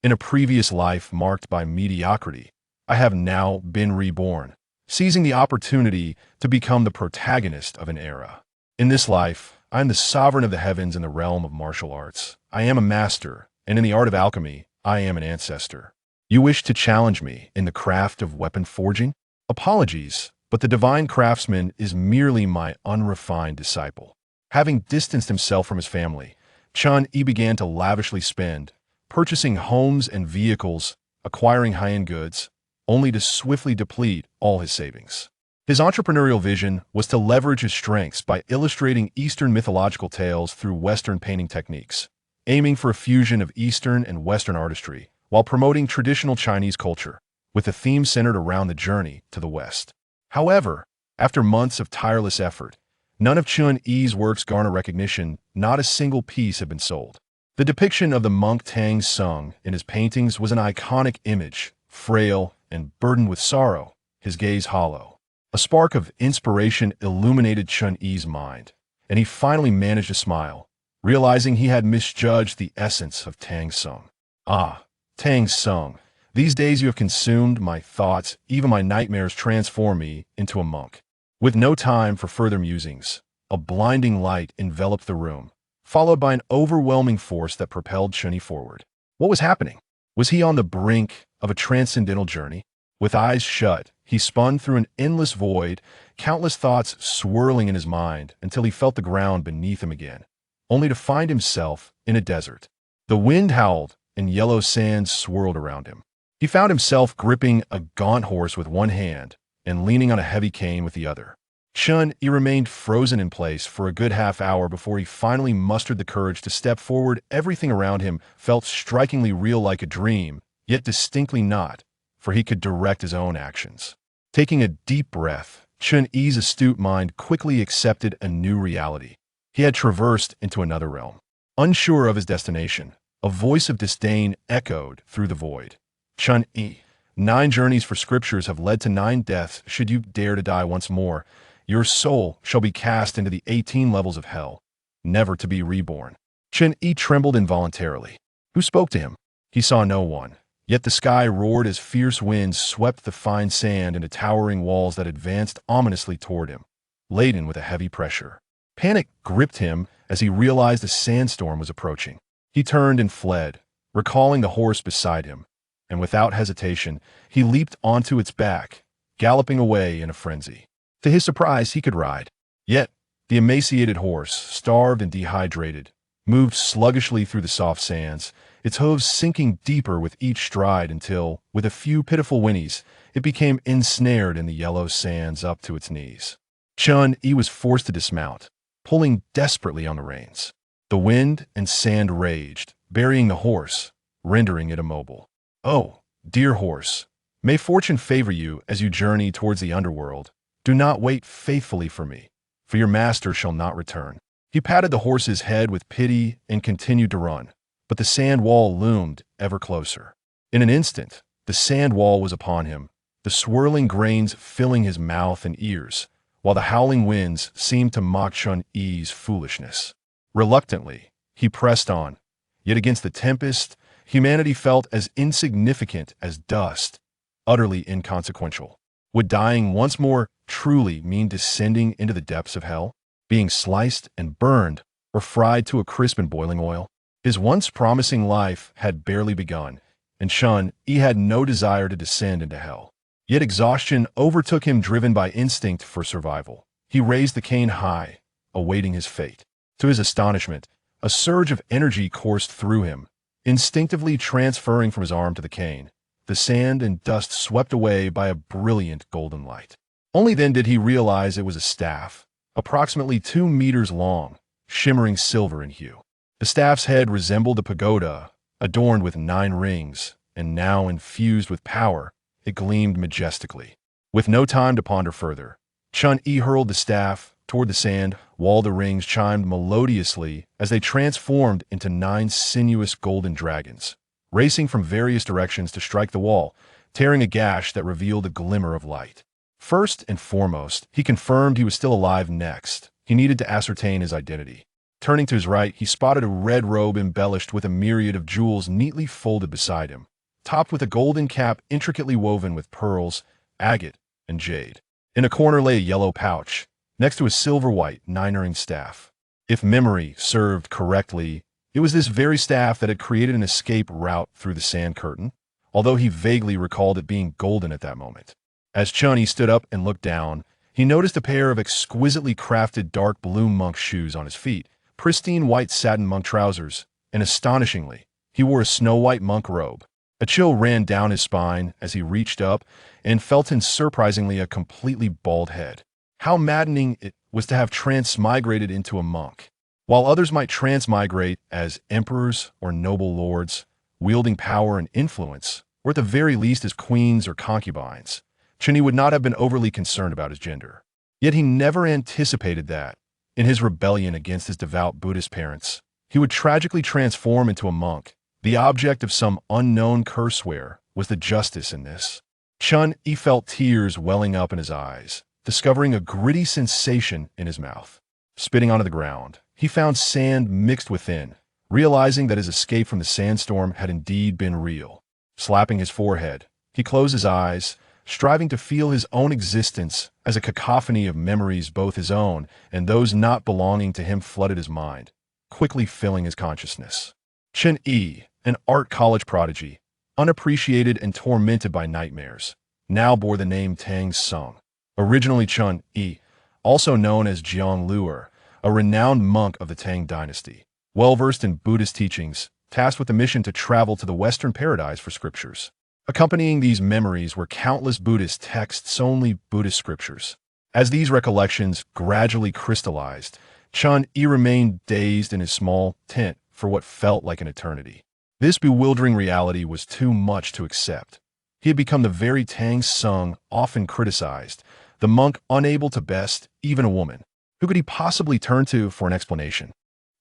In a previous life marked by mediocrity, I have now been reborn, seizing the opportunity to become the protagonist of an era. In this life, I am the sovereign of the heavens in the realm of martial arts. I am a master, and in the art of alchemy, I am an ancestor. You wish to challenge me in the craft of weapon forging? Apologies, but the divine craftsman is merely my unrefined disciple. Having distanced himself from his family, Chun-Yi began to lavishly spend, purchasing homes and vehicles, acquiring high-end goods, only to swiftly deplete all his savings. His entrepreneurial vision was to leverage his strengths by illustrating Eastern mythological tales through Western painting techniques, aiming for a fusion of Eastern and Western artistry while promoting traditional Chinese culture, with a theme centered around the journey to the West. However, after months of tireless effort, none of Chun-Yi's works garner recognition. Not a single piece had been sold. The depiction of the monk Tang Sung in his paintings was an iconic image, frail and burdened with sorrow, his gaze hollow. A spark of inspiration illuminated Chun-Yi's mind, and he finally managed to smile, realizing he had misjudged the essence of Tang Sung. Ah, Tang Sung, these days you have consumed my thoughts, even my nightmares transform me into a monk. With no time for further musings, a blinding light enveloped the room, followed by an overwhelming force that propelled Chun-Yi forward. What was happening? Was he on the brink of a transcendental journey? With eyes shut, he spun through an endless void, countless thoughts swirling in his mind until he felt the ground beneath him again, only to find himself in a desert. The wind howled and yellow sand swirled around him. He found himself gripping a gaunt horse with one hand and leaning on a heavy cane with the other. Chun-Yi remained frozen in place for a good half hour before he finally mustered the courage to step forward. Everything around him felt strikingly real, like a dream, yet distinctly not, for he could direct his own actions. Taking a deep breath, Chun-Yi's astute mind quickly accepted a new reality. He had traversed into another realm. Unsure of his destination, a voice of disdain echoed through the void. Chun-Yi, 9 journeys for scriptures have led to 9 deaths. Should you dare to die once more, your soul shall be cast into the 18 levels of hell, never to be reborn. Chun-Yi trembled involuntarily. Who spoke to him? He saw no one. Yet the sky roared as fierce winds swept the fine sand into towering walls that advanced ominously toward him, laden with a heavy pressure. Panic gripped him as he realized a sandstorm was approaching. He turned and fled, recalling the horse beside him, and without hesitation, he leaped onto its back, galloping away in a frenzy. To his surprise, he could ride. Yet, the emaciated horse, starved and dehydrated, moved sluggishly through the soft sands, its hooves sinking deeper with each stride until, with a few pitiful whinnies, it became ensnared in the yellow sands up to its knees. Chun-Yi was forced to dismount, pulling desperately on the reins. The wind and sand raged, burying the horse, rendering it immobile. Oh, dear horse, may fortune favor you as you journey towards the underworld. Do not wait faithfully for me, for your master shall not return. He patted the horse's head with pity and continued to run, but the sand wall loomed ever closer. In an instant, the sand wall was upon him, the swirling grains filling his mouth and ears, while the howling winds seemed to mock Chun-Yi's foolishness. Reluctantly, he pressed on, yet against the tempest, humanity felt as insignificant as dust, utterly inconsequential. Would dying once more truly mean descending into the depths of hell, being sliced and burned or fried to a crisp in boiling oil? His once promising life had barely begun, and Chun-Yi had no desire to descend into hell. Yet exhaustion overtook him, driven by instinct for survival. He raised the cane high, awaiting his fate. To his astonishment, a surge of energy coursed through him, instinctively transferring from his arm to the cane. The sand and dust swept away by a brilliant golden light. Only then did he realize it was a staff, approximately 2 meters long, shimmering silver in hue. The staff's head resembled a pagoda, adorned with 9 rings, and now infused with power, it gleamed majestically. With no time to ponder further, Chun-Yi hurled the staff toward the sand, while the rings chimed melodiously as they transformed into 9 sinuous golden dragons, racing from various directions to strike the wall, tearing a gash that revealed a glimmer of light. First and foremost, he confirmed he was still alive. Next, he needed to ascertain his identity. Turning to his right, he spotted a red robe embellished with a myriad of jewels neatly folded beside him, topped with a golden cap intricately woven with pearls, agate, and jade. In a corner lay a yellow pouch, next to a silver-white nine-ring staff. If memory served correctly, it was this very staff that had created an escape route through the sand curtain, although he vaguely recalled it being golden at that moment. As Chun-Yi stood up and looked down, he noticed a pair of exquisitely crafted dark blue monk shoes on his feet, pristine white satin monk trousers, and astonishingly, he wore a snow-white monk robe. A chill ran down his spine as he reached up and felt in surprisingly a completely bald head. How maddening it was to have transmigrated into a monk. While others might transmigrate as emperors or noble lords, wielding power and influence, or at the very least as queens or concubines, Chun-Yi would not have been overly concerned about his gender. Yet he never anticipated that, in his rebellion against his devout Buddhist parents, he would tragically transform into a monk. The object of some unknown curseware was the justice in this. Chun-Yi felt tears welling up in his eyes, discovering a gritty sensation in his mouth. Spitting onto the ground, he found sand mixed within, realizing that his escape from the sandstorm had indeed been real. Slapping his forehead, he closed his eyes, striving to feel his own existence as a cacophony of memories, both his own and those not belonging to him, flooded his mind, quickly filling his consciousness. Chun-Yi, an art college prodigy, unappreciated and tormented by nightmares, now bore the name Tang Sung. Originally Chun-Yi, also known as Jiang Luer, a renowned monk of the Tang dynasty, well-versed in Buddhist teachings, tasked with the mission to travel to the Western paradise for scriptures. Accompanying these memories were countless Buddhist texts, only Buddhist scriptures. As these recollections gradually crystallized, Chun-Yi remained dazed in his small tent for what felt like an eternity. This bewildering reality was too much to accept. He had become the very Tang Sung often criticized, the monk unable to best even a woman. Who could he possibly turn to for an explanation?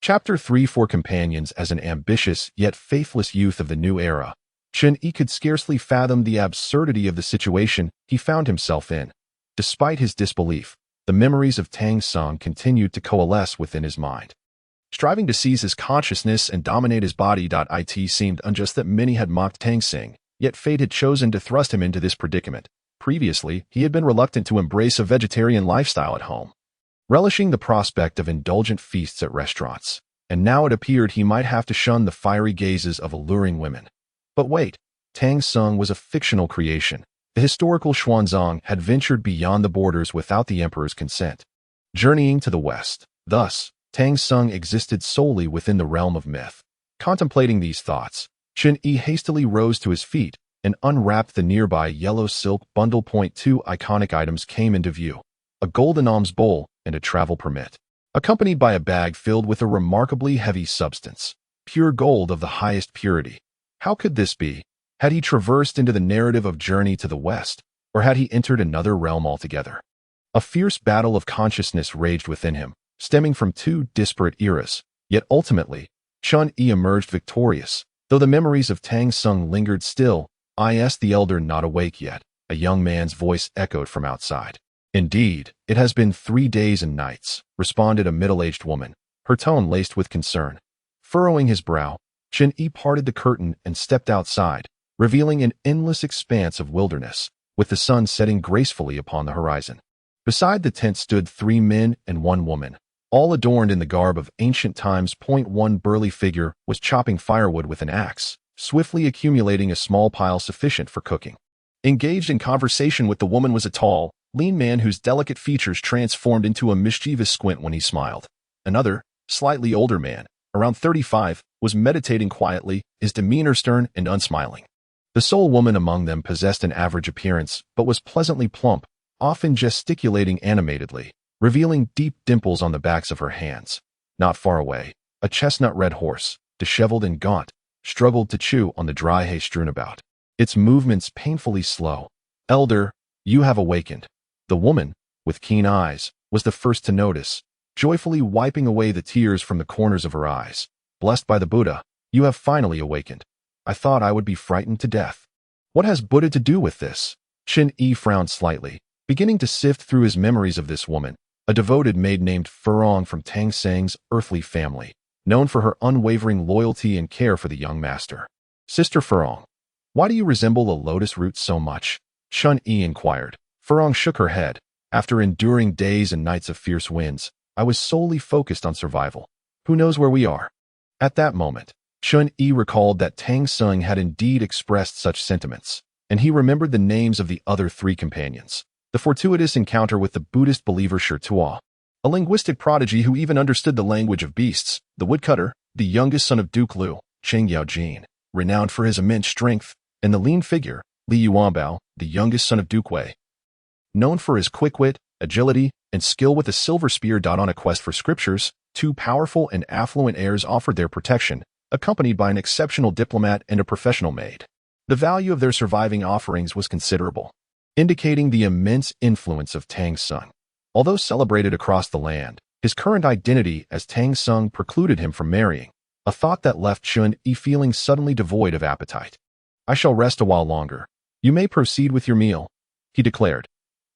Chapter 3 for companions. As an ambitious yet faithless youth of the new era, Chun-Yi could scarcely fathom the absurdity of the situation he found himself in. Despite his disbelief, the memories of Tang Sung continued to coalesce within his mind. Striving to seize his consciousness and dominate his body. It seemed unjust that many had mocked Tang Sung, yet fate had chosen to thrust him into this predicament. Previously, he had been reluctant to embrace a vegetarian lifestyle at home, relishing the prospect of indulgent feasts at restaurants, and now it appeared he might have to shun the fiery gazes of alluring women. But wait, Tang Sung was a fictional creation. The historical Xuanzang had ventured beyond the borders without the emperor's consent, journeying to the west. Thus, Tang Sung existed solely within the realm of myth. Contemplating these thoughts, Chun-Yi hastily rose to his feet and unwrapped the nearby yellow silk bundle. Two iconic items came into view: a golden alms bowl and a travel permit, accompanied by a bag filled with a remarkably heavy substance, pure gold of the highest purity. How could this be? Had he traversed into the narrative of Journey to the West, or had he entered another realm altogether? A fierce battle of consciousness raged within him, stemming from two disparate eras, yet ultimately, Chun-Yi emerged victorious. Though the memories of Tang Sung lingered still, is the elder not awake yet? A young man's voice echoed from outside. Indeed, it has been 3 days and nights, responded a middle-aged woman, her tone laced with concern. Furrowing his brow, Chun-Yi parted the curtain and stepped outside, revealing an endless expanse of wilderness, with the sun setting gracefully upon the horizon. Beside the tent stood 3 men and 1 woman, all adorned in the garb of ancient times. One burly figure was chopping firewood with an axe, swiftly accumulating a small pile sufficient for cooking. Engaged in conversation with the woman was a tall, lean man whose delicate features transformed into a mischievous squint when he smiled. Another, slightly older man, around 35, was meditating quietly, his demeanor stern and unsmiling. The sole woman among them possessed an average appearance, but was pleasantly plump, often gesticulating animatedly, revealing deep dimples on the backs of her hands. Not far away, a chestnut-red horse, disheveled and gaunt, struggled to chew on the dry hay strewn about, its movements painfully slow. "Elder, you have awakened." The woman, with keen eyes, was the first to notice, joyfully wiping away the tears from the corners of her eyes. "Blessed by the Buddha, you have finally awakened. I thought I would be frightened to death." "What has Buddha to do with this?" Chun-Yi frowned slightly, beginning to sift through his memories of this woman, a devoted maid named Furong from Tang Sang's earthly family, known for her unwavering loyalty and care for the young master. Sister Furong, why do you resemble a lotus root so much? Chun Yi inquired. Furong shook her head. After enduring days and nights of fierce winds, I was solely focused on survival. Who knows where we are? At that moment, Chun Yi recalled that Tang Sung had indeed expressed such sentiments, and he remembered the names of the other three companions. The fortuitous encounter with the Buddhist believer Shi Tuo, a linguistic prodigy who even understood the language of beasts, the woodcutter, the youngest son of Duke Liu, Cheng Yaojin, renowned for his immense strength, and the lean figure, Li Yuanbao, the youngest son of Duke Wei, known for his quick wit, agility, and skill with a silver spear. On a quest for scriptures, two powerful and affluent heirs offered their protection, accompanied by an exceptional diplomat and a professional maid. The value of their surviving offerings was considerable, indicating the immense influence of Tang Sung. Although celebrated across the land, his current identity as Tang Sung precluded him from marrying, a thought that left Chun Yi feeling suddenly devoid of appetite. I shall rest a while longer. You may proceed with your meal, he declared.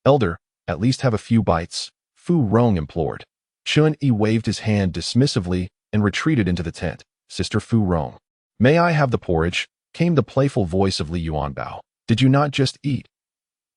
Elder, at least have a few bites, Fu Rong implored. Chun Yi waved his hand dismissively and retreated into the tent. Sister Fu Rong, may I have the porridge? Came the playful voice of Li Yuanbao. Did you not just eat?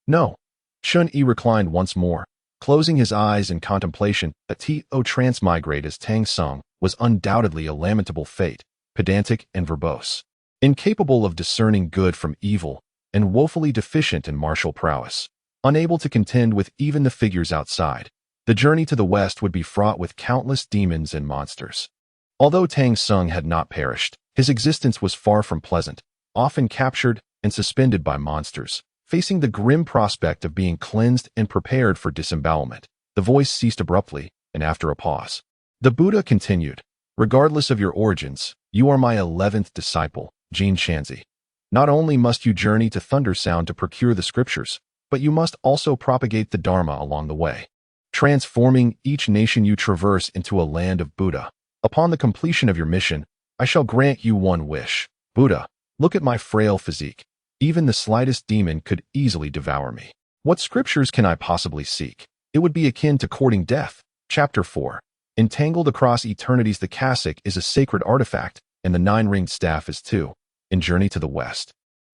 No. Chun Yi reclined once more, closing his eyes in contemplation. That T.O. transmigrate as Tang Sung was undoubtedly a lamentable fate, pedantic and verbose, incapable of discerning good from evil, and woefully deficient in martial prowess, unable to contend with even the figures outside. The journey to the west would be fraught with countless demons and monsters. Although Tang Sung had not perished, his existence was far from pleasant, often captured and suspended by monsters, facing the grim prospect of being cleansed and prepared for disembowelment. The voice ceased abruptly, and after a pause, the Buddha continued, regardless of your origins, you are my 11th disciple, Jin Shanzi. Not only must you journey to Thundersound to procure the scriptures, but you must also propagate the Dharma along the way, transforming each nation you traverse into a land of Buddha. Upon the completion of your mission, I shall grant you one wish. Buddha, look at my frail physique. Even the slightest demon could easily devour me. What scriptures can I possibly seek? It would be akin to courting death. Chapter 4. Entangled across eternities, the cassock is a sacred artifact, and the nine-ringed staff is too. In Journey to the West,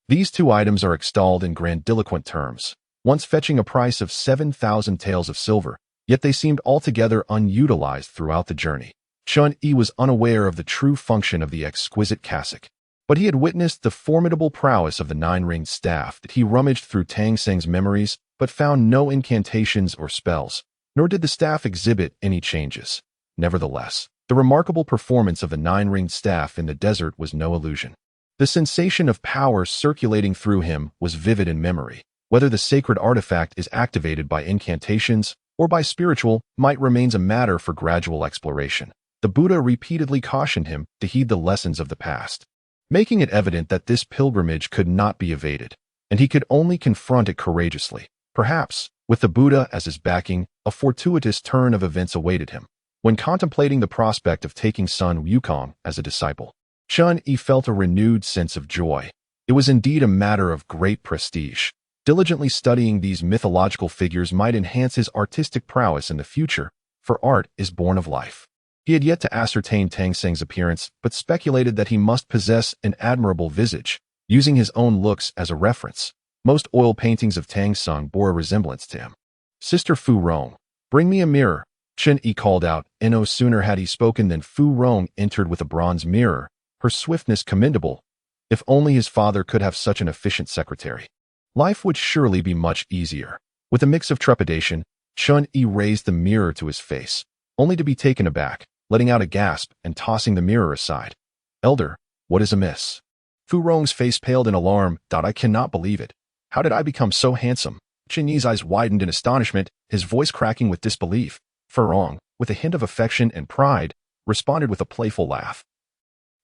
these two items are extolled in grandiloquent terms, once fetching a price of 7,000 taels of silver, yet they seemed altogether unutilized throughout the journey. Chun Yi was unaware of the true function of the exquisite cassock, but he had witnessed the formidable prowess of the nine-ringed staff. That he rummaged through Tang Seng's memories, but found no incantations or spells, nor did the staff exhibit any changes. Nevertheless, the remarkable performance of the nine-ringed staff in the desert was no illusion. The sensation of power circulating through him was vivid in memory. Whether the sacred artifact is activated by incantations or by spiritual might remains a matter for gradual exploration. The Buddha repeatedly cautioned him to heed the lessons of the past, making it evident that this pilgrimage could not be evaded, and he could only confront it courageously. Perhaps, with the Buddha as his backing, a fortuitous turn of events awaited him. When contemplating the prospect of taking Sun Wukong as a disciple, Chun Yi felt a renewed sense of joy. It was indeed a matter of great prestige. Diligently studying these mythological figures might enhance his artistic prowess in the future, for art is born of life. He had yet to ascertain Tang Seng's appearance, but speculated that he must possess an admirable visage, using his own looks as a reference. Most oil paintings of Tang Sung bore a resemblance to him. Sister Fu Rong, bring me a mirror, Chun Yi called out, and no sooner had he spoken than Fu Rong entered with a bronze mirror, her swiftness commendable. If only his father could have such an efficient secretary, life would surely be much easier. With a mix of trepidation, Chun Yi raised the mirror to his face, only to be taken aback, letting out a gasp and tossing the mirror aside. Elder, what is amiss? Fu Rong's face paled in alarm. I cannot believe it. How did I become so handsome? Chun Yi's eyes widened in astonishment, his voice cracking with disbelief. Fu Rong, with a hint of affection and pride, responded with a playful laugh.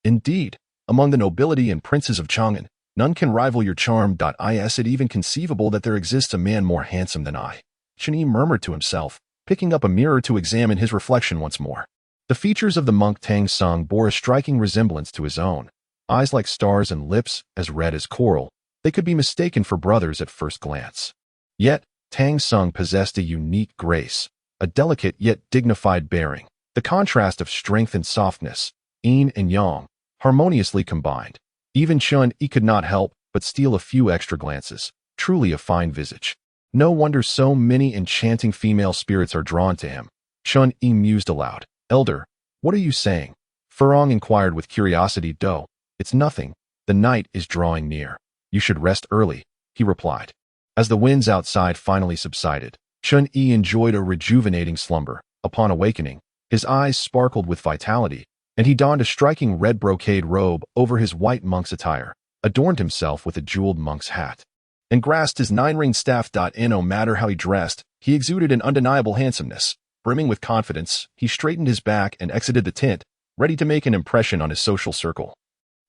Indeed, among the nobility and princes of Chang'an, none can rival your charm. Is it even conceivable that there exists a man more handsome than I? Chun Yi murmured to himself, picking up a mirror to examine his reflection once more. The features of the monk Tang Sung bore a striking resemblance to his own. Eyes like stars and lips as red as coral, they could be mistaken for brothers at first glance. Yet, Tang Sung possessed a unique grace, a delicate yet dignified bearing. The contrast of strength and softness, yin and yang, harmoniously combined. Even Chun-Yi could not help but steal a few extra glances. Truly a fine visage. No wonder so many enchanting female spirits are drawn to him. Chun-Yi mused aloud. Elder, what are you saying? Furong inquired with curiosity. Do, it's nothing. The night is drawing near. You should rest early, he replied. As the winds outside finally subsided, Chun-Yi enjoyed a rejuvenating slumber. Upon awakening, his eyes sparkled with vitality, and he donned a striking red brocade robe over his white monk's attire, adorned himself with a jeweled monk's hat, and grasped his nine-ring staff. No matter how he dressed, he exuded an undeniable handsomeness. Brimming with confidence, he straightened his back and exited the tent, ready to make an impression on his social circle.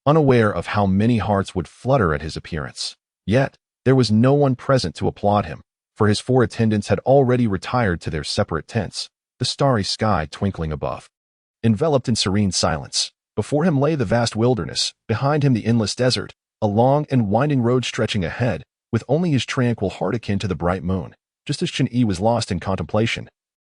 Unaware of how many hearts would flutter at his appearance. Yet, there was no one present to applaud him, for his 4 attendants had already retired to their separate tents, the starry sky twinkling above. Enveloped in serene silence, before him lay the vast wilderness, behind him the endless desert, a long and winding road stretching ahead, with only his tranquil heart akin to the bright moon. Just as Chun-Yi was lost in contemplation,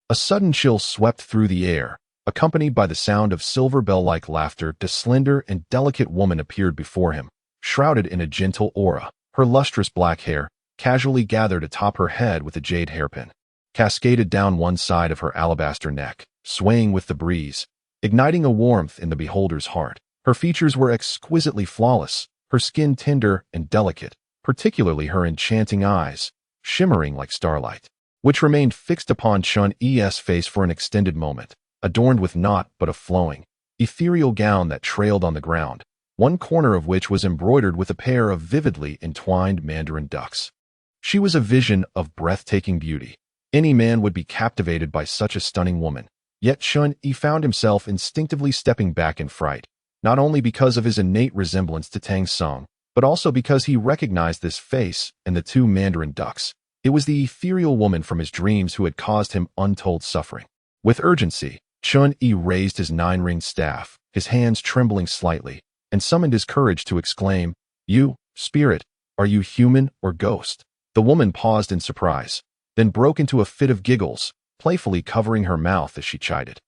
a sudden chill swept through the air, accompanied by the sound of silver bell-like laughter. A slender and delicate woman appeared before him, shrouded in a gentle aura. Her lustrous black hair, casually gathered atop her head with a jade hairpin, cascaded down one side of her alabaster neck, swaying with the breeze, igniting a warmth in the beholder's heart. Her features were exquisitely flawless, her skin tender and delicate, particularly her enchanting eyes, shimmering like starlight, which remained fixed upon Chun-Yi's face for an extended moment, adorned with naught but a flowing, ethereal gown that trailed on the ground, one corner of which was embroidered with a pair of vividly entwined mandarin ducks. She was a vision of breathtaking beauty. Any man would be captivated by such a stunning woman. Yet Chun-Yi found himself instinctively stepping back in fright, not only because of his innate resemblance to Tang Song, but also because he recognized this face and the 2 mandarin ducks. It was the ethereal woman from his dreams who had caused him untold suffering. With urgency, Chun-Yi raised his 9-ring staff, his hands trembling slightly, and summoned his courage to exclaim, "You, spirit, are you human or ghost?" The woman paused in surprise, then broke into a fit of giggles, playfully covering her mouth as she chided.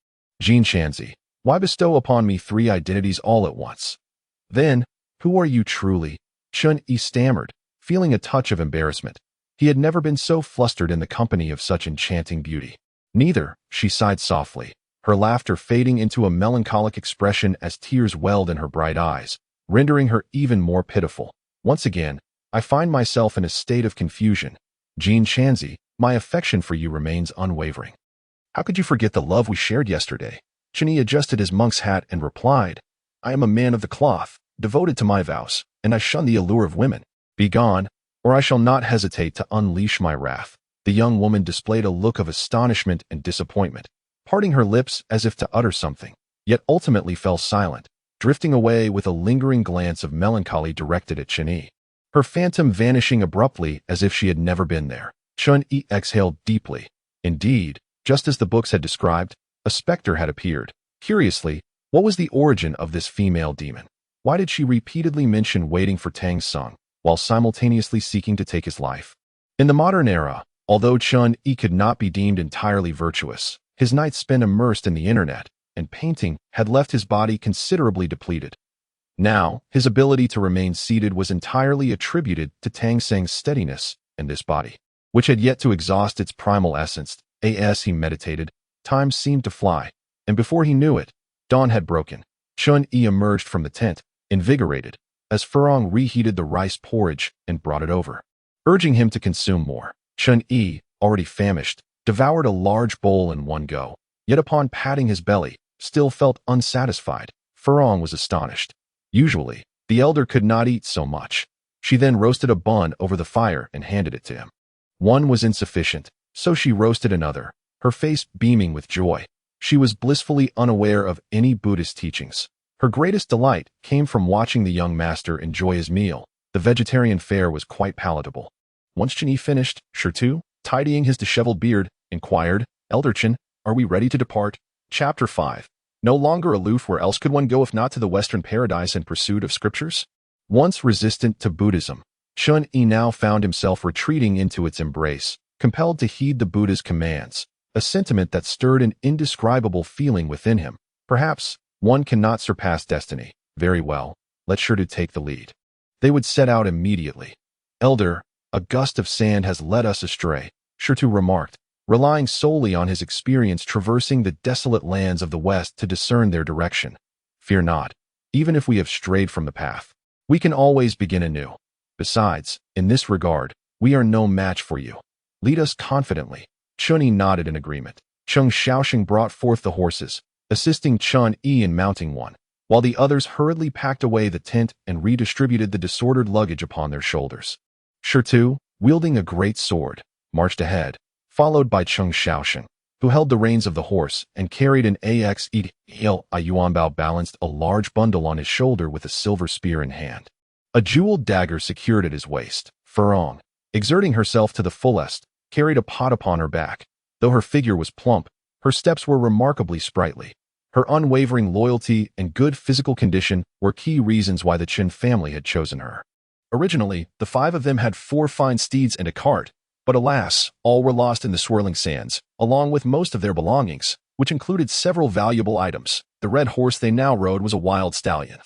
"Jean Shanzi, why bestow upon me 3 identities all at once? Then, who are you truly?" Chun-Yi stammered, feeling a touch of embarrassment. He had never been so flustered in the company of such enchanting beauty. "Neither," she sighed softly, her laughter fading into a melancholic expression as tears welled in her bright eyes, rendering her even more pitiful. "Once again, I find myself in a state of confusion. Jean Shanzi, my affection for you remains unwavering." "How could you forget the love we shared yesterday?" Chun-Yi adjusted his monk's hat and replied, "I am a man of the cloth, devoted to my vows, and I shun the allure of women. Begone, or I shall not hesitate to unleash my wrath." The young woman displayed a look of astonishment and disappointment, parting her lips as if to utter something, yet ultimately fell silent, drifting away with a lingering glance of melancholy directed at Chun-Yi, her phantom vanishing abruptly as if she had never been there. Chun-Yi exhaled deeply. Indeed, just as the books had described, a specter had appeared. Curiously, what was the origin of this female demon? Why did she repeatedly mention waiting for Tang Song, while simultaneously seeking to take his life? In the modern era, although Chun-Yi could not be deemed entirely virtuous, his nights spent immersed in the internet and painting had left his body considerably depleted. Now, his ability to remain seated was entirely attributed to Tang Sang's steadiness in this body, which had yet to exhaust its primal essence. As he meditated, time seemed to fly, and before he knew it, dawn had broken. Chun-Yi emerged from the tent, invigorated, as Furong reheated the rice porridge and brought it over, urging him to consume more. Chun-Yi, already famished, devoured a large bowl in one go, yet upon patting his belly, still felt unsatisfied. Furong was astonished. Usually, the elder could not eat so much. She then roasted a bun over the fire and handed it to him. One was insufficient, so she roasted another, her face beaming with joy. She was blissfully unaware of any Buddhist teachings. Her greatest delight came from watching the young master enjoy his meal. The vegetarian fare was quite palatable. Once Chun-Yi finished, Shirtu, tidying his disheveled beard, inquired, "Elder Chen, are we ready to depart?" Chapter 5. No longer aloof, where else could one go if not to the Western paradise in pursuit of scriptures? Once resistant to Buddhism, Chun-Yi now found himself retreating into its embrace, compelled to heed the Buddha's commands. a sentiment that stirred an indescribable feeling within him. Perhaps one cannot surpass destiny. Very well, let Shirtu take the lead. They would set out immediately. Elder, a gust of sand has led us astray, Shirtu remarked, relying solely on his experience traversing the desolate lands of the west to discern their direction. Fear not. Even if we have strayed from the path, we can always begin anew. Besides, in this regard, we are no match for you. Lead us confidently. Chun-Yi nodded in agreement. Chung Shaoxing brought forth the horses, assisting Chun-Yi in mounting one, while the others hurriedly packed away the tent and redistributed the disordered luggage upon their shoulders. Shirtu, wielding a great sword, marched ahead, followed by Chung Shaoxing, who held the reins of the horse and carried an axe. Yuanbao balanced a large bundle on his shoulder with a silver spear in hand. A jeweled dagger secured at his waist. Furong, exerting herself to the fullest, carried a pot upon her back. Though her figure was plump, her steps were remarkably sprightly. Her unwavering loyalty and good physical condition were key reasons why the Qin family had chosen her. Originally, the 5 of them had 4 fine steeds and a cart, but alas, all were lost in the swirling sands, along with most of their belongings, which included several valuable items. The red horse they now rode was a wild stallion,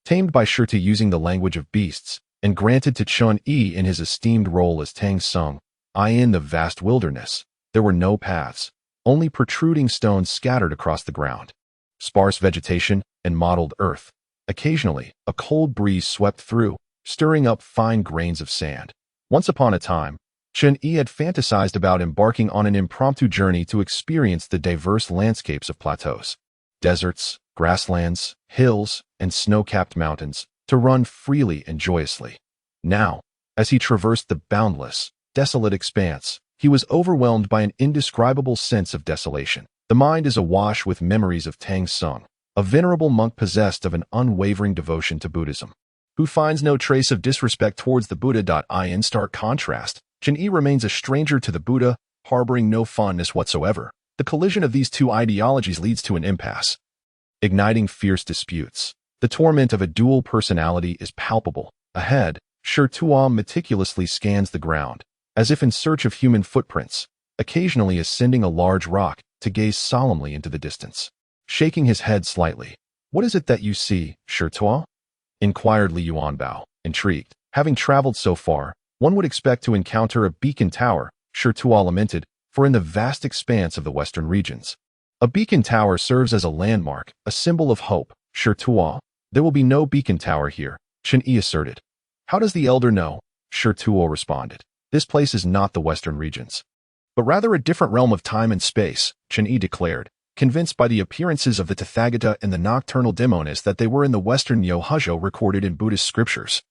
tamed by Shirtu using the language of beasts, and granted to Chun-Yi in his esteemed role as Tang Sung. In the vast wilderness, there were no paths, only protruding stones scattered across the ground, sparse vegetation, and mottled earth. Occasionally, a cold breeze swept through, stirring up fine grains of sand. Once upon a time, Chun-Yi had fantasized about embarking on an impromptu journey to experience the diverse landscapes of plateaus, deserts, grasslands, hills, and snow-capped mountains, to run freely and joyously. Now, as he traversed the boundless, desolate expanse, he was overwhelmed by an indescribable sense of desolation. The mind is awash with memories of Tang Sung, a venerable monk possessed of an unwavering devotion to Buddhism, who finds no trace of disrespect towards the Buddha. In stark contrast, Chun-Yi remains a stranger to the Buddha, harboring no fondness whatsoever. The collision of these two ideologies leads to an impasse, igniting fierce disputes. The torment of a dual personality is palpable. Ahead, Shirtuo meticulously scans the ground, as if in search of human footprints, occasionally ascending a large rock to gaze solemnly into the distance. Shaking his head slightly, "What is it that you see, Shirtuo?" inquired Li Yuanbao, intrigued. Having traveled so far, one would expect to encounter a beacon tower, Shirtuo lamented, for in the vast expanse of the western regions, a beacon tower serves as a landmark, a symbol of hope. Shirtuo, there will be no beacon tower here, Chun-Yi asserted. How does the elder know? Shirtuo responded. This place is not the western regions, but rather a different realm of time and space, Chun-Yi declared, convinced by the appearances of the Tathagata and the nocturnal demons that they were in the western Yohajo recorded in Buddhist scriptures.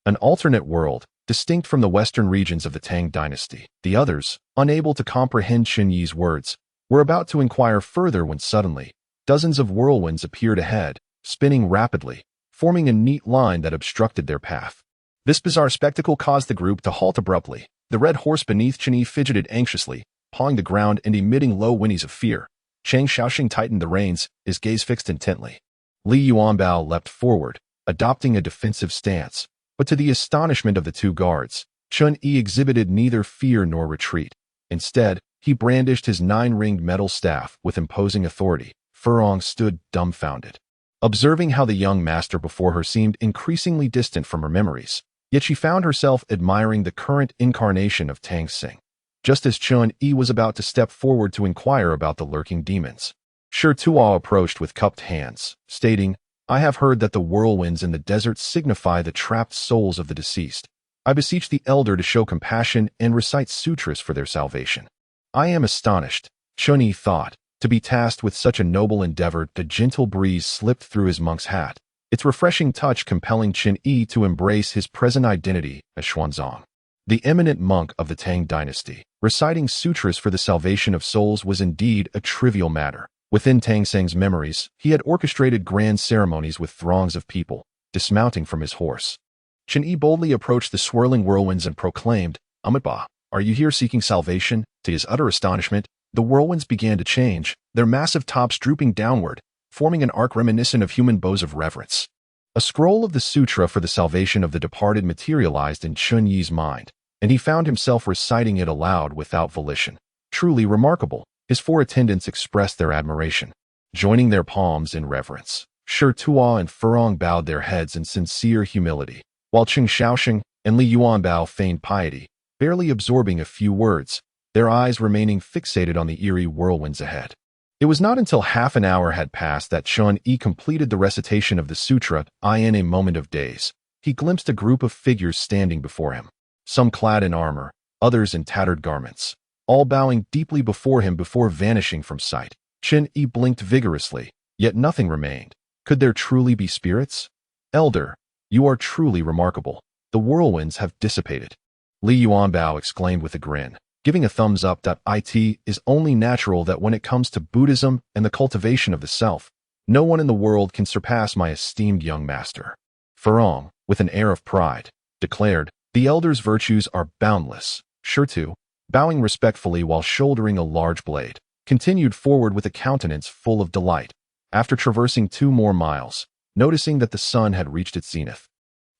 An alternate world, distinct from the western regions of the Tang dynasty. The others, unable to comprehend Chun-Yi's words, were about to inquire further when suddenly, dozens of whirlwinds appeared ahead, spinning rapidly, forming a neat line that obstructed their path. This bizarre spectacle caused the group to halt abruptly. The red horse beneath Chun-Yi fidgeted anxiously, pawing the ground and emitting low whinnies of fear. Chang Shaoxing tightened the reins, his gaze fixed intently. Li Yuanbao leapt forward, adopting a defensive stance, but to the astonishment of the 2 guards, Chun-Yi exhibited neither fear nor retreat. Instead, he brandished his 9-ringed metal staff with imposing authority. Furong stood dumbfounded, observing how the young master before her seemed increasingly distant from her memories. Yet she found herself admiring the current incarnation of Tang Sing. Just as Chun-Yi was about to step forward to inquire about the lurking demons, Shirtuo approached with cupped hands, stating, "I have heard that the whirlwinds in the desert signify the trapped souls of the deceased. I beseech the elder to show compassion and recite sutras for their salvation." I am astonished, Chun-Yi thought, to be tasked with such a noble endeavor. The gentle breeze slipped through his monk's hat, its refreshing touch compelling Chun-Yi to embrace his present identity as Xuanzang, the eminent monk of the Tang dynasty. Reciting sutras for the salvation of souls was indeed a trivial matter. Within Tang Seng's memories, he had orchestrated grand ceremonies with throngs of people, dismounting from his horse. Chun-Yi boldly approached the swirling whirlwinds and proclaimed, "Amitabha, are you here seeking salvation?" To his utter astonishment, the whirlwinds began to change, their massive tops drooping downward, forming an arc reminiscent of human bows of reverence. A scroll of the sutra for the salvation of the departed materialized in Chun-Yi's mind, and he found himself reciting it aloud without volition. Truly remarkable, His 4 attendants expressed their admiration, joining their palms in reverence. Shi Tuo and Furong bowed their heads in sincere humility, while Qing Shaoxing and Li Yuanbao feigned piety, barely absorbing a few words, their eyes remaining fixated on the eerie whirlwinds ahead. It was not until half an hour had passed that Chun Yi completed the recitation of the sutra. In a moment of daze, he glimpsed a group of figures standing before him, some clad in armor, others in tattered garments, all bowing deeply before him before vanishing from sight. Chun Yi blinked vigorously, yet nothing remained. Could there truly be spirits? Elder, you are truly remarkable. The whirlwinds have dissipated. Li Yuanbao exclaimed with a grin, giving a thumbs up. It is only natural that when it comes to Buddhism and the cultivation of the self, no one in the world can surpass my esteemed young master. Furong, with an air of pride, declared, the elder's virtues are boundless. Shi Tu, bowing respectfully while shouldering a large blade, continued forward with a countenance full of delight. After traversing 2 more miles, noticing that the sun had reached its zenith,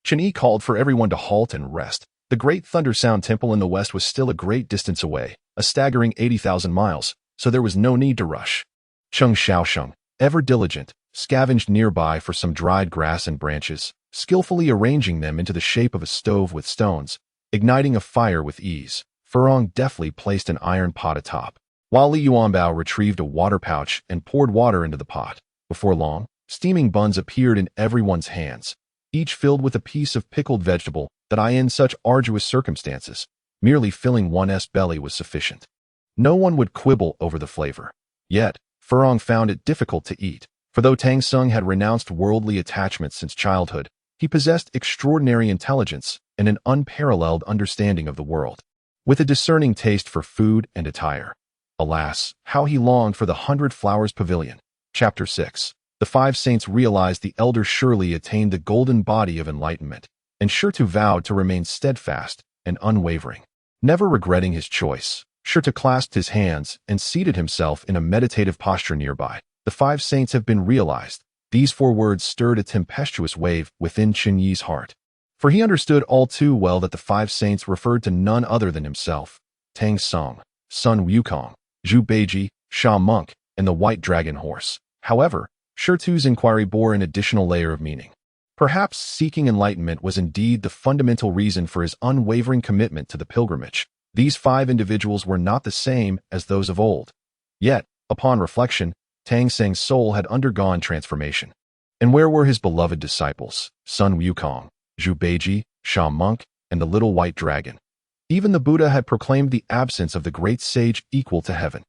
Chun Yi called for everyone to halt and rest. The great Thunder Sound Temple in the west was still a great distance away, a staggering 80,000 miles, so there was no need to rush. Qing Shaoxing, ever diligent, scavenged nearby for some dried grass and branches, skillfully arranging them into the shape of a stove with stones, igniting a fire with ease. Furong deftly placed an iron pot atop, while Li Yuanbao retrieved a water pouch and poured water into the pot. Before long, steaming buns appeared in everyone's hands, each filled with a piece of pickled vegetable that in such arduous circumstances, merely filling one's belly was sufficient. No one would quibble over the flavor. Yet, Furong found it difficult to eat, for though Tang Sung had renounced worldly attachments since childhood, he possessed extraordinary intelligence and an unparalleled understanding of the world, with a discerning taste for food and attire. Alas, how he longed for the 100 Flowers Pavilion. Chapter 6. The 5 saints realized the elder surely attained the golden body of enlightenment, and Shi Tu vowed to remain steadfast and unwavering. Never regretting his choice, Shi Tu clasped his hands and seated himself in a meditative posture nearby. The 5 saints have been realized. These 4 words stirred a tempestuous wave within Chun Yi's heart, for he understood all too well that the 5 saints referred to none other than himself, Tang Sung, Sun Wukong, Zhu Beiji, Sha Monk, and the White Dragon Horse. However, Shi Tu's inquiry bore an additional layer of meaning. Perhaps seeking enlightenment was indeed the fundamental reason for his unwavering commitment to the pilgrimage. These 5 individuals were not the same as those of old. Yet, upon reflection, Tang Seng's soul had undergone transformation. And where were his beloved disciples, Sun Wukong, Zhu Beiji, Sha Monk, and the little white dragon? Even the Buddha had proclaimed the absence of the great sage equal to heaven.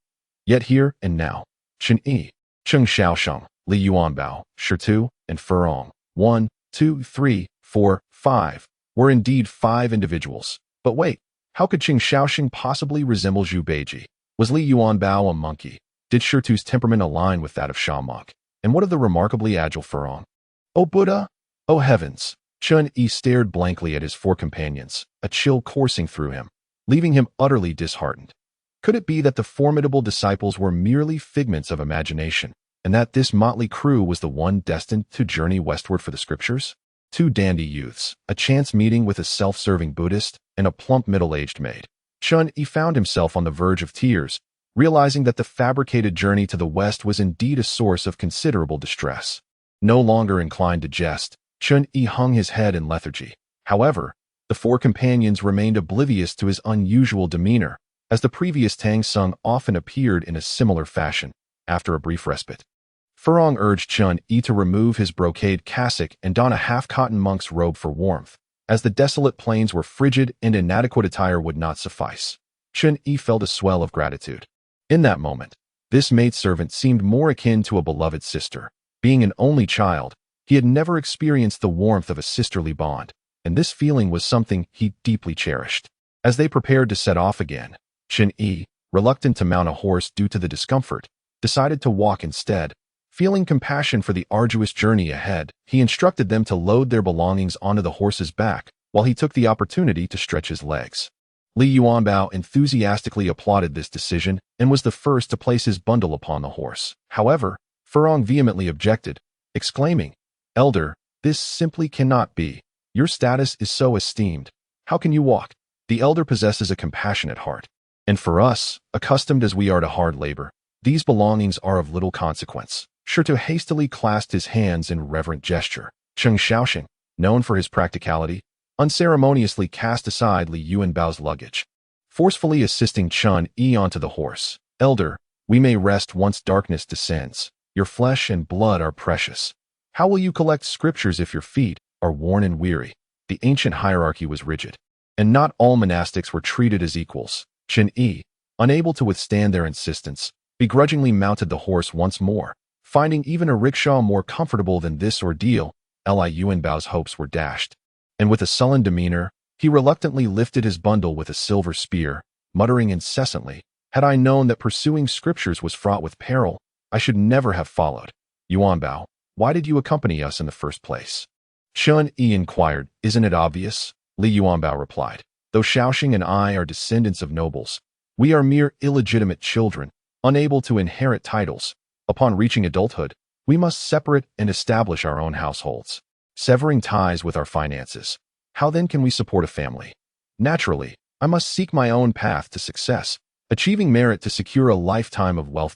Yet here and now, Chun Yi, Qing Shaoxing, Li Yuanbao, Shi Tu, and Furong, 1, 2, 3, 4, 5, were indeed 5 individuals. But wait, how could Qing Shaoxing possibly resemble Zhu Beiji? Was Li Yuanbao a monkey? Did Shi Tu's temperament align with that of Sha Monk? And what of the remarkably agile Furong? Oh Buddha! Oh heavens! Chun Yi stared blankly at his 4 companions, a chill coursing through him, leaving him utterly disheartened. Could it be that the formidable disciples were merely figments of imagination, and that this motley crew was the one destined to journey westward for the scriptures? 2 dandy youths, a chance meeting with a self-serving Buddhist, and a plump middle-aged maid. Chun Yi found himself on the verge of tears, realizing that the fabricated journey to the west was indeed a source of considerable distress. No longer inclined to jest, Chun Yi hung his head in lethargy. However, the 4 companions remained oblivious to his unusual demeanor, as the previous Tang Sung often appeared in a similar fashion, after a brief respite. Furong urged Chun Yi to remove his brocade cassock and don a half-cotton monk's robe for warmth, as the desolate plains were frigid and inadequate attire would not suffice. Chun Yi felt a swell of gratitude. In that moment, this maidservant seemed more akin to a beloved sister. Being an only child, he had never experienced the warmth of a sisterly bond, and this feeling was something he deeply cherished. As they prepared to set off again, Chun Yi, reluctant to mount a horse due to the discomfort, decided to walk instead. Feeling compassion for the arduous journey ahead, he instructed them to load their belongings onto the horse's back, while he took the opportunity to stretch his legs. Li Yuanbao enthusiastically applauded this decision and was the first to place his bundle upon the horse. However, Furong vehemently objected, exclaiming, "Elder, this simply cannot be. Your status is so esteemed. How can you walk?" The elder possesses a compassionate heart. And for us, accustomed as we are to hard labor, these belongings are of little consequence. Shito hastily clasped his hands in reverent gesture. Cheng Xiaoxing, known for his practicality, unceremoniously cast aside Li Yuanbao's luggage, forcefully assisting Chun Yi onto the horse. Elder, we may rest once darkness descends. Your flesh and blood are precious. How will you collect scriptures if your feet are worn and weary? The ancient hierarchy was rigid, and not all monastics were treated as equals. Chen Yi, unable to withstand their insistence, begrudgingly mounted the horse once more. Finding even a rickshaw more comfortable than this ordeal, Li Yuanbao's hopes were dashed. And with a sullen demeanor, he reluctantly lifted his bundle with a silver spear, muttering incessantly, "Had I known that pursuing scriptures was fraught with peril, I should never have followed. Yuanbao, why did you accompany us in the first place?" Chun Yi inquired. "Isn't it obvious?" Li Yuanbao replied. "Though Xiaoxing and I are descendants of nobles, we are mere illegitimate children, unable to inherit titles. Upon reaching adulthood, we must separate and establish our own households, severing ties with our finances. How then can we support a family? Naturally, I must seek my own path to success, achieving merit to secure a lifetime of wealth.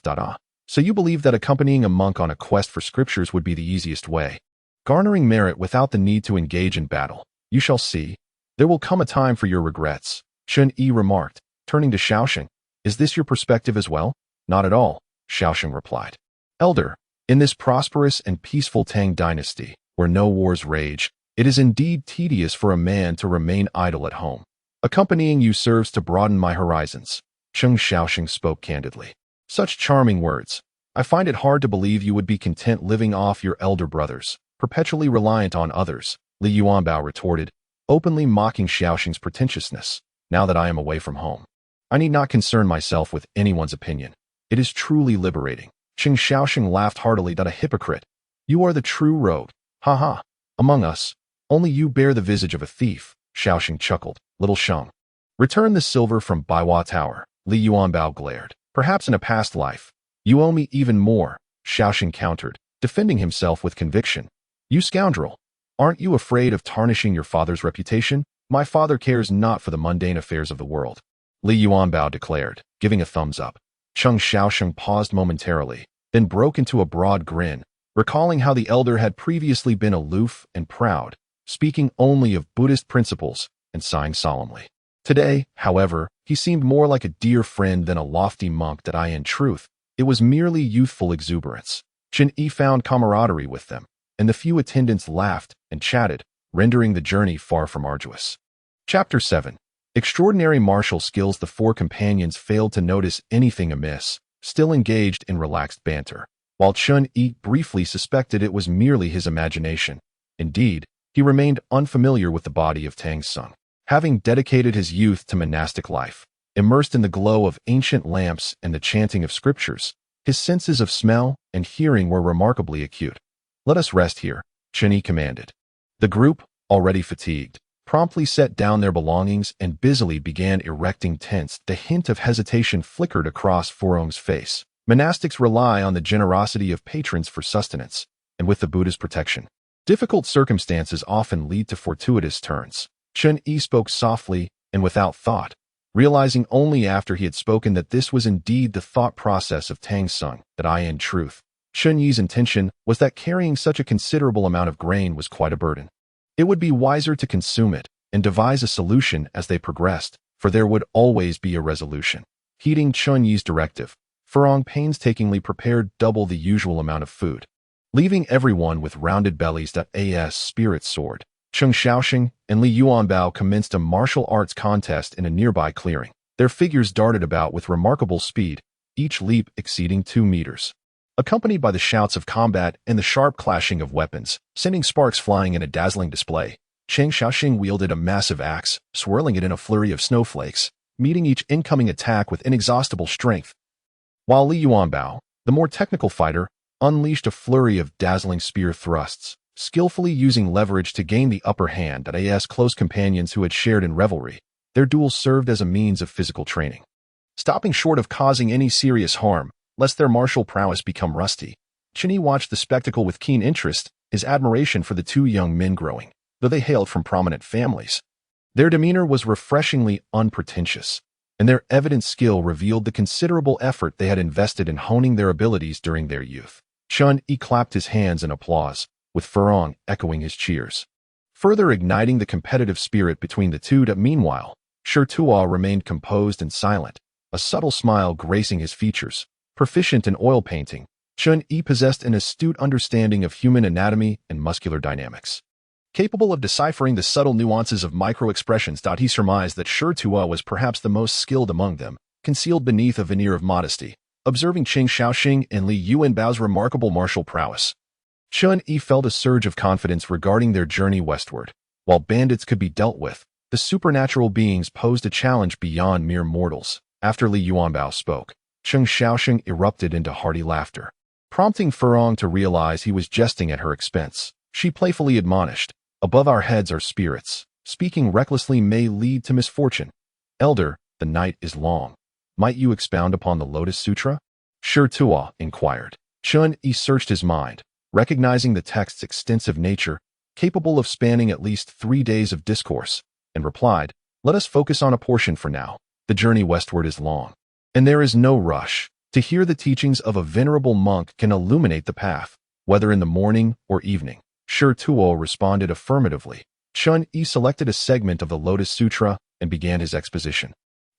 So you believe that accompanying a monk on a quest for scriptures would be the easiest way, garnering merit without the need to engage in battle. You shall see. There will come a time for your regrets." Chun Yi remarked, turning to Xiaoxing. "Is this your perspective as well?" "Not at all," Xiaoxing replied. "Elder, in this prosperous and peaceful Tang dynasty, where no wars rage, it is indeed tedious for a man to remain idle at home. Accompanying you serves to broaden my horizons." Cheng Xiaoxing spoke candidly. "Such charming words. I find it hard to believe you would be content living off your elder brothers, perpetually reliant on others," Li Yuanbao retorted, openly mocking Xiaoxing's pretentiousness. "Now that I am away from home, I need not concern myself with anyone's opinion. It is truly liberating." Cheng Xiaoxing laughed heartily. "A hypocrite. You are the true rogue. Ha ha. Among us, only you bear the visage of a thief." Xiaoxing chuckled. "Little Sheng, return the silver from Baiwa Tower." Li Yuanbao glared. "Perhaps in a past life, you owe me even more," Xiaoxing countered, defending himself with conviction. "You scoundrel. Aren't you afraid of tarnishing your father's reputation? My father cares not for the mundane affairs of the world," Li Yuanbao declared, giving a thumbs up. Cheng Xiaoxing paused momentarily, then broke into a broad grin, recalling how the elder had previously been aloof and proud, speaking only of Buddhist principles and sighing solemnly. Today, however, he seemed more like a dear friend than a lofty monk. In truth, it was merely youthful exuberance. Chen Yi found camaraderie with them, and the few attendants laughed and chatted, rendering the journey far from arduous. Chapter 7. Extraordinary martial skills. The four companions failed to notice anything amiss, still engaged in relaxed banter, while Chun Yi briefly suspected it was merely his imagination. Indeed, he remained unfamiliar with the body of Tang Sung, having dedicated his youth to monastic life. Immersed in the glow of ancient lamps and the chanting of scriptures, his senses of smell and hearing were remarkably acute. "Let us rest here," Chen Yi commanded. The group, already fatigued, promptly set down their belongings and busily began erecting tents. The hint of hesitation flickered across Furong's face. Monastics rely on the generosity of patrons for sustenance, and with the Buddha's protection, difficult circumstances often lead to fortuitous turns. Chen Yi spoke softly and without thought, realizing only after he had spoken that this was indeed the thought process of Tang Sung. In truth, Chen Yi's intention was that carrying such a considerable amount of grain was quite a burden. It would be wiser to consume it and devise a solution as they progressed, for there would always be a resolution. Heeding Chen Yi's directive, Furong painstakingly prepared double the usual amount of food, leaving everyone with rounded bellies. As spirits soared, Cheng Xiaoxing and Li Yuanbao commenced a martial arts contest in a nearby clearing. Their figures darted about with remarkable speed, each leap exceeding 2 meters, accompanied by the shouts of combat and the sharp clashing of weapons, sending sparks flying in a dazzling display. Cheng Xiaoxing wielded a massive axe, swirling it in a flurry of snowflakes, meeting each incoming attack with inexhaustible strength, while Li Yuanbao, the more technical fighter, unleashed a flurry of dazzling spear thrusts, skillfully using leverage to gain the upper hand. As close companions who had shared in revelry, their duels served as a means of physical training, stopping short of causing any serious harm, lest their martial prowess become rusty. Chen Yi watched the spectacle with keen interest, his admiration for the two young men growing, though they hailed from prominent families. Their demeanor was refreshingly unpretentious, and their evident skill revealed the considerable effort they had invested in honing their abilities during their youth. Chun-Yi clapped his hands in applause, with Furong echoing his cheers, further igniting the competitive spirit between the two. Meanwhile, Shi Tuo remained composed and silent, a subtle smile gracing his features. Proficient in oil painting, Chun-Yi possessed an astute understanding of human anatomy and muscular dynamics. Capable of deciphering the subtle nuances of micro-expressions, he surmised that Shi Tuo was perhaps the most skilled among them, concealed beneath a veneer of modesty. Observing Qing Shaoxing and Li Yuanbao's remarkable martial prowess, Chun-Yi felt a surge of confidence regarding their journey westward. While bandits could be dealt with, the supernatural beings posed a challenge beyond mere mortals. After Li Yuanbao spoke, Qing Shaoxing erupted into hearty laughter, prompting Furong to realize he was jesting at her expense. She playfully admonished, "Above our heads are spirits. Speaking recklessly may lead to misfortune. Elder, the night is long. Might you expound upon the Lotus Sutra?" Shi Tuo inquired. Chun-Yi searched his mind, recognizing the text's extensive nature, capable of spanning at least 3 days of discourse, and replied, "Let us focus on a portion for now. The journey westward is long, and there is no rush. To hear the teachings of a venerable monk can illuminate the path, whether in the morning or evening." Shi Tuo responded affirmatively. Chun-Yi selected a segment of the Lotus Sutra and began his exposition,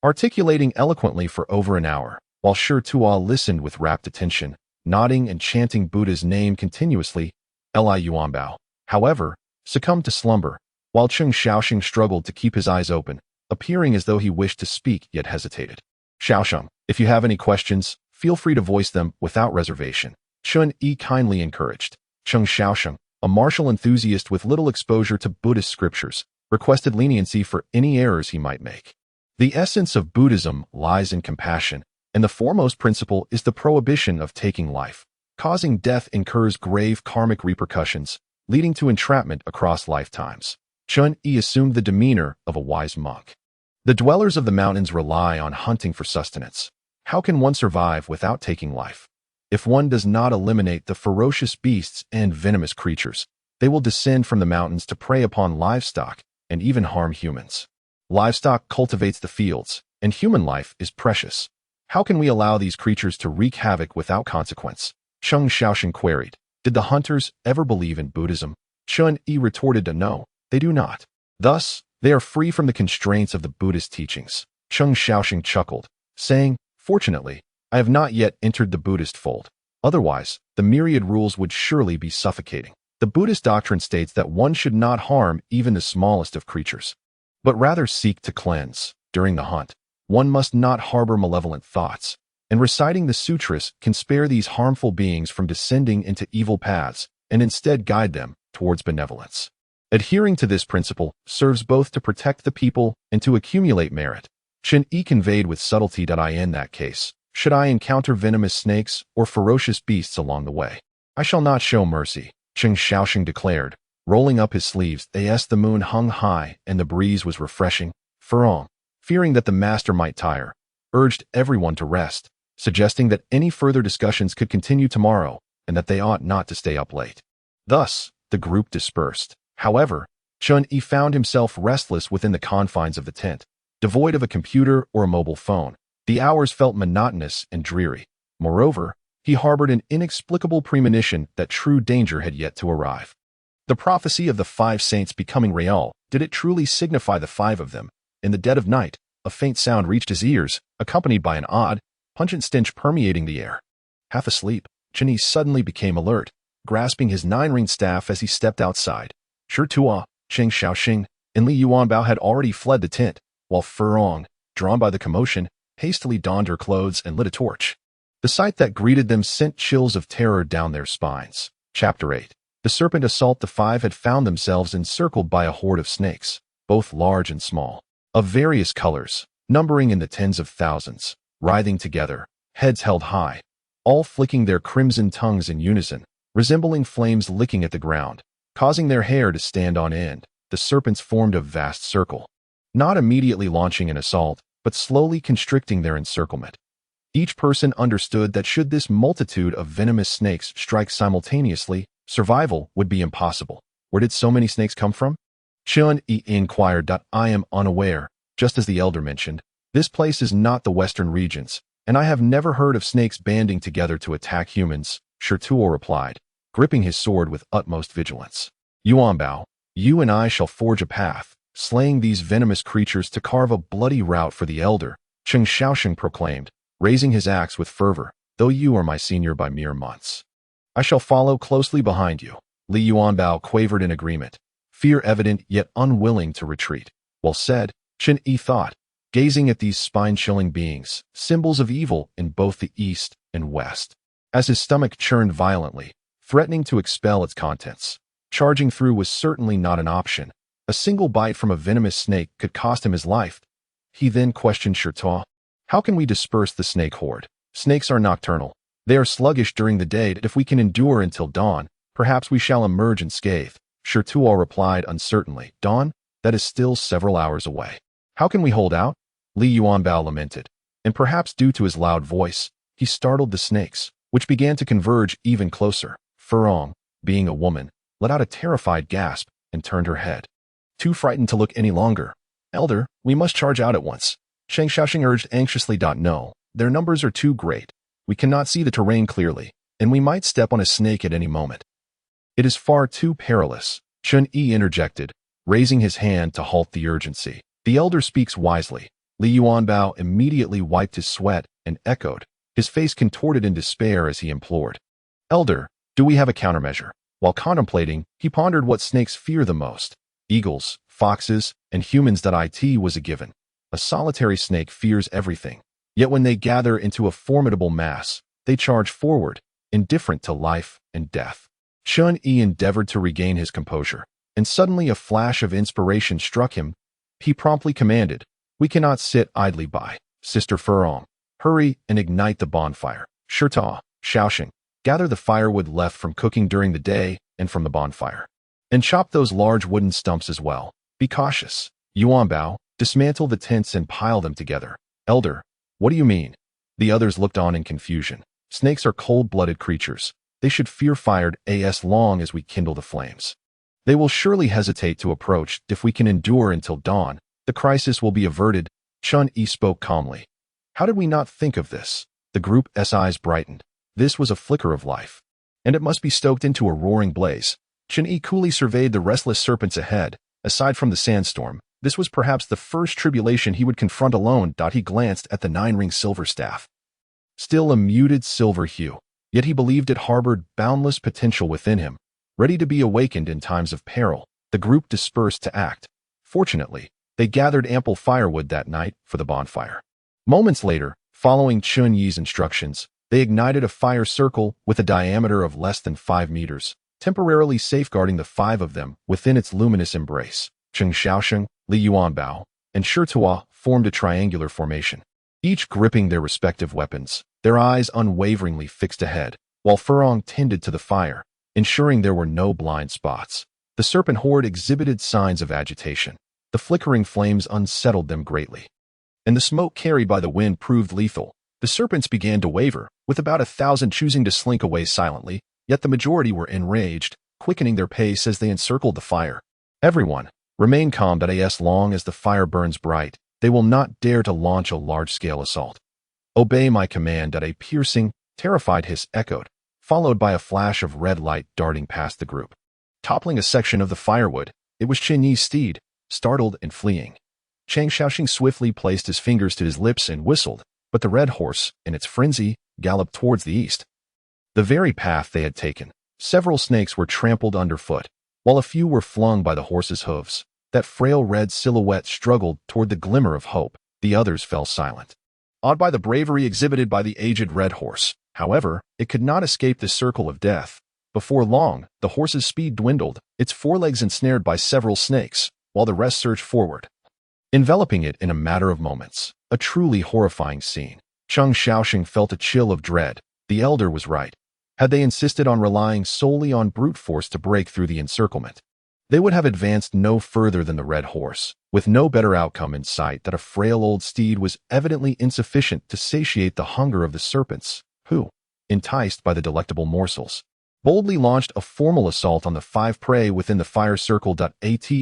articulating eloquently for over an hour, while Shi Tuo listened with rapt attention, nodding and chanting Buddha's name continuously. Li Yuanbao, however, succumbed to slumber, while Qing Shaoxing struggled to keep his eyes open, appearing as though he wished to speak yet hesitated. "Shaoxing, if you have any questions, feel free to voice them without reservation," Chun-Yi kindly encouraged. Qing Shaoxing, a martial enthusiast with little exposure to Buddhist scriptures, requested leniency for any errors he might make. The essence of Buddhism lies in compassion, and the foremost principle is the prohibition of taking life. Causing death incurs grave karmic repercussions, leading to entrapment across lifetimes. Chun-Yi assumed the demeanor of a wise monk. The dwellers of the mountains rely on hunting for sustenance. How can one survive without taking life? If one does not eliminate the ferocious beasts and venomous creatures, they will descend from the mountains to prey upon livestock and even harm humans. Livestock cultivates the fields, and human life is precious. How can we allow these creatures to wreak havoc without consequence? Qing Shaoxing queried. Did the hunters ever believe in Buddhism? Chun-Yi retorted no, they do not. Thus, they are free from the constraints of the Buddhist teachings. Qing Shaoxing chuckled, saying, "Fortunately, I have not yet entered the Buddhist fold. Otherwise, the myriad rules would surely be suffocating. The Buddhist doctrine states that one should not harm even the smallest of creatures, but rather seek to cleanse. During the hunt, one must not harbor malevolent thoughts, and reciting the sutras can spare these harmful beings from descending into evil paths and instead guide them towards benevolence. Adhering to this principle serves both to protect the people and to accumulate merit." Chun-Yi conveyed with subtlety that in that case, should I encounter venomous snakes or ferocious beasts along the way, I shall not show mercy, Qing Shaoxing declared, rolling up his sleeves. The moon hung high and the breeze was refreshing. Furong, fearing that the master might tire, urged everyone to rest, suggesting that any further discussions could continue tomorrow and that they ought not to stay up late. Thus, the group dispersed. However, Chun-Yi found himself restless within the confines of the tent. Devoid of a computer or a mobile phone, the hours felt monotonous and dreary. Moreover, he harbored an inexplicable premonition that true danger had yet to arrive. The prophecy of the 5 saints becoming real, did it truly signify the 5 of them? In the dead of night, a faint sound reached his ears, accompanied by an odd, pungent stench permeating the air. Half asleep, Chun-Yi suddenly became alert, grasping his 9-ring staff as he stepped outside. Shi Tuo, Qing Shaoxing, and Li Yuanbao had already fled the tent, while Furong, drawn by the commotion, hastily donned her clothes and lit a torch. The sight that greeted them sent chills of terror down their spines. Chapter 8. The serpent assault. The 5 had found themselves encircled by a horde of snakes, both large and small, of various colors, numbering in the tens of thousands, writhing together, heads held high, all flicking their crimson tongues in unison, resembling flames licking at the ground, causing their hair to stand on end. The serpents formed a vast circle, not immediately launching an assault, but slowly constricting their encirclement. Each person understood that should this multitude of venomous snakes strike simultaneously, survival would be impossible. Where did so many snakes come from? Chun-Yi inquired. I am unaware, just as the elder mentioned. This place is not the Western regions, and I have never heard of snakes banding together to attack humans, Shirtuo replied, gripping his sword with utmost vigilance. Yuanbao, you and I shall forge a path, slaying these venomous creatures to carve a bloody route for the elder, Cheng Xiaosheng proclaimed, raising his axe with fervor, though you are my senior by mere months. I shall follow closely behind you, Li Yuanbao quavered in agreement, fear evident yet unwilling to retreat. Well said, Chen Yi thought, gazing at these spine-chilling beings, symbols of evil in both the east and west. As his stomach churned violently, threatening to expel its contents, charging through was certainly not an option. A single bite from a venomous snake could cost him his life. He then questioned Shirtuo. How can we disperse the snake horde? Snakes are nocturnal. They are sluggish during the day, and if we can endure until dawn, perhaps we shall emerge unscathed. Shirtuo replied uncertainly. Dawn? That is still several hours away. How can we hold out? Li Yuanbao lamented, and perhaps due to his loud voice, he startled the snakes, which began to converge even closer. Furong, being a woman, let out a terrified gasp and turned her head. Too frightened to look any longer. Elder, we must charge out at once. Cheng Xiaosheng urged anxiously. No, their numbers are too great. We cannot see the terrain clearly, and we might step on a snake at any moment. It is far too perilous, Chun Yi interjected, raising his hand to halt the urgency. The elder speaks wisely. Li Yuanbao immediately wiped his sweat and echoed, his face contorted in despair as he implored. Elder, do we have a countermeasure? While contemplating, he pondered what snakes fear the most. Eagles, foxes, and humans. It was a given. A solitary snake fears everything. Yet when they gather into a formidable mass, they charge forward, indifferent to life and death. Chun Yi endeavored to regain his composure, and suddenly a flash of inspiration struck him. He promptly commanded, we cannot sit idly by. Sister Furong, hurry and ignite the bonfire. Shirtuo, Xiaosheng, gather the firewood left from cooking during the day and from the bonfire. And chop those large wooden stumps as well. Be cautious. Yuanbao, dismantle the tents and pile them together. Elder, what do you mean? The others looked on in confusion. Snakes are cold-blooded creatures. They should fear fire as long as we kindle the flames. They will surely hesitate to approach. If we can endure until dawn, the crisis will be averted. Chun Yi spoke calmly. How did we not think of this? The group's eyes brightened. This was a flicker of life, and it must be stoked into a roaring blaze. Chun Yi coolly surveyed the restless serpents ahead. Aside from the sandstorm, this was perhaps the first tribulation he would confront alone. He glanced at the 9-ring silver staff. Still a muted silver hue, yet he believed it harbored boundless potential within him, ready to be awakened in times of peril. The group dispersed to act. Fortunately, they gathered ample firewood that night for the bonfire. Moments later, following Chun Yi's instructions, they ignited a fire circle with a diameter of less than 5 meters, temporarily safeguarding the 5 of them within its luminous embrace. Cheng Xiaosheng, Li Yuanbao, and Shirtuo formed a triangular formation, each gripping their respective weapons, their eyes unwaveringly fixed ahead, while Furong tended to the fire, ensuring there were no blind spots. The serpent horde exhibited signs of agitation. The flickering flames unsettled them greatly, and the smoke carried by the wind proved lethal. The serpents began to waver, with about 1,000 choosing to slink away silently, yet the majority were enraged, quickening their pace as they encircled the fire. Everyone, remain calm. As long as the fire burns bright, they will not dare to launch a large-scale assault. Obey my command. A piercing, terrified hiss echoed, followed by a flash of red light darting past the group. Toppling a section of the firewood, it was Chen Yi's steed, startled and fleeing. Cheng Xiaosheng swiftly placed his fingers to his lips and whistled, but the red horse, in its frenzy, galloped towards the east. The very path they had taken. Several snakes were trampled underfoot, while a few were flung by the horse's hooves. That frail red silhouette struggled toward the glimmer of hope. The others fell silent, awed by the bravery exhibited by the aged red horse. However, it could not escape the circle of death. Before long, the horse's speed dwindled, its forelegs ensnared by several snakes, while the rest surged forward, enveloping it in a matter of moments. A truly horrifying scene. Cheng Xiaosheng felt a chill of dread. The elder was right. Had they insisted on relying solely on brute force to break through the encirclement, they would have advanced no further than the red horse, with no better outcome in sight. That a frail old steed was evidently insufficient to satiate the hunger of the serpents, who, enticed by the delectable morsels, boldly launched a formal assault on the 5 prey within the fire circle. At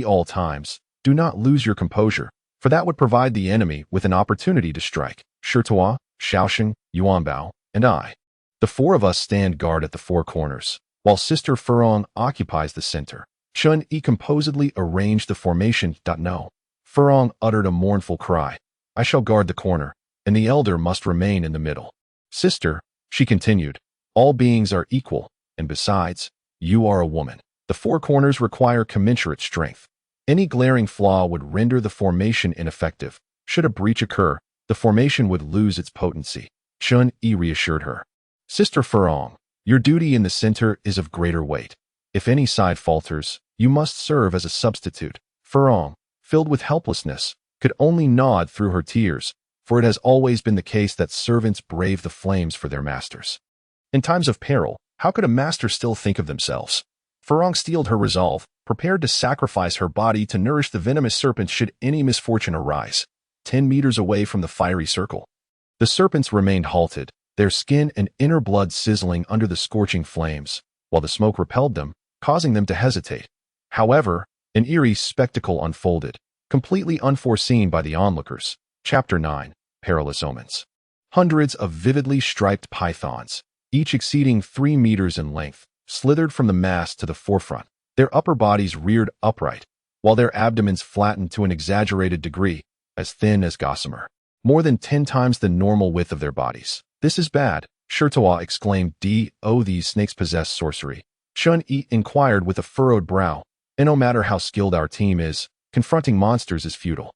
all times, do not lose your composure. for that would provide the enemy with an opportunity to strike. Shirtua, Shaoxing, Yuanbao, and I. The four of us stand guard at the four corners, while Sister Furong occupies the center. Chun Yi composedly arranged the formation. No. Furong uttered a mournful cry. I shall guard the corner, and the elder must remain in the middle. Sister, she continued, all beings are equal, and besides, you are a woman. The four corners require commensurate strength. Any glaring flaw would render the formation ineffective. Should a breach occur, the formation would lose its potency. Chun Yi reassured her. Sister Furong, your duty in the center is of greater weight. If any side falters, you must serve as a substitute. Furong, filled with helplessness, could only nod through her tears, for it has always been the case that servants brave the flames for their masters. In times of peril, how could a master still think of themselves? Furong steeled her resolve, prepared to sacrifice her body to nourish the venomous serpent should any misfortune arise. 10 meters away from the fiery circle, the serpents remained halted, their skin and inner blood sizzling under the scorching flames, while the smoke repelled them, causing them to hesitate. However, an eerie spectacle unfolded, completely unforeseen by the onlookers. Chapter 9, Perilous Omens. Hundreds of vividly striped pythons, each exceeding 3 meters in length, slithered from the mass to the forefront, their upper bodies reared upright, while their abdomens flattened to an exaggerated degree, as thin as gossamer, more than 10 times the normal width of their bodies. This is bad, Shirtua exclaimed. These snakes possess sorcery. Chun Yi inquired with a furrowed brow, and no matter how skilled our team is, confronting monsters is futile.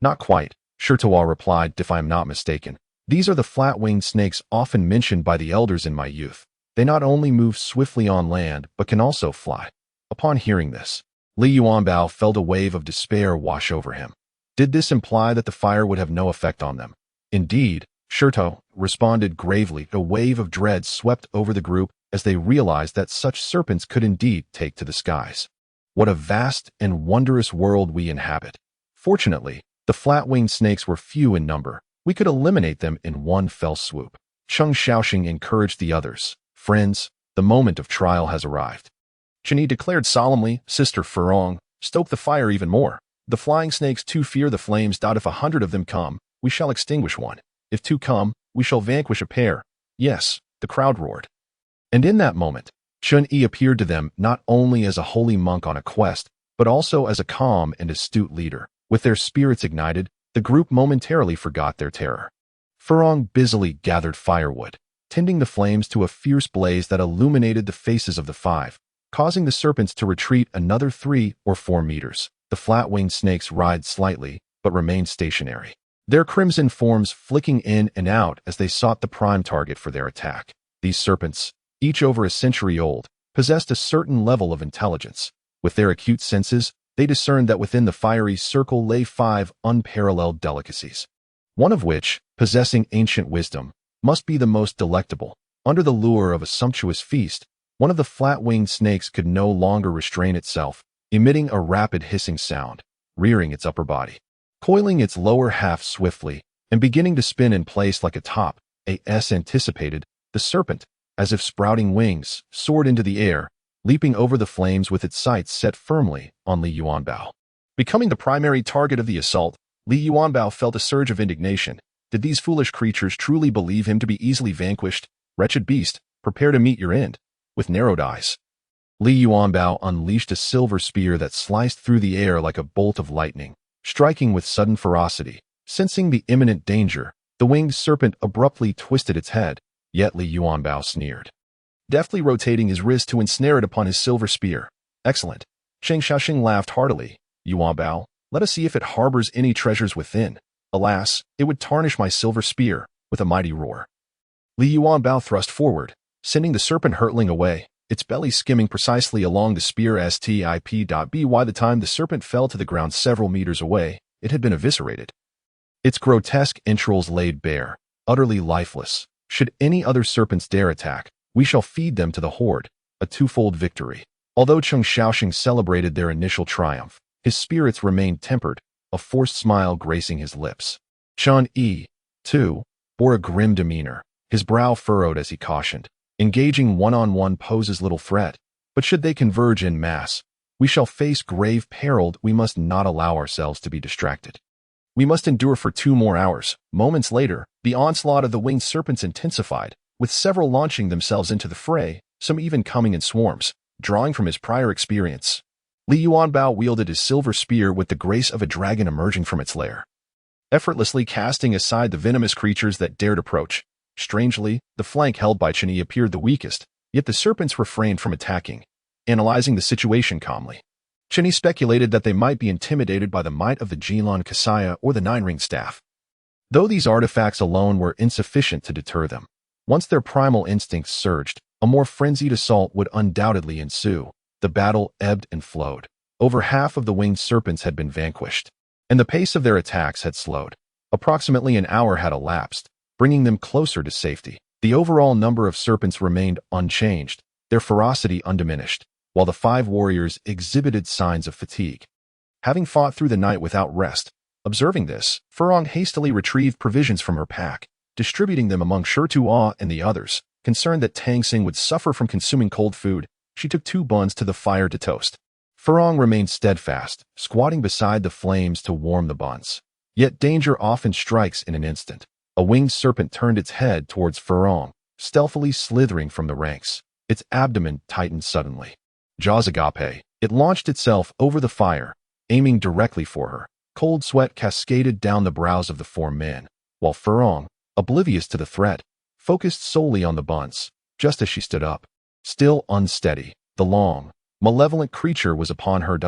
Not quite, Shirtua replied, if I am not mistaken. These are the flat-winged snakes often mentioned by the elders in my youth. They not only move swiftly on land, but can also fly. Upon hearing this, Li Yuanbao felt a wave of despair wash over him. Did this imply that the fire would have no effect on them? Indeed, Shirto responded gravely. A wave of dread swept over the group as they realized that such serpents could indeed take to the skies. What a vast and wondrous world we inhabit. Fortunately, the flat-winged snakes were few in number. We could eliminate them in one fell swoop. Cheng Shaoxing encouraged the others. Friends, the moment of trial has arrived. Chini declared solemnly. Sister Furong, stoke the fire even more. The flying snakes too fear the flames. If 100 of them come, we shall extinguish one. If 2 come, we shall vanquish a pair. Yes, the crowd roared. And in that moment, Chun Yi appeared to them not only as a holy monk on a quest, but also as a calm and astute leader. With their spirits ignited, the group momentarily forgot their terror. Furong busily gathered firewood, tending the flames to a fierce blaze that illuminated the faces of the 5, causing the serpents to retreat another 3 or 4 meters. The flat-winged snakes writhed slightly, but remained stationary, their crimson forms flicking in and out as they sought the prime target for their attack. These serpents, each over a century old, possessed a certain level of intelligence. With their acute senses, they discerned that within the fiery circle lay 5 unparalleled delicacies, one of which, possessing ancient wisdom, must be the most delectable. Under the lure of a sumptuous feast, one of the flat-winged snakes could no longer restrain itself, emitting a rapid hissing sound, rearing its upper body, coiling its lower half swiftly, and beginning to spin in place like a top. As anticipated, the serpent, as if sprouting wings, soared into the air, leaping over the flames with its sights set firmly on Li Yuanbao. Becoming the primary target of the assault, Li Yuanbao felt a surge of indignation. Did these foolish creatures truly believe him to be easily vanquished? Wretched beast, prepare to meet your end. With narrowed eyes, Li Yuanbao unleashed a silver spear that sliced through the air like a bolt of lightning, striking with sudden ferocity. Sensing the imminent danger, the winged serpent abruptly twisted its head, yet Li Yuanbao sneered, deftly rotating his wrist to ensnare it upon his silver spear. Excellent. Cheng Shaoxing laughed heartily. Yuanbao, let us see if it harbors any treasures within. Alas, it would tarnish my silver spear. With a mighty roar, Li Yuanbao thrust forward, sending the serpent hurtling away, its belly skimming precisely along the spear strip. By the time the serpent fell to the ground several meters away, it had been eviscerated, its grotesque entrails laid bare, utterly lifeless. Should any other serpents dare attack, we shall feed them to the horde. A twofold victory. Although Cheng Shaoxing celebrated their initial triumph, his spirits remained tempered, a forced smile gracing his lips. Chun Yi, too, bore a grim demeanor, his brow furrowed as he cautioned. Engaging one-on-one poses little threat, but should they converge en masse, we shall face grave peril. We must not allow ourselves to be distracted. We must endure for 2 more hours. Moments later, the onslaught of the winged serpents intensified, with several launching themselves into the fray, some even coming in swarms, drawing from his prior experience. Li Yuanbao wielded his silver spear with the grace of a dragon emerging from its lair, effortlessly casting aside the venomous creatures that dared approach. Strangely, the flank held by Chen Yi appeared the weakest, yet the serpents refrained from attacking, analyzing the situation calmly. Chen Yi speculated that they might be intimidated by the might of the Jilan Kasaya or the Nine-Ring Staff, though these artifacts alone were insufficient to deter them. Once their primal instincts surged, a more frenzied assault would undoubtedly ensue. The battle ebbed and flowed. Over half of the winged serpents had been vanquished, and the pace of their attacks had slowed. Approximately an hour had elapsed, bringing them closer to safety. The overall number of serpents remained unchanged, their ferocity undiminished, while the 5 warriors exhibited signs of fatigue, having fought through the night without rest. Observing this, Furong hastily retrieved provisions from her pack, distributing them among Shi Tuo and the others. Concerned that Tang Xing would suffer from consuming cold food, she took 2 buns to the fire to toast. Furong remained steadfast, squatting beside the flames to warm the buns. Yet danger often strikes in an instant. A winged serpent turned its head towards Furong, stealthily slithering from the ranks. Its abdomen tightened suddenly. Jaws agape, it launched itself over the fire, aiming directly for her. Cold sweat cascaded down the brows of the 4 men, while Furong, oblivious to the threat, focused solely on the buns. Just as she stood up, still unsteady, the long, malevolent creature was upon her.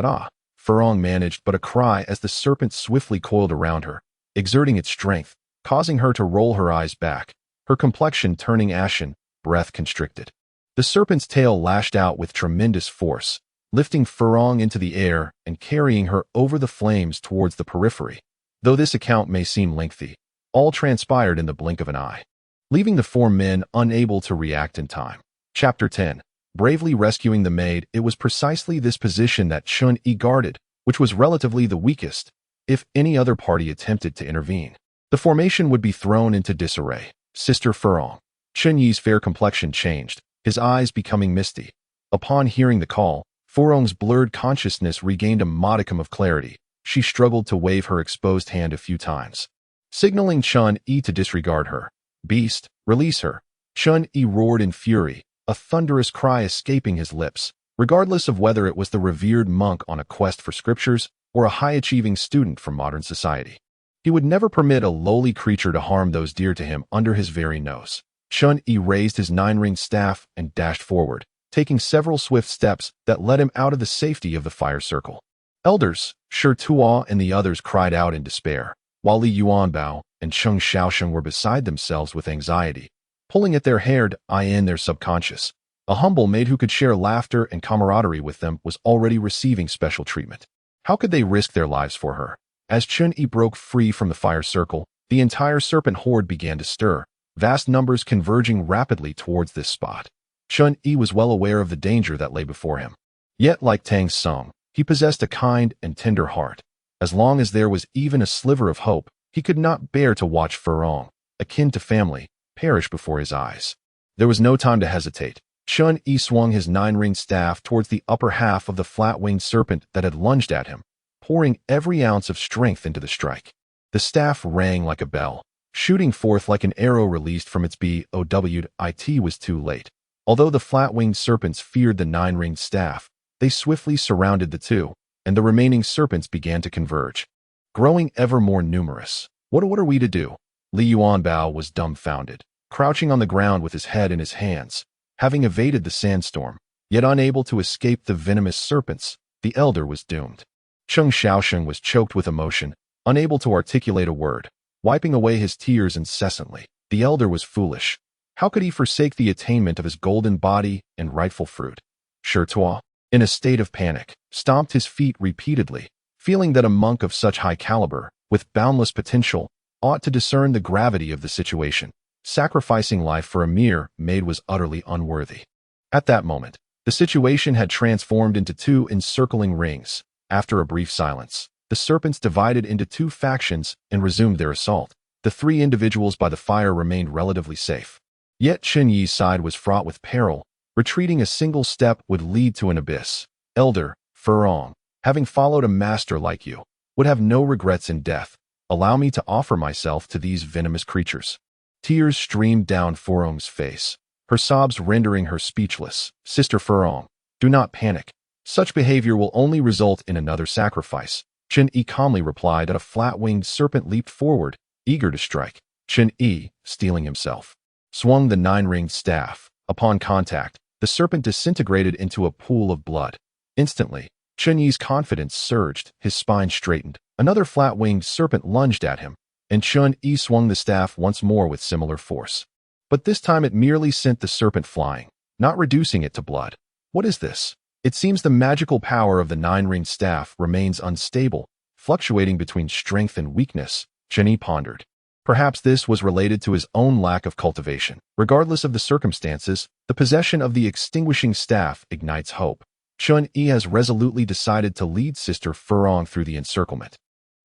Furong managed but a cry as the serpent swiftly coiled around her, exerting its strength, causing her to roll her eyes back, her complexion turning ashen, breath constricted. The serpent's tail lashed out with tremendous force, lifting Furong into the air and carrying her over the flames towards the periphery. Though this account may seem lengthy, all transpired in the blink of an eye, leaving the 4 men unable to react in time. Chapter 10. Bravely rescuing the maid. It was precisely this position that Chen Yi guarded, which was relatively the weakest. If any other party attempted to intervene, the formation would be thrown into disarray. Sister Furong. Chen Yi's fair complexion changed, his eyes becoming misty. Upon hearing the call, Furong's blurred consciousness regained a modicum of clarity. She struggled to wave her exposed hand a few times, signaling Chen Yi to disregard her. Beast, release her. Chen Yi roared in fury, a thunderous cry escaping his lips, regardless of whether it was the revered monk on a quest for scriptures or a high-achieving student from modern society. He would never permit a lowly creature to harm those dear to him under his very nose. Chen Yi raised his 9-ringed staff and dashed forward, taking several swift steps that led him out of the safety of the fire circle. Elders, Shi Tuo and the others cried out in despair, while Li Yuanbao and Cheng Xiaosheng were beside themselves with anxiety, pulling at their hair in their subconscious. A humble maid who could share laughter and camaraderie with them was already receiving special treatment. How could they risk their lives for her? As Chen Yi broke free from the fire circle, the entire serpent horde began to stir, vast numbers converging rapidly towards this spot. Chen Yi was well aware of the danger that lay before him. Yet, like Tang Xing, he possessed a kind and tender heart. As long as there was even a sliver of hope, he could not bear to watch Furong, akin to family, perish before his eyes. There was no time to hesitate. Chen Yi swung his 9-ringed staff towards the upper half of the flat-winged serpent that had lunged at him, pouring every ounce of strength into the strike. The staff rang like a bell, shooting forth like an arrow released from its bow. It was too late. Although the flat-winged serpents feared the 9-ringed staff, they swiftly surrounded the 2, and the remaining serpents began to converge, growing ever more numerous. What are we to do? Li Yuanbao was dumbfounded, crouching on the ground with his head in his hands. Having evaded the sandstorm, yet unable to escape the venomous serpents, the elder was doomed. Cheng Xiaosheng was choked with emotion, unable to articulate a word, wiping away his tears incessantly. The elder was foolish. How could he forsake the attainment of his golden body and rightful fruit? Shi Tuo, in a state of panic, stomped his feet repeatedly, feeling that a monk of such high caliber, with boundless potential, ought to discern the gravity of the situation. Sacrificing life for a mere maid was utterly unworthy. At that moment, the situation had transformed into 2 encircling rings. After a brief silence, the serpents divided into 2 factions and resumed their assault. The 3 individuals by the fire remained relatively safe. Yet Chen Yi's side was fraught with peril. Retreating a single step would lead to an abyss. Elder, Furong, having followed a master like you, would have no regrets in death. Allow me to offer myself to these venomous creatures." Tears streamed down Furong's face, her sobs rendering her speechless. "Sister Furong, do not panic. Such behavior will only result in another sacrifice." Chen-Yi calmly replied as a flat-winged serpent leaped forward, eager to strike. Chen-Yi, steeling himself, swung the nine-ringed staff. Upon contact, the serpent disintegrated into a pool of blood. Instantly, Chen-Yi's confidence surged, his spine straightened. Another flat-winged serpent lunged at him, and Chen-Yi swung the staff once more with similar force. But this time it merely sent the serpent flying, not reducing it to blood. What is this? It seems the magical power of the nine-ringed staff remains unstable, fluctuating between strength and weakness, Chen-Yi pondered. Perhaps this was related to his own lack of cultivation. Regardless of the circumstances, the possession of the extinguishing staff ignites hope. Chen-Yi has resolutely decided to lead Sister Furong through the encirclement,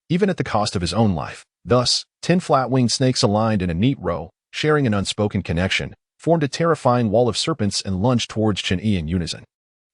even at the cost of his own life. Thus, 10 flat-winged snakes aligned in a neat row, sharing an unspoken connection, formed a terrifying wall of serpents and lunged towards Chen-Yi in unison.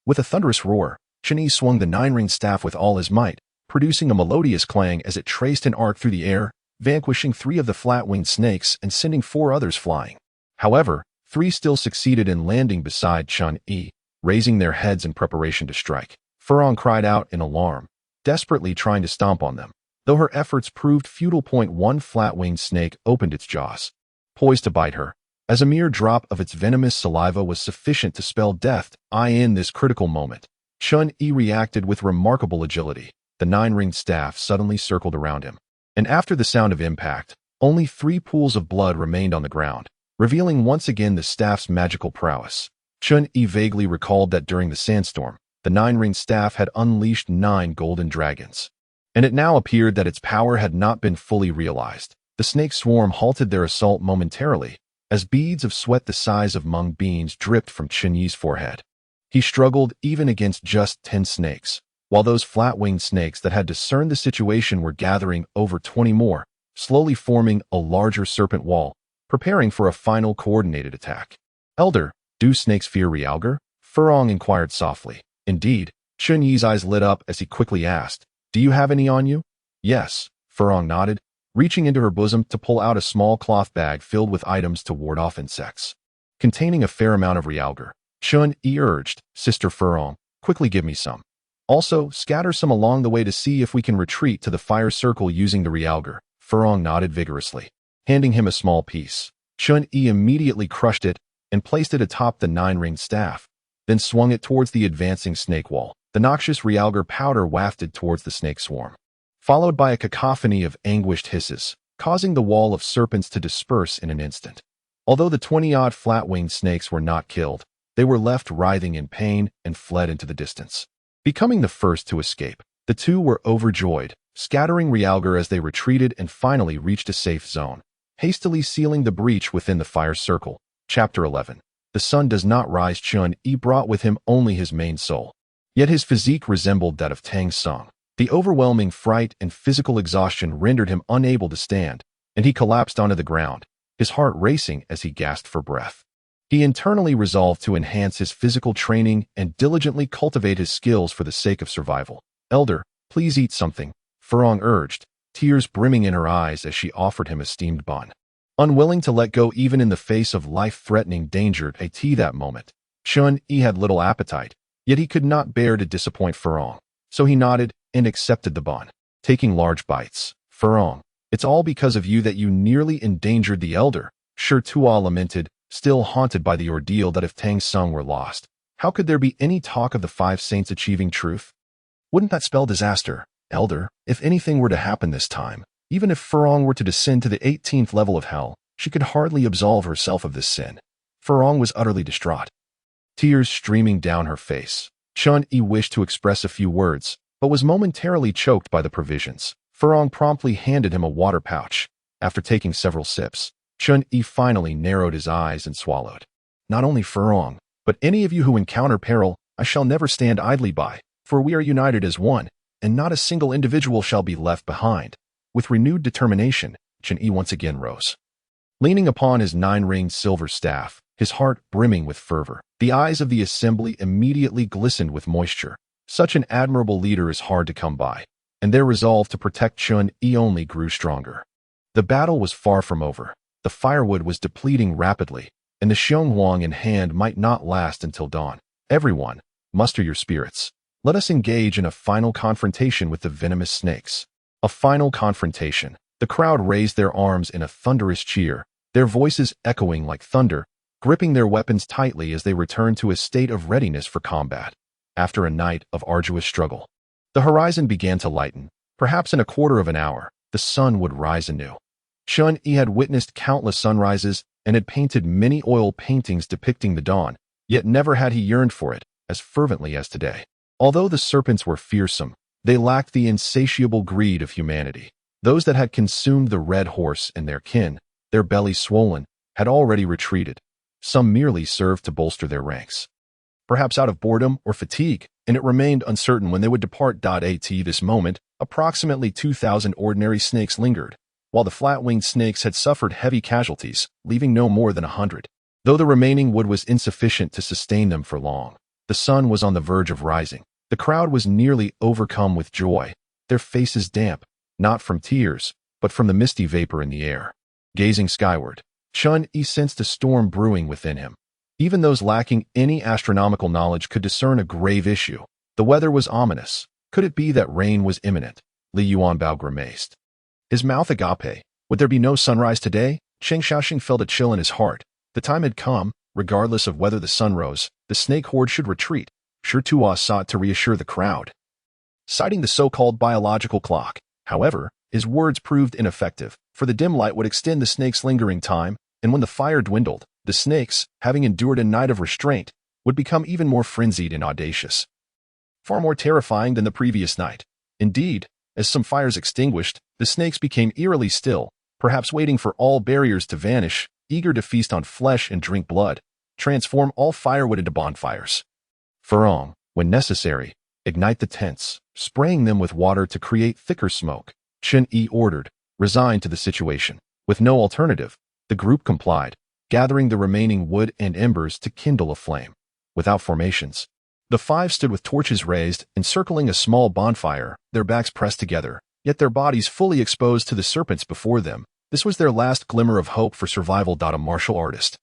With a thunderous roar, Chen-Yi swung the nine-ringed staff with all his might, producing a melodious clang as it traced an arc through the air, vanquishing 3 of the flat-winged snakes and sending 4 others flying. However, 3 still succeeded in landing beside Chen-Yi, raising their heads in preparation to strike. Furong cried out in alarm, desperately trying to stomp on them. Though her efforts proved futile, one flat-winged snake opened its jaws, poised to bite her. As a mere drop of its venomous saliva was sufficient to spell death in this critical moment, Chen-Yi reacted with remarkable agility. The nine-ringed staff suddenly circled around him, and after the sound of impact, only 3 pools of blood remained on the ground, revealing once again the staff's magical prowess. Chen-Yi vaguely recalled that during the sandstorm, the nine-ringed staff had unleashed 9 golden dragons, and it now appeared that its power had not been fully realized. The snake swarm halted their assault momentarily, as beads of sweat the size of mung beans dripped from Chen-Yi's forehead. He struggled even against just 10 snakes, while those flat-winged snakes that had discerned the situation were gathering over 20 more, slowly forming a larger serpent wall, preparing for a final coordinated attack. "Elder, do snakes fear Realgar?" Furong inquired softly. "Indeed." Chen-Yi's eyes lit up as he quickly asked, "Do you have any on you?" "Yes," Furong nodded, reaching into her bosom to pull out a small cloth bag filled with items to ward off insects, containing a fair amount of Realgar. Chen-Yi urged, "Sister Furong, quickly give me some. Also, scatter some along the way to see if we can retreat to the fire circle using the Realgar." Furong nodded vigorously, handing him a small piece. Chen-Yi immediately crushed it and placed it atop the nine-ringed staff, then swung it towards the advancing snake wall. The noxious Realgar powder wafted towards the snake swarm, followed by a cacophony of anguished hisses, causing the wall of serpents to disperse in an instant. Although the 20-odd flat-winged snakes were not killed, they were left writhing in pain and fled into the distance. Becoming the first to escape, the 2 were overjoyed, scattering Realgar as they retreated and finally reached a safe zone, hastily sealing the breach within the fire circle. Chapter 11. The sun does not rise. Chen-Yi brought with him only his main soul, yet his physique resembled that of Tang Sung. The overwhelming fright and physical exhaustion rendered him unable to stand, and he collapsed onto the ground, his heart racing as he gasped for breath. He internally resolved to enhance his physical training and diligently cultivate his skills for the sake of survival. "Elder, please eat something," Furong urged, tears brimming in her eyes as she offered him a steamed bun. Unwilling to let go even in the face of life-threatening danger that moment, Chen-Yi had little appetite, yet he could not bear to disappoint Furong, so he nodded and accepted the bun, taking large bites. "Furong, it's all because of you that you nearly endangered the elder," Shi Tuo lamented, still haunted by the ordeal that if Tang Sung were lost, how could there be any talk of the 5 saints achieving truth? "Wouldn't that spell disaster, Elder? If anything were to happen this time, even if Furong were to descend to the 18th level of hell, she could hardly absolve herself of this sin." Furong was utterly distraught, tears streaming down her face. Chen-Yi wished to express a few words, but was momentarily choked by the provisions. Furong promptly handed him a water pouch. After taking several sips, Chen-Yi finally narrowed his eyes and swallowed. "Not only Furong, but any of you who encounter peril, I shall never stand idly by, for we are united as one, and not a single individual shall be left behind." With renewed determination, Chen-Yi once again rose, leaning upon his nine-ringed silver staff, his heart brimming with fervor. The eyes of the assembly immediately glistened with moisture. Such an admirable leader is hard to come by, and their resolve to protect Chun-Yi only grew stronger. The battle was far from over. The firewood was depleting rapidly, and the Xionghuang in hand might not last until dawn. Everyone, muster your spirits. Let us engage in a final confrontation with the venomous snakes. A final confrontation. The crowd raised their arms in a thunderous cheer, their voices echoing like thunder, gripping their weapons tightly as they returned to a state of readiness for combat. After a night of arduous struggle, the horizon began to lighten. Perhaps in a quarter of an hour, the sun would rise anew. Chun-Yi had witnessed countless sunrises and had painted many oil paintings depicting the dawn, yet never had he yearned for it as fervently as today. Although the serpents were fearsome, they lacked the insatiable greed of humanity. Those that had consumed the red horse and their kin, their bellies swollen, had already retreated. Some merely served to bolster their ranks, perhaps out of boredom or fatigue, and it remained uncertain when they would depart. At this moment, approximately 2,000 ordinary snakes lingered, while the flat-winged snakes had suffered heavy casualties, leaving no more than 100. Though the remaining wood was insufficient to sustain them for long, the sun was on the verge of rising. The crowd was nearly overcome with joy, their faces damp, not from tears, but from the misty vapor in the air. Gazing skyward, Chun-Yi sensed a storm brewing within him. Even those lacking any astronomical knowledge could discern a grave issue. The weather was ominous. Could it be that rain was imminent? Li Yuanbao grimaced. His mouth agape. Would there be no sunrise today? Cheng Xiaoxing felt a chill in his heart. The time had come. Regardless of whether the sun rose, the snake horde should retreat. Shi Tuo sought to reassure the crowd, citing the so-called biological clock. However, his words proved ineffective, for the dim light would extend the snake's lingering time, and when the fire dwindled, the snakes, having endured a night of restraint, would become even more frenzied and audacious. Far more terrifying than the previous night. Indeed, as some fires extinguished, the snakes became eerily still, perhaps waiting for all barriers to vanish, eager to feast on flesh and drink blood, transform all firewood into bonfires. Furong, when necessary, ignite the tents, spraying them with water to create thicker smoke, Chun-Yi ordered, resigned to the situation. With no alternative, the group complied, gathering the remaining wood and embers to kindle a flame. Without formations, the five stood with torches raised, encircling a small bonfire, their backs pressed together, yet their bodies fully exposed to the serpents before them. This was their last glimmer of hope for survival. A martial artist.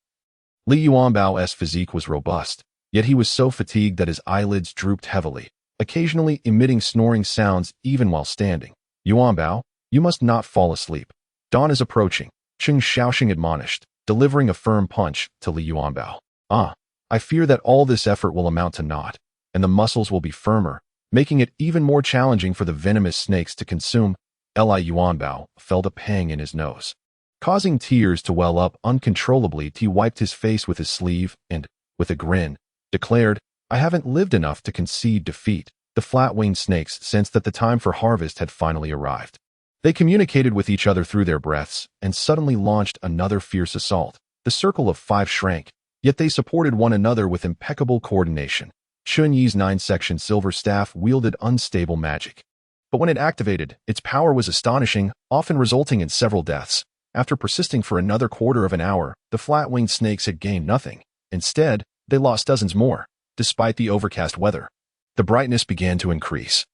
Li Yuanbao's physique was robust, yet he was so fatigued that his eyelids drooped heavily, occasionally emitting snoring sounds even while standing. Yuanbao, you must not fall asleep. Dawn is approaching, Cheng Xiaoxing admonished, delivering a firm punch to Li Yuanbao. I fear that all this effort will amount to naught, and the muscles will be firmer, making it even more challenging for the venomous snakes to consume. Li Yuanbao felt a pang in his nose, causing tears to well up uncontrollably. He wiped his face with his sleeve and, with a grin, declared, I haven't lived enough to concede defeat. The flat-winged snakes sensed that the time for harvest had finally arrived. They communicated with each other through their breaths and suddenly launched another fierce assault. The circle of five shrank, yet they supported one another with impeccable coordination. Chun-Yi's 9-section silver staff wielded unstable magic, but when it activated, its power was astonishing, often resulting in several deaths. After persisting for another quarter of an hour, the flat-winged snakes had gained nothing. Instead, they lost dozens more, despite the overcast weather. The brightness began to increase,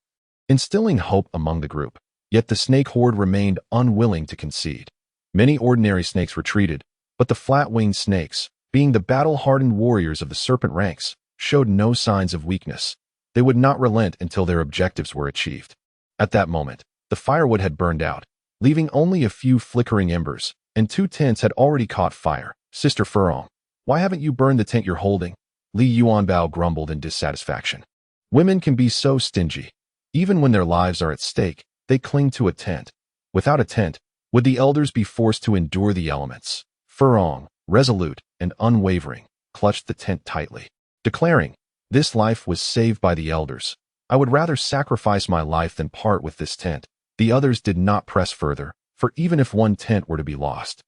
instilling hope among the group. Yet the snake horde remained unwilling to concede. Many ordinary snakes retreated, but the flat-winged snakes, being the battle-hardened warriors of the serpent ranks, showed no signs of weakness. They would not relent until their objectives were achieved. At that moment, the firewood had burned out, leaving only a few flickering embers, and 2 tents had already caught fire. Sister Furong, why haven't you burned the tent you're holding? Li Yuanbao grumbled in dissatisfaction. Women can be so stingy. Even when their lives are at stake, they cling to a tent. Without a tent, would the elders be forced to endure the elements? Furong, resolute and unwavering, clutched the tent tightly, declaring, this life was saved by the elders. I would rather sacrifice my life than part with this tent. The others did not press further, for even if one tent were to be lost,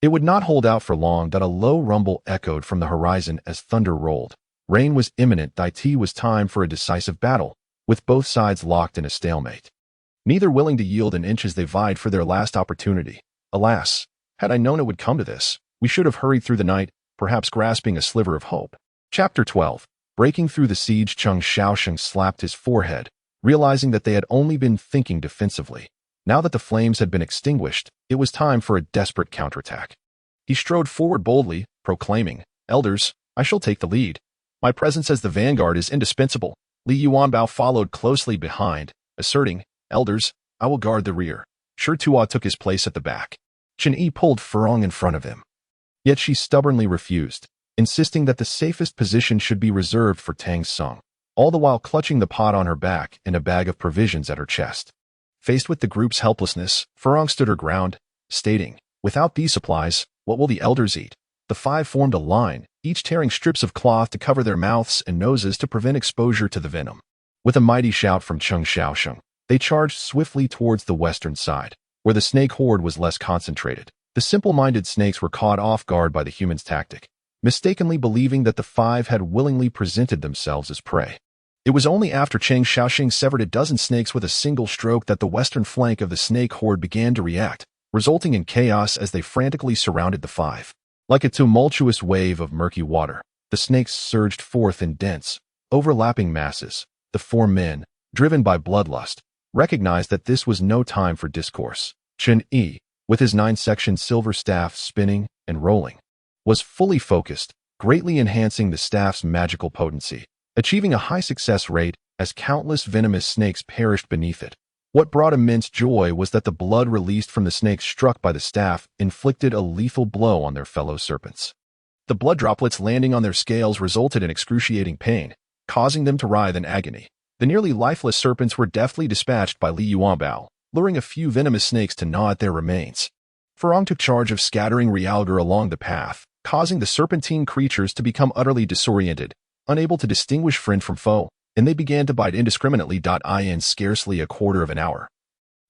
it would not hold out for long. That a low rumble echoed from the horizon as thunder rolled. Rain was imminent. It was time for a decisive battle, with both sides locked in a stalemate, neither willing to yield an inch as they vied for their last opportunity. Alas, had I known it would come to this, we should have hurried through the night, perhaps grasping a sliver of hope. Chapter 12. Breaking through the siege. Cheng Xiaoxing slapped his forehead, realizing that they had only been thinking defensively. Now that the flames had been extinguished, it was time for a desperate counterattack. He strode forward boldly, proclaiming, "Elders, I shall take the lead. My presence as the vanguard is indispensable." Li Yuanbao followed closely behind, asserting, "Elders, I will guard the rear." Shi Tuo took his place at the back. Chen Yi pulled Furong in front of him. Yet she stubbornly refused, insisting that the safest position should be reserved for Tang Song, all the while clutching the pot on her back and a bag of provisions at her chest. Faced with the group's helplessness, Furong stood her ground, stating, "Without these supplies, what will the elders eat?" The five formed a line, each tearing strips of cloth to cover their mouths and noses to prevent exposure to the venom. With a mighty shout from Cheng Xiaosheng, they charged swiftly towards the western side, where the snake horde was less concentrated. The simple-minded snakes were caught off guard by the humans' tactic, mistakenly believing that the five had willingly presented themselves as prey. It was only after Cheng Xiaosheng severed a dozen snakes with a single stroke that the western flank of the snake horde began to react, resulting in chaos as they frantically surrounded the five. Like a tumultuous wave of murky water, the snakes surged forth in dense, overlapping masses. The four men, driven by bloodlust, recognized that this was no time for discourse. Chen Yi, with his 9-section silver staff spinning and rolling, was fully focused, greatly enhancing the staff's magical potency, achieving a high success rate as countless venomous snakes perished beneath it. What brought immense joy was that the blood released from the snakes struck by the staff inflicted a lethal blow on their fellow serpents. The blood droplets landing on their scales resulted in excruciating pain, causing them to writhe in agony. The nearly lifeless serpents were deftly dispatched by Li Yuanbao, luring a few venomous snakes to gnaw at their remains. Furong took charge of scattering realgar along the path, causing the serpentine creatures to become utterly disoriented, unable to distinguish friend from foe, and they began to bite indiscriminately. In scarcely a quarter of an hour,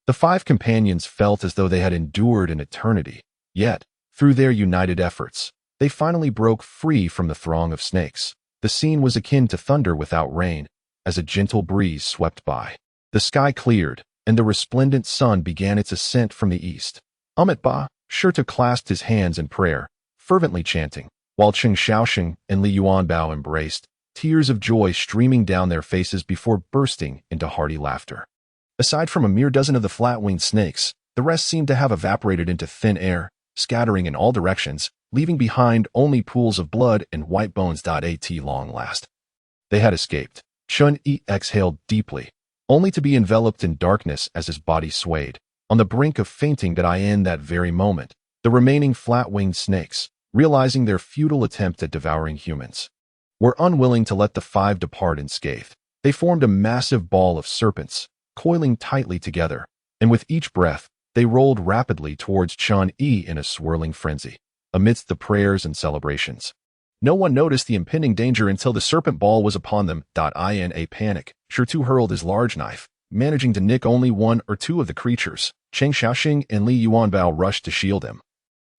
the five companions felt as though they had endured an eternity. Yet, through their united efforts, they finally broke free from the throng of snakes. The scene was akin to thunder without rain, as a gentle breeze swept by. The sky cleared, and the resplendent sun began its ascent from the east. Amit Ba, sure to clasp his hands in prayer, fervently chanting, while Cheng Xiaosheng and Li Yuanbao embraced, tears of joy streaming down their faces before bursting into hearty laughter. Aside from a mere dozen of the flat-winged snakes, the rest seemed to have evaporated into thin air, scattering in all directions, leaving behind only pools of blood and white bones. At long last, they had escaped. Chun Yi exhaled deeply, only to be enveloped in darkness as his body swayed, on the brink of fainting. In that very moment, the remaining flat-winged snakes, realizing their futile attempt at devouring humans, were unwilling to let the five depart unscathed. They formed a massive ball of serpents, coiling tightly together, and with each breath, they rolled rapidly towards Chun Yi in a swirling frenzy. Amidst the prayers and celebrations, no one noticed the impending danger until the serpent ball was upon them. In a panic, Shi Tu hurled his large knife, managing to nick only one or two of the creatures. Cheng Xiaosheng and Li Yuanbao rushed to shield him,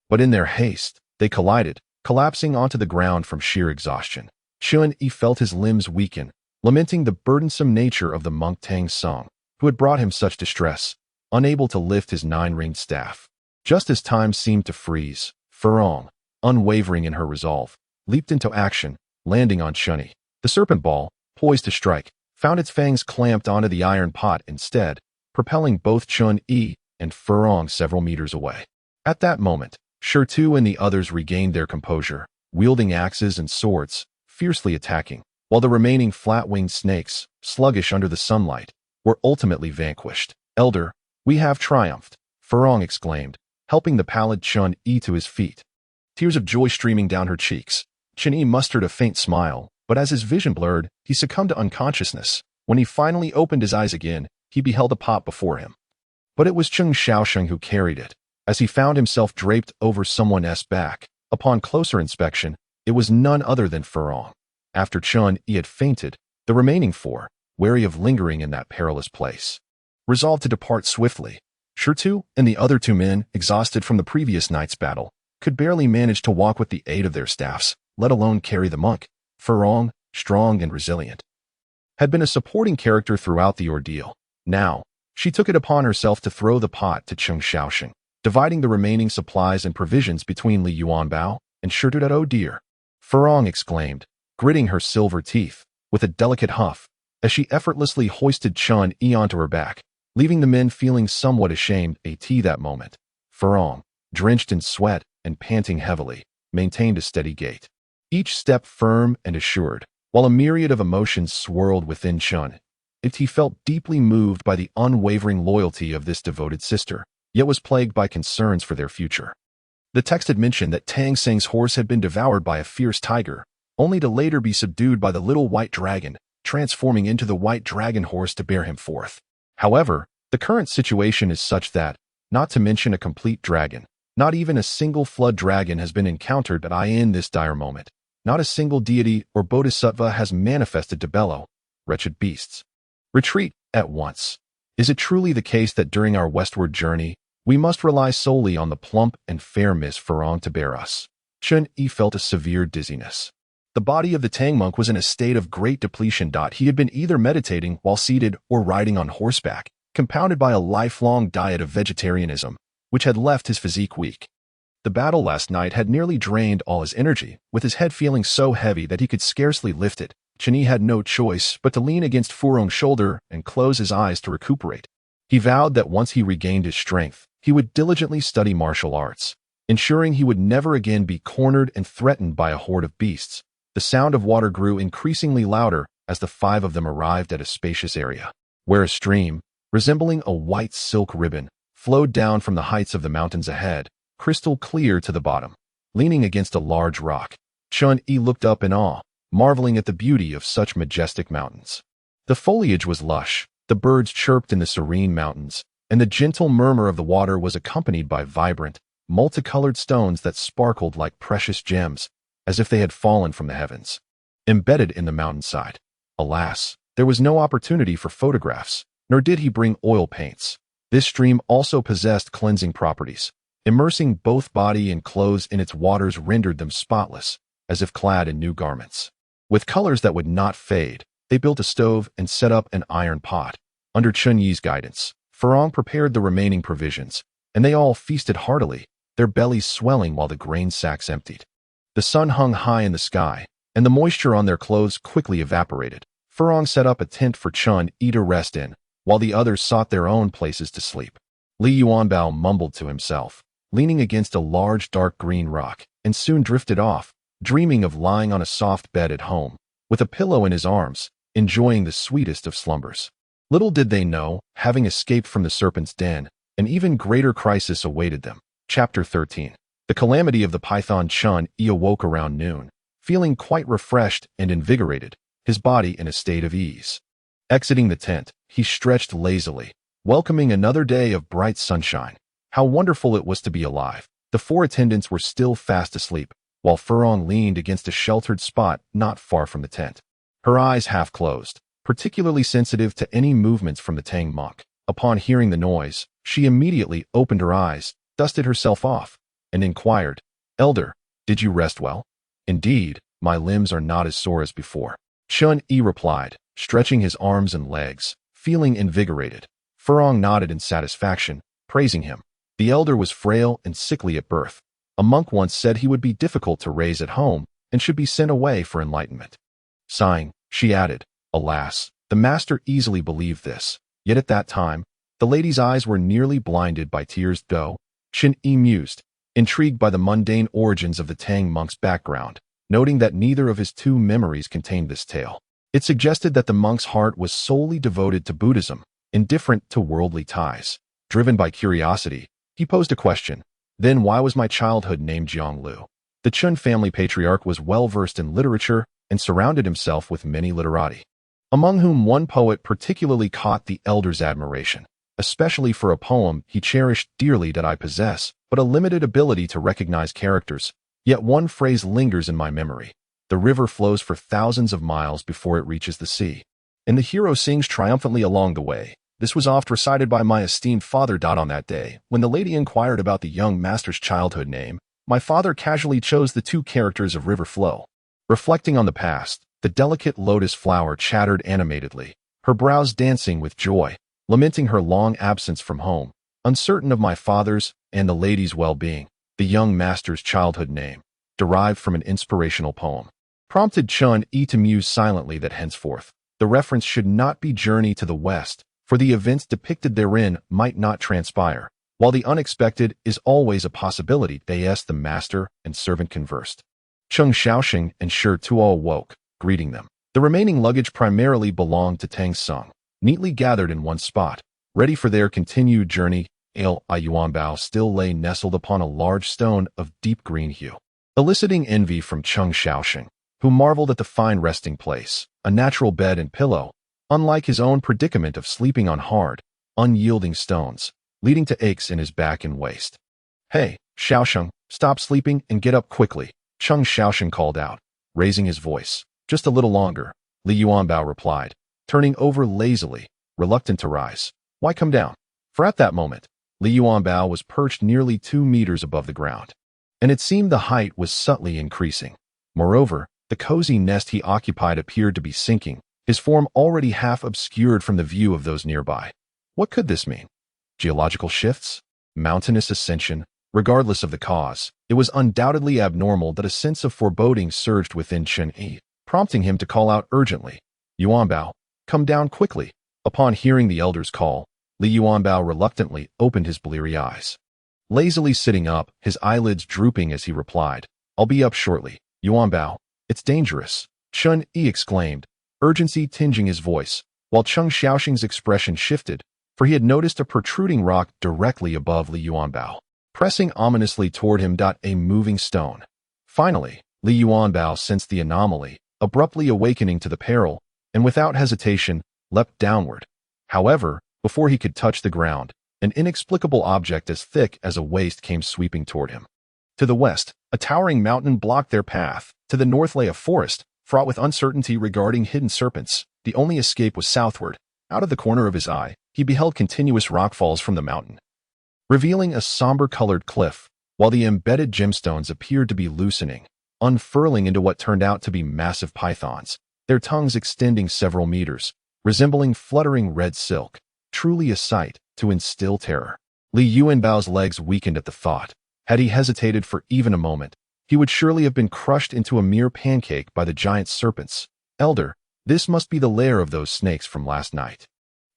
but in their haste, they collided, collapsing onto the ground from sheer exhaustion. Chun Yi felt his limbs weaken, lamenting the burdensome nature of the monk Tang Song, who had brought him such distress, unable to lift his 9-ringed staff. Just as time seemed to freeze, Furong, unwavering in her resolve, leaped into action, landing on Chun Yi. The serpent ball, poised to strike, found its fangs clamped onto the iron pot instead, propelling both Chun Yi and Furong several meters away. At that moment, Shi Tu and the others regained their composure, wielding axes and swords, fiercely attacking, while the remaining flat-winged snakes, sluggish under the sunlight, were ultimately vanquished. "Elder, we have triumphed," Furong exclaimed, helping the pallid Chun Yi to his feet. Tears of joy streaming down her cheeks. Chen Yi mustered a faint smile, but as his vision blurred, he succumbed to unconsciousness. When he finally opened his eyes again, he beheld a pot before him. But it was Cheng Xiaosheng who carried it. As he found himself draped over someone's back, upon closer inspection, it was none other than Furong. After Chun Yi had fainted, the remaining four, wary of lingering in that perilous place, resolved to depart swiftly. Shi Tu and the other two men, exhausted from the previous night's battle, could barely manage to walk with the aid of their staffs, let alone carry the monk. Furong, strong and resilient, had been a supporting character throughout the ordeal. Now, she took it upon herself to throw the pot to Cheng Xiaosheng, dividing the remaining supplies and provisions between Li Yuanbao and Shi Tu. "Oh dear," Furong exclaimed, gritting her silver teeth. With a delicate huff, as she effortlessly hoisted Chun-Yi onto her back, leaving the men feeling somewhat ashamed that moment. Farong, drenched in sweat and panting heavily, maintained a steady gait, each step firm and assured, while a myriad of emotions swirled within Chun. He felt deeply moved by the unwavering loyalty of this devoted sister, yet was plagued by concerns for their future. The text had mentioned that Tang Seng's horse had been devoured by a fierce tiger, only to later be subdued by the little white dragon, transforming into the white dragon horse to bear him forth. However, the current situation is such that, not to mention a complete dragon, not even a single flood dragon has been encountered in this dire moment. Not a single deity or bodhisattva has manifested to bellow, "Wretched beasts, retreat at once." Is it truly the case that during our westward journey, we must rely solely on the plump and fair Miss Farong to bear us? Chun-Yi felt a severe dizziness. The body of the Tang monk was in a state of great depletion. He had been either meditating while seated or riding on horseback, compounded by a lifelong diet of vegetarianism, which had left his physique weak. The battle last night had nearly drained all his energy, with his head feeling so heavy that he could scarcely lift it. Chun-Yi had no choice but to lean against Furong's shoulder and close his eyes to recuperate. He vowed that once he regained his strength, he would diligently study martial arts, ensuring he would never again be cornered and threatened by a horde of beasts. The sound of water grew increasingly louder as the five of them arrived at a spacious area, where a stream, resembling a white silk ribbon, flowed down from the heights of the mountains ahead, crystal clear to the bottom. Leaning against a large rock, Chun-Yi looked up in awe, marveling at the beauty of such majestic mountains. The foliage was lush, the birds chirped in the serene mountains, and the gentle murmur of the water was accompanied by vibrant, multicolored stones that sparkled like precious gems, as if they had fallen from the heavens. Embedded in the mountainside, alas, there was no opportunity for photographs, nor did he bring oil paints. This stream also possessed cleansing properties. Immersing both body and clothes in its waters rendered them spotless, as if clad in new garments. With colors that would not fade, they built a stove and set up an iron pot. Under Chun-Yi's guidance, Farong prepared the remaining provisions, and they all feasted heartily, their bellies swelling while the grain sacks emptied. The sun hung high in the sky, and the moisture on their clothes quickly evaporated. Farong set up a tent for Chun-Yi to rest in, while the others sought their own places to sleep. Li Yuanbao mumbled to himself, leaning against a large dark green rock, and soon drifted off, dreaming of lying on a soft bed at home, with a pillow in his arms, enjoying the sweetest of slumbers. Little did they know, having escaped from the serpent's den, an even greater crisis awaited them. Chapter 13. The calamity of the python. Chun-Yi awoke around noon, feeling quite refreshed and invigorated, his body in a state of ease. Exiting the tent, he stretched lazily, welcoming another day of bright sunshine. How wonderful it was to be alive. The four attendants were still fast asleep, while Furong leaned against a sheltered spot not far from the tent. Her eyes half closed, particularly sensitive to any movements from the Tang monk. Upon hearing the noise, she immediately opened her eyes, dusted herself off, and inquired, "Elder, did you rest well?" "Indeed, my limbs are not as sore as before," Chun-Yi replied, stretching his arms and legs, feeling invigorated. Furong nodded in satisfaction, praising him. The elder was frail and sickly at birth. A monk once said he would be difficult to raise at home and should be sent away for enlightenment. Sighing, she added, "Alas, the master easily believed this." Yet at that time, the lady's eyes were nearly blinded by tears. Chun-Yi mused, intrigued by the mundane origins of the Tang monk's background, noting that neither of his two memories contained this tale. It suggested that the monk's heart was solely devoted to Buddhism, indifferent to worldly ties. Driven by curiosity, he posed a question. Then why was my childhood named Jianglu? The Chun family patriarch was well-versed in literature and surrounded himself with many literati, among whom one poet particularly caught the elder's admiration, especially for a poem he cherished dearly that I possess but a limited ability to recognize characters. Yet one phrase lingers in my memory. The river flows for thousands of miles before it reaches the sea, and the hero sings triumphantly along the way. This was oft recited by my esteemed father. On that day, when the lady inquired about the young master's childhood name, my father casually chose the two characters of river flow. Reflecting on the past, the delicate lotus flower chattered animatedly, her brows dancing with joy, lamenting her long absence from home, uncertain of my father's and the lady's well-being. The young master's childhood name, derived from an inspirational poem, prompted Chun-Yi to muse silently that henceforth, The reference should not be Journey to the West, for the events depicted therein might not transpire, while the unexpected is always a possibility. As the master and servant conversed, Cheng Xiaoxing and Shi Tuo awoke, greeting them. The remaining luggage primarily belonged to Tang Sung, neatly gathered in one spot, ready for their continued journey. Yuanbao still lay nestled upon a large stone of deep green hue, eliciting envy from Cheng Xiaoxing, who marveled at the fine resting place, a natural bed and pillow, unlike his own predicament of sleeping on hard, unyielding stones, leading to aches in his back and waist. "Hey, Xiaoxing, stop sleeping and get up quickly," Cheng Xiaoxing called out, raising his voice. "Just a little longer," Li Yuanbao replied, turning over lazily, reluctant to rise. "Why come down?" For at that moment, Li Yuanbao was perched nearly 2 meters above the ground, and it seemed the height was subtly increasing. Moreover, the cozy nest he occupied appeared to be sinking, his form already half obscured from the view of those nearby. What could this mean? Geological shifts? Mountainous ascension? Regardless of the cause, it was undoubtedly abnormal that a sense of foreboding surged within Chen Yi, prompting him to call out urgently, "Yuanbao, come down quickly." Upon hearing the elder's call, Li Yuanbao reluctantly opened his bleary eyes. Lazily sitting up, his eyelids drooping as he replied, "I'll be up shortly, Yuanbao. It's dangerous," Chen Yi exclaimed, urgency tinging his voice, while Cheng Xiaoxing's expression shifted, for he had noticed a protruding rock directly above Li Yuanbao, pressing ominously toward him. A moving stone. Finally, Li Yuanbao sensed the anomaly, abruptly awakening to the peril, and without hesitation, leapt downward. However, before he could touch the ground, an inexplicable object as thick as a waist came sweeping toward him. To the west, a towering mountain blocked their path. To the north lay a forest, fraught with uncertainty regarding hidden serpents. The only escape was southward. Out of the corner of his eye, he beheld continuous rockfalls from the mountain, revealing a somber-colored cliff, while the embedded gemstones appeared to be loosening, unfurling into what turned out to be massive pythons, their tongues extending several meters, resembling fluttering red silk. Truly a sight to instill terror. Li Yuanbao's legs weakened at the thought. Had he hesitated for even a moment, he would surely have been crushed into a mere pancake by the giant serpents. "Elder, this must be the lair of those snakes from last night,"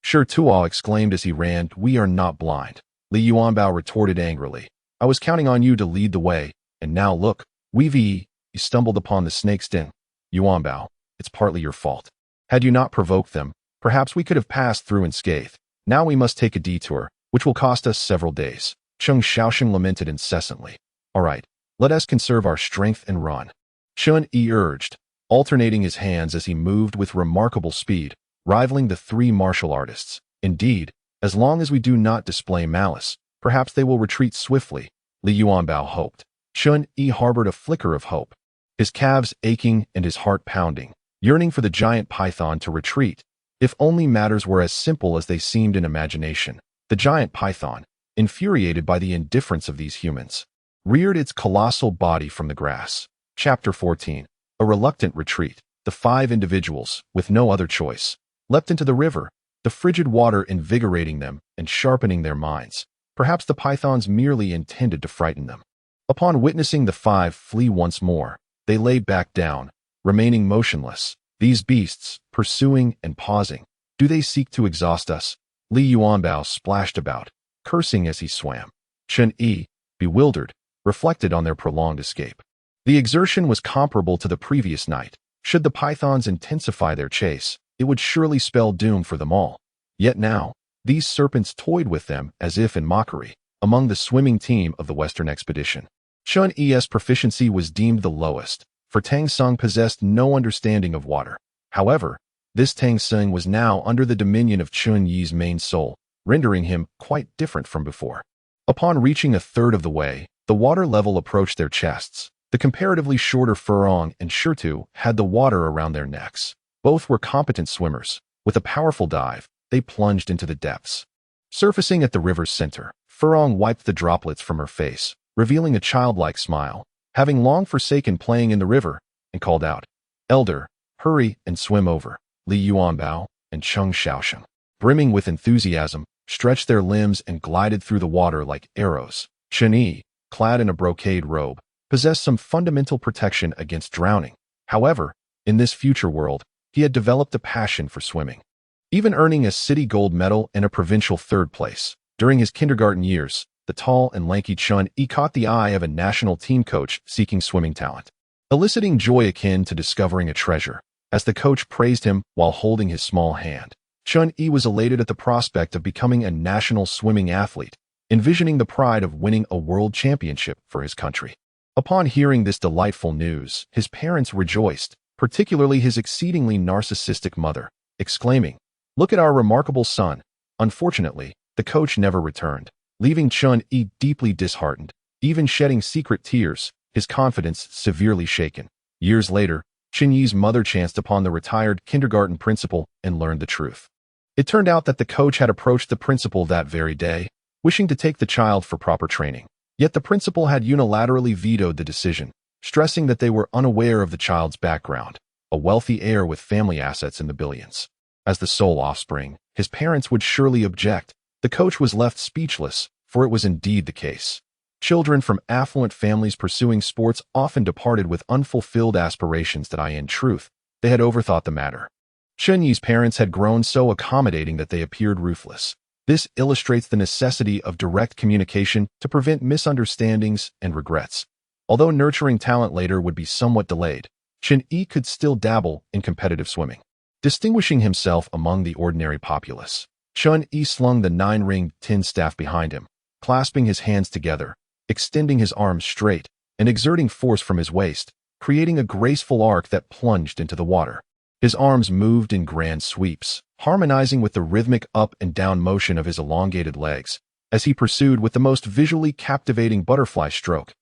Shi Tuo exclaimed as he ran. "We are not blind," Li Yuanbao retorted angrily. "I was counting on you to lead the way, and now look, you stumbled upon the snake's den. Yuanbao, it's partly your fault. Had you not provoked them, perhaps we could have passed through unscathed. Now we must take a detour, which will cost us several days." Cheng Xiaoxing lamented incessantly. "All right, let us conserve our strength and run," Chen Yi urged, alternating his hands as he moved with remarkable speed, rivaling the 3 martial artists. "Indeed, as long as we do not display malice, perhaps they will retreat swiftly," Li Yuanbao hoped. Chen Yi harbored a flicker of hope, his calves aching and his heart pounding, yearning for the giant python to retreat. If only matters were as simple as they seemed in imagination. The giant python, infuriated by the indifference of these humans, reared its colossal body from the grass. Chapter 14. A reluctant retreat. The 5 individuals, with no other choice, leapt into the river, the frigid water invigorating them and sharpening their minds. Perhaps the pythons merely intended to frighten them. Upon witnessing the 5 flee once more, they lay back down, remaining motionless. These beasts, pursuing and pausing, do they seek to exhaust us? Li Yuanbao splashed about, cursing as he swam. Chen Yi, bewildered, reflected on their prolonged escape. The exertion was comparable to the previous night. Should the pythons intensify their chase, it would surely spell doom for them all. Yet now, these serpents toyed with them as if in mockery, among the swimming team of the Western expedition. Chen Yi's proficiency was deemed the lowest, for Tang Sung possessed no understanding of water. However, this Tang Sung was now under the dominion of Chen Yi's main soul, rendering him quite different from before. Upon reaching a third of the way, the water level approached their chests. The comparatively shorter Furong and Shirtu had the water around their necks. Both were competent swimmers. With a powerful dive, they plunged into the depths. Surfacing at the river's center, Furong wiped the droplets from her face, revealing a childlike smile, having long forsaken playing in the river, and called out, "Elder, hurry and swim over." Li Yuanbao and Cheng Xiaoxing, brimming with enthusiasm, stretched their limbs and glided through the water like arrows. Chen Yi, clad in a brocade robe, possessed some fundamental protection against drowning. However, in this future world, he had developed a passion for swimming, even earning a city gold medal and a provincial third place. During his kindergarten years, the tall and lanky Chun-Yi caught the eye of a national team coach seeking swimming talent, eliciting joy akin to discovering a treasure. As the coach praised him while holding his small hand, Chun-Yi was elated at the prospect of becoming a national swimming athlete, envisioning the pride of winning a world championship for his country. Upon hearing this delightful news, his parents rejoiced, particularly his exceedingly narcissistic mother, exclaiming, "Look at our remarkable son." Unfortunately, the coach never returned, leaving Chun-Yi deeply disheartened, even shedding secret tears, his confidence severely shaken. Years later, Chun-Yi's mother chanced upon the retired kindergarten principal and learned the truth. It turned out that the coach had approached the principal that very day, wishing to take the child for proper training. Yet the principal had unilaterally vetoed the decision, stressing that they were unaware of the child's background, a wealthy heir with family assets in the billions. As the sole offspring, his parents would surely object. The coach was left speechless, for it was indeed the case. Children from affluent families pursuing sports often departed with unfulfilled aspirations that in truth, they had overthought the matter. Chun-Yi's parents had grown so accommodating that they appeared ruthless. This illustrates the necessity of direct communication to prevent misunderstandings and regrets. Although nurturing talent later would be somewhat delayed, Chun-Yi could still dabble in competitive swimming, distinguishing himself among the ordinary populace. Chun-Yi slung the 9-ringed tin staff behind him, clasping his hands together, extending his arms straight, and exerting force from his waist, creating a graceful arc that plunged into the water. His arms moved in grand sweeps, harmonizing with the rhythmic up and down motion of his elongated legs, as he pursued with the most visually captivating butterfly stroke.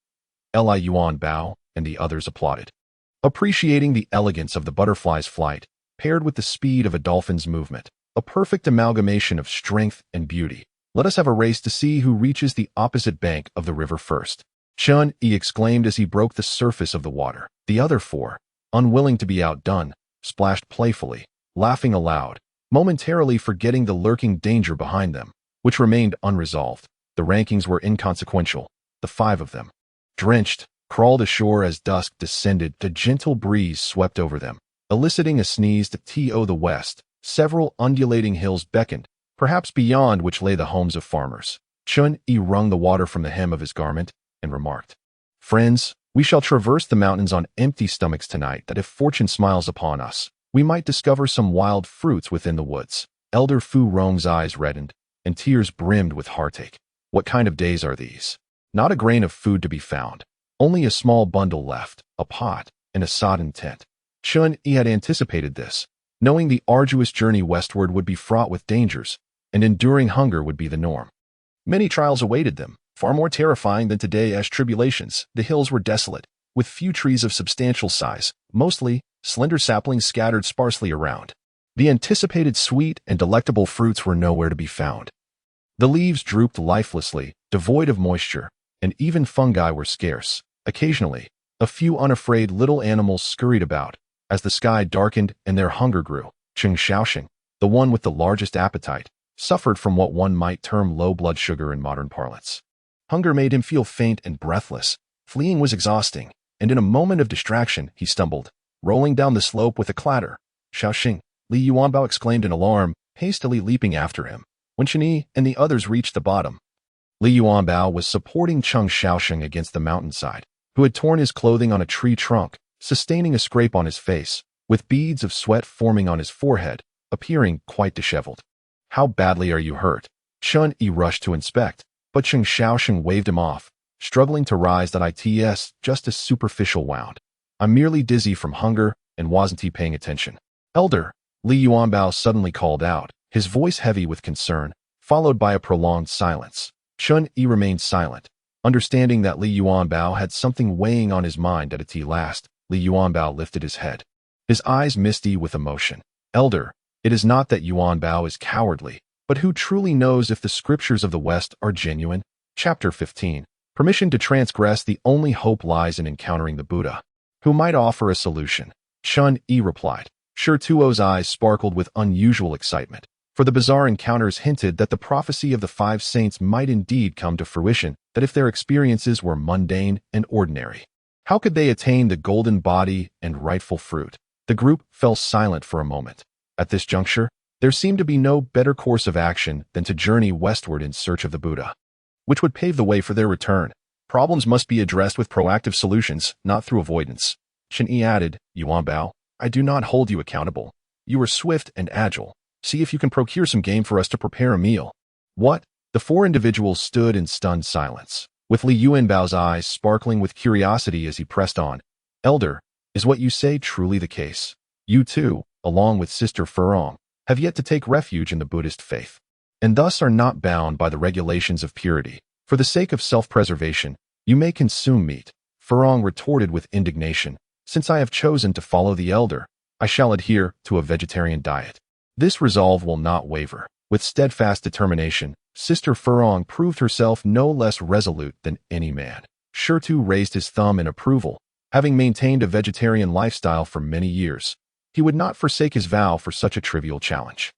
Li Yuan Bao and the others applauded, appreciating the elegance of the butterfly's flight, paired with the speed of a dolphin's movement, a perfect amalgamation of strength and beauty. Let us have a race to see who reaches the opposite bank of the river first. Chun-Yi exclaimed as he broke the surface of the water. The other four, unwilling to be outdone, splashed playfully, laughing aloud, momentarily forgetting the lurking danger behind them, which remained unresolved. The rankings were inconsequential. The 5 of them, drenched, crawled ashore as dusk descended. A gentle breeze swept over them, eliciting a sneeze. To the west, several undulating hills beckoned, perhaps beyond which lay the homes of farmers. Chun-Yi wrung the water from the hem of his garment and remarked, "Friends, we shall traverse the mountains on empty stomachs tonight, that if fortune smiles upon us, we might discover some wild fruits within the woods." Elder Fu Rong's eyes reddened, and tears brimmed with heartache. What kind of days are these? Not a grain of food to be found, only a small bundle left, a pot, and a sodden tent. Chun-Yi had anticipated this, knowing the arduous journey westward would be fraught with dangers, and enduring hunger would be the norm. Many trials awaited them, far more terrifying than today's tribulations. The hills were desolate, with few trees of substantial size, mostly slender saplings scattered sparsely around. The anticipated sweet and delectable fruits were nowhere to be found. The leaves drooped lifelessly, devoid of moisture, and even fungi were scarce. Occasionally, a few unafraid little animals scurried about. As the sky darkened and their hunger grew, Cheng Xiaoxing, the one with the largest appetite, suffered from what one might term low blood sugar in modern parlance. Hunger made him feel faint and breathless. Fleeing was exhausting, and in a moment of distraction, he stumbled, rolling down the slope with a clatter. "Xiaoxing!" Li Yuanbao exclaimed in alarm, hastily leaping after him. When Chun-Yi and the others reached the bottom, Li Yuanbao was supporting Cheng Xiaoxing against the mountainside, who had torn his clothing on a tree trunk, sustaining a scrape on his face, with beads of sweat forming on his forehead, appearing quite disheveled. "How badly are you hurt?" Chun-Yi rushed to inspect, but Cheng Xiaoxing waved him off, struggling to rise. "It's just a superficial wound. I'm merely dizzy from hunger," and wasn't he paying attention? "Elder," Li Yuanbao suddenly called out, his voice heavy with concern, followed by a prolonged silence. Chun-Yi remained silent, understanding that Li Yuanbao had something weighing on his mind. At last, Li Yuanbao lifted his head, his eyes misty with emotion. "Elder, it is not that Yuanbao is cowardly, but who truly knows if the scriptures of the West are genuine?" Chapter 15. Permission to transgress. The only hope lies in encountering the Buddha, who might offer a solution. Chun-Yi replied. Sure Tuo's eyes sparkled with unusual excitement, for the bizarre encounters hinted that the prophecy of the 5 saints might indeed come to fruition, that if their experiences were mundane and ordinary, how could they attain the golden body and rightful fruit? The group fell silent for a moment. At this juncture, there seemed to be no better course of action than to journey westward in search of the Buddha, which would pave the way for their return. Problems must be addressed with proactive solutions, not through avoidance. Chen Yi added, Yuan Bao, I do not hold you accountable. You are swift and agile. See if you can procure some game for us to prepare a meal. What? The four individuals stood in stunned silence, with Li Yuanbao's eyes sparkling with curiosity as he pressed on. Elder, is what you say truly the case? You too, along with Sister Furong, have yet to take refuge in the Buddhist faith, and thus are not bound by the regulations of purity. For the sake of self-preservation, you may consume meat. Furong retorted with indignation. Since I have chosen to follow the elder, I shall adhere to a vegetarian diet. This resolve will not waver. With steadfast determination, Sister Furong proved herself no less resolute than any man. Shurtu raised his thumb in approval. Having maintained a vegetarian lifestyle for many years, he would not forsake his vow for such a trivial challenge.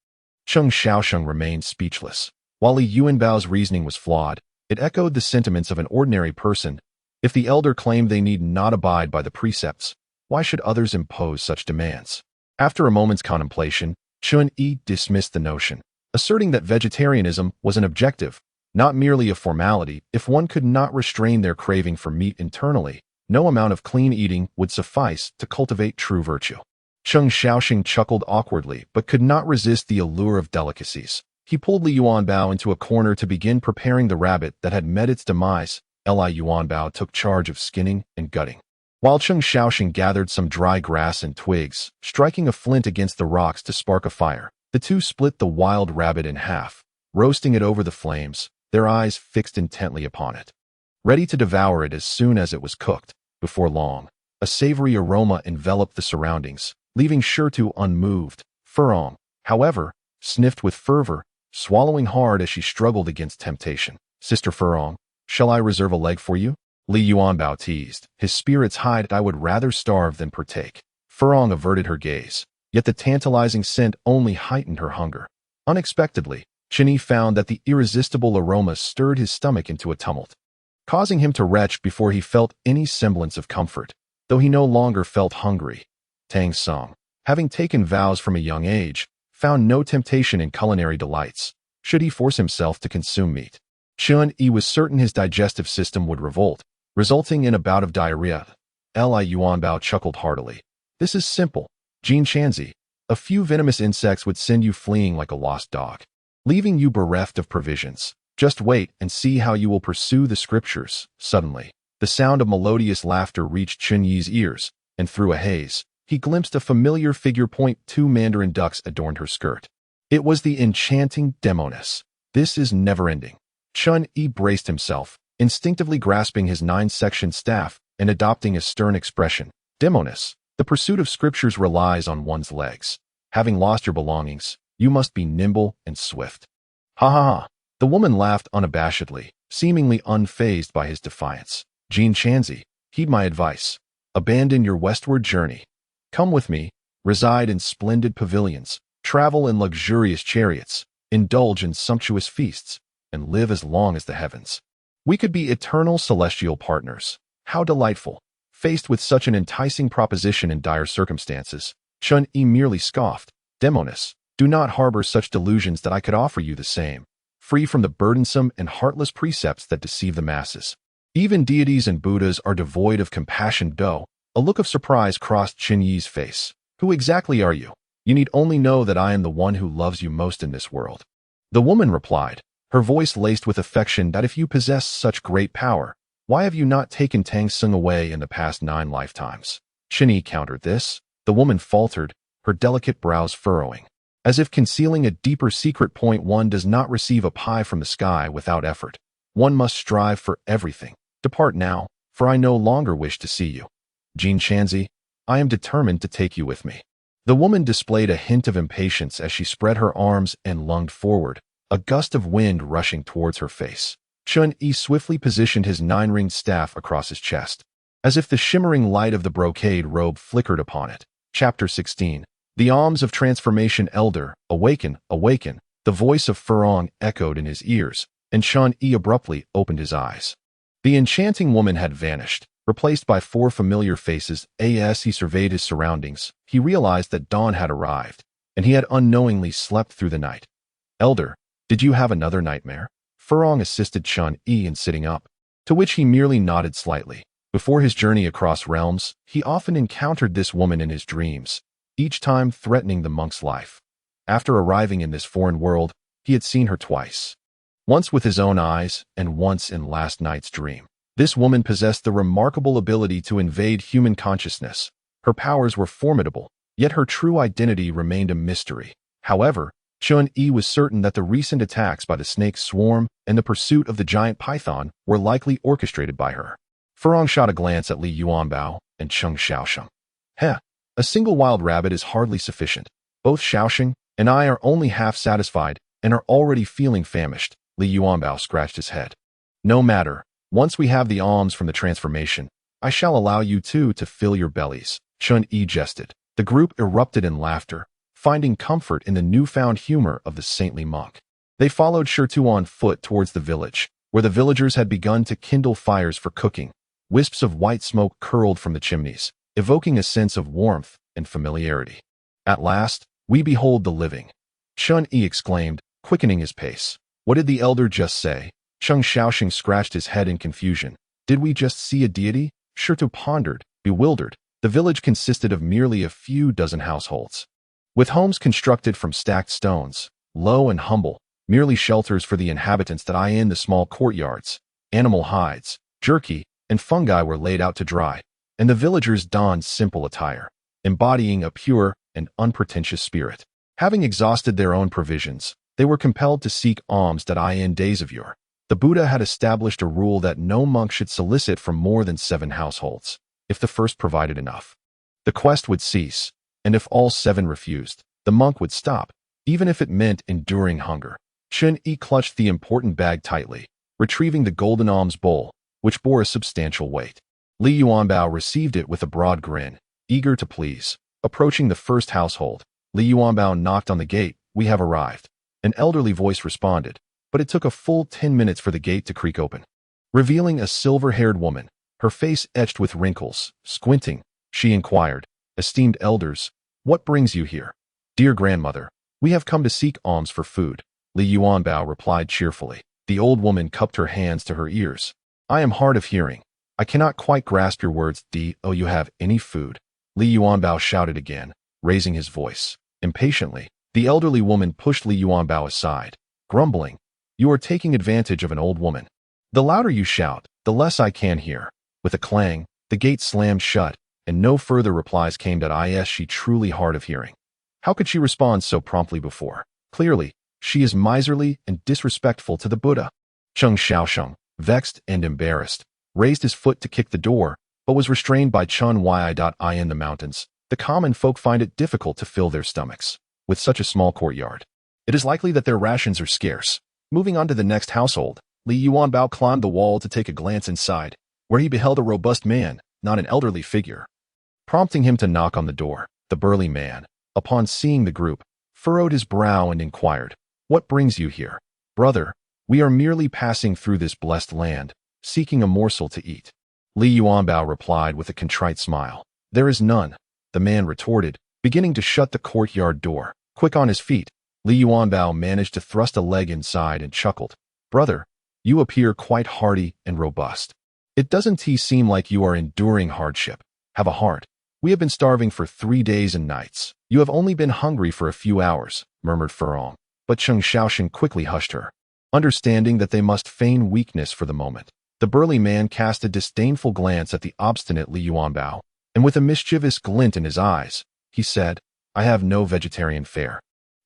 Cheng Xiaosheng remained speechless. While Li Yuanbao's reasoning was flawed, it echoed the sentiments of an ordinary person. If the elder claimed they need not abide by the precepts, why should others impose such demands? After a moment's contemplation, Chen Yi dismissed the notion, asserting that vegetarianism was an objective, not merely a formality. If one could not restrain their craving for meat internally, no amount of clean eating would suffice to cultivate true virtue. Cheng Xiaosheng chuckled awkwardly but could not resist the allure of delicacies. He pulled Li Yuanbao into a corner to begin preparing the rabbit that had met its demise. Li Yuanbao took charge of skinning and gutting, while Cheng Xiaosheng gathered some dry grass and twigs, striking a flint against the rocks to spark a fire. The two split the wild rabbit in half, roasting it over the flames, their eyes fixed intently upon it, ready to devour it as soon as it was cooked. Before long, a savory aroma enveloped the surroundings, leaving Shurtu unmoved. Furong, however, sniffed with fervor, swallowing hard as she struggled against temptation. Sister Furong, shall I reserve a leg for you? Li Yuanbao teased, his spirits high. I would rather starve than partake. Furong averted her gaze, yet the tantalizing scent only heightened her hunger. Unexpectedly, Chen Yi found that the irresistible aroma stirred his stomach into a tumult, causing him to retch before he felt any semblance of comfort, though he no longer felt hungry. Tang Song, having taken vows from a young age, found no temptation in culinary delights. Should he force himself to consume meat, Chen Yi was certain his digestive system would revolt, resulting in a bout of diarrhea. Li Yuanbao chuckled heartily. This is simple, Jin Chanzi. A few venomous insects would send you fleeing like a lost dog, leaving you bereft of provisions. Just wait and see how you will pursue the scriptures. Suddenly, the sound of melodious laughter reached Chen Yi's ears, and through a haze, he glimpsed a familiar figure. Two mandarin ducks adorned her skirt. It was the enchanting Demoness. This is never-ending. Chen Yi braced himself, instinctively grasping his 9-section staff and adopting a stern expression. Demoness, the pursuit of scriptures relies on one's legs. Having lost your belongings, you must be nimble and swift. Ha ha ha. The woman laughed unabashedly, seemingly unfazed by his defiance. Jin Chanzi, heed my advice. Abandon your westward journey. Come with me, reside in splendid pavilions, travel in luxurious chariots, indulge in sumptuous feasts, and live as long as the heavens. We could be eternal celestial partners. How delightful. Faced with such an enticing proposition in dire circumstances, Chen Yi merely scoffed. Demoness, do not harbor such delusions that I could offer you the same, free from the burdensome and heartless precepts that deceive the masses. Even deities and Buddhas are devoid of compassion. Though a look of surprise crossed Chen Yi's face. Who exactly are you? You need only know that I am the one who loves you most in this world. The woman replied, her voice laced with affection, that if you possess such great power, why have you not taken Tang Sung away in the past 9 lifetimes? Chen Yi countered this. The woman faltered, her delicate brows furrowing, as if concealing a deeper secret. One does not receive a pie from the sky without effort. One must strive for everything. Depart now, for I no longer wish to see you. Jin Chanzi, I am determined to take you with me. The woman displayed a hint of impatience as she spread her arms and lunged forward, a gust of wind rushing towards her face. Chen Yi swiftly positioned his 9-ringed staff across his chest, as if the shimmering light of the brocade robe flickered upon it. Chapter 16. The Alms of Transformation. Elder, awaken, awaken. The voice of Furong echoed in his ears, and Chen Yi abruptly opened his eyes. The enchanting woman had vanished, Replaced by 4 familiar faces, as he surveyed his surroundings, he realized that dawn had arrived, and he had unknowingly slept through the night. Elder, did you have another nightmare? Furong assisted Chun-Yi in sitting up, to which he merely nodded slightly. Before his journey across realms, he often encountered this woman in his dreams, each time threatening the monk's life. After arriving in this foreign world, he had seen her twice. Once with his own eyes, and once in last night's dream. This woman possessed the remarkable ability to invade human consciousness. Her powers were formidable, yet her true identity remained a mystery. However, Chun-Yi was certain that the recent attacks by the snake swarm and the pursuit of the giant python were likely orchestrated by her. Furong shot a glance at Li Yuanbao and Cheng Xiaosheng. Heh, a single wild rabbit is hardly sufficient. Both Xiaosheng and I are only half satisfied and are already feeling famished. Li Yuanbao scratched his head. No matter. Once we have the alms from the transformation, I shall allow you two to fill your bellies. Chun-Yi jested. The group erupted in laughter, finding comfort in the newfound humor of the saintly monk. They followed Shirtu on foot towards the village, where the villagers had begun to kindle fires for cooking. Wisps of white smoke curled from the chimneys, evoking a sense of warmth and familiarity. At last, we behold the living. Chun-Yi exclaimed, quickening his pace. What did the elder just say? Cheng Xiaosheng scratched his head in confusion. Did we just see a deity? Shirtu pondered, bewildered. The village consisted of merely a few dozen households, with homes constructed from stacked stones, low and humble, merely shelters for the inhabitants that in the small courtyards. Animal hides, jerky, and fungi were laid out to dry, and the villagers donned simple attire, embodying a pure and unpretentious spirit. Having exhausted their own provisions, they were compelled to seek alms that in days of yore. The Buddha had established a rule that no monk should solicit from more than 7 households. If the first provided enough, the quest would cease, and if all 7 refused, the monk would stop, even if it meant enduring hunger. Chun-Yi clutched the important bag tightly, retrieving the golden alms bowl, which bore a substantial weight. Li Yuanbao received it with a broad grin, eager to please. Approaching the first household, Li Yuanbao knocked on the gate. We have arrived. An elderly voice responded, but it took a full 10 minutes for the gate to creak open. Revealing a silver-haired woman, her face etched with wrinkles, squinting, she inquired, Esteemed elders, what brings you here? Dear grandmother, we have come to seek alms for food. Li Yuanbao replied cheerfully. The old woman cupped her hands to her ears. I am hard of hearing. I cannot quite grasp your words. Do you have any food? Li Yuanbao shouted again, raising his voice. Impatiently, the elderly woman pushed Li Yuanbao aside, grumbling, You are taking advantage of an old woman. The louder you shout, the less I can hear. With a clang, the gate slammed shut, and no further replies came. She truly hard of hearing. How could she respond so promptly before? Clearly, she is miserly and disrespectful to the Buddha. Cheng Xiaosheng, vexed and embarrassed, raised his foot to kick the door, but was restrained by Chun-Yi. In the mountains, the common folk find it difficult to fill their stomachs with such a small courtyard. It is likely that their rations are scarce. Moving on to the next household, Li Yuanbao climbed the wall to take a glance inside, where he beheld a robust man, not an elderly figure. Prompting him to knock on the door, the burly man, upon seeing the group, furrowed his brow and inquired, What brings you here? Brother, we are merely passing through this blessed land, seeking a morsel to eat. Li Yuanbao replied with a contrite smile. There is none, the man retorted, beginning to shut the courtyard door. Quick on his feet, Li Yuanbao managed to thrust a leg inside and chuckled. Brother, you appear quite hardy and robust. It doesn't seem like you are enduring hardship. Have a heart. We have been starving for 3 days and nights. You have only been hungry for a few hours, murmured Furong. But Cheng Xiaosheng quickly hushed her. Understanding that they must feign weakness for the moment, the burly man cast a disdainful glance at the obstinate Li Yuanbao, and with a mischievous glint in his eyes, he said, I have no vegetarian fare.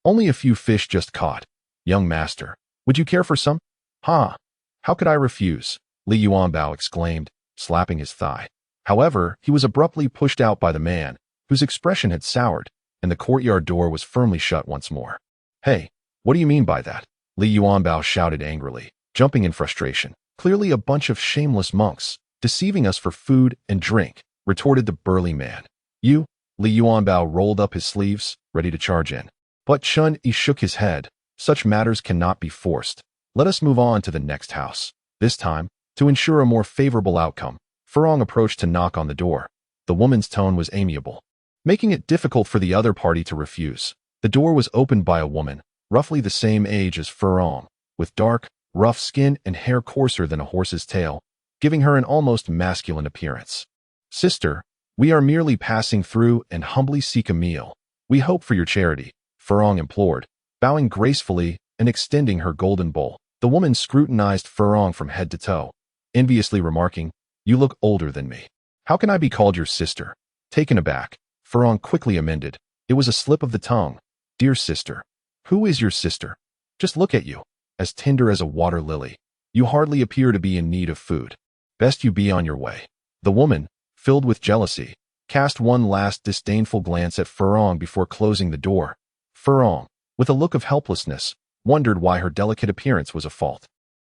Only a few fish just caught. Young master, would you care for some? Ha! How could I refuse? Li Yuanbao exclaimed, slapping his thigh. However, he was abruptly pushed out by the man, whose expression had soured, and the courtyard door was firmly shut once more. Hey, what do you mean by that? Li Yuanbao shouted angrily, jumping in frustration. Clearly a bunch of shameless monks, deceiving us for food and drink, retorted the burly man. You? Li Yuanbao rolled up his sleeves, ready to charge in. But Chun-Yi shook his head. Such matters cannot be forced. Let us move on to the next house. This time, to ensure a more favorable outcome, Furong approached to knock on the door. The woman's tone was amiable, making it difficult for the other party to refuse. The door was opened by a woman, roughly the same age as Furong, with dark, rough skin and hair coarser than a horse's tail, giving her an almost masculine appearance. "Sister, we are merely passing through and humbly seek a meal. We hope for your charity," Furong implored, bowing gracefully and extending her golden bowl. The woman scrutinized Furong from head to toe, enviously remarking, "You look older than me. How can I be called your sister?" Taken aback, Furong quickly amended. It was a slip of the tongue. "Dear sister." "Who is your sister? Just look at you, as tender as a water lily. You hardly appear to be in need of food. Best you be on your way." The woman, filled with jealousy, cast one last disdainful glance at Furong before closing the door. Furong, with a look of helplessness, wondered why her delicate appearance was a fault.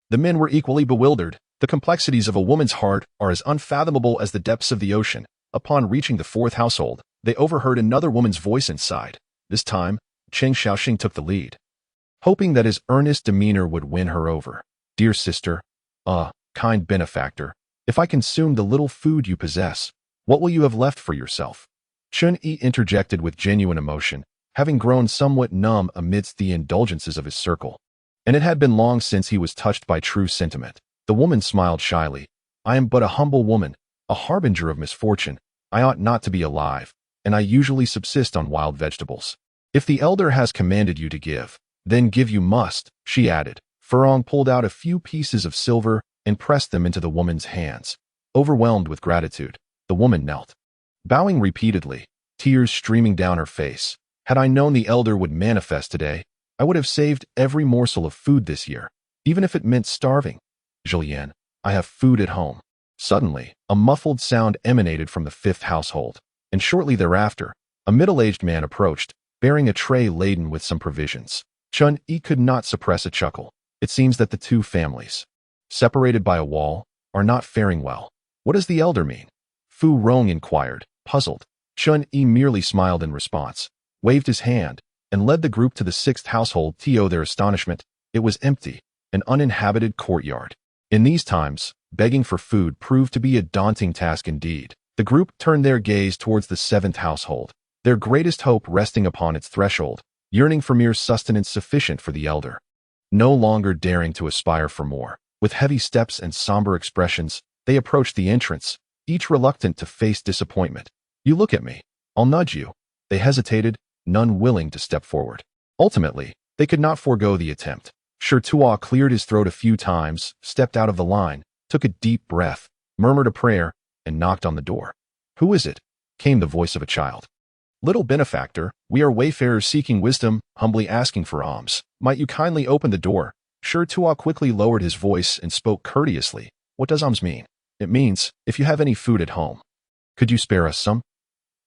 The men were equally bewildered. The complexities of a woman's heart are as unfathomable as the depths of the ocean. Upon reaching the fourth household, they overheard another woman's voice inside. This time, Cheng Xiaoxing took the lead, hoping that his earnest demeanor would win her over. "Dear sister, kind benefactor, if I consume the little food you possess, what will you have left for yourself?" Chun Yi interjected with genuine emotion, having grown somewhat numb amidst the indulgences of his circle. And it had been long since he was touched by true sentiment. The woman smiled shyly. "I am but a humble woman, a harbinger of misfortune. I ought not to be alive, and I usually subsist on wild vegetables." "If the elder has commanded you to give, then give you must," she added. Furong pulled out a few pieces of silver and pressed them into the woman's hands. Overwhelmed with gratitude, the woman knelt, bowing repeatedly, tears streaming down her face. "Had I known the elder would manifest today, I would have saved every morsel of food this year, even if it meant starving. Zhulian, I have food at home." Suddenly, a muffled sound emanated from the fifth household, and shortly thereafter, a middle-aged man approached, bearing a tray laden with some provisions. Chun Yi could not suppress a chuckle. It seems that the two families, separated by a wall, are not faring well. "What does the elder mean?" Fu Rong inquired, puzzled. Chun Yi merely smiled in response, waved his hand, and led the group to the sixth household. To their astonishment, it was empty, an uninhabited courtyard. In these times, begging for food proved to be a daunting task indeed. The group turned their gaze towards the seventh household, their greatest hope resting upon its threshold, yearning for mere sustenance sufficient for the elder. No longer daring to aspire for more, with heavy steps and somber expressions, they approached the entrance, each reluctant to face disappointment. "You look at me. I'll nudge you." They hesitated, none willing to step forward. Ultimately, they could not forego the attempt. Tua cleared his throat a few times, stepped out of the line, took a deep breath, murmured a prayer, and knocked on the door. "Who is it?" came the voice of a child. "Little benefactor, we are wayfarers seeking wisdom, humbly asking for alms. Might you kindly open the door?" Tua quickly lowered his voice and spoke courteously. "What does alms mean?" "It means, if you have any food at home. Could you spare us some?"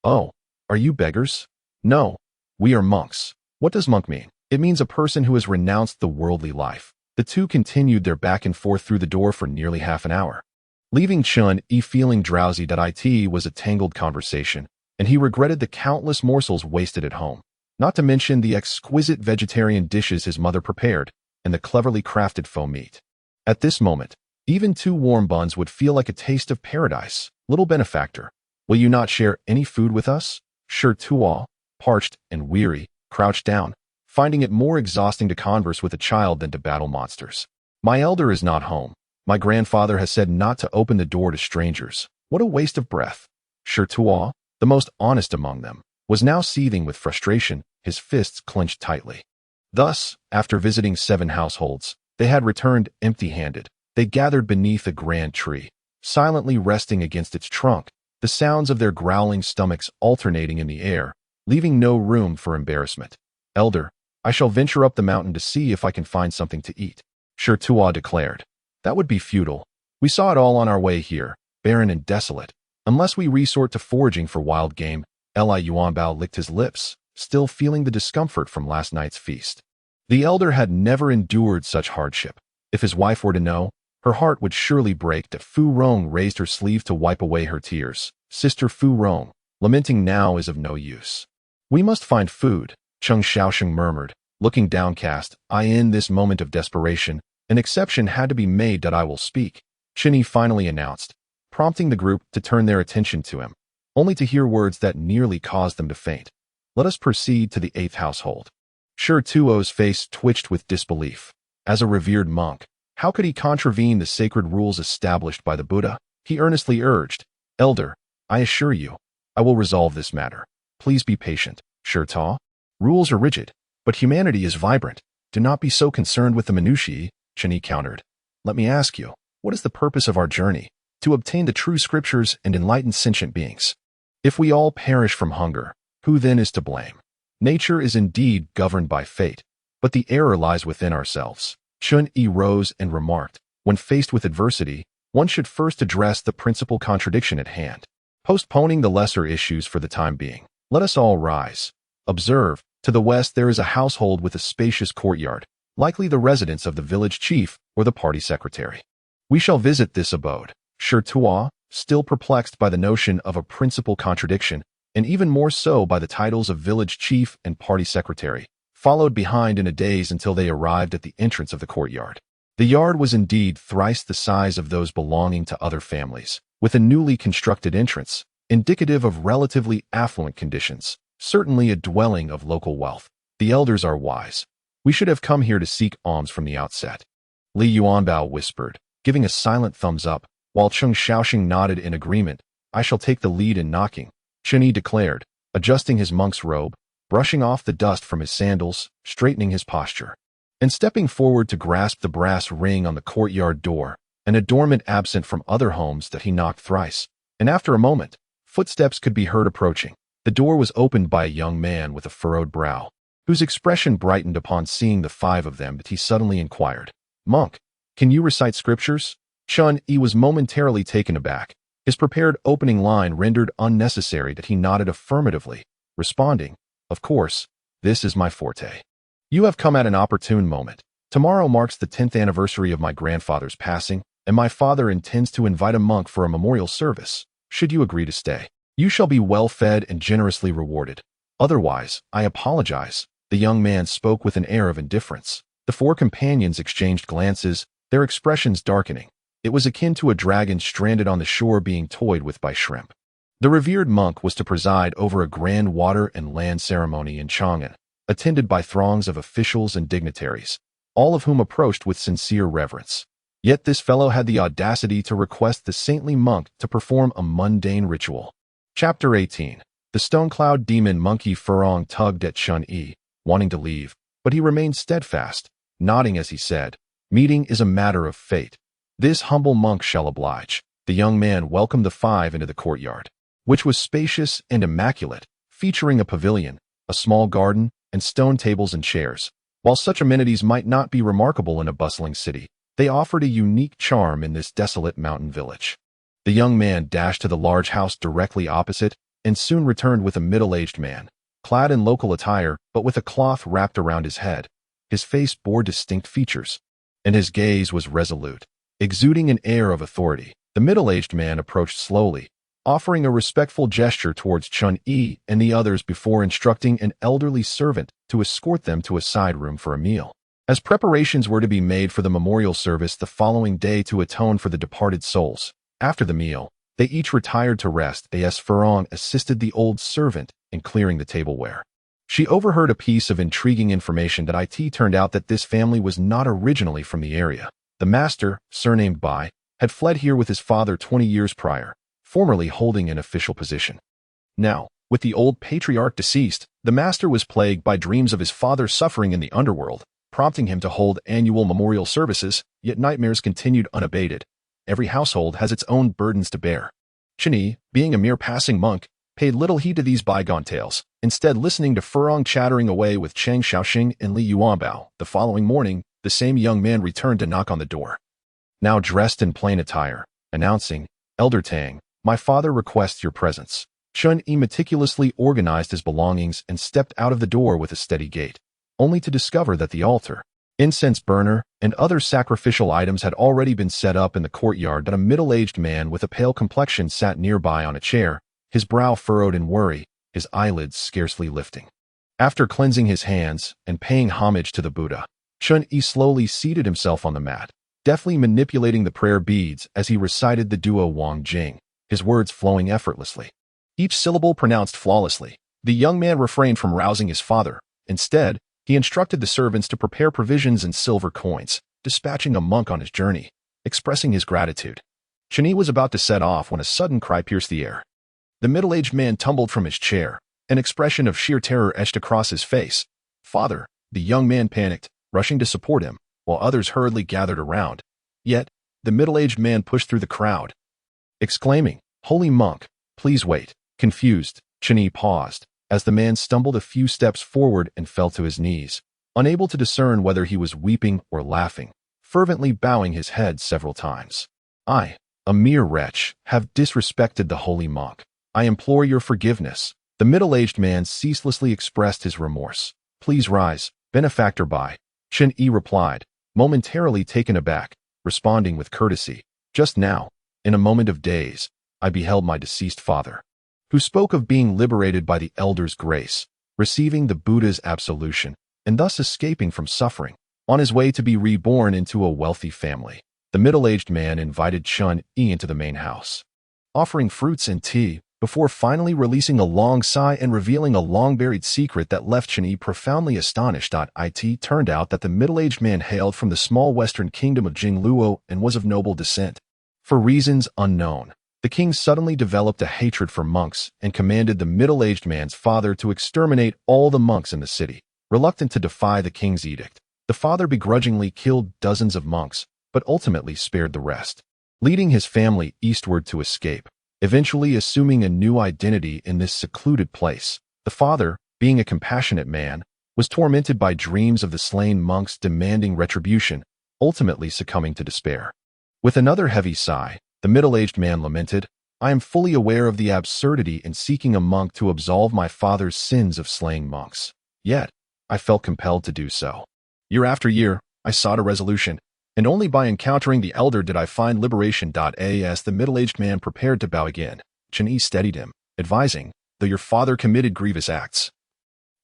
"Oh, are you beggars?" "No, we are monks." "What does monk mean?" "It means a person who has renounced the worldly life." The two continued their back and forth through the door for nearly half an hour, leaving Chun Yi feeling drowsy. It was a tangled conversation, and he regretted the countless morsels wasted at home, not to mention the exquisite vegetarian dishes his mother prepared and the cleverly crafted faux meat. At this moment, even 2 warm buns would feel like a taste of paradise. "Little benefactor, will you not share any food with us?" Tua, parched and weary, crouched down, finding it more exhausting to converse with a child than to battle monsters. "My elder is not home. My grandfather has said not to open the door to strangers." What a waste of breath. Tua, the most honest among them, was now seething with frustration, his fists clenched tightly. Thus, after visiting 7 households, they had returned empty-handed. They gathered beneath a grand tree, silently resting against its trunk, the sounds of their growling stomachs alternating in the air, leaving no room for embarrassment. "Elder, I shall venture up the mountain to see if I can find something to eat," Tua declared. "That would be futile. We saw it all on our way here, barren and desolate. Unless we resort to foraging for wild game." Li Yuanbao licked his lips, still feeling the discomfort from last night's feast. The elder had never endured such hardship. If his wife were to know, her heart would surely break. That Fu Rong raised her sleeve to wipe away her tears. "Sister Fu Rong, lamenting now is of no use. We must find food," Cheng Xiaoxing murmured, looking downcast. In this moment of desperation, an exception had to be made. "I will speak," Chinny finally announced, prompting the group to turn their attention to him, only to hear words that nearly caused them to faint. Let us proceed to the 8th household. Sure Tuo's face twitched with disbelief. As a revered monk, how could he contravene the sacred rules established by the Buddha? He earnestly urged, Elder, I assure you, I will resolve this matter. Please be patient. Sure Ta. Rules are rigid, but humanity is vibrant. Do not be so concerned with the minutiae, Chani countered. Let me ask you, what is the purpose of our journey? To obtain the true scriptures and enlighten sentient beings. If we all perish from hunger, who then is to blame? Nature is indeed governed by fate, but the error lies within ourselves. Chun-Yi rose and remarked, when faced with adversity, one should first address the principal contradiction at hand, postponing the lesser issues for the time being. Let us all rise. Observe, to the west there is a household with a spacious courtyard, likely the residence of the village chief or the party secretary. We shall visit this abode. Sure Tua, still perplexed by the notion of a principal contradiction, and even more so by the titles of village chief and party secretary, followed behind in a daze until they arrived at the entrance of the courtyard. The yard was indeed thrice the size of those belonging to other families, with a newly constructed entrance, indicative of relatively affluent conditions, certainly a dwelling of local wealth. The elders are wise. We should have come here to seek alms from the outset. Li Yuanbao whispered, giving a silent thumbs up, while Cheng Xiaoxing nodded in agreement. I shall take the lead in knocking, Chun-Yi declared, adjusting his monk's robe, brushing off the dust from his sandals, straightening his posture, and stepping forward to grasp the brass ring on the courtyard door, an adornment absent from other homes that he knocked thrice. And after a moment, footsteps could be heard approaching. The door was opened by a young man with a furrowed brow, whose expression brightened upon seeing the 5 of them, but he suddenly inquired, Monk, can you recite scriptures? Chun-Yi was momentarily taken aback. His prepared opening line rendered unnecessary that he nodded affirmatively, responding, Of course, this is my forte. You have come at an opportune moment. Tomorrow marks the 10th anniversary of my grandfather's passing, and my father intends to invite a monk for a memorial service. Should you agree to stay, you shall be well fed and generously rewarded. Otherwise, I apologize. The young man spoke with an air of indifference. The 4 companions exchanged glances, their expressions darkening. It was akin to a dragon stranded on the shore being toyed with by shrimp. The revered monk was to preside over a grand water and land ceremony in Chang'an, attended by throngs of officials and dignitaries, all of whom approached with sincere reverence. Yet this fellow had the audacity to request the saintly monk to perform a mundane ritual. Chapter 18. The stone-cloud demon monkey Furong tugged at Chun-Yi, wanting to leave, but he remained steadfast, nodding as he said, Meeting is a matter of fate. This humble monk shall oblige. The young man welcomed the 5 into the courtyard, which was spacious and immaculate, featuring a pavilion, a small garden, and stone tables and chairs. While such amenities might not be remarkable in a bustling city, they offered a unique charm in this desolate mountain village. The young man dashed to the large house directly opposite and soon returned with a middle-aged man, clad in local attire but with a cloth wrapped around his head. His face bore distinct features, and his gaze was resolute, exuding an air of authority. The middle-aged man approached slowly, offering a respectful gesture towards Chun-Yi and the others before instructing an elderly servant to escort them to a side room for a meal. As preparations were to be made for the memorial service the following day to atone for the departed souls, after the meal, they each retired to rest as Furong assisted the old servant in clearing the tableware. She overheard a piece of intriguing information that it turned out that this family was not originally from the area. The master, surnamed Bai, had fled here with his father 20 years prior, formerly holding an official position. Now, with the old patriarch deceased, the master was plagued by dreams of his father suffering in the underworld, prompting him to hold annual memorial services, yet nightmares continued unabated. Every household has its own burdens to bear. Chun-Yi, being a mere passing monk, paid little heed to these bygone tales, instead listening to Furong chattering away with Cheng Xiaoxing and Li Yuanbao. The following morning, the same young man returned to knock on the door, now dressed in plain attire, announcing, Elder Tang, my father requests your presence. Chun-Yi meticulously organized his belongings and stepped out of the door with a steady gait, only to discover that the altar, incense burner, and other sacrificial items had already been set up in the courtyard. That a middle-aged man with a pale complexion sat nearby on a chair, his brow furrowed in worry, his eyelids scarcely lifting. After cleansing his hands and paying homage to the Buddha, Chun-Yi slowly seated himself on the mat, deftly manipulating the prayer beads as he recited the duo Wang Jing, his words flowing effortlessly. Each syllable pronounced flawlessly. The young man refrained from rousing his father. Instead, he instructed the servants to prepare provisions and silver coins, dispatching a monk on his journey, expressing his gratitude. Chen Yi was about to set off when a sudden cry pierced the air. The middle-aged man tumbled from his chair, an expression of sheer terror etched across his face. "Father!" The young man panicked, rushing to support him, while others hurriedly gathered around. Yet, the middle-aged man pushed through the crowd, exclaiming, "Holy monk, please wait." Confused, Chen Yi paused, as the man stumbled a few steps forward and fell to his knees, unable to discern whether he was weeping or laughing, fervently bowing his head several times. "I, a mere wretch, have disrespected the holy monk. I implore your forgiveness." The middle-aged man ceaselessly expressed his remorse. "Please rise, benefactor Bai," Chen Yi replied, momentarily taken aback, responding with courtesy. "Just now, in a moment of daze, I beheld my deceased father, who spoke of being liberated by the elder's grace, receiving the Buddha's absolution, and thus escaping from suffering, on his way to be reborn into a wealthy family." The middle-aged man invited Chen Yi into the main house, offering fruits and tea, before finally releasing a long sigh and revealing a long-buried secret that left Chen Yi profoundly astonished. It turned out that the middle-aged man hailed from the small western kingdom of Jingluo and was of noble descent. For reasons unknown, the king suddenly developed a hatred for monks and commanded the middle-aged man's father to exterminate all the monks in the city. Reluctant to defy the king's edict, the father begrudgingly killed dozens of monks, but ultimately spared the rest, leading his family eastward to escape, eventually assuming a new identity in this secluded place. The father, being a compassionate man, was tormented by dreams of the slain monks demanding retribution, ultimately succumbing to despair. With another heavy sigh, the middle-aged man lamented, "I am fully aware of the absurdity in seeking a monk to absolve my father's sins of slaying monks. Yet, I felt compelled to do so. Year after year, I sought a resolution, and only by encountering the elder did I find liberation." As the middle-aged man prepared to bow again, Chen Yi steadied him, advising, "Though your father committed grievous acts,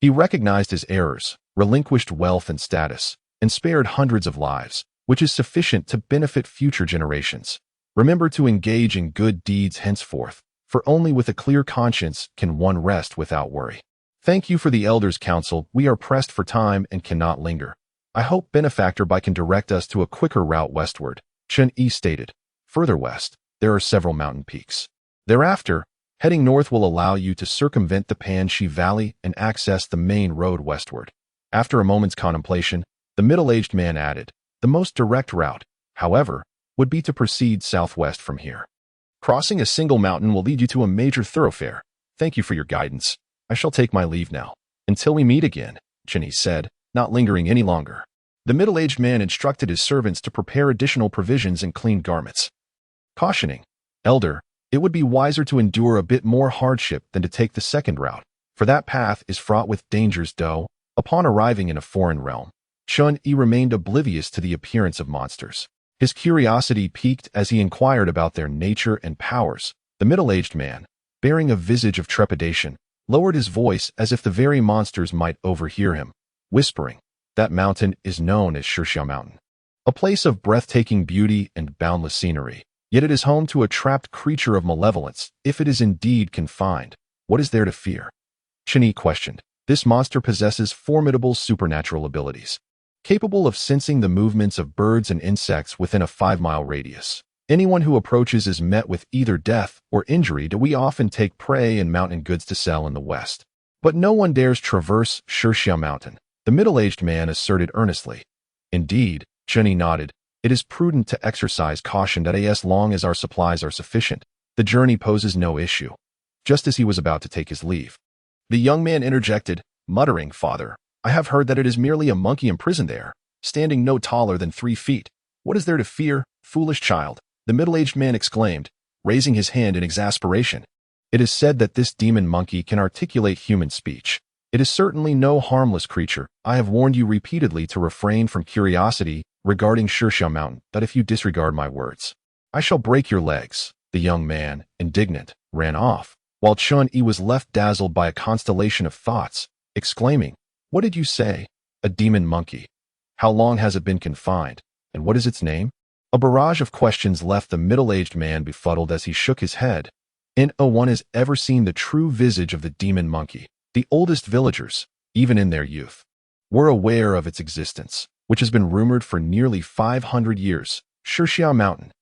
he recognized his errors, relinquished wealth and status, and spared hundreds of lives, which is sufficient to benefit future generations. Remember to engage in good deeds henceforth, for only with a clear conscience can one rest without worry. Thank you for the elder's counsel. We are pressed for time and cannot linger. I hope Benefactor Bai can direct us to a quicker route westward," Chen Yi stated. "Further west, there are several mountain peaks. Thereafter, heading north will allow you to circumvent the Panshi Valley and access the main road westward." After a moment's contemplation, the middle-aged man added, "The most direct route, however, would be to proceed southwest from here. Crossing a single mountain will lead you to a major thoroughfare. Thank you for your guidance. I shall take my leave now. Until we meet again," Chen Yi said, not lingering any longer. The middle-aged man instructed his servants to prepare additional provisions and clean garments, cautioning, "Elder, it would be wiser to endure a bit more hardship than to take the second route, for that path is fraught with dangers." Upon arriving in a foreign realm, Chen Yi remained oblivious to the appearance of monsters. His curiosity piqued as he inquired about their nature and powers. The middle-aged man, bearing a visage of trepidation, lowered his voice as if the very monsters might overhear him, whispering, "That mountain is known as Shishia Mountain, a place of breathtaking beauty and boundless scenery. Yet it is home to a trapped creature of malevolence. If it is indeed confined, what is there to fear?" Chen Yi questioned. "This monster possesses formidable supernatural abilities, capable of sensing the movements of birds and insects within a 5-mile radius. Anyone who approaches is met with either death or injury. We often take prey and mountain goods to sell in the West, but no one dares traverse Shishia Mountain," the middle-aged man asserted earnestly. "Indeed," Chen Yi nodded, "it is prudent to exercise caution as long as our supplies are sufficient. The journey poses no issue." Just as he was about to take his leave, the young man interjected, muttering, "Father, I have heard that it is merely a monkey imprisoned there, standing no taller than 3 feet. What is there to fear, foolish child?" the middle-aged man exclaimed, raising his hand in exasperation. "It is said that this demon monkey can articulate human speech. It is certainly no harmless creature. I have warned you repeatedly to refrain from curiosity regarding Shishia Mountain, that if you disregard my words, I shall break your legs." The young man, indignant, ran off, while Chen Yi was left dazzled by a constellation of thoughts, exclaiming, "What did you say? A demon monkey? How long has it been confined, and what is its name?" A barrage of questions left the middle-aged man befuddled as he shook his head. No one has ever seen the true visage of the demon monkey. The oldest villagers, even in their youth, were aware of its existence, which has been rumored for nearly 500 years. Shirxiao Mountain.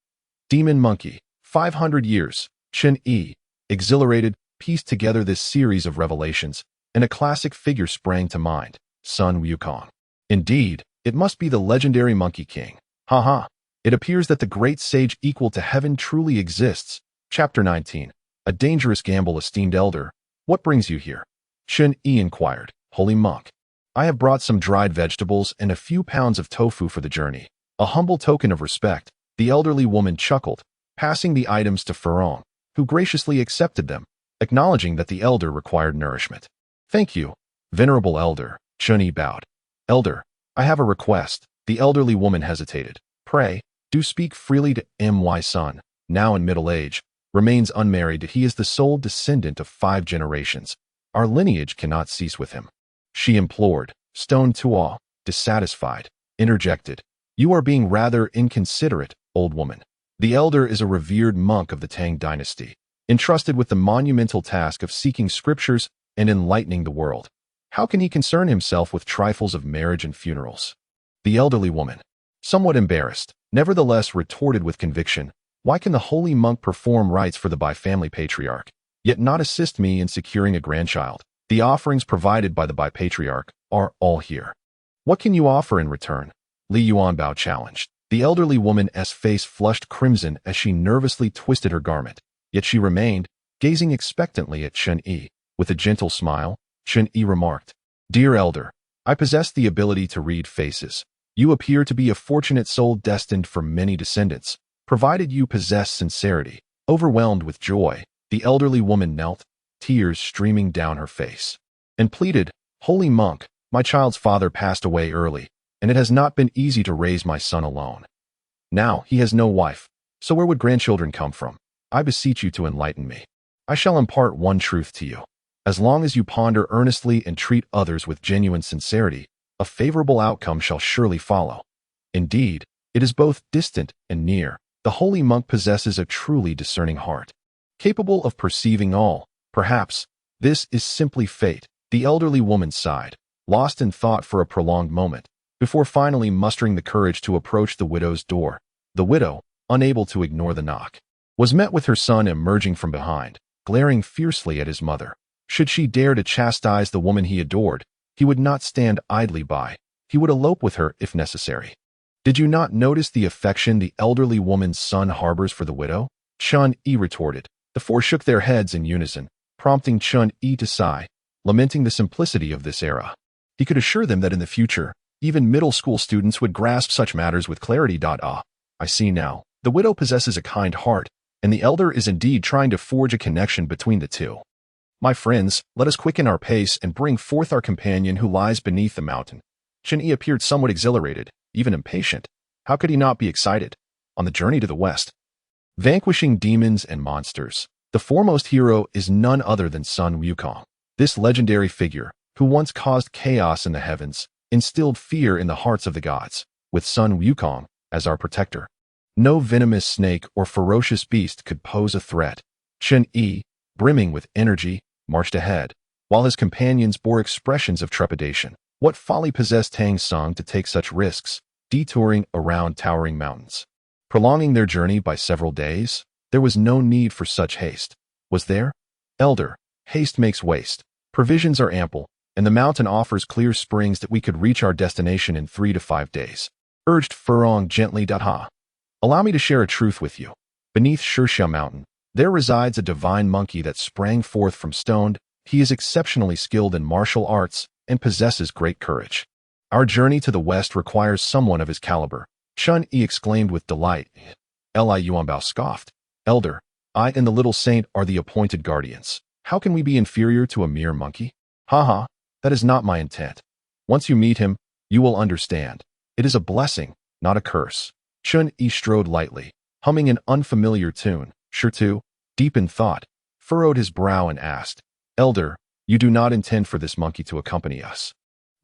Demon monkey. 500 years. Chen Yi, exhilarated, pieced together this series of revelations, and a classic figure sprang to mind. Sun Wukong. Indeed, it must be the legendary Monkey King. Haha. It appears that the great sage equal to heaven truly exists. Chapter 19. A dangerous gamble, esteemed elder. What brings you here? Chen Yi inquired. Holy monk. I have brought some dried vegetables and a few pounds of tofu for the journey. A humble token of respect, the elderly woman chuckled, passing the items to Furong, who graciously accepted them, acknowledging that the elder required nourishment. Thank you, venerable elder. Chen Yi bowed. Elder, I have a request. The elderly woman hesitated. Pray, do speak freely to my son, now in middle age, remains unmarried. He is the sole descendant of 5 generations. Our lineage cannot cease with him. She implored. Stone Tuo, dissatisfied, interjected. You are being rather inconsiderate, old woman. The elder is a revered monk of the Tang dynasty, entrusted with the monumental task of seeking scriptures and enlightening the world. How can he concern himself with trifles of marriage and funerals? The elderly woman, somewhat embarrassed, nevertheless retorted with conviction. Why can the holy monk perform rites for the bi-family patriarch, yet not assist me in securing a grandchild? The offerings provided by the bi-patriarch are all here. What can you offer in return? Li Yuanbao challenged. The elderly woman's face flushed crimson as she nervously twisted her garment, yet she remained, gazing expectantly at Chen Yi. With a gentle smile, Chen Yi remarked, Dear elder, I possess the ability to read faces. You appear to be a fortunate soul destined for many descendants, provided you possess sincerity. Overwhelmed with joy, the elderly woman knelt, tears streaming down her face, and pleaded, Holy monk, my child's father passed away early, and it has not been easy to raise my son alone. Now he has no wife, so where would grandchildren come from? I beseech you to enlighten me. I shall impart one truth to you. As long as you ponder earnestly and treat others with genuine sincerity, a favorable outcome shall surely follow. Indeed, it is both distant and near. The holy monk possesses a truly discerning heart, capable of perceiving all. Perhaps this is simply fate. The elderly woman sighed, lost in thought for a prolonged moment, before finally mustering the courage to approach the widow's door. The widow, unable to ignore the knock, was met with her son emerging from behind, glaring fiercely at his mother. Should she dare to chastise the woman he adored, he would not stand idly by. He would elope with her if necessary. Did you not notice the affection the elderly woman's son harbors for the widow? Chen Yi retorted. The 4 shook their heads in unison, prompting Chen Yi to sigh, lamenting the simplicity of this era. He could assure them that in the future, even middle school students would grasp such matters with clarity. I see now. The widow possesses a kind heart, and the elder is indeed trying to forge a connection between the two. My friends, let us quicken our pace and bring forth our companion who lies beneath the mountain. Chen Yi appeared somewhat exhilarated, even impatient. How could he not be excited? On the journey to the west, vanquishing demons and monsters, the foremost hero is none other than Sun Wukong. This legendary figure, who once caused chaos in the heavens, instilled fear in the hearts of the gods. With Sun Wukong as our protector, no venomous snake or ferocious beast could pose a threat. Chen Yi, brimming with energy, marched ahead, while his companions bore expressions of trepidation. What folly possessed Tang Song to take such risks, detouring around towering mountains, prolonging their journey by several days? There was no need for such haste, was there? Elder, haste makes waste. Provisions are ample, and the mountain offers clear springs that we could reach our destination in 3 to 5 days, urged Furong gently. Allow me to share a truth with you. Beneath Shirxiao Mountain, there resides a divine monkey that sprang forth from stone. He is exceptionally skilled in martial arts and possesses great courage. Our journey to the west requires someone of his caliber. Chen Yi exclaimed with delight. Li Yuanbao scoffed. Elder, I and the little saint are the appointed guardians. How can we be inferior to a mere monkey? Haha, that is not my intent. Once you meet him, you will understand. It is a blessing, not a curse. Chen Yi strode lightly, humming an unfamiliar tune. Shirtu, deep in thought, furrowed his brow and asked, Elder, you do not intend for this monkey to accompany us,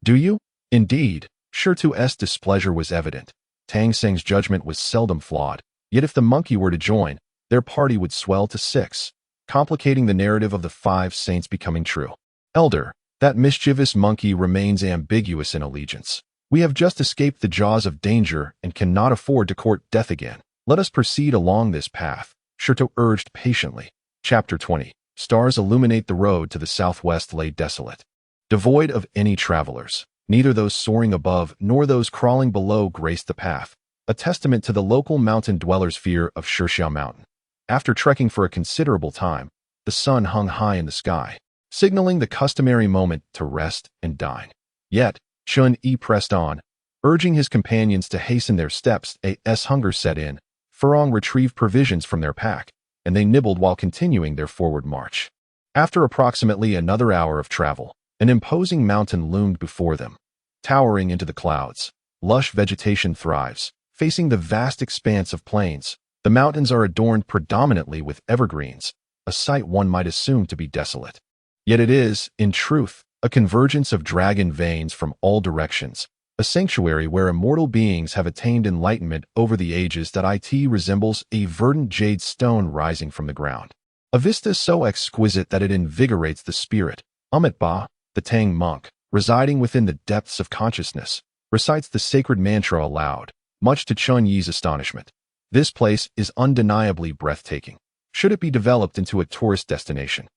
do you? Indeed, Shirtu's displeasure was evident. Tang Seng's judgment was seldom flawed, yet if the monkey were to join, their party would swell to 6, complicating the narrative of the 5 saints becoming true. Elder, that mischievous monkey remains ambiguous in allegiance. We have just escaped the jaws of danger and cannot afford to court death again. Let us proceed along this path, Shirto urged patiently. Chapter 20. Stars illuminate the road to the southwest lay desolate, devoid of any travelers. Neither those soaring above nor those crawling below graced the path, a testament to the local mountain dwellers' fear of Shixiao Mountain. After trekking for a considerable time, the sun hung high in the sky, signaling the customary moment to rest and dine. Yet, Chun Yi pressed on, urging his companions to hasten their steps as hunger set in. Furong retrieved provisions from their pack, and they nibbled while continuing their forward march. After approximately another hour of travel, an imposing mountain loomed before them. Towering into the clouds, lush vegetation thrives. Facing the vast expanse of plains, the mountains are adorned predominantly with evergreens, a sight one might assume to be desolate. Yet it is, in truth, a convergence of dragon veins from all directions, a sanctuary where immortal beings have attained enlightenment over the ages that it resembles a verdant jade stone rising from the ground. A vista so exquisite that it invigorates the spirit. Amit Ba, the Tang monk, residing within the depths of consciousness, recites the sacred mantra aloud, much to Chun Yi's astonishment. This place is undeniably breathtaking. Should it be developed into a tourist destination,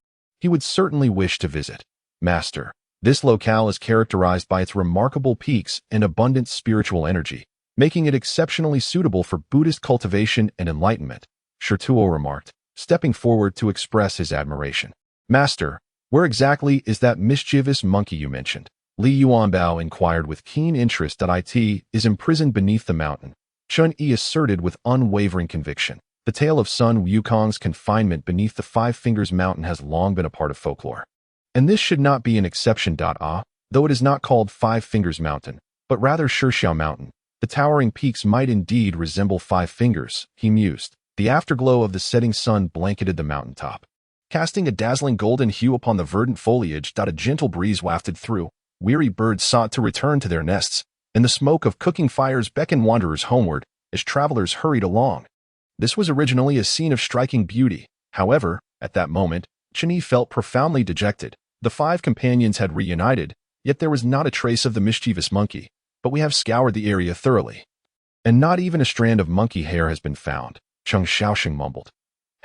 he would certainly wish to visit. Master, this locale is characterized by its remarkable peaks and abundant spiritual energy, making it exceptionally suitable for Buddhist cultivation and enlightenment, Shirtuo remarked, stepping forward to express his admiration. Master, where exactly is that mischievous monkey you mentioned? Li Yuanbao inquired with keen interest. It is imprisoned beneath the mountain, Chun Yi asserted with unwavering conviction. The tale of Sun Wukong's confinement beneath the Five Fingers Mountain has long been a part of folklore. And this should not be an exception. Though it is not called Five Fingers Mountain, but rather Shixiao Mountain, the towering peaks might indeed resemble 5 fingers, he mused. The afterglow of the setting sun blanketed the mountaintop, casting a dazzling golden hue upon the verdant foliage. A gentle breeze wafted through. Weary birds sought to return to their nests, and the smoke of cooking fires beckoned wanderers homeward as travelers hurried along. This was originally a scene of striking beauty. However, at that moment, Chun Yi felt profoundly dejected. The 5 companions had reunited, yet there was not a trace of the mischievous monkey. But we have scoured the area thoroughly, and not even a strand of monkey hair has been found, Cheng Xiaoxing mumbled.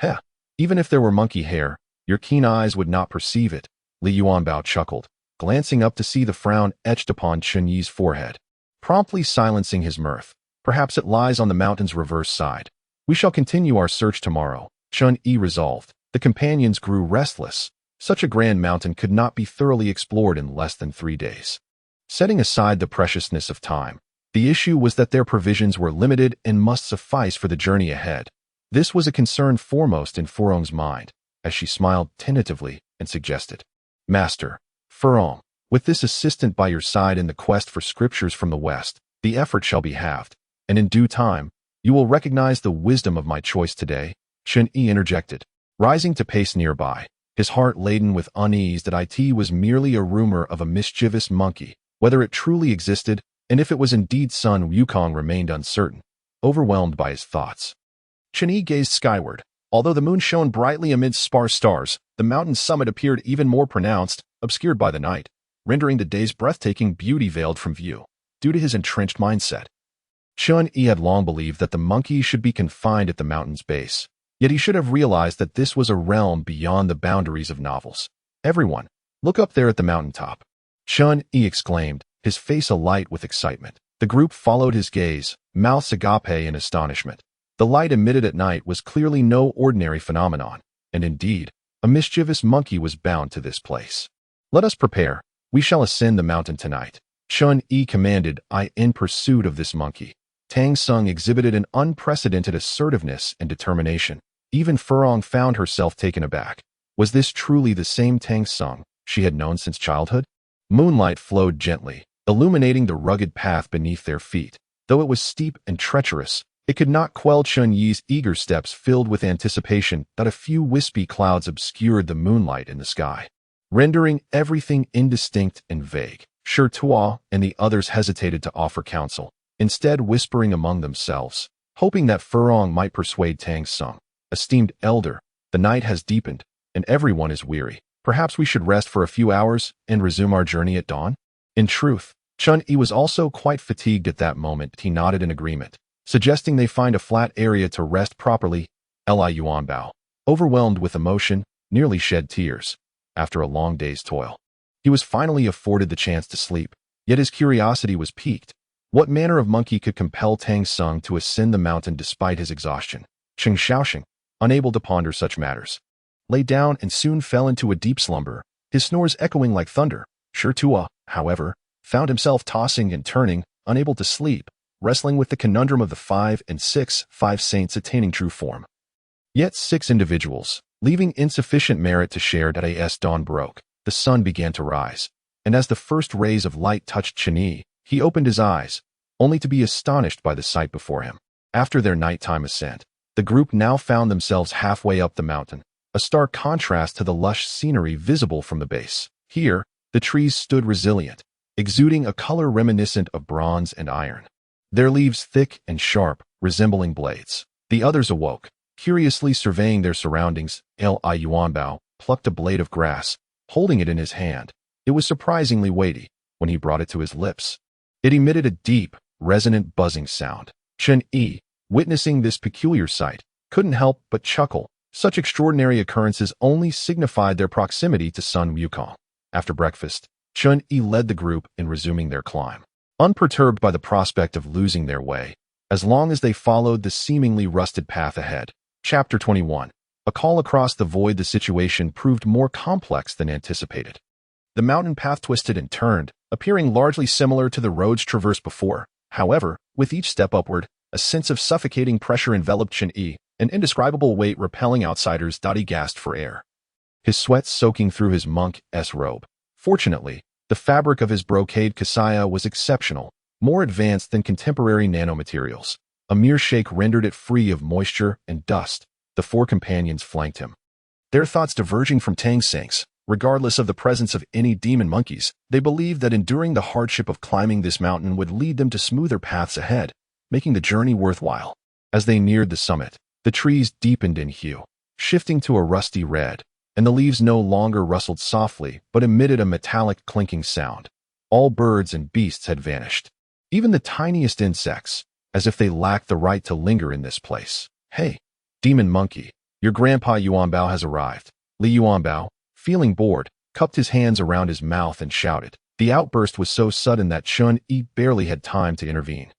Heh, even if there were monkey hair, your keen eyes would not perceive it, Li Yuanbao chuckled, glancing up to see the frown etched upon Chun Yi's forehead. Promptly silencing his mirth. Perhaps it lies on the mountain's reverse side. We shall continue our search tomorrow, Chun Yi resolved. The companions grew restless. Such a grand mountain could not be thoroughly explored in less than 3 days. Setting aside the preciousness of time, the issue was that their provisions were limited and must suffice for the journey ahead. This was a concern foremost in Furong's mind, as she smiled tentatively and suggested, Master, Furong, with this assistant by your side in the quest for scriptures from the West, the effort shall be halved, and in due time, you will recognize the wisdom of my choice today, Chun Yi interjected, rising to pace nearby, his heart laden with unease that it was merely a rumor of a mischievous monkey. Whether it truly existed, and if it was indeed Sun Wukong remained uncertain, overwhelmed by his thoughts. Chun Yi gazed skyward. Although the moon shone brightly amidst sparse stars, the mountain's summit appeared even more pronounced, obscured by the night, rendering the day's breathtaking beauty veiled from view. Due to his entrenched mindset, Chun Yi had long believed that the monkey should be confined at the mountain's base, yet he should have realized that this was a realm beyond the boundaries of novels. Everyone, look up there at the mountaintop, Chun Yi exclaimed, his face alight with excitement. The group followed his gaze, mouths agape in astonishment. The light emitted at night was clearly no ordinary phenomenon, and indeed, a mischievous monkey was bound to this place. Let us prepare. We shall ascend the mountain tonight, Chun Yi commanded. In pursuit of this monkey, Tang Sung exhibited an unprecedented assertiveness and determination. Even Furong found herself taken aback. Was this truly the same Tang Sung she had known since childhood? Moonlight flowed gently, illuminating the rugged path beneath their feet. Though it was steep and treacherous, it could not quell Chun Yi's eager steps filled with anticipation that a few wispy clouds obscured the moonlight in the sky, rendering everything indistinct and vague. Shirtuo and the others hesitated to offer counsel. instead whispering among themselves, hoping that Furong might persuade Tang Sung. Esteemed elder, the night has deepened, and everyone is weary. Perhaps we should rest for a few hours and resume our journey at dawn? In truth, Chun-Yi was also quite fatigued at that moment. He nodded in agreement, suggesting they find a flat area to rest properly. Li Yuanbao, overwhelmed with emotion, nearly shed tears. After a long day's toil, he was finally afforded the chance to sleep, yet his curiosity was piqued. What manner of monkey could compel Tang Sung to ascend the mountain despite his exhaustion? Cheng Xiaoxing, unable to ponder such matters, lay down and soon fell into a deep slumber, his snores echoing like thunder. Shi Tua, however, found himself tossing and turning, unable to sleep, wrestling with the conundrum of the 5 and 6 saints attaining true form. Yet 6 individuals, leaving insufficient merit to share. As dawn broke, the sun began to rise, and as the first rays of light touched Chun-Yi, he opened his eyes, only to be astonished by the sight before him. After their nighttime ascent, the group now found themselves halfway up the mountain, a stark contrast to the lush scenery visible from the base. Here, the trees stood resilient, exuding a color reminiscent of bronze and iron, their leaves thick and sharp, resembling blades. The others awoke, curiously surveying their surroundings. Li Yuanbao plucked a blade of grass, holding it in his hand. It was surprisingly weighty. When he brought it to his lips, it emitted a deep, resonant buzzing sound. Chun-Yi, witnessing this peculiar sight, couldn't help but chuckle. Such extraordinary occurrences only signified their proximity to Sun Wukong. After breakfast, Chun-Yi led the group in resuming their climb, unperturbed by the prospect of losing their way, as long as they followed the seemingly rusted path ahead. Chapter 21. A call across the void. The situation proved more complex than anticipated. The mountain path twisted and turned, appearing largely similar to the roads traversed before. However, with each step upward, a sense of suffocating pressure enveloped Chun-Yi, an indescribable weight repelling outsiders. He gasped for air, his sweat soaking through his monk's robe. Fortunately, the fabric of his brocade kasaya was exceptional, more advanced than contemporary nanomaterials. A mere shake rendered it free of moisture and dust. The 4 companions flanked him, their thoughts diverging from Tang Sung's. Regardless of the presence of any demon monkeys, they believed that enduring the hardship of climbing this mountain would lead them to smoother paths ahead, making the journey worthwhile. As they neared the summit, the trees deepened in hue, shifting to a rusty red, and the leaves no longer rustled softly but emitted a metallic clinking sound. All birds and beasts had vanished, even the tiniest insects, as if they lacked the right to linger in this place. Hey, demon monkey, your grandpa Yuanbao has arrived. Li Yuanbao, feeling bored, cupped his hands around his mouth and shouted. The outburst was so sudden that Chun-Yi barely had time to intervene.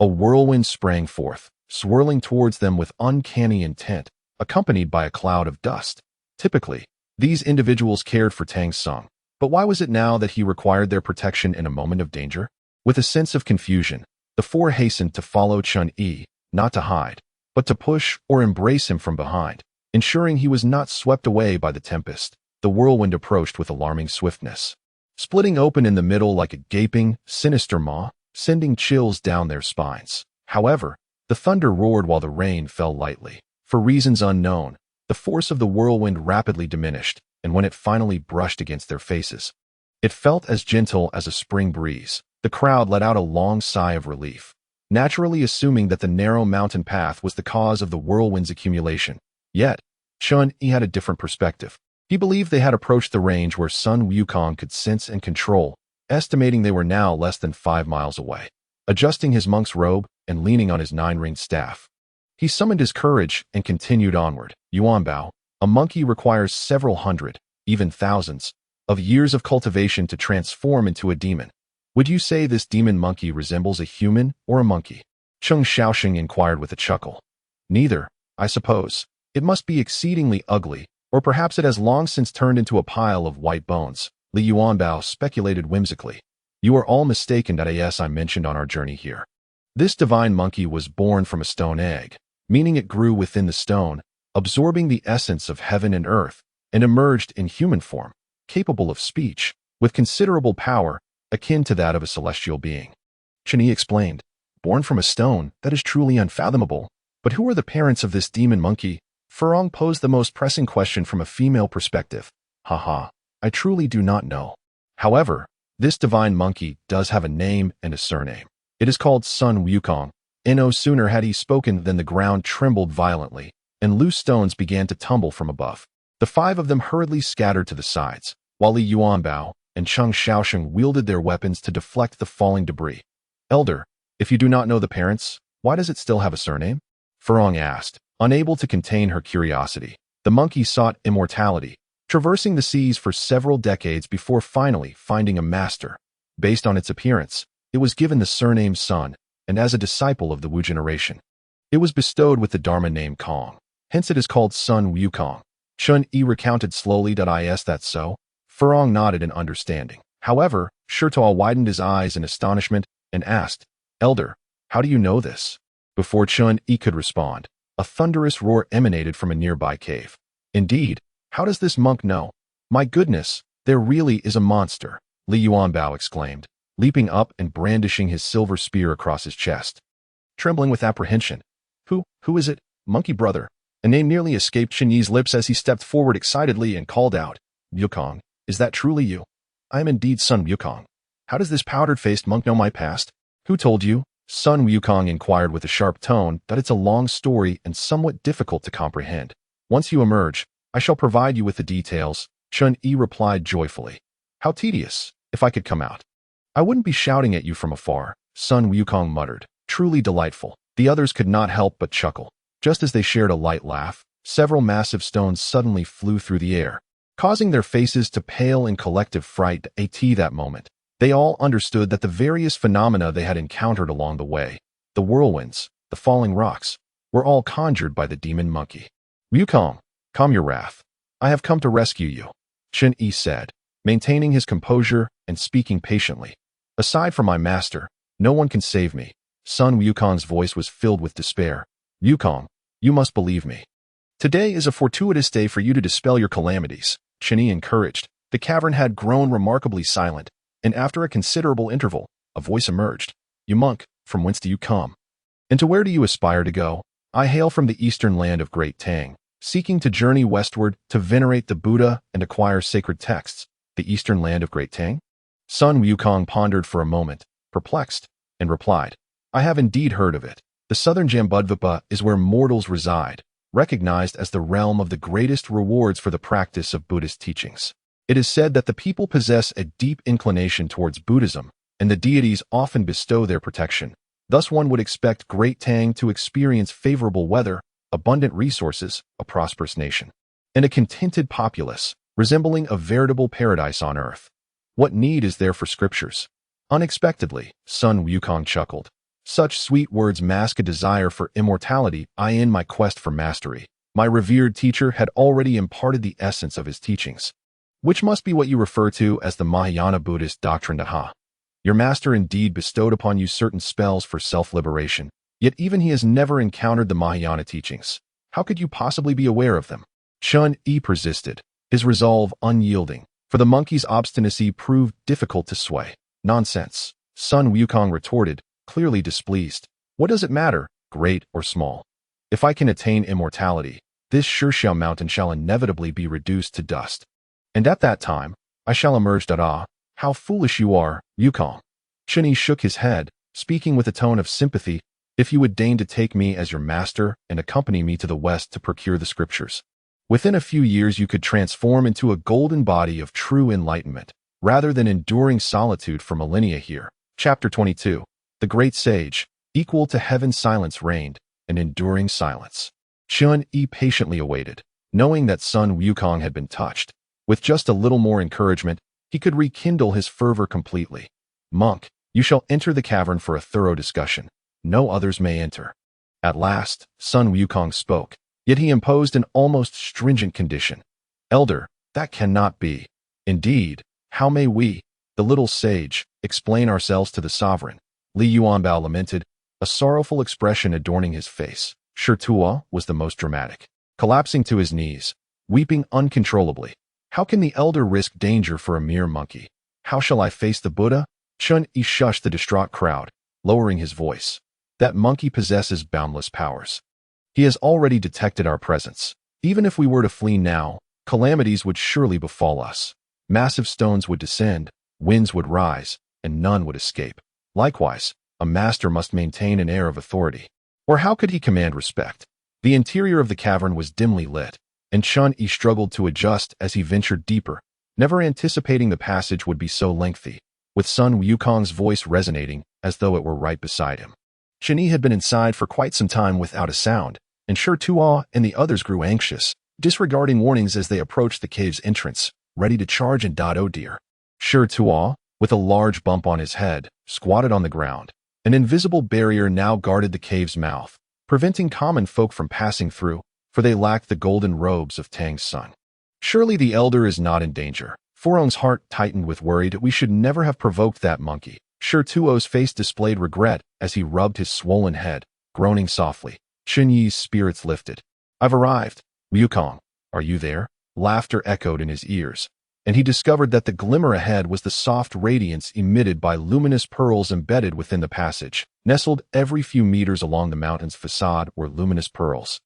A whirlwind sprang forth, swirling towards them with uncanny intent, accompanied by a cloud of dust. Typically, these individuals cared for Tang Sung, but why was it now that he required their protection in a moment of danger? With a sense of confusion, the 4 hastened to follow Chun-Yi, not to hide, but to push or embrace him from behind, ensuring he was not swept away by the tempest. The whirlwind approached with alarming swiftness, splitting open in the middle like a gaping, sinister maw, sending chills down their spines. However, the thunder roared while the rain fell lightly. For reasons unknown, the force of the whirlwind rapidly diminished, and when it finally brushed against their faces, it felt as gentle as a spring breeze. The crowd let out a long sigh of relief, naturally assuming that the narrow mountain path was the cause of the whirlwind's accumulation. Yet, Chun-Yi had a different perspective. He believed they had approached the range where Sun Wukong could sense and control, estimating they were now less than 5 miles away. Adjusting his monk's robe and leaning on his 9-ringed staff, he summoned his courage and continued onward. Yuanbao, a monkey requires several hundred, even thousands, of years of cultivation to transform into a demon. Would you say this demon monkey resembles a human or a monkey? Cheng Xiaoxing inquired with a chuckle. Neither, I suppose. It must be exceedingly ugly, or perhaps it has long since turned into a pile of white bones. Li Yuanbao speculated whimsically. You are all mistaken. As I mentioned on our journey here, this divine monkey was born from a stone egg, meaning it grew within the stone, absorbing the essence of heaven and earth, and emerged in human form, capable of speech, with considerable power, akin to that of a celestial being. Chun-Yi explained. Born from a stone, that is truly unfathomable. But who are the parents of this demon monkey? Furong posed the most pressing question from a female perspective. Haha, I truly do not know. However, this divine monkey does have a name and a surname. It is called Sun Wukong. And no sooner had he spoken than the ground trembled violently, and loose stones began to tumble from above. The five of them hurriedly scattered to the sides, while Li Yuanbao and Cheng Xiaosheng wielded their weapons to deflect the falling debris. Elder, if you do not know the parents, why does it still have a surname? Furong asked, unable to contain her curiosity. The monkey sought immortality, traversing the seas for several decades before finally finding a master. Based on its appearance, it was given the surname Sun, and as a disciple of the Wu generation, it was bestowed with the Dharma name Kong. Hence it is called Sun Wukong. Chun Yi recounted slowly. Is that so? Furong nodded in understanding. However, Shurtua widened his eyes in astonishment and asked, Elder, how do you know this? Before Chun Yi could respond, a thunderous roar emanated from a nearby cave. Indeed, how does this monk know? My goodness, there really is a monster, Li Yuanbao exclaimed, leaping up and brandishing his silver spear across his chest. Trembling with apprehension, Who is it? Monkey brother. A name nearly escaped Chen Yi's lips as he stepped forward excitedly and called out, Wukong, is that truly you? I am indeed Sun Wukong. How does this powdered-faced monk know my past? Who told you? Sun Wukong inquired with a sharp tone. It's a long story and somewhat difficult to comprehend. Once you emerge, I shall provide you with the details, Chun Yi replied joyfully. How tedious, if I could come out. I wouldn't be shouting at you from afar, Sun Wukong muttered. Truly delightful. The others could not help but chuckle. Just as they shared a light laugh, several massive stones suddenly flew through the air, causing their faces to pale in collective fright. At that moment, they all understood that the various phenomena they had encountered along the way, the whirlwinds, the falling rocks, were all conjured by the demon monkey. Wukong, calm your wrath. I have come to rescue you, Chen Yi said, maintaining his composure and speaking patiently. Aside from my master, no one can save me. Sun Wukong's voice was filled with despair. Wukong, you must believe me. Today is a fortuitous day for you to dispel your calamities, Chen Yi encouraged. The cavern had grown remarkably silent, and after a considerable interval, a voice emerged. You monk, from whence do you come? And to where do you aspire to go? I hail from the eastern land of Great Tang, seeking to journey westward to venerate the Buddha and acquire sacred texts. The eastern land of Great Tang? Sun Wukong pondered for a moment, perplexed, and replied, I have indeed heard of it. The southern Jambudvipa is where mortals reside, recognized as the realm of the greatest rewards for the practice of Buddhist teachings. It is said that the people possess a deep inclination towards Buddhism, and the deities often bestow their protection. Thus one would expect Great Tang to experience favorable weather, abundant resources, a prosperous nation, and a contented populace, resembling a veritable paradise on earth. What need is there for scriptures? Unexpectedly, Sun Wukong chuckled. Such sweet words mask a desire for immortality. In my quest for mastery, my revered teacher had already imparted the essence of his teachings, which must be what you refer to as the Mahayana Buddhist doctrine. Your master indeed bestowed upon you certain spells for self-liberation, yet even he has never encountered the Mahayana teachings. How could you possibly be aware of them? Chun Yi persisted, his resolve unyielding, for the monkey's obstinacy proved difficult to sway. Nonsense, Sun Wukong retorted, clearly displeased. What does it matter, great or small? If I can attain immortality, this Shurxiao mountain shall inevitably be reduced to dust. And at that time, I shall emerge. How foolish you are, Wukong. Chen Yi shook his head, speaking with a tone of sympathy. If you would deign to take me as your master and accompany me to the west to procure the scriptures, within a few years you could transform into a golden body of true enlightenment, rather than enduring solitude for millennia here. Chapter 22. The great sage, equal to heaven, silence reigned, an enduring silence. Chun Yi patiently awaited, knowing that Sun Wukong had been touched. With just a little more encouragement, he could rekindle his fervor completely. Monk, you shall enter the cavern for a thorough discussion. No others may enter. At last, Sun Wukong spoke, yet he imposed an almost stringent condition. Elder, that cannot be. Indeed, how may we, the little sage, explain ourselves to the sovereign? Li Yuanbao lamented, a sorrowful expression adorning his face. Shurtua was the most dramatic, collapsing to his knees, weeping uncontrollably. How can the elder risk danger for a mere monkey? How shall I face the Buddha? Chun Yi shushed the distraught crowd, lowering his voice. That monkey possesses boundless powers. He has already detected our presence. Even if we were to flee now, calamities would surely befall us. Massive stones would descend, winds would rise, and none would escape. Likewise, a master must maintain an air of authority. Or how could he command respect? The interior of the cavern was dimly lit, and Chun-Yi struggled to adjust as he ventured deeper, never anticipating the passage would be so lengthy, with Sun Wukong's voice resonating as though it were right beside him. Chun-Yi had been inside for quite some time without a sound, and Shi Tuo and the others grew anxious, disregarding warnings as they approached the cave's entrance, ready to charge and dot. Oh dear. Shi Tuo, with a large bump on his head, squatted on the ground. An invisible barrier now guarded the cave's mouth, preventing common folk from passing through, for they lacked the golden robes of Tang's son. Surely the elder is not in danger. Forong's heart tightened with worry that we should never have provoked that monkey. Shi Tuo's face displayed regret as he rubbed his swollen head, groaning softly. Chun-Yi's spirits lifted. I've arrived. Wukong, are you there? Laughter echoed in his ears, and he discovered that the glimmer ahead was the soft radiance emitted by luminous pearls embedded within the passage. Nestled every few meters along the mountain's facade were luminous pearls,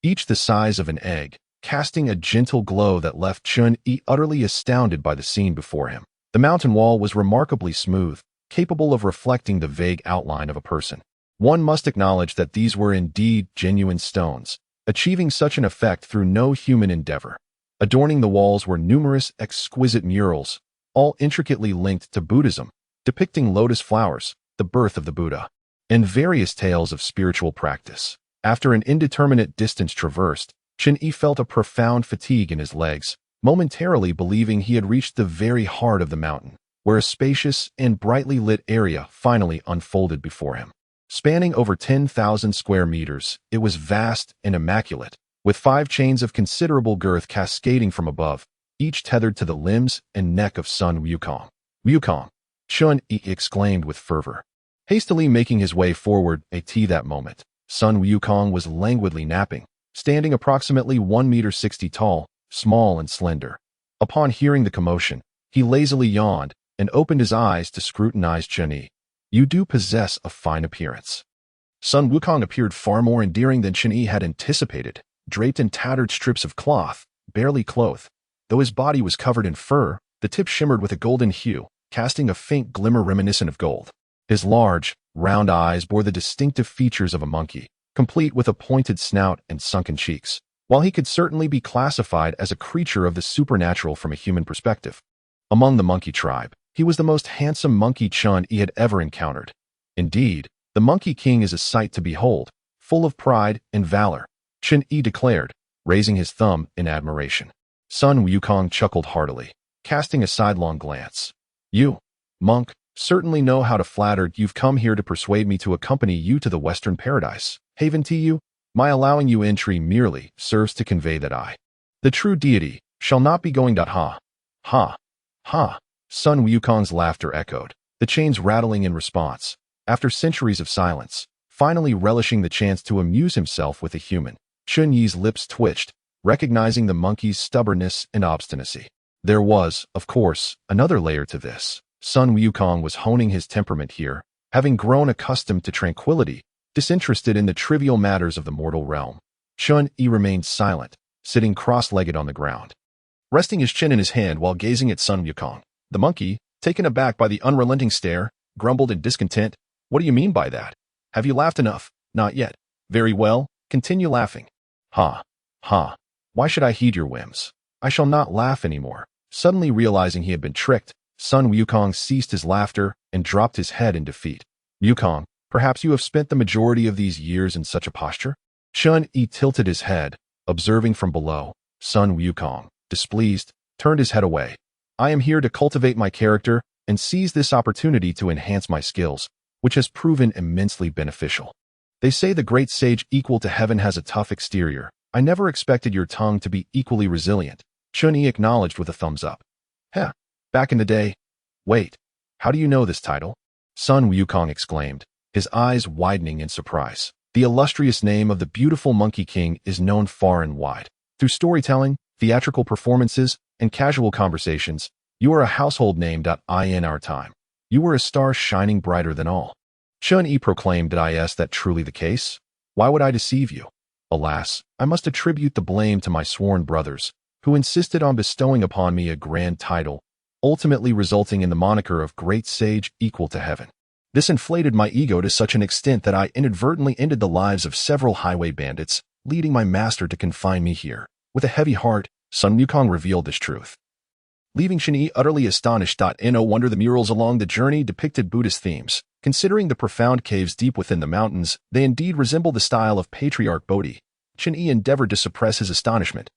each the size of an egg, casting a gentle glow that left Chun-Yi utterly astounded by the scene before him. The mountain wall was remarkably smooth, capable of reflecting the vague outline of a person. One must acknowledge that these were indeed genuine stones, achieving such an effect through no human endeavor. Adorning the walls were numerous exquisite murals, all intricately linked to Buddhism, depicting lotus flowers, the birth of the Buddha, and various tales of spiritual practice. After an indeterminate distance traversed, Chun-Yi felt a profound fatigue in his legs, momentarily believing he had reached the very heart of the mountain, where a spacious and brightly lit area finally unfolded before him. Spanning over 10,000 square meters, it was vast and immaculate, with 5 chains of considerable girth cascading from above, each tethered to the limbs and neck of Sun Wukong. Wukong! Chun-Yi exclaimed with fervor. Hastily making his way forward, at that moment, Sun Wukong was languidly napping, standing approximately 1.60 meters tall, small and slender. Upon hearing the commotion, he lazily yawned and opened his eyes to scrutinize Chun-Yi. You do possess a fine appearance. Sun Wukong appeared far more endearing than Chun-Yi had anticipated, draped in tattered strips of cloth, barely clothed. Though his body was covered in fur, the tip shimmered with a golden hue, casting a faint glimmer reminiscent of gold. His large, round eyes bore the distinctive features of a monkey, complete with a pointed snout and sunken cheeks. While he could certainly be classified as a creature of the supernatural from a human perspective, among the monkey tribe, he was the most handsome monkey Chun-Yi had ever encountered. Indeed, the Monkey King is a sight to behold, full of pride and valor, Chun-Yi declared, raising his thumb in admiration. Sun Wukong chuckled heartily, casting a sidelong glance. You, monk, certainly know how to flatter. You've come here to persuade me to accompany you to the Western Paradise. Haven to you, my allowing you entry merely serves to convey that I, the true deity, shall not be going. Ha, ha, ha. Sun Wukong's laughter echoed, the chains rattling in response. After centuries of silence, finally relishing the chance to amuse himself with a human, Chun-Yi's lips twitched, recognizing the monkey's stubbornness and obstinacy. There was, of course, another layer to this. Sun Wukong was honing his temperament here, having grown accustomed to tranquility, disinterested in the trivial matters of the mortal realm. Chun-Yi remained silent, sitting cross-legged on the ground, resting his chin in his hand while gazing at Sun Wukong. The monkey, taken aback by the unrelenting stare, grumbled in discontent. What do you mean by that? Have you laughed enough? Not yet. Very well, continue laughing. Ha, ha. Why should I heed your whims? I shall not laugh anymore. Suddenly realizing he had been tricked, Sun Wukong ceased his laughter and dropped his head in defeat. Wukong, perhaps you have spent the majority of these years in such a posture? Chun-Yi tilted his head, observing from below. Sun Wukong, displeased, turned his head away. I am here to cultivate my character and seize this opportunity to enhance my skills, which has proven immensely beneficial. They say the great sage equal to heaven has a tough exterior. I never expected your tongue to be equally resilient. Chun-Yi acknowledged with a thumbs up. Heh, back in the day. Wait, how do you know this title? Sun Wukong exclaimed, his eyes widening in surprise. The illustrious name of the beautiful Monkey King is known far and wide. Through storytelling, theatrical performances, and casual conversations, you are a household name. In our time, you were a star shining brighter than all. Chun-Yi proclaimed. Is that truly the case? Why would I deceive you? Alas, I must attribute the blame to my sworn brothers, who insisted on bestowing upon me a grand title, ultimately resulting in the moniker of Great Sage equal to heaven. This inflated my ego to such an extent that I inadvertently ended the lives of several highway bandits, leading my master to confine me here. With a heavy heart, Sun Wukong revealed this truth, leaving Shen-Yi utterly astonished. No wonder the murals along the journey depicted Buddhist themes. Considering the profound caves deep within the mountains, they indeed resemble the style of Patriarch Bodhi. Shen-Yi endeavored to suppress his astonishment,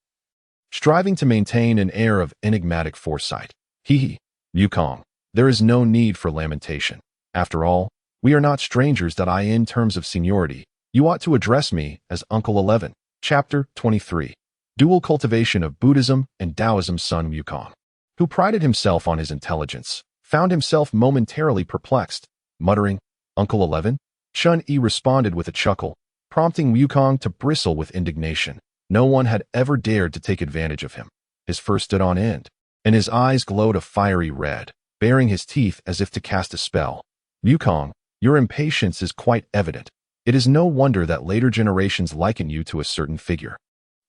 striving to maintain an air of enigmatic foresight. Wukong, there is no need for lamentation. After all, we are not strangers. In terms of seniority, you ought to address me as Uncle 11. Chapter 23. Dual cultivation of Buddhism and Taoism. Sun Wukong, who prided himself on his intelligence, found himself momentarily perplexed, muttering, "Uncle 11? Shen-Yi responded with a chuckle, prompting Wukong to bristle with indignation. No one had ever dared to take advantage of him. His fur stood on end, and his eyes glowed a fiery red, baring his teeth as if to cast a spell. Wukong, your impatience is quite evident. It is no wonder that later generations liken you to a certain figure."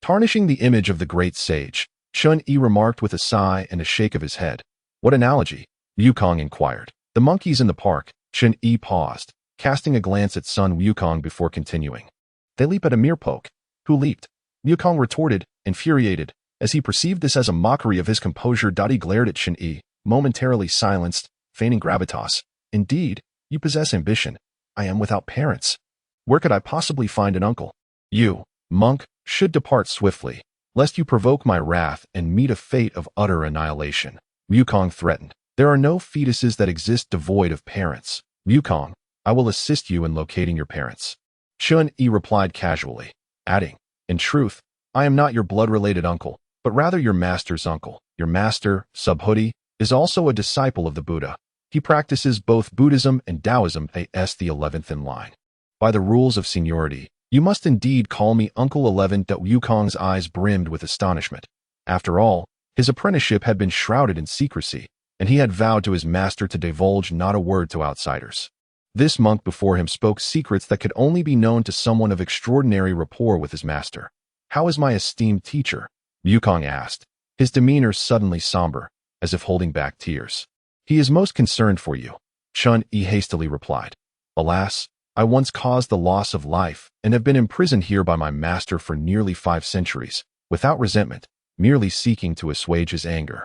Tarnishing the image of the great sage, Shen-Yi remarked with a sigh and a shake of his head. "What analogy?" Wukong inquired. "The monkeys in the park." Shen-Yi paused, casting a glance at Sun Wukong before continuing. "They leap at a mere poke." "Who leaped?" Wukong retorted, infuriated, as he perceived this as a mockery of his composure. He glared at Shen-Yi, momentarily silenced, feigning gravitas. "Indeed, you possess ambition. I am without parents. Where could I possibly find an uncle? You, monk, should depart swiftly, lest you provoke my wrath and meet a fate of utter annihilation." Wukong threatened. "There are no fetuses that exist devoid of parents. Wukong, I will assist you in locating your parents." Shen-Yi replied casually, adding, "In truth, I am not your blood-related uncle, but rather your master's uncle. Your master, Subhuti, is also a disciple of the Buddha. He practices both Buddhism and Taoism. As the 11th in line. By the rules of seniority, you must indeed call me Uncle 11." Wukong's eyes brimmed with astonishment. After all, his apprenticeship had been shrouded in secrecy, and he had vowed to his master to divulge not a word to outsiders. This monk before him spoke secrets that could only be known to someone of extraordinary rapport with his master. "How is my esteemed teacher?" Wukong asked, his demeanor suddenly somber, as if holding back tears. "He is most concerned for you," Shen-Yi hastily replied. "Alas, I once caused the loss of life and have been imprisoned here by my master for nearly 5 centuries, without resentment, merely seeking to assuage his anger."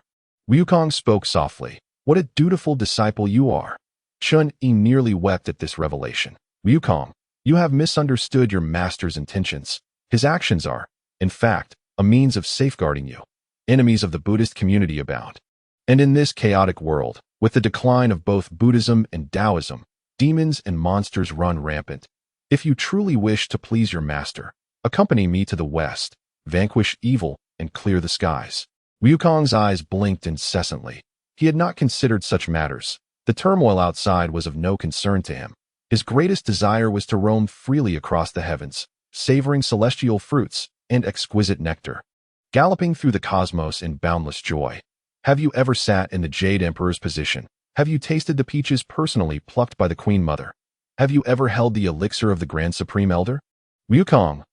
Wukong spoke softly. "What a dutiful disciple you are." Shen-Yi nearly wept at this revelation. "Wukong, you have misunderstood your master's intentions. His actions are, in fact, a means of safeguarding you. Enemies of the Buddhist community abound. And in this chaotic world, with the decline of both Buddhism and Taoism, demons and monsters run rampant. If you truly wish to please your master, accompany me to the west, vanquish evil, and clear the skies." Wukong's eyes blinked incessantly. He had not considered such matters. The turmoil outside was of no concern to him. His greatest desire was to roam freely across the heavens, savoring celestial fruits and exquisite nectar, galloping through the cosmos in boundless joy. Have you ever sat in the Jade Emperor's position? Have you tasted the peaches personally plucked by the Queen Mother? Have you ever held the elixir of the Grand Supreme Elder? Wukong,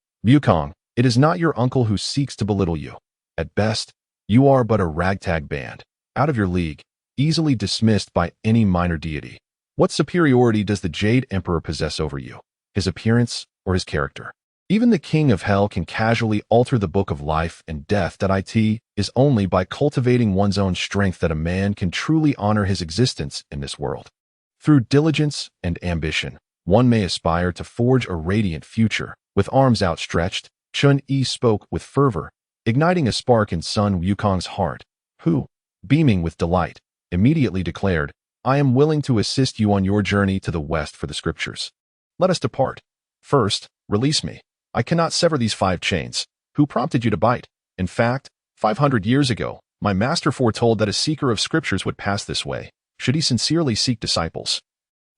it is not your uncle who seeks to belittle you. At best, you are but a ragtag band, out of your league, easily dismissed by any minor deity. What superiority does the Jade Emperor possess over you? His appearance or his character? Even the King of Hell can casually alter the book of life and death. It is only by cultivating one's own strength that a man can truly honor his existence in this world. Through diligence and ambition, one may aspire to forge a radiant future. With arms outstretched, Shen-Yi spoke with fervor, igniting a spark in Sun Wukong's heart, who, beaming with delight, immediately declared, "I am willing to assist you on your journey to the west for the scriptures. Let us depart. First, release me. I cannot sever these 5 chains. Who prompted you to bite? In fact, 500 years ago, my master foretold that a seeker of scriptures would pass this way, should he sincerely seek disciples.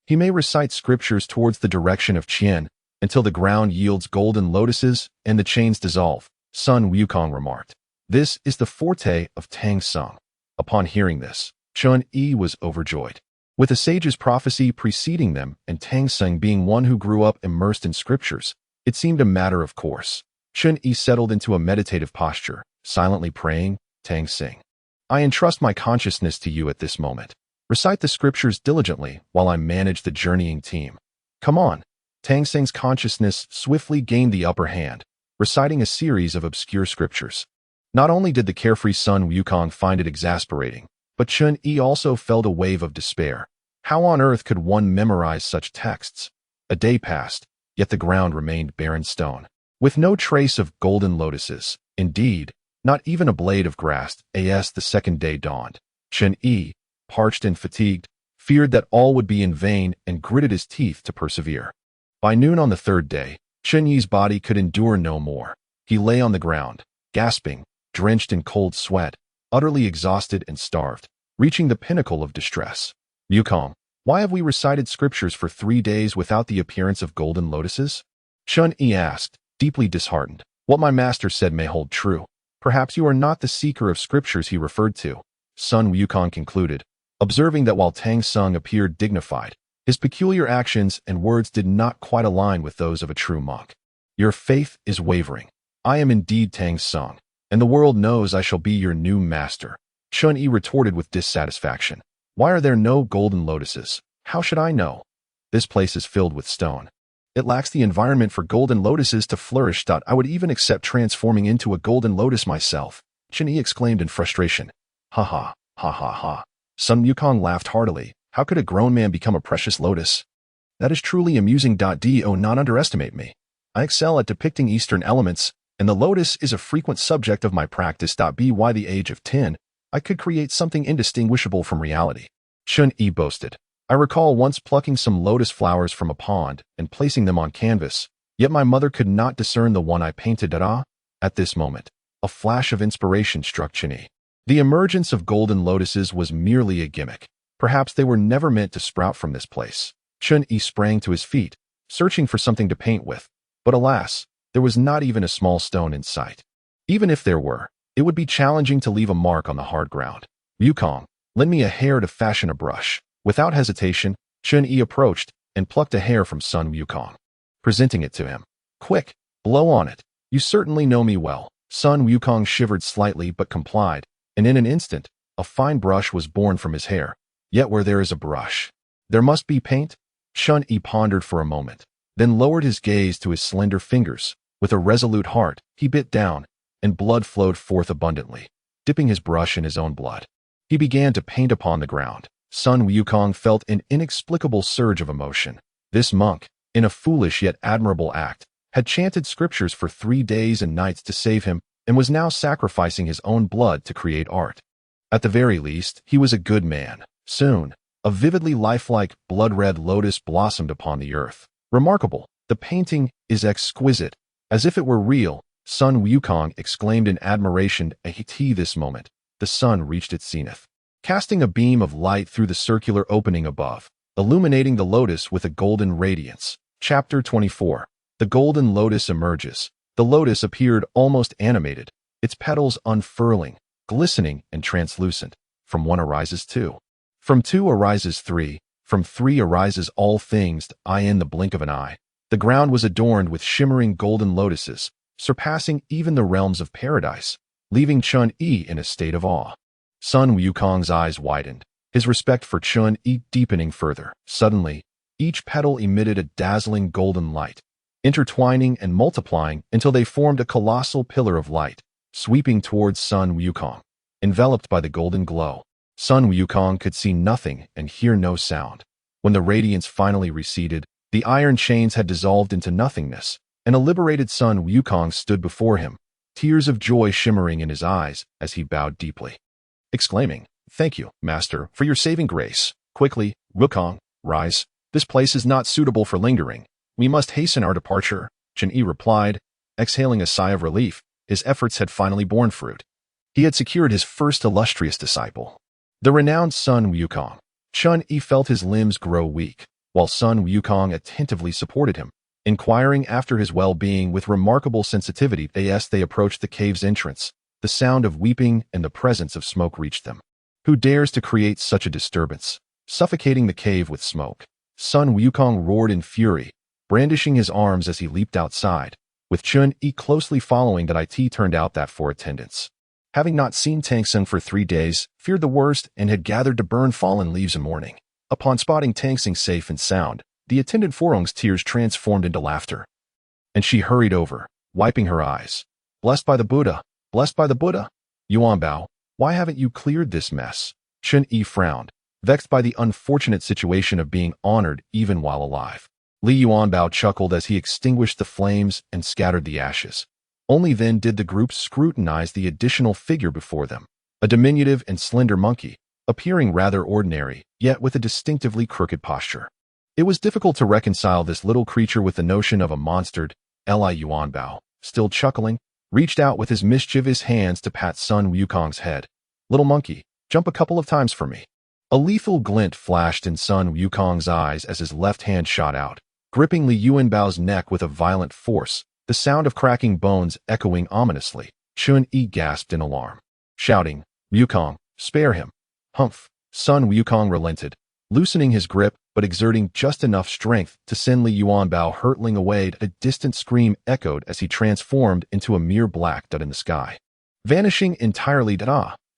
He may recite scriptures towards the direction of Qian, until the ground yields golden lotuses and the chains dissolve," Sun Wukong remarked. "This is the forte of Tang Sung." Upon hearing this, Chun-Yi was overjoyed. With the sage's prophecy preceding them and Tang Sung being one who grew up immersed in scriptures, it seemed a matter of course. Chun-Yi settled into a meditative posture, silently praying, "Tang Sung, I entrust my consciousness to you at this moment. Recite the scriptures diligently while I manage the journeying team. Come on. Tang Seng's consciousness swiftly gained the upper hand, reciting a series of obscure scriptures. Not only did the carefree Sun Wukong find it exasperating, but Chun Yi also felt a wave of despair. How on earth could one memorize such texts? A day passed, yet the ground remained barren stone, with no trace of golden lotuses. Indeed, not even a blade of grass. As the second day dawned, Chun Yi, parched and fatigued, feared that all would be in vain and gritted his teeth to persevere. By noon on the third day, Chun Yi's body could endure no more. He lay on the ground, gasping, drenched in cold sweat, utterly exhausted and starved, reaching the pinnacle of distress. Wukong, why have we recited scriptures for 3 days without the appearance of golden lotuses? Chun Yi asked, deeply disheartened. What my master said may hold true. Perhaps you are not the seeker of scriptures he referred to, Sun Wukong concluded, observing that while Tang Sung appeared dignified, his peculiar actions and words did not quite align with those of a true monk. Your faith is wavering. I am indeed Tang Sung, and the world knows I shall be your new master. Chun Yi retorted with dissatisfaction. Why are there no golden lotuses? How should I know? This place is filled with stone. It lacks the environment for golden lotuses to flourish. I would even accept transforming into a golden lotus myself, Chun Yi exclaimed in frustration. Ha ha, ha ha ha. Sun Wukong laughed heartily. How could a grown man become a precious lotus? That is truly amusing. Do not underestimate me. I excel at depicting Eastern elements, and the lotus is a frequent subject of my practice. By the age of 10, I could create something indistinguishable from reality. Chun Yi boasted. I recall once plucking some lotus flowers from a pond and placing them on canvas, yet my mother could not discern the one I painted. At this moment, a flash of inspiration struck Chun Yi. The emergence of golden lotuses was merely a gimmick. Perhaps they were never meant to sprout from this place. Chun Yi sprang to his feet, searching for something to paint with. But alas, there was not even a small stone in sight. Even if there were, it would be challenging to leave a mark on the hard ground. Wukong, lend me a hair to fashion a brush. Without hesitation, Chun Yi approached and plucked a hair from Sun Wukong, presenting it to him. Quick, blow on it. You certainly know me well. Sun Wukong shivered slightly but complied, and in an instant, a fine brush was born from his hair. Yet where there is a brush, there must be paint? Chun Yi pondered for a moment, then lowered his gaze to his slender fingers. With a resolute heart, he bit down, and blood flowed forth abundantly, dipping his brush in his own blood. He began to paint upon the ground. Sun Wukong felt an inexplicable surge of emotion. This monk, in a foolish yet admirable act, had chanted scriptures for 3 days and nights to save him, and was now sacrificing his own blood to create art. At the very least, he was a good man. Soon, a vividly lifelike, blood-red lotus blossomed upon the earth. Remarkable, the painting is exquisite. As if it were real, Sun Wukong exclaimed in admiration. At this moment, the sun reached its zenith, casting a beam of light through the circular opening above, illuminating the lotus with a golden radiance. Chapter 24. The golden lotus emerges. The lotus appeared almost animated, its petals unfurling, glistening and translucent. From one arises two. From two arises three. From three arises all things. In the blink of an eye, the ground was adorned with shimmering golden lotuses, surpassing even the realms of paradise, leaving Chun Yi in a state of awe. Sun Wukong's eyes widened, his respect for Chun Yi deepening further. Suddenly, each petal emitted a dazzling golden light, intertwining and multiplying until they formed a colossal pillar of light, sweeping towards Sun Wukong. Enveloped by the golden glow, Sun Wukong could see nothing and hear no sound. When the radiance finally receded, the iron chains had dissolved into nothingness, and a liberated Sun Wukong stood before him, tears of joy shimmering in his eyes as he bowed deeply, exclaiming, "Thank you, Master, for your saving grace. Quickly, Wukong, rise. This place is not suitable for lingering. We must hasten our departure," Chun Yi replied, exhaling a sigh of relief. His efforts had finally borne fruit. He had secured his first illustrious disciple, the renowned Sun Wukong. Chun Yi felt his limbs grow weak, while Sun Wukong attentively supported him, inquiring after his well-being with remarkable sensitivity. As they approached the cave's entrance, the sound of weeping and the presence of smoke reached them. Who dares to create such a disturbance, suffocating the cave with smoke? Sun Wukong roared in fury, brandishing his arms as he leaped outside, with Chun Yi closely following. It turned out that for attendance, having not seen Tang Sung for 3 days, feared the worst and had gathered to burn fallen leaves in mourning. Upon spotting Tang Sung safe and sound, the attendant Forong's tears transformed into laughter, and she hurried over, wiping her eyes. Blessed by the Buddha, blessed by the Buddha. Yuanbao, why haven't you cleared this mess? Chen Yi frowned, vexed by the unfortunate situation of being honored even while alive. Li Yuanbao chuckled as he extinguished the flames and scattered the ashes. Only then did the group scrutinize the additional figure before them, a diminutive and slender monkey, appearing rather ordinary, yet with a distinctively crooked posture. It was difficult to reconcile this little creature with the notion of a monstered. Li Yuanbao, still chuckling, reached out with his mischievous hands to pat Sun Wukong's head. Little monkey, jump a couple of times for me. A lethal glint flashed in Sun Wukong's eyes as his left hand shot out, gripping Li Yuanbao's neck with a violent force, the sound of cracking bones echoing ominously. Chun Yi gasped in alarm, shouting, Wukong, spare him. Humph. Sun Wukong relented, loosening his grip but exerting just enough strength to send Li Yuanbao hurtling away. A distant scream echoed as he transformed into a mere black dot in the sky. Vanishing entirely.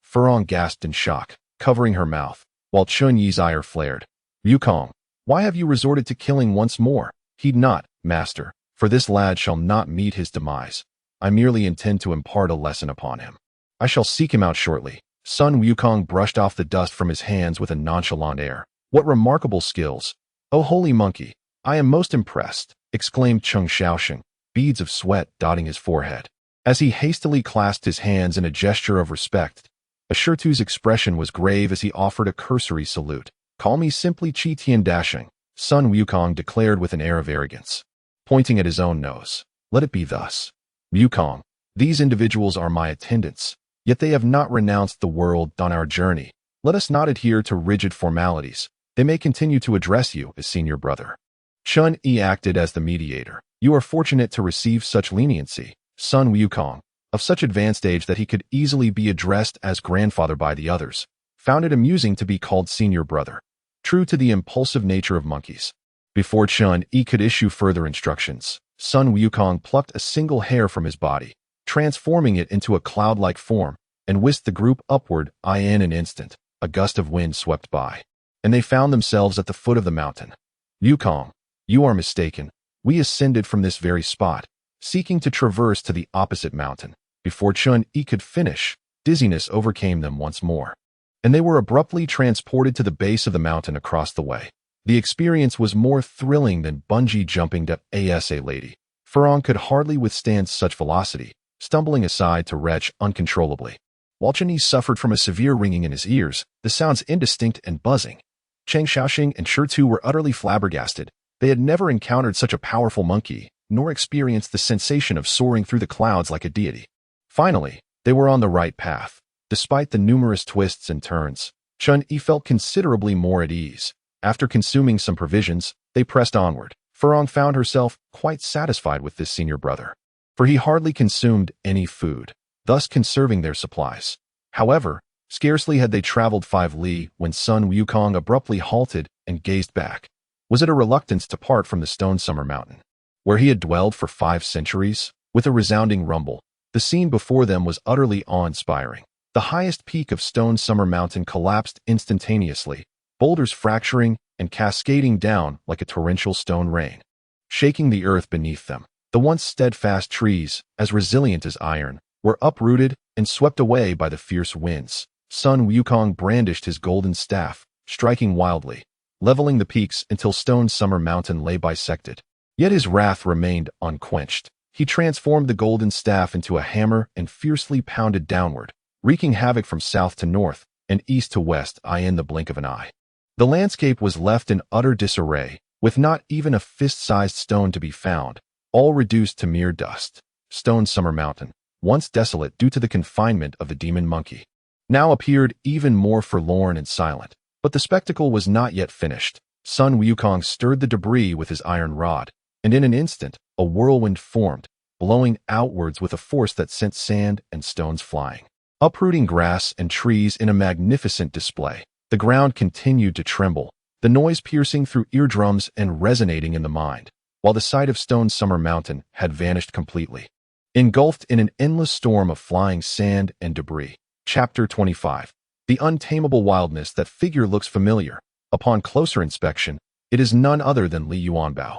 Furong gasped in shock, covering her mouth, while Chun Yi's ire flared. Wukong, why have you resorted to killing once more? Heed not, master, for this lad shall not meet his demise. I merely intend to impart a lesson upon him. I shall seek him out shortly. Sun Wukong brushed off the dust from his hands with a nonchalant air. What remarkable skills! Oh holy monkey, I am most impressed, exclaimed Cheng Xiaosheng, beads of sweat dotting his forehead. As he hastily clasped his hands in a gesture of respect, Ashurtu's expression was grave as he offered a cursory salute. Call me simply Qi Tian Dasheng, Sun Wukong declared with an air of arrogance, pointing at his own nose. Let it be thus. Wukong, these individuals are my attendants, yet they have not renounced the world on our journey. Let us not adhere to rigid formalities. They may continue to address you as senior brother. Chun Yi acted as the mediator. You are fortunate to receive such leniency, Sun Wukong, of such advanced age that he could easily be addressed as grandfather by the others, found it amusing to be called senior brother, true to the impulsive nature of monkeys. Before Chun Yi could issue further instructions, Sun Wukong plucked a single hair from his body, transforming it into a cloud-like form, and whisked the group upward. In an instant, a gust of wind swept by, and they found themselves at the foot of the mountain. Wukong, you are mistaken. We ascended from this very spot, seeking to traverse to the opposite mountain. Before Chun Yi could finish, dizziness overcame them once more, and they were abruptly transported to the base of the mountain across the way. The experience was more thrilling than bungee jumping. Asa lady. Furong could hardly withstand such velocity, stumbling aside to retch uncontrollably. While Chen Yi suffered from a severe ringing in his ears, the sounds indistinct and buzzing. Cheng Xiaoxing and Shurtu were utterly flabbergasted. They had never encountered such a powerful monkey, nor experienced the sensation of soaring through the clouds like a deity. Finally, they were on the right path. Despite the numerous twists and turns, Chun Yi felt considerably more at ease. After consuming some provisions, they pressed onward. Furong found herself quite satisfied with this senior brother, for he hardly consumed any food, thus conserving their supplies. However, scarcely had they traveled 5 li when Sun Wukong abruptly halted and gazed back. Was it a reluctance to part from the Stone Summer Mountain, where he had dwelled for 5 centuries? With a resounding rumble, the scene before them was utterly awe-inspiring. The highest peak of Stone Summer Mountain collapsed instantaneously, boulders fracturing and cascading down like a torrential stone rain, shaking the earth beneath them. The once steadfast trees, as resilient as iron, were uprooted and swept away by the fierce winds. Sun Wukong brandished his golden staff, striking wildly, leveling the peaks until Stone Summer Mountain lay bisected. Yet his wrath remained unquenched. He transformed the golden staff into a hammer and fiercely pounded downward, wreaking havoc from south to north and east to west in the blink of an eye. The landscape was left in utter disarray, with not even a fist-sized stone to be found, all reduced to mere dust. Stone Summer Mountain, once desolate due to the confinement of the demon monkey, now appeared even more forlorn and silent. But the spectacle was not yet finished. Sun Wukong stirred the debris with his iron rod, and in an instant, a whirlwind formed, blowing outwards with a force that sent sand and stones flying, uprooting grass and trees in a magnificent display. The ground continued to tremble, the noise piercing through eardrums and resonating in the mind, while the sight of Stone Summer Mountain had vanished completely. Engulfed in an endless storm of flying sand and debris. Chapter 25. The untamable wildness. That figure looks familiar. Upon closer inspection, it is none other than Li Yuanbao.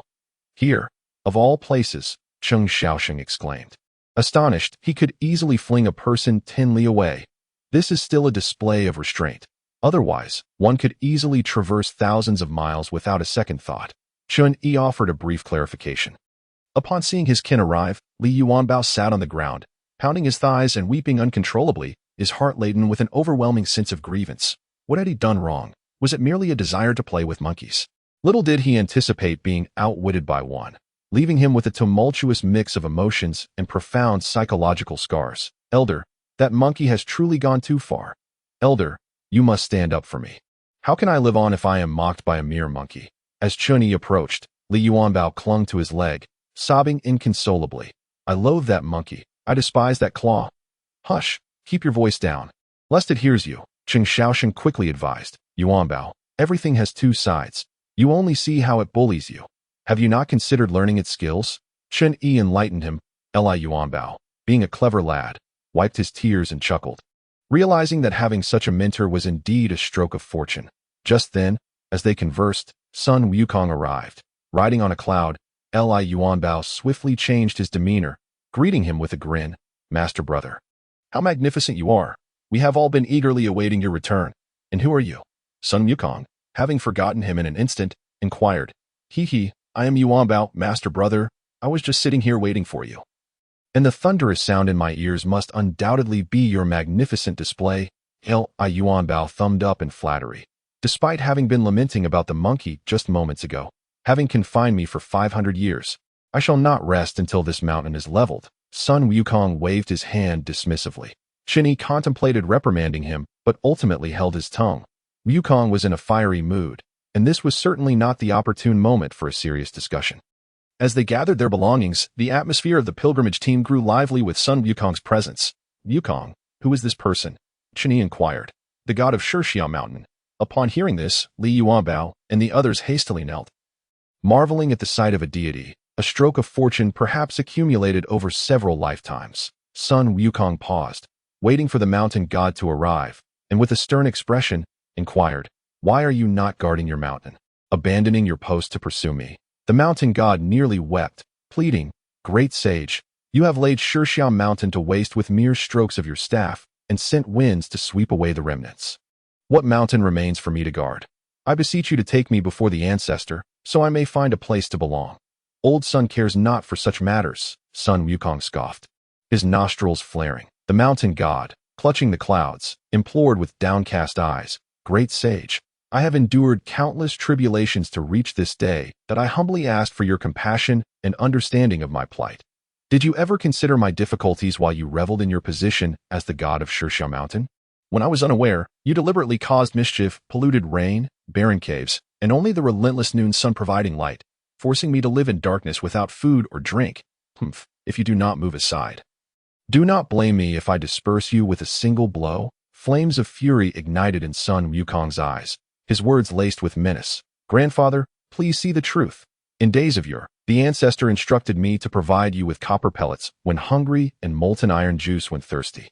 Here, of all places, Cheng Xiaosheng exclaimed. Astonished, he could easily fling a person 10 li away. This is still a display of restraint. Otherwise, one could easily traverse thousands of miles without a second thought. Chun Yi offered a brief clarification. Upon seeing his kin arrive, Li Yuanbao sat on the ground, pounding his thighs and weeping uncontrollably, his heart laden with an overwhelming sense of grievance. What had he done wrong? Was it merely a desire to play with monkeys? Little did he anticipate being outwitted by one, leaving him with a tumultuous mix of emotions and profound psychological scars. Elder, that monkey has truly gone too far. Elder, you must stand up for me. How can I live on if I am mocked by a mere monkey? As Chun Yi approached, Li Yuanbao clung to his leg, sobbing inconsolably. I loathe that monkey. I despise that claw. Hush, keep your voice down, lest it hears you, Cheng Xiaosheng quickly advised. Yuanbao, everything has two sides. You only see how it bullies you. Have you not considered learning its skills? Chun Yi enlightened him. Li Yuanbao, being a clever lad, wiped his tears and chuckled, realizing that having such a mentor was indeed a stroke of fortune. Just then, as they conversed, Sun Wukong arrived. Riding on a cloud, Li Yuanbao swiftly changed his demeanor, greeting him with a grin. Master brother, how magnificent you are. We have all been eagerly awaiting your return. And who are you? Sun Wukong, having forgotten him in an instant, inquired. He, I am Yuanbao, master brother. I was just sitting here waiting for you. And the thunderous sound in my ears must undoubtedly be your magnificent display. Li Yuanbao thumbed up in flattery. Despite having been lamenting about the monkey just moments ago, having confined me for 500 years, I shall not rest until this mountain is leveled. Sun Wukong waved his hand dismissively. Chun Yi contemplated reprimanding him, but ultimately held his tongue. Wukong was in a fiery mood, and this was certainly not the opportune moment for a serious discussion. As they gathered their belongings, the atmosphere of the pilgrimage team grew lively with Sun Wukong's presence. Wukong, who is this person? Chun Yi inquired. The god of Shirxiao Mountain. Upon hearing this, Li Yuanbao and the others hastily knelt, marveling at the sight of a deity, a stroke of fortune perhaps accumulated over several lifetimes. Sun Wukong paused, waiting for the mountain god to arrive, and with a stern expression, inquired, Why are you not guarding your mountain, abandoning your post to pursue me? The mountain god nearly wept, pleading, Great sage, you have laid Shirxiao Mountain to waste with mere strokes of your staff, and sent winds to sweep away the remnants. What mountain remains for me to guard? I beseech you to take me before the ancestor, so I may find a place to belong. Old Sun cares not for such matters, Sun Wukong scoffed, his nostrils flaring. The mountain god, clutching the clouds, implored with downcast eyes, Great sage, I have endured countless tribulations to reach this day that I humbly asked for your compassion and understanding of my plight. Did you ever consider my difficulties while you reveled in your position as the god of Shirxiao Mountain? When I was unaware, you deliberately caused mischief, polluted rain, barren caves, and only the relentless noon sun providing light, forcing me to live in darkness without food or drink. If you do not move aside. Do not blame me if I disperse you with a single blow. Flames of fury ignited in Sun Wukong's eyes, his words laced with menace. Grandfather, please see the truth. In days of yore, the ancestor instructed me to provide you with copper pellets when hungry and molten iron juice when thirsty.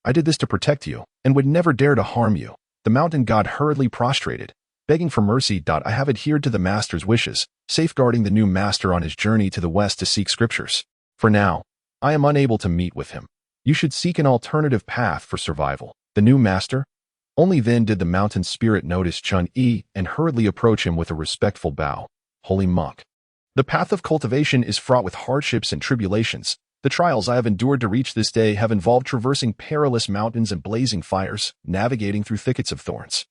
I did this to protect you, and would never dare to harm you. The mountain god hurriedly prostrated, begging for mercy. I have adhered to the master's wishes, safeguarding the new master on his journey to the west to seek scriptures. For now, I am unable to meet with him. You should seek an alternative path for survival. The new master? Only then did the mountain spirit notice Chun Yi and hurriedly approach him with a respectful bow. Holy monk. The path of cultivation is fraught with hardships and tribulations. The trials I have endured to reach this day have involved traversing perilous mountains and blazing fires, navigating through thickets of thorns.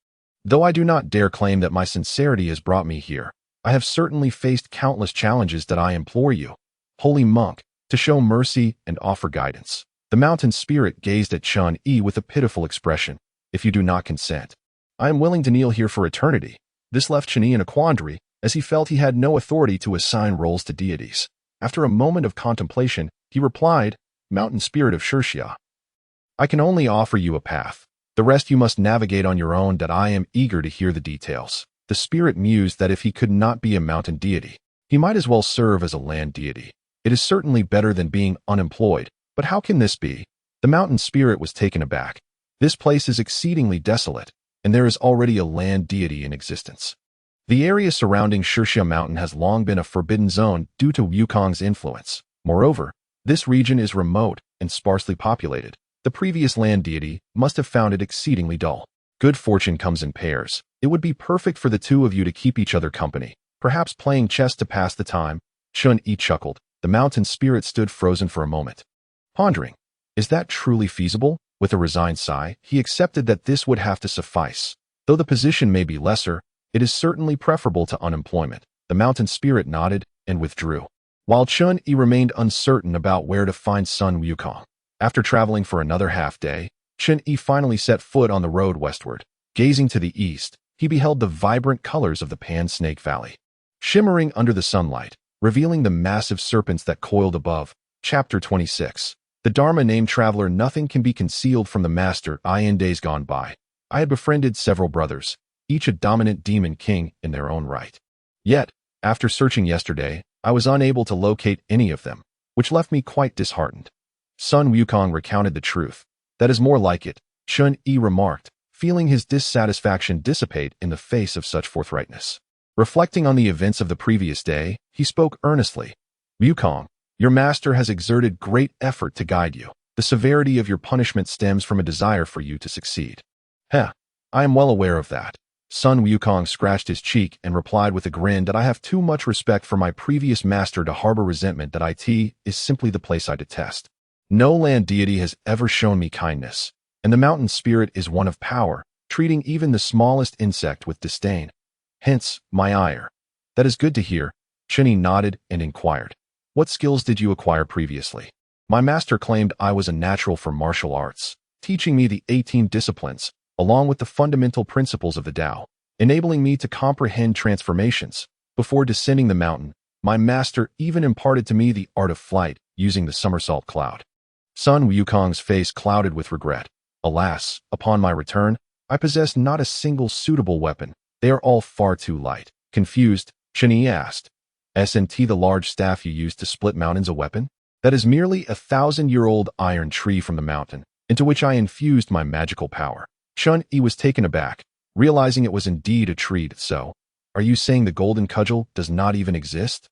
Though I do not dare claim that my sincerity has brought me here, I have certainly faced countless challenges that I implore you, holy monk, to show mercy and offer guidance. The mountain spirit gazed at Chun Yi with a pitiful expression. If you do not consent, I am willing to kneel here for eternity. This left Chun Yi in a quandary, as he felt he had no authority to assign roles to deities. After a moment of contemplation, he replied, Mountain spirit of Shirxiao, I can only offer you a path. The rest you must navigate on your own. I am eager to hear the details. The spirit mused that if he could not be a mountain deity, he might as well serve as a land deity. It is certainly better than being unemployed, but how can this be? The mountain spirit was taken aback. This place is exceedingly desolate, and there is already a land deity in existence. The area surrounding Shirshia Mountain has long been a forbidden zone due to Wukong's influence. Moreover, this region is remote and sparsely populated. The previous land deity must have found it exceedingly dull. Good fortune comes in pairs. It would be perfect for the two of you to keep each other company, perhaps playing chess to pass the time. Chun-Yi chuckled. The mountain spirit stood frozen for a moment, pondering. Is that truly feasible? With a resigned sigh, he accepted that this would have to suffice. Though the position may be lesser, it is certainly preferable to unemployment. The mountain spirit nodded and withdrew, while Chun-Yi remained uncertain about where to find Sun Wukong. After traveling for another half-day, Chun-Yi finally set foot on the road westward. Gazing to the east, he beheld the vibrant colors of the Pan-Snake Valley, shimmering under the sunlight, revealing the massive serpents that coiled above. Chapter 26. The Dharma named traveler. Nothing can be concealed from the master. In days gone by, I had befriended several brothers, each a dominant demon king in their own right. Yet, after searching yesterday, I was unable to locate any of them, which left me quite disheartened. Sun Wukong recounted the truth. That is more like it, Chun-Yi remarked, feeling his dissatisfaction dissipate in the face of such forthrightness. Reflecting on the events of the previous day, he spoke earnestly. Wukong, your master has exerted great effort to guide you. The severity of your punishment stems from a desire for you to succeed. I am well aware of that. Sun Wukong scratched his cheek and replied with a grin that I have too much respect for my previous master to harbor resentment. That it is simply the place I detest. No land deity has ever shown me kindness, and the mountain spirit is one of power, treating even the smallest insect with disdain. Hence, my ire. That is good to hear. Chun-Yi nodded and inquired. What skills did you acquire previously? My master claimed I was a natural for martial arts, teaching me the 18 disciplines, along with the fundamental principles of the Tao, enabling me to comprehend transformations. Before descending the mountain, my master even imparted to me the art of flight, using the somersault cloud. Sun Wukong's face clouded with regret. Alas, upon my return, I possessed not a single suitable weapon. They are all far too light. Confused, Chun-Yi asked, Isn't the large staff you used to split mountains a weapon? That is merely a 1,000-year-old iron tree from the mountain, into which I infused my magical power. Chun-Yi was taken aback, realizing it was indeed a tree. So, are you saying the golden cudgel does not even exist?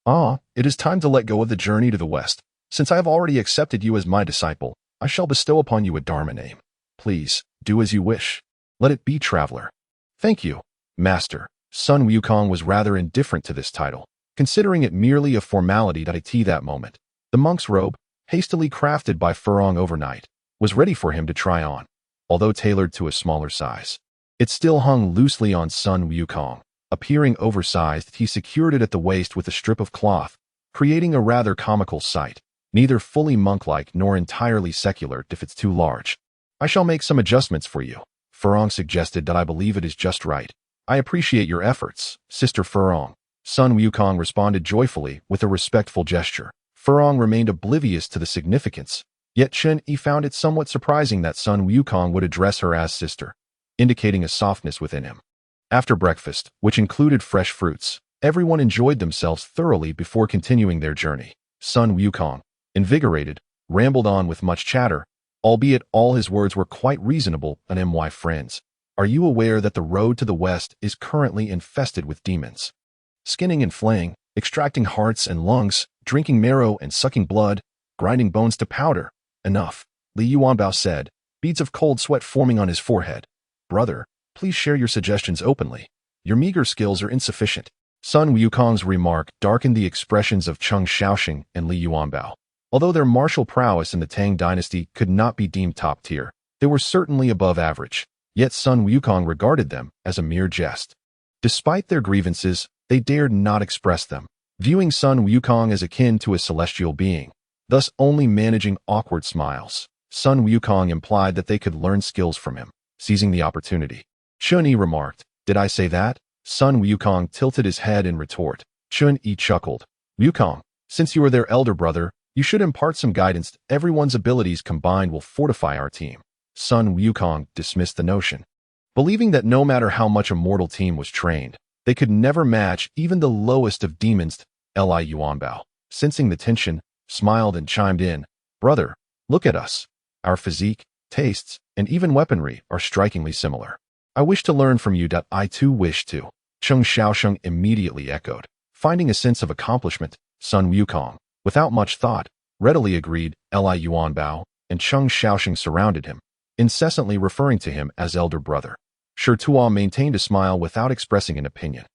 It is time to let go of the journey to the west. Since I have already accepted you as my disciple, I shall bestow upon you a Dharma name. Please, do as you wish. Let it be traveler. Thank you, master. Sun Wukong was rather indifferent to this title, considering it merely a formality. That moment, the monk's robe, hastily crafted by Furong overnight, was ready for him to try on. Although tailored to a smaller size, it still hung loosely on Sun Wukong. Appearing oversized, he secured it at the waist with a strip of cloth, creating a rather comical sight. Neither fully monk-like nor entirely secular if it's too large. I shall make some adjustments for you. Furong suggested that I believe it is just right. I appreciate your efforts, Sister Furong. Sun Wukong responded joyfully with a respectful gesture. Furong remained oblivious to the significance, yet Chun-Yi found it somewhat surprising that Sun Wukong would address her as sister, indicating a softness within him. After breakfast, which included fresh fruits, everyone enjoyed themselves thoroughly before continuing their journey. Sun Wukong, invigorated, rambled on with much chatter, albeit all his words were quite reasonable. My friends, are you aware that the road to the west is currently infested with demons? Skinning and flaying, extracting hearts and lungs, drinking marrow and sucking blood, grinding bones to powder. Enough, Li Yuanbao said, beads of cold sweat forming on his forehead. Brother, please share your suggestions openly. Your meager skills are insufficient. Sun Wukong's remark darkened the expressions of Cheng Xiaoxing and Li Yuanbao. Although their martial prowess in the Tang dynasty could not be deemed top tier, they were certainly above average, yet Sun Wukong regarded them as a mere jest. Despite their grievances, they dared not express them, viewing Sun Wukong as akin to a celestial being, thus only managing awkward smiles. Sun Wukong implied that they could learn skills from him, seizing the opportunity. Chun-Yi remarked, Did I say that? Sun Wukong tilted his head in retort. Chun-Yi chuckled. Wukong, since you are their elder brother, you should impart some guidance. Everyone's abilities combined will fortify our team. Sun Wukong dismissed the notion, believing that no matter how much a mortal team was trained, they could never match even the lowest of demons. Li Yuanbao, sensing the tension, smiled and chimed in, "Brother, look at us. Our physique, tastes, and even weaponry are strikingly similar. I wish to learn from you. I too wish to." Cheng Xiaosheng immediately echoed. Finding a sense of accomplishment, Sun Wukong, without much thought, readily agreed. Li Yuanbao and Cheng Xiaosheng surrounded him, incessantly referring to him as elder brother. Shi Tuo maintained a smile without expressing an opinion.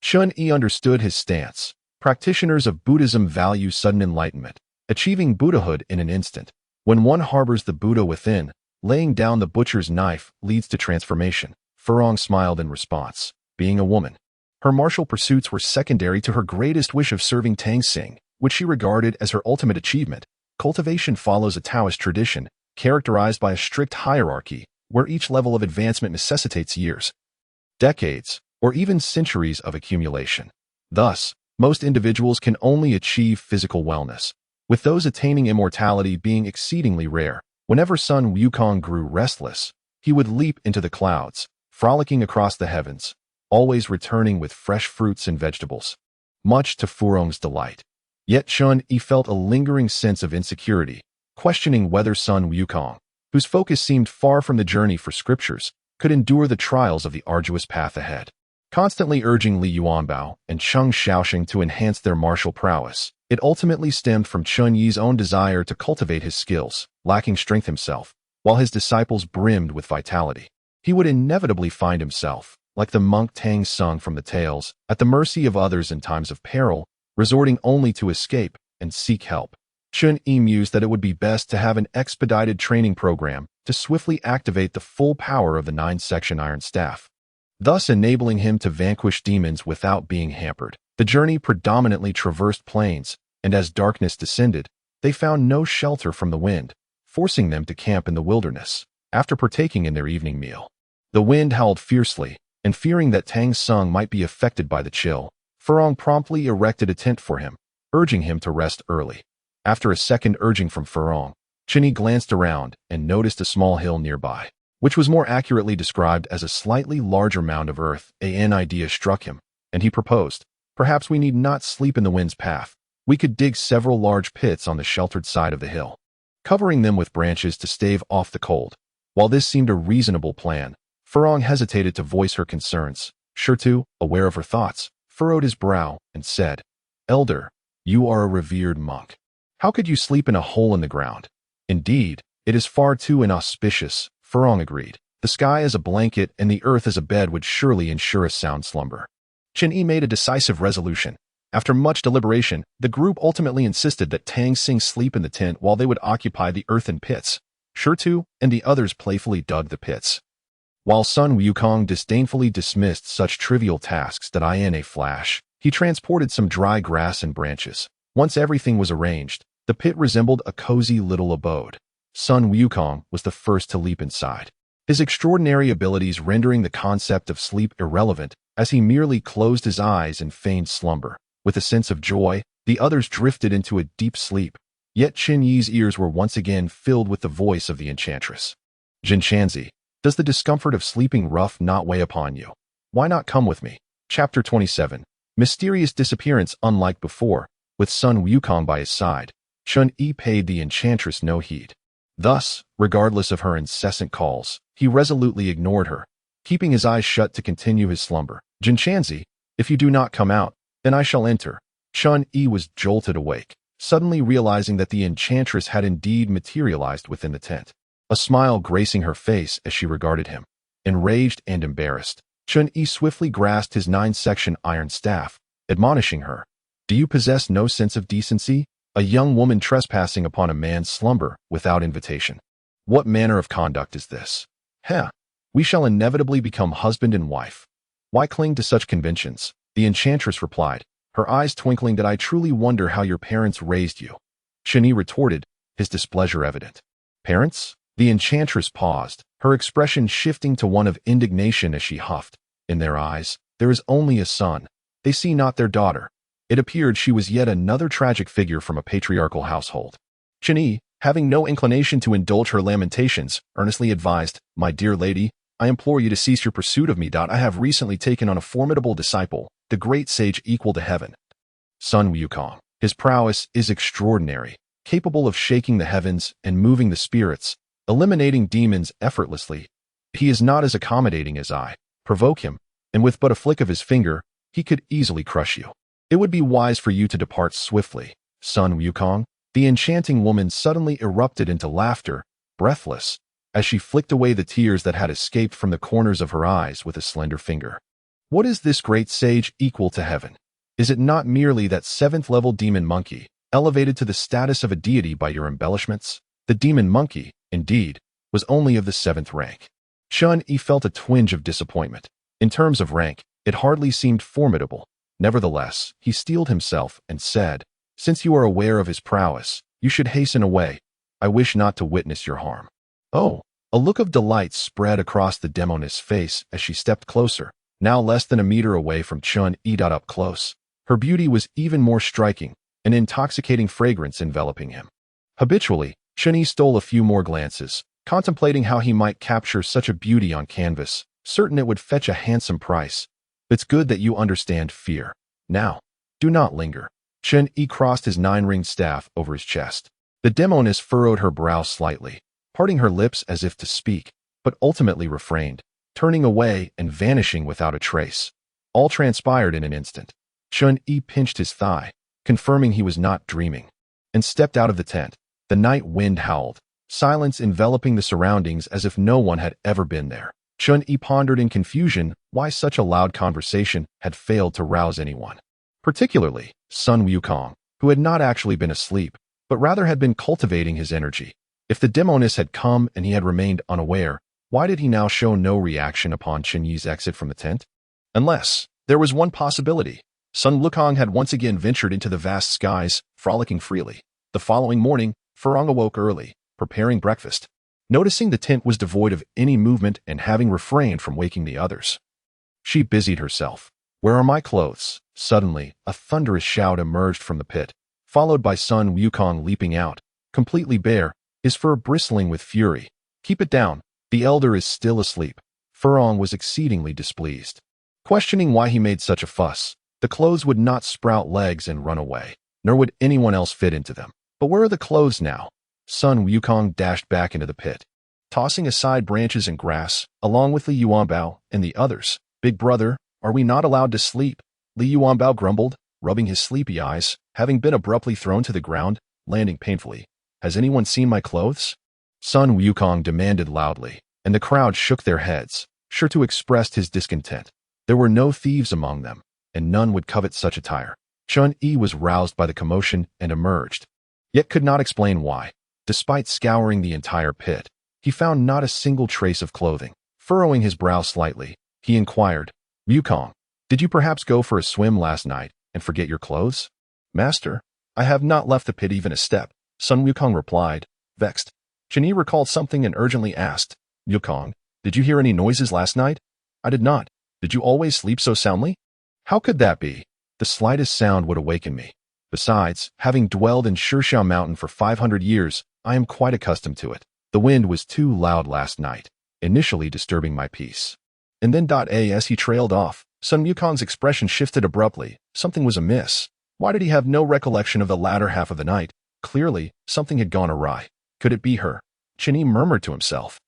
Chun Yi understood his stance. Practitioners of Buddhism value sudden enlightenment, achieving Buddhahood in an instant. When one harbors the Buddha within, laying down the butcher's knife leads to transformation. Furong smiled in response. Being a woman, her martial pursuits were secondary to her greatest wish of serving Tang Xing, which she regarded as her ultimate achievement. Cultivation follows a Taoist tradition, characterized by a strict hierarchy, where each level of advancement necessitates years, decades, or even centuries of accumulation. Thus, most individuals can only achieve physical wellness, with those attaining immortality being exceedingly rare. Whenever Sun Wukong grew restless, he would leap into the clouds, frolicking across the heavens, always returning with fresh fruits and vegetables, much to Furong's delight. Yet Chun Yi felt a lingering sense of insecurity, questioning whether Sun Wukong, whose focus seemed far from the journey for scriptures, could endure the trials of the arduous path ahead. Constantly urging Li Yuanbao and Cheng Xiaosheng to enhance their martial prowess, it ultimately stemmed from Chun Yi's own desire to cultivate his skills, lacking strength himself, while his disciples brimmed with vitality. He would inevitably find himself, like the monk Tang Sung from the tales, at the mercy of others in times of peril, resorting only to escape and seek help. Chun Yi mused that it would be best to have an expedited training program to swiftly activate the full power of the 9-section iron staff, thus enabling him to vanquish demons without being hampered. The journey predominantly traversed plains, and as darkness descended, they found no shelter from the wind, forcing them to camp in the wilderness. After partaking in their evening meal, the wind howled fiercely, and fearing that Tang Sung might be affected by the chill, Furong promptly erected a tent for him, urging him to rest early. After a second urging from Furong, Chun Yi glanced around and noticed a small hill nearby, which was more accurately described as a slightly larger mound of earth. An idea struck him, and he proposed, "Perhaps we need not sleep in the wind's path. We could dig several large pits on the sheltered side of the hill, covering them with branches to stave off the cold." While this seemed a reasonable plan, Furong hesitated to voice her concerns. Shirtu, aware of her thoughts, furrowed his brow and said, "Elder, you are a revered monk. How could you sleep in a hole in the ground?" "Indeed, it is far too inauspicious," Furong agreed. "The sky as a blanket and the earth as a bed would surely ensure a sound slumber." Chun Yi made a decisive resolution. After much deliberation, the group ultimately insisted that Tang Xing sleep in the tent while they would occupy the earthen pits. Shirtu and the others playfully dug the pits, while Sun Wukong disdainfully dismissed such trivial tasks. That in a flash, he transported some dry grass and branches. Once everything was arranged, the pit resembled a cozy little abode. Sun Wukong was the first to leap inside, his extraordinary abilities rendering the concept of sleep irrelevant, as he merely closed his eyes and feigned slumber. With a sense of joy, the others drifted into a deep sleep. Yet Chun Yi's ears were once again filled with the voice of the enchantress. "Jinshanzi, does the discomfort of sleeping rough not weigh upon you? Why not come with me?" Chapter 27. Mysterious disappearance. Unlike before, with Sun Wukong by his side, Chun Yi paid the enchantress no heed. Thus, regardless of her incessant calls, he resolutely ignored her, keeping his eyes shut to continue his slumber. "Jinshanzi, if you do not come out, then I shall enter." Chun Yi was jolted awake, suddenly realizing that the enchantress had indeed materialized within the tent, a smile gracing her face as she regarded him. Enraged and embarrassed, Chun Yi swiftly grasped his 9-section iron staff, admonishing her, "Do you possess no sense of decency? A young woman trespassing upon a man's slumber without invitation. What manner of conduct is this? We shall inevitably become husband and wife. Why cling to such conventions?" The enchantress replied, her eyes twinkling, "That I truly wonder how your parents raised you." Chun Yi retorted, his displeasure evident. "Parents?" The enchantress paused, her expression shifting to one of indignation as she huffed. "In their eyes, there is only a son. They see not their daughter." It appeared she was yet another tragic figure from a patriarchal household. Chun Yi, having no inclination to indulge her lamentations, earnestly advised, "My dear lady, I implore you to cease your pursuit of me. I have recently taken on a formidable disciple, the great sage equal to heaven, Sun Wukong." His prowess is extraordinary, capable of shaking the heavens and moving the spirits, eliminating demons effortlessly. He is not as accommodating as I. Provoke him, and with but a flick of his finger, he could easily crush you. It would be wise for you to depart swiftly, Sun Wukong. The enchanting woman suddenly erupted into laughter, breathless, as she flicked away the tears that had escaped from the corners of her eyes with a slender finger. What is this great sage equal to heaven? Is it not merely that seventh-level demon monkey, elevated to the status of a deity by your embellishments? The demon monkey, indeed, was only of the 7th rank. Chun-Yi felt a twinge of disappointment. In terms of rank, it hardly seemed formidable. Nevertheless, he steeled himself and said, "Since you are aware of his prowess, you should hasten away. I wish not to witness your harm." Oh, a look of delight spread across the demoness's face as she stepped closer, now less than a meter away from Chun-Yi. Up close, her beauty was even more striking, an intoxicating fragrance enveloping him. Habitually, Chun-Yi stole a few more glances, contemplating how he might capture such a beauty on canvas, certain it would fetch a handsome price. It's good that you understand fear. Now, do not linger. Chun-Yi crossed his 9-ringed staff over his chest. The demoness furrowed her brow slightly, parting her lips as if to speak, but ultimately refrained, turning away and vanishing without a trace. All transpired in an instant. Chun-Yi pinched his thigh, confirming he was not dreaming, and stepped out of the tent. The night wind howled, silence enveloping the surroundings as if no one had ever been there. Chun-Yi pondered in confusion why such a loud conversation had failed to rouse anyone, particularly Sun Wukong, who had not actually been asleep, but rather had been cultivating his energy. If the demoness had come and he had remained unaware, why did he now show no reaction upon Chun-Yi's exit from the tent? Unless there was one possibility. Sun Wukong had once again ventured into the vast skies, frolicking freely. The following morning, Furong awoke early, preparing breakfast. Noticing the tent was devoid of any movement and having refrained from waking the others, she busied herself. "Where are my clothes?" Suddenly, a thunderous shout emerged from the pit, followed by Sun Wukong leaping out, completely bare, his fur bristling with fury. "Keep it down. The elder is still asleep." Furong was exceedingly displeased, questioning why he made such a fuss. The clothes would not sprout legs and run away, nor would anyone else fit into them. But where are the clothes now? Sun Wukong dashed back into the pit, tossing aside branches and grass, along with Li Yuanbao and the others. "Big brother, are we not allowed to sleep?" Li Yuanbao grumbled, rubbing his sleepy eyes, having been abruptly thrown to the ground, landing painfully. "Has anyone seen my clothes?" Sun Wukong demanded loudly, and the crowd shook their heads, sure to express his discontent. There were no thieves among them, and none would covet such attire. Chun-Yi was roused by the commotion and emerged, yet could not explain why. Despite scouring the entire pit, he found not a single trace of clothing. Furrowing his brow slightly, he inquired, "Wukong, did you perhaps go for a swim last night and forget your clothes?" "Master, I have not left the pit even a step," Sun Wukong replied, vexed. Chun-Yi recalled something and urgently asked, "Wukong, did you hear any noises last night?" "I did not. Did you always sleep so soundly?" "How could that be? The slightest sound would awaken me. Besides, having dwelled in Shishao Mountain for 500 years, I am quite accustomed to it. The wind was too loud last night, initially disturbing my peace." And then as he trailed off, Sun Wukong's expression shifted abruptly. Something was amiss. Why did he have no recollection of the latter half of the night? Clearly, something had gone awry. Could it be her? Chun-Yi murmured to himself.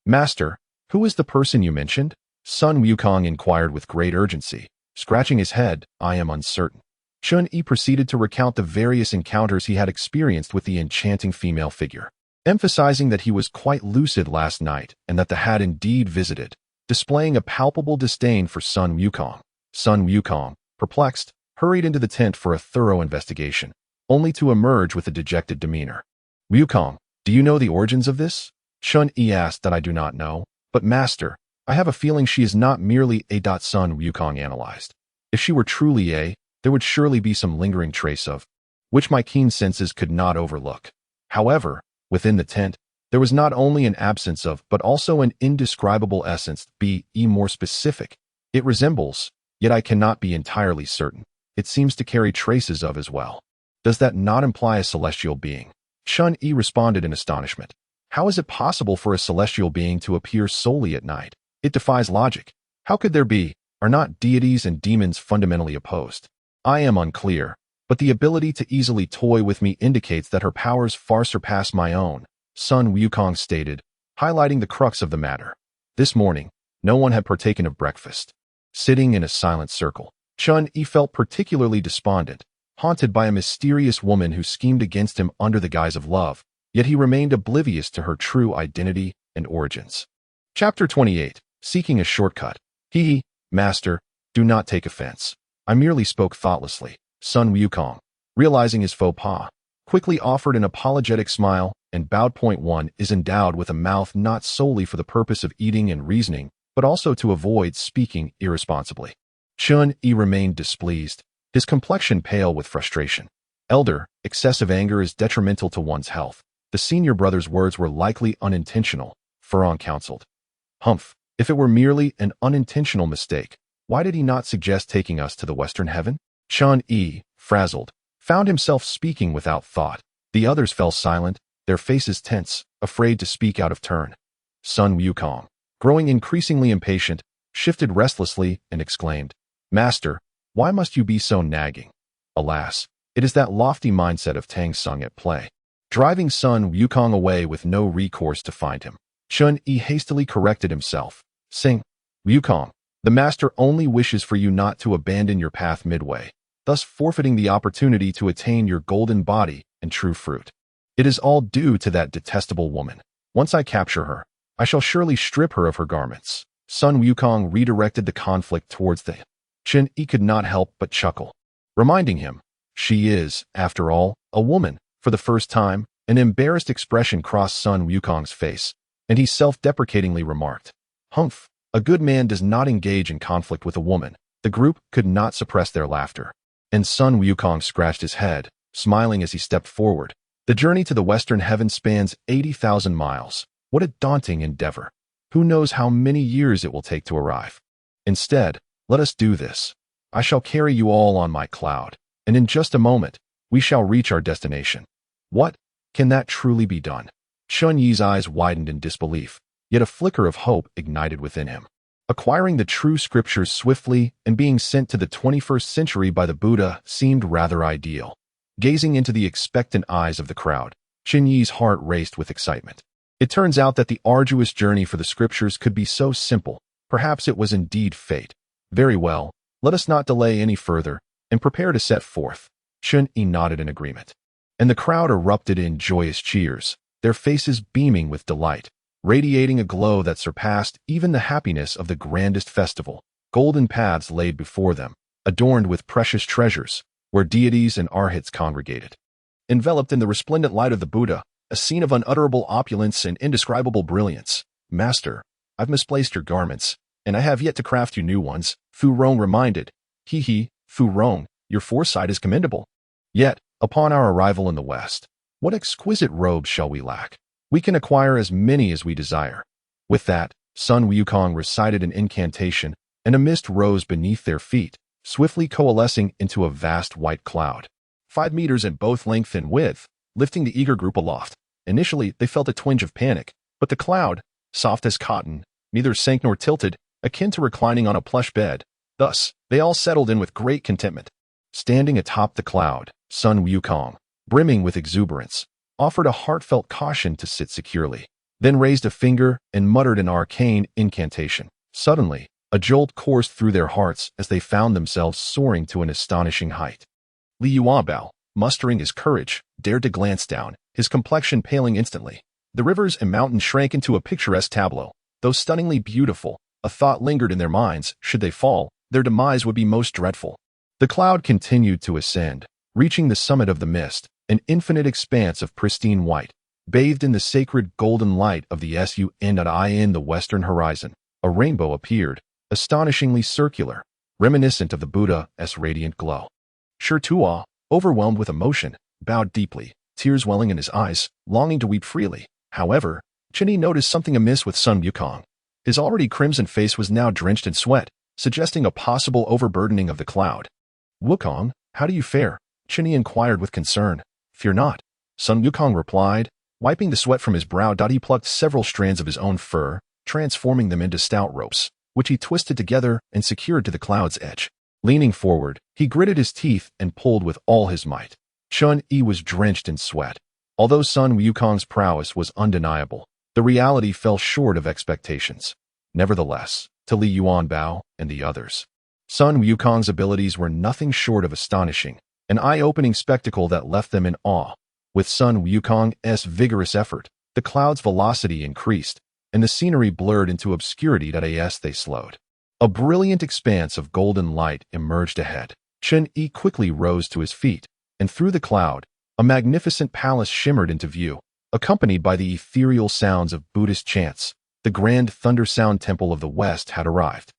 "Master, who is the person you mentioned?" Sun Wukong inquired with great urgency. Scratching his head, "I am uncertain." Chun-Yi proceeded to recount the various encounters he had experienced with the enchanting female figure, emphasizing that he was quite lucid last night and that the had indeed visited, displaying a palpable disdain for Sun Wukong. Sun Wukong, perplexed, hurried into the tent for a thorough investigation, only to emerge with a dejected demeanor. "Wukong, do you know the origins of this?" Chun-Yi asked. "That I do not know, but master, I have a feeling she is not merely a." Sun Wukong analyzed. "If she were truly a, there would surely be some lingering trace of, which my keen senses could not overlook." However, within the tent, there was not only an absence of, but also an indescribable essence. More specific, it resembles, yet I cannot be entirely certain. It seems to carry traces of as well. Does that not imply a celestial being? Chun-Yi responded in astonishment. How is it possible for a celestial being to appear solely at night? It defies logic. How could there be? Are not deities and demons fundamentally opposed? I am unclear, but the ability to easily toy with me indicates that her powers far surpass my own, Sun Wukong stated, highlighting the crux of the matter. This morning, no one had partaken of breakfast. Sitting in a silent circle, Chun-Yi felt particularly despondent, haunted by a mysterious woman who schemed against him under the guise of love, yet he remained oblivious to her true identity and origins. Chapter 28. Seeking a Shortcut. Master, do not take offense. I merely spoke thoughtlessly. Sun Wukong, realizing his faux pas, quickly offered an apologetic smile and bowed. Point 1 is endowed with a mouth not solely for the purpose of eating and reasoning, but also to avoid speaking irresponsibly. Chun-Yi remained displeased, his complexion pale with frustration. Elder, excessive anger is detrimental to one's health. The senior brother's words were likely unintentional, Furong counseled. Humph, if it were merely an unintentional mistake, why did he not suggest taking us to the Western Heaven? Chun-Yi, frazzled, found himself speaking without thought. The others fell silent, their faces tense, afraid to speak out of turn. Sun Wukong, growing increasingly impatient, shifted restlessly and exclaimed, Master, why must you be so nagging? Alas, it is that lofty mindset of Tang Sung at play. Driving Sun Wukong away with no recourse to find him, Chun-Yi hastily corrected himself, saying, Wukong, the master only wishes for you not to abandon your path midway, thus forfeiting the opportunity to attain your golden body and true fruit. It is all due to that detestable woman. Once I capture her, I shall surely strip her of her garments. Sun Wukong redirected the conflict towards the Chun-Yi could not help but chuckle, reminding him, she is, after all, a woman. For the first time, an embarrassed expression crossed Sun Wukong's face, and he self-deprecatingly remarked, Humph, a good man does not engage in conflict with a woman. The group could not suppress their laughter, and Sun Wukong scratched his head, smiling as he stepped forward. The journey to the Western Heaven spans 80,000 miles. What a daunting endeavor. Who knows how many years it will take to arrive? Instead, let us do this. I shall carry you all on my cloud, and in just a moment, we shall reach our destination. What? Can that truly be done? Chun-Yi's eyes widened in disbelief, yet a flicker of hope ignited within him. Acquiring the true scriptures swiftly and being sent to the 21st century by the Buddha seemed rather ideal. Gazing into the expectant eyes of the crowd, Chun-Yi's heart raced with excitement. It turns out that the arduous journey for the scriptures could be so simple. Perhaps it was indeed fate. Very well, let us not delay any further, and prepare to set forth. Chun-Yi nodded in agreement, and the crowd erupted in joyous cheers, their faces beaming with delight, radiating a glow that surpassed even the happiness of the grandest festival. Golden paths laid before them, adorned with precious treasures, where deities and arhats congregated. Enveloped in the resplendent light of the Buddha, a scene of unutterable opulence and indescribable brilliance. Master, I've misplaced your garments, and I have yet to craft you new ones, Fu Rong reminded. Fu Rong, your foresight is commendable. Yet, upon our arrival in the West, what exquisite robes shall we lack? We can acquire as many as we desire. With that, Sun Wukong recited an incantation, and a mist rose beneath their feet, swiftly coalescing into a vast white cloud. 5 meters in both length and width, lifting the eager group aloft. Initially, they felt a twinge of panic, but the cloud, soft as cotton, neither sank nor tilted, akin to reclining on a plush bed. Thus, they all settled in with great contentment. Standing atop the cloud, Sun Wukong, brimming with exuberance, offered a heartfelt caution to sit securely, then raised a finger and muttered an arcane incantation. Suddenly, a jolt coursed through their hearts as they found themselves soaring to an astonishing height. Li Yuanbao, mustering his courage, dared to glance down, his complexion paling instantly. The rivers and mountains shrank into a picturesque tableau. Though stunningly beautiful, a thought lingered in their minds: should they fall, their demise would be most dreadful. The cloud continued to ascend, reaching the summit of the mist, an infinite expanse of pristine white, bathed in the sacred golden light of the sun. In the western horizon, a rainbow appeared, astonishingly circular, reminiscent of the Buddha's radiant glow. Shurtua, overwhelmed with emotion, bowed deeply, tears welling in his eyes, longing to weep freely. However, Chun-Yi noticed something amiss with Sun Wukong. His already crimson face was now drenched in sweat, suggesting a possible overburdening of the cloud. Wukong, how do you fare? Chun-Yi inquired with concern. Fear not, Sun Wukong replied, wiping the sweat from his brow. He plucked several strands of his own fur, transforming them into stout ropes, which he twisted together and secured to the cloud's edge. Leaning forward, he gritted his teeth and pulled with all his might. Chun-Yi was drenched in sweat. Although Sun Wukong's prowess was undeniable, the reality fell short of expectations. Nevertheless, to Li Yuanbao and the others, Sun Wukong's abilities were nothing short of astonishing, an eye-opening spectacle that left them in awe. With Sun Wukong's vigorous effort, the cloud's velocity increased, and the scenery blurred into obscurity as they slowed. A brilliant expanse of golden light emerged ahead. Chun-Yi quickly rose to his feet, and through the cloud, a magnificent palace shimmered into view, accompanied by the ethereal sounds of Buddhist chants. The grand thunder sound temple of the West had arrived.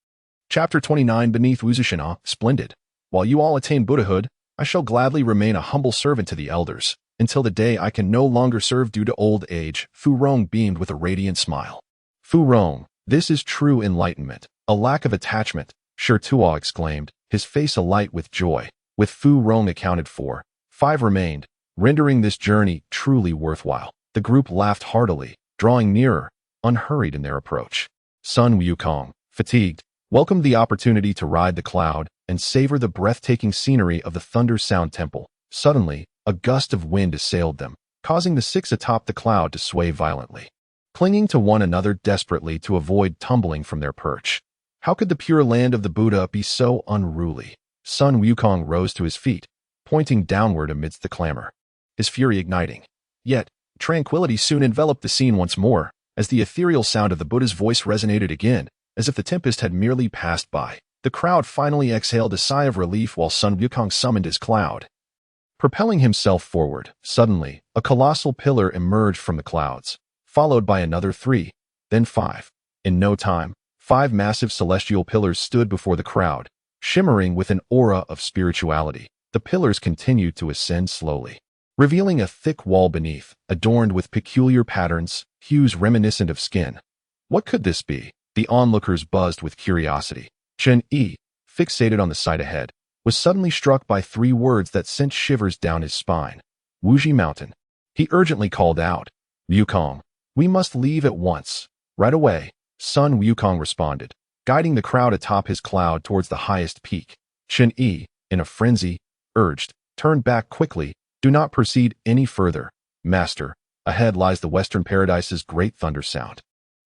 Chapter 29 Beneath Wuzushina, Splendid. While you all attain Buddhahood, I shall gladly remain a humble servant to the elders, until the day I can no longer serve due to old age. Fu Rong beamed with a radiant smile. Fu Rong, this is true enlightenment, a lack of attachment, Shi Tuo exclaimed, his face alight with joy. With Fu Rong accounted for, 5 remained, rendering this journey truly worthwhile. The group laughed heartily, drawing nearer, unhurried in their approach. Sun Wukong, fatigued, welcomed the opportunity to ride the cloud and savor the breathtaking scenery of the Thunder Sound Temple. Suddenly, a gust of wind assailed them, causing the 6 atop the cloud to sway violently. Clinging to one another desperately to avoid tumbling from their perch. How could the pure land of the Buddha be so unruly? Sun Wukong rose to his feet, pointing downward amidst the clamor, his fury igniting. Yet, tranquility soon enveloped the scene once more, as the ethereal sound of the Buddha's voice resonated again, as if the tempest had merely passed by. The crowd finally exhaled a sigh of relief while Sun Wukong summoned his cloud. Propelling himself forward, suddenly, a colossal pillar emerged from the clouds, followed by another 3, then 5. In no time, 5 massive celestial pillars stood before the crowd, shimmering with an aura of spirituality. The pillars continued to ascend slowly, revealing a thick wall beneath, adorned with peculiar patterns, hues reminiscent of skin. What could this be? The onlookers buzzed with curiosity. Chun-Yi, fixated on the sight ahead, was suddenly struck by 3 words that sent shivers down his spine. Wuji Mountain. He urgently called out, Wukong, we must leave at once. Right away, Sun Wukong responded, guiding the crowd atop his cloud towards the highest peak. Chun-Yi, in a frenzy, urged, turn back quickly, do not proceed any further. Master, ahead lies the Western Paradise's great thunder sound.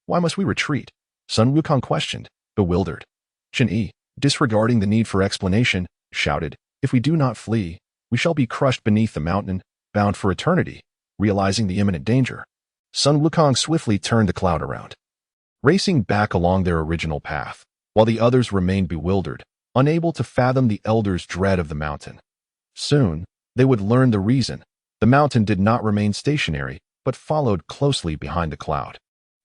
Why must we retreat? Sun Wukong questioned, bewildered. Chun-Yi, disregarding the need for explanation, shouted, if we do not flee, we shall be crushed beneath the mountain, bound for eternity. Realizing the imminent danger, Sun Wukong swiftly turned the cloud around, racing back along their original path, while the others remained bewildered, unable to fathom the elders' dread of the mountain. Soon, they would learn the reason. The mountain did not remain stationary, but followed closely behind the cloud,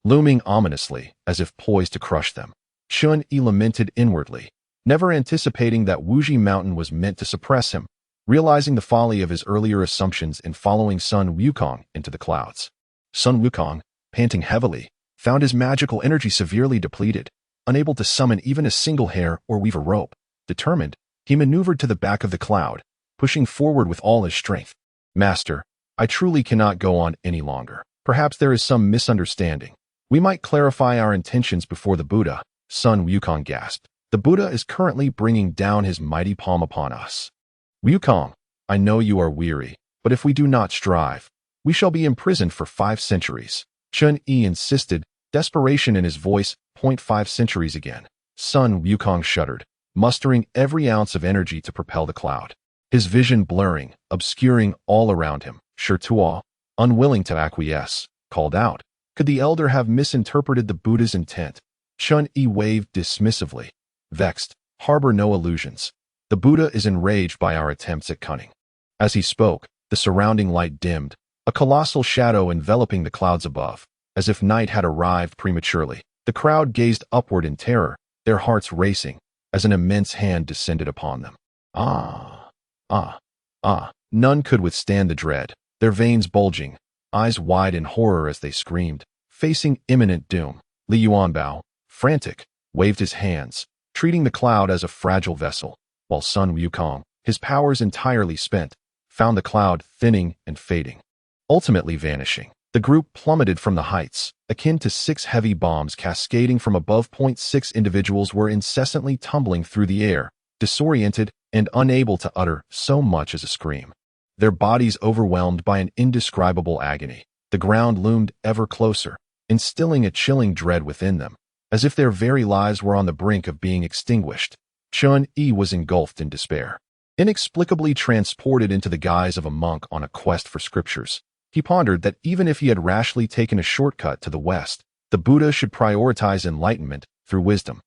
looming ominously as if poised to crush them. Chun-Yi lamented inwardly, never anticipating that Wuji Mountain was meant to suppress him, realizing the folly of his earlier assumptions in following Sun Wukong into the clouds. Sun Wukong, panting heavily, found his magical energy severely depleted, unable to summon even a single hair or weave a rope. Determined, he maneuvered to the back of the cloud, pushing forward with all his strength. Master, I truly cannot go on any longer. Perhaps there is some misunderstanding. We might clarify our intentions before the Buddha, Sun Wukong gasped. The Buddha is currently bringing down his mighty palm upon us. Wukong, I know you are weary, but if we do not strive, we shall be imprisoned for 5 centuries. Chun-Yi insisted, desperation in his voice. 5 centuries again. Sun Wukong shuddered, mustering every ounce of energy to propel the cloud. His vision blurring, obscuring all around him. Shi Tuo, unwilling to acquiesce, called out, could the elder have misinterpreted the Buddha's intent? Chun-Yi waved dismissively. Vexed, harbor no illusions. The Buddha is enraged by our attempts at cunning. As he spoke, the surrounding light dimmed, a colossal shadow enveloping the clouds above, as if night had arrived prematurely. The crowd gazed upward in terror, their hearts racing, as an immense hand descended upon them. None could withstand the dread, their veins bulging, eyes wide in horror as they screamed, facing imminent doom. Li Yuanbao, frantic, waved his hands, treating the cloud as a fragile vessel, while Sun Wukong, his powers entirely spent, found the cloud thinning and fading, ultimately vanishing. The group plummeted from the heights, akin to 6 heavy bombs cascading from above. 6 individuals were incessantly tumbling through the air, disoriented and unable to utter so much as a scream. Their bodies overwhelmed by an indescribable agony. The ground loomed ever closer, instilling a chilling dread within them, as if their very lives were on the brink of being extinguished. Chun-Yi was engulfed in despair. Inexplicably transported into the guise of a monk on a quest for scriptures, he pondered that even if he had rashly taken a shortcut to the West, the Buddha should prioritize enlightenment through wisdom,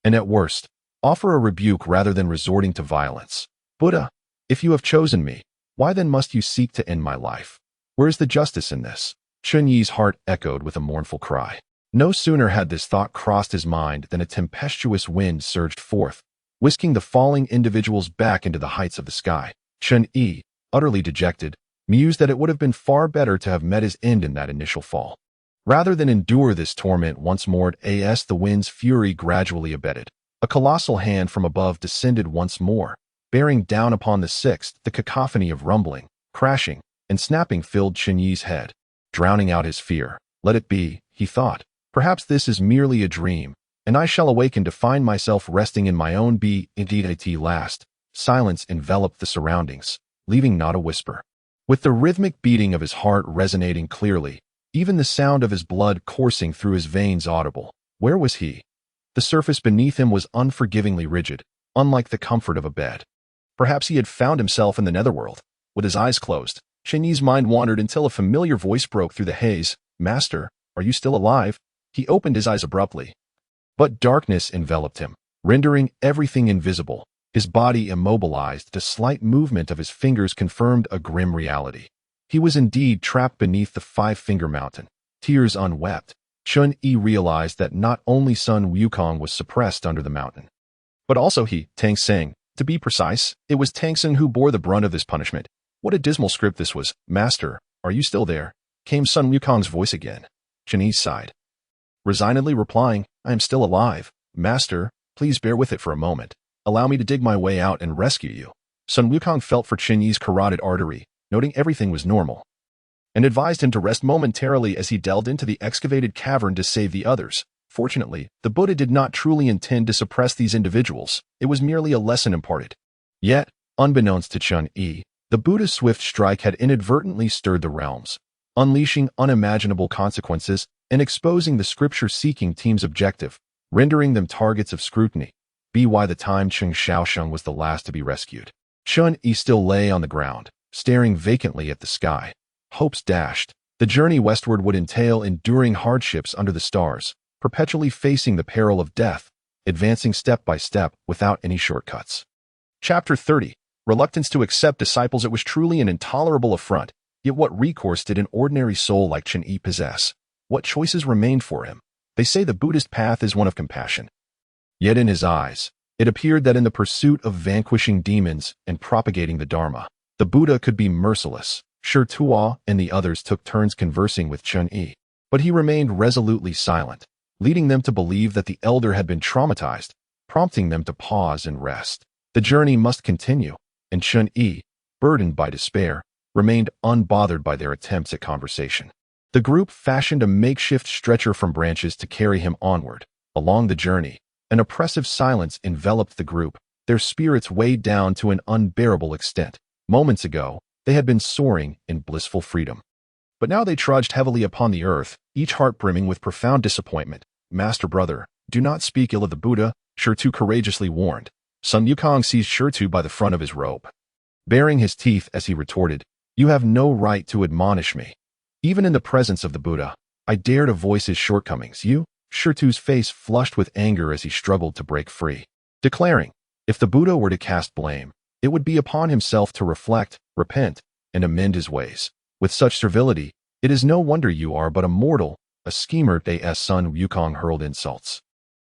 and at worst, offer a rebuke rather than resorting to violence. Buddha, if you have chosen me, why then must you seek to end my life? Where is the justice in this? Chun-Yi's heart echoed with a mournful cry. No sooner had this thought crossed his mind than a tempestuous wind surged forth, whisking the falling individuals back into the heights of the sky. Chun-Yi, utterly dejected, mused that it would have been far better to have met his end in that initial fall. Rather than endure this torment once more, as the wind's fury gradually abated, a colossal hand from above descended once more, bearing down upon the sixth. The cacophony of rumbling, crashing, and snapping filled Chun-Yi's head, drowning out his fear. Let it be, he thought. Perhaps this is merely a dream, and I shall awaken to find myself resting in my own deity. Last, silence enveloped the surroundings, leaving not a whisper. With the rhythmic beating of his heart resonating clearly, even the sound of his blood coursing through his veins audible. Where was he? The surface beneath him was unforgivingly rigid, unlike the comfort of a bed. Perhaps he had found himself in the netherworld. With his eyes closed, Chun-Yi's mind wandered until a familiar voice broke through the haze. Master, are you still alive? He opened his eyes abruptly. But darkness enveloped him, rendering everything invisible. His body immobilized. The slight movement of his fingers confirmed a grim reality. He was indeed trapped beneath the five-finger mountain. Tears unwept, Chun-Yi realized that not only Sun Wukong was suppressed under the mountain, but also he, Tang Seng. To be precise, it was Tang Seng who bore the brunt of this punishment. What a dismal script this was. Master, are you still there? Came Sun Wukong's voice again. Chun-Yi sighed, resignedly replying, I am still alive. Master, please bear with it for a moment. Allow me to dig my way out and rescue you. Sun Wukong felt for Chun-Yi's carotid artery, noting everything was normal, and advised him to rest momentarily as he delved into the excavated cavern to save the others. Fortunately, the Buddha did not truly intend to suppress these individuals. It was merely a lesson imparted. Yet, unbeknownst to Chun-Yi, the Buddha's swift strike had inadvertently stirred the realms, unleashing unimaginable consequences and exposing the scripture-seeking team's objective, rendering them targets of scrutiny. By the time Cheng Xiaosheng was the last to be rescued, Chun-Yi still lay on the ground, staring vacantly at the sky. Hopes dashed. The journey westward would entail enduring hardships under the stars, perpetually facing the peril of death, advancing step by step without any shortcuts. Chapter 30. Reluctance to accept disciples. It was truly an intolerable affront, yet what recourse did an ordinary soul like Chun-Yi possess? What choices remained for him? They say the Buddhist path is one of compassion. Yet in his eyes, it appeared that in the pursuit of vanquishing demons and propagating the Dharma, the Buddha could be merciless. Shi Tuo and the others took turns conversing with Chun-Yi, but he remained resolutely silent, leading them to believe that the elder had been traumatized, prompting them to pause and rest. The journey must continue, and Chun-Yi, burdened by despair, remained unbothered by their attempts at conversation. The group fashioned a makeshift stretcher from branches to carry him onward. Along the journey, an oppressive silence enveloped the group, their spirits weighed down to an unbearable extent. Moments ago, they had been soaring in blissful freedom, but now they trudged heavily upon the earth, each heart brimming with profound disappointment. Master brother, do not speak ill of the Buddha, Shi Tu courageously warned. Sun Wukong seized Shi Tu by the front of his robe, baring his teeth as he retorted, you have no right to admonish me. Even in the presence of the Buddha, I dare to voice his shortcomings. You? Shi Tu's face flushed with anger as he struggled to break free, declaring, if the Buddha were to cast blame, it would be upon himself to reflect, repent, and amend his ways. With such servility, it is no wonder you are but a mortal, a schemer. As Sun Wukong hurled insults,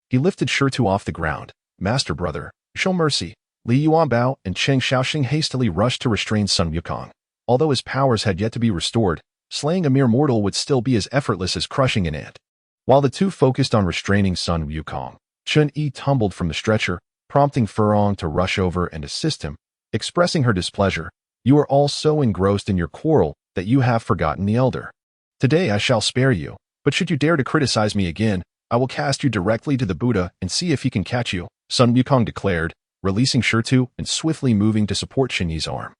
he lifted Shi Tu off the ground. Master brother, show mercy. Li Yuanbao and Cheng Xiaoxing hastily rushed to restrain Sun Wukong. Although his powers had yet to be restored, slaying a mere mortal would still be as effortless as crushing an ant. While the two focused on restraining Sun Wukong, Chun-Yi tumbled from the stretcher, prompting Furong to rush over and assist him, expressing her displeasure. You are all so engrossed in your quarrel that you have forgotten the elder. Today I shall spare you, but should you dare to criticize me again, I will cast you directly to the Buddha and see if he can catch you, Sun Wukong declared, releasing Shirtu and swiftly moving to support Shinyi's arm.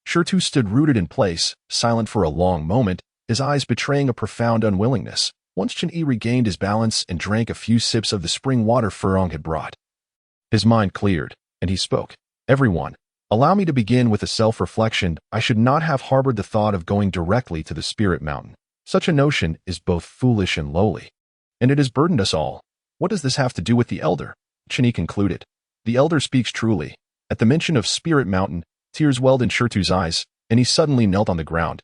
Shirtu stood rooted in place, silent for a long moment, his eyes betraying a profound unwillingness. Once Shinyi regained his balance and drank a few sips of the spring water Furong had brought, his mind cleared, and he spoke. Everyone, allow me to begin with a self-reflection. I should not have harbored the thought of going directly to the spirit mountain. Such a notion is both foolish and lowly, and it has burdened us all. What does this have to do with the elder? Shinyi concluded. The elder speaks truly. At the mention of Spirit Mountain, tears welled in Shirtu's eyes, and he suddenly knelt on the ground,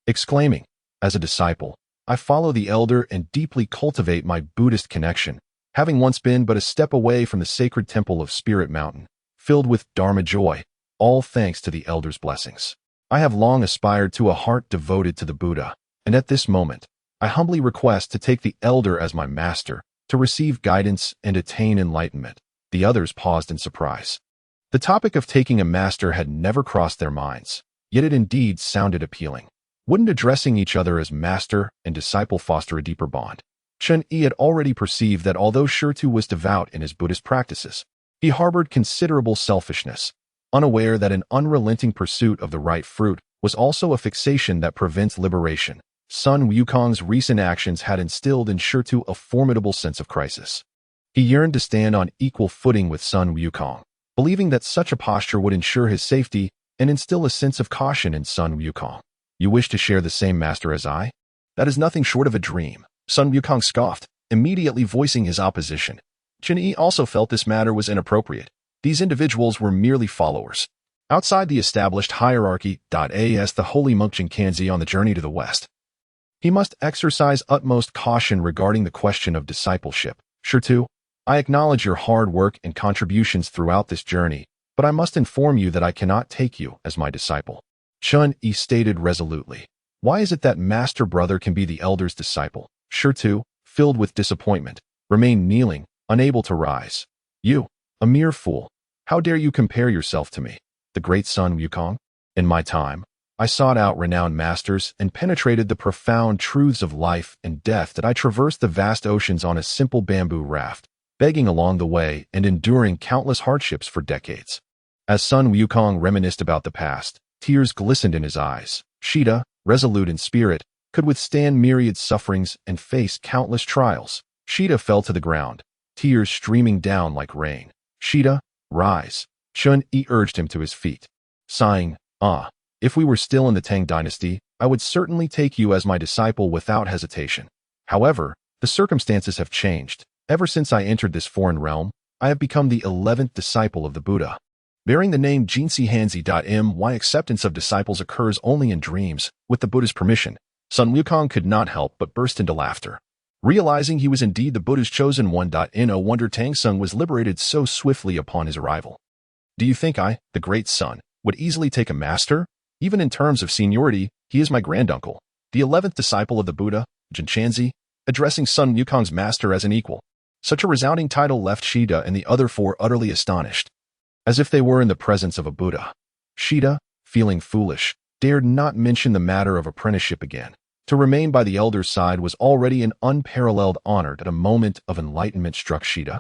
exclaiming, as a disciple, I follow the elder and deeply cultivate my Buddhist connection, having once been but a step away from the sacred temple of Spirit Mountain, filled with Dharma joy, all thanks to the elder's blessings. I have long aspired to a heart devoted to the Buddha, and at this moment, I humbly request to take the elder as my master, to receive guidance and attain enlightenment. The others paused in surprise. The topic of taking a master had never crossed their minds, yet it indeed sounded appealing. Wouldn't addressing each other as master and disciple foster a deeper bond? Chen-Yi had already perceived that although Shirtu was devout in his Buddhist practices, he harbored considerable selfishness, unaware that an unrelenting pursuit of the right fruit was also a fixation that prevents liberation. Sun Wukong's recent actions had instilled in Shirtu a formidable sense of crisis. He yearned to stand on equal footing with Sun Wukong, believing that such a posture would ensure his safety and instill a sense of caution in Sun Wukong. You wish to share the same master as I? That is nothing short of a dream. Sun Wukong scoffed, immediately voicing his opposition. Chen-Yi also felt this matter was inappropriate. These individuals were merely followers, outside the established hierarchy. As the holy monk Jinkanzi on the journey to the west, he must exercise utmost caution regarding the question of discipleship. Shirtu, I acknowledge your hard work and contributions throughout this journey, but I must inform you that I cannot take you as my disciple. Chen-Yi stated resolutely. Why is it that master brother can be the elder's disciple? Shirtu, filled with disappointment, remained kneeling, unable to rise. You, a mere fool, how dare you compare yourself to me, the great Sun Wukong? In my time, I sought out renowned masters and penetrated the profound truths of life and death that I traversed the vast oceans on a simple bamboo raft, begging along the way and enduring countless hardships for decades. As Sun Wukong reminisced about the past, tears glistened in his eyes. Shida, resolute in spirit, could withstand myriad sufferings and face countless trials. Shida fell to the ground, tears streaming down like rain. Shida, rise. Chen-Yi urged him to his feet, sighing, if we were still in the Tang dynasty, I would certainly take you as my disciple without hesitation. However, the circumstances have changed. Ever since I entered this foreign realm, I have become the 11th disciple of the Buddha. Bearing the name Jinsi Hanzi. My acceptance of disciples occurs only in dreams. With the Buddha's permission, Sun Wukong could not help but burst into laughter. Realizing he was indeed the Buddha's chosen one. No wonder Tang Sung was liberated so swiftly upon his arrival. Do you think I, the great Sun, would easily take a master? Even in terms of seniority, he is my granduncle, the 11th disciple of the Buddha, Jinchanzi, addressing Sun Wukong's master as an equal. Such a resounding title left Shida and the other four utterly astonished, as if they were in the presence of a Buddha. Shida, feeling foolish, dared not mention the matter of apprenticeship again. To remain by the elder's side was already an unparalleled honor that a moment of enlightenment struck Shida,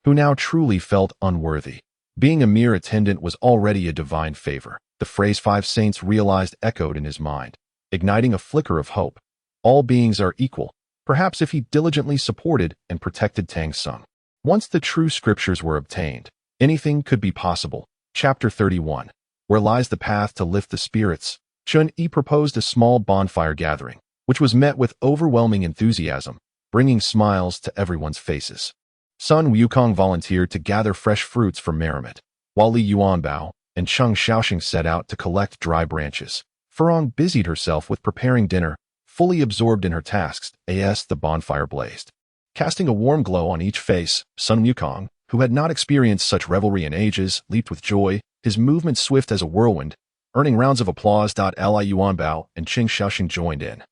who now truly felt unworthy. Being a mere attendant was already a divine favor. The phrase 5 saints realized echoed in his mind, igniting a flicker of hope. All beings are equal, perhaps if he diligently supported and protected Tang Sung. Once the true scriptures were obtained, anything could be possible. Chapter 31. Where lies the path to lift the spirits? Chen-Yi proposed a small bonfire gathering, which was met with overwhelming enthusiasm, bringing smiles to everyone's faces. Sun Wukong volunteered to gather fresh fruits for merriment, while Li Yuanbao and Cheng Xiaoxing set out to collect dry branches. Furong busied herself with preparing dinner, fully absorbed in her tasks. As the bonfire blazed, casting a warm glow on each face, Sun Wukong, who had not experienced such revelry in ages, leaped with joy, his movement swift as a whirlwind, earning rounds of applause. Li Yuanbao and Cheng Xiaoxing joined in,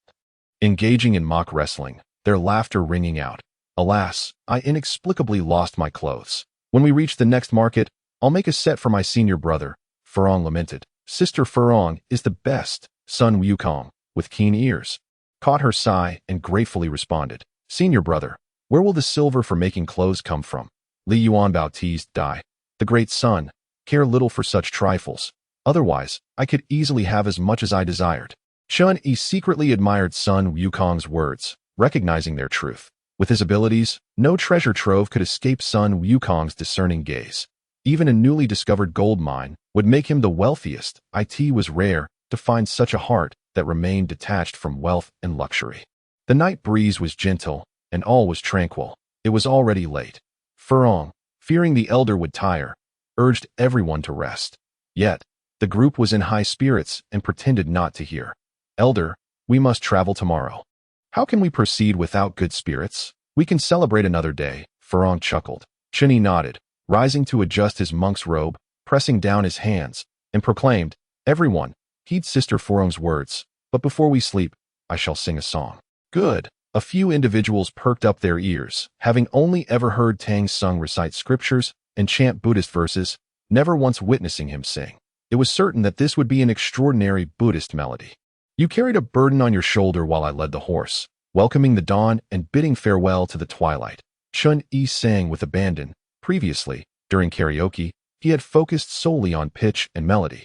engaging in mock wrestling, their laughter ringing out. Alas, I inexplicably lost my clothes. When we reach the next market, I'll make a set for my senior brother, Furong lamented. Sister Furong is the best. Sun Wukong, with keen ears, caught her sigh and gratefully responded. Senior brother, where will the silver for making clothes come from? Li Yuanbao teased. The great sun, care little for such trifles. Otherwise, I could easily have as much as I desired. Chun-Yi secretly admired Sun Wukong's words, recognizing their truth. With his abilities, no treasure trove could escape Sun Wukong's discerning gaze. Even a newly discovered gold mine would make him the wealthiest. It was rare to find such a heart that remained detached from wealth and luxury. The night breeze was gentle, and all was tranquil. It was already late. Furong, fearing the elder would tire, urged everyone to rest. Yet, the group was in high spirits and pretended not to hear. Elder, we must travel tomorrow. How can we proceed without good spirits? We can celebrate another day, Furong chuckled. Chun-Yi nodded, rising to adjust his monk's robe, pressing down his hands, and proclaimed, Everyone, heed Sister Furong's words, but before we sleep, I shall sing a song. Good. A few individuals perked up their ears, having only ever heard Tang Sung recite scriptures and chant Buddhist verses, never once witnessing him sing. It was certain that this would be an extraordinary Buddhist melody. You carried a burden on your shoulder while I led the horse, welcoming the dawn and bidding farewell to the twilight. Chun-Yi sang with abandon. Previously, during karaoke, he had focused solely on pitch and melody.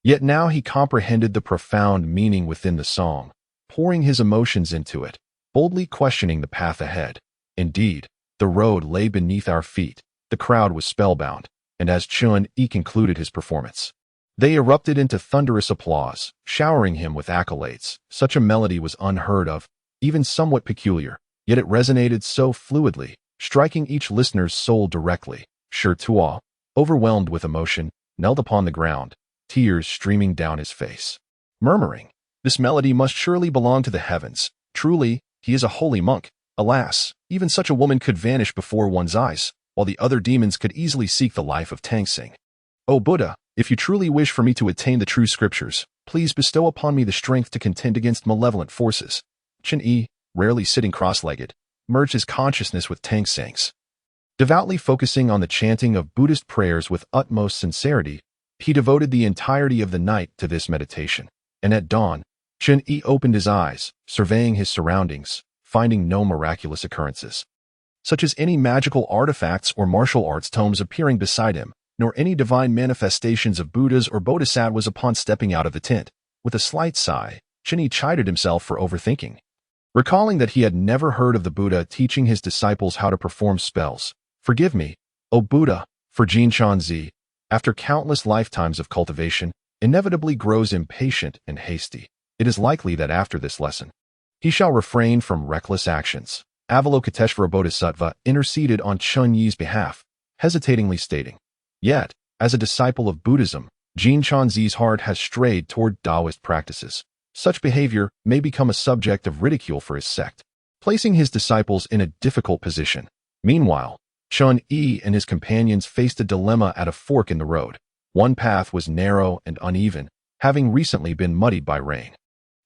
Yet now he comprehended the profound meaning within the song, pouring his emotions into it, boldly questioning the path ahead. Indeed, the road lay beneath our feet. The crowd was spellbound, and as Chun-Yi concluded his performance, they erupted into thunderous applause, showering him with accolades. Such a melody was unheard of, even somewhat peculiar, yet it resonated so fluidly, striking each listener's soul directly. Shi Tuo, overwhelmed with emotion, knelt upon the ground, tears streaming down his face, murmuring, This melody must surely belong to the heavens. Truly, he is a holy monk. Alas, even such a woman could vanish before one's eyes, while the other demons could easily seek the life of Tang Sing. O Buddha, if you truly wish for me to attain the true scriptures, please bestow upon me the strength to contend against malevolent forces. Chun-Yi, rarely sitting cross-legged, merged his consciousness with Tang Sing's. Devoutly focusing on the chanting of Buddhist prayers with utmost sincerity, he devoted the entirety of the night to this meditation. And at dawn, Chun-Yi opened his eyes, surveying his surroundings, finding no miraculous occurrences, such as any magical artifacts or martial arts tomes appearing beside him, nor any divine manifestations of Buddhas or Bodhisattvas upon stepping out of the tent. With a slight sigh, Chun-Yi chided himself for overthinking. Recalling that he had never heard of the Buddha teaching his disciples how to perform spells. Forgive me, O Buddha, for Jin Chanzi, after countless lifetimes of cultivation, inevitably grows impatient and hasty. It is likely that after this lesson, he shall refrain from reckless actions. Avalokiteshvara Bodhisattva interceded on Chun-Yi's behalf, hesitatingly stating, Yet, as a disciple of Buddhism, Jin Chanzi's heart has strayed toward Taoist practices. Such behavior may become a subject of ridicule for his sect, placing his disciples in a difficult position. Meanwhile, Chun-Yi and his companions faced a dilemma at a fork in the road. One path was narrow and uneven, having recently been muddied by rain.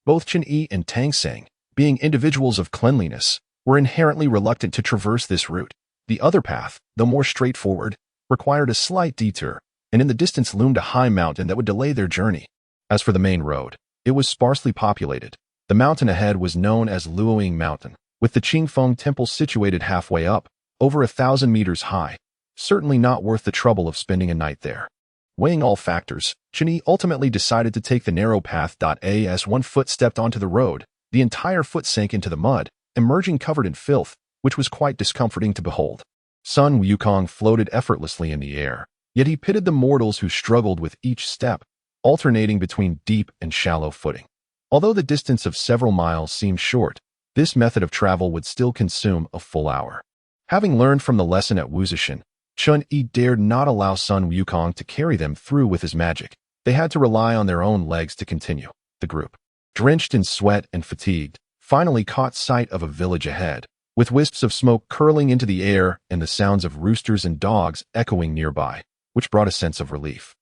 Both Chun-Yi and Tang Sing, being individuals of cleanliness, were inherently reluctant to traverse this route. The other path, though more straightforward, required a slight detour, and in the distance loomed a high mountain that would delay their journey. As for the main road, it was sparsely populated. The mountain ahead was known as Luoying Mountain, with the Qingfeng Temple situated halfway up, over 1,000 meters high. Certainly not worth the trouble of spending a night there. Weighing all factors, Chun-Yi ultimately decided to take the narrow path. As one foot stepped onto the road, the entire foot sank into the mud, emerging covered in filth, which was quite discomforting to behold. Sun Wukong floated effortlessly in the air, yet he pitted the mortals who struggled with each step, alternating between deep and shallow footing. Although the distance of several miles seemed short, this method of travel would still consume a full hour. Having learned from the lesson at Wuzhishan, Chun-Yi dared not allow Sun Wukong to carry them through with his magic. They had to rely on their own legs to continue. The group, drenched in sweat and fatigued, finally caught sight of a village ahead, with wisps of smoke curling into the air and the sounds of roosters and dogs echoing nearby, which brought a sense of relief.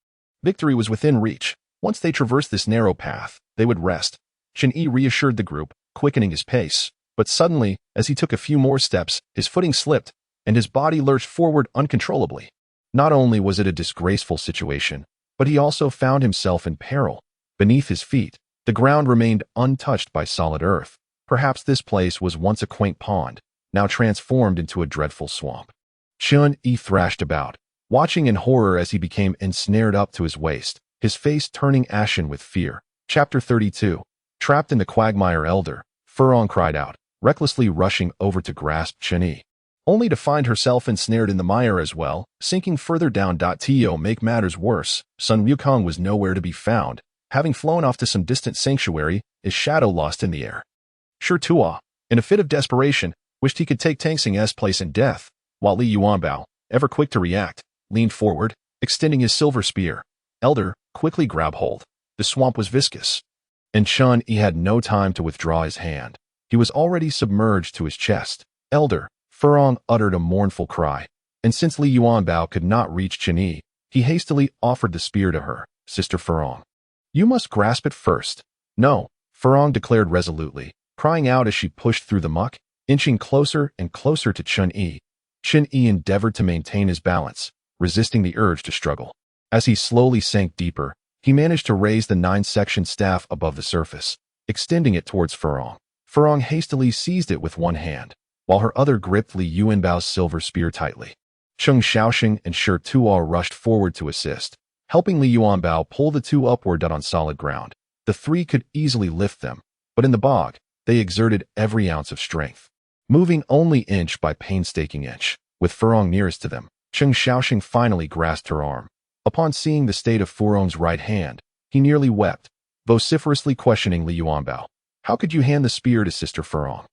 Victory was within reach. Once they traversed this narrow path, they would rest. Chun-Yi reassured the group, quickening his pace. But suddenly, as he took a few more steps, his footing slipped, and his body lurched forward uncontrollably. Not only was it a disgraceful situation, but he also found himself in peril. Beneath his feet, the ground remained untouched by solid earth. Perhaps this place was once a quaint pond, now transformed into a dreadful swamp. Chun-Yi thrashed about, watching in horror as he became ensnared up to his waist, his face turning ashen with fear. Chapter 32. Trapped in the quagmire, Elder Furong cried out, recklessly rushing over to grasp Chen-Yi, only to find herself ensnared in the mire as well, sinking further down. To make matters worse, Sun Wukong was nowhere to be found, having flown off to some distant sanctuary, his shadow lost in the air. Shi Tuo, in a fit of desperation, wished he could take Tang Xing's place in death, while Li Yuanbao, ever quick to react, leaned forward, extending his silver spear. Elder, quickly grab hold. The swamp was viscous, and Chen-Yi had no time to withdraw his hand. He was already submerged to his chest. Elder Furong uttered a mournful cry, and since Li Yuanbao could not reach Chen-Yi, he hastily offered the spear to her. Sister Furong, you must grasp it first. No, Furong declared resolutely, crying out as she pushed through the muck, inching closer and closer to Chen-Yi. Chen-Yi endeavored to maintain his balance, resisting the urge to struggle. As he slowly sank deeper, he managed to raise the 9-section staff above the surface, extending it towards Furong. Furong hastily seized it with one hand, while her other gripped Li Yuanbao's silver spear tightly. Cheng Xiaoxing and Shi Tuo rushed forward to assist, helping Li Yuanbao pull the two upward on solid ground. The three could easily lift them, but in the bog, they exerted every ounce of strength, moving only inch by painstaking inch. With Furong nearest to them, Cheng Xiaoxing finally grasped her arm. Upon seeing the state of Furong's right hand, he nearly wept, vociferously questioning Li Yuanbao. How could you hand the spear to Sister Furong?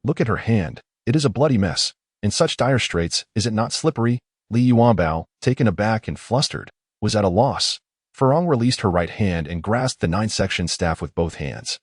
Look at her hand. It is a bloody mess. In such dire straits, is it not slippery? Li Yuanbao, taken aback and flustered, was at a loss. Furong released her right hand and grasped the 9-section staff with both hands,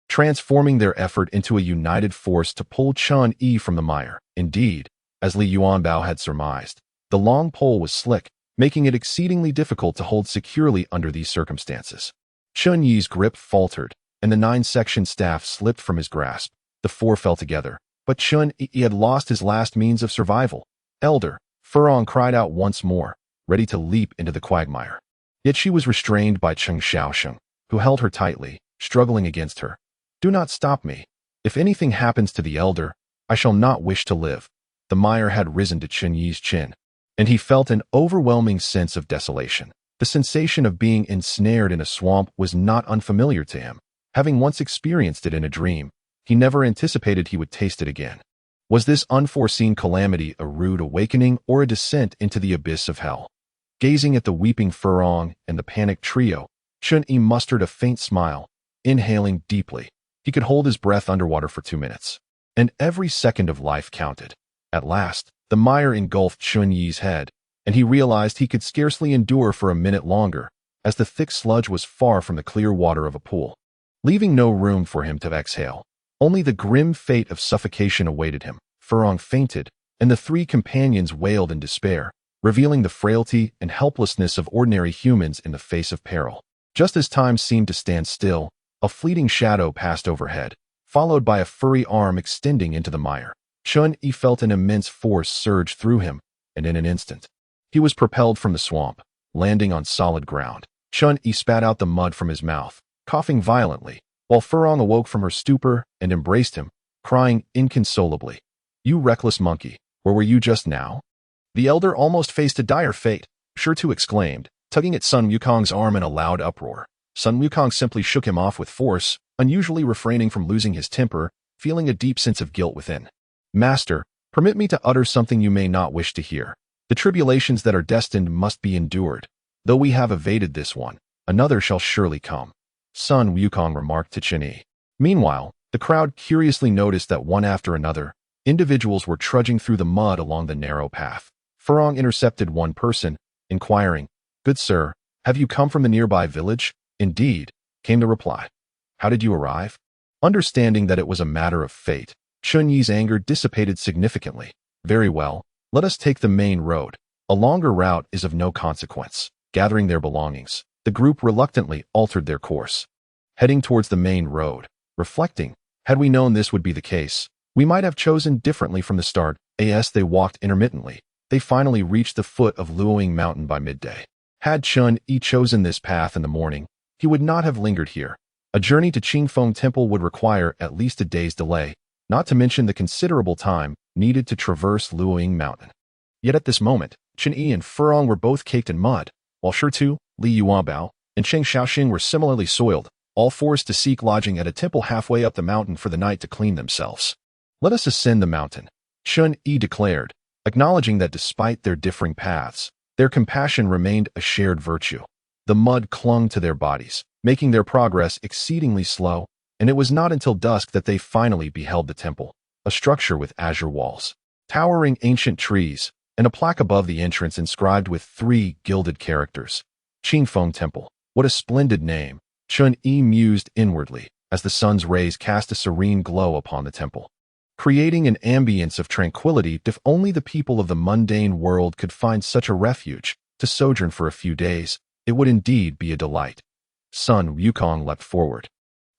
transforming their effort into a united force to pull Chen-Yi from the mire. Indeed, as Li Yuanbao had surmised, the long pole was slick, making it exceedingly difficult to hold securely under these circumstances. Chen-Yi's grip faltered, and the 9-section staff slipped from his grasp. The four fell together, but Chen-Yi had lost his last means of survival. Elder Furong cried out once more, ready to leap into the quagmire. Yet she was restrained by Cheng Xiaoxing, who held her tightly, struggling against her. Do not stop me. If anything happens to the elder, I shall not wish to live. The mire had risen to Chen-Yi's chin, and he felt an overwhelming sense of desolation. The sensation of being ensnared in a swamp was not unfamiliar to him. Having once experienced it in a dream, he never anticipated he would taste it again. Was this unforeseen calamity a rude awakening or a descent into the abyss of hell? Gazing at the weeping Furong and the panicked trio, Chen-Yi mustered a faint smile, inhaling deeply. He could hold his breath underwater for 2 minutes, and every second of life counted. At last, the mire engulfed Chen-Yi's head, and he realized he could scarcely endure for a minute longer, as the thick sludge was far from the clear water of a pool, leaving no room for him to exhale. Only the grim fate of suffocation awaited him. Furong fainted, and the three companions wailed in despair, revealing the frailty and helplessness of ordinary humans in the face of peril. Just as time seemed to stand still, a fleeting shadow passed overhead, followed by a furry arm extending into the mire. Chen-Yi felt an immense force surge through him, and in an instant, he was propelled from the swamp, landing on solid ground. Chen-Yi spat out the mud from his mouth, coughing violently, while Furong awoke from her stupor and embraced him, crying inconsolably. You reckless monkey, where were you just now? The elder almost faced a dire fate, Shi Tuo exclaimed, tugging at Sun Wukong's arm in a loud uproar. Sun Wukong simply shook him off with force, unusually refraining from losing his temper, feeling a deep sense of guilt within. Master, permit me to utter something you may not wish to hear. The tribulations that are destined must be endured. Though we have evaded this one, another shall surely come, Sun Wukong remarked to Chen-Yi. Meanwhile, the crowd curiously noticed that one after another, individuals were trudging through the mud along the narrow path. Furong intercepted one person, inquiring, Good sir, have you come from the nearby village? Indeed, came the reply. How did you arrive? Understanding that it was a matter of fate, Chen-Yi's anger dissipated significantly. Very well, let us take the main road. A longer route is of no consequence. Gathering their belongings, the group reluctantly altered their course, heading towards the main road. Reflecting, had we known this would be the case, we might have chosen differently from the start. As they walked intermittently, they finally reached the foot of Luoying Mountain by midday. Had Chen-Yi chosen this path in the morning, he would not have lingered here. A journey to Qingfeng Temple would require at least a day's delay, not to mention the considerable time needed to traverse Luoying Mountain. Yet at this moment, Chen Yi and Furong were both caked in mud, while Shitu, Li Yuanbao, and Cheng Xiaoxing were similarly soiled, all forced to seek lodging at a temple halfway up the mountain for the night to clean themselves. "Let us ascend the mountain," Chen Yi declared, acknowledging that despite their differing paths, their compassion remained a shared virtue. The mud clung to their bodies, making their progress exceedingly slow, and it was not until dusk that they finally beheld the temple, a structure with azure walls, towering ancient trees, and a plaque above the entrance inscribed with 3 gilded characters. Qingfeng Temple. What a splendid name, Chen Yi mused inwardly as the sun's rays cast a serene glow upon the temple, creating an ambience of tranquility. If only the people of the mundane world could find such a refuge to sojourn for a few days, it would indeed be a delight. Sun Wukong leapt forward,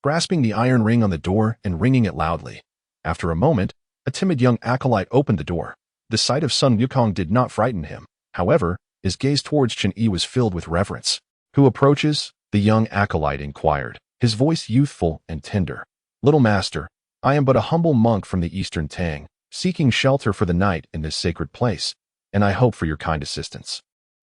grasping the iron ring on the door and ringing it loudly. After a moment, a timid young acolyte opened the door. The sight of Sun Wukong did not frighten him. However, his gaze towards Chen Yi was filled with reverence. "Who approaches?" the young acolyte inquired, his voice youthful and tender. "Little master, I am but a humble monk from the eastern Tang, seeking shelter for the night in this sacred place, and I hope for your kind assistance."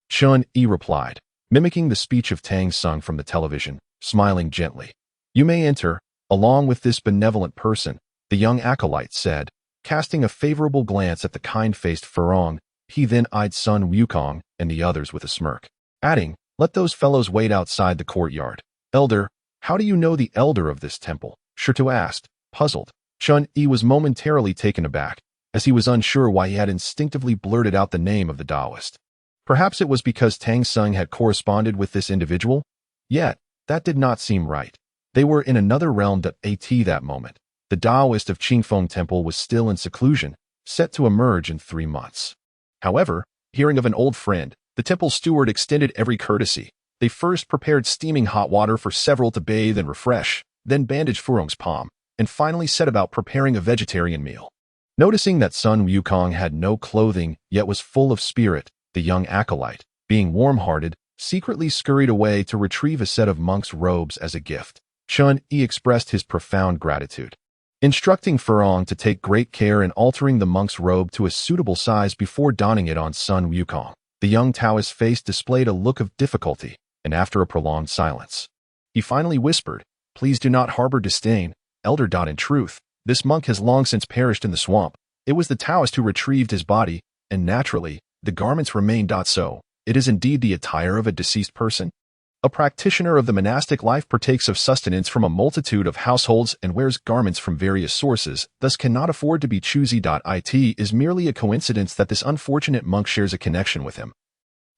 Chen Yi replied, mimicking the speech of Tang Sung from the television, smiling gently. "You may enter, along with this benevolent person," the young acolyte said, casting a favorable glance at the kind-faced Furong. He then eyed Sun Wukong and the others with a smirk, adding, "Let those fellows wait outside the courtyard." "Elder, how do you know the elder of this temple?" Shitu asked, puzzled. Chen Yi was momentarily taken aback, as he was unsure why he had instinctively blurted out the name of the Taoist. Perhaps it was because Tang Sung had corresponded with this individual? Yet, that did not seem right. They were in another realm that moment. The Taoist of Qingfeng Temple was still in seclusion, set to emerge in 3 months. However, hearing of an old friend, the temple steward extended every courtesy. They first prepared steaming hot water for several to bathe and refresh, then bandaged Furong's palm, and finally set about preparing a vegetarian meal. Noticing that Sun Wukong had no clothing yet was full of spirit, the young acolyte, being warm-hearted, secretly scurried away to retrieve a set of monk's robes as a gift. Chen Yi expressed his profound gratitude, instructing Furong to take great care in altering the monk's robe to a suitable size before donning it on Sun Wukong. The young Taoist's face displayed a look of difficulty, and after a prolonged silence, he finally whispered, "Please do not harbor disdain, Elder. In truth, this monk has long since perished in the swamp. It was the Taoist who retrieved his body, and naturally, the garments remain. So, it is indeed the attire of a deceased person. A practitioner of the monastic life partakes of sustenance from a multitude of households and wears garments from various sources, thus cannot afford to be choosy. It is merely a coincidence that this unfortunate monk shares a connection with him,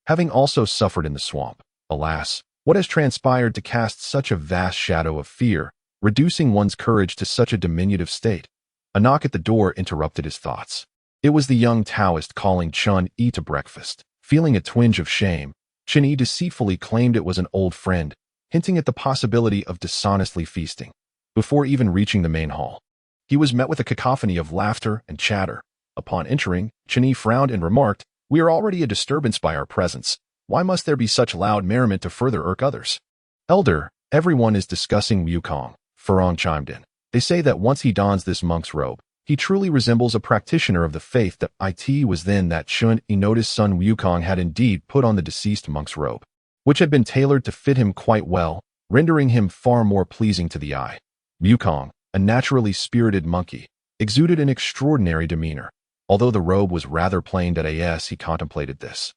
having also suffered in the swamp. Alas, what has transpired to cast such a vast shadow of fear, reducing one's courage to such a diminutive state?" A knock at the door interrupted his thoughts. It was the young Taoist calling Chen Yi to breakfast. Feeling a twinge of shame, Chen Yi deceitfully claimed it was an old friend, hinting at the possibility of dishonestly feasting. Before even reaching the main hall, he was met with a cacophony of laughter and chatter. Upon entering, Chen Yi frowned and remarked, "We are already a disturbance by our presence. Why must there be such loud merriment to further irk others?" "Elder, everyone is discussing Wukong," Furong chimed in. "They say that once he dons this monk's robe, he truly resembles a practitioner of the faith." It was then that Chen Yi noticed Sun Wukong had indeed put on the deceased monk's robe, which had been tailored to fit him quite well, rendering him far more pleasing to the eye. Wukong, a naturally spirited monkey, exuded an extraordinary demeanor. Although the robe was rather plain, as he contemplated this,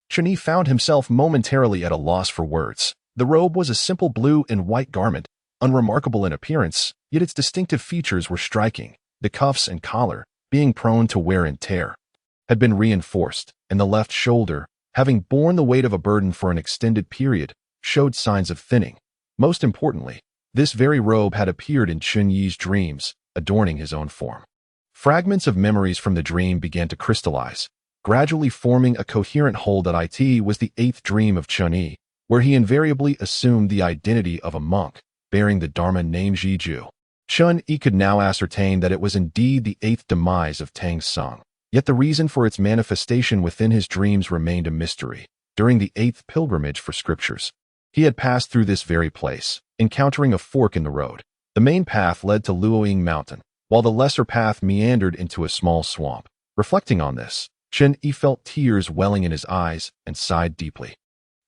Chen Yi found himself momentarily at a loss for words. The robe was a simple blue and white garment, unremarkable in appearance, yet its distinctive features were striking. The cuffs and collar, being prone to wear and tear, had been reinforced, and the left shoulder, having borne the weight of a burden for an extended period, showed signs of thinning. Most importantly, this very robe had appeared in Chen Yi's dreams, adorning his own form. Fragments of memories from the dream began to crystallize, gradually forming a coherent whole. It was the 8th dream of Chen Yi, where he invariably assumed the identity of a monk, bearing the Dharma name Zhiju. Chen Yi could now ascertain that it was indeed the 8th demise of Tang Sung, yet the reason for its manifestation within his dreams remained a mystery. During the 8th pilgrimage for scriptures, he had passed through this very place, encountering a fork in the road. The main path led to Luoying Mountain, while the lesser path meandered into a small swamp. Reflecting on this, Chen Yi felt tears welling in his eyes and sighed deeply.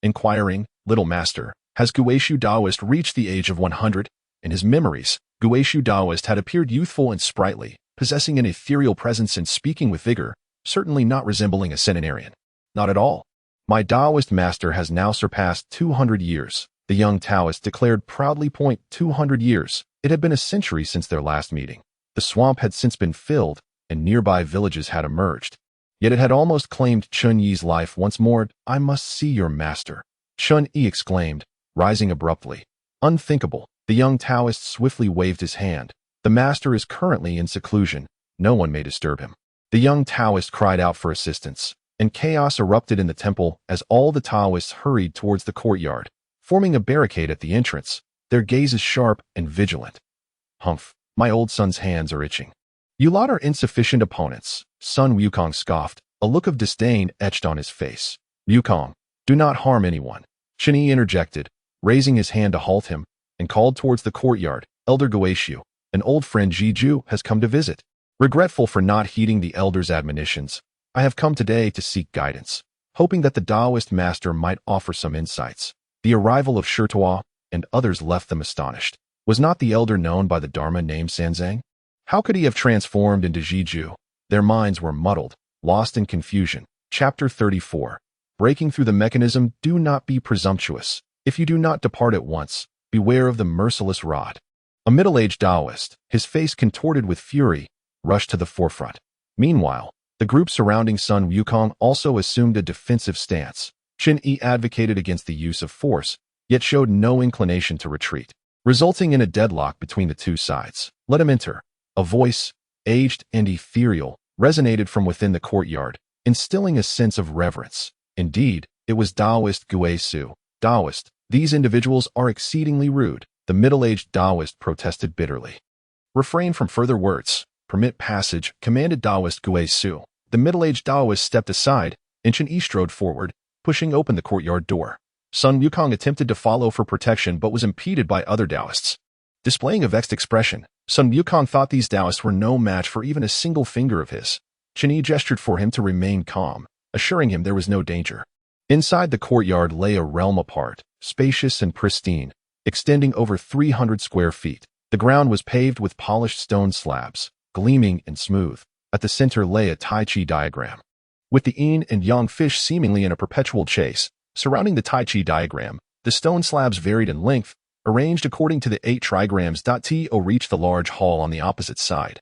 Inquiring, "Little master, has Guishu Taoist reached the age of 100? In his memories, Guishu Taoist had appeared youthful and sprightly, possessing an ethereal presence and speaking with vigor, certainly not resembling a centenarian. Not at all. My Taoist master has now surpassed 200 years, the young Taoist declared proudly. 200 years. It had been a century since their last meeting. The swamp had since been filled, and nearby villages had emerged. Yet it had almost claimed Chun Yi's life once more. "I must see your master," Chun Yi exclaimed, rising abruptly. "Unthinkable." The young Taoist swiftly waved his hand. "The master is currently in seclusion. No one may disturb him." The young Taoist cried out for assistance, and chaos erupted in the temple as all the Taoists hurried towards the courtyard, forming a barricade at the entrance, their gazes sharp and vigilant. "Humph, my old son's hands are itching. You lot are insufficient opponents," Sun Wukong scoffed, a look of disdain etched on his face. "Wukong, do not harm anyone," Chen Yi interjected, raising his hand to halt him, and called towards the courtyard. "Elder Guishu, an old friend Jiju, has come to visit. Regretful for not heeding the elder's admonitions, I have come today to seek guidance, hoping that the Taoist master might offer some insights." The arrival of Shirtua and others left them astonished. Was not the elder known by the Dharma name Sanzang? How could he have transformed into Jiju? Their minds were muddled, lost in confusion. Chapter 34. Breaking through the mechanism. Do not be presumptuous. If you do not depart at once, beware of the merciless rod. A middle-aged Taoist, his face contorted with fury, rushed to the forefront. Meanwhile, the group surrounding Sun Wukong also assumed a defensive stance. Chen Yi advocated against the use of force, yet showed no inclination to retreat, resulting in a deadlock between the two sides. "Let him enter." A voice, aged and ethereal, resonated from within the courtyard, instilling a sense of reverence. Indeed, it was Taoist Guishu. "Taoist, these individuals are exceedingly rude," the middle-aged Taoist protested bitterly. "Refrain from further words. Permit passage," commanded Taoist Guishu. The middle-aged Taoist stepped aside, and Chen Yi strode forward, pushing open the courtyard door. Sun Wukong attempted to follow for protection but was impeded by other Taoists. Displaying a vexed expression, Sun Wukong thought these Taoists were no match for even a single finger of his. Chen Yi gestured for him to remain calm, assuring him there was no danger. Inside the courtyard lay a realm apart, spacious and pristine, extending over 300 square feet. The ground was paved with polished stone slabs, gleaming and smooth. At the center lay a Tai Chi diagram, with the yin and yang fish seemingly in a perpetual chase. Surrounding the Tai Chi diagram, the stone slabs varied in length, arranged according to the 8 trigrams. To reach the large hall on the opposite side,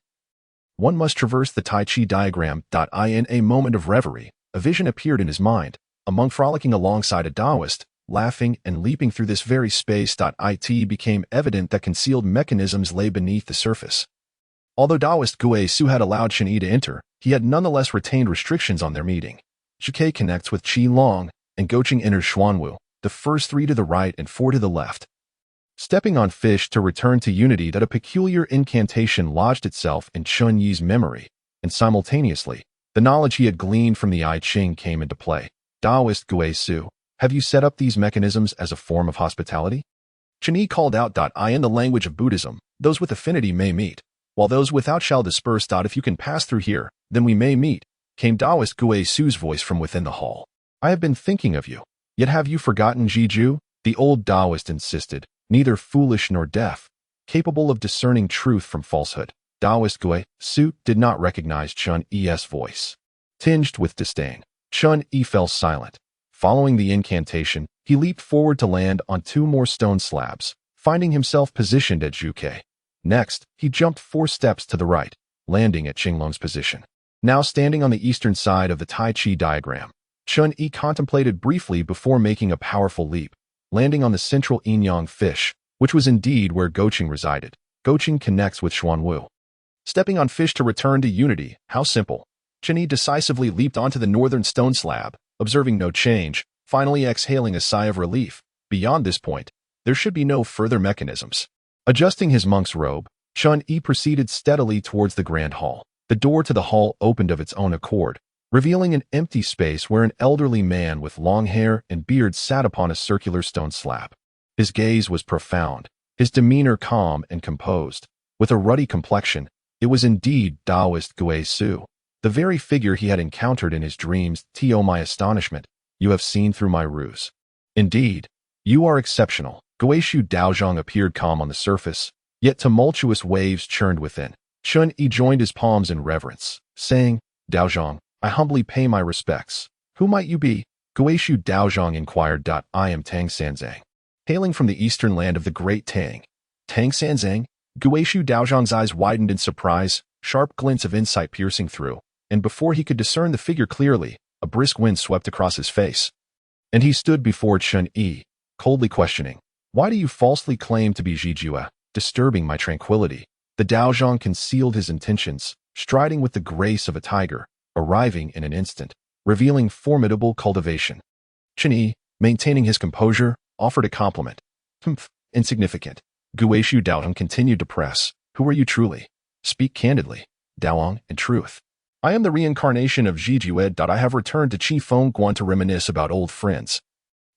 one must traverse the Tai Chi diagram. In a moment of reverie, a vision appeared in his mind, a monk frolicking alongside a Taoist, laughing and leaping through this very space. It became evident that concealed mechanisms lay beneath the surface. Although Taoist Guishu had allowed Chen Yi to enter, he had nonetheless retained restrictions on their meeting. Zhuke connects with Qi Long, and Goqing enters Xuanwu, the first 3 to the right and 4 to the left. Stepping on fish to return to unity. A peculiar incantation lodged itself in Chun Yi's memory, and simultaneously, the knowledge he had gleaned from the I Ching came into play. "Taoist Guishu, have you set up these mechanisms as a form of hospitality?" Chen Yi called out. In the language of Buddhism, those with affinity may meet, while those without shall disperse. "If you can pass through here, then we may meet," came Taoist Guishu's voice from within the hall. "I have been thinking of you. Yet have you forgotten Jiju?" the old Taoist insisted, neither foolish nor deaf, capable of discerning truth from falsehood. Taoist Guishu did not recognize Chun Yi's voice. Tinged with disdain, Chun Yi fell silent. Following the incantation, he leaped forward to land on 2 more stone slabs, finding himself positioned at Zhuke. Next, he jumped 4 steps to the right, landing at Qinglong's position. Now standing on the eastern side of the Tai Chi diagram, Chun Yi contemplated briefly before making a powerful leap, landing on the central yin-yang fish, which was indeed where Goqing resided. Goqing connects with Xuanwu. Stepping on fish to return to unity. How simple. Chen Yi decisively leaped onto the northern stone slab, observing no change, finally exhaling a sigh of relief. Beyond this point, there should be no further mechanisms. Adjusting his monk's robe, Chun Yi proceeded steadily towards the grand hall. The door to the hall opened of its own accord, revealing an empty space where an elderly man with long hair and beard sat upon a circular stone slab. His gaze was profound, his demeanor calm and composed. With a ruddy complexion, it was indeed Taoist Guishu. the very figure he had encountered in his dreams. To my astonishment, you have seen through my ruse. Indeed, you are exceptional. Guishu Daozhong appeared calm on the surface, yet tumultuous waves churned within. Chun Yi joined his palms in reverence, saying, Daozhong, I humbly pay my respects. Who might you be? Guishu Daozhong inquired. I am Tang Sanzang, hailing from the eastern land of the Great Tang. Tang Sanzang? Guishu Daozhong's eyes widened in surprise, sharp glints of insight piercing through, and before he could discern the figure clearly, a brisk wind swept across his face. And he stood before Chun Yi, coldly questioning, Why do you falsely claim to be Zhijue, disturbing my tranquility? The Daozhong concealed his intentions, striding with the grace of a tiger, arriving in an instant, revealing formidable cultivation. Chun Yi, maintaining his composure, offered a compliment. Insignificant. Guishu Daozhong continued to press. Who are you truly? Speak candidly. Daozhong, in truth. I am the reincarnation of Zhijue. I have returned to Qifeng Guan to reminisce about old friends.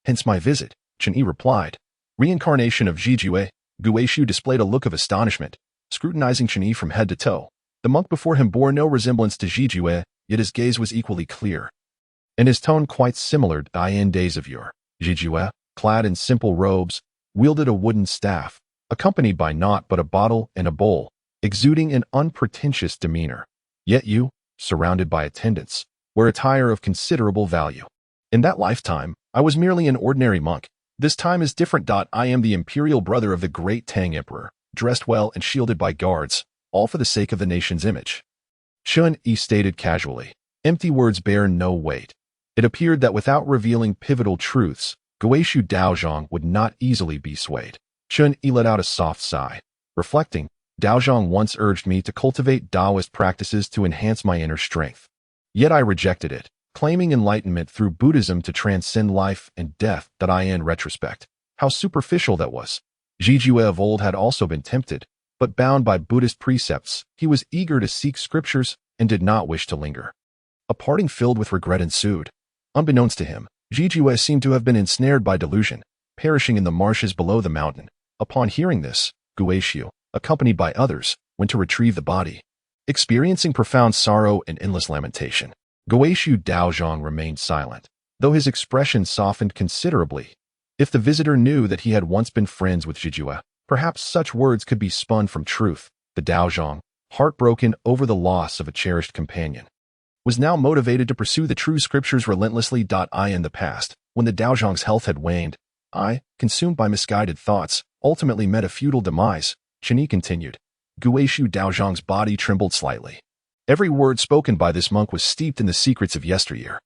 Hence my visit, Chun Yi replied. Reincarnation of Zhijue. Guishu displayed a look of astonishment, scrutinizing Chun Yi from head to toe. The monk before him bore no resemblance to Zhijue, yet his gaze was equally clear, and his tone quite similar to in days of yore. Zhijue, clad in simple robes, wielded a wooden staff, accompanied by naught but a bottle and a bowl, exuding an unpretentious demeanor. Yet you, surrounded by attendants, wear attire of considerable value. In that lifetime, I was merely an ordinary monk. This time is different. I am the imperial brother of the great Tang emperor, dressed well and shielded by guards, all for the sake of the nation's image. Chun Yi stated casually. Empty words bear no weight. It appeared that without revealing pivotal truths, Guishu Daozhong would not easily be swayed. Chun Yi let out a soft sigh, reflecting, Daozhong once urged me to cultivate Taoist practices to enhance my inner strength. Yet I rejected it, claiming enlightenment through Buddhism to transcend life and death. In retrospect, how superficial that was. Zhijue of old had also been tempted, but bound by Buddhist precepts, he was eager to seek scriptures and did not wish to linger. A parting filled with regret ensued. Unbeknownst to him, Zhijue seemed to have been ensnared by delusion, perishing in the marshes below the mountain. Upon hearing this, Guishu, accompanied by others, went to retrieve the body. Experiencing profound sorrow and endless lamentation, Guishu Daozhong remained silent, though his expression softened considerably. If the visitor knew that he had once been friends with Zhijue, perhaps such words could be spun from truth. The Daozhong, heartbroken over the loss of a cherished companion, was now motivated to pursue the true scriptures relentlessly. In the past, when the Daozhong's health had waned, I, consumed by misguided thoughts, ultimately met a futile demise. Chun Yi continued. Guishu Daozhong's body trembled slightly. Every word spoken by this monk was steeped in the secrets of yesteryear.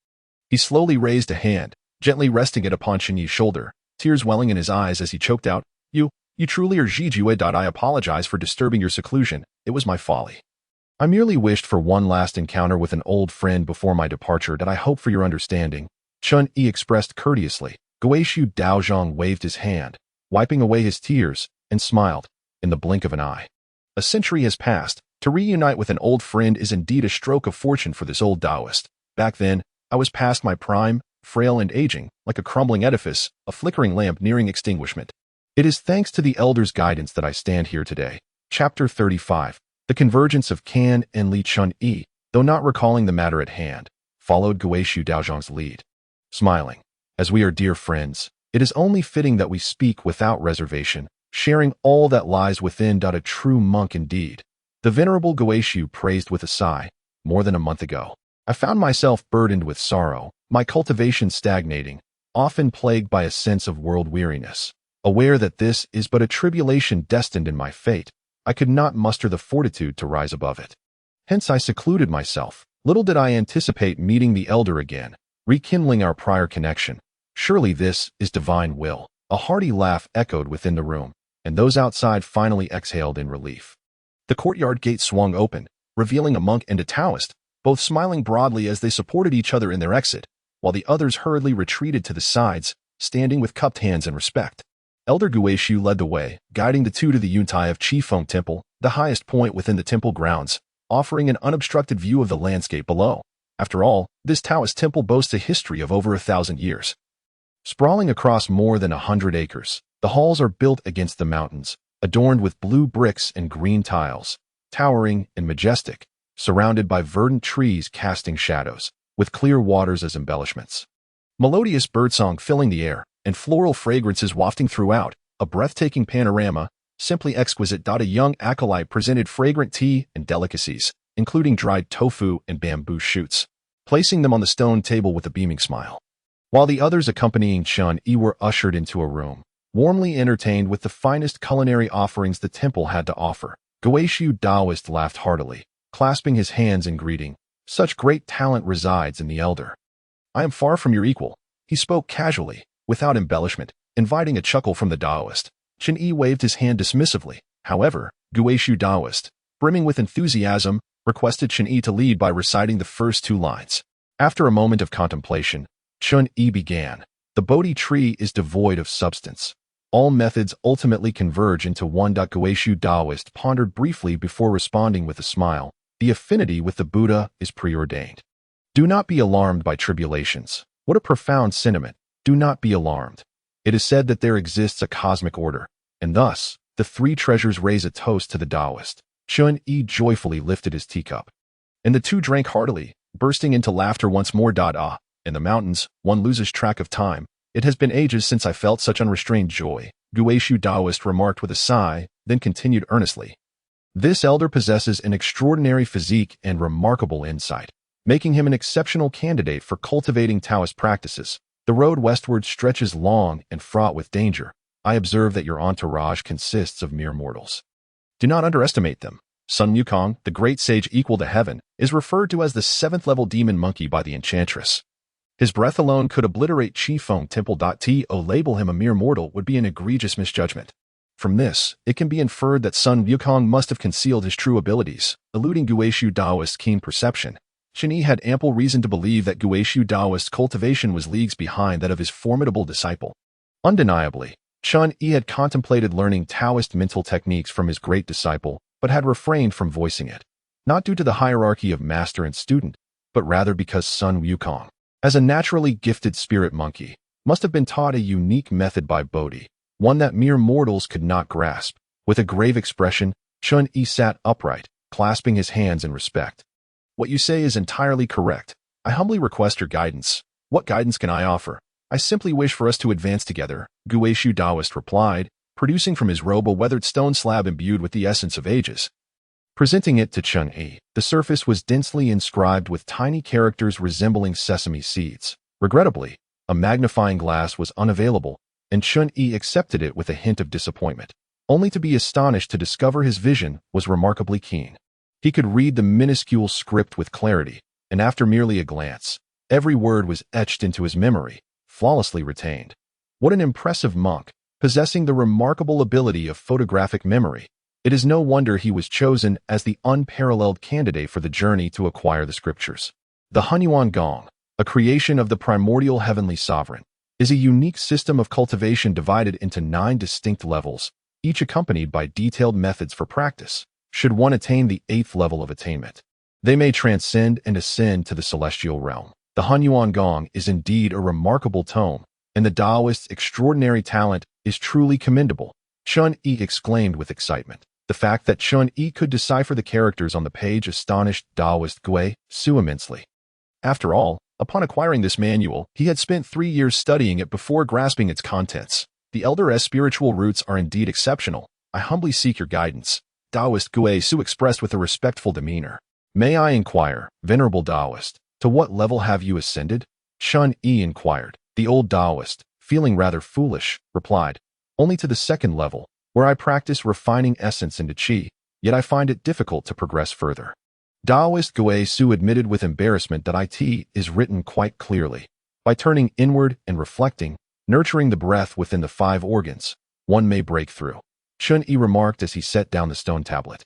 He slowly raised a hand, gently resting it upon Chun Yi's shoulder, tears welling in his eyes as he choked out, You truly are Zhijue. I apologize for disturbing your seclusion. It was my folly. I merely wished for one last encounter with an old friend before my departure. I hope for your understanding. Chun Yi expressed courteously. Guishu Daozhong waved his hand, wiping away his tears, and smiled, in the blink of an eye. A century has passed. To reunite with an old friend is indeed a stroke of fortune for this old Taoist. Back then, I was past my prime, frail and aging, like a crumbling edifice, a flickering lamp nearing extinguishment. It is thanks to the elder's guidance that I stand here today. Chapter 35. The convergence of Kan and Li. Chun Yi, though not recalling the matter at hand, followed Guishu Daozhong's lead. Smiling, as we are dear friends, it is only fitting that we speak without reservation, sharing all that lies within. A true monk indeed. The venerable Guishu praised with a sigh. More than a month ago, I found myself burdened with sorrow, my cultivation stagnating, often plagued by a sense of world weariness. Aware that this is but a tribulation destined in my fate, I could not muster the fortitude to rise above it. Hence I secluded myself. Little did I anticipate meeting the elder again, rekindling our prior connection. Surely this is divine will. A hearty laugh echoed within the room, and those outside finally exhaled in relief. The courtyard gate swung open, revealing a monk and a Taoist, both smiling broadly as they supported each other in their exit, while the others hurriedly retreated to the sides, standing with cupped hands in respect. Elder Guishu led the way, guiding the two to the Yuntai of Qifeng Temple, the highest point within the temple grounds, offering an unobstructed view of the landscape below. After all, this Taoist temple boasts a history of over 1,000 years. Sprawling across more than 100 acres, the halls are built against the mountains, adorned with blue bricks and green tiles. Towering and majestic, surrounded by verdant trees casting shadows, with clear waters as embellishments. Melodious birdsong filling the air, and floral fragrances wafting throughout, a breathtaking panorama, simply exquisite. A young acolyte presented fragrant tea and delicacies, including dried tofu and bamboo shoots, placing them on the stone table with a beaming smile. While the others accompanying Chun-Yi were ushered into a room, warmly entertained with the finest culinary offerings the temple had to offer, Guishu Daoist laughed heartily, clasping his hands in greeting. Such great talent resides in the elder. I am far from your equal. He spoke casually, without embellishment, inviting a chuckle from the Daoist. Chun-Yi waved his hand dismissively. However, Guishu Daoist, brimming with enthusiasm, requested Chun-Yi to lead by reciting the first 2 lines. After a moment of contemplation, Chun-Yi began. The Bodhi tree is devoid of substance. All methods ultimately converge into one. Guishu Daoist pondered briefly before responding with a smile. The affinity with the Buddha is preordained. Do not be alarmed by tribulations. What a profound sentiment. Do not be alarmed. It is said that there exists a cosmic order, and thus, the 3 treasures raise a toast to the Taoist. Chun-Yi joyfully lifted his teacup, and the 2 drank heartily, bursting into laughter once more. In the mountains, one loses track of time. It has been ages since I felt such unrestrained joy, Guishu Daoist remarked with a sigh, then continued earnestly. This elder possesses an extraordinary physique and remarkable insight, making him an exceptional candidate for cultivating Taoist practices. The road westward stretches long and fraught with danger. I observe that your entourage consists of mere mortals. Do not underestimate them. Sun Wukong, the great sage equal to heaven, is referred to as the 7th-level demon monkey by the enchantress. His breath alone could obliterate Qifeng Temple. To label him a mere mortal would be an egregious misjudgment. From this, it can be inferred that Sun Wukong must have concealed his true abilities, eluding Guishu Daoist's keen perception. Chun-Yi had ample reason to believe that Guishu Daoist's cultivation was leagues behind that of his formidable disciple. Undeniably, Chun-Yi had contemplated learning Taoist mental techniques from his great disciple, but had refrained from voicing it, not due to the hierarchy of master and student, but rather because Sun Wukong, as a naturally gifted spirit monkey, must have been taught a unique method by Bodhi, one that mere mortals could not grasp. With a grave expression, Chun-Yi sat upright, clasping his hands in respect. What you say is entirely correct. I humbly request your guidance. What guidance can I offer? I simply wish for us to advance together, Guishu Daoist replied, producing from his robe a weathered stone slab imbued with the essence of ages. Presenting it to Chun-Yi, the surface was densely inscribed with tiny characters resembling sesame seeds. Regrettably, a magnifying glass was unavailable, and Chun-Yi accepted it with a hint of disappointment, only to be astonished to discover his vision was remarkably keen. He could read the minuscule script with clarity, and after merely a glance, every word was etched into his memory, flawlessly retained. What an impressive monk, possessing the remarkable ability of photographic memory. It is no wonder he was chosen as the unparalleled candidate for the journey to acquire the scriptures. The Hunyuan Gong, a creation of the primordial heavenly sovereign, is a unique system of cultivation divided into 9 distinct levels, each accompanied by detailed methods for practice. Should one attain the 8th level of attainment, they may transcend and ascend to the celestial realm. The Hunyuan Gong is indeed a remarkable tome, and the Taoist's extraordinary talent is truly commendable, Chun-Yi exclaimed with excitement. The fact that Chun-Yi could decipher the characters on the page astonished Taoist Guishu immensely. After all, upon acquiring this manual, he had spent 3 years studying it before grasping its contents. The elder's spiritual roots are indeed exceptional. I humbly seek your guidance, Taoist Guishu expressed with a respectful demeanor. May I inquire, venerable Taoist, to what level have you ascended? Chun-Yi inquired. The old Taoist, feeling rather foolish, replied, only to the 2nd level, where I practice refining essence into qi, yet I find it difficult to progress further. Taoist Guishu admitted with embarrassment that it is written quite clearly. By turning inward and reflecting, nurturing the breath within the 5 organs, one may break through. Chun-Yi remarked as he set down the stone tablet.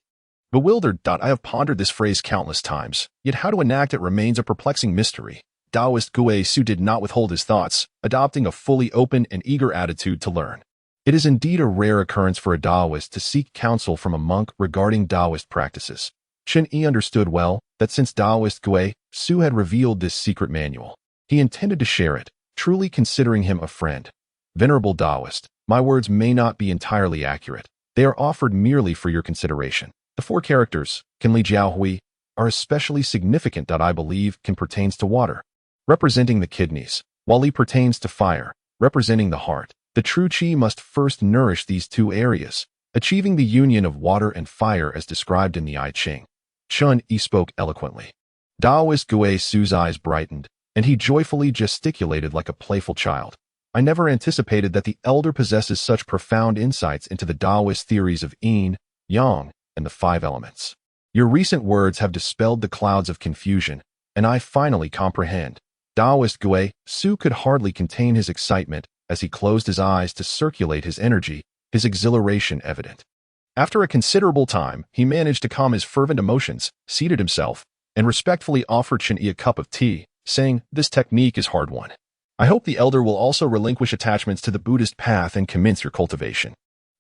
Bewildered, I have pondered this phrase countless times, yet how to enact it remains a perplexing mystery. Taoist Guishu did not withhold his thoughts, adopting a fully open and eager attitude to learn. It is indeed a rare occurrence for a Taoist to seek counsel from a monk regarding Taoist practices. Chun-Yi understood well that since Taoist Guishu had revealed this secret manual, he intended to share it, truly considering him a friend. Venerable Taoist, my words may not be entirely accurate. They are offered merely for your consideration. The 4 characters, Kenli Jiao Hui, are especially significant that I believe can pertains to water, representing the kidneys, while Li pertains to fire, representing the heart. The true Qi must first nourish these two areas, achieving the union of water and fire as described in the I Ching. Chun Yi spoke eloquently. Taoist Gui Su's eyes brightened, and he joyfully gesticulated like a playful child. I never anticipated that the elder possesses such profound insights into the Taoist theories of yin, yang, and the five elements. Your recent words have dispelled the clouds of confusion, and I finally comprehend. Taoist Gui Su could hardly contain his excitement as he closed his eyes to circulate his energy, his exhilaration evident. After a considerable time, he managed to calm his fervent emotions, seated himself, and respectfully offered Chen Yi a cup of tea, saying, "This technique is hard won. I hope the elder will also relinquish attachments to the Buddhist path and commence your cultivation.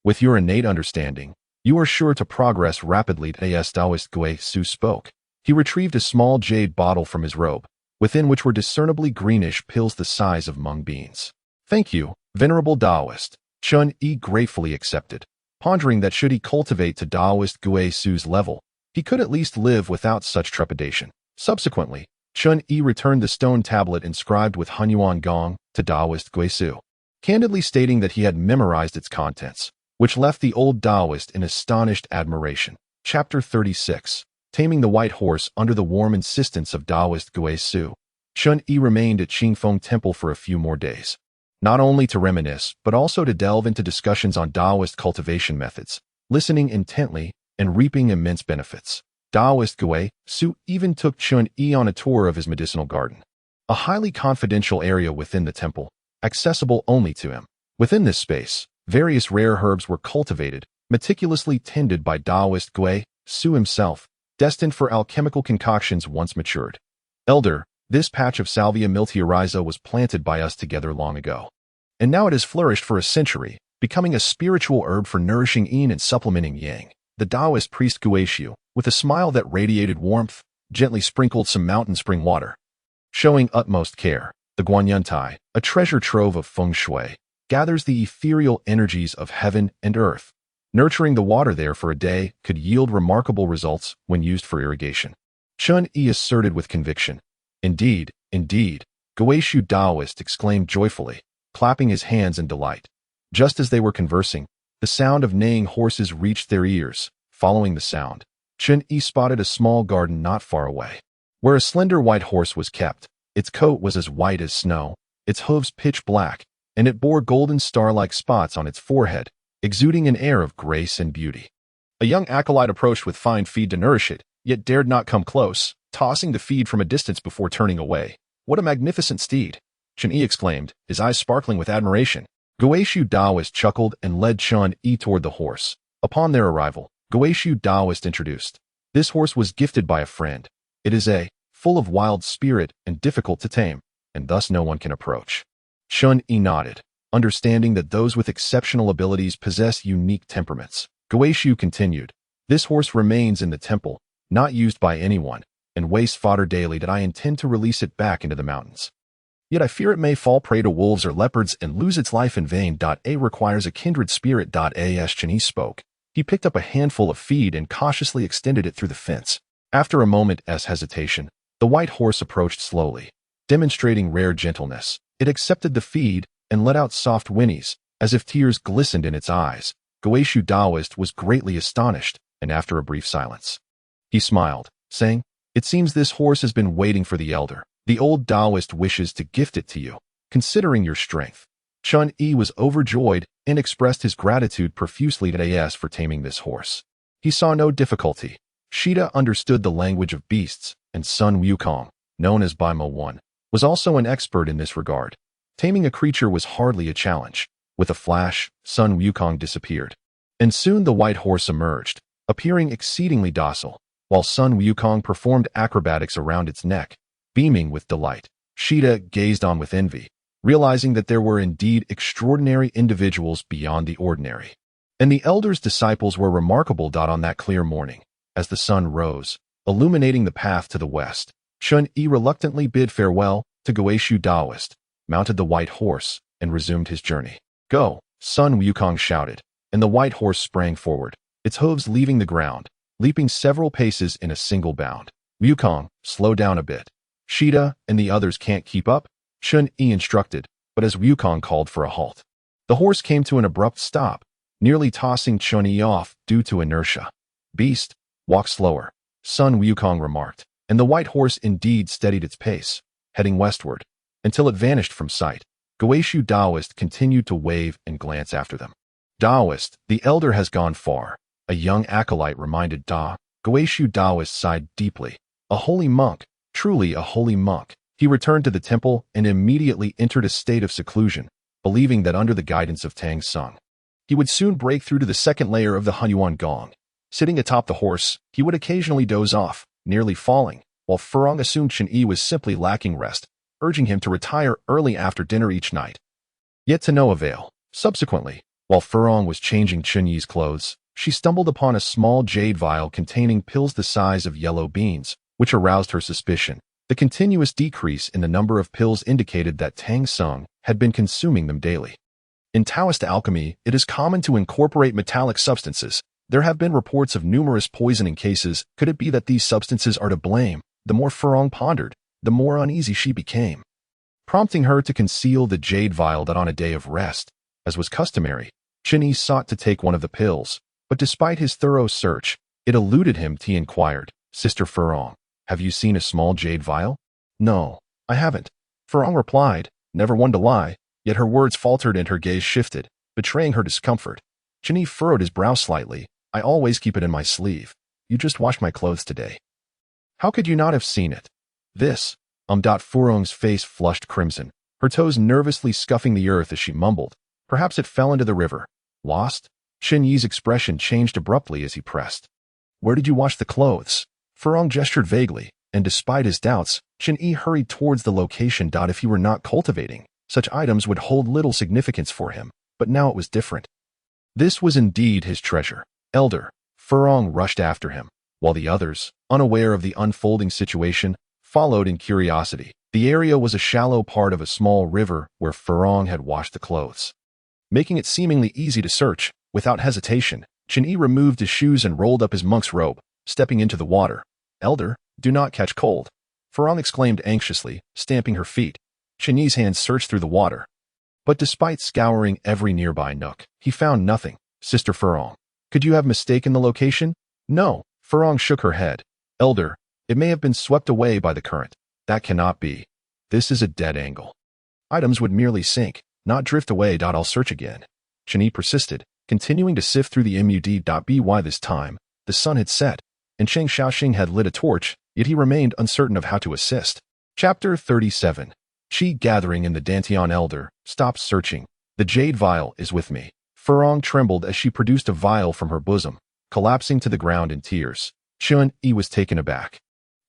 With your innate understanding, you are sure to progress rapidly." As Taoist Gui Su spoke, he retrieved a small jade bottle from his robe, within which were discernibly greenish pills the size of mung beans. "Thank you, venerable Taoist." Chun Yi gratefully accepted, pondering that should he cultivate to Taoist Gui Su's level, he could at least live without such trepidation. Subsequently, Chun Yi returned the stone tablet inscribed with Hunyuan Gong to Taoist Gui Su, candidly stating that he had memorized its contents, which left the old Taoist in astonished admiration. Chapter 36. Taming the White Horse. Under the warm insistence of Taoist Gui Su, Chun Yi remained at Qingfeng Temple for a few more days, not only to reminisce, but also to delve into discussions on Taoist cultivation methods, listening intently and reaping immense benefits. Taoist Gui Su even took Chun Yi on a tour of his medicinal garden, a highly confidential area within the temple, accessible only to him. Within this space, various rare herbs were cultivated, meticulously tended by Taoist Gui Su himself, destined for alchemical concoctions once matured. "Elder, this patch of Salvia miltioriza was planted by us together long ago, and now it has flourished for a century, becoming a spiritual herb for nourishing yin and supplementing yang." The Taoist priest Guishu, with a smile that radiated warmth, gently sprinkled some mountain spring water. Showing utmost care, the Guanyuntai, a treasure trove of feng shui, gathers the ethereal energies of heaven and earth. Nurturing the water there for a day could yield remarkable results when used for irrigation. Chun Yi asserted with conviction. "Indeed, indeed," Guishu Taoist exclaimed joyfully, clapping his hands in delight. Just as they were conversing, the sound of neighing horses reached their ears. Following the sound, Chun Yi spotted a small garden not far away, where a slender white horse was kept. Its coat was as white as snow, its hooves pitch black, and it bore golden star-like spots on its forehead, exuding an air of grace and beauty. A young acolyte approached with fine feed to nourish it, yet dared not come close, tossing the feed from a distance before turning away. "What a magnificent steed!" Chun Yi exclaimed, his eyes sparkling with admiration. Guishu Taoist chuckled and led Chun Yi toward the horse. Upon their arrival, Guishu Taoist introduced. "This horse was gifted by a friend. It is full of wild spirit and difficult to tame, and thus no one can approach." Chun Yi nodded, understanding that those with exceptional abilities possess unique temperaments. Guishu continued, "This horse remains in the temple, not used by anyone, and wastes fodder daily that I intend to release it back into the mountains. Yet I fear it may fall prey to wolves or leopards and lose its life in vain. A requires a kindred spirit. As Chun Yi spoke, he picked up a handful of feed and cautiously extended it through the fence. After a moment's hesitation, the white horse approached slowly, demonstrating rare gentleness. It accepted the feed and let out soft whinnies, as if tears glistened in its eyes. Guishu Taoist was greatly astonished, and after a brief silence, he smiled, saying, "It seems this horse has been waiting for the elder. The old Taoist wishes to gift it to you, considering your strength." Chun Yi was overjoyed and expressed his gratitude profusely to As for taming this horse. He saw no difficulty. Shida understood the language of beasts, and Sun Wukong, known as Baimo I, was also an expert in this regard. Taming a creature was hardly a challenge. With a flash, Sun Wukong disappeared, and soon the white horse emerged, appearing exceedingly docile, while Sun Wukong performed acrobatics around its neck, beaming with delight. Shida gazed on with envy, realizing that there were indeed extraordinary individuals beyond the ordinary. And the elder's disciples were remarkable. On that clear morning, as the sun rose, illuminating the path to the west, Chun Yi reluctantly bid farewell to Guishu Taoist, mounted the white horse, and resumed his journey. "Go!" Sun Wukong shouted, and the white horse sprang forward, its hooves leaving the ground, leaping several paces in a single bound. Wukong, slow down a bit. Shida and the others can't keep up, Chun-Yi instructed, but as Wukong called for a halt, the horse came to an abrupt stop, nearly tossing Chun-Yi off due to inertia. Beast, walk slower, Sun Wukong remarked, and the white horse indeed steadied its pace, heading westward, until it vanished from sight. Goeishu Daoist continued to wave and glance after them. Daoist, the elder has gone far, a young acolyte reminded Da. Goeishu Daoist sighed deeply. A holy monk, truly a holy monk. He returned to the temple and immediately entered a state of seclusion, believing that under the guidance of Tang Sung, he would soon break through to the second layer of the Hunyuan Gong. Sitting atop the horse, he would occasionally doze off, nearly falling, while Furong assumed Chun-Yi was simply lacking rest, urging him to retire early after dinner each night. Yet to no avail. Subsequently, while Furong was changing Chun-Yi's clothes, she stumbled upon a small jade vial containing pills the size of yellow beans, which aroused her suspicion. The continuous decrease in the number of pills indicated that Tang Sung had been consuming them daily. In Taoist alchemy, it is common to incorporate metallic substances. There have been reports of numerous poisoning cases. Could it be that these substances are to blame? The more Furong pondered, the more uneasy she became, prompting her to conceal the jade vial that on a day of rest, as was customary, Chun-Yi sought to take one of the pills, but despite his thorough search, it eluded him. He inquired, Sister Furong, have you seen a small jade vial? No, I haven't. Furong replied, never one to lie, yet her words faltered and her gaze shifted, betraying her discomfort. Chun-Yi furrowed his brow slightly. I always keep it in my sleeve. You just washed my clothes today. How could you not have seen it? This, Furong's face flushed crimson, her toes nervously scuffing the earth as she mumbled. Perhaps it fell into the river. Lost? Chun-Yi's expression changed abruptly as he pressed. Where did you wash the clothes? Furong gestured vaguely, and despite his doubts, Chun-Yi hurried towards the location. If he were not cultivating, such items would hold little significance for him, but now it was different. This was indeed his treasure. Elder, Furong rushed after him, while the others, unaware of the unfolding situation, followed in curiosity. The area was a shallow part of a small river where Furong had washed the clothes. Making it seemingly easy to search, without hesitation, Chun-Yi removed his shoes and rolled up his monk's robe, stepping into the water. Elder, do not catch cold, Furong exclaimed anxiously, stamping her feet. Chun-Yi's hands searched through the water. But despite scouring every nearby nook, he found nothing. Sister Furong, could you have mistaken the location? No, Furong shook her head. Elder, it may have been swept away by the current. That cannot be. This is a dead angle. Items would merely sink, not drift away. I'll search again. Chun-Yi persisted, continuing to sift through the MUD.by this time. The sun had set, and Cheng Xiaoxing had lit a torch, yet he remained uncertain of how to assist. Chapter 37. Qi gathering in the Dantian. Elder, stop searching. The jade vial is with me. Furong trembled as she produced a vial from her bosom, collapsing to the ground in tears. Chun-Yi was taken aback,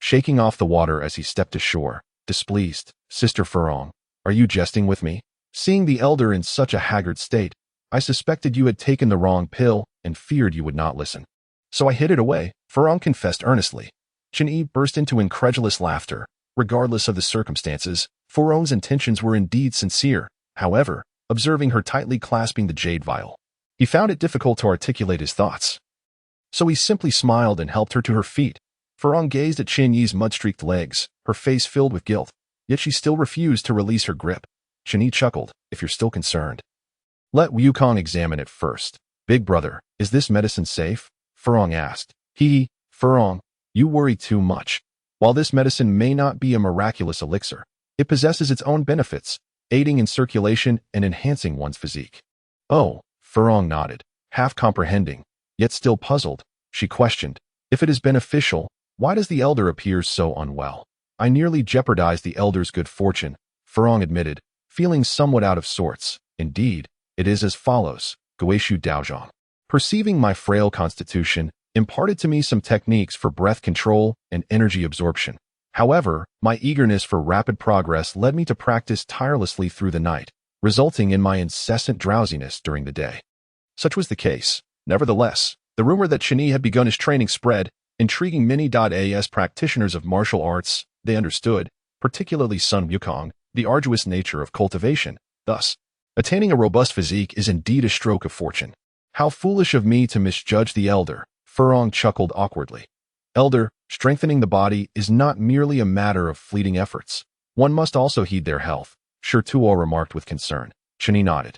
shaking off the water as he stepped ashore, displeased. Sister Furong, are you jesting with me? Seeing the elder in such a haggard state, I suspected you had taken the wrong pill and feared you would not listen. So I hid it away, Furong confessed earnestly. Chun-Yi burst into incredulous laughter. Regardless of the circumstances, Furong's intentions were indeed sincere. However, observing her tightly clasping the jade vial, he found it difficult to articulate his thoughts. So he simply smiled and helped her to her feet. Furong gazed at Chun-Yi's mud-streaked legs, her face filled with guilt, yet she still refused to release her grip. Chun-Yi chuckled, if you're still concerned, let Wukong examine it first. Big brother, is this medicine safe? Furong asked. Furong, you worry too much. While this medicine may not be a miraculous elixir, it possesses its own benefits, aiding in circulation and enhancing one's physique. Oh, Furong nodded, half comprehending, yet still puzzled. She questioned, if it is beneficial, why does the elder appear so unwell? I nearly jeopardized the elder's good fortune, Furong admitted, feeling somewhat out of sorts. Indeed, it is as follows. Goeishu Daozhong, perceiving my frail constitution, imparted to me some techniques for breath control and energy absorption. However, my eagerness for rapid progress led me to practice tirelessly through the night, resulting in my incessant drowsiness during the day. Such was the case. Nevertheless, the rumor that Chun-Yi had begun his training spread, intriguing many as practitioners of martial arts. They understood, particularly Sun Wukong, the arduous nature of cultivation. Thus, attaining a robust physique is indeed a stroke of fortune. How foolish of me to misjudge the elder, Furong chuckled awkwardly. Elder, strengthening the body is not merely a matter of fleeting efforts. One must also heed their health, Sure Tuo remarked with concern. Chen nodded,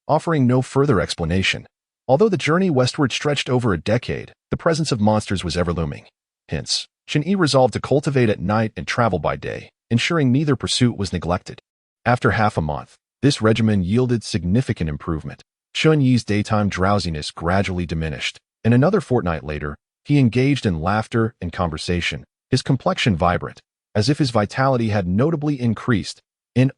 offering no further explanation. Although the journey westward stretched over a decade, the presence of monsters was ever looming. Hence, Chen resolved to cultivate at night and travel by day, ensuring neither pursuit was neglected. After half a month, this regimen yielded significant improvement. Chen Yi's daytime drowsiness gradually diminished, and another fortnight later, he engaged in laughter and conversation, his complexion vibrant, as if his vitality had notably increased.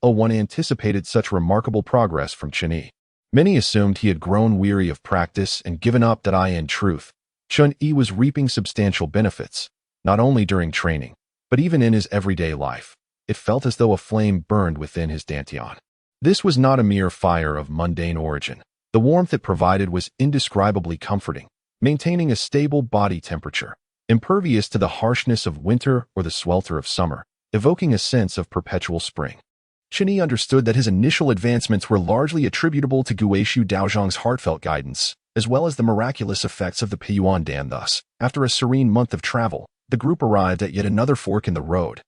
One anticipated such remarkable progress from Chen Yi. Many assumed he had grown weary of practice and given up that in truth, Chen Yi was reaping substantial benefits, not only during training, but even in his everyday life. It felt as though a flame burned within his dantian. This was not a mere fire of mundane origin. The warmth it provided was indescribably comforting, maintaining a stable body temperature, impervious to the harshness of winter or the swelter of summer, evoking a sense of perpetual spring. Chen Yi understood that his initial advancements were largely attributable to Guishu Daozhong's heartfelt guidance, as well as the miraculous effects of the Piyuan Dan. Thus, after a serene month of travel, the group arrived at yet another fork in the road.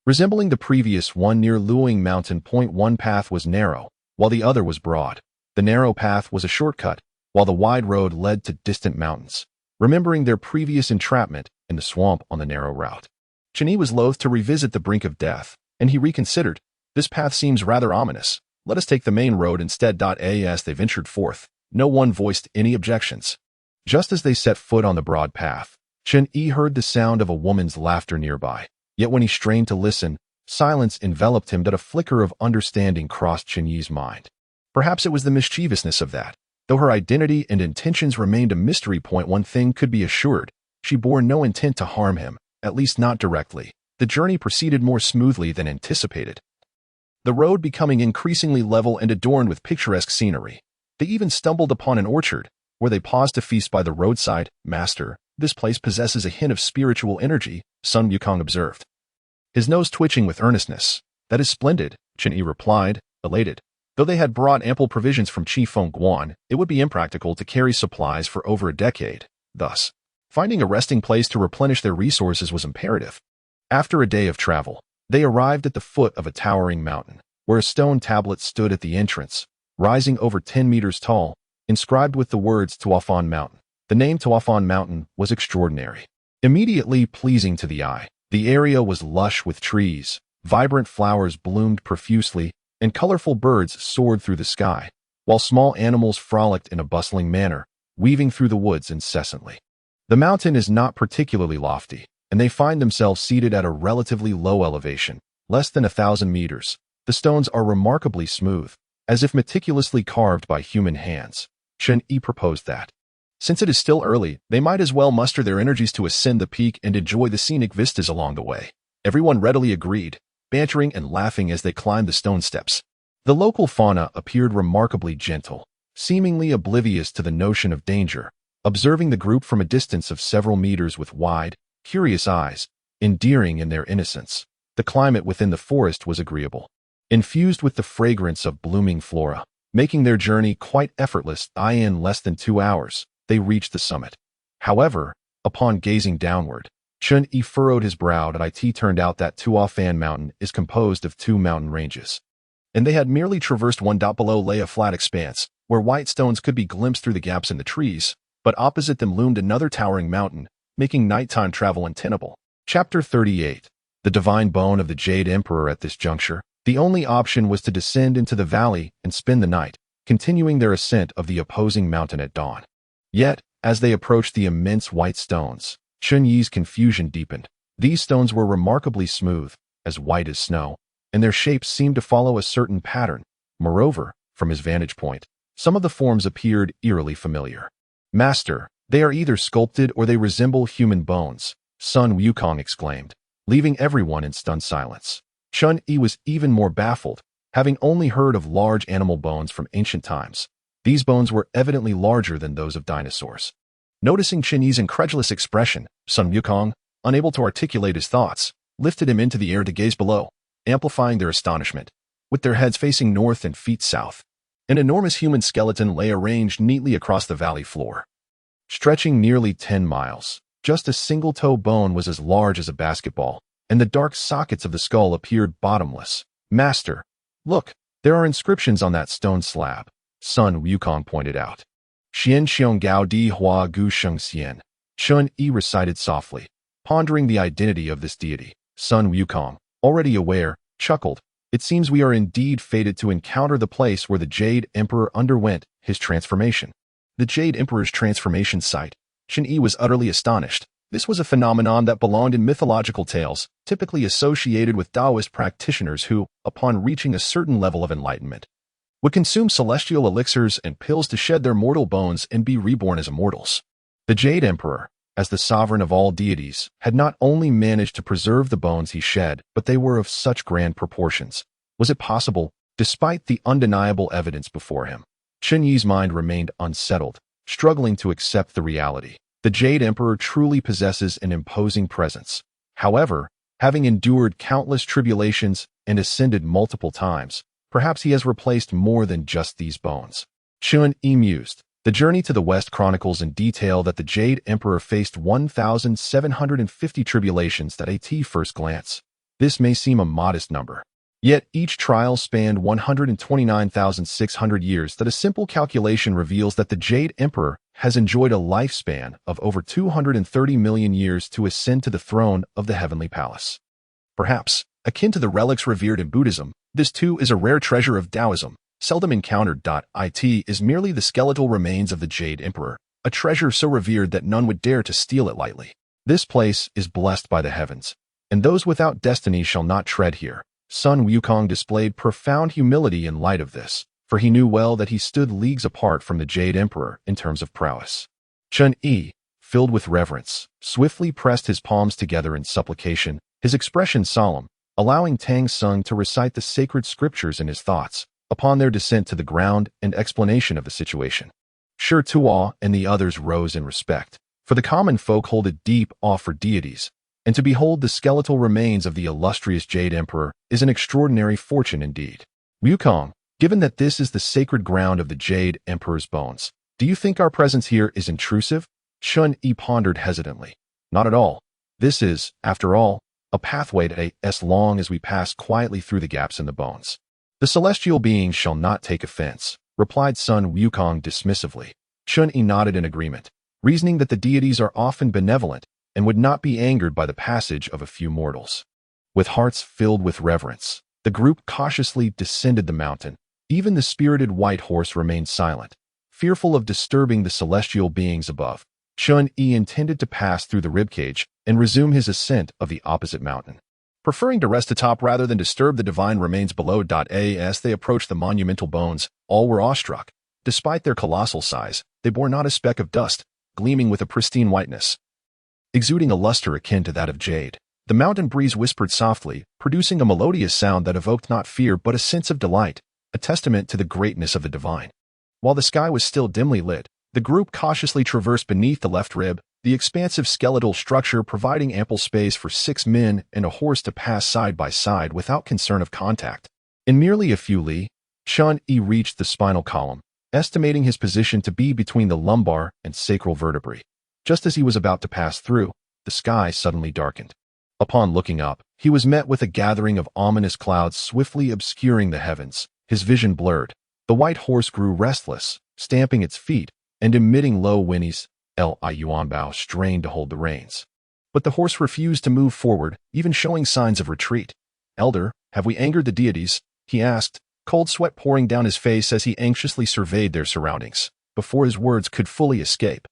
Resembling the previous one near Luoying Mountain, one path was narrow, while the other was broad. The narrow path was a shortcut, while the wide road led to distant mountains. Remembering their previous entrapment in the swamp on the narrow route, Chen Yi was loath to revisit the brink of death, and he reconsidered. This path seems rather ominous. Let us take the main road instead. As they ventured forth, no one voiced any objections. Just as they set foot on the broad path, Chen Yi heard the sound of a woman's laughter nearby. Yet when he strained to listen, silence enveloped him. That a flicker of understanding crossed Chen Yi's mind. Perhaps it was the mischievousness of that. Though her identity and intentions remained a mystery point, one thing could be assured. She bore no intent to harm him, at least not directly. The journey proceeded more smoothly than anticipated, the road becoming increasingly level and adorned with picturesque scenery. They even stumbled upon an orchard, where they paused to feast by the roadside. Master, this place possesses a hint of spiritual energy, Sun Wukong observed, his nose twitching with earnestness. That is splendid, Chen Yi replied, elated. Though they had brought ample provisions from Qi Feng Guan, it would be impractical to carry supplies for over a decade. Thus, finding a resting place to replenish their resources was imperative. After a day of travel, they arrived at the foot of a towering mountain, where a stone tablet stood at the entrance, rising over 10 meters tall, inscribed with the words Tuafan Mountain. The name Tuafan Mountain was extraordinary, immediately pleasing to the eye. The area was lush with trees, vibrant flowers bloomed profusely, and colorful birds soared through the sky, while small animals frolicked in a bustling manner, weaving through the woods incessantly. The mountain is not particularly lofty, and they find themselves seated at a relatively low elevation, less than 1,000 meters. The stones are remarkably smooth, as if meticulously carved by human hands. Chen Yi proposed that, since it is still early, they might as well muster their energies to ascend the peak and enjoy the scenic vistas along the way. Everyone readily agreed, bantering and laughing as they climbed the stone steps. The local fauna appeared remarkably gentle, seemingly oblivious to the notion of danger, observing the group from a distance of several meters with wide, curious eyes, endearing in their innocence. The climate within the forest was agreeable, infused with the fragrance of blooming flora, making their journey quite effortless. In less than 2 hours, they reached the summit. However, upon gazing downward, Chen Yi furrowed his brow. It turned out that Tuafan Mountain is composed of 2 mountain ranges, and they had merely traversed one. Below lay a flat expanse, where white stones could be glimpsed through the gaps in the trees, but opposite them loomed another towering mountain, making nighttime travel untenable. Chapter 38. The Divine Bone of the Jade Emperor. At this juncture, the only option was to descend into the valley and spend the night, continuing their ascent of the opposing mountain at dawn. Yet, as they approached the immense white stones, Chen Yi's confusion deepened. These stones were remarkably smooth, as white as snow, and their shapes seemed to follow a certain pattern. Moreover, from his vantage point, some of the forms appeared eerily familiar. Master, they are either sculpted or they resemble human bones, Sun Wukong exclaimed, leaving everyone in stunned silence. Chen Yi was even more baffled, having only heard of large animal bones from ancient times. These bones were evidently larger than those of dinosaurs. Noticing Chen Yi's incredulous expression, Sun Wukong, unable to articulate his thoughts, lifted him into the air to gaze below, amplifying their astonishment. With their heads facing north and feet south, an enormous human skeleton lay arranged neatly across the valley floor. Stretching nearly 10 miles, Just a single-toe bone was as large as a basketball, and the dark sockets of the skull appeared bottomless. "Master, look, there are inscriptions on that stone slab," Sun Wukong pointed out. "Xian xiong gao di hua gu sheng xian," Chun Yi recited softly, pondering the identity of this deity. Sun Wukong, already aware, chuckled. "It seems we are indeed fated to encounter the place where the Jade Emperor underwent his transformation." The Jade Emperor's transformation site. Chun Yi was utterly astonished. This was a phenomenon that belonged in mythological tales, typically associated with Taoist practitioners who, upon reaching a certain level of enlightenment, would consume celestial elixirs and pills to shed their mortal bones and be reborn as immortals. The Jade Emperor, as the sovereign of all deities, had not only managed to preserve the bones he shed, but they were of such grand proportions. Was it possible, despite the undeniable evidence before him? Chun Yi's mind remained unsettled, struggling to accept the reality. The Jade Emperor truly possesses an imposing presence. However, having endured countless tribulations and ascended multiple times, perhaps he has replaced more than just these bones. Chun Yi mused. The Journey to the West chronicles in detail that the Jade Emperor faced 1,750 tribulations at first glance. This may seem a modest number. Yet each trial spanned 129,600 years. That a simple calculation reveals that the Jade Emperor has enjoyed a lifespan of over 230 million years to ascend to the throne of the Heavenly Palace. Perhaps, akin to the relics revered in Buddhism, this too is a rare treasure of Taoism, seldom encountered. It is merely the skeletal remains of the Jade Emperor, a treasure so revered that none would dare to steal it lightly. This place is blessed by the heavens, and those without destiny shall not tread here. Sun Wukong displayed profound humility in light of this, for he knew well that he stood leagues apart from the Jade Emperor in terms of prowess. Chun Yi, filled with reverence, swiftly pressed his palms together in supplication, his expression solemn, allowing Tang Sung to recite the sacred scriptures in his thoughts, upon their descent to the ground and explanation of the situation. Shi Tuo and the others rose in respect, for the common folk hold a deep awe for deities, and to behold the skeletal remains of the illustrious Jade Emperor is an extraordinary fortune indeed. Wukong, given that this is the sacred ground of the Jade Emperor's bones, do you think our presence here is intrusive? Chun Yi pondered hesitantly. Not at all. This is, after all, a pathway to as long as we pass quietly through the gaps in the bones. The celestial beings shall not take offense, replied Sun Wukong dismissively. Chun Yi nodded in agreement, reasoning that the deities are often benevolent and would not be angered by the passage of a few mortals. With hearts filled with reverence, the group cautiously descended the mountain. Even the spirited white horse remained silent, fearful of disturbing the celestial beings above. Chun Yi intended to pass through the ribcage and resume his ascent of the opposite mountain, preferring to rest atop rather than disturb the divine remains below. As they approached the monumental bones, all were awestruck. Despite their colossal size, they bore not a speck of dust, gleaming with a pristine whiteness, exuding a luster akin to that of jade. The mountain breeze whispered softly, producing a melodious sound that evoked not fear but a sense of delight, a testament to the greatness of the divine. While the sky was still dimly lit, the group cautiously traversed beneath the left rib, the expansive skeletal structure providing ample space for 6 men and a horse to pass side by side without concern of contact. In merely a few li, Chun Yi reached the spinal column, estimating his position to be between the lumbar and sacral vertebrae. Just as he was about to pass through, the sky suddenly darkened. Upon looking up, he was met with a gathering of ominous clouds swiftly obscuring the heavens. His vision blurred. The white horse grew restless, stamping its feet and emitting low whinnies. Li Yuanbao strained to hold the reins, but the horse refused to move forward, even showing signs of retreat. "Elder, have we angered the deities?" he asked, cold sweat pouring down his face as he anxiously surveyed their surroundings. Before his words could fully escape,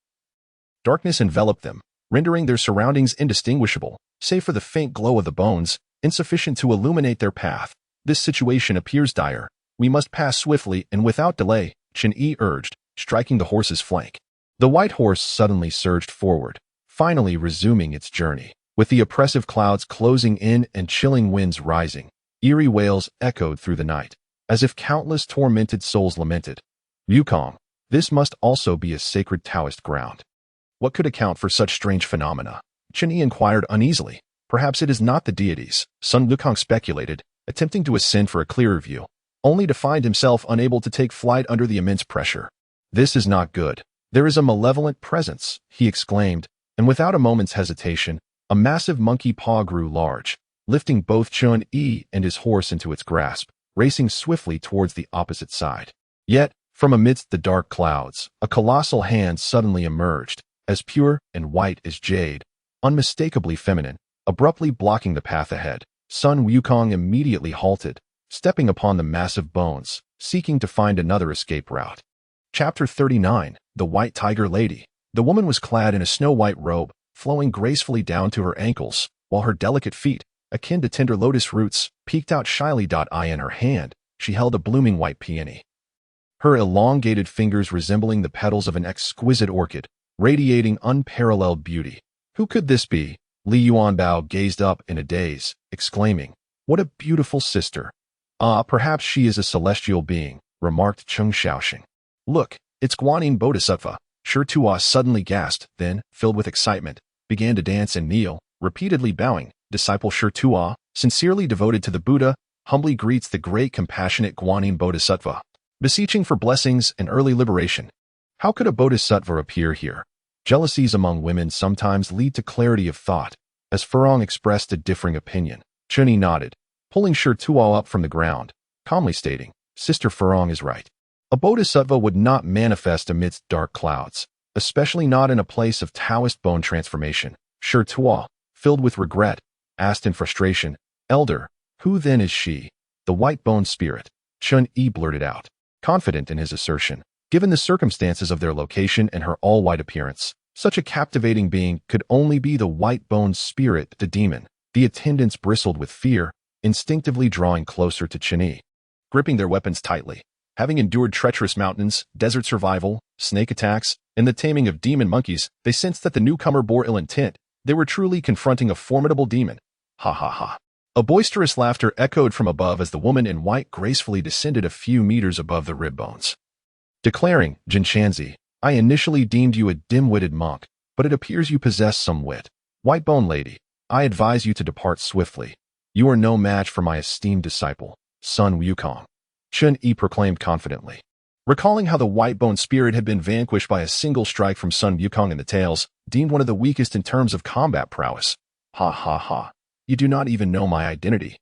darkness enveloped them, rendering their surroundings indistinguishable, save for the faint glow of the bones, insufficient to illuminate their path. "This situation appears dire. We must pass swiftly and without delay," Chun Yi urged, striking the horse's flank. The white horse suddenly surged forward, finally resuming its journey. With the oppressive clouds closing in and chilling winds rising, eerie wails echoed through the night, as if countless tormented souls lamented. "Wukong, this must also be a sacred Taoist ground. What could account for such strange phenomena?" Chun Yi inquired uneasily. "Perhaps it is not the deities," Sun Wukong speculated, attempting to ascend for a clearer view, only to find himself unable to take flight under the immense pressure. "This is not good. There is a malevolent presence," he exclaimed, and without a moment's hesitation, a massive monkey paw grew large, lifting both Chun-Yi and his horse into its grasp, racing swiftly towards the opposite side. Yet, from amidst the dark clouds, a colossal hand suddenly emerged, as pure and white as jade, unmistakably feminine, abruptly blocking the path ahead. Sun Wukong immediately halted, stepping upon the massive bones, seeking to find another escape route. Chapter 39, The White Tiger Lady. The woman was clad in a snow-white robe, flowing gracefully down to her ankles, while her delicate feet, akin to tender lotus roots, peeked out shyly. In her hand, she held a blooming white peony, her elongated fingers resembling the petals of an exquisite orchid, radiating unparalleled beauty. Who could this be? Li Yuanbao gazed up in a daze, exclaiming, "What a beautiful sister!" "Ah, perhaps she is a celestial being," remarked Cheng Shaoxing. "Look, it's Guanyin Bodhisattva." Shi Tuo suddenly gasped, then, filled with excitement, began to dance and kneel, repeatedly bowing. Disciple Shi Tuo, sincerely devoted to the Buddha, humbly greets the great compassionate Guanyin Bodhisattva, beseeching for blessings and early liberation. How could a bodhisattva appear here? Jealousies among women sometimes lead to clarity of thought, as Furong expressed a differing opinion. Chun-Yi nodded, pulling Shi Tuo up from the ground, calmly stating, "Sister Furong is right. A bodhisattva would not manifest amidst dark clouds, especially not in a place of Taoist bone transformation." Shi Tuo, filled with regret, asked in frustration, "Elder, who then is she?" "The white bone spirit," Chun-Yi blurted out, confident in his assertion. Given the circumstances of their location and her all-white appearance, such a captivating being could only be the white-boned spirit, the demon. The attendants bristled with fear, instinctively drawing closer to Chun-Yi, gripping their weapons tightly. Having endured treacherous mountains, desert survival, snake attacks, and the taming of demon monkeys, they sensed that the newcomer bore ill intent. They were truly confronting a formidable demon. Ha ha ha. A boisterous laughter echoed from above as the woman in white gracefully descended a few meters above the rib bones, declaring, "Jinshanzi, I initially deemed you a dim-witted monk, but it appears you possess some wit. White Bone Lady, I advise you to depart swiftly. You are no match for my esteemed disciple, Sun Wukong," Chun-Yi proclaimed confidently. Recalling how the white bone spirit had been vanquished by a single strike from Sun Wukong in the tails, deemed one of the weakest in terms of combat prowess. "Ha ha ha. You do not even know my identity.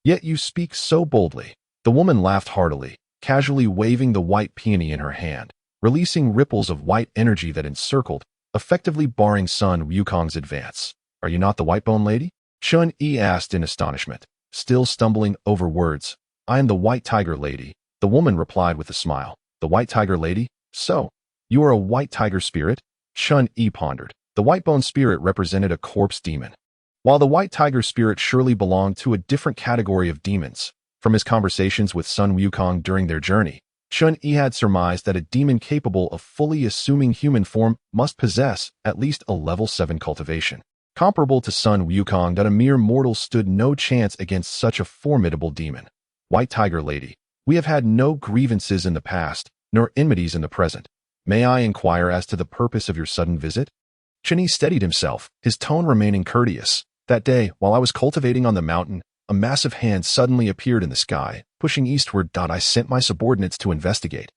Yet you speak so boldly." The woman laughed heartily, casually waving the white peony in her hand, releasing ripples of white energy that encircled, effectively barring Sun Wukong's advance. "Are you not the White Bone Lady?" Chun-Yi asked in astonishment, still stumbling over words. "I am the White Tiger Lady," the woman replied with a smile. "The White Tiger Lady? So, you are a white tiger spirit?" Chun-Yi pondered. The white bone spirit represented a corpse demon, while the white tiger spirit surely belonged to a different category of demons. From his conversations with Sun Wukong during their journey, Chun-Yi had surmised that a demon capable of fully assuming human form must possess at least a level 7 cultivation, comparable to Sun Wukong. That a mere mortal stood no chance against such a formidable demon. "White Tiger Lady, we have had no grievances in the past, nor enmities in the present. May I inquire as to the purpose of your sudden visit?" Chun-Yi steadied himself, his tone remaining courteous. "That day, while I was cultivating on the mountain, a massive hand suddenly appeared in the sky, pushing eastward. I sent my subordinates to investigate,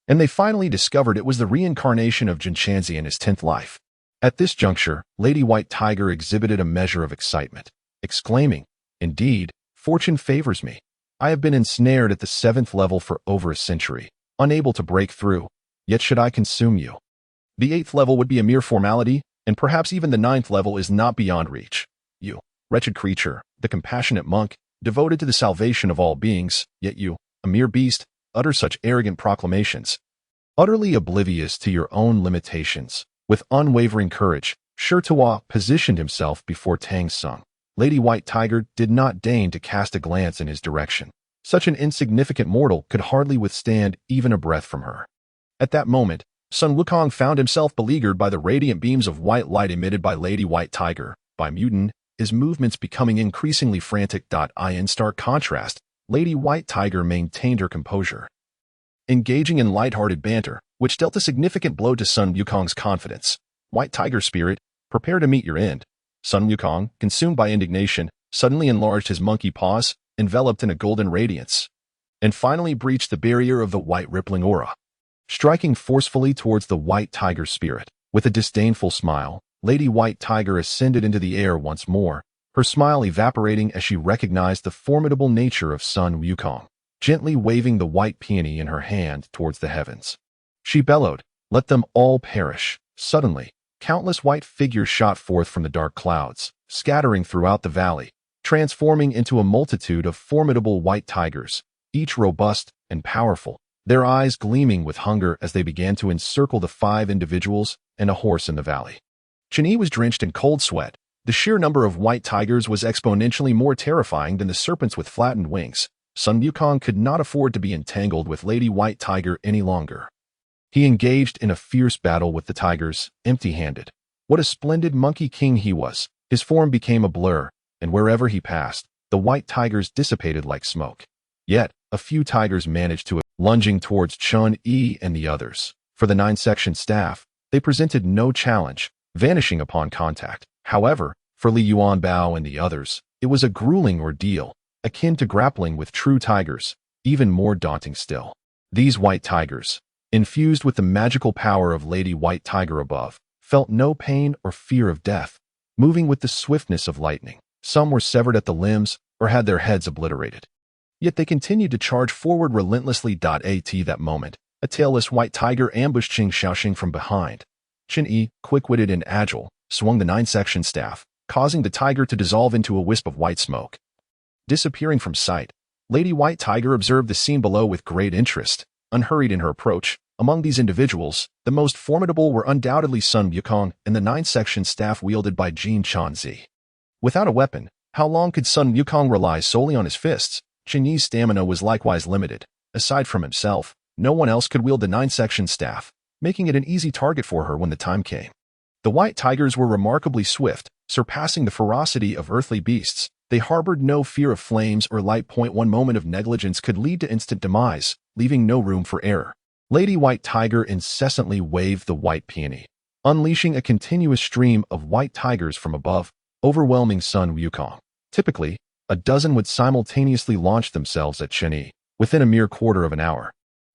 and they finally discovered it was the reincarnation of Jinshanzi in his 10th life." At this juncture, Lady White Tiger exhibited a measure of excitement, exclaiming, "Indeed, fortune favors me. I have been ensnared at the 7th level for over a century, unable to break through. Yet should I consume you, the 8th level would be a mere formality, and perhaps even the 9th level is not beyond reach. You, wretched creature, the compassionate monk, devoted to the salvation of all beings, yet you, a mere beast, utter such arrogant proclamations. Utterly oblivious to your own limitations, with unwavering courage, Shi Tuo positioned himself before Tang Sung. Lady White Tiger did not deign to cast a glance in his direction. Such an insignificant mortal could hardly withstand even a breath from her. At that moment, Sun Wukong found himself beleaguered by the radiant beams of white light emitted by Lady White Tiger. By mutant, his movements becoming increasingly frantic. In stark contrast, Lady White Tiger maintained her composure, engaging in light-hearted banter, which dealt a significant blow to Sun Wukong's confidence. "White Tiger Spirit, prepare to meet your end." Sun Wukong, consumed by indignation, suddenly enlarged his monkey paws, enveloped in a golden radiance, and finally breached the barrier of the white rippling aura. Striking forcefully towards the White Tiger Spirit, with a disdainful smile, Lady White Tiger ascended into the air once more, her smile evaporating as she recognized the formidable nature of Sun Wukong, gently waving the white peony in her hand towards the heavens. She bellowed, "Let them all perish." Suddenly, countless white figures shot forth from the dark clouds, scattering throughout the valley, transforming into a multitude of formidable white tigers, each robust and powerful, their eyes gleaming with hunger as they began to encircle the 5 individuals and a horse in the valley. Chen was drenched in cold sweat. The sheer number of white tigers was exponentially more terrifying than the serpents with flattened wings. Sun Wukong could not afford to be entangled with Lady White Tiger any longer. He engaged in a fierce battle with the tigers, empty-handed. What a splendid monkey king he was! His form became a blur, and wherever he passed, the white tigers dissipated like smoke. Yet, a few tigers managed to lunging towards Chun Yi and the others. For the 9-section staff, they presented no challenge, vanishing upon contact. However, for Li Yuanbao and the others, it was a grueling ordeal, akin to grappling with true tigers, even more daunting still. These white tigers, infused with the magical power of Lady White Tiger above, felt no pain or fear of death, moving with the swiftness of lightning. Some were severed at the limbs or had their heads obliterated. Yet they continued to charge forward relentlessly. At that moment, a tailless white tiger ambushed Qing Shaoxing from behind. Qin Yi, quick-witted and agile, swung the 9-section staff, causing the tiger to dissolve into a wisp of white smoke. Disappearing from sight, Lady White Tiger observed the scene below with great interest, unhurried in her approach. Among these individuals, the most formidable were undoubtedly Sun Wukong and the 9-section staff wielded by Jin Chanzi. Without a weapon, how long could Sun Wukong rely solely on his fists? Qin Yi's stamina was likewise limited. Aside from himself, no one else could wield the 9-section staff, making it an easy target for her when the time came. The white tigers were remarkably swift, surpassing the ferocity of earthly beasts. They harbored no fear of flames or light. One moment of negligence could lead to instant demise, leaving no room for error. Lady White Tiger incessantly waved the white peony, unleashing a continuous stream of white tigers from above, overwhelming Sun Wukong. Typically, a dozen would simultaneously launch themselves at Chen Yi. Within a mere quarter of an hour,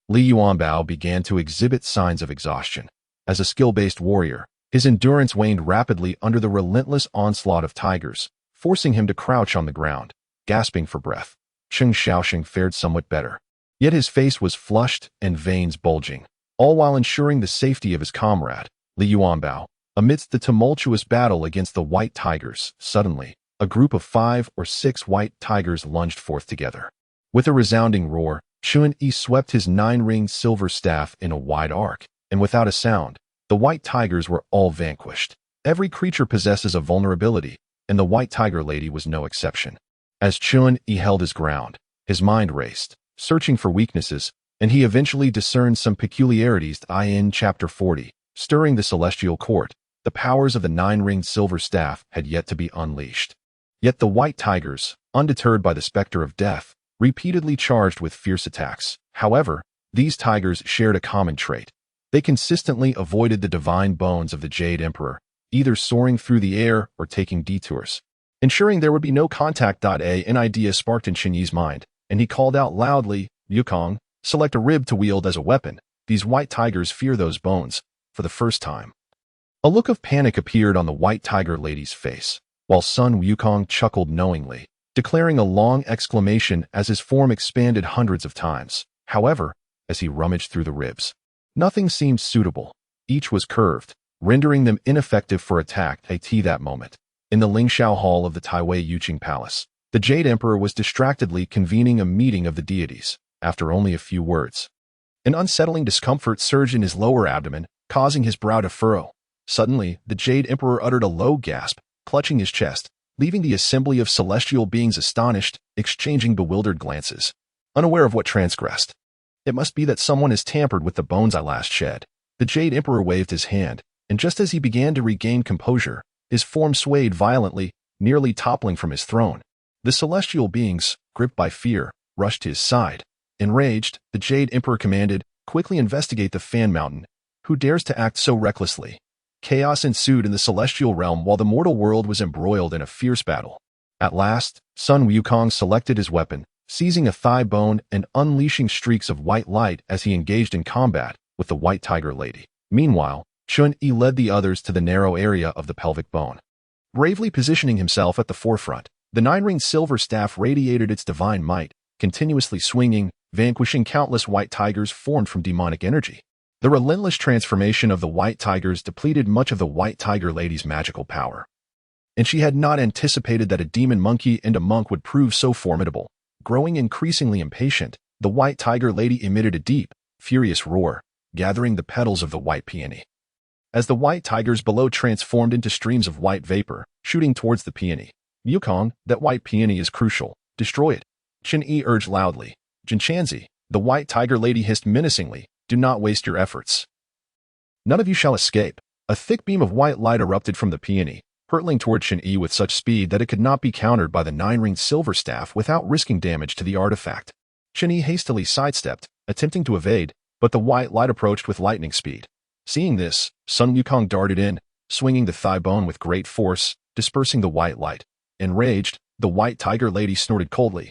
Li Yuanbao began to exhibit signs of exhaustion. As a skill-based warrior, his endurance waned rapidly under the relentless onslaught of tigers, forcing him to crouch on the ground, gasping for breath. Qing Shaoxing fared somewhat better. Yet his face was flushed and veins bulging, all while ensuring the safety of his comrade, Li Yuanbao. Amidst the tumultuous battle against the white tigers, suddenly, a group of 5 or 6 white tigers lunged forth together. With a resounding roar, Chun Yi swept his 9-ringed silver staff in a wide arc, and without a sound, the white tigers were all vanquished. Every creature possesses a vulnerability, and the white tiger lady was no exception. As Chun Yi held his ground, his mind raced, searching for weaknesses, and he eventually discerned some peculiarities. In Chapter 40, stirring the celestial court, the powers of the 9-ringed silver staff had yet to be unleashed. Yet the white tigers, undeterred by the specter of death, repeatedly charged with fierce attacks. However, these tigers shared a common trait. They consistently avoided the divine bones of the Jade Emperor, either soaring through the air or taking detours, ensuring there would be no contact. An idea sparked in Qin Yi's mind, and he called out loudly, "Wukong, select a rib to wield as a weapon. These white tigers fear those bones." For the first time, a look of panic appeared on the white tiger lady's face, while Sun Wukong chuckled knowingly, declaring a long exclamation as his form expanded hundreds of times. However, as he rummaged through the ribs, nothing seemed suitable. Each was curved, rendering them ineffective for attack. At that moment, in the Lingshao Hall of the Taiwei Yuqing Palace, the Jade Emperor was distractedly convening a meeting of the deities. After only a few words, an unsettling discomfort surged in his lower abdomen, causing his brow to furrow. Suddenly, the Jade Emperor uttered a low gasp, clutching his chest, leaving the assembly of celestial beings astonished, exchanging bewildered glances, unaware of what transgressed. "It must be that someone has tampered with the bones I last shed." The Jade Emperor waved his hand, and just as he began to regain composure, his form swayed violently, nearly toppling from his throne. The celestial beings, gripped by fear, rushed to his side. Enraged, the Jade Emperor commanded, "Quickly investigate the Fan Mountain. Who dares to act so recklessly?" Chaos ensued in the celestial realm while the mortal world was embroiled in a fierce battle. At last, Sun Wukong selected his weapon, seizing a thigh bone and unleashing streaks of white light as he engaged in combat with the white tiger lady. Meanwhile, Chun-Yi led the others to the narrow area of the pelvic bone. Bravely positioning himself at the forefront, the nine-ringed silver staff radiated its divine might, continuously swinging, vanquishing countless white tigers formed from demonic energy. The relentless transformation of the white tigers depleted much of the white tiger lady's magical power. And she had not anticipated that a demon monkey and a monk would prove so formidable. Growing increasingly impatient, the white tiger lady emitted a deep, furious roar, gathering the petals of the white peony. As the white tigers below transformed into streams of white vapor, shooting towards the peony. Yukong, that white peony is crucial. Destroy it. Chun-Yi urged loudly. Jinchanzi, the white tiger lady hissed menacingly. Do not waste your efforts. None of you shall escape. A thick beam of white light erupted from the peony, hurtling toward Chun-Yi with such speed that it could not be countered by the nine-ringed silver staff without risking damage to the artifact. Chun-Yi hastily sidestepped, attempting to evade, but the white light approached with lightning speed. Seeing this, Sun Wukong darted in, swinging the thigh bone with great force, dispersing the white light. Enraged, the white tiger lady snorted coldly.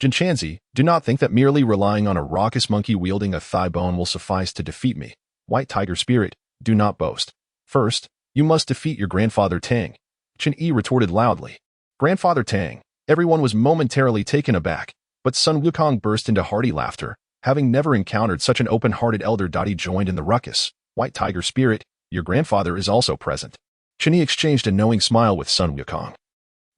Jinchanzi, do not think that merely relying on a raucous monkey wielding a thigh bone will suffice to defeat me. White tiger spirit, do not boast. First, you must defeat your grandfather Tang. Chun-Yi retorted loudly. Grandfather Tang. Everyone was momentarily taken aback, but Sun Wukong burst into hearty laughter. Having never encountered such an open-hearted elder, he joined in the ruckus. White tiger spirit, your grandfather is also present. Chun-Yi exchanged a knowing smile with Sun Wukong.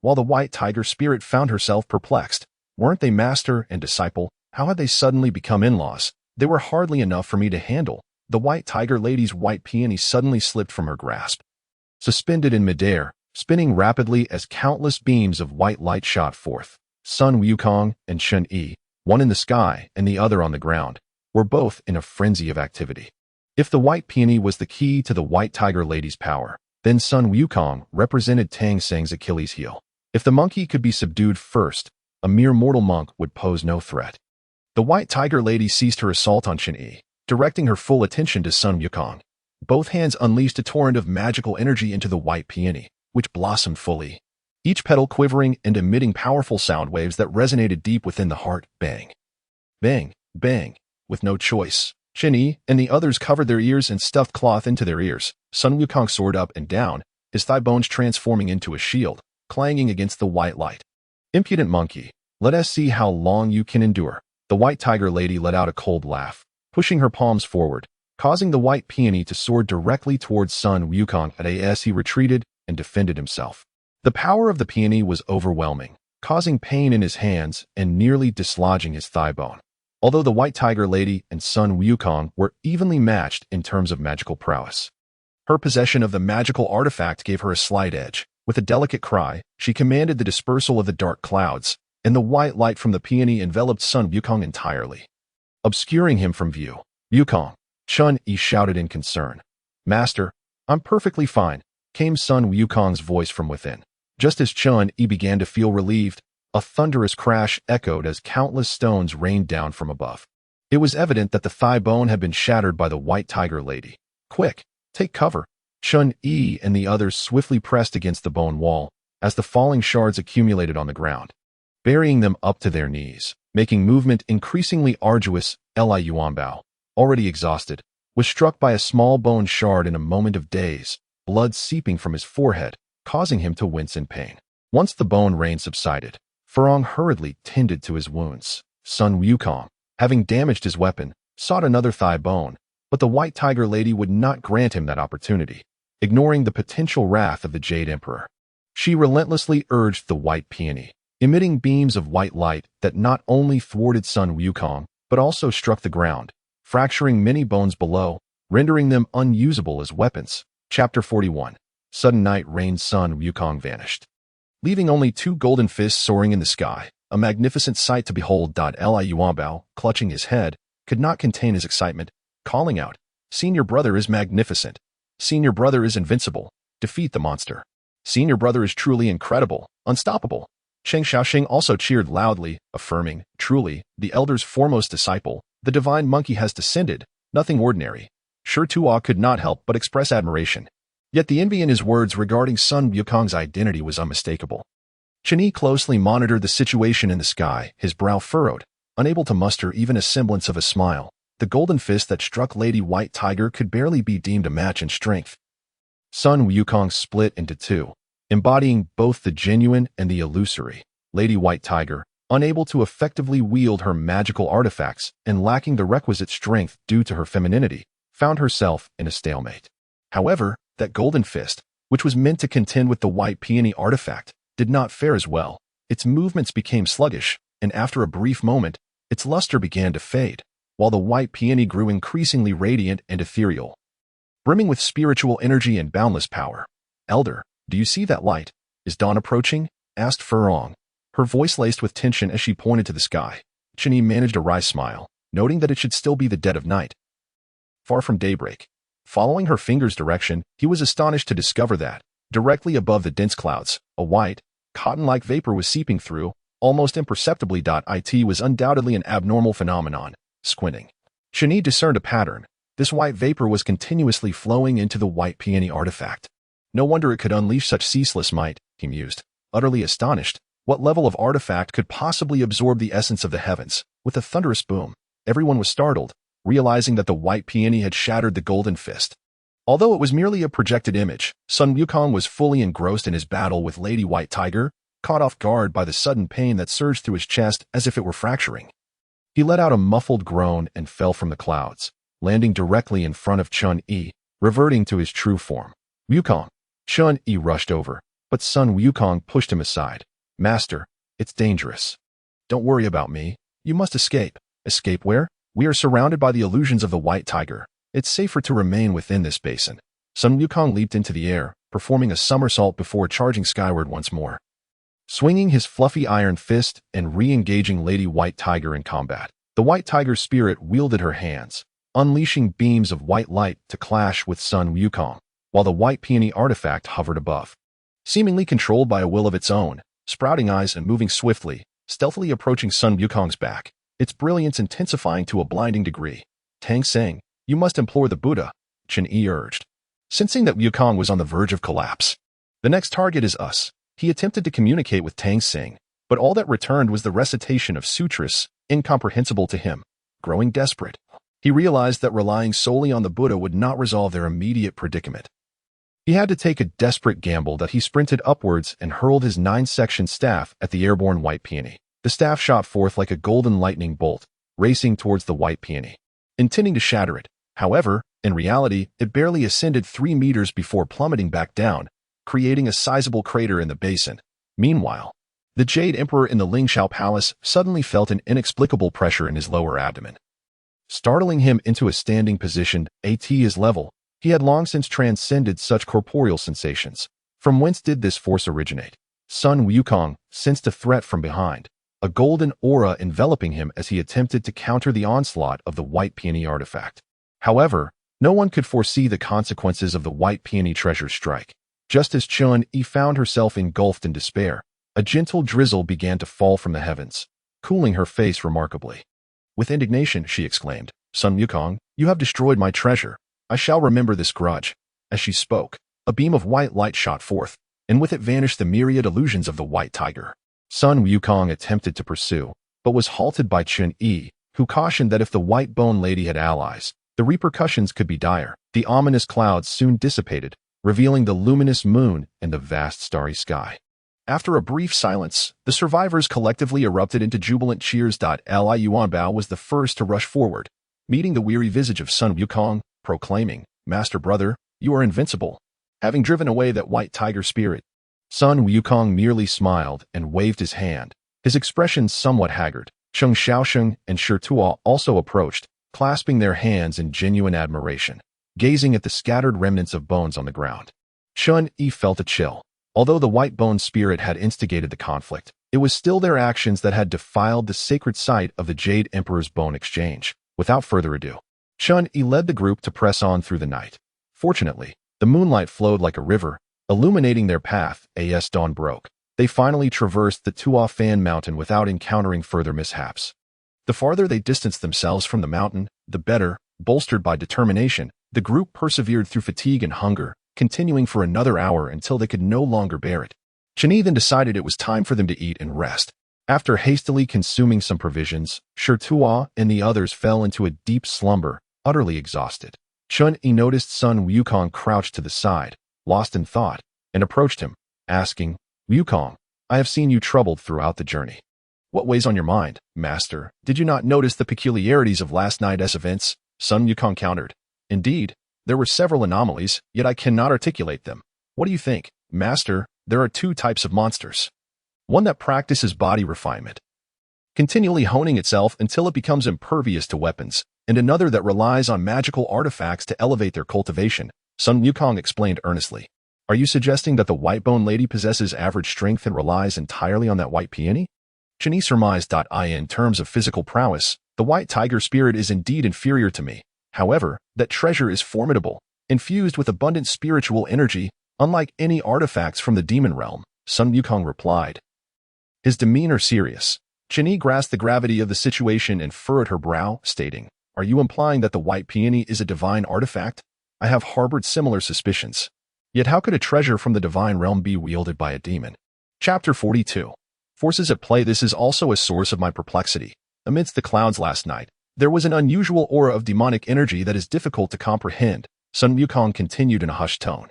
While the white tiger spirit found herself perplexed. Weren't they master and disciple? How had they suddenly become in-laws? They were hardly enough for me to handle. The white tiger lady's white peony suddenly slipped from her grasp. Suspended in midair, spinning rapidly as countless beams of white light shot forth. Sun Wukong and Chun-Yi, one in the sky and the other on the ground, were both in a frenzy of activity. If the white peony was the key to the white tiger lady's power, then Sun Wukong represented Tang Seng's Achilles heel. If the monkey could be subdued first, a mere mortal monk would pose no threat. The white tiger lady ceased her assault on Chun-Yi, directing her full attention to Sun Wukong. Both hands unleashed a torrent of magical energy into the white peony, which blossomed fully, each petal quivering and emitting powerful sound waves that resonated deep within the heart. Bang, bang, bang. With no choice, Chun-Yi and the others covered their ears and stuffed cloth into their ears. Sun Wukong soared up and down, his thigh bones transforming into a shield, clanging against the white light. Impudent monkey, let us see how long you can endure. The white tiger lady let out a cold laugh, pushing her palms forward, causing the white peony to soar directly towards Sun Wukong as he retreated and defended himself. The power of the peony was overwhelming, causing pain in his hands and nearly dislodging his thigh bone. Although the white tiger lady and Sun Wukong were evenly matched in terms of magical prowess, her possession of the magical artifact gave her a slight edge. With a delicate cry, she commanded the dispersal of the dark clouds, and the white light from the peony enveloped Sun Wukong entirely, obscuring him from view. Wukong, Chun-Yi shouted in concern. Master, I'm perfectly fine, came Sun Wukong's voice from within. Just as Chun-Yi began to feel relieved, a thunderous crash echoed as countless stones rained down from above. It was evident that the thigh bone had been shattered by the white tiger lady. Quick, take cover. Chun-Yi and the others swiftly pressed against the bone wall as the falling shards accumulated on the ground, burying them up to their knees, making movement increasingly arduous. Li Yuanbao, already exhausted, was struck by a small bone shard in a moment of daze, blood seeping from his forehead, causing him to wince in pain. Once the bone rain subsided, Furong hurriedly tended to his wounds. Sun Wukong, having damaged his weapon, sought another thigh bone, but the white tiger lady would not grant him that opportunity, ignoring the potential wrath of the Jade Emperor. She relentlessly urged the white peony, emitting beams of white light that not only thwarted Sun Wukong, but also struck the ground, fracturing many bones below, rendering them unusable as weapons. Chapter 41. Sudden night reigned. Sun Wukong vanished, leaving only two golden fists soaring in the sky, a magnificent sight to behold. Li Yuanbao, clutching his head, could not contain his excitement, calling out, Senior brother is magnificent. Senior brother is invincible. Defeat the monster. Senior brother is truly incredible, unstoppable. Cheng Xiaoxing also cheered loudly, affirming, truly, the elder's foremost disciple, the divine monkey has descended, nothing ordinary. Shi Tuo could not help but express admiration. Yet the envy in his words regarding Sun Wukong's identity was unmistakable. Chun-Yi closely monitored the situation in the sky, his brow furrowed, unable to muster even a semblance of a smile. the golden fist that struck Lady White Tiger could barely be deemed a match in strength. Sun Wukong split into two, embodying both the genuine and the illusory. Lady White Tiger, unable to effectively wield her magical artifacts and lacking the requisite strength due to her femininity, found herself in a stalemate. However, that golden fist, which was meant to contend with the white peony artifact, did not fare as well. Its movements became sluggish, and after a brief moment, its luster began to fade, while the white peony grew increasingly radiant and ethereal, brimming with spiritual energy and boundless power. "Elder, do you see that light? Is dawn approaching?" asked Furong, her voice laced with tension as she pointed to the sky. Chenyi managed a wry smile, noting that it should still be the dead of night, far from daybreak. Following her finger's direction, he was astonished to discover that, directly above the dense clouds, a white, cotton-like vapor was seeping through, almost imperceptibly. It was undoubtedly an abnormal phenomenon. Squinting, Chenyi discerned a pattern. This white vapor was continuously flowing into the white peony artifact. No wonder it could unleash such ceaseless might, he mused, utterly astonished. What level of artifact could possibly absorb the essence of the heavens? With a thunderous boom, everyone was startled, realizing that the white peony had shattered the golden fist. Although it was merely a projected image, Sun Wukong was fully engrossed in his battle with Lady White Tiger, caught off guard by the sudden pain that surged through his chest as if it were fracturing. He let out a muffled groan and fell from the clouds, landing directly in front of Chun-Yi, reverting to his true form. "Wukong!" Chun-Yi rushed over, but Sun Wukong pushed him aside. "Master, it's dangerous. Don't worry about me. You must escape." "Escape where? We are surrounded by the illusions of the White Tiger. It's safer to remain within this basin." Sun Wukong leaped into the air, performing a somersault before charging skyward once more, swinging his fluffy iron fist and re-engaging Lady White Tiger in combat. The White Tiger's spirit wielded her hands, unleashing beams of white light to clash with Sun Wukong, while the white peony artifact hovered above, seemingly controlled by a will of its own, sprouting eyes and moving swiftly, stealthily approaching Sun Wukong's back, its brilliance intensifying to a blinding degree. "Tang Seng, you must implore the Buddha," Chen-Yi urged, sensing that Wukong was on the verge of collapse. "The next target is us." He attempted to communicate with Tang Seng, but all that returned was the recitation of sutras, incomprehensible to him. Growing desperate, he realized that relying solely on the Buddha would not resolve their immediate predicament. He had to take a desperate gamble that he sprinted upwards and hurled his 9-section staff at the airborne white peony. The staff shot forth like a golden lightning bolt, racing towards the white peony, intending to shatter it. However, in reality, it barely ascended 3 meters before plummeting back down, creating a sizable crater in the basin. Meanwhile, the Jade Emperor in the Lingxiao Palace suddenly felt an inexplicable pressure in his lower abdomen, startling him into a standing position at his level. He had long since transcended such corporeal sensations. From whence did this force originate? Sun Wukong sensed a threat from behind, a golden aura enveloping him as he attempted to counter the onslaught of the white peony artifact. However, no one could foresee the consequences of the white peony treasure strike. Just as Chun-Yi found herself engulfed in despair, a gentle drizzle began to fall from the heavens, cooling her face remarkably. With indignation, she exclaimed, "Sun Wukong, you have destroyed my treasure. I shall remember this grudge." As she spoke, a beam of white light shot forth, and with it vanished the myriad illusions of the White Tiger. Sun Wukong attempted to pursue, but was halted by Chun-Yi, who cautioned that if the White Bone Lady had allies, the repercussions could be dire. The ominous clouds soon dissipated, revealing the luminous moon and the vast starry sky. After a brief silence, the survivors collectively erupted into jubilant cheers. Li Yuanbao was the first to rush forward, meeting the weary visage of Sun Wukong, proclaiming, "Master brother, you are invincible, having driven away that white tiger spirit." Sun Wukong merely smiled and waved his hand, his expression somewhat haggard. Cheng Xiaosheng and Shi Tuo also approached, clasping their hands in genuine admiration, gazing at the scattered remnants of bones on the ground. Chun-Yi felt a chill. Although the white bone spirit had instigated the conflict, it was still their actions that had defiled the sacred site of the Jade Emperor's bone exchange. Without further ado, Chun-Yi led the group to press on through the night. Fortunately, the moonlight flowed like a river, illuminating their path. As dawn broke, they finally traversed the Tuo Fan Mountain without encountering further mishaps. The farther they distanced themselves from the mountain, the better. Bolstered by determination, the group persevered through fatigue and hunger, continuing for another hour until they could no longer bear it. Chun-Yi then decided it was time for them to eat and rest. After hastily consuming some provisions, Shirtua and the others fell into a deep slumber, utterly exhausted. Chun-Yi noticed Sun Wukong crouched to the side, lost in thought, and approached him, asking, "Wukong, I have seen you troubled throughout the journey. What weighs on your mind, master? Did you not notice the peculiarities of last night's events?" Sun Wukong countered. "Indeed, there were several anomalies, yet I cannot articulate them. What do you think, master? There are two types of monsters. One that practices body refinement, continually honing itself until it becomes impervious to weapons, and another that relies on magical artifacts to elevate their cultivation," Sun Wukong explained earnestly. "Are you suggesting that the white-bone lady possesses average strength and relies entirely on that white peony?" Chun-Yi surmised. In terms of physical prowess, the white tiger spirit is indeed inferior to me. However, that treasure is formidable, infused with abundant spiritual energy, unlike any artifacts from the demon realm, Sun Wukong replied. His demeanor serious. Chun-Yi grasped the gravity of the situation and furrowed her brow, stating, "Are you implying that the white peony is a divine artifact? I have harbored similar suspicions. Yet how could a treasure from the divine realm be wielded by a demon?" Chapter 42. Forces at play. This is also a source of my perplexity. Amidst the clouds last night, there was an unusual aura of demonic energy that is difficult to comprehend, Sun Wukong continued in a hushed tone.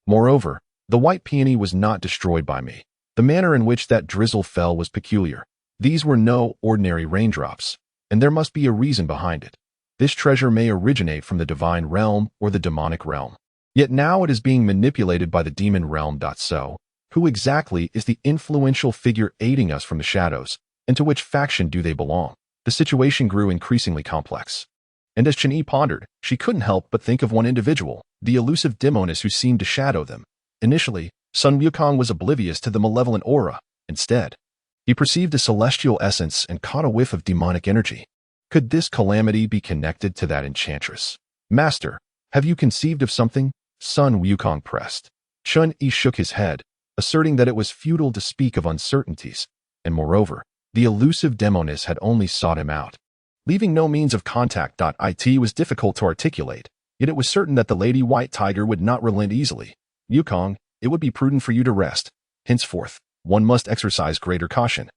Moreover, the white peony was not destroyed by me. The manner in which that drizzle fell was peculiar. These were no ordinary raindrops, and there must be a reason behind it. This treasure may originate from the divine realm or the demonic realm. Yet now it is being manipulated by the demon realm. So, who exactly is the influential figure aiding us from the shadows, and to which faction do they belong? The situation grew increasingly complex. And as Chun-Yi pondered, she couldn't help but think of one individual, the elusive demoness who seemed to shadow them. Initially, Sun Wukong was oblivious to the malevolent aura. Instead, he perceived a celestial essence and caught a whiff of demonic energy. Could this calamity be connected to that enchantress? "Master, have you conceived of something?" Sun Wukong pressed. Chun-Yi shook his head, asserting that it was futile to speak of uncertainties, and moreover, the elusive demoness had only sought him out, leaving no means of contact. It was difficult to articulate, yet it was certain that the Lady White Tiger would not relent easily. "Wukong, it would be prudent for you to rest. Henceforth, one must exercise greater caution,"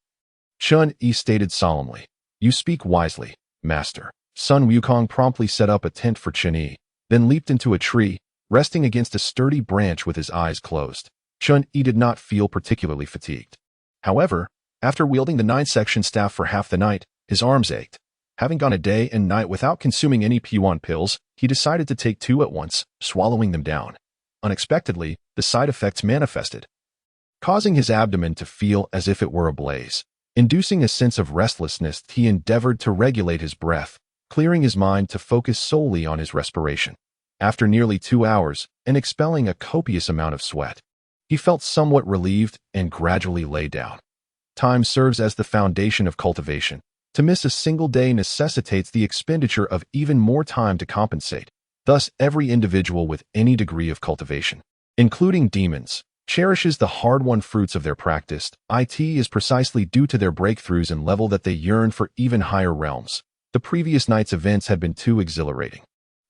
Chun-Yi stated solemnly. "You speak wisely, master." Sun Wukong promptly set up a tent for Chun-Yi, then leaped into a tree, resting against a sturdy branch with his eyes closed. Chun-Yi did not feel particularly fatigued. However, after wielding the 9-section staff for half the night, his arms ached. Having gone a day and night without consuming any P1 pills, he decided to take 2 at once, swallowing them down. Unexpectedly, the side effects manifested, causing his abdomen to feel as if it were ablaze. Inducing a sense of restlessness, he endeavored to regulate his breath, clearing his mind to focus solely on his respiration. After nearly 2 hours, and expelling a copious amount of sweat, he felt somewhat relieved and gradually lay down. Time serves as the foundation of cultivation. To miss a single day necessitates the expenditure of even more time to compensate. Thus, every individual with any degree of cultivation, including demons, cherishes the hard-won fruits of their practice. It is precisely due to their breakthroughs and level that they yearn for even higher realms. The previous night's events had been too exhilarating.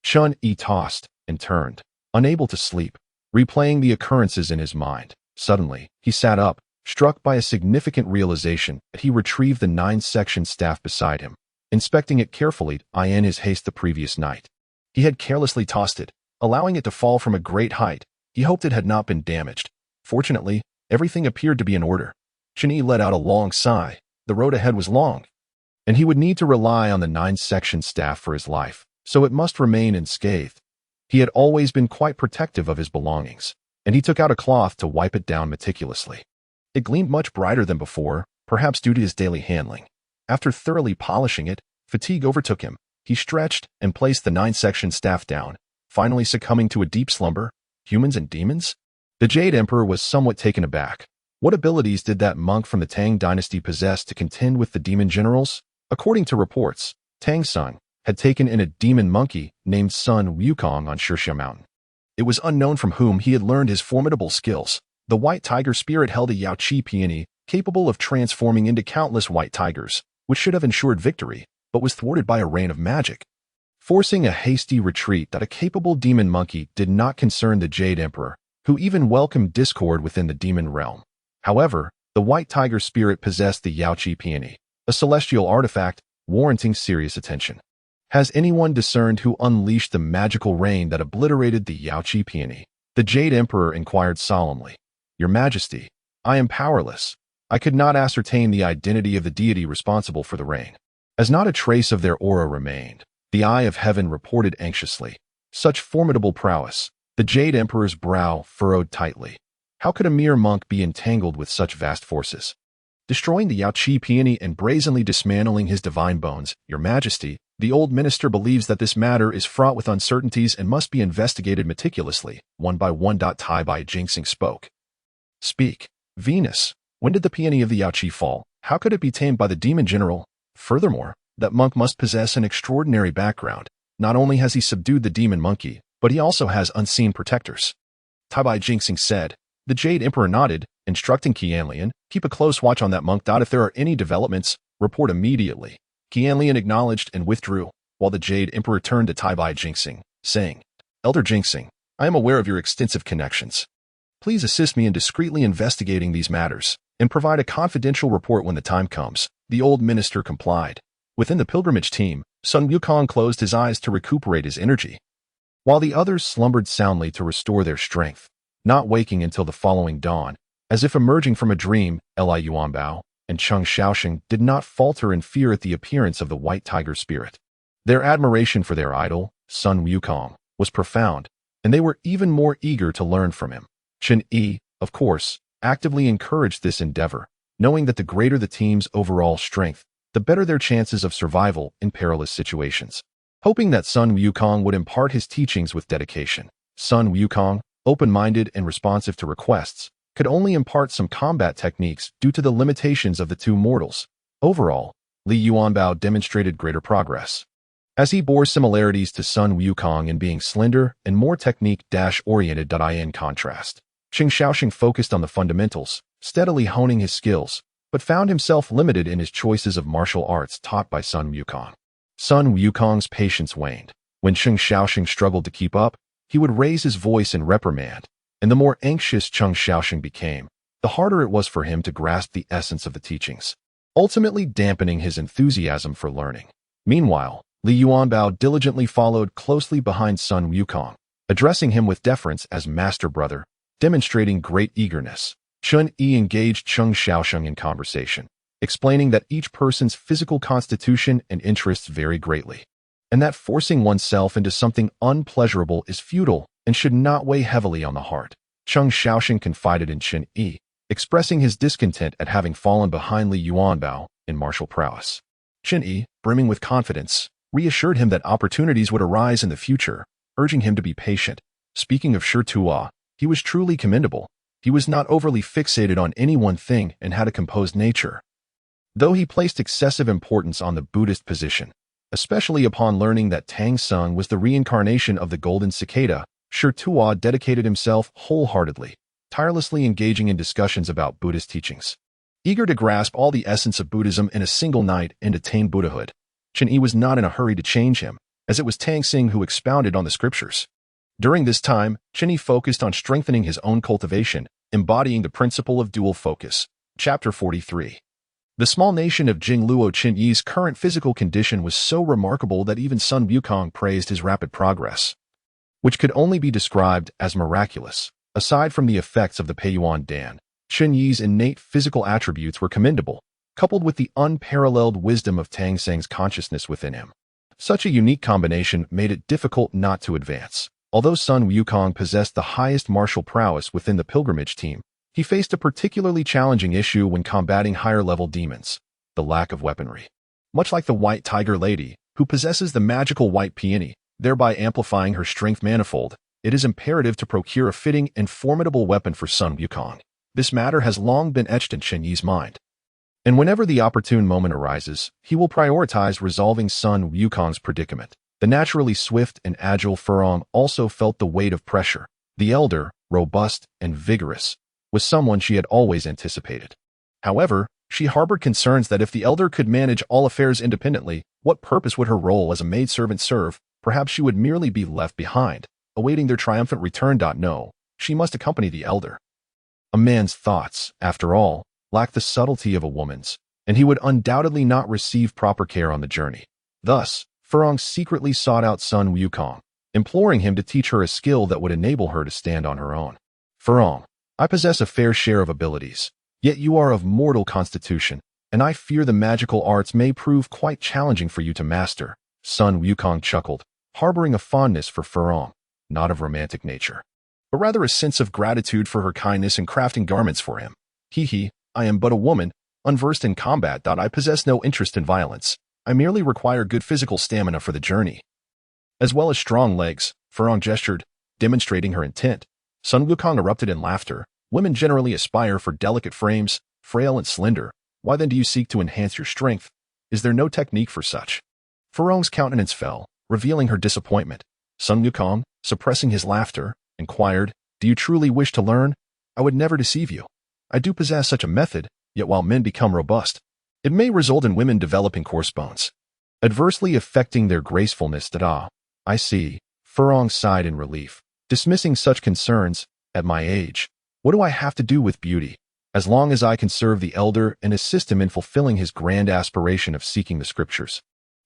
Chun-Yi tossed and turned, unable to sleep, replaying the occurrences in his mind. Suddenly, he sat up, struck by a significant realization that he retrieved the 9-section staff beside him, inspecting it carefully in his haste the previous night. He had carelessly tossed it, allowing it to fall from a great height. He hoped it had not been damaged. Fortunately, everything appeared to be in order. Chun-Yi let out a long sigh. The road ahead was long, and he would need to rely on the 9-section staff for his life, so it must remain unscathed. He had always been quite protective of his belongings, and he took out a cloth to wipe it down meticulously. It gleamed much brighter than before, perhaps due to his daily handling. After thoroughly polishing it, fatigue overtook him. He stretched and placed the 9-section staff down, finally succumbing to a deep slumber. Humans and demons? The Jade Emperor was somewhat taken aback. What abilities did that monk from the Tang dynasty possess to contend with the demon generals? According to reports, Tang Sun had taken in a demon monkey named Sun Wukong on Shirxia Mountain. It was unknown from whom he had learned his formidable skills. The white tiger spirit held a Yao Qi peony capable of transforming into countless white tigers, which should have ensured victory, but was thwarted by a rain of magic. Forcing a hasty retreat that a capable demon monkey did not concern the Jade Emperor, who even welcomed discord within the demon realm. However, The white tiger spirit possessed the Yaoqi peony, a celestial artifact warranting serious attention. Has anyone discerned who unleashed the magical rain that obliterated the Yaoqi peony? The Jade Emperor inquired solemnly. Your Majesty, I am powerless. I could not ascertain the identity of the deity responsible for the rain. As not a trace of their aura remained, the Eye of Heaven reported anxiously. Such formidable prowess. The Jade Emperor's brow furrowed tightly. How could a mere monk be entangled with such vast forces? Destroying the Yaoqi peony and brazenly dismantling his divine bones, Your Majesty, the old minister believes that this matter is fraught with uncertainties and must be investigated meticulously, one by one. Tai Bai Jinxing spoke. Speak. Venus, when did the peony of the Yaoqi fall? How could it be tamed by the demon general? Furthermore, that monk must possess an extraordinary background. Not only has he subdued the demon monkey, but he also has unseen protectors. Tai Bai Jinxing said. The Jade Emperor nodded, instructing Qianlian, keep a close watch on that monk. If there are any developments, report immediately. Qianlian acknowledged and withdrew, while the Jade Emperor turned to Tai Bai Jinxing, saying, Elder Jinxing, I am aware of your extensive connections. Please assist me in discreetly investigating these matters, and provide a confidential report when the time comes. The old minister complied. Within the pilgrimage team, Sun Wukong closed his eyes to recuperate his energy, while the others slumbered soundly to restore their strength, not waking until the following dawn. As if emerging from a dream, Li Yuanbao and Cheng Xiaoxing did not falter in fear at the appearance of the white tiger spirit. Their admiration for their idol, Sun Wukong, was profound, and they were even more eager to learn from him. Chen Yi, of course, actively encouraged this endeavor, knowing that the greater the team's overall strength, the better their chances of survival in perilous situations. Hoping that Sun Wukong would impart his teachings with dedication, Sun Wukong, open-minded and responsive to requests, could only impart some combat techniques due to the limitations of the two mortals. Overall, Li Yuanbao demonstrated greater progress, as he bore similarities to Sun Wukong in being slender and more technique-oriented. In contrast, Cheng Xiaoxing focused on the fundamentals, steadily honing his skills, but found himself limited in his choices of martial arts taught by Sun Wukong. Sun Wukong's patience waned. When Cheng Xiaoxing struggled to keep up, he would raise his voice in reprimand, and the more anxious Cheng Xiaoxing became, the harder it was for him to grasp the essence of the teachings, ultimately dampening his enthusiasm for learning. Meanwhile, Li Yuanbao diligently followed closely behind Sun Wukong, addressing him with deference as master brother, demonstrating great eagerness. Chen Yi engaged Cheng Xiaoxing in conversation, explaining that each person's physical constitution and interests vary greatly, and that forcing oneself into something unpleasurable is futile and should not weigh heavily on the heart. Cheng Xiaoxing confided in Chen Yi, expressing his discontent at having fallen behind Li Yuanbao in martial prowess. Chen Yi, brimming with confidence, reassured him that opportunities would arise in the future, urging him to be patient. Speaking of Shi Tuo, he was truly commendable. He was not overly fixated on any one thing and had a composed nature, though he placed excessive importance on the Buddhist position, especially upon learning that Tang Sung was the reincarnation of the golden cicada. Shi Tuo dedicated himself wholeheartedly, tirelessly engaging in discussions about Buddhist teachings. Eager to grasp all the essence of Buddhism in a single night and attain Buddhahood, Chen Yi was not in a hurry to change him, as it was Tang Sing who expounded on the scriptures. During this time, Chen Yi focused on strengthening his own cultivation, embodying the principle of dual focus. Chapter 43. The small nation of Jingluo. Chen Yi's current physical condition was so remarkable that even Sun Wukong praised his rapid progress, which could only be described as miraculous. Aside from the effects of the Peiyuan Dan, Chen Yi's innate physical attributes were commendable, coupled with the unparalleled wisdom of Tang Seng's consciousness within him. Such a unique combination made it difficult not to advance. Although Sun Wukong possessed the highest martial prowess within the pilgrimage team, he faced a particularly challenging issue when combating higher-level demons: the lack of weaponry. Much like the White Tiger Lady, who possesses the magical white peony, thereby amplifying her strength manifold, it is imperative to procure a fitting and formidable weapon for Sun Wukong. This matter has long been etched in Chen Yi's mind, and whenever the opportune moment arises, he will prioritize resolving Sun Wukong's predicament. The naturally swift and agile Furong also felt the weight of pressure. The elder, robust and vigorous, was someone she had always anticipated. However, she harbored concerns that if the elder could manage all affairs independently, what purpose would her role as a maidservant serve? Perhaps she would merely be left behind, awaiting their triumphant return. No, she must accompany the elder. A man's thoughts, after all, lacked the subtlety of a woman's, and he would undoubtedly not receive proper care on the journey. Thus, Furong secretly sought out Sun Wukong, imploring him to teach her a skill that would enable her to stand on her own. Furong, I possess a fair share of abilities, yet you are of mortal constitution, and I fear the magical arts may prove quite challenging for you to master. Sun Wukong chuckled, harboring a fondness for Furong, not of romantic nature, but rather a sense of gratitude for her kindness in crafting garments for him. Hee, I am but a woman, unversed in combat. I possess no interest in violence. I merely require good physical stamina for the journey, as well as strong legs. Furong gestured, demonstrating her intent. Sun Wukong erupted in laughter. Women generally aspire for delicate frames, frail and slender. Why then do you seek to enhance your strength? Is there no technique for such? Furong's countenance fell, revealing her disappointment. Sun Wukong, suppressing his laughter, inquired, do you truly wish to learn? I would never deceive you. I do possess such a method, yet while men become robust, it may result in women developing coarse bones, adversely affecting their gracefulness. I see. Furong sighed in relief, dismissing such concerns. At my age, what do I have to do with beauty? As long as I can serve the elder and assist him in fulfilling his grand aspiration of seeking the scriptures,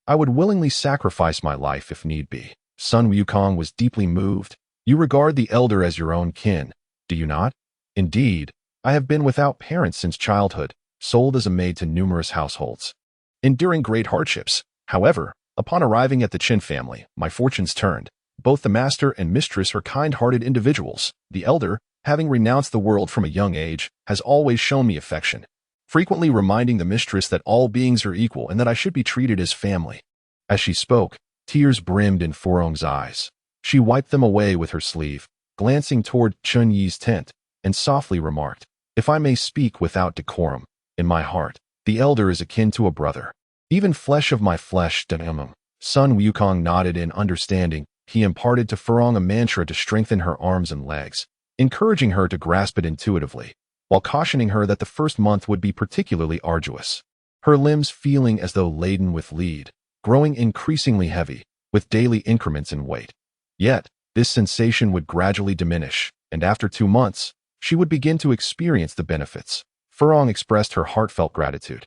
I would willingly sacrifice my life if need be. Sun Wukong was deeply moved. You regard the elder as your own kin, do you not? Indeed, I have been without parents since childhood, sold as a maid to numerous households, enduring great hardships. However, upon arriving at the Qin family, my fortunes turned. Both the master and mistress are kind-hearted individuals. The elder, having renounced the world from a young age, has always shown me affection, frequently reminding the mistress that all beings are equal and that I should be treated as family. As she spoke, tears brimmed in Furong's eyes. She wiped them away with her sleeve, glancing toward Chun Yi's tent, and softly remarked, if I may speak without decorum, in my heart, the elder is akin to a brother, even flesh of my flesh. Sun Wukong nodded in understanding. He imparted to Furong a mantra to strengthen her arms and legs, encouraging her to grasp it intuitively, while cautioning her that the first month would be particularly arduous, her limbs feeling as though laden with lead, growing increasingly heavy, with daily increments in weight. Yet, this sensation would gradually diminish, and after 2 months, she would begin to experience the benefits. Furong expressed her heartfelt gratitude,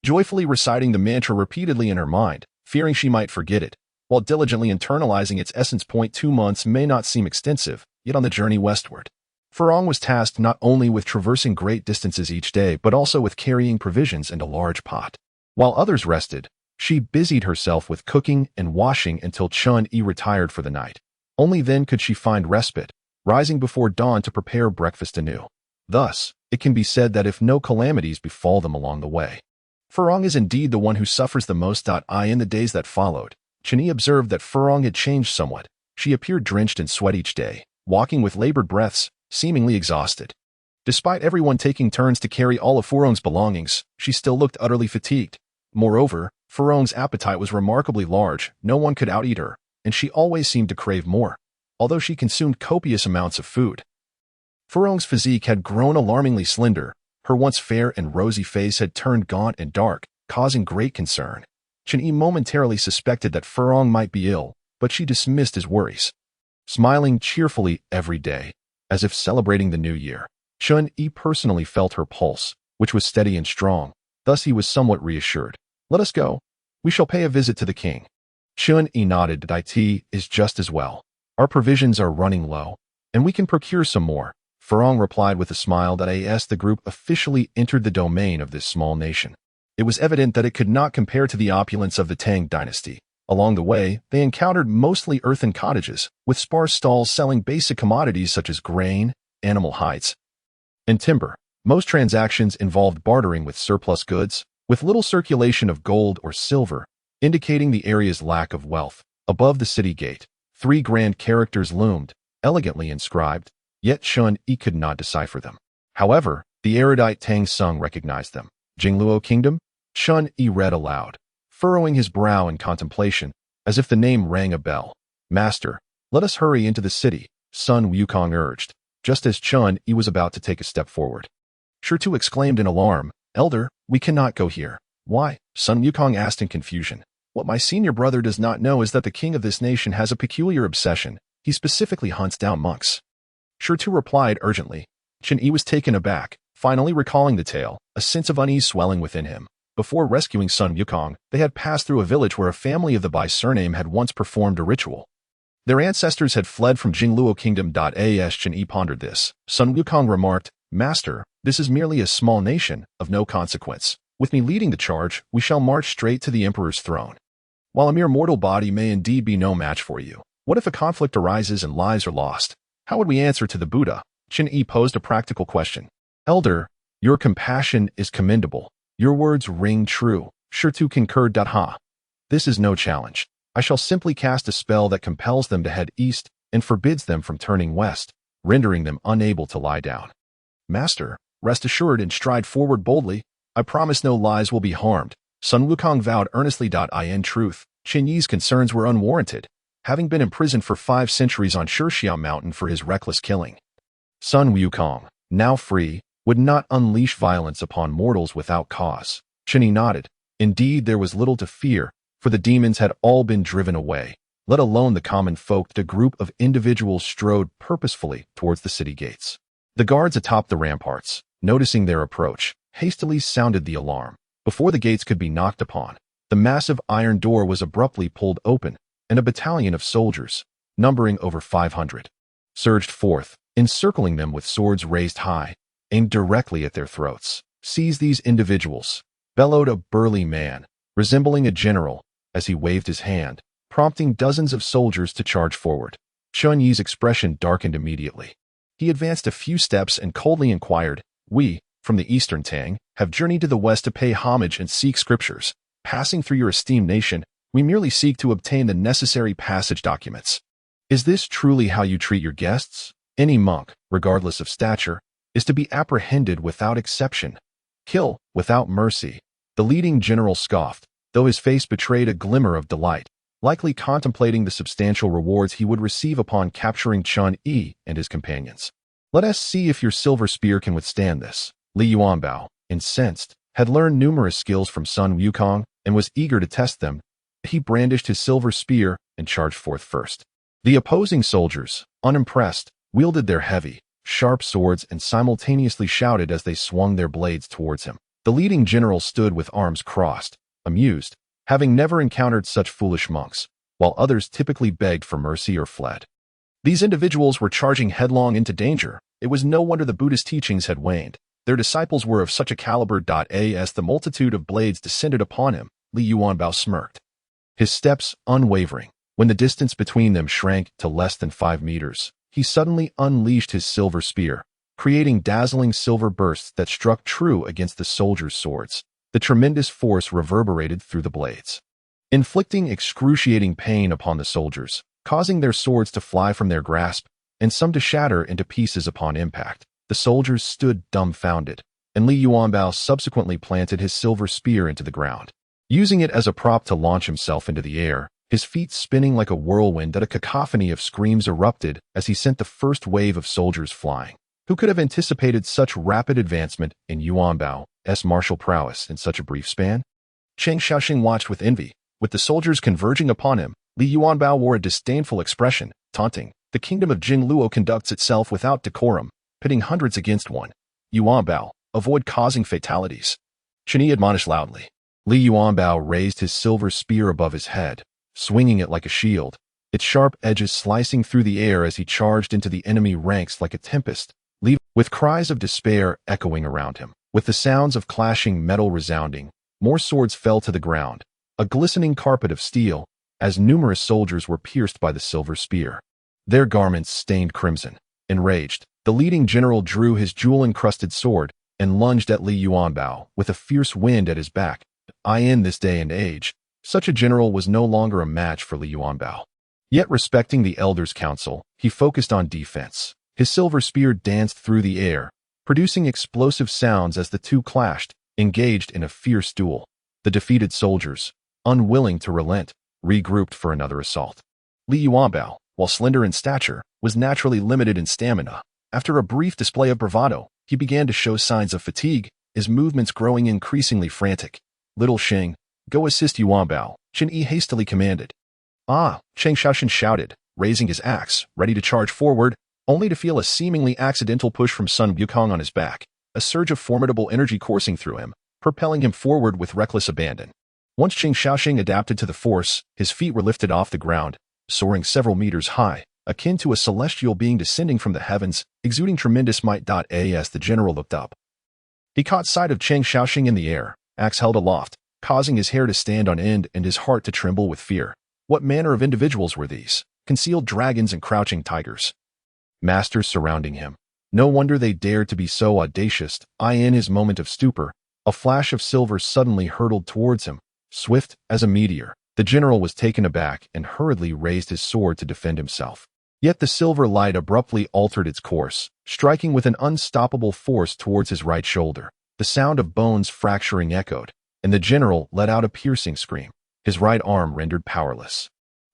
joyfully reciting the mantra repeatedly in her mind, fearing she might forget it, while diligently internalizing its essence. 2 months may not seem extensive, yet on the journey westward, Furong was tasked not only with traversing great distances each day, but also with carrying provisions and a large pot. While others rested, she busied herself with cooking and washing until Chun Yi retired for the night. Only then could she find respite, rising before dawn to prepare breakfast anew. Thus, it can be said that if no calamities befall them along the way, Furong is indeed the one who suffers the most. In the days that followed, Chun Yi observed that Furong had changed somewhat. She appeared drenched in sweat each day, walking with labored breaths, seemingly exhausted. Despite everyone taking turns to carry all of Furong's belongings, she still looked utterly fatigued. Moreover, Furong's appetite was remarkably large. No one could out-eat her, and she always seemed to crave more, although she consumed copious amounts of food. Furong's physique had grown alarmingly slender. Her once fair and rosy face had turned gaunt and dark, causing great concern. Chun Yi momentarily suspected that Furong might be ill, but she dismissed his worries, smiling cheerfully every day, as if celebrating the new year. Chun Yi personally felt her pulse, which was steady and strong. Thus he was somewhat reassured. Let us go. We shall pay a visit to the king. Chun Yi nodded. It is just as well. Our provisions are running low, and we can procure some more. Furong replied with a smile. As the group officially entered the domain of this small nation, it was evident that it could not compare to the opulence of the Tang dynasty. Along the way, they encountered mostly earthen cottages, with sparse stalls selling basic commodities such as grain, animal hides, and timber. Most transactions involved bartering with surplus goods, with little circulation of gold or silver, indicating the area's lack of wealth. Above the city gate, 3 grand characters loomed, elegantly inscribed, yet Chun Yi could not decipher them. However, the erudite Tang Sung recognized them. Jingluo Kingdom? Chun Yi read aloud, furrowing his brow in contemplation, as if the name rang a bell. Master, let us hurry into the city, Sun Wukong urged, just as Chun Yi was about to take a step forward. Shirtu exclaimed in alarm, Elder, we cannot go here. Why? Sun Wukong asked in confusion. What my senior brother does not know is that the king of this nation has a peculiar obsession. He specifically hunts down monks. Shirtu replied urgently. Chun Yi was taken aback, Finally recalling the tale, a sense of unease swelling within him. Before rescuing Sun Wukong, they had passed through a village where a family of the Bai surname had once performed a ritual. Their ancestors had fled from Jingluo Kingdom. As Chen Yi pondered this, Sun Wukong remarked, "Master, this is merely a small nation, of no consequence. With me leading the charge, we shall march straight to the Emperor's throne. While a mere mortal body may indeed be no match for you, what if a conflict arises and lives are lost? How would we answer to the Buddha?" Chen Yi posed a practical question. "Elder, your compassion is commendable. Your words ring true." Shirtu concurred. Ha. This is no challenge. I shall simply cast a spell that compels them to head east and forbids them from turning west, rendering them unable to lie down. Master, rest assured and stride forward boldly. I promise no lives will be harmed. Sun Wukong vowed earnestly. In truth, Chen Yi's concerns were unwarranted, having been imprisoned for 5 centuries on Shixiao Mountain for his reckless killing. Sun Wukong, now free, would not unleash violence upon mortals without cause. Chen Yi nodded. Indeed, there was little to fear, for the demons had all been driven away, let alone the common folk. A group of individuals strode purposefully towards the city gates. The guards atop the ramparts, noticing their approach, hastily sounded the alarm. Before the gates could be knocked upon, the massive iron door was abruptly pulled open, and a battalion of soldiers, numbering over 500, surged forth, encircling them with swords raised high, aimed directly at their throats. "Seize these individuals," bellowed a burly man, resembling a general, as he waved his hand, prompting dozens of soldiers to charge forward. Chen Yi's expression darkened immediately. He advanced a few steps and coldly inquired, "We, from the Eastern Tang, have journeyed to the West to pay homage and seek scriptures. Passing through your esteemed nation, we merely seek to obtain the necessary passage documents. Is this truly how you treat your guests? Any monk, regardless of stature, is to be apprehended without exception. Kill without mercy." The leading general scoffed, though his face betrayed a glimmer of delight, likely contemplating the substantial rewards he would receive upon capturing Chen Yi and his companions. "Let us see if your silver spear can withstand this." Li Yuanbao, incensed, had learned numerous skills from Sun Wukong and was eager to test them. He brandished his silver spear and charged forth first. The opposing soldiers, unimpressed, wielded their heavy, sharp swords and simultaneously shouted as they swung their blades towards him. The leading general stood with arms crossed, amused, having never encountered such foolish monks, while others typically begged for mercy or fled. These individuals were charging headlong into danger. It was no wonder the Buddhist teachings had waned. Their disciples were of such a caliber. As the multitude of blades descended upon him, Li Yuanbao smirked, his steps unwavering. When the distance between them shrank to less than 5 meters, he suddenly unleashed his silver spear, creating dazzling silver bursts that struck true against the soldiers' swords. The tremendous force reverberated through the blades, inflicting excruciating pain upon the soldiers, causing their swords to fly from their grasp and some to shatter into pieces upon impact. The soldiers stood dumbfounded, and Li Yuanbao subsequently planted his silver spear into the ground, using it as a prop to launch himself into the air, his feet spinning like a whirlwind. A cacophony of screams erupted as he sent the first wave of soldiers flying. Who could have anticipated such rapid advancement in Yuanbao's martial prowess in such a brief span? Cheng Xiaoxing watched with envy. With the soldiers converging upon him, Li Yuanbao wore a disdainful expression, taunting. "The kingdom of Jingluo conducts itself without decorum, pitting hundreds against one. Yuanbao, avoid causing fatalities." Chen Yi admonished loudly. Li Yuanbao raised his silver spear above his head, swinging it like a shield, its sharp edges slicing through the air as he charged into the enemy ranks like a tempest, with cries of despair echoing around him. With the sounds of clashing metal resounding, more swords fell to the ground, a glistening carpet of steel, as numerous soldiers were pierced by the silver spear, their garments stained crimson. Enraged, the leading general drew his jewel-encrusted sword and lunged at Li Yuanbao with a fierce wind at his back. In this day and age, such a general was no longer a match for Li Yuanbao. Yet respecting the elders' counsel, he focused on defense. His silver spear danced through the air, producing explosive sounds as the two clashed, engaged in a fierce duel. The defeated soldiers, unwilling to relent, regrouped for another assault. Li Yuanbao, while slender in stature, was naturally limited in stamina. After a brief display of bravado, he began to show signs of fatigue, his movements growing increasingly frantic. "Little Sheng, go assist Yuanbao," Chen Yi hastily commanded. "Ah!" Cheng Xiaoxin shouted, raising his axe, ready to charge forward, only to feel a seemingly accidental push from Sun Wukong on his back. a surge of formidable energy coursing through him, propelling him forward with reckless abandon. Once Qing Shaoxing adapted to the force, his feet were lifted off the ground, soaring several meters high, akin to a celestial being descending from the heavens, exuding tremendous might. As the general looked up, he caught sight of Qing Shaoxing in the air, axe held aloft, causing his hair to stand on end and his heart to tremble with fear. What manner of individuals were these? Concealed dragons and crouching tigers. Masters surrounding him. No wonder they dared to be so audacious. In his moment of stupor, a flash of silver suddenly hurtled towards him, swift as a meteor. The general was taken aback and hurriedly raised his sword to defend himself. Yet the silver light abruptly altered its course, striking with an unstoppable force towards his right shoulder. The sound of bones fracturing echoed, and the general let out a piercing scream, his right arm rendered powerless.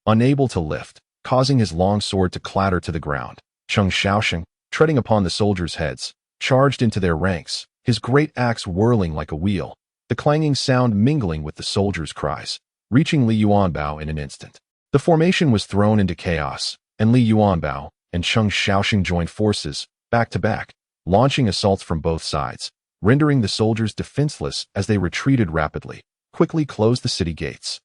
Unable to lift, causing his long sword to clatter to the ground, Qing Shaoxing, treading upon the soldiers' heads, charged into their ranks, his great axe whirling like a wheel, the clanging sound mingling with the soldiers' cries, reaching Li Yuanbao in an instant. The formation was thrown into chaos, and Li Yuanbao and Qing Shaoxing joined forces, back to back, launching assaults from both sides, rendering the soldiers defenseless as they retreated rapidly, quickly closed the city gates.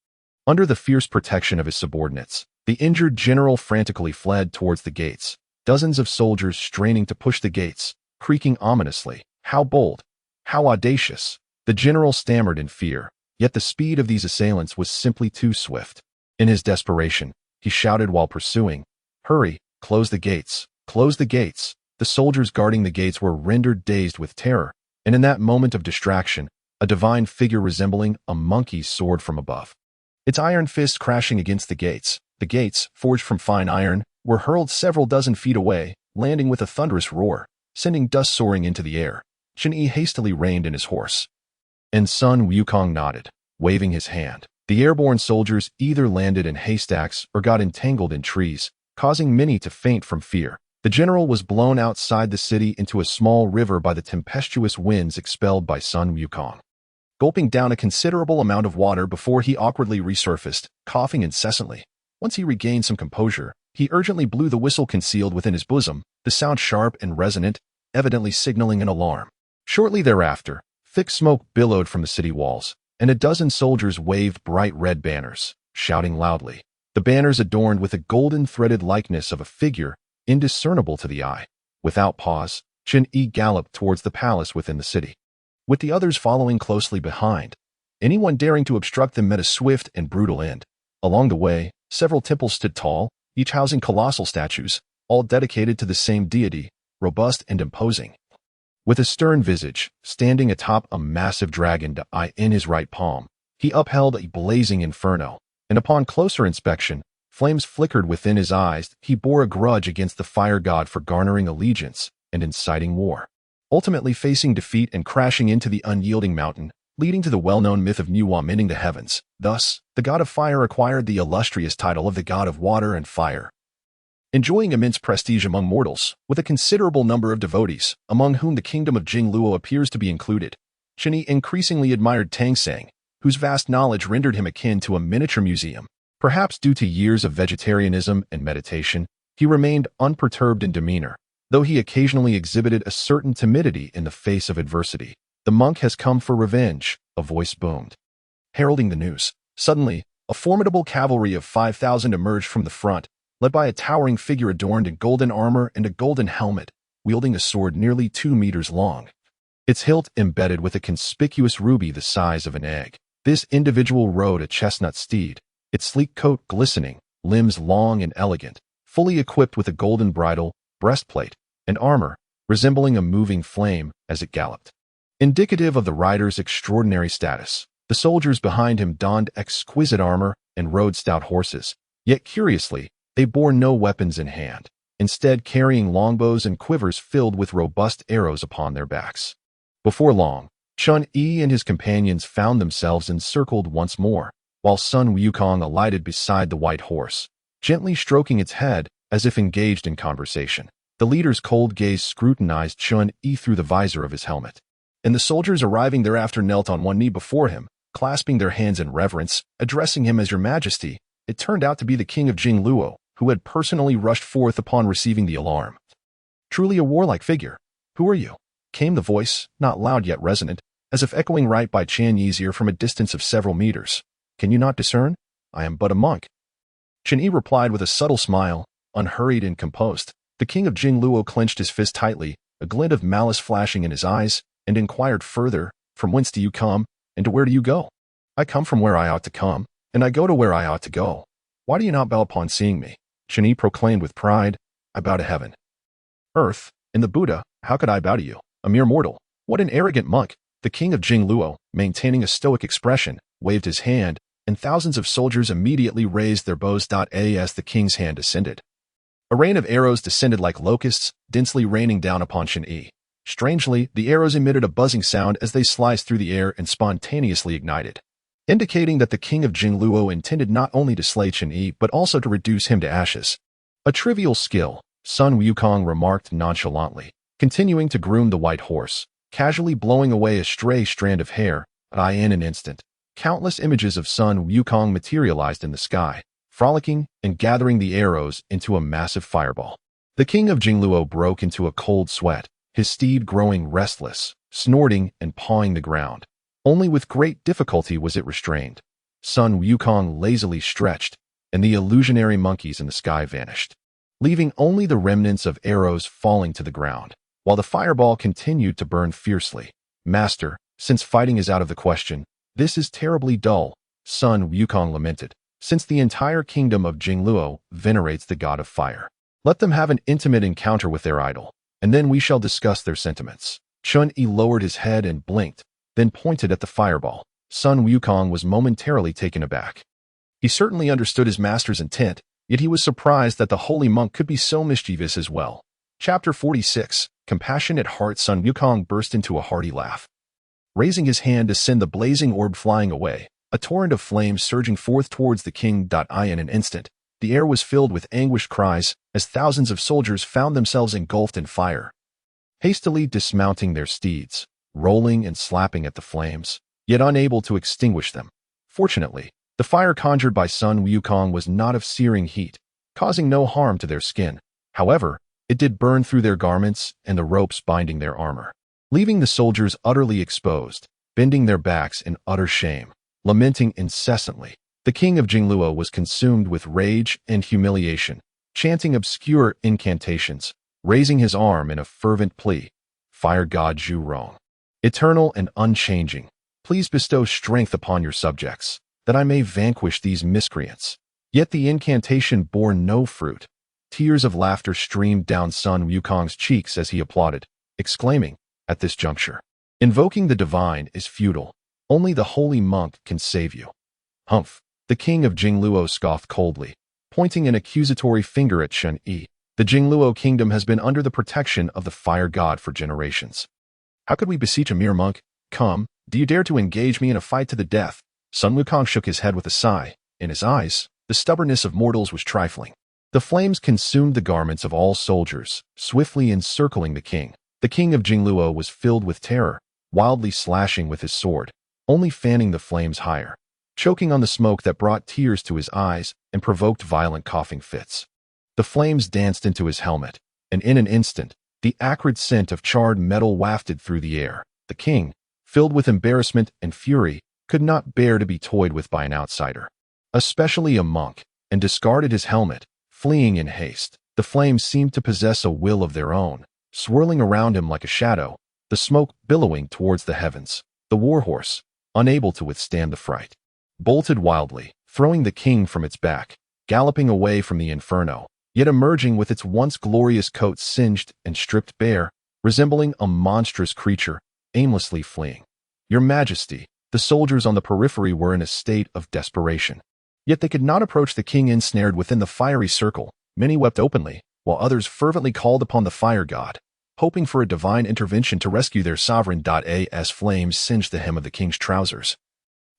Under the fierce protection of his subordinates, the injured general frantically fled towards the gates, dozens of soldiers straining to push the gates, creaking ominously. How bold! How audacious! The general stammered in fear, yet the speed of these assailants was simply too swift. In his desperation, he shouted while pursuing, "Hurry, close the gates, close the gates." The soldiers guarding the gates were rendered dazed with terror, and in that moment of distraction, a divine figure resembling a monkey soared from above. Its iron fist crashing against the gates, forged from fine iron, were hurled several dozen feet away, landing with a thunderous roar, sending dust soaring into the air. Chen Yi hastily reined in his horse, and Sun Wukong nodded, waving his hand. The airborne soldiers either landed in haystacks or got entangled in trees, causing many to faint from fear. The general was blown outside the city into a small river by the tempestuous winds expelled by Sun Wukong, gulping down a considerable amount of water before he awkwardly resurfaced, coughing incessantly. Once he regained some composure, he urgently blew the whistle concealed within his bosom, the sound sharp and resonant, evidently signaling an alarm. Shortly thereafter, thick smoke billowed from the city walls, and a dozen soldiers waved bright red banners, shouting loudly. The banners adorned with a golden threaded likeness of a figure indiscernible to the eye. Without pause, Chen Yi galloped towards the palace within the city, with the others following closely behind. Anyone daring to obstruct them met a swift and brutal end. Along the way, several temples stood tall, each housing colossal statues, all dedicated to the same deity, robust and imposing. With a stern visage, standing atop a massive dragon in his right palm, he upheld a blazing inferno, and upon closer inspection, flames flickered within his eyes. He bore a grudge against the fire god for garnering allegiance and inciting war, ultimately facing defeat and crashing into the unyielding mountain, leading to the well-known myth of Nuwa mending the heavens. Thus, the god of fire acquired the illustrious title of the god of water and fire, enjoying immense prestige among mortals, with a considerable number of devotees, among whom the kingdom of Jingluo appears to be included. Chen Yi increasingly admired Tang Sang, whose vast knowledge rendered him akin to a miniature museum. Perhaps due to years of vegetarianism and meditation, he remained unperturbed in demeanor, though he occasionally exhibited a certain timidity in the face of adversity. "The monk has come for revenge," a voice boomed, heralding the news. Suddenly, a formidable cavalry of 5,000 emerged from the front, led by a towering figure adorned in golden armor and a golden helmet, wielding a sword nearly 2 meters long, its hilt embedded with a conspicuous ruby the size of an egg. This individual rode a chestnut steed, its sleek coat glistening, limbs long and elegant, fully equipped with a golden bridle, breastplate, and armor, resembling a moving flame as it galloped, indicative of the rider's extraordinary status. The soldiers behind him donned exquisite armor and rode stout horses, yet curiously, they bore no weapons in hand, instead carrying longbows and quivers filled with robust arrows upon their backs. Before long, Chen Yi and his companions found themselves encircled once more, while Sun Wukong alighted beside the white horse, gently stroking its head as if engaged in conversation. The leader's cold gaze scrutinized Chen Yi through the visor of his helmet, and the soldiers arriving thereafter knelt on one knee before him, clasping their hands in reverence, addressing him as Your Majesty. It turned out to be the king of Jingluo, who had personally rushed forth upon receiving the alarm. Truly a warlike figure. "Who are you? came the voice, not loud yet resonant, as if echoing right by Chan Yi's ear from a distance of several meters. Can you not discern? I am but a monk. Chen Yi replied with a subtle smile, unhurried and composed. The king of Jingluo clenched his fist tightly, a glint of malice flashing in his eyes, and inquired further, from whence do you come, and to where do you go? I come from where I ought to come, and I go to where I ought to go. Why do you not bow upon seeing me? Chen Yi proclaimed with pride, I bow to heaven. Earth, and the Buddha, how could I bow to you, a mere mortal? What an arrogant monk! The king of Jingluo, maintaining a stoic expression, waved his hand, and thousands of soldiers immediately raised their bows. As the king's hand descended, a rain of arrows descended like locusts, densely raining down upon Chen Yi. Strangely, the arrows emitted a buzzing sound as they sliced through the air and spontaneously ignited, indicating that the king of Jingluo intended not only to slay Chen Yi but also to reduce him to ashes. A trivial skill, Sun Wukong remarked nonchalantly, continuing to groom the white horse, casually blowing away a stray strand of hair. In an instant, countless images of Sun Wukong materialized in the sky, frolicking and gathering the arrows into a massive fireball. The king of Jingluo broke into a cold sweat, his steed growing restless, snorting and pawing the ground. Only with great difficulty was it restrained. Sun Wukong lazily stretched, and the illusionary monkeys in the sky vanished, leaving only the remnants of arrows falling to the ground, while the fireball continued to burn fiercely. Master, since fighting is out of the question, this is terribly dull, Sun Wukong lamented, since the entire kingdom of Jingluo venerates the god of fire. Let them have an intimate encounter with their idol, and then we shall discuss their sentiments. Chen Yi lowered his head and blinked, then pointed at the fireball. Sun Wukong was momentarily taken aback. He certainly understood his master's intent, yet he was surprised that the holy monk could be so mischievous as well. Chapter 46. Compassion at heart. Sun Wukong burst into a hearty laugh, raising his hand to send the blazing orb flying away, a torrent of flames surging forth towards the king. In an instant, the air was filled with anguished cries as thousands of soldiers found themselves engulfed in fire, hastily dismounting their steeds, rolling and slapping at the flames, yet unable to extinguish them. Fortunately, the fire conjured by Sun Wukong was not of searing heat, causing no harm to their skin. However, it did burn through their garments and the ropes binding their armor, leaving the soldiers utterly exposed, bending their backs in utter shame, lamenting incessantly. The king of Jingluo was consumed with rage and humiliation, chanting obscure incantations, raising his arm in a fervent plea. Fire god Zhu Rong, eternal and unchanging, please bestow strength upon your subjects, that I may vanquish these miscreants. Yet the incantation bore no fruit. Tears of laughter streamed down Sun Wukong's cheeks as he applauded, exclaiming, at this juncture, invoking the divine is futile. Only the holy monk can save you. Humph! The king of Jingluo scoffed coldly, pointing an accusatory finger at Chen Yi. The Jingluo kingdom has been under the protection of the fire god for generations. How could we beseech a mere monk? Come, do you dare to engage me in a fight to the death? Sun Wukong shook his head with a sigh. In his eyes, the stubbornness of mortals was trifling. The flames consumed the garments of all soldiers, swiftly encircling the king. The king of Jingluo was filled with terror, wildly slashing with his sword, only fanning the flames higher, choking on the smoke that brought tears to his eyes and provoked violent coughing fits. The flames danced into his helmet, and in an instant, the acrid scent of charred metal wafted through the air. The king, filled with embarrassment and fury, could not bear to be toyed with by an outsider, especially a monk, and discarded his helmet, fleeing in haste. The flames seemed to possess a will of their own, swirling around him like a shadow, the smoke billowing towards the heavens. The warhorse, unable to withstand the fright, bolted wildly, throwing the king from its back, galloping away from the inferno, yet emerging with its once glorious coat singed and stripped bare, resembling a monstrous creature, aimlessly fleeing. Your Majesty, the soldiers on the periphery were in a state of desperation. Yet they could not approach the king ensnared within the fiery circle. Many wept openly, while others fervently called upon the fire god, hoping for a divine intervention to rescue their sovereign. As flames singed the hem of the king's trousers,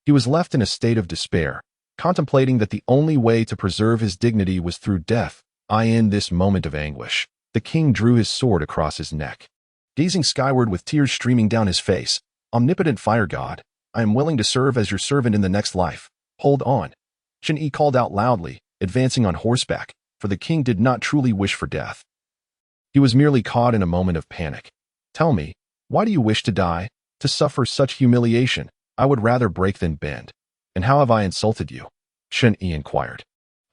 he was left in a state of despair, contemplating that the only way to preserve his dignity was through death. In this moment of anguish, the king drew his sword across his neck, gazing skyward with tears streaming down his face. Omnipotent fire god, I am willing to serve as your servant in the next life. Hold on. Chen Yi called out loudly, advancing on horseback, for the king did not truly wish for death. He was merely caught in a moment of panic. Tell me, Why do you wish to die? To suffer such humiliation? I would rather break than bend. And how have I insulted you? Chen Yi inquired.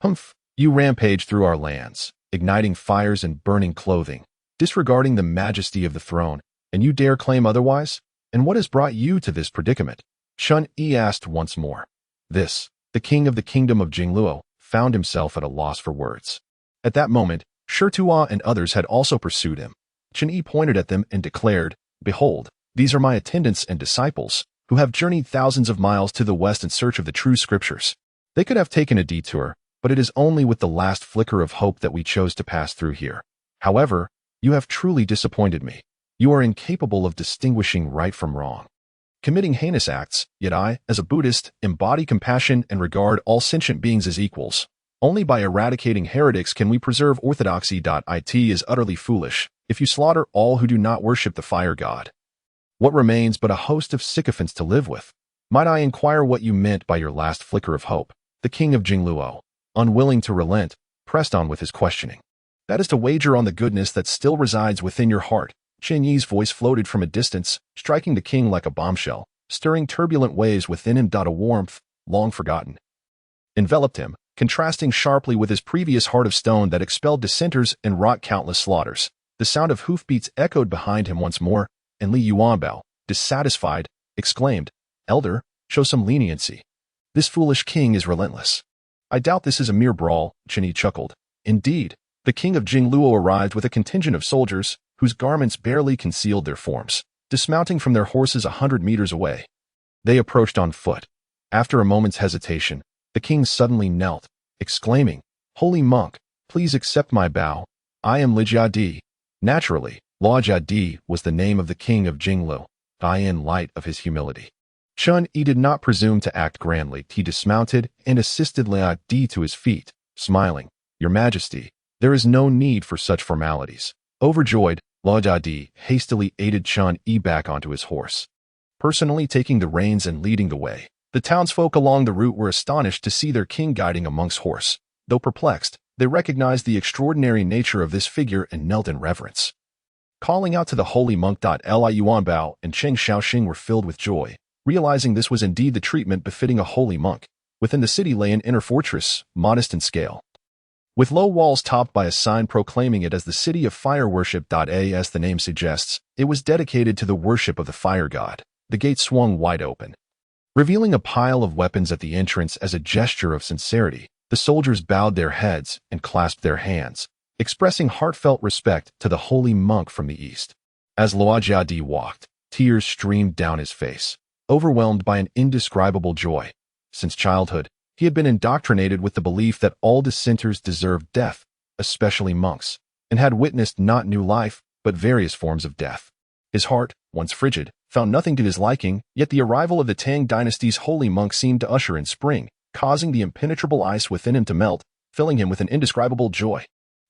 Humph, you rampage through our lands, igniting fires and burning clothing, disregarding the majesty of the throne, and you dare claim otherwise? And what has brought you to this predicament? Chen Yi asked once more. This, the king of the kingdom of Jingluo, found himself at a loss for words. At that moment, Shi Tuo and others had also pursued him. Chen Yi pointed at them and declared, Behold, these are my attendants and disciples, who have journeyed thousands of miles to the west in search of the true scriptures. They could have taken a detour, but it is only with the last flicker of hope that we chose to pass through here. However, you have truly disappointed me. You are incapable of distinguishing right from wrong, committing heinous acts, yet I, as a Buddhist, embody compassion and regard all sentient beings as equals. Only by eradicating heretics can we preserve orthodoxy. It is utterly foolish if you slaughter all who do not worship the fire god. What remains but a host of sycophants to live with? Might I inquire what you meant by your last flicker of hope? The king of Jingluo, unwilling to relent, pressed on with his questioning. That is to wager on the goodness that still resides within your heart. Chen Yi's voice floated from a distance, striking the king like a bombshell, stirring turbulent waves within him. A warmth, long forgotten, enveloped him, contrasting sharply with his previous heart of stone that expelled dissenters and wrought countless slaughters. The sound of hoofbeats echoed behind him once more, and Li Yuanbao, dissatisfied, exclaimed, Elder, show some leniency. This foolish king is relentless. I doubt this is a mere brawl, Chen Yi chuckled. Indeed, the king of Jingluo arrived with a contingent of soldiers, whose garments barely concealed their forms, dismounting from their horses 100 meters away. They approached on foot. After a moment's hesitation, the king suddenly knelt, exclaiming, Holy monk, please accept my bow. I am Li Jiadi. Naturally, Luo Jiadi was the name of the king of Jingluo, in light of his humility. Chen Yi did not presume to act grandly. He dismounted and assisted Li Jiadi to his feet, smiling, Your Majesty, there is no need for such formalities. Overjoyed, Luo Jiadi hastily aided Chen Yi back onto his horse, personally taking the reins and leading the way. The townsfolk along the route were astonished to see their king guiding a monk's horse. Though perplexed, they recognized the extraordinary nature of this figure and knelt in reverence. Calling out to the holy monk. Li Yuanbao and Cheng Xiaoxing were filled with joy, realizing this was indeed the treatment befitting a holy monk. Within the city lay an inner fortress, modest in scale, with low walls topped by a sign proclaiming it as the city of fire worship. As the name suggests, it was dedicated to the worship of the fire god. The gate swung wide open, revealing a pile of weapons at the entrance. As a gesture of sincerity, the soldiers bowed their heads and clasped their hands, expressing heartfelt respect to the holy monk from the east. As Luo Jiadi walked, tears streamed down his face, overwhelmed by an indescribable joy. Since childhood, he had been indoctrinated with the belief that all dissenters deserved death, especially monks, and had witnessed not new life, but various forms of death. His heart, once frigid, found nothing to his liking, yet the arrival of the Tang dynasty's holy monk seemed to usher in spring, causing the impenetrable ice within him to melt, filling him with an indescribable joy.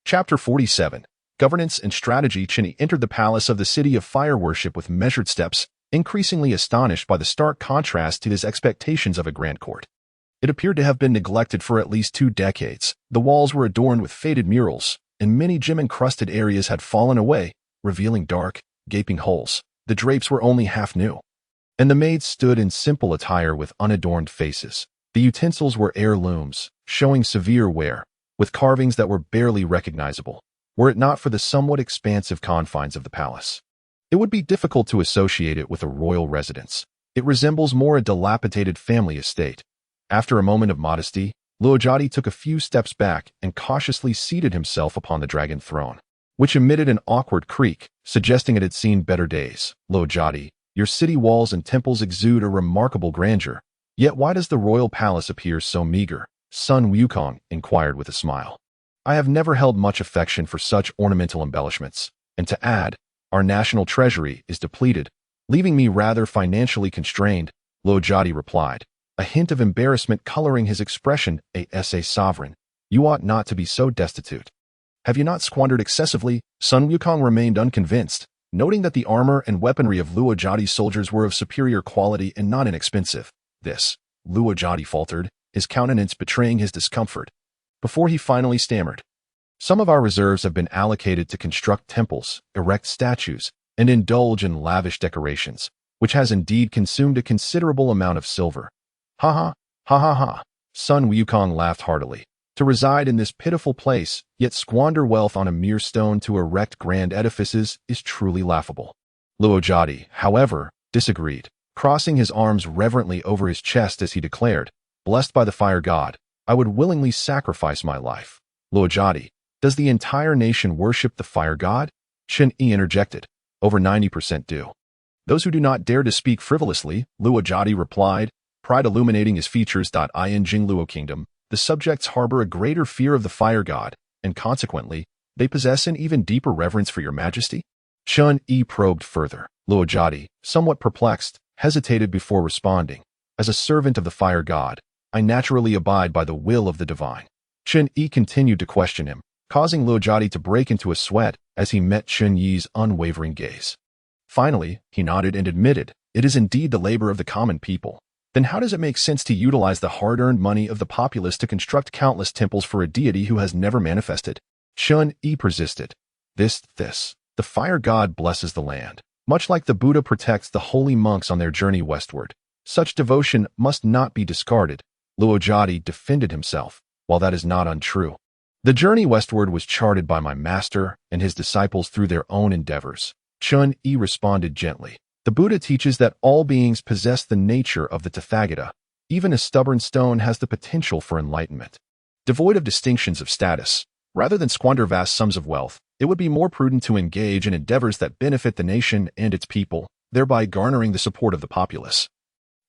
Chapter 47. Governance and Strategy. Chen Yi entered the palace of the city of fire worship with measured steps, increasingly astonished by the stark contrast to his expectations of a grand court. It appeared to have been neglected for at least 2 decades. The walls were adorned with faded murals, and many gem-encrusted areas had fallen away, revealing dark, gaping holes. The drapes were only half new, and the maids stood in simple attire with unadorned faces. The utensils were heirlooms, showing severe wear, with carvings that were barely recognizable. Were it not for the somewhat expansive confines of the palace, it would be difficult to associate it with a royal residence. It resembles more a dilapidated family estate. After a moment of modesty, Luo Jiadi took a few steps back and cautiously seated himself upon the dragon throne, which emitted an awkward creak, suggesting it had seen better days. Luo Jiadi, your city walls and temples exude a remarkable grandeur. Yet why does the royal palace appear so meager? Sun Wukong inquired with a smile. I have never held much affection for such ornamental embellishments, and to add, our national treasury is depleted, leaving me rather financially constrained, Luo Jiadi replied, a hint of embarrassment coloring his expression. As a sovereign, you ought not to be so destitute. Have you not squandered excessively? Sun Wukong remained unconvinced, noting that the armor and weaponry of Luo Jiadi's soldiers were of superior quality and not inexpensive. This, Luo Jiadi faltered, his countenance betraying his discomfort, before he finally stammered. Some of our reserves have been allocated to construct temples, erect statues, and indulge in lavish decorations, which has indeed consumed a considerable amount of silver. Ha ha, ha ha ha. Sun Wukong laughed heartily. To reside in this pitiful place, yet squander wealth on a mere stone to erect grand edifices, is truly laughable. Luojia, however, disagreed, crossing his arms reverently over his chest as he declared, "Blessed by the fire god, I would willingly sacrifice my life." Luojia, does the entire nation worship the fire god? Chen Yi interjected. Over 90% do. Those who do not dare to speak frivolously, Luojia replied, pride illuminating his features. In Jingluo Kingdom, the subjects harbor a greater fear of the fire god, and consequently, they possess an even deeper reverence for your majesty? Chen Yi probed further. Luojia, somewhat perplexed, hesitated before responding. As a servant of the fire god, I naturally abide by the will of the divine. Chen Yi continued to question him, causing Luojia to break into a sweat as he met Chen Yi's unwavering gaze. Finally, he nodded and admitted, it is indeed the labor of the common people. Then how does it make sense to utilize the hard-earned money of the populace to construct countless temples for a deity who has never manifested? Chen Yi persisted. The fire god blesses the land. Much like the Buddha protects the holy monks on their journey westward. Such devotion must not be discarded. Luojia defended himself. While that is not untrue, the journey westward was charted by my master and his disciples through their own endeavors. Chen Yi responded gently. The Buddha teaches that all beings possess the nature of the Tathagata. Even a stubborn stone has the potential for enlightenment. Devoid of distinctions of status, rather than squander vast sums of wealth, it would be more prudent to engage in endeavors that benefit the nation and its people, thereby garnering the support of the populace,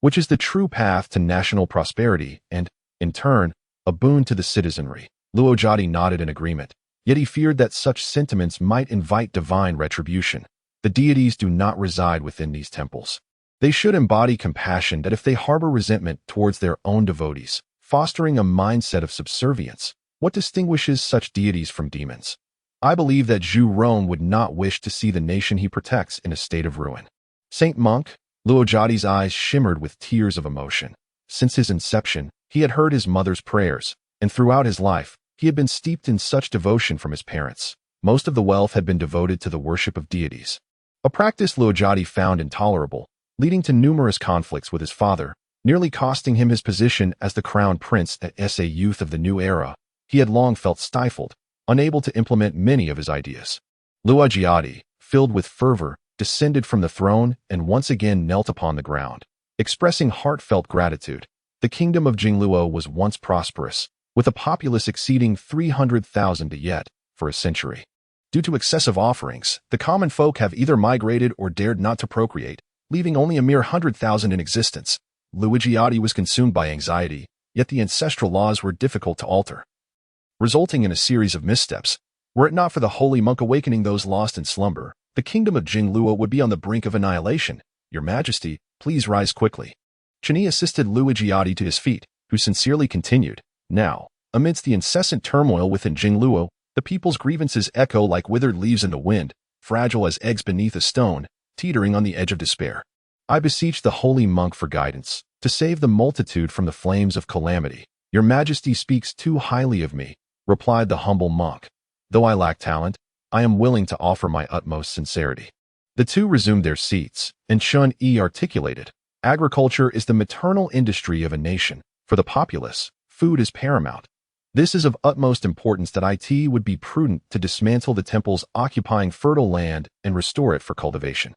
which is the true path to national prosperity and, in turn, a boon to the citizenry. Luojia nodded in agreement, yet he feared that such sentiments might invite divine retribution. The deities do not reside within these temples. They should embody compassion that if they harbor resentment towards their own devotees, fostering a mindset of subservience. What distinguishes such deities from demons? I believe that Zhu Ron would not wish to see the nation he protects in a state of ruin. Saint Monk, Luojia's eyes shimmered with tears of emotion. Since his inception, he had heard his mother's prayers, and throughout his life, he had been steeped in such devotion from his parents. Most of the wealth had been devoted to the worship of deities. A practice Luojia found intolerable, leading to numerous conflicts with his father, nearly costing him his position as the crown prince as a youth of the new era. He had long felt stifled, unable to implement many of his ideas. Luojia, filled with fervor, descended from the throne and once again knelt upon the ground, expressing heartfelt gratitude. The kingdom of Jingluo was once prosperous, with a populace exceeding 300,000 yet, for a century. Due to excessive offerings, the common folk have either migrated or dared not to procreate, leaving only a mere 100,000 in existence. Luojia was consumed by anxiety, yet the ancestral laws were difficult to alter, resulting in a series of missteps. Were it not for the holy monk awakening those lost in slumber, the kingdom of Jingluo would be on the brink of annihilation. Your Majesty, please rise quickly. Chen Yi assisted Luojia to his feet, who sincerely continued, now, amidst the incessant turmoil within Jingluo, the people's grievances echo like withered leaves in the wind, fragile as eggs beneath a stone, teetering on the edge of despair. I beseech the holy monk for guidance, to save the multitude from the flames of calamity. Your Majesty speaks too highly of me, replied the humble monk. Though I lack talent, I am willing to offer my utmost sincerity. The two resumed their seats, and Chen Yi articulated, agriculture is the maternal industry of a nation. For the populace, food is paramount. This is of utmost importance that it would be prudent to dismantle the temples occupying fertile land and restore it for cultivation.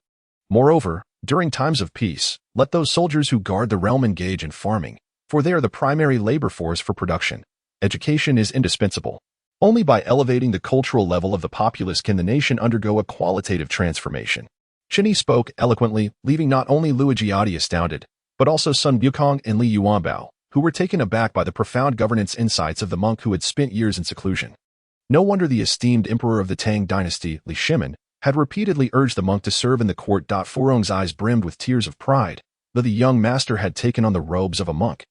Moreover, during times of peace, let those soldiers who guard the realm engage in farming, for they are the primary labor force for production. Education is indispensable. Only by elevating the cultural level of the populace can the nation undergo a qualitative transformation. Chen Yi spoke eloquently, leaving not only Luojia astounded, but also Sun Wukong and Li Yuanbao, who were taken aback by the profound governance insights of the monk who had spent years in seclusion. No wonder the esteemed emperor of the Tang dynasty, Li Shimin, had repeatedly urged the monk to serve in the court. Furong's eyes brimmed with tears of pride. Though the young master had taken on the robes of a monk,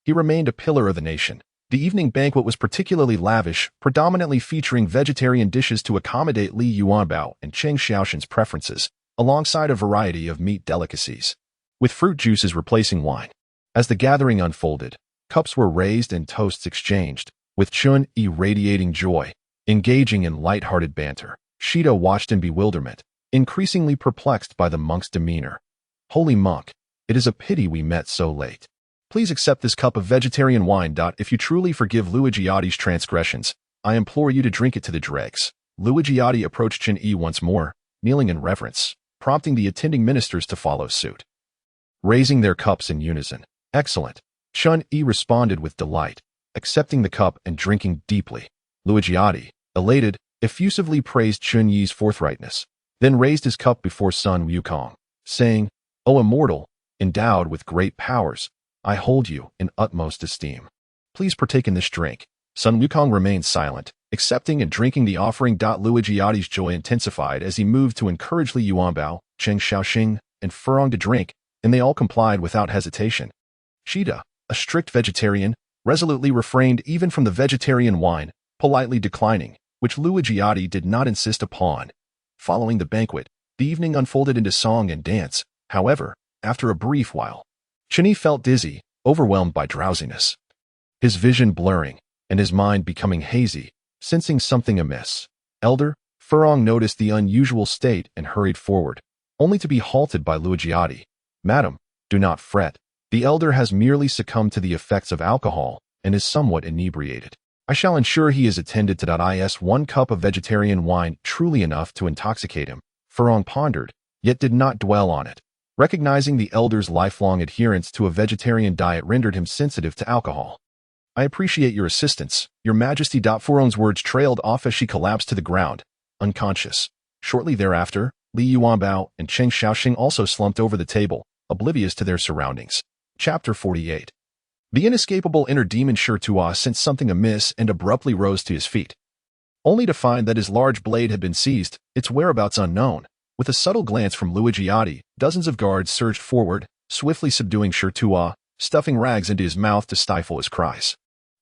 he remained a pillar of the nation. The evening banquet was particularly lavish, predominantly featuring vegetarian dishes to accommodate Li Yuanbao and Cheng Xiaoshen's preferences, alongside a variety of meat delicacies, with fruit juices replacing wine. As the gathering unfolded, cups were raised and toasts exchanged, with Chen Yi radiating joy, engaging in light-hearted banter. Shida watched in bewilderment, increasingly perplexed by the monk's demeanor. "Holy monk, it is a pity we met so late. Please accept this cup of vegetarian wine. If you truly forgive Luigiotti's transgressions, I implore you to drink it to the dregs." Luigiotti approached Chun-Yi once more, kneeling in reverence, prompting the attending ministers to follow suit, raising their cups in unison. "Excellent," Chun-Yi responded with delight, accepting the cup and drinking deeply. Luigiotti, elated, effusively praised Chun-Yi's forthrightness, then raised his cup before Sun Wukong, saying, "O immortal, endowed with great powers, I hold you in utmost esteem. Please partake in this drink." Sun Wukong remained silent, accepting and drinking the offering. Luigiotti's joy intensified as he moved to encourage Li Yuanbao, Cheng Xiaoxing, and Furong to drink, and they all complied without hesitation. Shida, a strict vegetarian, resolutely refrained even from the vegetarian wine, politely declining, which Luigiotti did not insist upon. Following the banquet, the evening unfolded into song and dance. However, after a brief while, Chun-Yi felt dizzy, overwhelmed by drowsiness, his vision blurring, and his mind becoming hazy, sensing something amiss. Elder Furong noticed the unusual state and hurried forward, only to be halted by Luigiotti. "Madam, do not fret. The elder has merely succumbed to the effects of alcohol and is somewhat inebriated. I shall ensure he is attended to. Is 1 cup of vegetarian wine truly enough to intoxicate him?" Furong pondered, yet did not dwell on it. Recognizing the elder's lifelong adherence to a vegetarian diet rendered him sensitive to alcohol. "I appreciate your assistance, Your Majesty." Furong's words trailed off as she collapsed to the ground, unconscious. Shortly thereafter, Li Yuanbao and Cheng Xiaoxing also slumped over the table, oblivious to their surroundings. Chapter 48. The inescapable inner demon Shirtua sensed something amiss and abruptly rose to his feet, only to find that his large blade had been seized, its whereabouts unknown. With a subtle glance from Luigiotti, dozens of guards surged forward, swiftly subduing Shirtua, stuffing rags into his mouth to stifle his cries.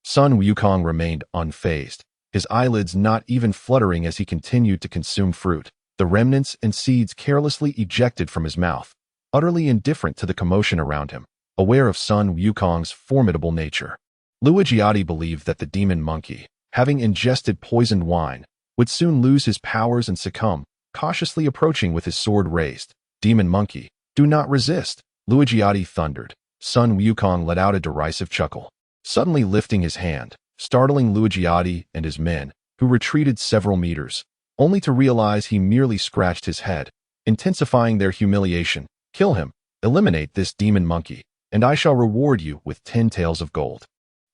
Sun Wukong remained unfazed, his eyelids not even fluttering as he continued to consume fruit, the remnants and seeds carelessly ejected from his mouth, utterly indifferent to the commotion around him, aware of Sun Wukong's formidable nature. Luigiotti believed that the demon monkey, having ingested poisoned wine, would soon lose his powers and succumb, cautiously approaching with his sword raised. "Demon monkey, do not resist," Luigiotti thundered. Sun Wukong let out a derisive chuckle, suddenly lifting his hand, startling Luigiotti and his men, who retreated several meters, only to realize he merely scratched his head, intensifying their humiliation. "Kill him, eliminate this demon monkey, and I shall reward you with 10 taels of gold."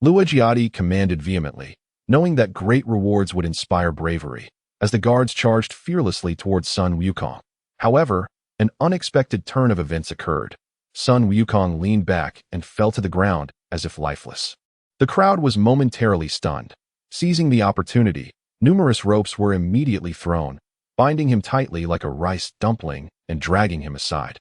Luigiotti commanded vehemently, knowing that great rewards would inspire bravery, as the guards charged fearlessly towards Sun Wukong. However, an unexpected turn of events occurred. Sun Wukong leaned back and fell to the ground as if lifeless. The crowd was momentarily stunned. Seizing the opportunity, numerous ropes were immediately thrown, binding him tightly like a rice dumpling and dragging him aside.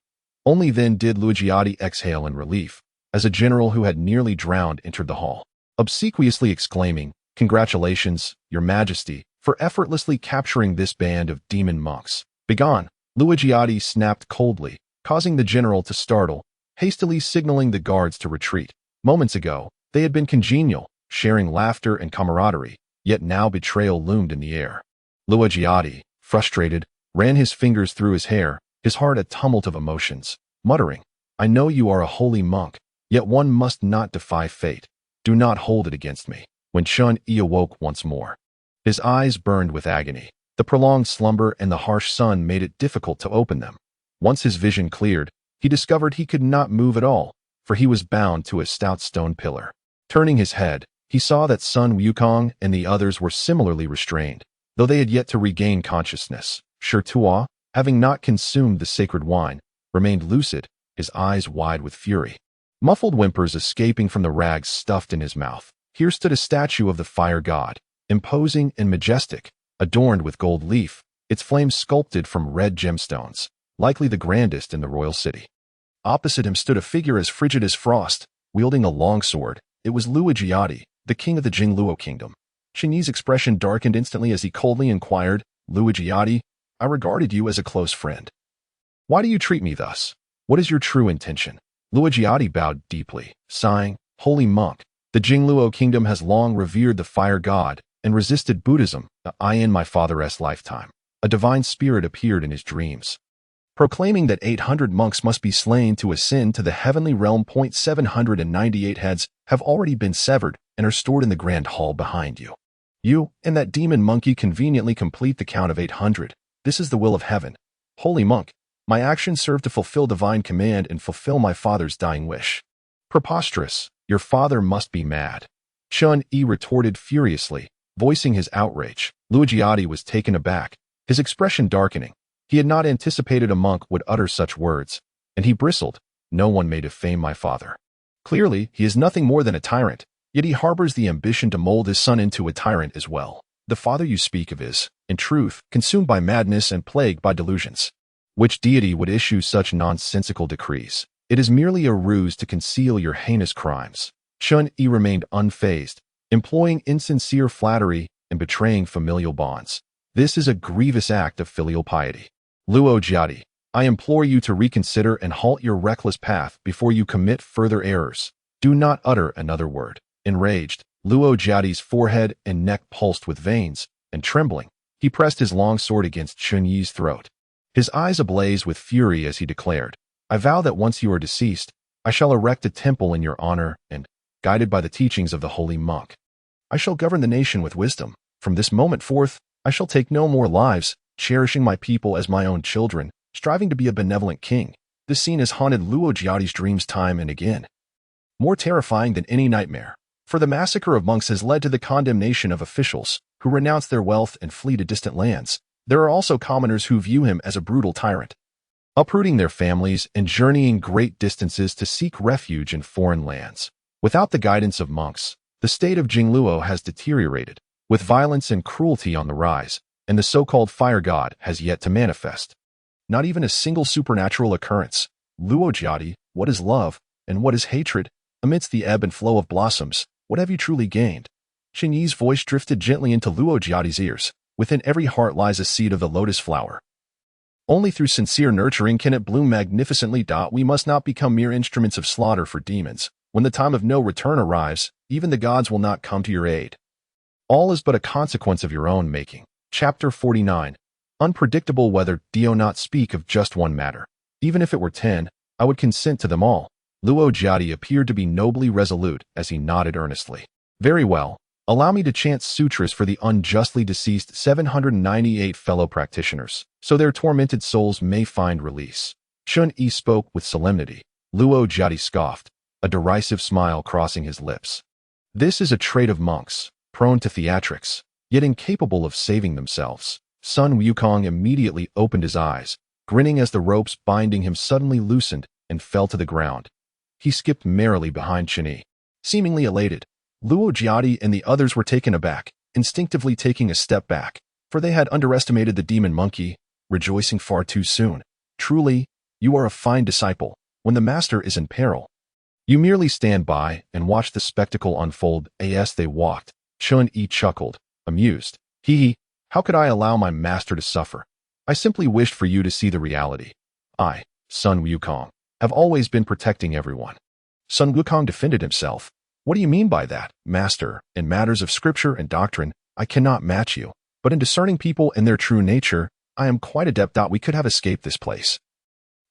Only then did Luigiotti exhale in relief, as a general who had nearly drowned entered the hall, obsequiously exclaiming, "Congratulations, Your Majesty, for effortlessly capturing this band of demon monks." "Begone!" Luigiotti snapped coldly, causing the general to startle, hastily signaling the guards to retreat. Moments ago, they had been congenial, sharing laughter and camaraderie, yet now betrayal loomed in the air. Luigiotti, frustrated, ran his fingers through his hair, his heart a tumult of emotions, muttering, "I know you are a holy monk, yet one must not defy fate. Do not hold it against me." When Chun-Yi awoke once more, his eyes burned with agony. The prolonged slumber and the harsh sun made it difficult to open them. Once his vision cleared, he discovered he could not move at all, for he was bound to a stout stone pillar. Turning his head, he saw that Sun Wukong and the others were similarly restrained, though they had yet to regain consciousness. Shirtua, having not consumed the sacred wine, remained lucid, his eyes wide with fury. Muffled whimpers escaping from the rags stuffed in his mouth. Here stood a statue of the fire god, imposing and majestic, adorned with gold leaf, its flames sculpted from red gemstones, likely the grandest in the royal city. Opposite him stood a figure as frigid as frost, wielding a long sword. It was Luigiotti, the king of the Jingluo kingdom. Chun-Yi's expression darkened instantly as he coldly inquired, "Luigiotti, I regarded you as a close friend. Why do you treat me thus? What is your true intention?" Luigiotti bowed deeply, sighing, "Holy monk, the Jingluo kingdom has long revered the fire god and resisted Buddhism, in my father's lifetime. a divine spirit appeared in his dreams, proclaiming that 800 monks must be slain to ascend to the heavenly realm. 798 heads have already been severed and are stored in the grand hall behind you. You and that demon monkey conveniently complete the count of 800. This is the will of heaven. Holy monk, my actions serve to fulfill divine command and fulfill my father's dying wish. Preposterous, your father must be mad. Chun-Yi retorted furiously, voicing his outrage. Luo Jiadi was taken aback, his expression darkening. He had not anticipated a monk would utter such words, and he bristled. No one may defame my father. Clearly, he is nothing more than a tyrant, yet he harbors the ambition to mold his son into a tyrant as well. The father you speak of is, in truth, consumed by madness and plagued by delusions. Which deity would issue such nonsensical decrees? It is merely a ruse to conceal your heinous crimes. Chun-Yi remained unfazed, employing insincere flattery and betraying familial bonds. This is a grievous act of filial piety. Luo Jiadi, I implore you to reconsider and halt your reckless path before you commit further errors. Do not utter another word. Enraged, Luo Jiadi's forehead and neck pulsed with veins, and trembling, he pressed his long sword against Chun-Yi's throat. His eyes ablaze with fury as he declared, I vow that once you are deceased, I shall erect a temple in your honor and, guided by the teachings of the holy monk, I shall govern the nation with wisdom. From this moment forth, I shall take no more lives, cherishing my people as my own children, striving to be a benevolent king. This scene has haunted Luo Jiadi's dreams time and again. More terrifying than any nightmare, for the massacre of monks has led to the condemnation of officials who renounce their wealth and flee to distant lands. There are also commoners who view him as a brutal tyrant, uprooting their families and journeying great distances to seek refuge in foreign lands. Without the guidance of monks, the state of Jingluo has deteriorated, with violence and cruelty on the rise, and the so-called fire god has yet to manifest. Not even a single supernatural occurrence. Luo Jiadi, what is love, and what is hatred? Amidst the ebb and flow of blossoms, what have you truly gained? Chun-Yi's voice drifted gently into Luo Jiadi's ears. Within every heart lies a seed of the lotus flower. Only through sincere nurturing can it bloom magnificently. We must not become mere instruments of slaughter for demons. When the time of no return arrives, even the gods will not come to your aid. All is but a consequence of your own making. Chapter 49. Unpredictable weather. Do not speak of just one matter. Even if it were 10, I would consent to them all. Luo Jiadi appeared to be nobly resolute as he nodded earnestly. Very well. Allow me to chant sutras for the unjustly deceased 798 fellow practitioners, so their tormented souls may find release. Chun-Yi spoke with solemnity. Luo Jiadi scoffed, a derisive smile crossing his lips. This is a trait of monks, prone to theatrics, yet incapable of saving themselves. Sun Wukong immediately opened his eyes, grinning as the ropes binding him suddenly loosened and fell to the ground. He skipped merrily behind Chun-Yi, seemingly elated. Luo Jiadi and the others were taken aback, instinctively taking a step back, for they had underestimated the demon monkey, rejoicing far too soon. Truly, you are a fine disciple. When the master is in peril, you merely stand by and watch the spectacle unfold. As they walked, Chun-Yi chuckled, amused. Hee, how could I allow my master to suffer? I simply wished for you to see the reality. I, Sun Wukong, have always been protecting everyone. Sun Wukong defended himself. What do you mean by that, master? In matters of scripture and doctrine, I cannot match you. But in discerning people and their true nature, I am quite adept. We could have escaped this place.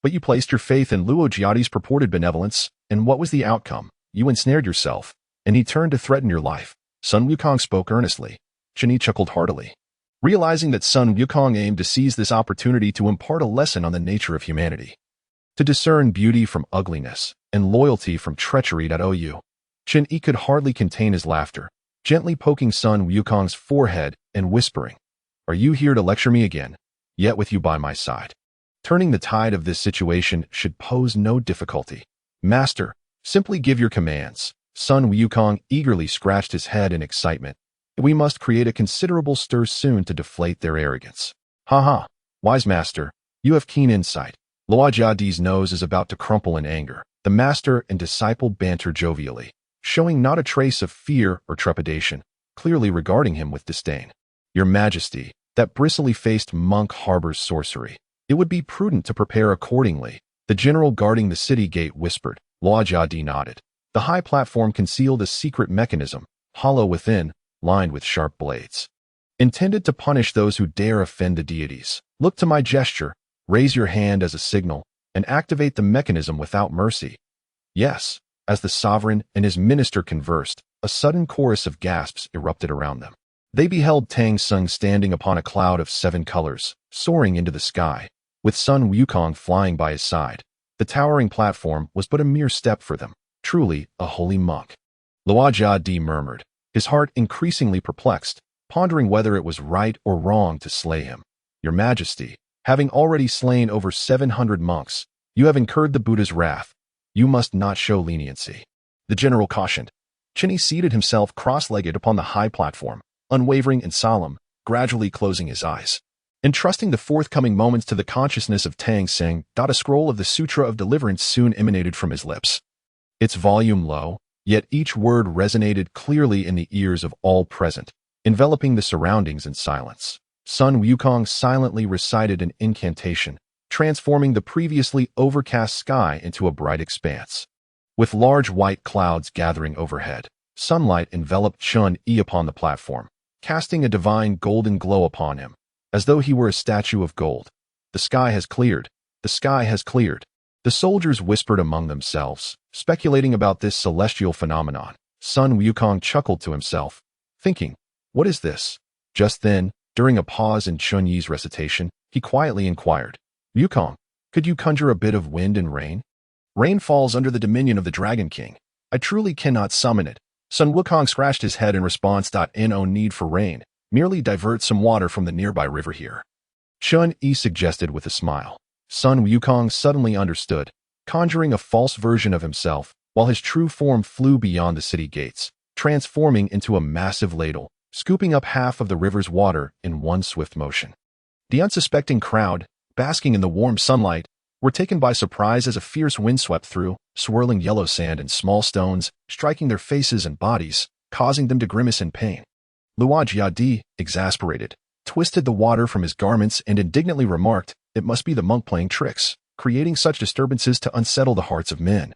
But you placed your faith in Luo Jiadi's purported benevolence, and what was the outcome? You ensnared yourself, and he turned to threaten your life. Sun Wukong spoke earnestly. Chun-Yi chuckled heartily, realizing that Sun Wukong aimed to seize this opportunity to impart a lesson on the nature of humanity. To discern beauty from ugliness, and loyalty from treachery. You. Chun-Yi could hardly contain his laughter, gently poking Sun Wukong's forehead and whispering, Are you here to lecture me again? Yet with you by my side. Turning the tide of this situation should pose no difficulty. Master, simply give your commands. Sun Wukong eagerly scratched his head in excitement. We must create a considerable stir soon to deflate their arrogance. Ha, wise master, you have keen insight. Luo Jiadi's nose is about to crumple in anger. The master and disciple banter jovially, showing not a trace of fear or trepidation, clearly regarding him with disdain. Your Majesty, that bristly-faced monk harbors sorcery. It would be prudent to prepare accordingly. The general guarding the city gate whispered. Luo Jiadi nodded. The high platform concealed a secret mechanism, hollow within, lined with sharp blades. intended to punish those who dare offend the deities. Look to my gesture, raise your hand as a signal, and activate the mechanism without mercy. Yes, as the sovereign and his minister conversed, a sudden chorus of gasps erupted around them. They beheld Tang Sung standing upon a cloud of 7 colors, soaring into the sky, with Sun Wukong flying by his side. The towering platform was but a mere step for them, truly a holy monk. Luo Jiadi murmured, his heart increasingly perplexed, pondering whether it was right or wrong to slay him. Your Majesty, having already slain over 700 monks, you have incurred the Buddha's wrath. You must not show leniency. The general cautioned. Chinyi seated himself cross-legged upon the high platform, unwavering and solemn, gradually closing his eyes. Entrusting the forthcoming moments to the consciousness of Tang Sung, a scroll of the Sutra of Deliverance soon emanated from his lips. Its volume low, yet each word resonated clearly in the ears of all present, enveloping the surroundings in silence. Sun Wukong silently recited an incantation, transforming the previously overcast sky into a bright expanse. With large white clouds gathering overhead, sunlight enveloped Chun-Yi upon the platform, casting a divine golden glow upon him, as though he were a statue of gold. The sky has cleared. The sky has cleared. The soldiers whispered among themselves, speculating about this celestial phenomenon. Sun Wukong chuckled to himself, thinking, what is this? Just then, during a pause in Chun-Yi's recitation, he quietly inquired, Wukong, could you conjure a bit of wind and rain? Rain falls under the dominion of the Dragon King. I truly cannot summon it. Sun Wukong scratched his head in response. No need for rain. Merely divert some water from the nearby river here. Chun-Yi suggested with a smile. Sun Wukong suddenly understood, conjuring a false version of himself, while his true form flew beyond the city gates, transforming into a massive ladle, scooping up half of the river's water in one swift motion. The unsuspecting crowd, basking in the warm sunlight, were taken by surprise as a fierce wind swept through, swirling yellow sand and small stones, striking their faces and bodies, causing them to grimace in pain. Luo Jiadi, exasperated, twisted the water from his garments and indignantly remarked, it must be the monk playing tricks, creating such disturbances to unsettle the hearts of men.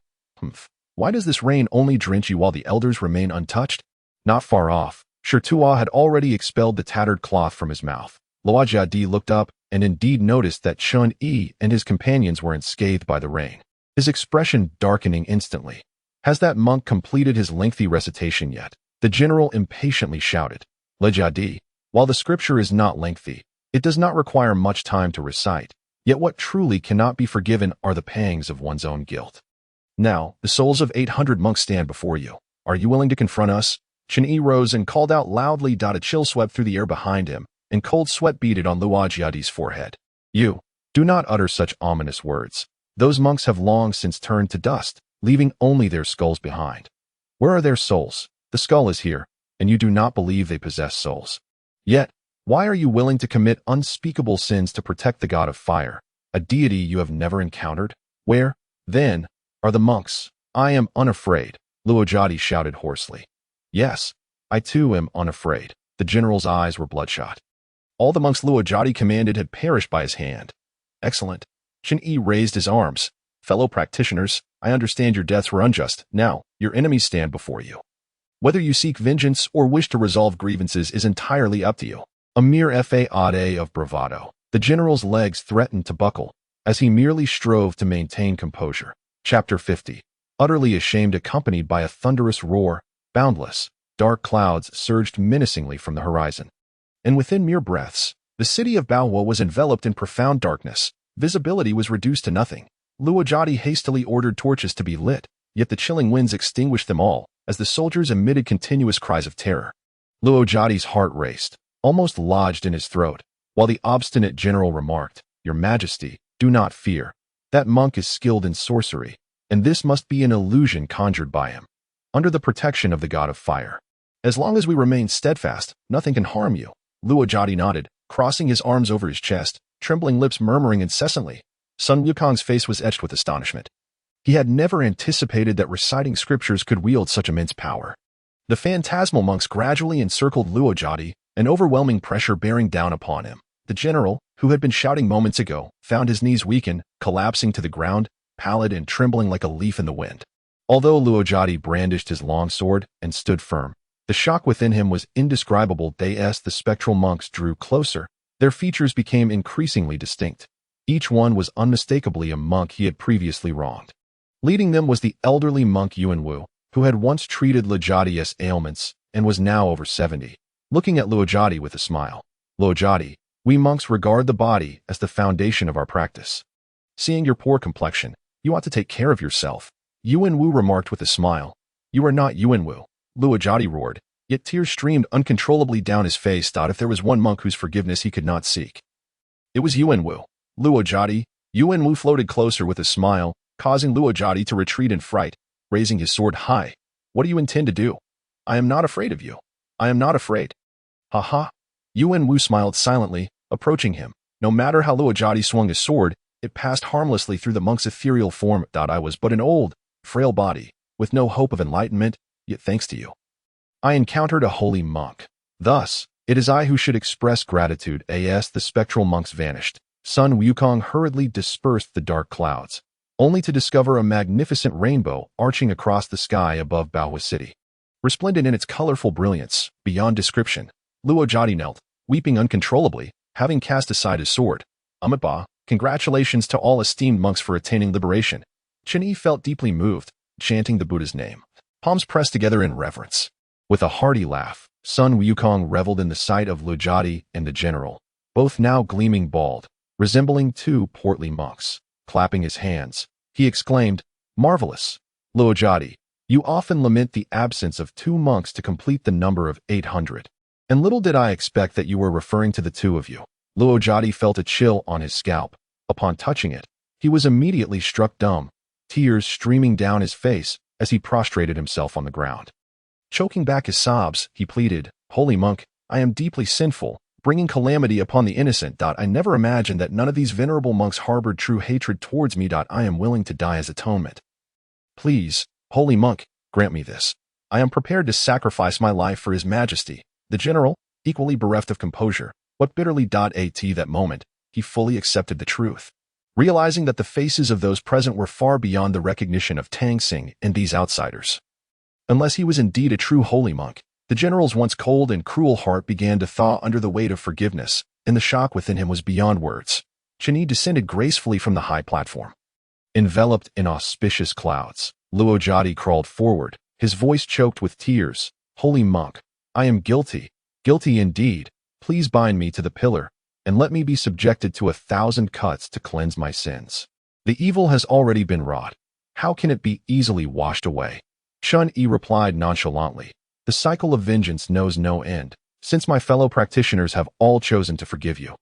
Why does this rain only drench you while the elders remain untouched? Not far off, Shirtua had already expelled the tattered cloth from his mouth. Luo Jiadi looked up and indeed noticed that Chun-Yi and his companions were unscathed by the rain, his expression darkening instantly. Has that monk completed his lengthy recitation yet? The general impatiently shouted. Luo Jiadi, while the scripture is not lengthy, it does not require much time to recite, yet what truly cannot be forgiven are the pangs of one's own guilt. Now, the souls of 800 monks stand before you. Are you willing to confront us? Chun-Yi rose and called out loudly. A chill swept through the air behind him, and cold sweat beaded on Luo Jiadi's forehead. You, do not utter such ominous words. Those monks have long since turned to dust, leaving only their skulls behind. Where are their souls? The skull is here, and you do not believe they possess souls. Yet, why are you willing to commit unspeakable sins to protect the god of fire, a deity you have never encountered? Where, then, are the monks? I am unafraid, Luo Jiadi shouted hoarsely. Yes, I too am unafraid. The general's eyes were bloodshot. All the monks Luo Jiadi commanded had perished by his hand. Excellent. Chun-Yi raised his arms. Fellow practitioners, I understand your deaths were unjust. Now, your enemies stand before you. Whether you seek vengeance or wish to resolve grievances is entirely up to you. A mere fade of bravado. The general's legs threatened to buckle, as he merely strove to maintain composure. Chapter 50. Utterly ashamed, accompanied by a thunderous roar, boundless, dark clouds surged menacingly from the horizon. And within mere breaths, the city of Baohua was enveloped in profound darkness. Visibility was reduced to nothing. Luo Jiadi hastily ordered torches to be lit, yet the chilling winds extinguished them all, as the soldiers emitted continuous cries of terror. Luo Jiadi's heart raced, almost lodged in his throat, while the obstinate general remarked, Your Majesty, do not fear. That monk is skilled in sorcery, and this must be an illusion conjured by him, under the protection of the god of fire. As long as we remain steadfast, nothing can harm you. Luo Jiadi nodded, crossing his arms over his chest, trembling lips murmuring incessantly. Sun Wukong's face was etched with astonishment. He had never anticipated that reciting scriptures could wield such immense power. The phantasmal monks gradually encircled Luo Jiadi, an overwhelming pressure bearing down upon him. The general, who had been shouting moments ago, found his knees weaken, collapsing to the ground, pallid and trembling like a leaf in the wind. Although Luo Jiadi brandished his long sword and stood firm, The shock within him was indescribable. As the spectral monks drew closer, their features became increasingly distinct. Each one was unmistakably a monk he had previously wronged. Leading them was the elderly monk Yuanwu, who had once treated Luojadi's ailments and was now over 70. Looking at Luojadi with a smile, "Luojadi, we monks regard the body as the foundation of our practice. Seeing your poor complexion, you ought to take care of yourself," Yuanwu remarked with a smile. "You are not Yuanwu," Luojadi roared, yet tears streamed uncontrollably down his face. If there was one monk whose forgiveness he could not seek, it was Yuanwu. "Luojadi," Yuanwu floated closer with a smile, causing Luojadi to retreat in fright, raising his sword high. "What do you intend to do?" "I am not afraid of you. I am not afraid." "Ha ha." Yuanwu smiled silently, approaching him. No matter how Luojadi swung his sword, it passed harmlessly through the monk's ethereal form. "I was but an old, frail body, with no hope of enlightenment, yet thanks to you, I encountered a holy monk. Thus, it is I who should express gratitude." As the spectral monks vanished, Sun Wukong hurriedly dispersed the dark clouds, only to discover a magnificent rainbow arching across the sky above Baohua City. Resplendent in its colorful brilliance, beyond description, Luojadi knelt, weeping uncontrollably, having cast aside his sword. "Amitabha, congratulations to all esteemed monks for attaining liberation." Chen Yi felt deeply moved, chanting the Buddha's name, palms pressed together in reverence. With a hearty laugh, Sun Wukong reveled in the sight of Luojadi and the general, both now gleaming bald, resembling two portly monks. Clapping his hands, he exclaimed, "Marvelous! Luojadi, you often lament the absence of two monks to complete the number of 800. And little did I expect that you were referring to the two of you." Luojadi felt a chill on his scalp. Upon touching it, he was immediately struck dumb, tears streaming down his face as he prostrated himself on the ground. Choking back his sobs, he pleaded, "Holy monk, I am deeply sinful, bringing calamity upon the innocent. I never imagined that none of these venerable monks harbored true hatred towards me. I am willing to die as atonement. Please, holy monk, grant me this. I am prepared to sacrifice my life for His Majesty." The general, equally bereft of composure, what bitterly. At that moment, he fully accepted the truth, realizing that the faces of those present were far beyond the recognition of Tang Xing and these outsiders. Unless he was indeed a true holy monk, the general's once cold and cruel heart began to thaw under the weight of forgiveness, and the shock within him was beyond words. Chen Yi descended gracefully from the high platform. Enveloped in auspicious clouds, Luojadi crawled forward, his voice choked with tears. "Holy monk, I am guilty, guilty indeed. Please bind me to the pillar, and let me be subjected to 1,000 cuts to cleanse my sins. The evil has already been wrought. How can it be easily washed away?" Chen Yi replied nonchalantly, "The cycle of vengeance knows no end, since my fellow practitioners have all chosen to forgive you.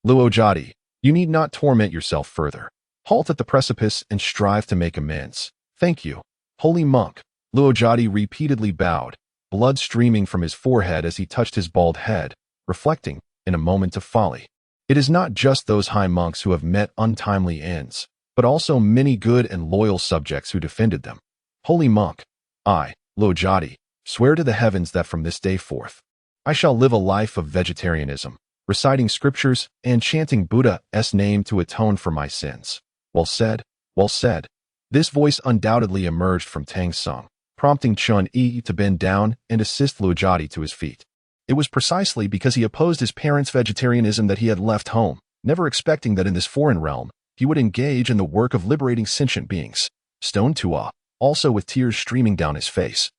Luojadi, you need not torment yourself further. Halt at the precipice and strive to make amends. Thank you, holy monk." Luojadi repeatedly bowed, blood streaming from his forehead as he touched his bald head, reflecting, in a moment of folly, "It is not just those high monks who have met untimely ends, but also many good and loyal subjects who defended them. Holy monk, I, Luojadi, swear to the heavens that from this day forth, I shall live a life of vegetarianism, reciting scriptures and chanting Buddha's name to atone for my sins." "Well said, well said." This voice undoubtedly emerged from Tang Xing, prompting Chen Yi to bend down and assist Luojadi to his feet. It was precisely because he opposed his parents' vegetarianism that he had left home, never expecting that in this foreign realm, he would engage in the work of liberating sentient beings. Stone Tua, also with tears streaming down his face,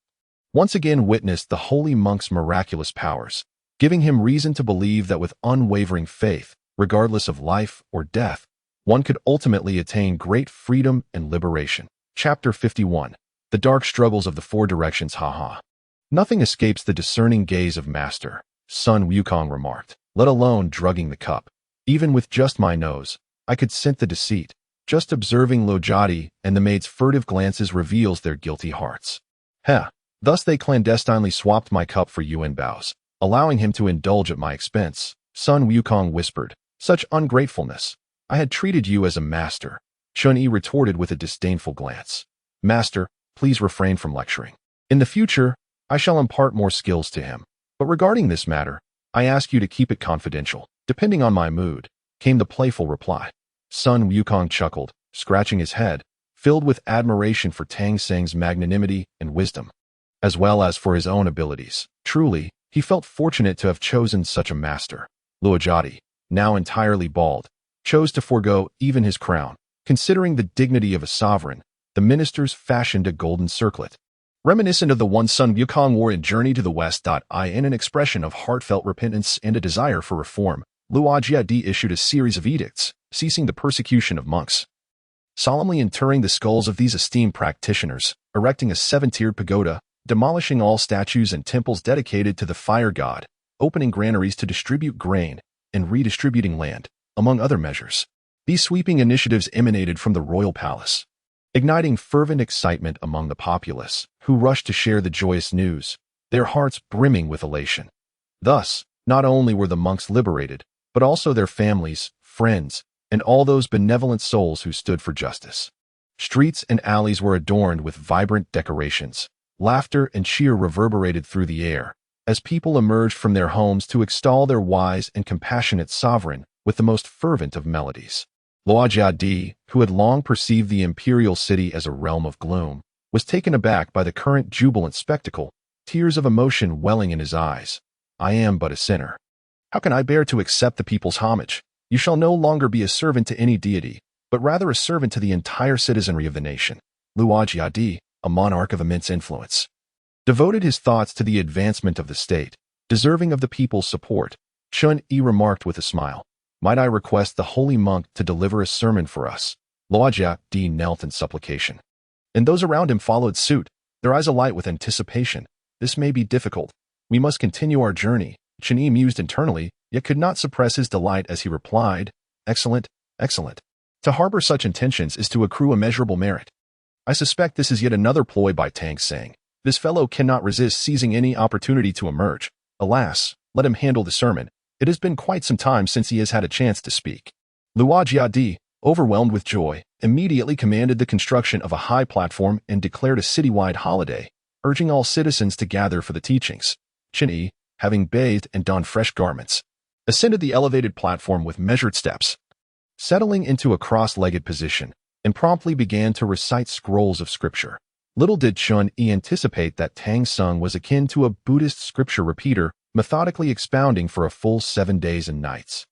once again witnessed the holy monk's miraculous powers, giving him reason to believe that with unwavering faith, regardless of life or death, one could ultimately attain great freedom and liberation. Chapter 51. The Dark Struggles of the Four Directions. Haha. "Nothing escapes the discerning gaze of Master," Sun Wukong remarked, "let alone drugging the cup. Even with just my nose, I could scent the deceit. Just observing Luojadi and the maid's furtive glances reveals their guilty hearts. Heh. Thus they clandestinely swapped my cup for Yuan Bao's, allowing him to indulge at my expense." Sun Wukong whispered, "Such ungratefulness. I had treated you as a master." Chen Yi retorted with a disdainful glance. "Master, please refrain from lecturing. In the future, I shall impart more skills to him. But regarding this matter, I ask you to keep it confidential, depending on my mood," came the playful reply. Sun Wukong chuckled, scratching his head, filled with admiration for Tang Xing's magnanimity and wisdom. as well as for his own abilities. Truly, he felt fortunate to have chosen such a master. Luojia, now entirely bald, chose to forego even his crown. Considering the dignity of a sovereign, the ministers fashioned a golden circlet, reminiscent of the one Sun Wukong wore in Journey to the West. In an expression of heartfelt repentance and a desire for reform, Luojia issued a series of edicts, ceasing the persecution of monks, solemnly interring the skulls of these esteemed practitioners, erecting a 7-tiered pagoda, demolishing all statues and temples dedicated to the fire god, opening granaries to distribute grain, and redistributing land, among other measures. These sweeping initiatives emanated from the royal palace, igniting fervent excitement among the populace, who rushed to share the joyous news, their hearts brimming with elation. Thus, not only were the monks liberated, but also their families, friends, and all those benevolent souls who stood for justice. Streets and alleys were adorned with vibrant decorations. Laughter and cheer reverberated through the air, as people emerged from their homes to extol their wise and compassionate sovereign with the most fervent of melodies. Luojia, who had long perceived the imperial city as a realm of gloom, was taken aback by the current jubilant spectacle, tears of emotion welling in his eyes. "I am but a sinner. How can I bear to accept the people's homage? You shall no longer be a servant to any deity, but rather a servant to the entire citizenry of the nation." Luojia, a monarch of immense influence, devoted his thoughts to the advancement of the state, deserving of the people's support. Chun-Yi remarked with a smile, "Might I request the holy monk to deliver a sermon for us?" Luojia knelt in supplication, and those around him followed suit, their eyes alight with anticipation. "This may be difficult. We must continue our journey." Chun-Yi mused internally, yet could not suppress his delight as he replied, "Excellent, excellent. To harbor such intentions is to accrue immeasurable merit. I suspect this is yet another ploy by Tang Seng. This fellow cannot resist seizing any opportunity to emerge. Alas, let him handle the sermon. It has been quite some time since he has had a chance to speak." Luojia, overwhelmed with joy, immediately commanded the construction of a high platform and declared a citywide holiday, urging all citizens to gather for the teachings. Chun-Yi, having bathed and donned fresh garments, ascended the elevated platform with measured steps, settling into a cross-legged position, and promptly began to recite scrolls of scripture. Little did Chun-Yi anticipate that Tang Seng was akin to a Buddhist scripture repeater, methodically expounding for a full 7 days and nights.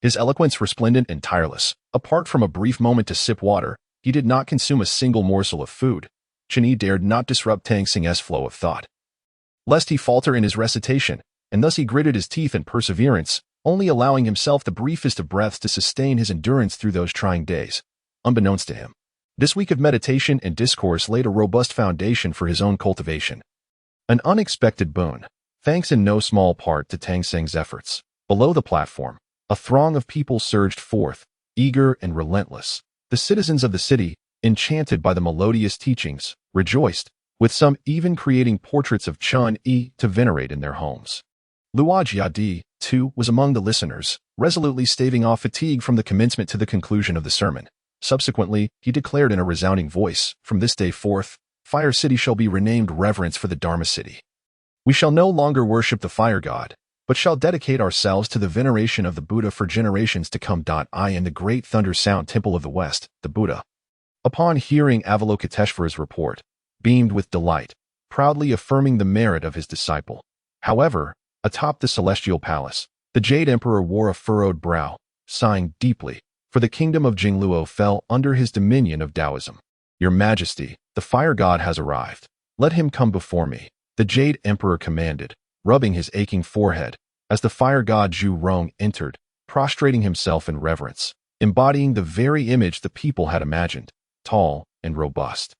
His eloquence resplendent and tireless. Apart from a brief moment to sip water, he did not consume a single morsel of food. Chun-Yi dared not disrupt Tang Seng's flow of thought, lest he falter in his recitation, and thus he gritted his teeth in perseverance, only allowing himself the briefest of breaths to sustain his endurance through those trying days. Unbeknownst to him, this week of meditation and discourse laid a robust foundation for his own cultivation. An unexpected boon, thanks in no small part to Tang Seng's efforts. Below the platform, a throng of people surged forth, eager and relentless. The citizens of the city, enchanted by the melodious teachings, rejoiced, with some even creating portraits of Chun-Yi to venerate in their homes. Luojia, too, was among the listeners, resolutely staving off fatigue from the commencement to the conclusion of the sermon. Subsequently, he declared in a resounding voice, "From this day forth, Fire City shall be renamed Reverence for the Dharma City. We shall no longer worship the fire god, but shall dedicate ourselves to the veneration of the Buddha for generations to come. I am the great Thunder Sound Temple of the West, the Buddha." Upon hearing Avalokiteshvara's report, beamed with delight, proudly affirming the merit of his disciple. However, atop the celestial palace, the Jade Emperor wore a furrowed brow, sighing deeply, for the kingdom of Jingluo fell under his dominion of Taoism. "Your Majesty, the fire god has arrived. Let him come before me," the Jade Emperor commanded, rubbing his aching forehead, as the fire god Zhu Rong entered, prostrating himself in reverence, embodying the very image the people had imagined, tall and robust,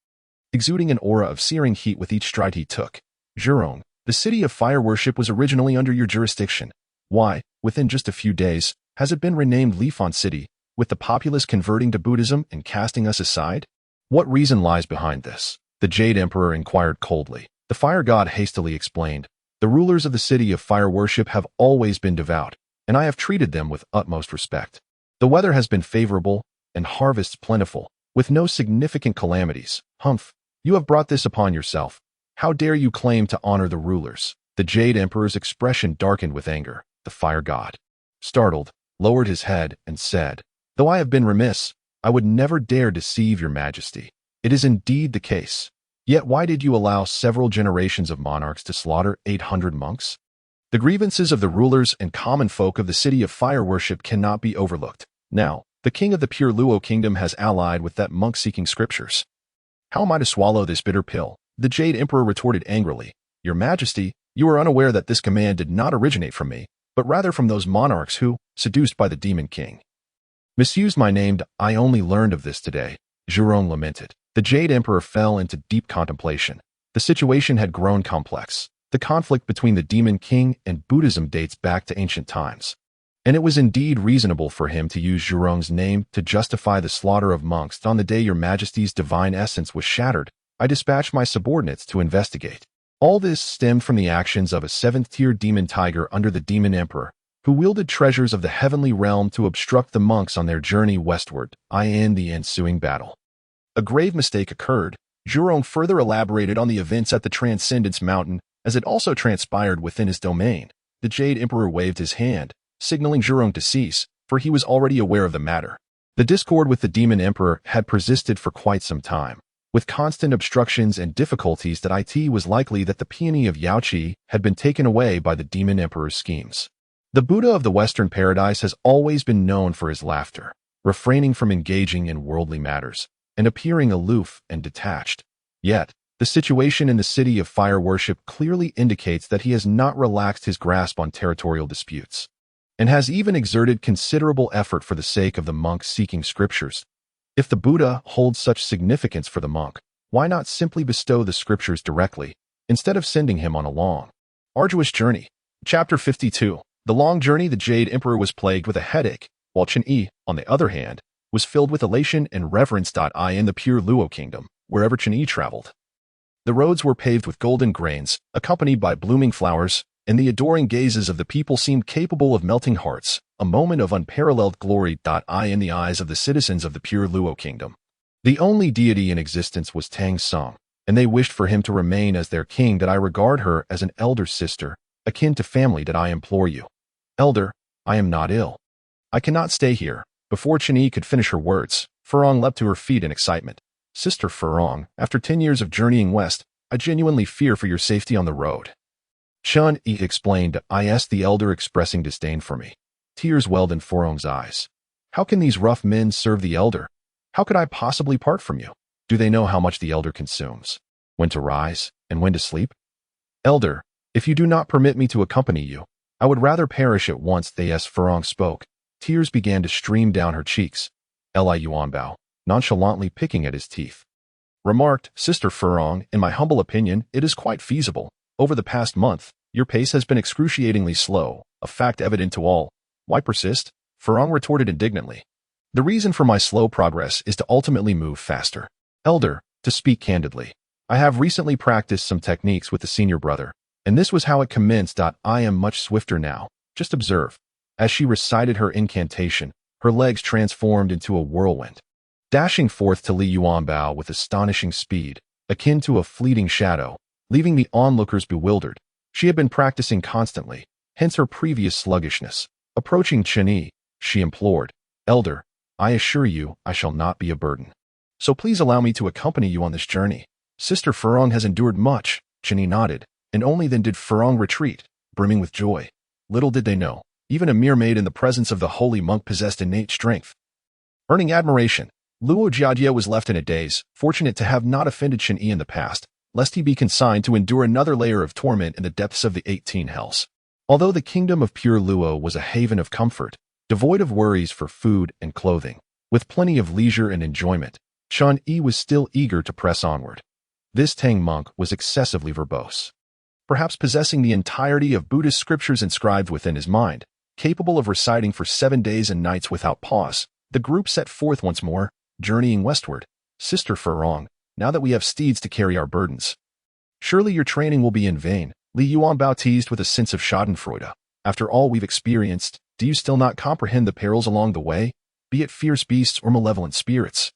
exuding an aura of searing heat with each stride he took. "Zhurong, the city of fire worship was originally under your jurisdiction. Why, within just a few days, has it been renamed Lifan City, with the populace converting to Buddhism and casting us aside? What reason lies behind this?" the Jade Emperor inquired coldly. The fire god hastily explained, "The rulers of the city of fire worship have always been devout, and I have treated them with utmost respect. The weather has been favorable, and harvests plentiful, with no significant calamities. Humph, you have brought this upon yourself. How dare you claim to honor the rulers?" The Jade Emperor's expression darkened with anger. The fire god, startled, lowered his head and said, "Though I have been remiss, I would never dare deceive your Majesty. It is indeed the case. Yet why did you allow several generations of monarchs to slaughter 800 monks? The grievances of the rulers and common folk of the city of fire worship cannot be overlooked. Now, the king of the pure Luo kingdom has allied with that monk seeking scriptures. How am I to swallow this bitter pill? The Jade Emperor retorted angrily. Your Majesty, you are unaware that this command did not originate from me, but rather from those monarchs who, seduced by the demon king, misused my name. I only learned of this today, Zhurong lamented. The Jade Emperor fell into deep contemplation. The situation had grown complex. The conflict between the demon king and Buddhism dates back to ancient times, and it was indeed reasonable for him to use Zhurong's name to justify the slaughter of monks. On the day your Majesty's divine essence was shattered, I dispatched my subordinates to investigate. All this stemmed from the actions of a seventh-tier demon tiger under the demon emperor, who wielded treasures of the heavenly realm to obstruct the monks on their journey westward. In the ensuing battle, a grave mistake occurred. Zhurong further elaborated on the events at the Transcendence Mountain, as it also transpired within his domain. The Jade Emperor waved his hand, signaling Zhurong to cease, for he was already aware of the matter. The discord with the Demon Emperor had persisted for quite some time, with constant obstructions and difficulties. That it was likely that the peony of Yaoqi had been taken away by the Demon Emperor's schemes. The Buddha of the Western Paradise has always been known for his laughter, refraining from engaging in worldly matters, and appearing aloof and detached. Yet, the situation in the city of fire worship clearly indicates that he has not relaxed his grasp on territorial disputes, and has even exerted considerable effort for the sake of the monk seeking scriptures. If the Buddha holds such significance for the monk, why not simply bestow the scriptures directly, instead of sending him on a long, arduous journey? Chapter 52. The long journey. The Jade Emperor was plagued with a headache, while Chen Yi, on the other hand, was filled with elation and reverence. In the pure Luo kingdom, wherever Chen Yi traveled, the roads were paved with golden grains, accompanied by blooming flowers, and the adoring gazes of the people seemed capable of melting hearts, a moment of unparalleled glory. In the eyes of the citizens of the pure Luo kingdom, the only deity in existence was Tang Song, and they wished for him to remain as their king. I regard her as an elder sister, akin to family. I implore you, Elder, I am not ill. I cannot stay here. Before Chen Yi could finish her words, Furong leapt to her feet in excitement. Sister Furong, after 10 years of journeying west, I genuinely fear for your safety on the road. Chen Yi explained. I asked the elder, expressing disdain for me. Tears welled in Furong's eyes. How can these rough men serve the elder? How could I possibly part from you? Do they know how much the elder consumes? When to rise and when to sleep? Elder, if you do not permit me to accompany you, I would rather perish at once. As Furong spoke, tears began to stream down her cheeks. Li Yuanbao, nonchalantly picking at his teeth, remarked, Sister Furong, in my humble opinion, it is quite feasible. Over the past month, your pace has been excruciatingly slow, a fact evident to all. Why persist? Furong retorted indignantly. The reason for my slow progress is to ultimately move faster. Elder, to speak candidly, I have recently practiced some techniques with the senior brother, and this was how it commenced. I am much swifter now. Just observe. As she recited her incantation, her legs transformed into a whirlwind, dashing forth to Li Yuanbao with astonishing speed, akin to a fleeting shadow, leaving the onlookers bewildered. She had been practicing constantly, hence her previous sluggishness. Approaching Chen Yi, she implored, Elder, I assure you I shall not be a burden. So please allow me to accompany you on this journey. Sister Furong has endured much. Chen Yi nodded, and only then did Furong retreat, brimming with joy. Little did they know, even a mere maid in the presence of the holy monk possessed innate strength. Earning admiration, Luo Jiajie was left in a daze, fortunate to have not offended Chen Yi in the past, lest he be consigned to endure another layer of torment in the depths of the 18 hells. Although the kingdom of pure Luo was a haven of comfort, devoid of worries for food and clothing, with plenty of leisure and enjoyment, Chen Yi was still eager to press onward. This Tang monk was excessively verbose, perhaps possessing the entirety of Buddhist scriptures inscribed within his mind, capable of reciting for 7 days and nights without pause. The group set forth once more, journeying westward. Sister Furong, now that we have steeds to carry our burdens, surely your training will be in vain. Li Yuanbao teased with a sense of schadenfreude. After all we've experienced, do you still not comprehend the perils along the way, be it fierce beasts or malevolent spirits?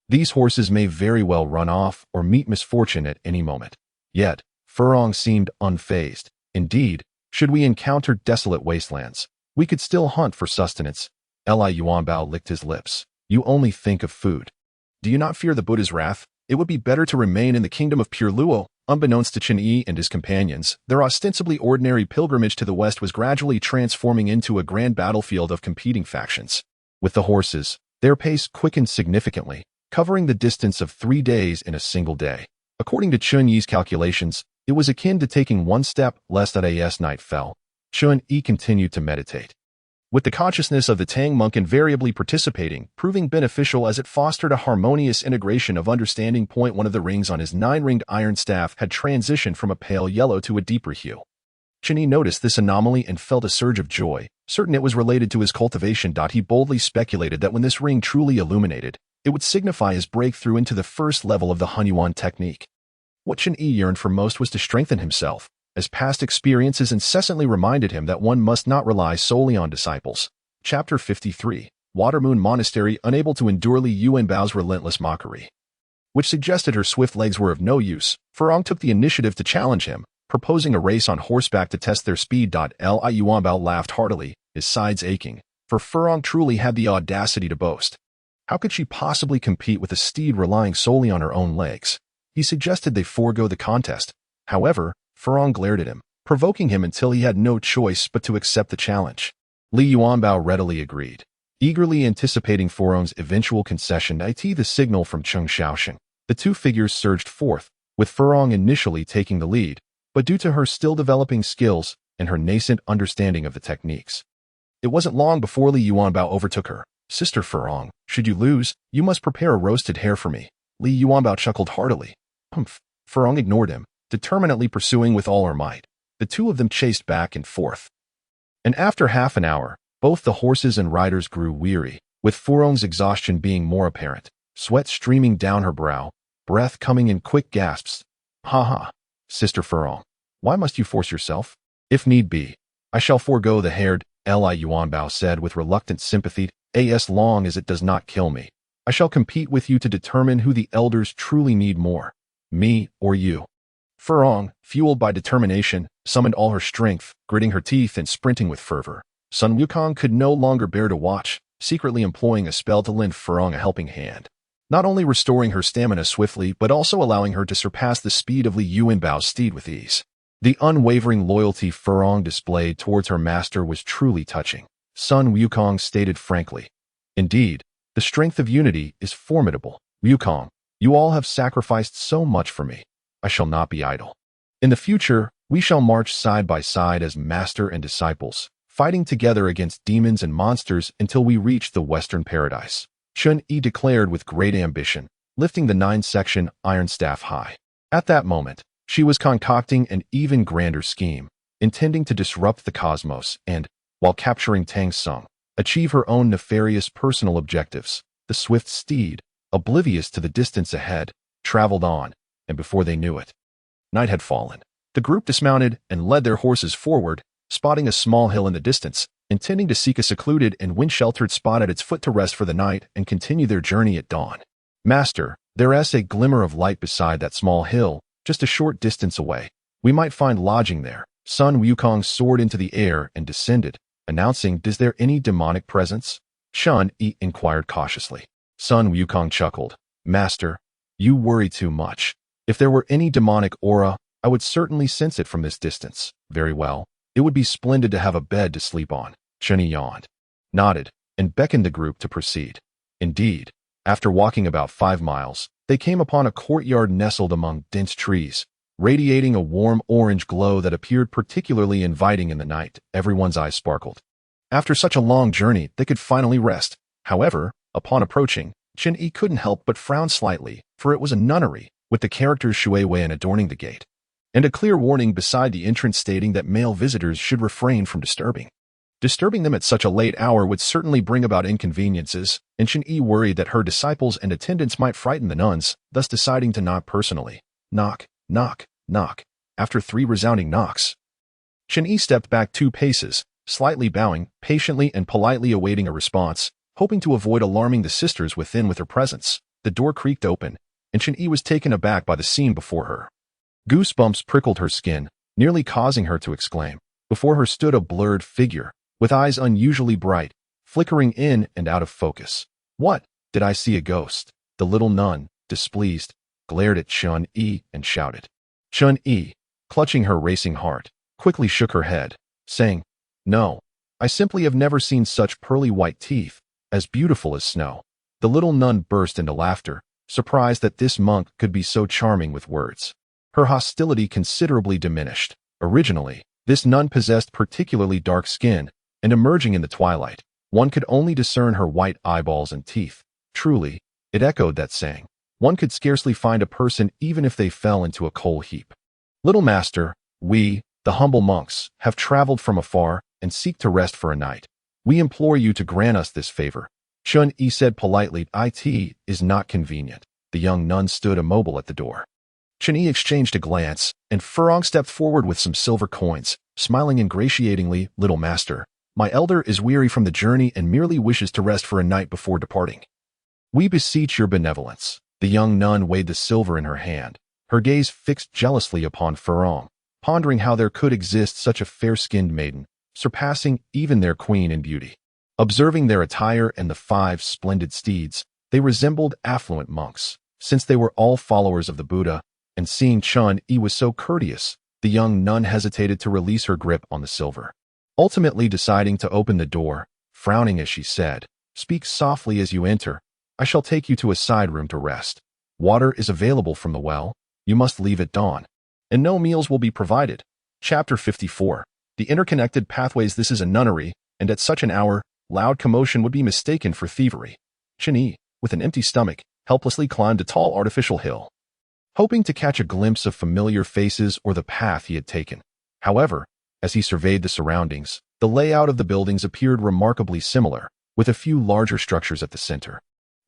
These horses may very well run off or meet misfortune at any moment. Yet, Furong seemed unfazed. Indeed, should we encounter desolate wastelands, we could still hunt for sustenance. Li Yuanbao licked his lips. You only think of food. Do you not fear the Buddha's wrath? It would be better to remain in the kingdom of pure Luo. Unbeknownst to Chen Yi and his companions, their ostensibly ordinary pilgrimage to the west was gradually transforming into a grand battlefield of competing factions. With the horses, their pace quickened significantly, covering the distance of 3 days in a single day. According to Chen Yi's calculations, it was akin to taking one step less as night fell. Chen Yi continued to meditate, with the consciousness of the Tang monk invariably participating, proving beneficial as it fostered a harmonious integration of understanding. One of the rings on his 9-ringed iron staff had transitioned from a pale yellow to a deeper hue. Chen Yi noticed this anomaly and felt a surge of joy, certain it was related to his cultivation. He boldly speculated that when this ring truly illuminated, it would signify his breakthrough into the first level of the Hunyuan technique. What Chen Yi yearned for most was to strengthen himself, as past experiences incessantly reminded him that one must not rely solely on disciples. Chapter 53. Watermoon Monastery. Unable to endure Li Yuanbao's relentless mockery, which suggested her swift legs were of no use, Furong took the initiative to challenge him, proposing a race on horseback to test their speed. Li Yuanbao laughed heartily, his sides aching, for Furong truly had the audacity to boast. How could she possibly compete with a steed relying solely on her own legs? He suggested they forego the contest. However, Furong glared at him, provoking him until he had no choice but to accept the challenge. Li Yuanbao readily agreed, eagerly anticipating Furong's eventual concession. The signal from Cheng Shaoxing. The two figures surged forth, with Furong initially taking the lead, but due to her still developing skills and her nascent understanding of the techniques, it wasn't long before Li Yuanbao overtook her. Sister Furong, should you lose, you must prepare a roasted hare for me. Li Yuanbao chuckled heartily. Humph. Furong ignored him, determinedly pursuing with all her might. The two of them chased back and forth, and after half an hour, both the horses and riders grew weary, with Furong's exhaustion being more apparent, sweat streaming down her brow, breath coming in quick gasps. Ha ha, Sister Furong, why must you force yourself? If need be, I shall forego the hare, Li Yuanbao said with reluctant sympathy. As long as it does not kill me, I shall compete with you to determine who the elders truly need more, me or you. Furong, fueled by determination, summoned all her strength, gritting her teeth and sprinting with fervor. Sun Wukong could no longer bear to watch, secretly employing a spell to lend Furong a helping hand, not only restoring her stamina swiftly but also allowing her to surpass the speed of Li Yuanbao's steed with ease. The unwavering loyalty Furong displayed towards her master was truly touching. Sun Wukong stated frankly, "Indeed, the strength of unity is formidable. Wukong, you all have sacrificed so much for me. I shall not be idle. In the future, we shall march side by side as master and disciples, fighting together against demons and monsters until we reach the Western Paradise." Chen Yi declared with great ambition, lifting the 9-section iron staff high. At that moment, she was concocting an even grander scheme, intending to disrupt the cosmos and, while capturing Tang Sung, achieve her own nefarious personal objectives. The swift steed, oblivious to the distance ahead, traveled on, and before they knew it, night had fallen. The group dismounted and led their horses forward, spotting a small hill in the distance, intending to seek a secluded and wind-sheltered spot at its foot to rest for the night and continue their journey at dawn. Master, there's a glimmer of light beside that small hill, just a short distance away. We might find lodging there. Sun Wukong soared into the air and descended, announcing, "Is there any demonic presence?" Chen Yi inquired cautiously. Sun Wukong chuckled. "Master, you worry too much. If there were any demonic aura, I would certainly sense it from this distance." "Very well. It would be splendid to have a bed to sleep on." Chen Yi yawned, nodded, and beckoned the group to proceed. Indeed, after walking about 5 miles, they came upon a courtyard nestled among dense trees, radiating a warm orange glow that appeared particularly inviting in the night. Everyone's eyes sparkled. After such a long journey, they could finally rest. However, upon approaching, Chen Yi couldn't help but frown slightly, for it was a nunnery, with the characters Shui Wen adorning the gate, and a clear warning beside the entrance stating that male visitors should refrain from disturbing. Disturbing them at such a late hour would certainly bring about inconveniences, and Chen Yi worried that her disciples and attendants might frighten the nuns, thus deciding to knock personally. Knock, knock, knock. After 3 resounding knocks, Chen Yi stepped back 2 paces, slightly bowing, patiently and politely awaiting a response, hoping to avoid alarming the sisters within with her presence. The door creaked open, and Chen Yi was taken aback by the scene before her. Goosebumps prickled her skin, nearly causing her to exclaim. Before her stood a blurred figure, with eyes unusually bright, flickering in and out of focus. "What? Did I see a ghost?" The little nun, displeased, glared at Chun-Yi and shouted. Chun-Yi, clutching her racing heart, quickly shook her head, saying, "No, I simply have never seen such pearly white teeth, as beautiful as snow." The little nun burst into laughter, surprised that this monk could be so charming with words. Her hostility considerably diminished. Originally, this nun possessed particularly dark skin, and emerging in the twilight, one could only discern her white eyeballs and teeth. Truly, it echoed that saying, one could scarcely find a person even if they fell into a coal heap. "Little master, we, the humble monks, have traveled from afar and seek to rest for a night. We implore you to grant us this favor." Chun-Yi said politely, "It is not convenient." The young nun stood immobile at the door. Chun-Yi exchanged a glance, and Furong stepped forward with some silver coins, smiling ingratiatingly. "Little master, my elder is weary from the journey and merely wishes to rest for a night before departing. We beseech your benevolence." The young nun weighed the silver in her hand, her gaze fixed jealously upon Furong, pondering how there could exist such a fair-skinned maiden, surpassing even their queen in beauty. Observing their attire and the 5 splendid steeds, they resembled affluent monks, since they were all followers of the Buddha, and seeing Chun-Yi was so courteous, the young nun hesitated to release her grip on the silver. Ultimately deciding to open the door, frowning as she said, "Speak softly as you enter. I shall take you to a side room to rest. Water is available from the well. You must leave at dawn, and no meals will be provided." Chapter 54. The interconnected pathways. This is a nunnery, and at such an hour, loud commotion would be mistaken for thievery. Chun-Yi, with an empty stomach, helplessly climbed a tall artificial hill, hoping to catch a glimpse of familiar faces or the path he had taken. However, as he surveyed the surroundings, the layout of the buildings appeared remarkably similar, with a few larger structures at the center.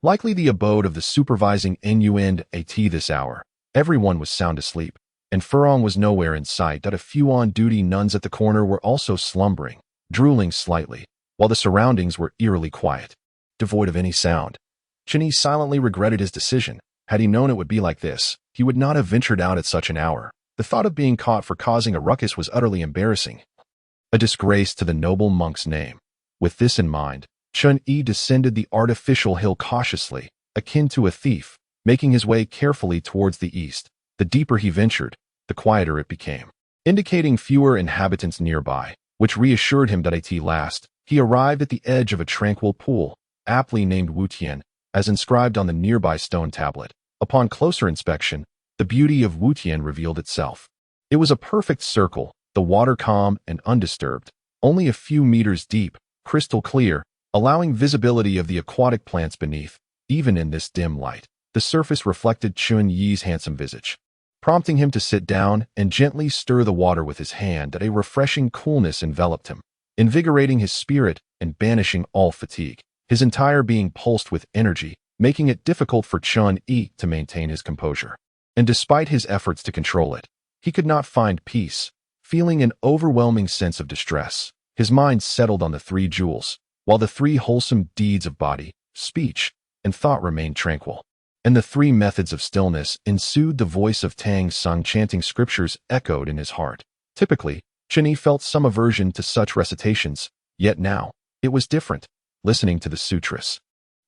Likely the abode of the supervising NUNAT. This hour, everyone was sound asleep, and Furong was nowhere in sight. A few on-duty nuns at the corner were also slumbering, drooling slightly, while the surroundings were eerily quiet, devoid of any sound. Chun-Yi silently regretted his decision. Had he known it would be like this, he would not have ventured out at such an hour. The thought of being caught for causing a ruckus was utterly embarrassing, a disgrace to the noble monk's name. With this in mind, Chun-Yi descended the artificial hill cautiously, akin to a thief, making his way carefully towards the east. The deeper he ventured, the quieter it became, indicating fewer inhabitants nearby, which reassured him that at last, he arrived at the edge of a tranquil pool, aptly named Wutian, as inscribed on the nearby stone tablet. Upon closer inspection, the beauty of Wutian revealed itself. It was a perfect circle, the water calm and undisturbed, only a few meters deep, crystal clear, allowing visibility of the aquatic plants beneath. Even in this dim light, the surface reflected Chun-Yi's handsome visage, prompting him to sit down and gently stir the water with his hand. That a refreshing coolness enveloped him, invigorating his spirit and banishing all fatigue. His entire being pulsed with energy, making it difficult for Chun-Yi to maintain his composure. And despite his efforts to control it, he could not find peace, feeling an overwhelming sense of distress. His mind settled on the 3 jewels, while the 3 wholesome deeds of body, speech, and thought remained tranquil. And the 3 methods of stillness ensued. The voice of Tang Sung chanting scriptures echoed in his heart. Typically, Chun-Yi felt some aversion to such recitations, yet now, it was different. Listening to the sutras,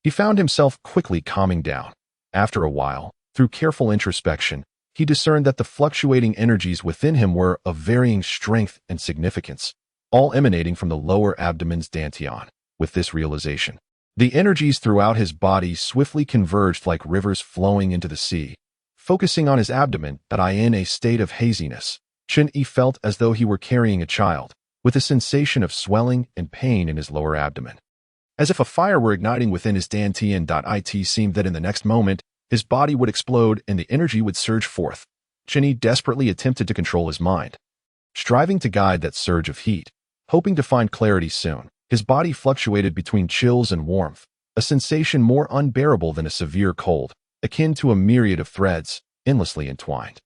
he found himself quickly calming down. After a while, through careful introspection, he discerned that the fluctuating energies within him were of varying strength and significance, all emanating from the lower abdomen's dantian. With this realization, the energies throughout his body swiftly converged like rivers flowing into the sea. Focusing on his abdomen, in a state of haziness, Chun-Yi felt as though he were carrying a child, with a sensation of swelling and pain in his lower abdomen. As if a fire were igniting within his dantian. It seemed that in the next moment, his body would explode and the energy would surge forth. Chun-Yi desperately attempted to control his mind, striving to guide that surge of heat, hoping to find clarity soon. His body fluctuated between chills and warmth, a sensation more unbearable than a severe cold, akin to a myriad of threads, endlessly entwined.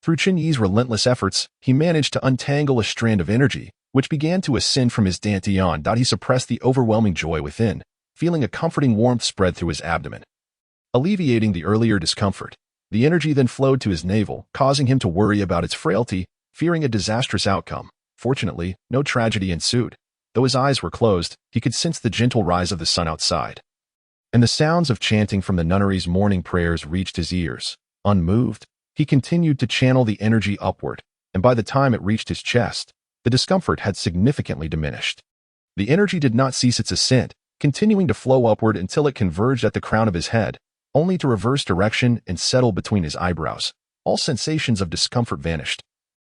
Through Chun-Yi's relentless efforts, he managed to untangle a strand of energy, which began to ascend from his dantian. He suppressed the overwhelming joy within, feeling a comforting warmth spread through his abdomen, alleviating the earlier discomfort. The energy then flowed to his navel, causing him to worry about its frailty, fearing a disastrous outcome. Fortunately, no tragedy ensued. Though his eyes were closed, he could sense the gentle rise of the sun outside, and the sounds of chanting from the nunnery's morning prayers reached his ears. Unmoved, he continued to channel the energy upward, and by the time it reached his chest, the discomfort had significantly diminished. The energy did not cease its ascent, continuing to flow upward until it converged at the crown of his head, only to reverse direction and settle between his eyebrows. All sensations of discomfort vanished.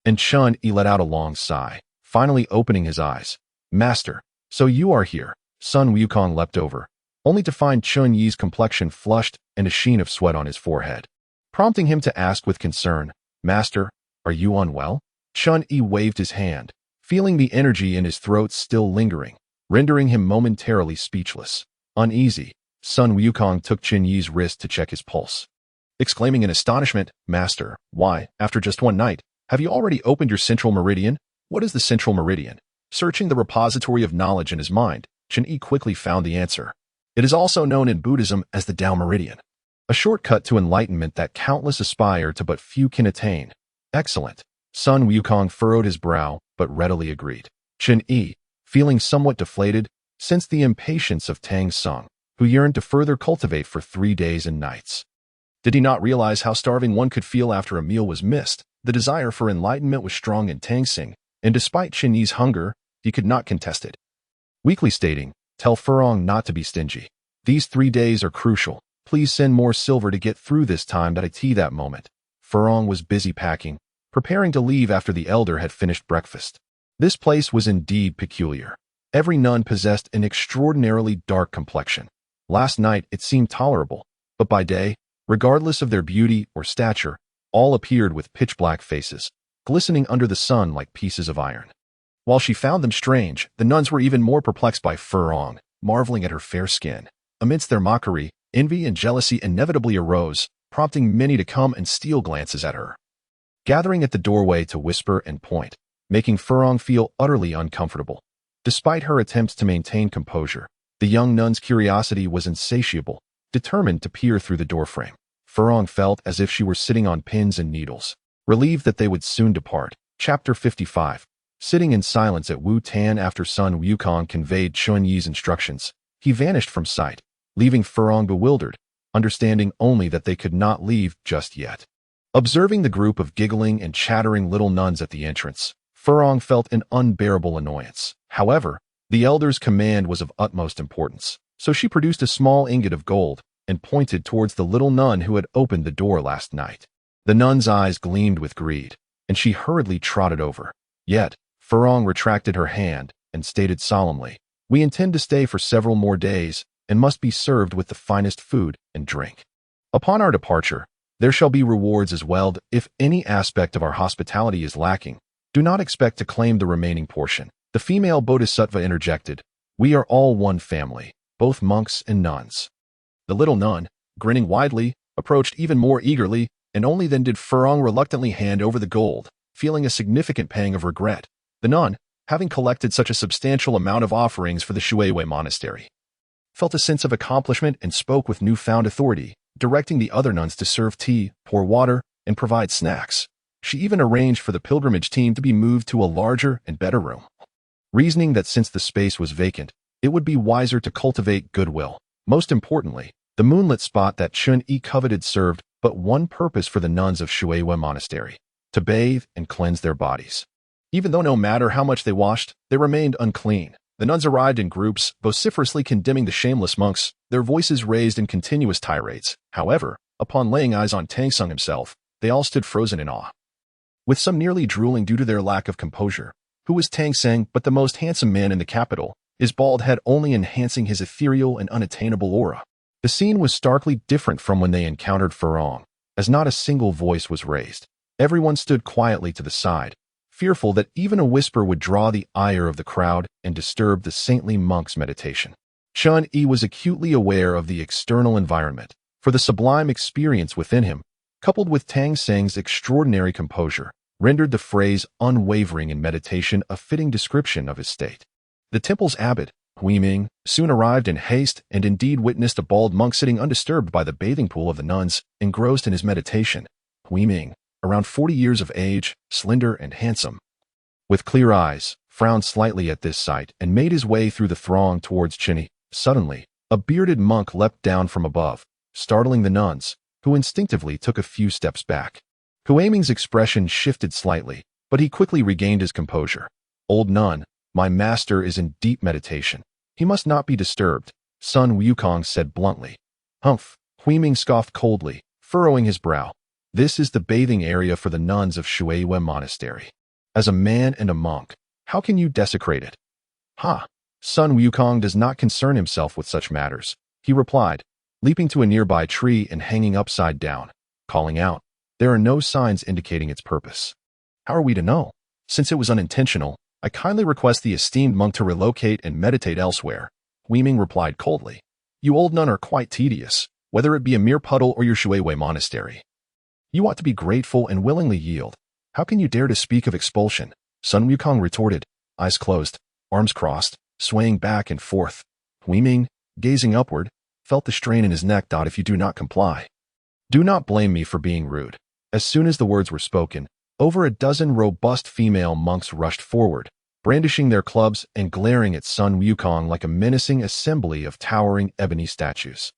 And Chun-Yi let out a long sigh, finally opening his eyes. "Master, so you are here." Sun Wukong leapt over, only to find Chun-Yi's complexion flushed and a sheen of sweat on his forehead, prompting him to ask with concern, "Master, are you unwell?" Chun-Yi waved his hand, feeling the energy in his throat still lingering, rendering him momentarily speechless. Uneasy, Sun Wukong took Chun-Yi's wrist to check his pulse, exclaiming in astonishment, "Master, why, after just one night, have you already opened your central meridian?" "What is the central meridian?" Searching the repository of knowledge in his mind, Chun-Yi quickly found the answer. It is also known in Buddhism as the Tao Meridian, a shortcut to enlightenment that countless aspire to but few can attain. Excellent. Sun Wukong furrowed his brow, but readily agreed. Chun-Yi, feeling somewhat deflated, sensed the impatience of Tang Sung, who yearned to further cultivate for 3 days and nights. Did he not realize how starving one could feel after a meal was missed? The desire for enlightenment was strong in Tang Sung, and despite Chun-Yi's hunger, he could not contest it. Weakly stating, "Tell Furong not to be stingy. These 3 days are crucial. Please send more silver to get through this time." That moment, Furong was busy packing, preparing to leave after the elder had finished breakfast. This place was indeed peculiar. Every nun possessed an extraordinarily dark complexion. Last night it seemed tolerable, but by day, regardless of their beauty or stature, all appeared with pitch-black faces, glistening under the sun like pieces of iron. While she found them strange, the nuns were even more perplexed by Furong, marveling at her fair skin. Amidst their mockery, envy and jealousy inevitably arose, prompting many to come and steal glances at her, gathering at the doorway to whisper and point, making Furong feel utterly uncomfortable. Despite her attempts to maintain composure, the young nun's curiosity was insatiable, determined to peer through the doorframe. Furong felt as if she were sitting on pins and needles, relieved that they would soon depart. Chapter 55. Sitting in silence at Wu Tan after Sun Wukong conveyed Chun-Yi's instructions, he vanished from sight, leaving Furong bewildered, understanding only that they could not leave just yet. Observing the group of giggling and chattering little nuns at the entrance, Furong felt an unbearable annoyance. However, the elder's command was of utmost importance, so she produced a small ingot of gold and pointed towards the little nun who had opened the door last night. The nun's eyes gleamed with greed, and she hurriedly trotted over. Yet, Furong retracted her hand and stated solemnly, "We intend to stay for several more days and must be served with the finest food and drink. Upon our departure, there shall be rewards as well. If any aspect of our hospitality is lacking, do not expect to claim the remaining portion." The female bodhisattva interjected, "We are all one family, both monks and nuns." The little nun, grinning widely, approached even more eagerly, and only then did Furong reluctantly hand over the gold, feeling a significant pang of regret. The nun, having collected such a substantial amount of offerings for the Shuiwei monastery, felt a sense of accomplishment and spoke with newfound authority, directing the other nuns to serve tea, pour water, and provide snacks. She even arranged for the pilgrimage team to be moved to a larger and better room, reasoning that since the space was vacant, it would be wiser to cultivate goodwill. Most importantly, the moonlit spot that Chun-Yi coveted served but one purpose for the nuns of Shuiwei monastery: to bathe and cleanse their bodies. Even though no matter how much they washed, they remained unclean. The nuns arrived in groups, vociferously condemning the shameless monks, their voices raised in continuous tirades. However, upon laying eyes on Tang Sung himself, they all stood frozen in awe, with some nearly drooling due to their lack of composure. Who was Tang Sung but the most handsome man in the capital, his bald head only enhancing his ethereal and unattainable aura. The scene was starkly different from when they encountered Furong, as not a single voice was raised. Everyone stood quietly to the side, fearful that even a whisper would draw the ire of the crowd and disturb the saintly monk's meditation. Chun-Yi was acutely aware of the external environment, for the sublime experience within him, coupled with Tang Sung's extraordinary composure, rendered the phrase unwavering in meditation a fitting description of his state. The temple's abbot, Hui Ming, soon arrived in haste and indeed witnessed a bald monk sitting undisturbed by the bathing pool of the nuns, engrossed in his meditation. Hui Ming, around 40 years of age, slender and handsome, with clear eyes, frowned slightly at this sight and made his way through the throng towards Chun-Yi. Suddenly, a bearded monk leapt down from above, startling the nuns, who instinctively took a few steps back. Huiming's expression shifted slightly, but he quickly regained his composure. "Old nun, my master is in deep meditation. He must not be disturbed," Sun Wukong said bluntly. "Humph," Huiming scoffed coldly, furrowing his brow. "This is the bathing area for the nuns of Shuiwe Monastery. As a man and a monk, how can you desecrate it?" "Ha! Sun Wukong does not concern himself with such matters," he replied, leaping to a nearby tree and hanging upside down, calling out, "There are no signs indicating its purpose." "How are we to know? Since it was unintentional, I kindly request the esteemed monk to relocate and meditate elsewhere," Huiming replied coldly. "You old nun are quite tedious, whether it be a mere puddle or your Shuiwe Monastery. You ought to be grateful and willingly yield. How can you dare to speak of expulsion?" Sun Wukong retorted, eyes closed, arms crossed, swaying back and forth. Huiming, gazing upward, felt the strain in his neck. "If you do not comply, do not blame me for being rude." As soon as the words were spoken, over a dozen robust female monks rushed forward, brandishing their clubs and glaring at Sun Wukong like a menacing assembly of towering ebony statues.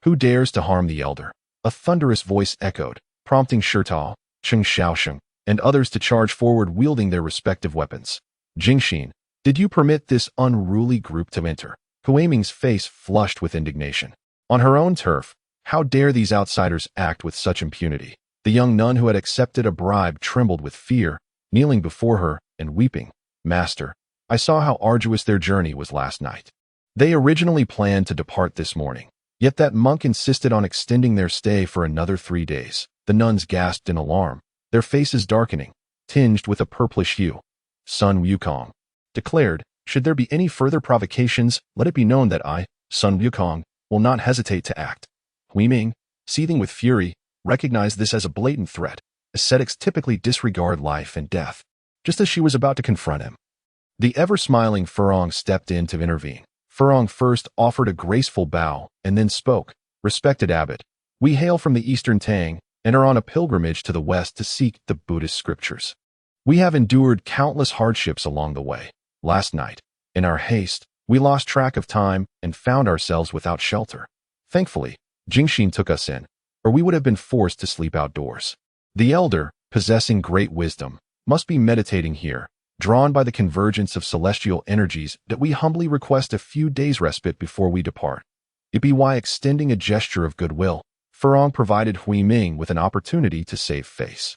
"Who dares to harm the elder?" A thunderous voice echoed, prompting Shirtao, Cheng Xiaosheng, and others to charge forward wielding their respective weapons. "Jingxin, did you permit this unruly group to enter?" Huiming's face flushed with indignation. On her own turf, how dare these outsiders act with such impunity? The young nun who had accepted a bribe trembled with fear, kneeling before her and weeping. "Master, I saw how arduous their journey was last night. They originally planned to depart this morning, yet that monk insisted on extending their stay for another 3 days." The nuns gasped in alarm, their faces darkening, tinged with a purplish hue. Sun Wukong declared, "Should there be any further provocations, let it be known that I, Sun Wukong, will not hesitate to act." Huiming, seething with fury, recognized this as a blatant threat. Ascetics typically disregard life and death. Just as she was about to confront him, the ever-smiling Furong stepped in to intervene. Furong first offered a graceful bow and then spoke. "Respected abbot, we hail from the eastern Tang and are on a pilgrimage to the west to seek the Buddhist scriptures. We have endured countless hardships along the way. Last night, in our haste, we lost track of time and found ourselves without shelter. Thankfully, Jingxin took us in, or we would have been forced to sleep outdoors. The elder, possessing great wisdom, must be meditating here, drawn by the convergence of celestial energies, that we humbly request a few days' respite before we depart." It be why extending a gesture of goodwill, Furong provided Huiming with an opportunity to save face.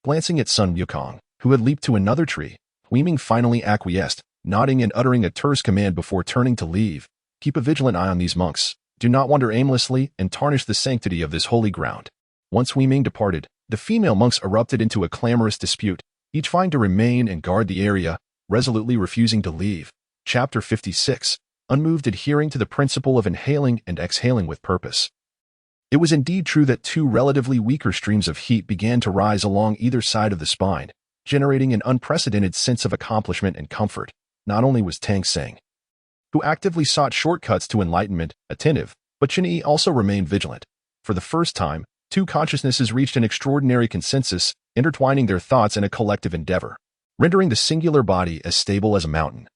Glancing at Sun Wukong, who had leaped to another tree, Huiming finally acquiesced, nodding and uttering a terse command before turning to leave. "Keep a vigilant eye on these monks. Do not wander aimlessly and tarnish the sanctity of this holy ground." Once Huiming departed, the female monks erupted into a clamorous dispute, each vying to remain and guard the area, resolutely refusing to leave. Chapter 56. Unmoved, adhering to the principle of inhaling and exhaling with purpose. It was indeed true that 2 relatively weaker streams of heat began to rise along either side of the spine, generating an unprecedented sense of accomplishment and comfort. Not only was Tang Seng, who actively sought shortcuts to enlightenment, attentive, but Chen Yi also remained vigilant. For the first time, 2 consciousnesses reached an extraordinary consensus, intertwining their thoughts in a collective endeavor, rendering the singular body as stable as a mountain.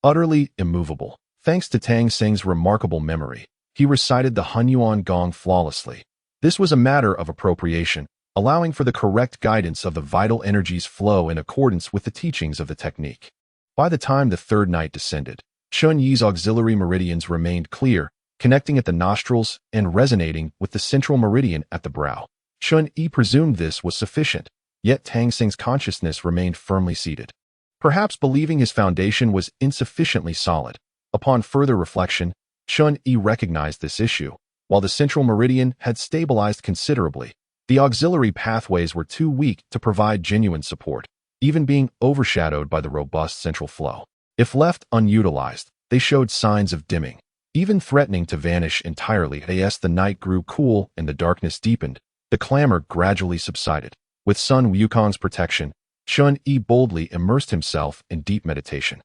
Utterly immovable, thanks to Tang Seng's remarkable memory, he recited the Hunyuan Gong flawlessly. This was a matter of appropriation, allowing for the correct guidance of the vital energies flow in accordance with the teachings of the technique. By the time the 3rd night descended, Chun Yi's auxiliary meridians remained clear, connecting at the nostrils and resonating with the central meridian at the brow. Chun Yi presumed this was sufficient, yet Tang Seng's consciousness remained firmly seated. Perhaps believing his foundation was insufficiently solid. Upon further reflection, Chun Yi recognized this issue. While the central meridian had stabilized considerably, the auxiliary pathways were too weak to provide genuine support, even being overshadowed by the robust central flow. If left unutilized, they showed signs of dimming, even threatening to vanish entirely. As the night grew cool and the darkness deepened, the clamor gradually subsided. With Sun Wukong's protection, Chun Yi boldly immersed himself in deep meditation.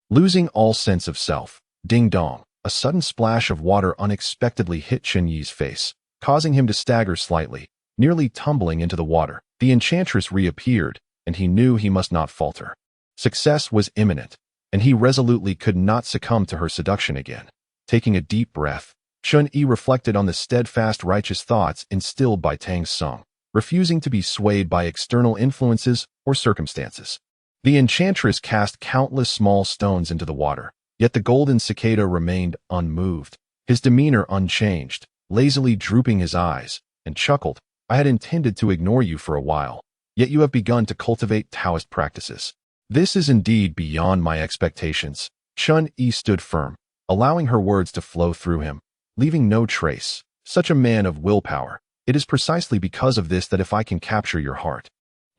Losing all sense of self, ding dong, a sudden splash of water unexpectedly hit Chun Yi's face, causing him to stagger slightly, nearly tumbling into the water. The enchantress reappeared, and he knew he must not falter. Success was imminent, and he resolutely could not succumb to her seduction again. Taking a deep breath, Chun Yi reflected on the steadfast righteous thoughts instilled by Tang Sung, refusing to be swayed by external influences or circumstances. The enchantress cast countless small stones into the water, yet the golden cicada remained unmoved, his demeanor unchanged, lazily drooping his eyes, and chuckled. I had intended to ignore you for a while, yet you have begun to cultivate Taoist practices. This is indeed beyond my expectations. Chun Yi stood firm, allowing her words to flow through him, leaving no trace. Such a man of willpower. It is precisely because of this that if I can capture your heart,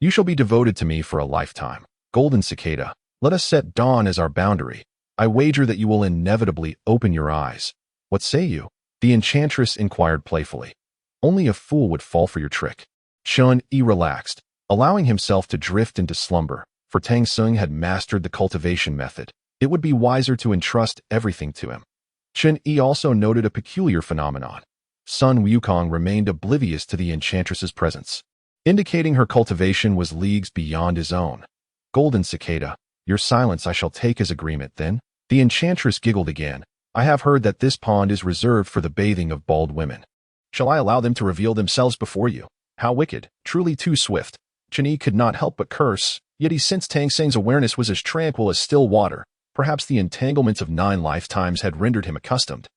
you shall be devoted to me for a lifetime. Golden cicada, let us set dawn as our boundary. I wager that you will inevitably open your eyes. What say you? The enchantress inquired playfully. Only a fool would fall for your trick. Chun Yi relaxed, allowing himself to drift into slumber, for Tang Sung had mastered the cultivation method. It would be wiser to entrust everything to him. Chun Yi also noted a peculiar phenomenon. Sun Wukong remained oblivious to the enchantress's presence, indicating her cultivation was leagues beyond his own. Golden cicada, your silence I shall take as agreement then. The enchantress giggled again. I have heard that this pond is reserved for the bathing of bald women. Shall I allow them to reveal themselves before you? How wicked, truly too swift. Chun Yi could not help but curse, yet he sensed Tang Sung's awareness was as tranquil as still water. Perhaps the entanglements of 9 lifetimes had rendered him accustomed,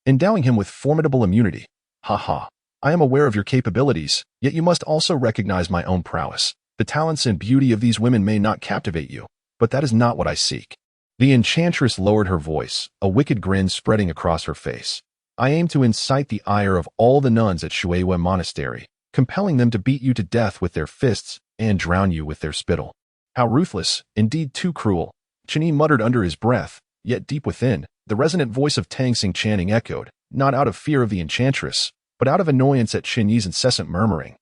endowing him with formidable immunity. Ha ha. I am aware of your capabilities, yet you must also recognize my own prowess. The talents and beauty of these women may not captivate you, but that is not what I seek. The enchantress lowered her voice, a wicked grin spreading across her face. I aim to incite the ire of all the nuns at Shuiwa Monastery, compelling them to beat you to death with their fists and drown you with their spittle. How ruthless, indeed too cruel. Chun Yi muttered under his breath, yet deep within, the resonant voice of Tang Sung chanting echoed, not out of fear of the enchantress, but out of annoyance at Chun Yi's incessant murmuring,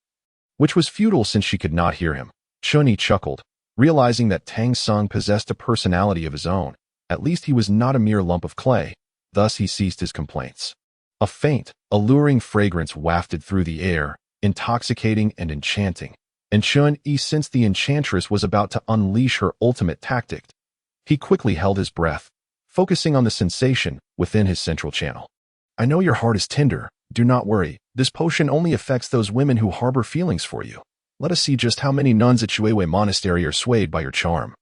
which was futile since she could not hear him. Chun Yi chuckled, realizing that Tang Sung possessed a personality of his own. At least he was not a mere lump of clay. Thus he ceased his complaints. A faint, alluring fragrance wafted through the air, intoxicating and enchanting, and Chun Yi sensed the enchantress was about to unleash her ultimate tactic. He quickly held his breath, focusing on the sensation within his central channel. I know your heart is tender. Do not worry. This potion only affects those women who harbor feelings for you. Let us see just how many nuns at Shuiwa Monastery are swayed by your charm.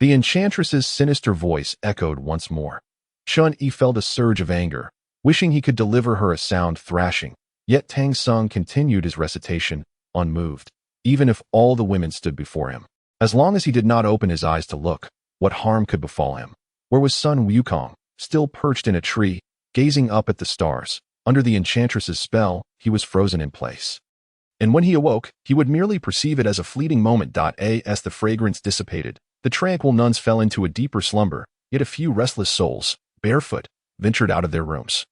The enchantress's sinister voice echoed once more. Chun Yi felt a surge of anger, wishing he could deliver her a sound thrashing. Yet Tang Sung continued his recitation, unmoved, even if all the women stood before him. As long as he did not open his eyes to look, what harm could befall him? Where was Sun Wukong, still perched in a tree, gazing up at the stars? Under the enchantress's spell, he was frozen in place. And when he awoke, he would merely perceive it as a fleeting moment. As the fragrance dissipated, the tranquil nuns fell into a deeper slumber, yet a few restless souls, barefoot, ventured out of their rooms,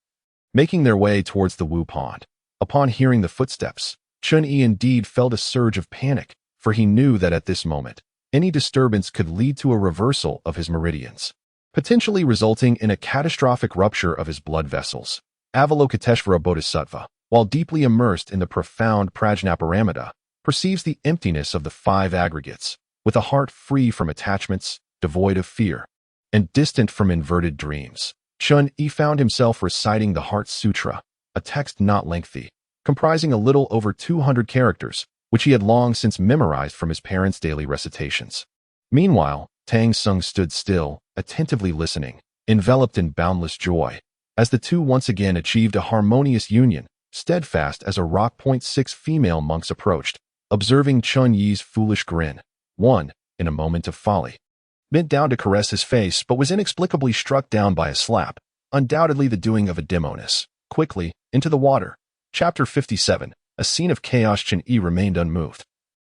making their way towards the Wu Pond. Upon hearing the footsteps, Chun Yi indeed felt a surge of panic, for he knew that at this moment, any disturbance could lead to a reversal of his meridians, potentially resulting in a catastrophic rupture of his blood vessels. Avalokiteshvara Bodhisattva, while deeply immersed in the profound Prajnaparamita, perceives the emptiness of the 5 aggregates, with a heart free from attachments, devoid of fear, and distant from inverted dreams. Chun Yi found himself reciting the Heart Sutra, a text not lengthy, comprising a little over 200 characters, which he had long since memorized from his parents' daily recitations. Meanwhile, Tang Sung stood still, attentively listening, enveloped in boundless joy, as the two once again achieved a harmonious union, steadfast as a rock. 6 female monks approached, observing Chun Yi's foolish grin. One, in a moment of folly, bent down to caress his face but was inexplicably struck down by a slap, undoubtedly the doing of a demoness. Quickly, into the water. Chapter 57, a scene of chaos. Chun Yi remained unmoved,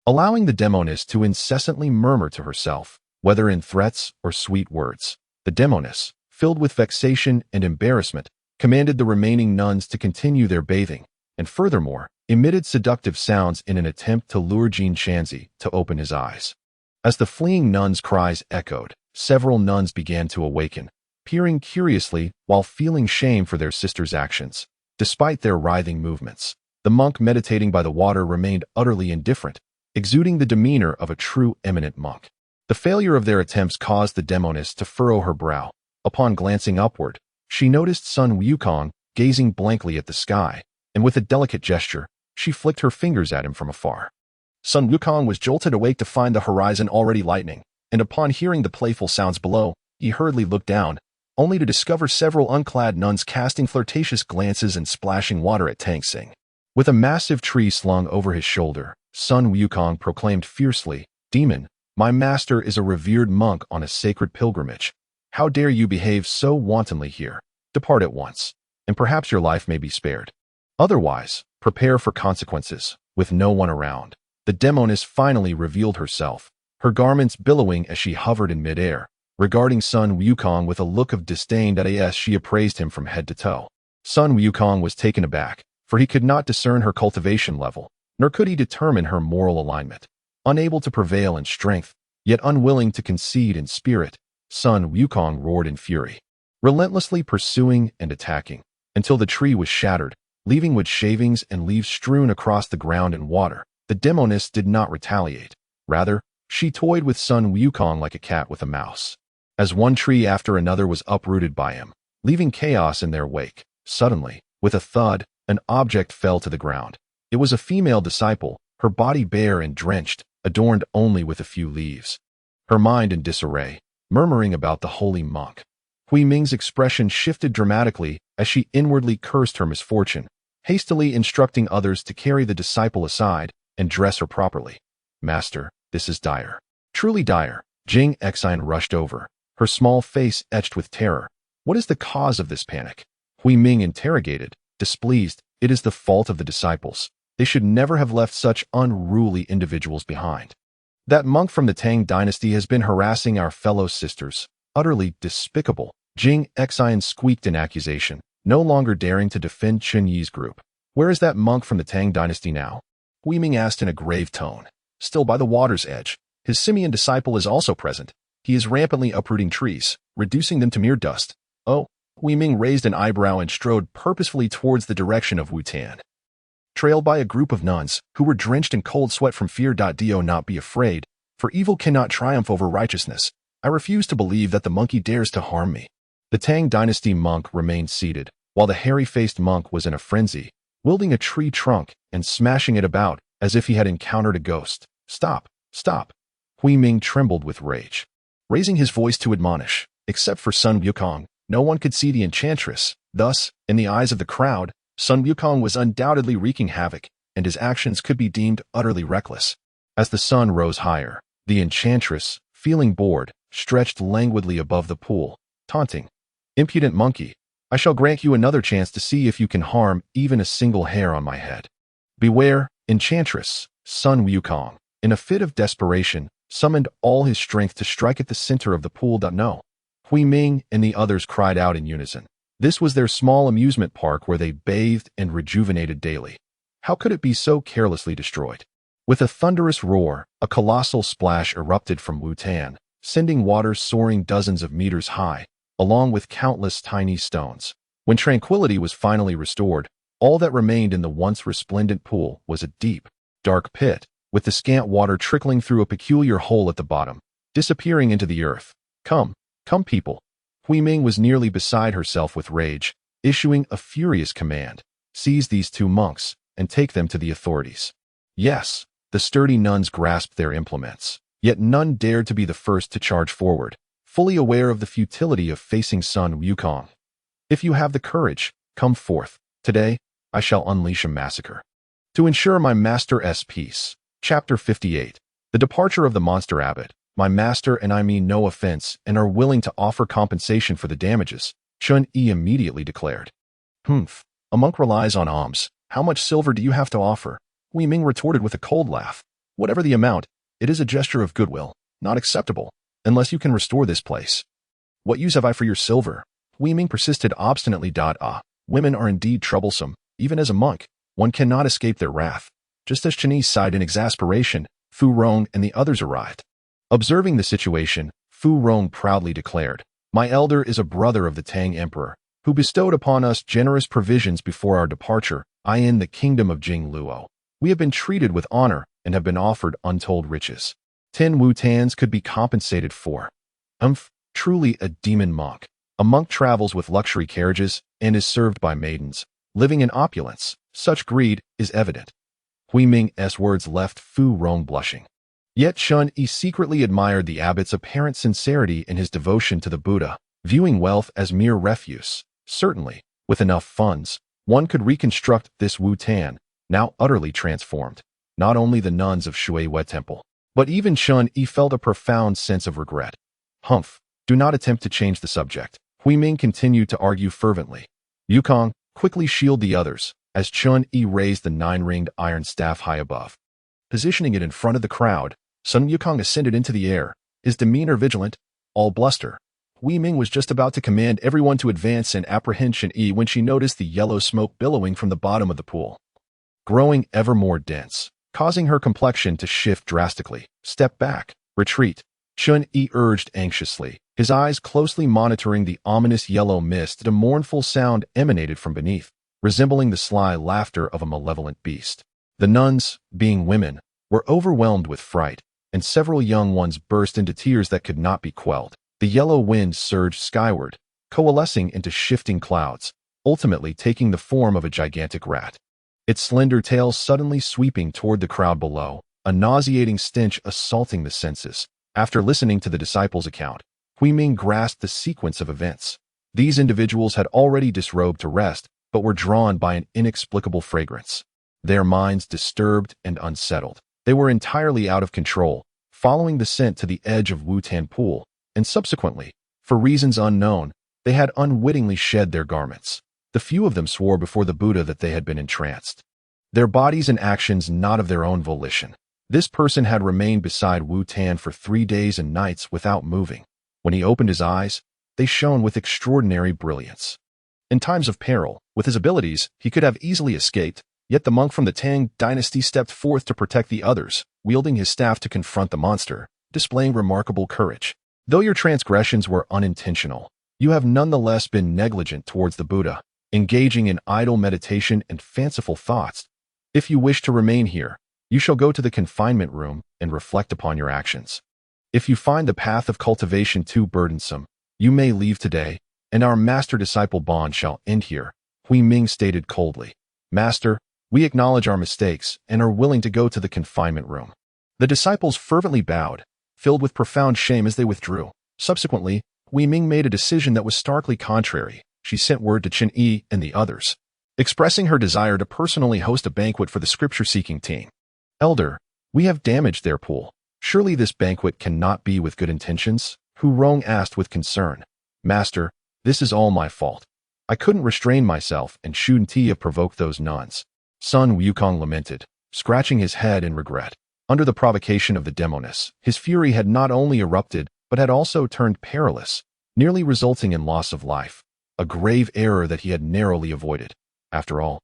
allowing the demoness to incessantly murmur to herself, whether in threats or sweet words. The demoness, filled with vexation and embarrassment, commanded the remaining nuns to continue their bathing, and furthermore, emitted seductive sounds in an attempt to lure Jin Shanzi to open his eyes. As the fleeing nuns' cries echoed, several nuns began to awaken, peering curiously while feeling shame for their sister's actions. Despite their writhing movements, the monk meditating by the water remained utterly indifferent, exuding the demeanor of a true eminent monk. The failure of their attempts caused the demoness to furrow her brow. Upon glancing upward, she noticed Sun Wukong gazing blankly at the sky, and with a delicate gesture, she flicked her fingers at him from afar. Sun Wukong was jolted awake to find the horizon already lightening, and upon hearing the playful sounds below, he hurriedly looked down, only to discover several unclad nuns casting flirtatious glances and splashing water at Tang Xing. With a massive tree slung over his shoulder, Sun Wukong proclaimed fiercely, "Demon, my master is a revered monk on a sacred pilgrimage. How dare you behave so wantonly here? Depart at once, and perhaps your life may be spared. Otherwise, prepare for consequences." With no one around, the demoness finally revealed herself, her garments billowing as she hovered in midair, regarding Sun Wukong with a look of disdain that as she appraised him from head to toe. Sun Wukong was taken aback, for he could not discern her cultivation level, nor could he determine her moral alignment. Unable to prevail in strength, yet unwilling to concede in spirit, Sun Wukong roared in fury, relentlessly pursuing and attacking, until the tree was shattered, leaving wood shavings and leaves strewn across the ground and water. The demoness did not retaliate. Rather, she toyed with Sun Wukong like a cat with a mouse. As one tree after another was uprooted by him, leaving chaos in their wake, suddenly, with a thud, an object fell to the ground. It was a female disciple, her body bare and drenched, adorned only with a few leaves. Her mind in disarray, murmuring about the holy monk. Hui Ming's expression shifted dramatically as she inwardly cursed her misfortune, hastily instructing others to carry the disciple aside and dress her properly. "Master, this is dire. Truly dire." Jing Exine rushed over, her small face etched with terror. "What is the cause of this panic?" Hui Ming interrogated, displeased. "It is the fault of the disciples. They should never have left such unruly individuals behind. That monk from the Tang dynasty has been harassing our fellow sisters. Utterly despicable." Jing Exine squeaked in accusation, no longer daring to defend Chun Yi's group. "Where is that monk from the Tang dynasty now?" Hui Ming asked in a grave tone. "Still by the water's edge. His simian disciple is also present. He is rampantly uprooting trees, reducing them to mere dust." "Oh." Hui Ming raised an eyebrow and strode purposefully towards the direction of Wu Tan. Trailed by a group of nuns, who were drenched in cold sweat from fear. Do not be afraid, for evil cannot triumph over righteousness. I refuse to believe that the monkey dares to harm me." The Tang dynasty monk remained seated, while the hairy-faced monk was in a frenzy, wielding a tree trunk and smashing it about as if he had encountered a ghost. "Stop, stop." Hui Ming trembled with rage, raising his voice to admonish. Except for Sun Wukong, no one could see the enchantress. Thus, in the eyes of the crowd, Sun Wukong was undoubtedly wreaking havoc, and his actions could be deemed utterly reckless. As the sun rose higher, the enchantress, feeling bored, stretched languidly above the pool, taunting, "Impudent monkey, I shall grant you another chance to see if you can harm even a single hair on my head." "Beware, enchantress." Sun Wukong, in a fit of desperation, summoned all his strength to strike at the center of the pool. "No." Hui Ming and the others cried out in unison. This was their small amusement park where they bathed and rejuvenated daily. How could it be so carelessly destroyed? With a thunderous roar, a colossal splash erupted from Wu Tan, sending water soaring dozens of meters high, along with countless tiny stones. When tranquility was finally restored, all that remained in the once resplendent pool was a deep, dark pit, with the scant water trickling through a peculiar hole at the bottom, disappearing into the earth. Come, people." Hui Ming was nearly beside herself with rage, issuing a furious command. "Seize these two monks, and take them to the authorities." Yes, the sturdy nuns grasped their implements, yet none dared to be the first to charge forward, fully aware of the futility of facing Sun Wukong. "If you have the courage, come forth. Today, I shall unleash a massacre to ensure my master's peace." Chapter 58. The departure of the monster abbot. "My master and I mean no offense and are willing to offer compensation for the damages," Chun Yi immediately declared. "Humph, a monk relies on alms. How much silver do you have to offer?" Hui Ming retorted with a cold laugh. "Whatever the amount, it is a gesture of goodwill, not acceptable, unless you can restore this place." "What use have I for your silver?" Hui Ming persisted obstinately. Women are indeed troublesome, even as a monk. One cannot escape their wrath. Just as Chun Yi sighed in exasperation, Fu Rong and the others arrived. Observing the situation, Fu Rong proudly declared, "My elder is a brother of the Tang Emperor, who bestowed upon us generous provisions before our departure, in the kingdom of Jing Luo. We have been treated with honor and have been offered untold riches. 10 Wu Tans could be compensated for." Truly a demon monk. A monk travels with luxury carriages and is served by maidens, living in opulence. Such greed is evident. Hui Ming's words left Fu Rong blushing. Yet Chun Yi secretly admired the abbot's apparent sincerity in his devotion to the Buddha, viewing wealth as mere refuse. Certainly, with enough funds, one could reconstruct this Wu Tan, now utterly transformed. Not only the nuns of Shui Temple, but even Chun Yi felt a profound sense of regret. Humph, do not attempt to change the subject. Hui Ming continued to argue fervently. Yukong, quickly shield the others, as Chun Yi raised the 9-ringed iron staff high above. Positioning it in front of the crowd, Sun Yukong ascended into the air, his demeanor vigilant, all bluster. Hui Ming was just about to command everyone to advance and apprehend Chun Yi when she noticed the yellow smoke billowing from the bottom of the pool, growing ever more dense, causing her complexion to shift drastically. Step back, retreat, Chun Yi urged anxiously, his eyes closely monitoring the ominous yellow mist. A mournful sound emanated from beneath, resembling the sly laughter of a malevolent beast. The nuns, being women, were overwhelmed with fright, and several young ones burst into tears that could not be quelled. The yellow wind surged skyward, coalescing into shifting clouds, ultimately taking the form of a gigantic rat. Its slender tail suddenly sweeping toward the crowd below, a nauseating stench assaulting the senses. After listening to the disciples' account, Hui Ming grasped the sequence of events. These individuals had already disrobed to rest, but were drawn by an inexplicable fragrance. Their minds disturbed and unsettled. They were entirely out of control, following the scent to the edge of Wu Tan Pool, and subsequently, for reasons unknown, they had unwittingly shed their garments. The few of them swore before the Buddha that they had been entranced. Their bodies and actions not of their own volition. This person had remained beside Wu Tan for 3 days and nights without moving. When he opened his eyes, they shone with extraordinary brilliance. In times of peril, with his abilities, he could have easily escaped, yet the monk from the Tang dynasty stepped forth to protect the others, wielding his staff to confront the monster, displaying remarkable courage. Though your transgressions were unintentional, you have nonetheless been negligent towards the Buddha, engaging in idle meditation and fanciful thoughts. If you wish to remain here, you shall go to the confinement room and reflect upon your actions. If you find the path of cultivation too burdensome, you may leave today, and our master-disciple bond shall end here, Hui Ming stated coldly. Master, we acknowledge our mistakes and are willing to go to the confinement room. The disciples fervently bowed, filled with profound shame as they withdrew. Subsequently, Hui Ming made a decision that was starkly contrary. She sent word to Chun Yi and the others, expressing her desire to personally host a banquet for the scripture-seeking team. Elder, we have damaged their pool. Surely this banquet cannot be with good intentions? Hu Rong asked with concern. Master, this is all my fault. I couldn't restrain myself and shouldn't have provoked those nuns. Sun Wukong lamented, scratching his head in regret. Under the provocation of the demoness, his fury had not only erupted, but had also turned perilous, nearly resulting in loss of life. A grave error that he had narrowly avoided. After all,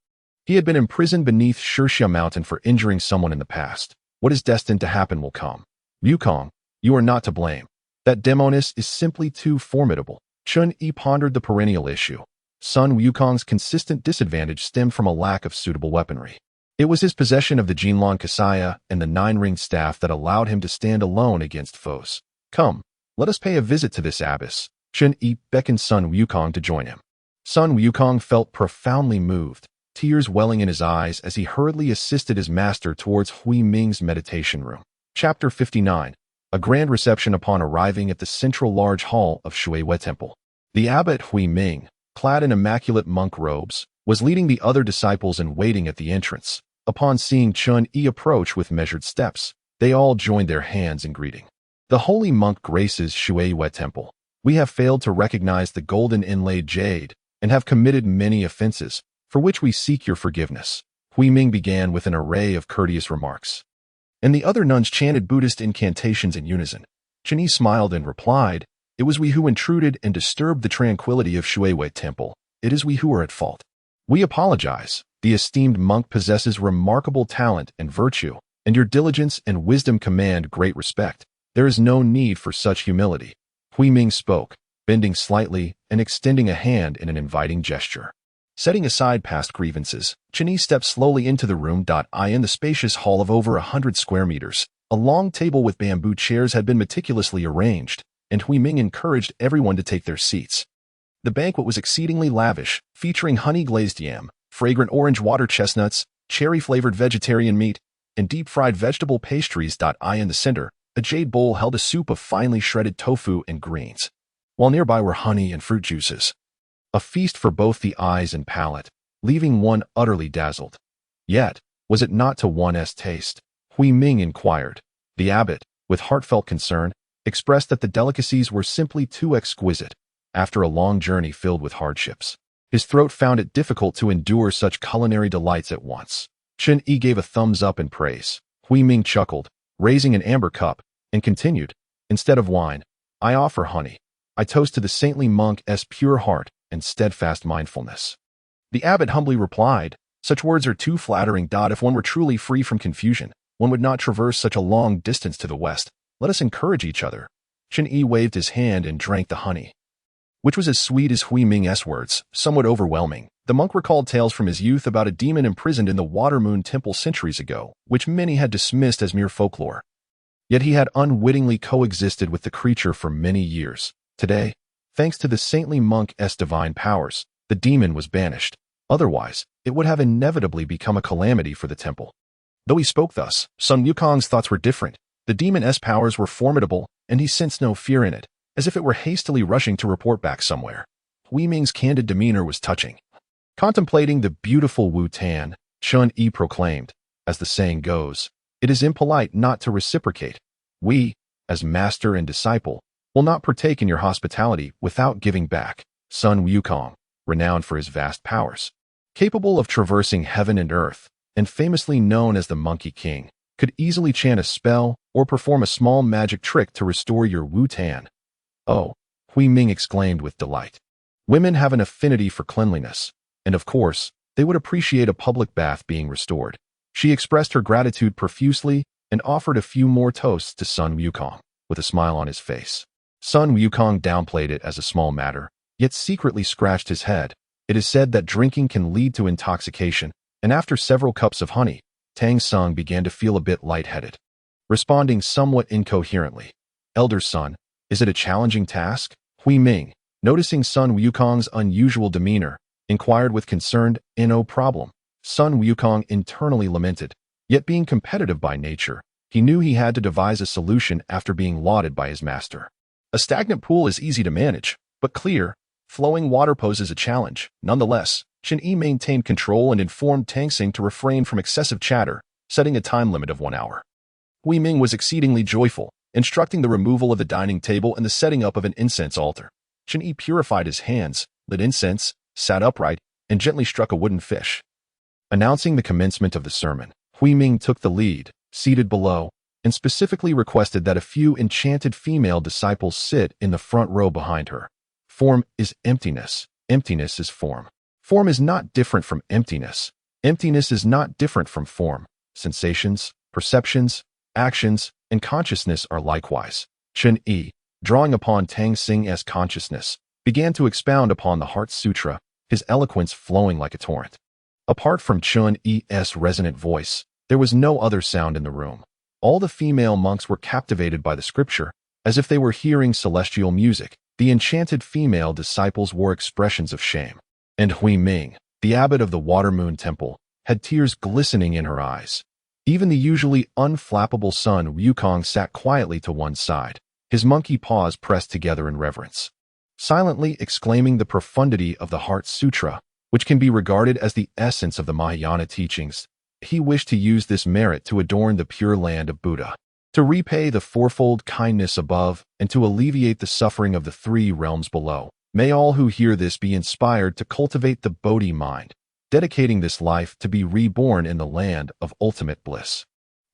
he had been imprisoned beneath Shirxia Mountain for injuring someone in the past. What is destined to happen will come. Wukong, you are not to blame. That demoness is simply too formidable. Chun Yi pondered the perennial issue. Sun Wukong's consistent disadvantage stemmed from a lack of suitable weaponry. It was his possession of the Jinlong Kasaya and the 9-ringed staff that allowed him to stand alone against foes. Come, let us pay a visit to this abbess. Chun Yi beckoned Sun Wukong to join him. Sun Wukong felt profoundly moved, tears welling in his eyes as he hurriedly assisted his master towards Hui Ming's meditation room. Chapter 59. A grand reception upon arriving at the central large hall of Shui Temple. The abbot Hui Ming, clad in immaculate monk robes, was leading the other disciples in waiting at the entrance. Upon seeing Chun Yi approach with measured steps, they all joined their hands in greeting. The holy monk graces Shui Temple. We have failed to recognize the golden inlaid jade and have committed many offenses, for which we seek your forgiveness. Hui Ming began with an array of courteous remarks, and the other nuns chanted Buddhist incantations in unison. Chun Yi smiled and replied, It was we who intruded and disturbed the tranquility of Shui Temple. It is we who are at fault. We apologize. The esteemed monk possesses remarkable talent and virtue, and your diligence and wisdom command great respect. There is no need for such humility. Hui Ming spoke, bending slightly and extending a hand in an inviting gesture. Setting aside past grievances, Chun Yi stepped slowly into the room. In the spacious hall of over 100 square meters, a long table with bamboo chairs had been meticulously arranged, and Hui Ming encouraged everyone to take their seats. The banquet was exceedingly lavish, featuring honey-glazed yam, fragrant orange water chestnuts, cherry-flavored vegetarian meat, and deep-fried vegetable pastries. In the center, a jade bowl held a soup of finely shredded tofu and greens, while nearby were honey and fruit juices. A feast for both the eyes and palate, leaving one utterly dazzled. Yet, was it not to one's taste? Hui Ming inquired. The abbot, with heartfelt concern, expressed that the delicacies were simply too exquisite. After a long journey filled with hardships, his throat found it difficult to endure such culinary delights at once. Chen Yi gave a thumbs up in praise. Hui Ming chuckled, raising an amber cup, and continued, "Instead of wine, I offer honey. I toast to the saintly monk's pure heart and steadfast mindfulness." The abbot humbly replied, "Such words are too flattering. If one were truly free from confusion, one would not traverse such a long distance to the west. Let us encourage each other." Chen Yi waved his hand and drank the honey, which was as sweet as Hui Ming's words, somewhat overwhelming. The monk recalled tales from his youth about a demon imprisoned in the Water Moon Temple centuries ago, which many had dismissed as mere folklore. Yet he had unwittingly coexisted with the creature for many years. Today, thanks to the saintly monk's divine powers, the demon was banished. Otherwise, it would have inevitably become a calamity for the temple. Though he spoke thus, Sun Wukong's thoughts were different. The demon's powers were formidable, and he sensed no fear in it, as if it were hastily rushing to report back somewhere. Hui Ming's candid demeanor was touching. Contemplating the beautiful Wu Tan, Chen Yi proclaimed, "As the saying goes, it is impolite not to reciprocate. We, as master and disciple, will not partake in your hospitality without giving back." Sun Wukong, renowned for his vast powers, capable of traversing heaven and earth, and famously known as the Monkey King, could easily chant a spell or perform a small magic trick to restore your Wu Tan. "Oh," Hui Ming exclaimed with delight. Women have an affinity for cleanliness, and of course, they would appreciate a public bath being restored. She expressed her gratitude profusely and offered a few more toasts to Sun Wukong, with a smile on his face. Sun Wukong downplayed it as a small matter, yet secretly scratched his head. It is said that drinking can lead to intoxication, and after several cups of honey, Tang Sung began to feel a bit lightheaded, responding somewhat incoherently. "Elder son, is it a challenging task?" Hui Ming, noticing Sun Wukong's unusual demeanor, inquired with concern. "No problem." Sun Wukong internally lamented, yet being competitive by nature, he knew he had to devise a solution after being lauded by his master. A stagnant pool is easy to manage, but clear, flowing water poses a challenge. Nonetheless, Chen Yi maintained control and informed Tang Sing to refrain from excessive chatter, setting a time limit of 1 hour. Hui Ming was exceedingly joyful, instructing the removal of the dining table and the setting up of an incense altar. Chen Yi purified his hands, lit incense, sat upright, and gently struck a wooden fish. Announcing the commencement of the sermon, Hui Ming took the lead, seated below, and specifically requested that a few enchanted female disciples sit in the front row behind her. Form is emptiness. Emptiness is form. Form is not different from emptiness. Emptiness is not different from form. Sensations, perceptions, actions, and consciousness are likewise. Chen Yi, drawing upon Tang Sing's consciousness, began to expound upon the Heart Sutra, his eloquence flowing like a torrent. Apart from Chen Yi's resonant voice, there was no other sound in the room. All the female monks were captivated by the scripture, as if they were hearing celestial music. The enchanted female disciples wore expressions of shame, and Hui Ming, the abbot of the Water Moon Temple, had tears glistening in her eyes. Even the usually unflappable Sun Wukong sat quietly to one side, his monkey paws pressed together in reverence, silently exclaiming the profundity of the Heart Sutra, which can be regarded as the essence of the Mahayana teachings. He wished to use this merit to adorn the Pure Land of Buddha, to repay the fourfold kindness above, and to alleviate the suffering of the 3 realms below. May all who hear this be inspired to cultivate the Bodhi mind, dedicating this life to be reborn in the land of ultimate bliss.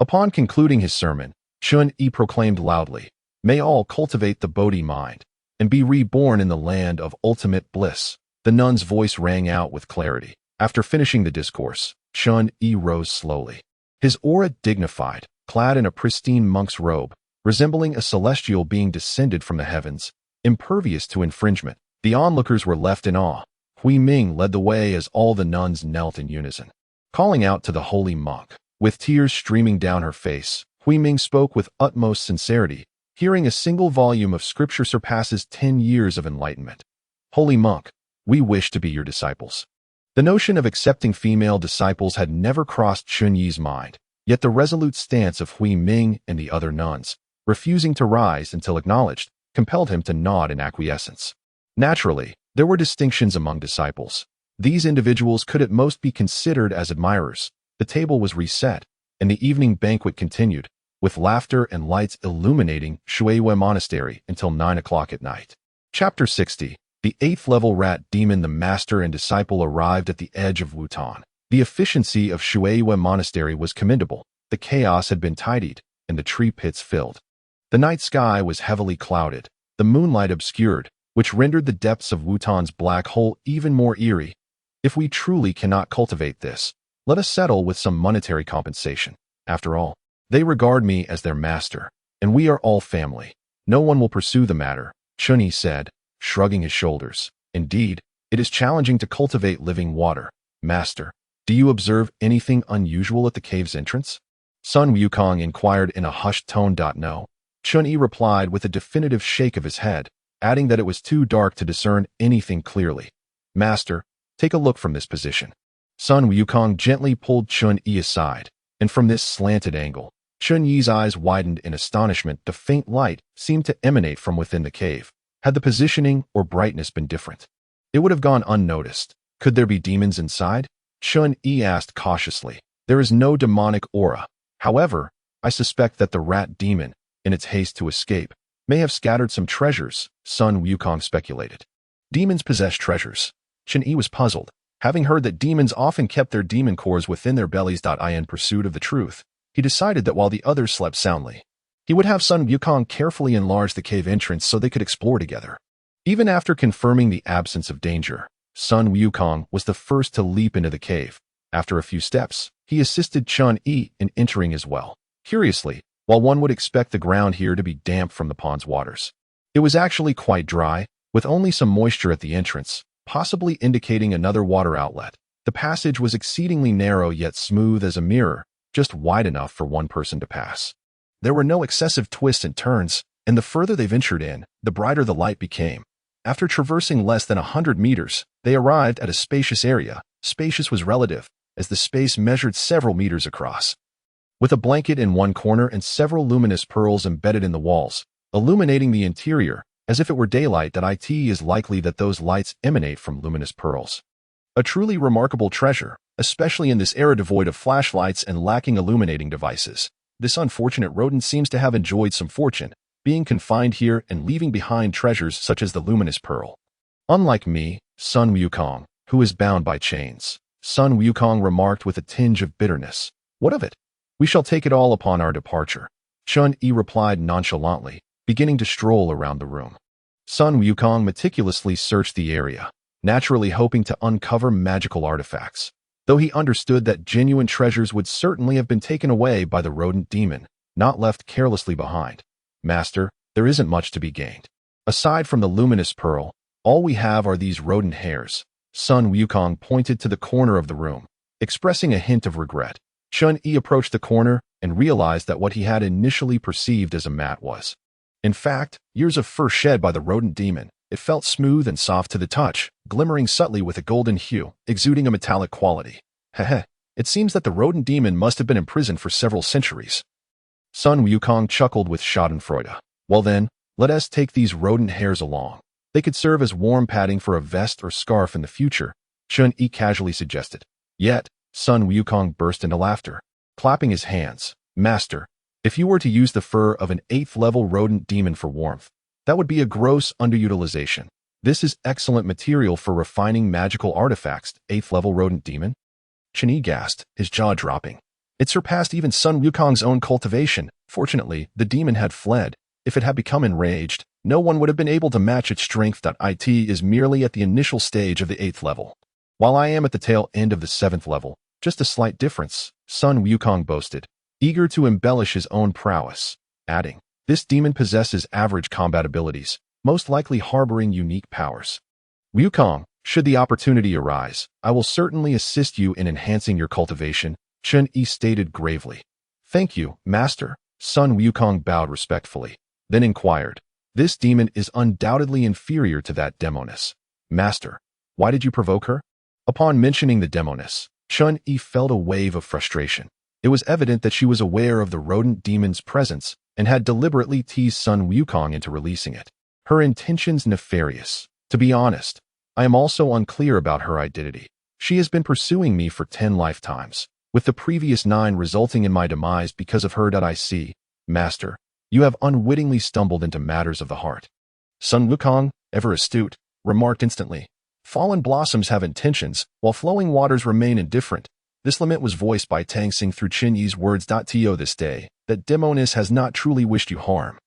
Upon concluding his sermon, Chen Yi proclaimed loudly, "May all cultivate the Bodhi mind, and be reborn in the land of ultimate bliss." The nun's voice rang out with clarity. After finishing the discourse, Chen Yi rose slowly, his aura dignified, clad in a pristine monk's robe, resembling a celestial being descended from the heavens, impervious to infringement. The onlookers were left in awe. Hui Ming led the way as all the nuns knelt in unison, calling out to the holy monk. With tears streaming down her face, Hui Ming spoke with utmost sincerity. Hearing a single volume of scripture surpasses 10 years of enlightenment. "Holy monk, we wish to be your disciples." The notion of accepting female disciples had never crossed Chunyi's mind, yet the resolute stance of Hui Ming and the other nuns, refusing to rise until acknowledged, compelled him to nod in acquiescence. Naturally, there were distinctions among disciples. These individuals could at most be considered as admirers. The table was reset, and the evening banquet continued, with laughter and lights illuminating Shuiwe Monastery until 9 o'clock at night. Chapter 60. The 8th level rat demon. The master and disciple arrived at the edge of Wutan. The efficiency of Shuiwe Monastery was commendable. The chaos had been tidied, and the tree pits filled. The night sky was heavily clouded, the moonlight obscured, which rendered the depths of Wutan's black hole even more eerie. If we truly cannot cultivate this, let us settle with some monetary compensation. After all, they regard me as their master, and we are all family. No one will pursue the matter, Chunyi said, shrugging his shoulders. Indeed, it is challenging to cultivate living water. Master, do you observe anything unusual at the cave's entrance? Sun Wukong inquired in a hushed tone. No. Chunyi replied with a definitive shake of his head, adding that it was too dark to discern anything clearly. Master, take a look from this position. Sun Wukong gently pulled Chunyi aside, and from this slanted angle, Chunyi's eyes widened in astonishment. The faint light seemed to emanate from within the cave. Had the positioning or brightness been different, it would have gone unnoticed. Could there be demons inside? Chunyi asked cautiously. There is no demonic aura. However, I suspect that the rat demon, in its haste to escape, may have scattered some treasures, Sun Wukong speculated. Demons possess treasures. Chunyi was puzzled, having heard that demons often kept their demon cores within their bellies. In pursuit of the truth, he decided that while the others slept soundly, he would have Sun Wukong carefully enlarge the cave entrance so they could explore together. Even after confirming the absence of danger, Sun Wukong was the first to leap into the cave. After a few steps, he assisted Chunyi in entering as well. Curiously, while one would expect the ground here to be damp from the pond's waters, it was actually quite dry, with only some moisture at the entrance, possibly indicating another water outlet. The passage was exceedingly narrow yet smooth as a mirror, just wide enough for one person to pass. There were no excessive twists and turns, and the further they ventured in, the brighter the light became. After traversing less than 100 meters, they arrived at a spacious area. Spacious was relative, as the space measured several meters across. With a blanket in one corner and several luminous pearls embedded in the walls, illuminating the interior, as if it were daylight, it is likely that those lights emanate from luminous pearls. A truly remarkable treasure, especially in this era devoid of flashlights and lacking illuminating devices. This unfortunate rodent seems to have enjoyed some fortune, being confined here and leaving behind treasures such as the luminous pearl. Unlike me, Sun Wukong, who is bound by chains, Sun Wukong remarked with a tinge of bitterness. What of it? We shall take it all upon our departure. Chunyi replied nonchalantly, beginning to stroll around the room. Sun Wukong meticulously searched the area, naturally hoping to uncover magical artifacts, though he understood that genuine treasures would certainly have been taken away by the rodent demon, not left carelessly behind. Master, there isn't much to be gained. Aside from the luminous pearl, all we have are these rodent hairs. Sun Wukong pointed to the corner of the room, expressing a hint of regret. Chunyi approached the corner and realized that what he had initially perceived as a mat was, in fact, years of fur shed by the rodent demon. It felt smooth and soft to the touch, glimmering subtly with a golden hue, exuding a metallic quality. Heh, it seems that the rodent demon must have been imprisoned for several centuries. Sun Wukong chuckled with schadenfreude. Well then, let us take these rodent hairs along. They could serve as warm padding for a vest or scarf in the future, Chunyi casually suggested. Yet, Sun Wukong burst into laughter, clapping his hands. Master, if you were to use the fur of an 8th level rodent demon for warmth, that would be a gross underutilization. This is excellent material for refining magical artifacts. 8th level rodent demon? Chunyi gasped, his jaw dropping. It surpassed even Sun Wukong's own cultivation. Fortunately, the demon had fled. If it had become enraged, no one would have been able to match its strength. It is merely at the initial stage of the 8th level, while I am at the tail end of the 7th level. Just a slight difference, Sun Wukong boasted, eager to embellish his own prowess, adding, this demon possesses average combat abilities, most likely harboring unique powers. Wukong, should the opportunity arise, I will certainly assist you in enhancing your cultivation, Chunyi stated gravely. Thank you, Master. Sun Wukong bowed respectfully, then inquired, this demon is undoubtedly inferior to that demoness. Master, why did you provoke her? Upon mentioning the demoness, Chun-Yi felt a wave of frustration. It was evident that she was aware of the rodent demon's presence and had deliberately teased Sun Wukong into releasing it. Her intentions nefarious. To be honest, I am also unclear about her identity. She has been pursuing me for 10 lifetimes, with the previous 9 resulting in my demise because of her. I see, Master, you have unwittingly stumbled into matters of the heart. Sun Wukong, ever astute, remarked instantly. Fallen blossoms have intentions, while flowing waters remain indifferent. This lament was voiced by Tang Xing through Qin-Yi's words. To this day, that demoness has not truly wished you harm.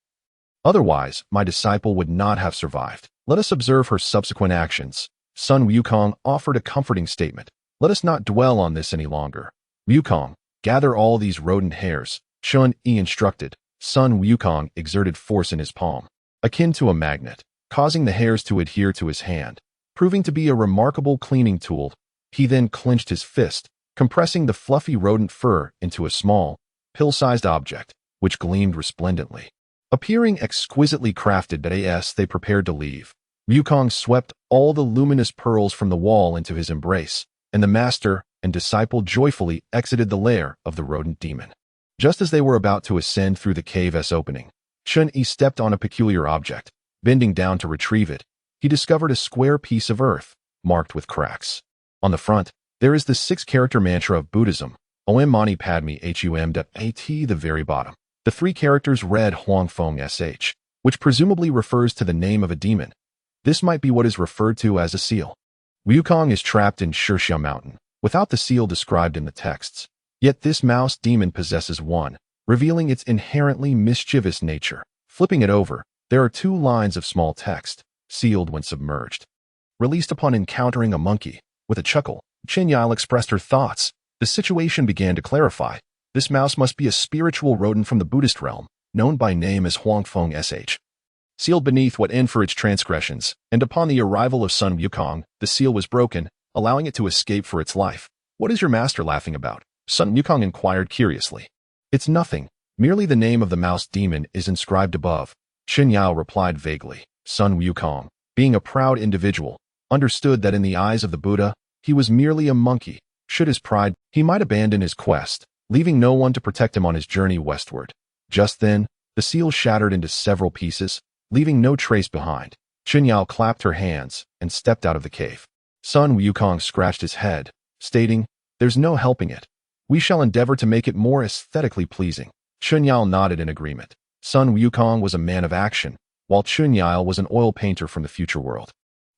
Otherwise, my disciple would not have survived. Let us observe her subsequent actions. Sun Wukong offered a comforting statement. Let us not dwell on this any longer. Wukong, gather all these rodent hairs, Chun-Yi instructed. Sun Wukong exerted force in his palm, akin to a magnet, causing the hairs to adhere to his hand, proving to be a remarkable cleaning tool. He then clenched his fist, compressing the fluffy rodent fur into a small, pill-sized object, which gleamed resplendently. Appearing exquisitely crafted as they prepared to leave, Wukong swept all the luminous pearls from the wall into his embrace, and the master and disciple joyfully exited the lair of the rodent demon. Just as they were about to ascend through the cave's opening, Chun-Yi stepped on a peculiar object. Bending down to retrieve it, he discovered a square piece of earth, marked with cracks. On the front, there is the 6-character mantra of Buddhism, Om Mani Padme Hum. At the very bottom, the 3 characters read Huang Feng Sh, which presumably refers to the name of a demon. This might be what is referred to as a seal. Wukong is trapped in Shixia Mountain, without the seal described in the texts. Yet this mouse demon possesses one, revealing its inherently mischievous nature. Flipping it over, there are 2 lines of small text, sealed when submerged. Released upon encountering a monkey. With a chuckle, Chen-Yao expressed her thoughts. The situation began to clarify. This mouse must be a spiritual rodent from the Buddhist realm, known by name as Huang Feng Sh. Sealed beneath what end for its transgressions, and upon the arrival of Sun Wukong, the seal was broken, allowing it to escape for its life. What is your master laughing about? Sun Wukong inquired curiously. It's nothing, merely the name of the mouse demon is inscribed above. Chen-Yao replied vaguely. Sun Wukong, being a proud individual, understood that in the eyes of the Buddha, he was merely a monkey. Should his pride, he might abandon his quest, leaving no one to protect him on his journey westward. Just then, the seal shattered into several pieces, leaving no trace behind. Chen-Yao clapped her hands and stepped out of the cave. Sun Wukong scratched his head, stating, "There's no helping it. We shall endeavor to make it more aesthetically pleasing." Chen-Yao nodded in agreement. Sun Wukong was a man of action, while Chen-Yao was an oil painter from the future world.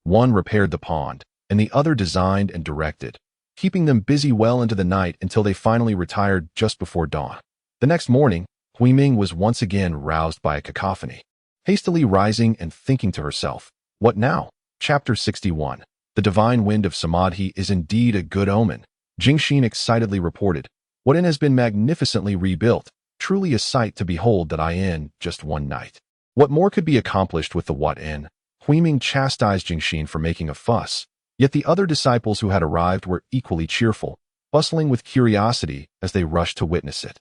One repaired the pond, and the other designed and directed, keeping them busy well into the night until they finally retired just before dawn. The next morning, Huiming was once again roused by a cacophony. Hastily rising and thinking to herself, "What now?" Chapter 61. The divine wind of Samadhi is indeed a good omen. Jingxin excitedly reported, "What inn has been magnificently rebuilt, truly a sight to behold that I in just one night." What more could be accomplished with the Wat inn? Huiming chastised Jingxin for making a fuss, yet the other disciples who had arrived were equally cheerful, bustling with curiosity as they rushed to witness it.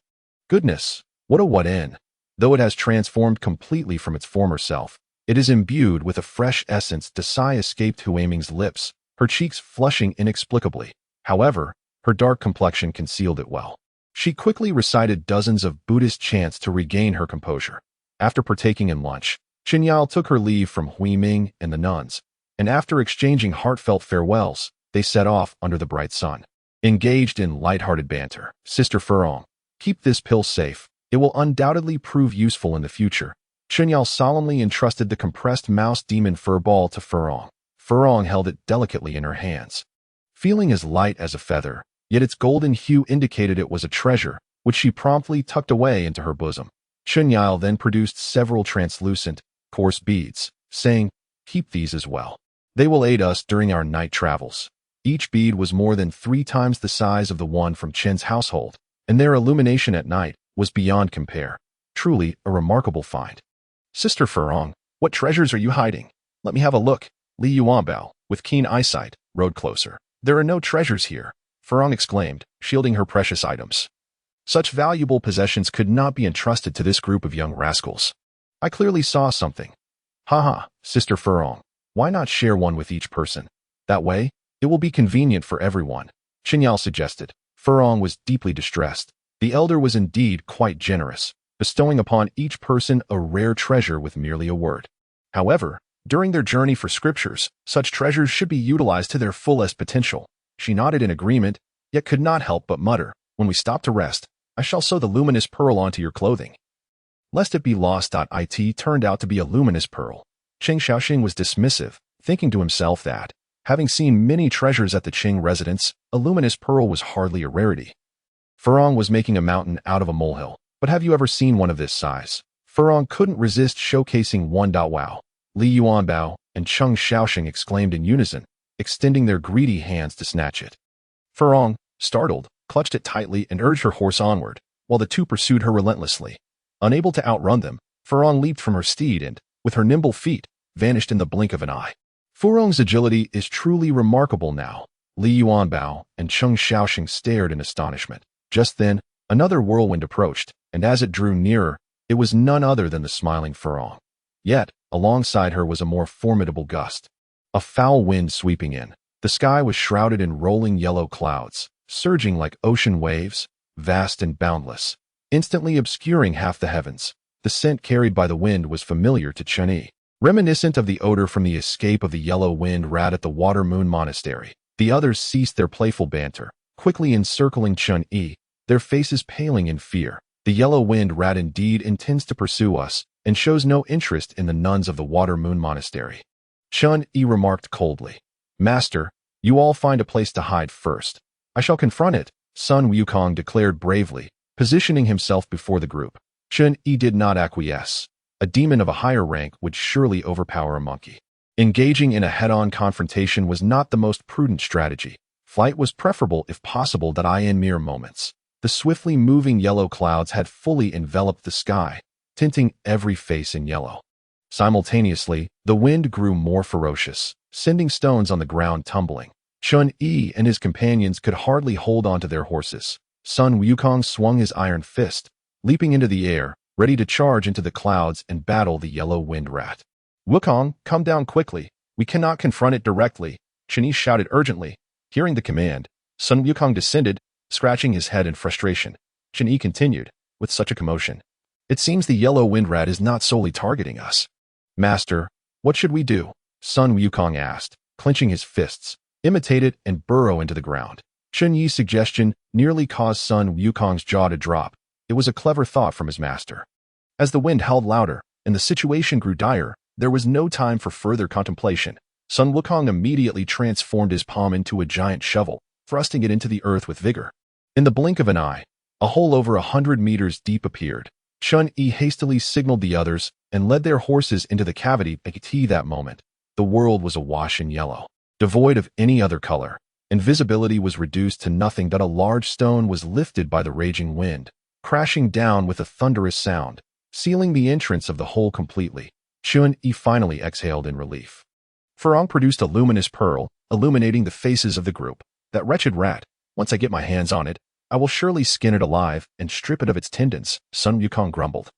Goodness, what a Wat inn! Though it has transformed completely from its former self, it is imbued with a fresh essence. The sigh escaped Huiming's lips, her cheeks flushing inexplicably. However, her dark complexion concealed it well. She quickly recited dozens of Buddhist chants to regain her composure. After partaking in lunch, Chen-Yao took her leave from Huiming and the nuns, and after exchanging heartfelt farewells, they set off under the bright sun. Engaged in light-hearted banter, Sister Furong, keep this pill safe. It will undoubtedly prove useful in the future. Chen-Yao solemnly entrusted the compressed mouse demon fur ball to Furong. Furong held it delicately in her hands. Feeling as light as a feather, yet its golden hue indicated it was a treasure, which she promptly tucked away into her bosom. Chen-Yao then produced several translucent, coarse beads, saying, "Keep these as well. They will aid us during our night travels." Each bead was more than 3 times the size of the one from Chen's household, and their illumination at night was beyond compare. Truly a remarkable find. "Sister Furong, what treasures are you hiding? Let me have a look." Li Yuanbao, with keen eyesight, rode closer. "There are no treasures here," Furong exclaimed, shielding her precious items. "Such valuable possessions could not be entrusted to this group of young rascals. I clearly saw something." "Ha ha, Sister Furong. Why not share one with each person? That way, it will be convenient for everyone, Qinyao suggested. Furong was deeply distressed. The elder was indeed quite generous, bestowing upon each person a rare treasure with merely a word. However, during their journey for scriptures, such treasures should be utilized to their fullest potential. She nodded in agreement, yet could not help but mutter, "When we stop to rest, I shall sew the luminous pearl onto your clothing." Lest it be lost. It turned out to be a luminous pearl. Cheng Xiaoxing was dismissive, thinking to himself that, having seen many treasures at the Qing residence, a luminous pearl was hardly a rarity. Furong was making a mountain out of a molehill, but have you ever seen one of this size? Furong couldn't resist showcasing one. Wow! Li Yuanbao and Cheng Xiaoxing exclaimed in unison, extending their greedy hands to snatch it. Furong, startled, clutched it tightly and urged her horse onward, while the two pursued her relentlessly. Unable to outrun them, Furong leaped from her steed and, with her nimble feet, vanished in the blink of an eye. Furong's agility is truly remarkable now. Li Yuanbao and Cheng Xiaoxing stared in astonishment. Just then, another whirlwind approached, and as it drew nearer, it was none other than the smiling Furong. Yet, alongside her was a more formidable gust. A foul wind sweeping in. The sky was shrouded in rolling yellow clouds, surging like ocean waves, vast and boundless, instantly obscuring half the heavens. The scent carried by the wind was familiar to Chen Yi, reminiscent of the odor from the escape of the yellow wind rat at the Water Moon Monastery. The others ceased their playful banter, quickly encircling Chen Yi, their faces paling in fear. The yellow wind rat indeed intends to pursue us, and shows no interest in the nuns of the Water Moon Monastery. Chen Yi remarked coldly. Master, you all find a place to hide first. I shall confront it, Sun Wukong declared bravely, positioning himself before the group. Chen Yi did not acquiesce. A demon of a higher rank would surely overpower a monkey. Engaging in a head-on confrontation was not the most prudent strategy. Flight was preferable if possible. In mere moments, the swiftly moving yellow clouds had fully enveloped the sky, tinting every face in yellow. Simultaneously, the wind grew more ferocious, sending stones on the ground tumbling. Chen Yi and his companions could hardly hold on to their horses. Sun Wukong swung his iron fist, leaping into the air, ready to charge into the clouds and battle the yellow wind rat. Wukong, come down quickly. We cannot confront it directly, Chen Yi shouted urgently. Hearing the command, Sun Wukong descended, scratching his head in frustration. Chen Yi continued, with such a commotion. It seems the yellow wind rat is not solely targeting us. Master, what should we do? Sun Wukong asked, clenching his fists, imitate it and burrow into the ground. Chen Yi's suggestion nearly caused Sun Wukong's jaw to drop. It was a clever thought from his master. As the wind howled louder and the situation grew dire, there was no time for further contemplation. Sun Wukong immediately transformed his palm into a giant shovel, thrusting it into the earth with vigor. In the blink of an eye, a hole over 100 meters deep appeared. Chen Yi hastily signaled the others and led their horses into the cavity. At that moment, the world was awash in yellow, devoid of any other color, and visibility was reduced to nothing. A large stone was lifted by the raging wind, crashing down with a thunderous sound, sealing the entrance of the hole completely. Chen Yi finally exhaled in relief. Furong produced a luminous pearl, illuminating the faces of the group. That wretched rat, once I get my hands on it, I will surely skin it alive and strip it of its tendons, Sun Wukong grumbled,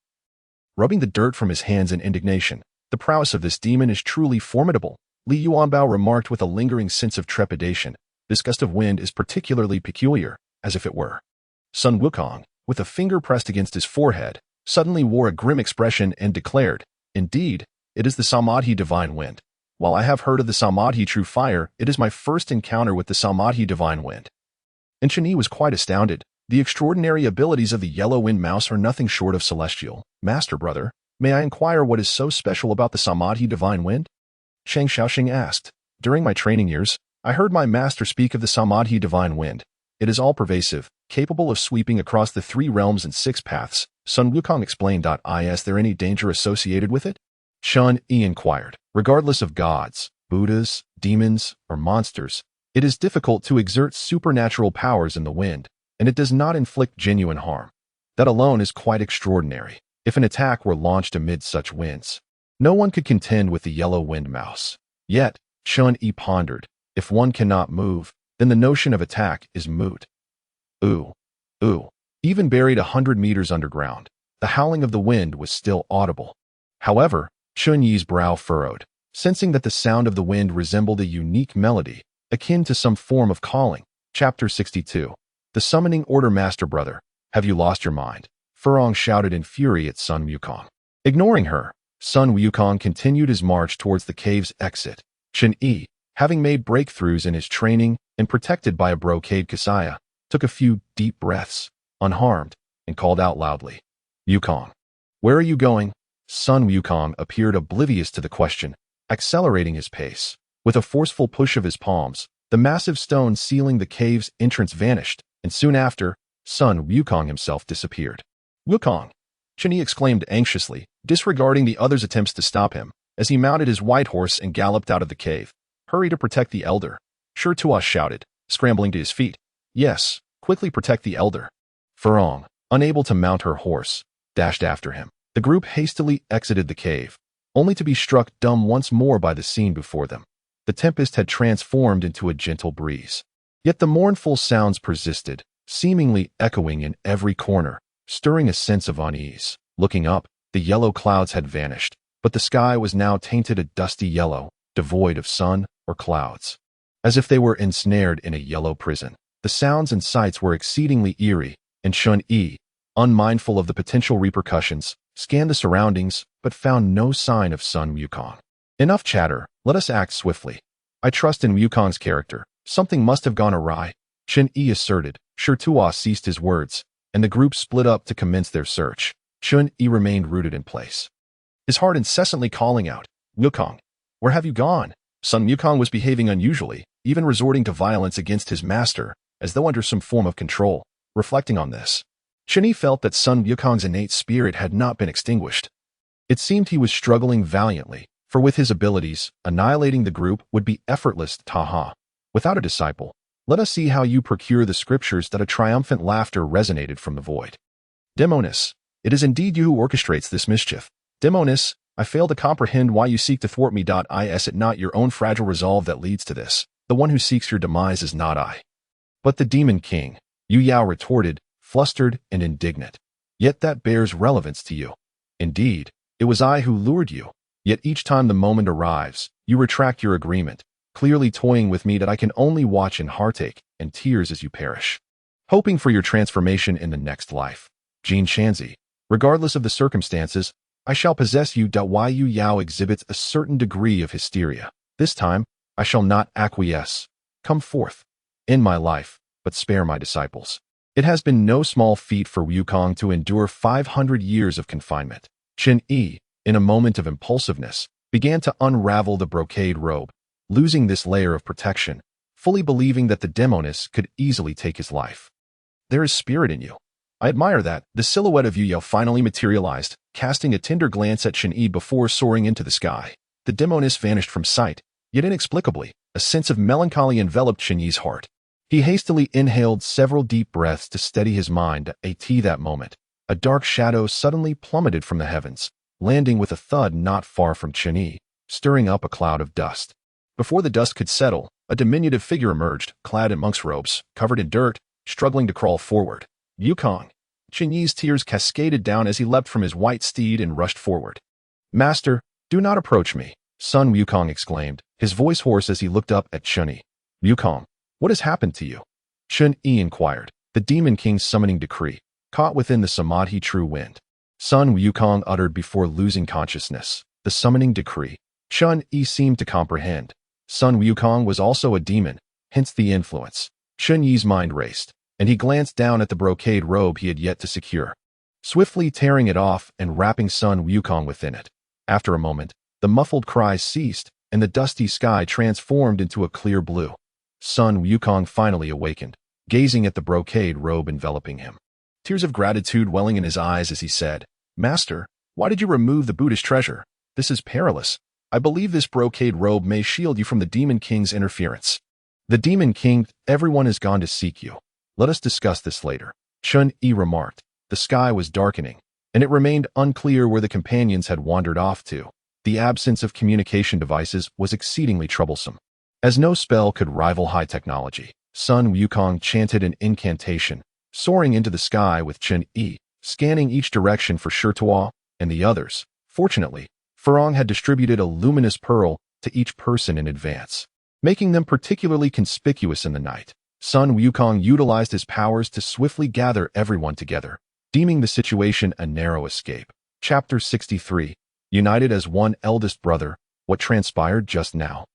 rubbing the dirt from his hands in indignation. The prowess of this demon is truly formidable, Li Yuanbao remarked with a lingering sense of trepidation. This gust of wind is particularly peculiar, as if it were. Sun Wukong, with a finger pressed against his forehead, suddenly wore a grim expression and declared, Indeed, it is the Samadhi divine wind. While I have heard of the Samadhi true fire, it is my first encounter with the Samadhi divine wind. And Chen Yi was quite astounded. The extraordinary abilities of the yellow wind mouse are nothing short of celestial. Master brother, may I inquire what is so special about the Samadhi divine wind? Cheng Xiaoxing asked. During my training years, I heard my master speak of the Samadhi divine wind. It is all-pervasive, capable of sweeping across the 3 realms and 6 paths. Sun Wukong explained. Is there any danger associated with it? Chen Yi inquired. Regardless of gods, Buddhas, demons, or monsters, it is difficult to exert supernatural powers in the wind, and it does not inflict genuine harm. That alone is quite extraordinary. If an attack were launched amid such winds, no one could contend with the yellow wind mouse. Yet, Chen Yi pondered, if one cannot move, then the notion of attack is moot. Ooh. Even buried 100 meters underground, the howling of the wind was still audible. However, Chen Yi's brow furrowed. sensing that the sound of the wind resembled a unique melody, akin to some form of calling. Chapter 62. The Summoning Order. Master Brother, have you lost your mind? Furong shouted in fury at Sun Wukong. Ignoring her, Sun Wukong continued his march towards the cave's exit. Chen Yi, having made breakthroughs in his training and protected by a brocade kasaya, took a few deep breaths, unharmed, and called out loudly. Wukong, where are you going? Sun Wukong appeared oblivious to the question, accelerating his pace. With a forceful push of his palms, the massive stone sealing the cave's entrance vanished, and soon after, Sun Wukong himself disappeared. Wukong! Chen Yi exclaimed anxiously, disregarding the other's attempts to stop him, as he mounted his white horse and galloped out of the cave. Hurry to protect the elder. Shi Tuo shouted, scrambling to his feet. Yes, quickly protect the elder. Furong, unable to mount her horse, dashed after him. The group hastily exited the cave, only to be struck dumb once more by the scene before them. The tempest had transformed into a gentle breeze. Yet the mournful sounds persisted, seemingly echoing in every corner, stirring a sense of unease. Looking up, the yellow clouds had vanished, but the sky was now tainted a dusty yellow, devoid of sun or clouds. As if they were ensnared in a yellow prison. The sounds and sights were exceedingly eerie, and Chen Yi, unmindful of the potential repercussions, scanned the surroundings, but found no sign of Sun Wukong. Enough chatter, let us act swiftly. I trust in Wukong's character. Something must have gone awry, Chen Yi asserted. Shi Tuo ceased his words, and the group split up to commence their search. Chen Yi remained rooted in place, his heart incessantly calling out, Wukong, where have you gone? Sun Wukong was behaving unusually, even resorting to violence against his master, as though under some form of control. Reflecting on this, Chen Yi felt that Sun Wukong's innate spirit had not been extinguished. It seemed he was struggling valiantly, for with his abilities, annihilating the group would be effortless. Taha. Without a disciple, let us see how you procure the scriptures. That a triumphant laughter resonated from the void. Demonis, it is indeed you who orchestrates this mischief. Demonis, I fail to comprehend why you seek to thwart me. Is it not your own fragile resolve that leads to this? The one who seeks your demise is not I, but the Demon King, Yu Yao retorted, flustered and indignant. Yet that bears relevance to you. Indeed, it was I who lured you. Yet each time the moment arrives, you retract your agreement, clearly toying with me that I can only watch in heartache and tears as you perish, hoping for your transformation in the next life. Jin Shanzi, regardless of the circumstances, I shall possess you. Yu Yao exhibits a certain degree of hysteria. This time, I shall not acquiesce. Come forth. End my life, but spare my disciples. It has been no small feat for Wukong to endure 500 years of confinement. Chen Yi, in a moment of impulsiveness, began to unravel the brocade robe, losing this layer of protection, fully believing that the Demonis could easily take his life. There is spirit in you. I admire that. The silhouette of Yu Yao finally materialized, casting a tender glance at Chen Yi before soaring into the sky. The Demonis vanished from sight, yet inexplicably, a sense of melancholy enveloped Chen Yi's heart. He hastily inhaled several deep breaths to steady his mind. That moment, a dark shadow suddenly plummeted from the heavens, landing with a thud not far from Chen Yi, stirring up a cloud of dust. Before the dust could settle, a diminutive figure emerged, clad in monk's robes, covered in dirt, struggling to crawl forward. Wukong. Chen Yi's tears cascaded down as he leapt from his white steed and rushed forward. Master, do not approach me, Sun Wukong exclaimed, his voice hoarse as he looked up at Chen Yi. Wukong, what has happened to you? Chen Yi inquired, the Demon King's summoning decree, caught within the Samadhi true wind. Sun Wukong uttered before losing consciousness. The summoning decree. Chen Yi seemed to comprehend. Sun Wukong was also a demon, hence the influence. Chen Yi's mind raced, and he glanced down at the brocade robe he had yet to secure, swiftly tearing it off and wrapping Sun Wukong within it. After a moment, the muffled cries ceased, and the dusty sky transformed into a clear blue. Sun Wukong finally awakened, gazing at the brocade robe enveloping him. Tears of gratitude welling in his eyes as he said, Master, why did you remove the Buddhist treasure? This is perilous. I believe this brocade robe may shield you from the Demon King's interference. The Demon King, everyone has gone to seek you. Let us discuss this later. Chen Yi remarked. The sky was darkening, and it remained unclear where the companions had wandered off to. The absence of communication devices was exceedingly troublesome. As no spell could rival high technology, Sun Wukong chanted an incantation, soaring into the sky with Chen Yi, scanning each direction for Shi Tuo and the others. Fortunately, Furong had distributed a luminous pearl to each person in advance, making them particularly conspicuous in the night. Sun Wukong utilized his powers to swiftly gather everyone together, deeming the situation a narrow escape. Chapter 63. United as one eldest brother, what transpired just now?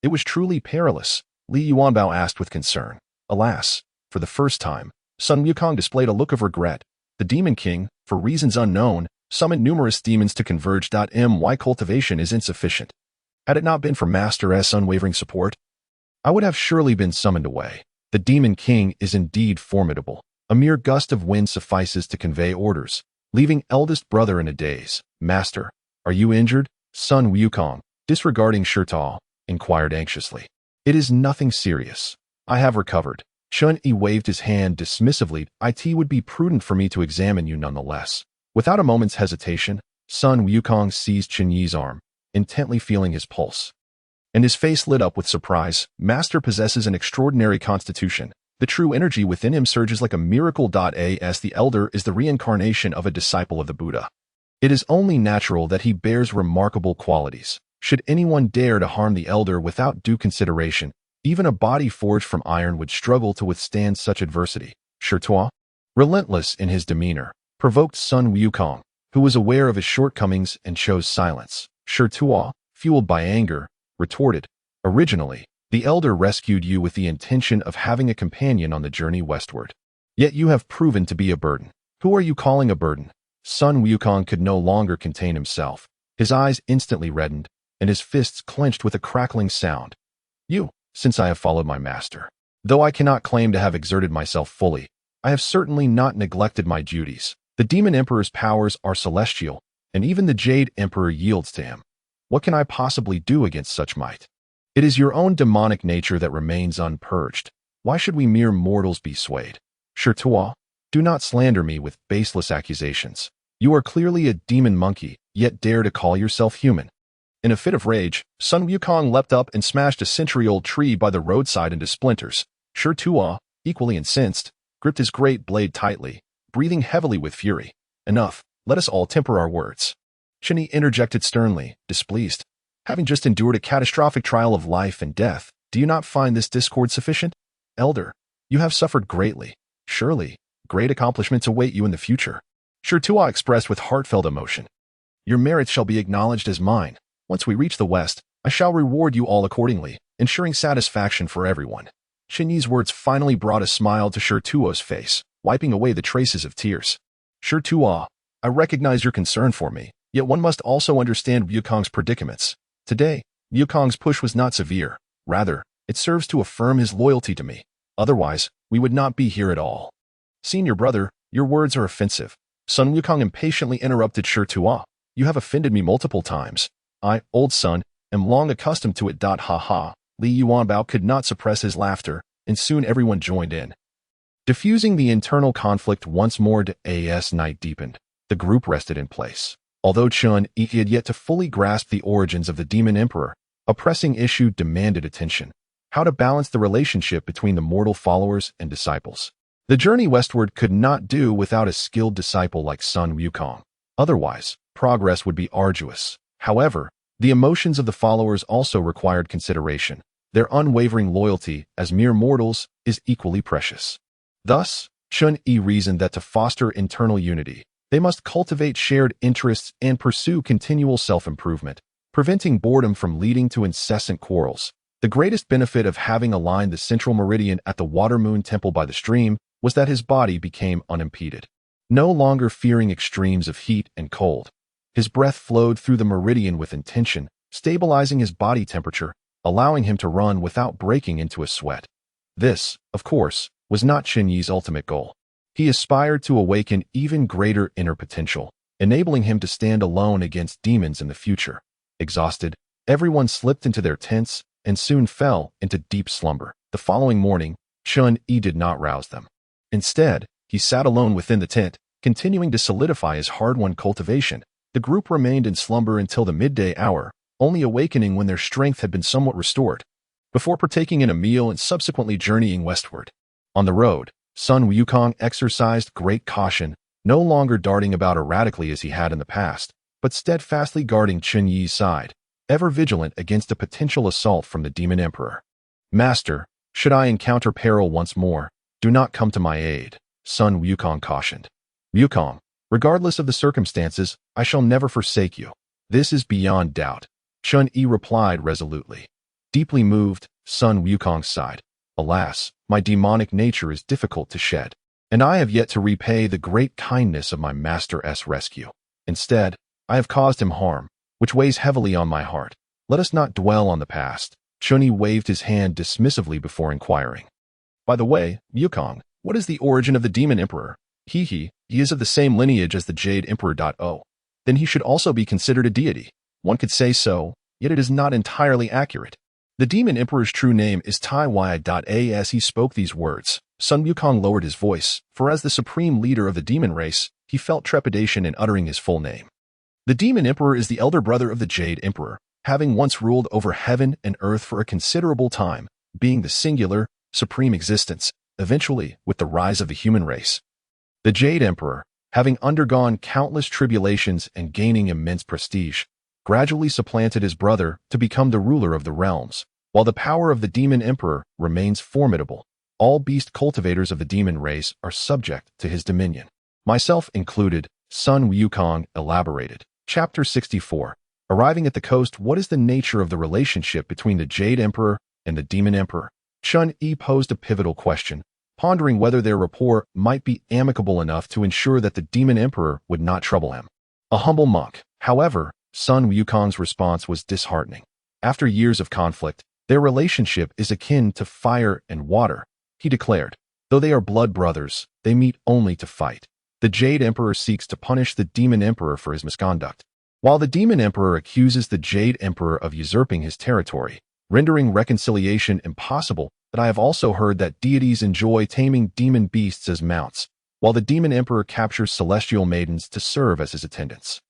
It was truly perilous, Li Yuanbao asked with concern. Alas, for the first time, Sun Wukong displayed a look of regret. The Demon King, for reasons unknown, summoned numerous demons to converge. My cultivation is insufficient. Had it not been for Master S' unwavering support, I would have surely been summoned away. The Demon King is indeed formidable. A mere gust of wind suffices to convey orders, leaving eldest brother in a daze. Master, are you injured? Sun Wukong, disregarding Shirtao, inquired anxiously. It is nothing serious. I have recovered. Chun Yi waved his hand dismissively. It would be prudent for me to examine you nonetheless. Without a moment's hesitation, Sun Wukong seized Chun Yi's arm, intently feeling his pulse. And his face lit up with surprise. Master possesses an extraordinary constitution. The true energy within him surges like a miracle. As the elder is the reincarnation of a disciple of the Buddha. It is only natural that he bears remarkable qualities. Should anyone dare to harm the elder without due consideration, even a body forged from iron would struggle to withstand such adversity. Shirtao, relentless in his demeanor, provoked Sun Wukong, who was aware of his shortcomings and chose silence. Shirtao, fueled by anger, retorted, originally, the elder rescued you with the intention of having a companion on the journey westward. Yet you have proven to be a burden. Who are you calling a burden? Sun Wukong could no longer contain himself. His eyes instantly reddened, and his fists clenched with a crackling sound. You, since I have followed my master. Though I cannot claim to have exerted myself fully, I have certainly not neglected my duties. The Demon Emperor's powers are celestial, and even the Jade Emperor yields to him. What can I possibly do against such might? It is your own demonic nature that remains unpurged. Why should we mere mortals be swayed? Shirtao, do not slander me with baseless accusations. You are clearly a demon monkey, yet dare to call yourself human. In a fit of rage, Sun Wukong leapt up and smashed a century-old tree by the roadside into splinters. Shirtao, equally incensed, gripped his great blade tightly, breathing heavily with fury. Enough, let us all temper our words. Chun Yi interjected sternly, displeased. Having just endured a catastrophic trial of life and death, do you not find this discord sufficient? Elder, you have suffered greatly. Surely, great accomplishments await you in the future. Shirtao expressed with heartfelt emotion. Your merits shall be acknowledged as mine. Once we reach the west, I shall reward you all accordingly, ensuring satisfaction for everyone. Chun Yi's words finally brought a smile to Shirtao's face, wiping away the traces of tears. Shirtao, I recognize your concern for me, yet one must also understand Wukong's predicaments. Today, Wukong's push was not severe. Rather, it serves to affirm his loyalty to me. Otherwise, we would not be here at all. Senior brother, your words are offensive. Sun Wukong impatiently interrupted Shirtao. You have offended me multiple times. I, old son, am long accustomed to it. Ha ha. Li Yuanbao could not suppress his laughter, and soon everyone joined in. Diffusing the internal conflict once more. As night deepened, the group rested in place. Although Chun Yi had yet to fully grasp the origins of the Demon Emperor, a pressing issue demanded attention: how to balance the relationship between the mortal followers and disciples. The journey westward could not do without a skilled disciple like Sun Wukong. Otherwise, progress would be arduous. However, the emotions of the followers also required consideration. Their unwavering loyalty, as mere mortals, is equally precious. Thus, Chun Yi reasoned that to foster internal unity, they must cultivate shared interests and pursue continual self-improvement, preventing boredom from leading to incessant quarrels. The greatest benefit of having aligned the central meridian at the Water Moon Temple by the stream was that his body became unimpeded. No longer fearing extremes of heat and cold, his breath flowed through the meridian with intention, stabilizing his body temperature, allowing him to run without breaking into a sweat. This, of course, was not Chun Yi's ultimate goal. He aspired to awaken even greater inner potential, enabling him to stand alone against demons in the future. Exhausted, everyone slipped into their tents and soon fell into deep slumber. The following morning, Chun Yi did not rouse them. Instead, he sat alone within the tent, continuing to solidify his hard-won cultivation. The group remained in slumber until the midday hour, only awakening when their strength had been somewhat restored, before partaking in a meal and subsequently journeying westward. On the road, Sun Wukong exercised great caution, no longer darting about erratically as he had in the past, but steadfastly guarding Chun Yi's side. ever vigilant against a potential assault from the Demon Emperor. "Master, should I encounter peril once more, do not come to my aid," Sun Wukong cautioned. "Wukong, regardless of the circumstances, I shall never forsake you. This is beyond doubt," Chun Yi replied resolutely. Deeply moved, Sun Wukong sighed. "Alas, my demonic nature is difficult to shed, and I have yet to repay the great kindness of my master's rescue. Instead, I have caused him harm, which weighs heavily on my heart. Let us not dwell on the past." Chun Yi waved his hand dismissively before inquiring. "By the way, Wukong, what is the origin of the Demon Emperor?" He is of the same lineage as the Jade Emperor. Then he should also be considered a deity. One could say so, yet it is not entirely accurate. The Demon Emperor's true name is Tai Y. As he spoke these words, Sun Wukong lowered his voice, for as the supreme leader of the demon race, he felt trepidation in uttering his full name. The Demon Emperor is the elder brother of the Jade Emperor, having once ruled over heaven and earth for a considerable time, being the singular, supreme existence, eventually with the rise of the human race. The Jade Emperor, having undergone countless tribulations and gaining immense prestige, gradually supplanted his brother to become the ruler of the realms. While the power of the Demon Emperor remains formidable, all beast cultivators of the demon race are subject to his dominion. Myself included, Sun Wukong elaborated. Chapter 64. Arriving at the coast, what is the nature of the relationship between the Jade Emperor and the Demon Emperor? Chun Yi posed a pivotal question, pondering whether their rapport might be amicable enough to ensure that the Demon Emperor would not trouble him. A humble monk. However, Sun Wukong's response was disheartening. After years of conflict, their relationship is akin to fire and water, he declared. Though they are blood brothers, they meet only to fight. The Jade Emperor seeks to punish the Demon Emperor for his misconduct, while the Demon Emperor accuses the Jade Emperor of usurping his territory, rendering reconciliation impossible. But I have also heard that deities enjoy taming demon beasts as mounts, while the Demon Emperor captures celestial maidens to serve as his attendants.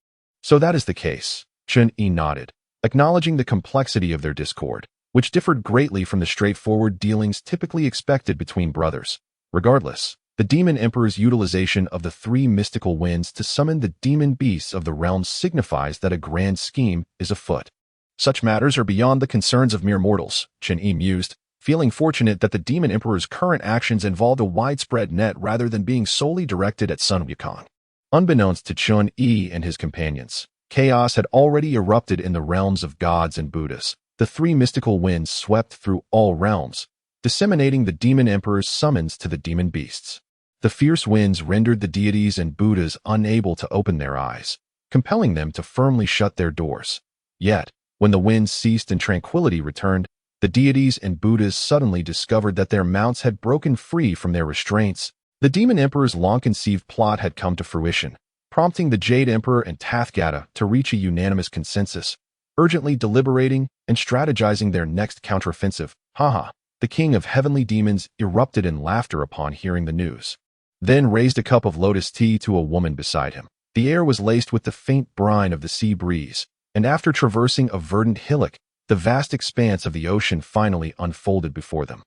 So that is the case, Chun Yi nodded, acknowledging the complexity of their discord, which differed greatly from the straightforward dealings typically expected between brothers. Regardless, the Demon Emperor's utilization of the three mystical winds to summon the demon beasts of the realms signifies that a grand scheme is afoot. Such matters are beyond the concerns of mere mortals, Chun Yi mused, feeling fortunate that the Demon Emperor's current actions involved a widespread net rather than being solely directed at Sun Wukong. Unbeknownst to Chun Yi and his companions, chaos had already erupted in the realms of gods and Buddhas. The three mystical winds swept through all realms, disseminating the Demon Emperor's summons to the demon beasts. The fierce winds rendered the deities and Buddhas unable to open their eyes, compelling them to firmly shut their doors. Yet, when the winds ceased and tranquility returned, the deities and Buddhas suddenly discovered that their mounts had broken free from their restraints. The Demon Emperor's long-conceived plot had come to fruition, prompting the Jade Emperor and Tathagata to reach a unanimous consensus, urgently deliberating and strategizing their next counteroffensive. The king of heavenly demons erupted in laughter upon hearing the news, then raised a cup of lotus tea to a woman beside him. The air was laced with the faint brine of the sea breeze, and after traversing a verdant hillock, the vast expanse of the ocean finally unfolded before them,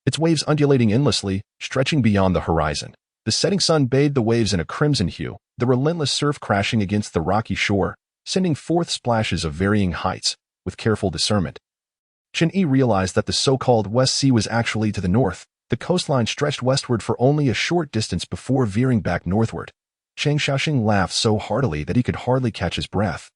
its waves undulating endlessly, stretching beyond the horizon. The setting sun bathed the waves in a crimson hue, the relentless surf crashing against the rocky shore, sending forth splashes of varying heights. With careful discernment, Chun Yi realized that the so-called West Sea was actually to the north. The coastline stretched westward for only a short distance before veering back northward. Chang Xiaoxing laughed so heartily that he could hardly catch his breath.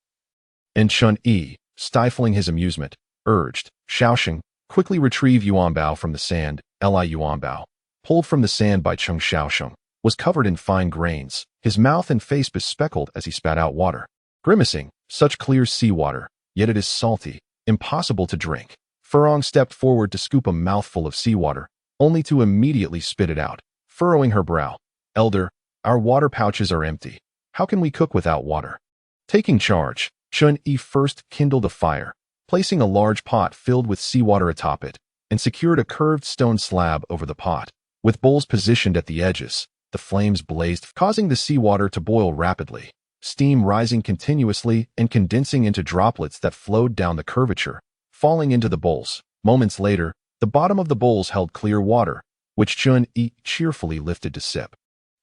And Chun Yi, stifling his amusement, urged, "Xiaoxing, quickly retrieve Yuanbao from the sand." Yuanbao, pulled from the sand by Cheng Xiaoxing, was covered in fine grains, his mouth and face bespeckled as he spat out water. Grimacing, such clear seawater, yet it is salty, impossible to drink. Furong stepped forward to scoop a mouthful of seawater, only to immediately spit it out, furrowing her brow. "Elder, our water pouches are empty. How can we cook without water?" Taking charge, Chun Yi first kindled a fire, placing a large pot filled with seawater atop it, and secured a curved stone slab over the pot. With bowls positioned at the edges, the flames blazed, causing the seawater to boil rapidly, steam rising continuously and condensing into droplets that flowed down the curvature, falling into the bowls. Moments later, the bottom of the bowls held clear water, which Chun Yi cheerfully lifted to sip,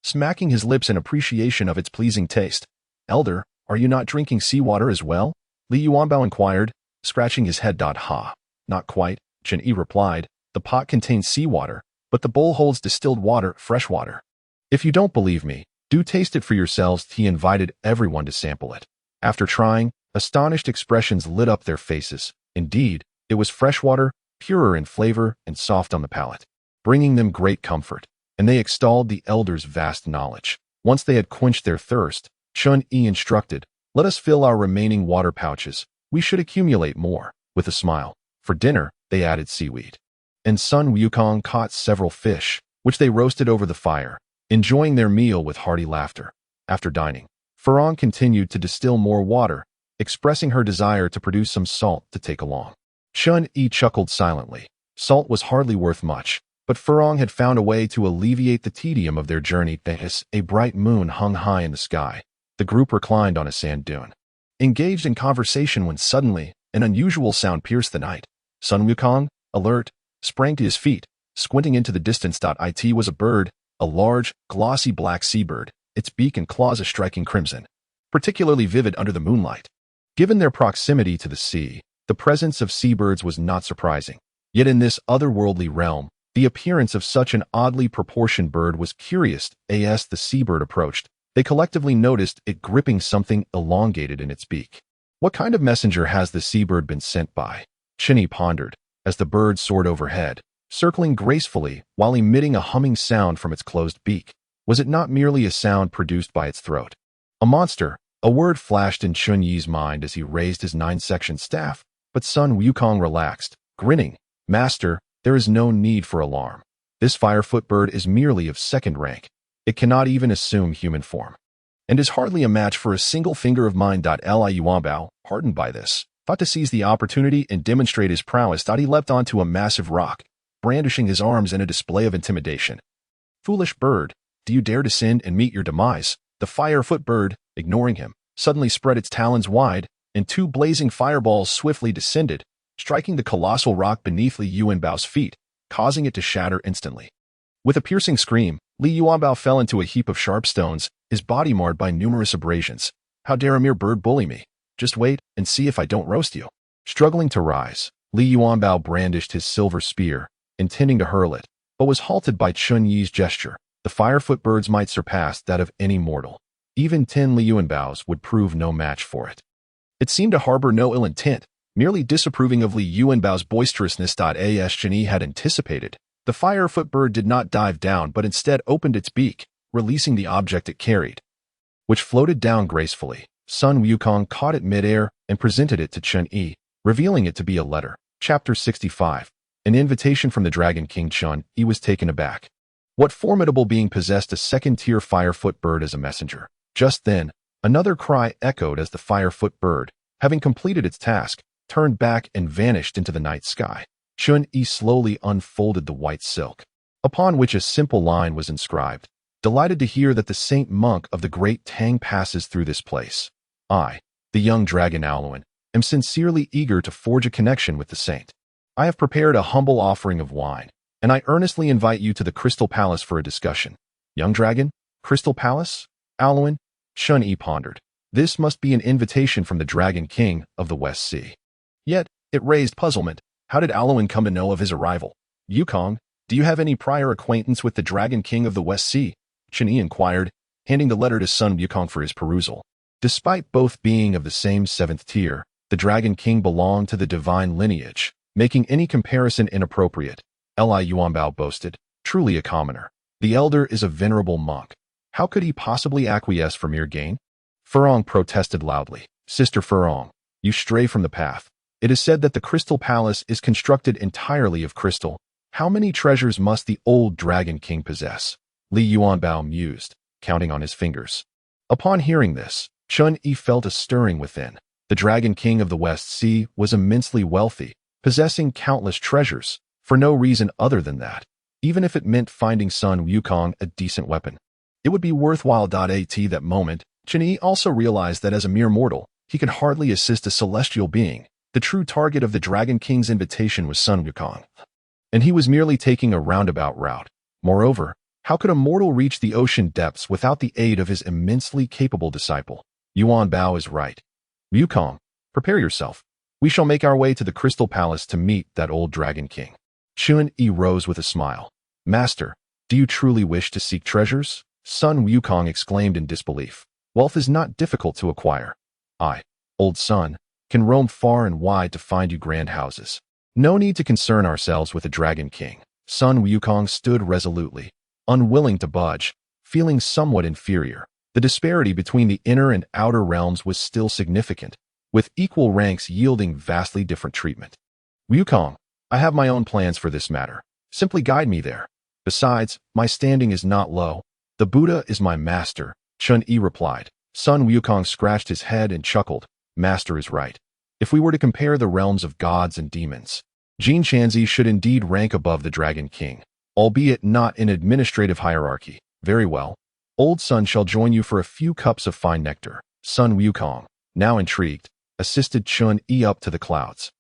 smacking his lips in appreciation of its pleasing taste. "Elder, are you not drinking seawater as well?" Li Yuanbao inquired, scratching his head. Ha. Not quite, Chen Yi replied. The pot contains seawater, but the bowl holds distilled water, fresh water. If you don't believe me, do taste it for yourselves. He invited everyone to sample it. After trying, astonished expressions lit up their faces. Indeed, it was fresh water, purer in flavor and soft on the palate, bringing them great comfort, and they extolled the elders' vast knowledge. Once they had quenched their thirst, Chen Yi instructed, "Let us fill our remaining water pouches. We should accumulate more." With a smile. For dinner, they added seaweed. And Sun Wukong caught several fish, which they roasted over the fire, enjoying their meal with hearty laughter. After dining, Furong continued to distill more water, expressing her desire to produce some salt to take along. Chen Yi chuckled silently. Salt was hardly worth much, but Furong had found a way to alleviate the tedium of their journey. As a bright moon hung high in the sky, the group reclined on a sand dune, engaged in conversation when suddenly an unusual sound pierced the night. Sun Wukong, alert, sprang to his feet, squinting into the distance. It was a bird, a large, glossy black seabird, its beak and claws a striking crimson, particularly vivid under the moonlight. Given their proximity to the sea, the presence of seabirds was not surprising. Yet in this otherworldly realm, the appearance of such an oddly proportioned bird was curious. As the seabird approached, they collectively noticed it gripping something elongated in its beak. What kind of messenger has the seabird been sent by? Chen Yi pondered, as the bird soared overhead, circling gracefully while emitting a humming sound from its closed beak. Was it not merely a sound produced by its throat? A monster, a word flashed in Chen Yi's mind as he raised his 9-section staff, but Sun Wukong relaxed, grinning. Master, there is no need for alarm. This firefoot bird is merely of second rank. It cannot even assume human form, and is hardly a match for a single finger of mine. Li Yuanbao, heartened by this, thought to seize the opportunity and demonstrate his prowess. He leapt onto a massive rock, brandishing his arms in a display of intimidation. Foolish bird, do you dare descend and meet your demise? The firefoot bird, ignoring him, suddenly spread its talons wide, and 2 blazing fireballs swiftly descended, striking the colossal rock beneath Li Yuanbao's feet, causing it to shatter instantly. With a piercing scream, Li Yuanbao fell into a heap of sharp stones, his body marred by numerous abrasions. How dare a mere bird bully me? Just wait and see if I don't roast you. Struggling to rise, Li Yuanbao brandished his silver spear, intending to hurl it, but was halted by Chen Yi's gesture. The firefoot bird's might surpassed that of any mortal. Even 10 Li Yuanbaos would prove no match for it. It seemed to harbor no ill intent, merely disapproving of Li Yuanbao's boisterousness. As Chen Yi had anticipated, the firefoot bird did not dive down but instead opened its beak, releasing the object it carried, which floated down gracefully. Sun Wukong caught it midair and presented it to Chen Yi, revealing it to be a letter. Chapter 65. An invitation from the Dragon King. Chen Yi was taken aback. What formidable being possessed a second-tier firefoot bird as a messenger? Just then, another cry echoed as the firefoot bird, having completed its task, turned back and vanished into the night sky. Chen Yi slowly unfolded the white silk, upon which a simple line was inscribed. Delighted to hear that the saint monk of the great Tang passes through this place. I, the young dragon Alwyn, am sincerely eager to forge a connection with the saint. I have prepared a humble offering of wine, and I earnestly invite you to the Crystal Palace for a discussion. Young dragon? Crystal Palace? Alwyn? Chen Yi pondered. This must be an invitation from the Dragon King of the West Sea. Yet, it raised puzzlement. How did Alwyn come to know of his arrival? Wukong, do you have any prior acquaintance with the Dragon King of the West Sea? Chen Yi inquired, handing the letter to Sun Wukong for his perusal. Despite both being of the same 7th tier, the Dragon King belonged to the divine lineage, making any comparison inappropriate. Li Yuanbao boasted, truly a commoner. The elder is a venerable monk. How could he possibly acquiesce for mere gain? Furong protested loudly. Sister Furong, you stray from the path. It is said that the Crystal Palace is constructed entirely of crystal. How many treasures must the old Dragon King possess? Li Yuanbao mused, counting on his fingers. Upon hearing this, Chen Yi felt a stirring within. The Dragon King of the West Sea was immensely wealthy, possessing countless treasures, for no reason other than that. Even if it meant finding Sun Wukong a decent weapon, it would be worthwhile. At that moment, Chen Yi also realized that as a mere mortal, he could hardly assist a celestial being. The true target of the Dragon King's invitation was Sun Wukong, and he was merely taking a roundabout route. Moreover, how could a mortal reach the ocean depths without the aid of his immensely capable disciple? Yuan Bao is right. Wukong, prepare yourself. We shall make our way to the Crystal Palace to meet that old Dragon King. Chun-Yi rose with a smile. Master, do you truly wish to seek treasures? Sun Wukong exclaimed in disbelief. Wealth is not difficult to acquire. I, old son, can roam far and wide to find you grand houses. No need to concern ourselves with the Dragon King. Sun Wukong stood resolutely, unwilling to budge, feeling somewhat inferior. The disparity between the inner and outer realms was still significant, with equal ranks yielding vastly different treatment. Wukong, I have my own plans for this matter. Simply guide me there. Besides, my standing is not low. The Buddha is my master, Chun-Yi replied. Sun Wukong scratched his head and chuckled. Master is right. If we were to compare the realms of gods and demons, Jin Chanzi should indeed rank above the Dragon King, albeit not in administrative hierarchy. Very well. Old son shall join you for a few cups of fine nectar. Sun Wukong, now intrigued, assisted Chun-Yi up to the clouds.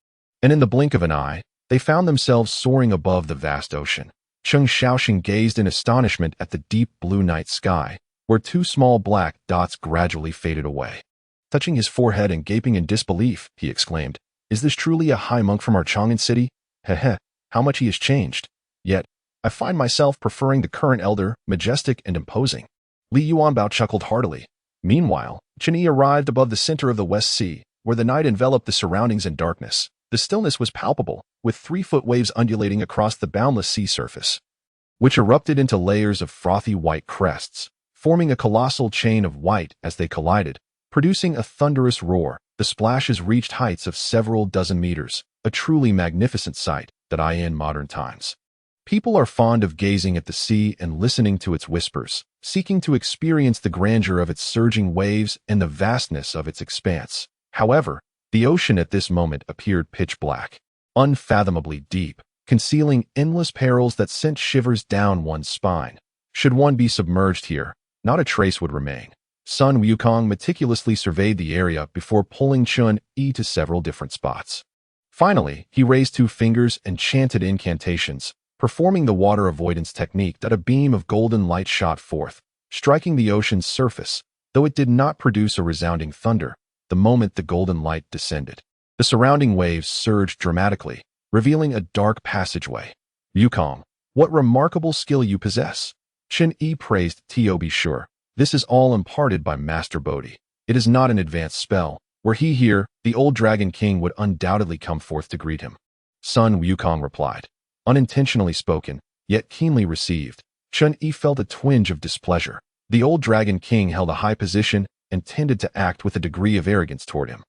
And in the blink of an eye, they found themselves soaring above the vast ocean. Cheng Shaoxing gazed in astonishment at the deep blue night sky, where two small black dots gradually faded away. Touching his forehead and gaping in disbelief, he exclaimed, Is this truly a high monk from our Chang'an city? Heh, how much he has changed. Yet, I find myself preferring the current elder, majestic and imposing. Li Yuanbao chuckled heartily. Meanwhile, Chen-Yi arrived above the center of the West Sea, where the night enveloped the surroundings in darkness. The stillness was palpable, with 3-foot waves undulating across the boundless sea surface, which erupted into layers of frothy white crests, forming a colossal chain of white as they collided, producing a thunderous roar. The splashes reached heights of several dozen meters, a truly magnificent sight that in modern times. People are fond of gazing at the sea and listening to its whispers, seeking to experience the grandeur of its surging waves and the vastness of its expanse. However, the ocean at this moment appeared pitch black, unfathomably deep, concealing endless perils that sent shivers down one's spine. Should one be submerged here, not a trace would remain. Sun Wukong meticulously surveyed the area before pulling Chun-Yi to several different spots. Finally, he raised 2 fingers and chanted incantations, performing the water avoidance technique that a beam of golden light shot forth, striking the ocean's surface, though it did not produce a resounding thunder. The moment the golden light descended, the surrounding waves surged dramatically, revealing a dark passageway. Wukong, what remarkable skill you possess. Chen-Yi praised. To be sure, this is all imparted by Master Bodhi. It is not an advanced spell. Were he here, the old Dragon King would undoubtedly come forth to greet him. Sun Wukong replied. Unintentionally spoken, yet keenly received. Chun-Yi felt a twinge of displeasure. The old Dragon King held a high position and tended to act with a degree of arrogance toward him.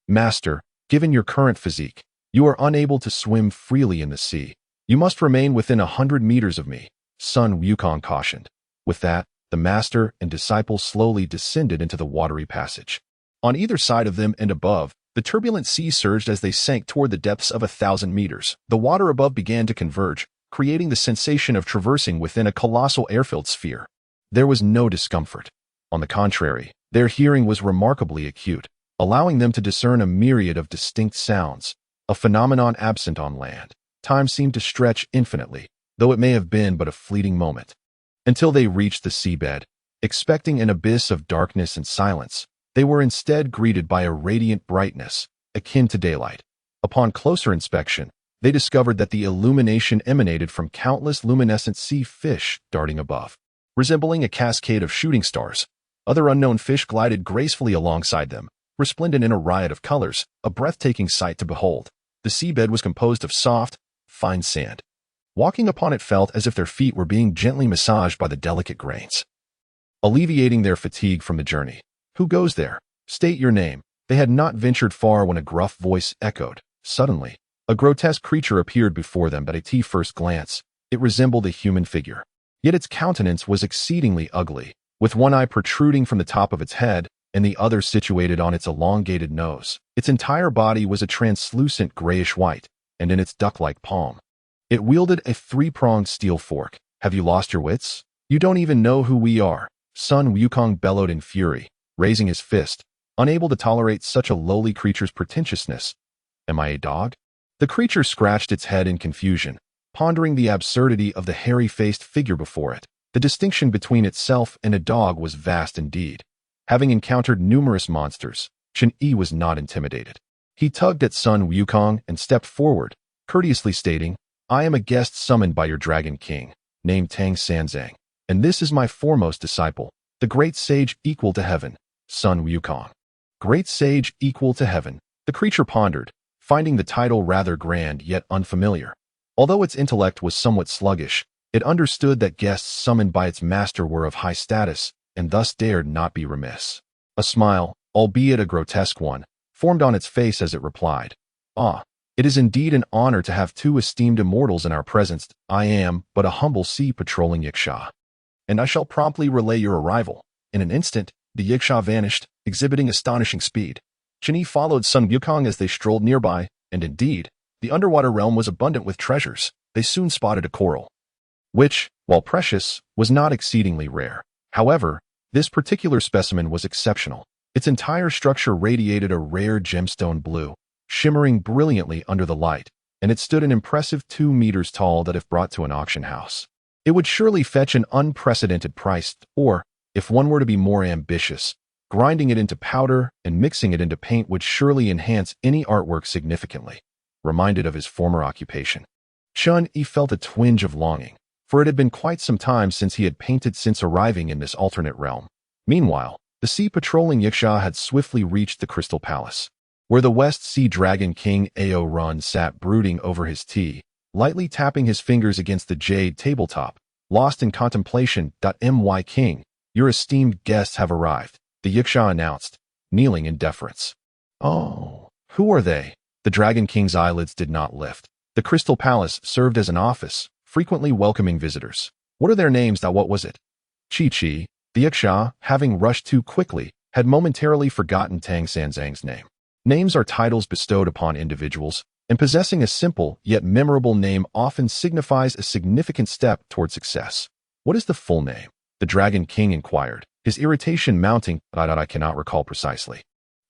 Master, given your current physique, you are unable to swim freely in the sea. You must remain within 100 meters of me, Sun Wukong cautioned. With that, the master and disciple slowly descended into the watery passage. On either side of them and above, the turbulent sea surged as they sank toward the depths of 1,000 meters. The water above began to converge, creating the sensation of traversing within a colossal air-filled sphere. There was no discomfort. On the contrary, their hearing was remarkably acute, allowing them to discern a myriad of distinct sounds, a phenomenon absent on land. Time seemed to stretch infinitely, though it may have been but a fleeting moment. Until they reached the seabed, expecting an abyss of darkness and silence, they were instead greeted by a radiant brightness, akin to daylight. Upon closer inspection, they discovered that the illumination emanated from countless luminescent sea fish darting above. Resembling a cascade of shooting stars, other unknown fish glided gracefully alongside them, resplendent in a riot of colors, a breathtaking sight to behold. The seabed was composed of soft, fine sand. Walking upon it felt as if their feet were being gently massaged by the delicate grains, alleviating their fatigue from the journey. Who goes there? State your name. They had not ventured far when a gruff voice echoed. Suddenly, a grotesque creature appeared before them. At a first glance, it resembled a human figure. Yet its countenance was exceedingly ugly, with one eye protruding from the top of its head and the other situated on its elongated nose. Its entire body was a translucent grayish white, and in its duck-like palm, it wielded a 3-pronged steel fork. Have you lost your wits? You don't even know who we are, Sun Wukong bellowed in fury, raising his fist, unable to tolerate such a lowly creature's pretentiousness. Am I a dog? The creature scratched its head in confusion, pondering the absurdity of the hairy-faced figure before it. The distinction between itself and a dog was vast indeed. Having encountered numerous monsters, Chen-Yi was not intimidated. He tugged at Sun Wukong and stepped forward, courteously stating, "I am a guest summoned by your Dragon King, named Tang Sanzang, and this is my foremost disciple, the great sage equal to heaven, Sun Wukong." Great sage equal to heaven, the creature pondered, finding the title rather grand yet unfamiliar. Although its intellect was somewhat sluggish, it understood that guests summoned by its master were of high status, and thus dared not be remiss. A smile, albeit a grotesque one, formed on its face as it replied, "Ah, it is indeed an honor to have two esteemed immortals in our presence. I am but a humble sea-patrolling Yiksha, and I shall promptly relay your arrival." In an instant, the Yiksha vanished, exhibiting astonishing speed. Chen Yi followed Sun Wukong as they strolled nearby, and indeed, the underwater realm was abundant with treasures. They soon spotted a coral, which, while precious, was not exceedingly rare. However, this particular specimen was exceptional. Its entire structure radiated a rare gemstone blue, shimmering brilliantly under the light, and it stood an impressive 2 meters tall that if brought to an auction house, it would surely fetch an unprecedented price, or, if one were to be more ambitious, grinding it into powder and mixing it into paint would surely enhance any artwork significantly. Reminded of his former occupation, Chen Yi felt a twinge of longing, for it had been quite some time since he had painted since arriving in this alternate realm. Meanwhile, the sea-patrolling Yiksha had swiftly reached the Crystal Palace, where the West Sea Dragon King Ao Run sat brooding over his tea, lightly tapping his fingers against the jade tabletop, lost in contemplation. "My king, your esteemed guests have arrived," the Yiksha announced, kneeling in deference. "Oh, who are they?" The Dragon King's eyelids did not lift. The Crystal Palace served as an office, frequently welcoming visitors. "What are their names? What was it?" Chi-Chi, the Yiksha, having rushed too quickly, had momentarily forgotten Tang Sanzang's name. Names are titles bestowed upon individuals, and possessing a simple yet memorable name often signifies a significant step toward success. "What is the full name?" the Dragon King inquired, his irritation mounting. I cannot recall precisely,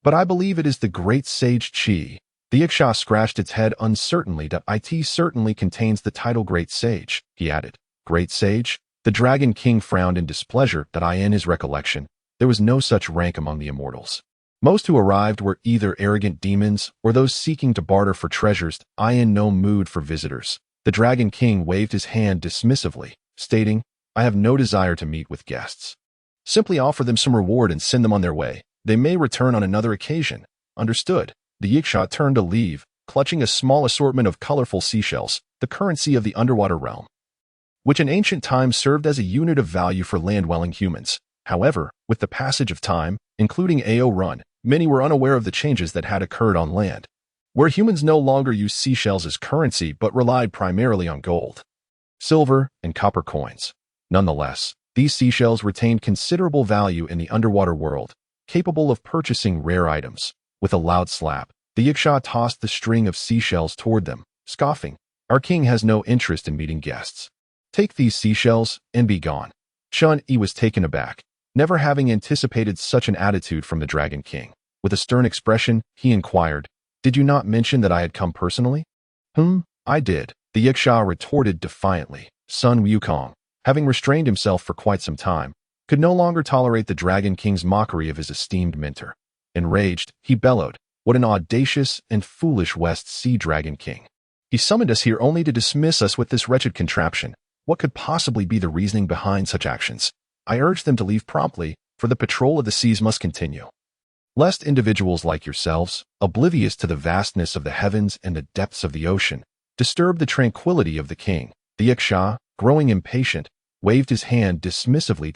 but I believe it is the Great Sage Chi." The Yiksha scratched its head uncertainly. "It certainly contains the title Great Sage," he added. "Great Sage?" The Dragon King frowned in displeasure. In his recollection, there was no such rank among the immortals. Most who arrived were either arrogant demons or those seeking to barter for treasures. "I in no mood for visitors." The Dragon King waved his hand dismissively, stating, "I have no desire to meet with guests. Simply offer them some reward and send them on their way. They may return on another occasion." "Understood." The Yiksha turned to leave, clutching a small assortment of colorful seashells, the currency of the underwater realm, which in ancient times served as a unit of value for land-dwelling humans. However, with the passage of time, including Ao Run, many were unaware of the changes that had occurred on land, where humans no longer used seashells as currency but relied primarily on gold, silver, and copper coins. Nonetheless, these seashells retained considerable value in the underwater world, capable of purchasing rare items. With a loud slap, the Yiksha tossed the string of seashells toward them, scoffing, "Our king has no interest in meeting guests. Take these seashells and be gone." Chen Yi was taken aback, never having anticipated such an attitude from the Dragon King. With a stern expression, he inquired, "Did you not mention that I had come personally?" I did," the Yiksha retorted defiantly. Sun Wukong, having restrained himself for quite some time, could no longer tolerate the Dragon King's mockery of his esteemed mentor. Enraged, he bellowed, "What an audacious and foolish West Sea Dragon King! He summoned us here only to dismiss us with this wretched contraption. What could possibly be the reasoning behind such actions? I urge them to leave promptly, for the patrol of the seas must continue, lest individuals like yourselves, oblivious to the vastness of the heavens and the depths of the ocean, disturb the tranquility of the king." The Yiksha, growing impatient, waved his hand dismissively.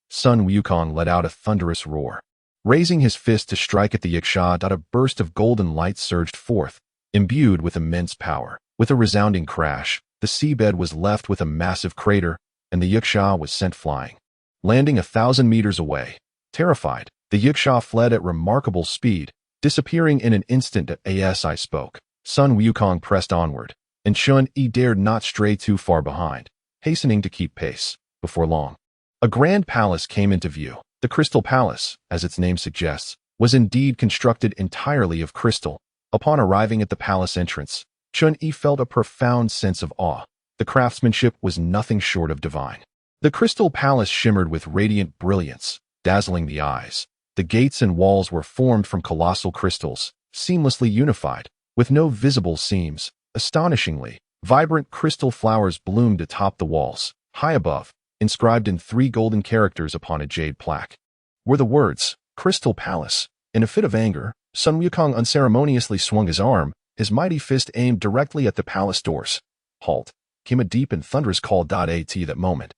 Sun Wukong let out a thunderous roar. Raising his fist to strike at the Yiksha, a burst of golden light surged forth, imbued with immense power. With a resounding crash, the seabed was left with a massive crater, and the Yiksha was sent flying, landing 1,000 meters away. Terrified, the Yiksha fled at remarkable speed, disappearing in an instant. As I spoke, Sun Wukong pressed onward, and Chen Yi dared not stray too far behind, hastening to keep pace. Before long, a grand palace came into view. The Crystal Palace, as its name suggests, was indeed constructed entirely of crystal. Upon arriving at the palace entrance, Chen Yi felt a profound sense of awe. The craftsmanship was nothing short of divine. The Crystal Palace shimmered with radiant brilliance, dazzling the eyes. The gates and walls were formed from colossal crystals, seamlessly unified, with no visible seams. Astonishingly, vibrant crystal flowers bloomed atop the walls. High above, inscribed in 3 golden characters upon a jade plaque, were the words, Crystal Palace. In a fit of anger, Sun Wukong unceremoniously swung his arm, his mighty fist aimed directly at the palace doors. Halt! Came a deep and thunderous call. At that moment,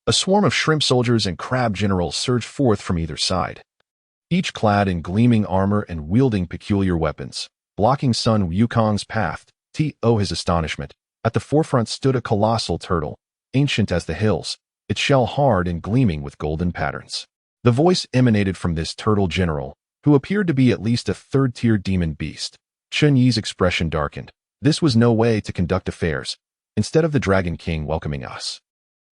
a swarm of shrimp soldiers and crab generals surged forth from either side, each clad in gleaming armor and wielding peculiar weapons, blocking Sun Wukong's path. To his astonishment, at the forefront stood a colossal turtle, ancient as the hills, its shell hard and gleaming with golden patterns. The voice emanated from this turtle general, who appeared to be at least a third-tier demon beast. Chun Yi's expression darkened. This was no way to conduct affairs. Instead of the Dragon King welcoming us,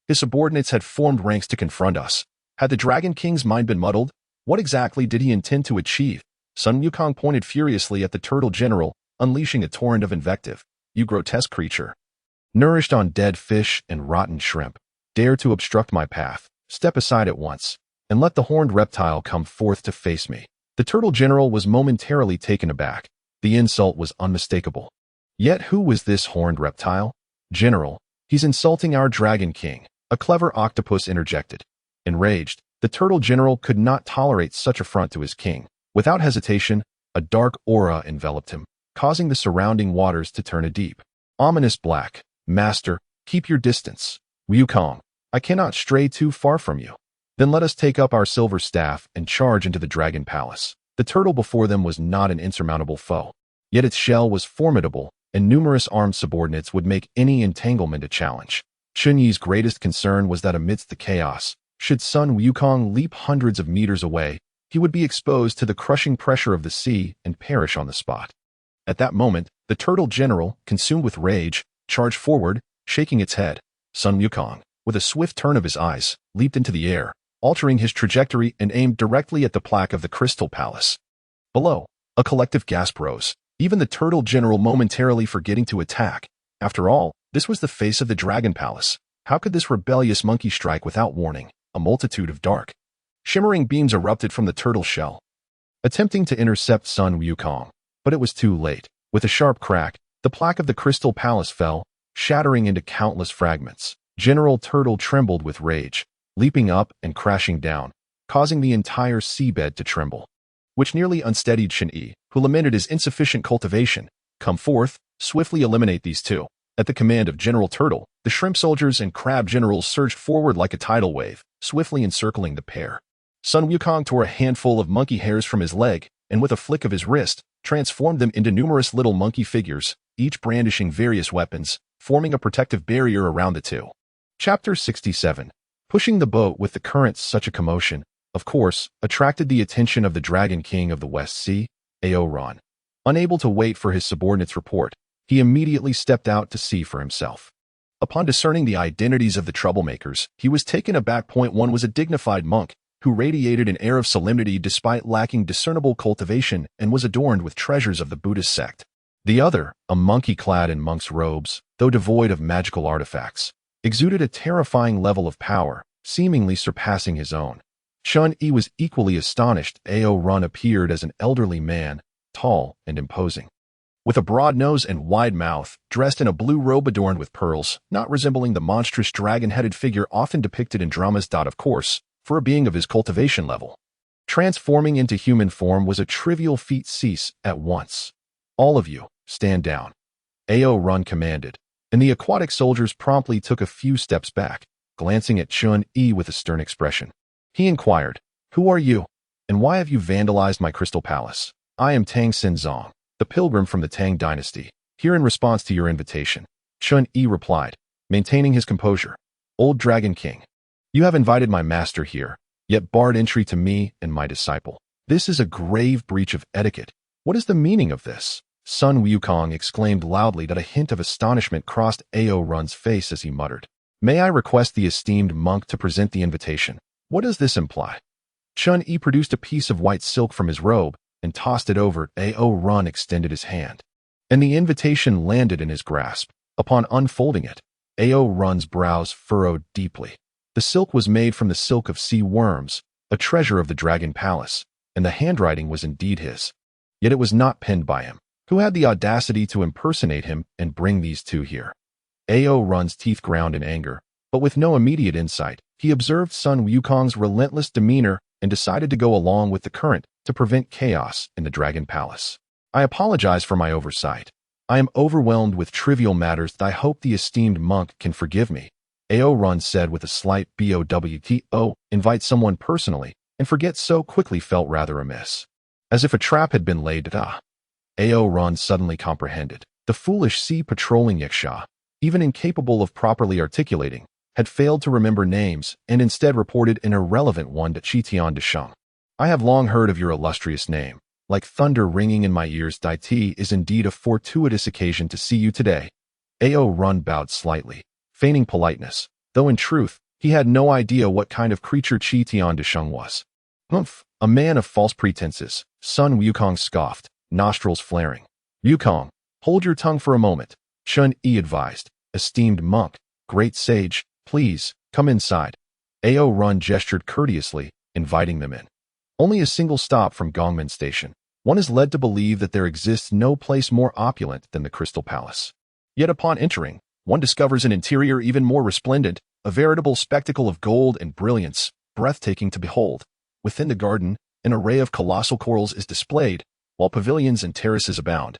his subordinates had formed ranks to confront us. Had the Dragon King's mind been muddled? What exactly did he intend to achieve? Sun Wukong pointed furiously at the turtle general, unleashing a torrent of invective. You grotesque creature, nourished on dead fish and rotten shrimp, dare to obstruct my path. Step aside at once, and let the horned reptile come forth to face me. The turtle general was momentarily taken aback. The insult was unmistakable. Yet who was this horned reptile? General, he's insulting our Dragon King, a clever octopus interjected. Enraged, the turtle general could not tolerate such affront to his king. Without hesitation, a dark aura enveloped him, causing the surrounding waters to turn a deep, ominous black. Master, keep your distance. Wukong, I cannot stray too far from you. Then let us take up our silver staff and charge into the Dragon Palace. The turtle before them was not an insurmountable foe, yet its shell was formidable, and numerous armed subordinates would make any entanglement a challenge. Chun Yi's greatest concern was that amidst the chaos, should Sun Wukong leap hundreds of meters away, he would be exposed to the crushing pressure of the sea and perish on the spot. At that moment, the turtle general, consumed with rage, charged forward, shaking its head. Sun Wukong, with a swift turn of his eyes, leaped into the air, altering his trajectory and aimed directly at the plaque of the Crystal Palace. Below, a collective gasp rose, even the turtle general momentarily forgetting to attack. After all, this was the face of the Dragon Palace. How could this rebellious monkey strike without warning? A multitude of dark, shimmering beams erupted from the turtle shell, attempting to intercept Sun Wukong. But it was too late. With a sharp crack, the plaque of the Crystal Palace fell, shattering into countless fragments. General Turtle trembled with rage, leaping up and crashing down, causing the entire seabed to tremble, which nearly unsteadied Chun Yi, who lamented his insufficient cultivation. Come forth, swiftly eliminate these two. At the command of General Turtle, the shrimp soldiers and crab generals surged forward like a tidal wave, swiftly encircling the pair. Sun Wukong tore a handful of monkey hairs from his leg, and with a flick of his wrist, transformed them into numerous little monkey figures, each brandishing various weapons, forming a protective barrier around the two. Chapter 67. Pushing the boat with the currents. Such a commotion, of course, attracted the attention of the Dragon King of the West Sea, Ron. Unable to wait for his subordinate's report, he immediately stepped out to sea for himself. Upon discerning the identities of the troublemakers, he was taken aback. One was a dignified monk, who radiated an air of solemnity despite lacking discernible cultivation and was adorned with treasures of the Buddhist sect. The other, a monkey clad in monk's robes, though devoid of magical artifacts, exuded a terrifying level of power, seemingly surpassing his own. Chun Yi was equally astonished. Ron appeared as an elderly man, tall and imposing, with a broad nose and wide mouth, dressed in a blue robe adorned with pearls, not resembling the monstrous dragon-headed figure often depicted in dramas. Of course, for a being of his cultivation level, transforming into human form was a trivial feat. Cease at once. All of you, stand down. Ron commanded, and the aquatic soldiers promptly took a few steps back, glancing at Chun Yi with a stern expression. He inquired, "Who are you, and why have you vandalized my crystal palace?" "I am Tang Xinzong, the pilgrim from the Tang dynasty, here in response to your invitation," Chun Yi replied, maintaining his composure. "Old Dragon King, you have invited my master here, yet barred entry to me and my disciple. This is a grave breach of etiquette. What is the meaning of this?" Sun Wukong exclaimed loudly. A hint of astonishment crossed Ron's face as he muttered, "May I request the esteemed monk to present the invitation? What does this imply?" Chun Yi produced a piece of white silk from his robe and tossed it over. Ron extended his hand, and the invitation landed in his grasp. Upon unfolding it, Ron's brows furrowed deeply. The silk was made from the silk of sea worms, a treasure of the Dragon Palace, and the handwriting was indeed his. Yet it was not penned by him. Who had the audacity to impersonate him and bring these two here? Ao Run's teeth ground in anger, but with no immediate insight, he observed Sun Wukong's relentless demeanor and decided to go along with the current to prevent chaos in the Dragon Palace. I apologize for my oversight. I am overwhelmed with trivial matters that I hope the esteemed monk can forgive me, Ao Run said with a slight BOWTO. Invite someone personally and forget so quickly felt rather amiss. As if a trap had been laid. Ao Run suddenly comprehended. The foolish sea-patrolling Yiksha, even incapable of properly articulating, had failed to remember names and instead reported an irrelevant one to Qitian Desheng. I have long heard of your illustrious name. Like thunder ringing in my ears, Dai is indeed a fortuitous occasion to see you today. Ao Run bowed slightly, feigning politeness, though in truth, he had no idea what kind of creature Qitian Desheng was. Humph, a man of false pretenses, Sun Wukong scoffed, nostrils flaring. Wukong, hold your tongue for a moment, Chun Yi advised. Esteemed monk, great sage, please, come inside. Ao Run gestured courteously, inviting them in. Only a single stop from Gongmen Station, one is led to believe that there exists no place more opulent than the Crystal Palace. Yet upon entering, one discovers an interior even more resplendent, a veritable spectacle of gold and brilliance, breathtaking to behold. Within the garden, an array of colossal corals is displayed, while pavilions and terraces abound,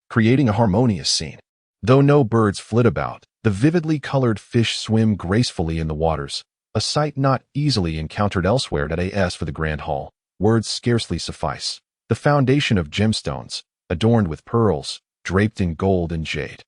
creating a harmonious scene. Though no birds flit about, the vividly colored fish swim gracefully in the waters, a sight not easily encountered elsewhere at AS for the Grand Hall. Words scarcely suffice. The foundation of gemstones, adorned with pearls, draped in gold and jade,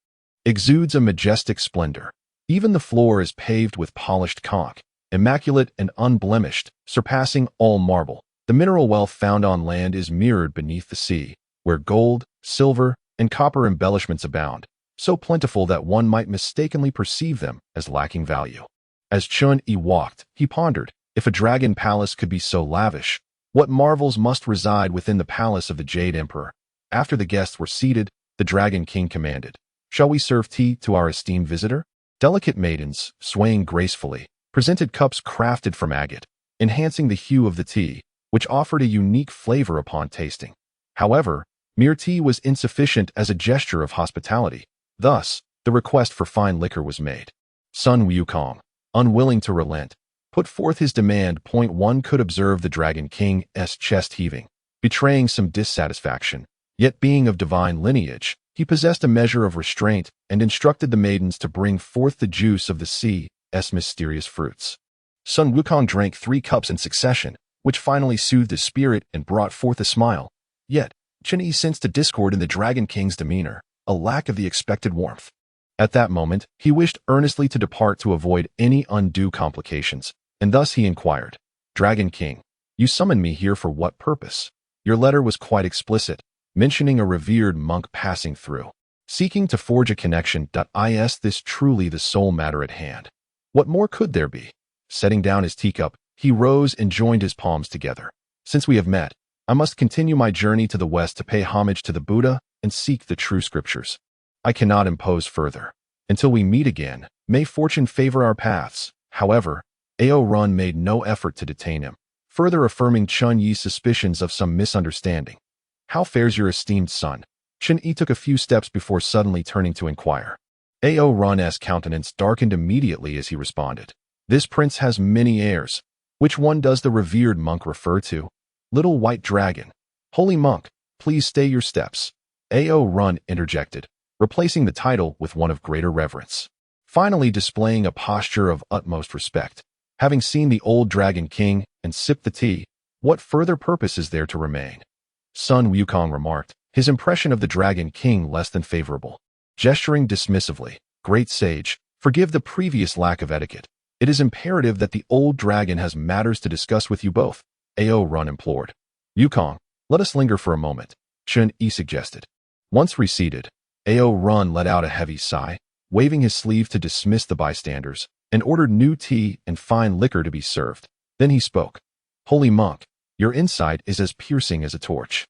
exudes a majestic splendor. Even the floor is paved with polished conch, immaculate and unblemished, surpassing all marble. The mineral wealth found on land is mirrored beneath the sea, where gold, silver, and copper embellishments abound, so plentiful that one might mistakenly perceive them as lacking value. As Chun Yi walked, he pondered, if a dragon palace could be so lavish, what marvels must reside within the palace of the Jade Emperor? After the guests were seated, the Dragon King commanded, "Shall we serve tea to our esteemed visitor?" Delicate maidens, swaying gracefully, presented cups crafted from agate, enhancing the hue of the tea, which offered a unique flavor upon tasting. However, mere tea was insufficient as a gesture of hospitality. Thus, the request for fine liquor was made. Sun Wukong, unwilling to relent, put forth his demand. One could observe the Dragon King's chest heaving, betraying some dissatisfaction. Yet being of divine lineage, he possessed a measure of restraint and instructed the maidens to bring forth the juice of the sea's mysterious fruits. Sun Wukong drank 3 cups in succession, which finally soothed his spirit and brought forth a smile. Yet, Chun Yi sensed a discord in the Dragon King's demeanor, a lack of the expected warmth. At that moment, he wished earnestly to depart to avoid any undue complications, and thus he inquired, "Dragon King, you summoned me here for what purpose?" Your letter was quite explicit, mentioning a revered monk passing through, seeking to forge a connection. Is this truly the sole matter at hand? What more could there be? Setting down his teacup, he rose and joined his palms together. Since we have met, I must continue my journey to the west to pay homage to the Buddha and seek the true scriptures. I cannot impose further. Until we meet again, may fortune favor our paths. However, Ao Run made no effort to detain him, further affirming Chun Yi's suspicions of some misunderstanding. How fares your esteemed son? Chun Yi took a few steps before suddenly turning to inquire. Ao Run's countenance darkened immediately as he responded. This prince has many heirs. Which one does the revered monk refer to? Little White Dragon. Holy monk, please stay your steps. Ao Run interjected, replacing the title with one of greater reverence, finally displaying a posture of utmost respect. Having seen the old Dragon King and sipped the tea, what further purpose is there to remain? Sun Wukong remarked, his impression of the Dragon King less than favorable. Gesturing dismissively, "Great sage, forgive the previous lack of etiquette. It is imperative that the old dragon has matters to discuss with you both," Ao Run implored. "Wukong, let us linger for a moment," Chun Yi suggested. Once reseated, Ao Run let out a heavy sigh, waving his sleeve to dismiss the bystanders, and ordered new tea and fine liquor to be served. Then he spoke. "Holy monk, your insight is as piercing as a torch.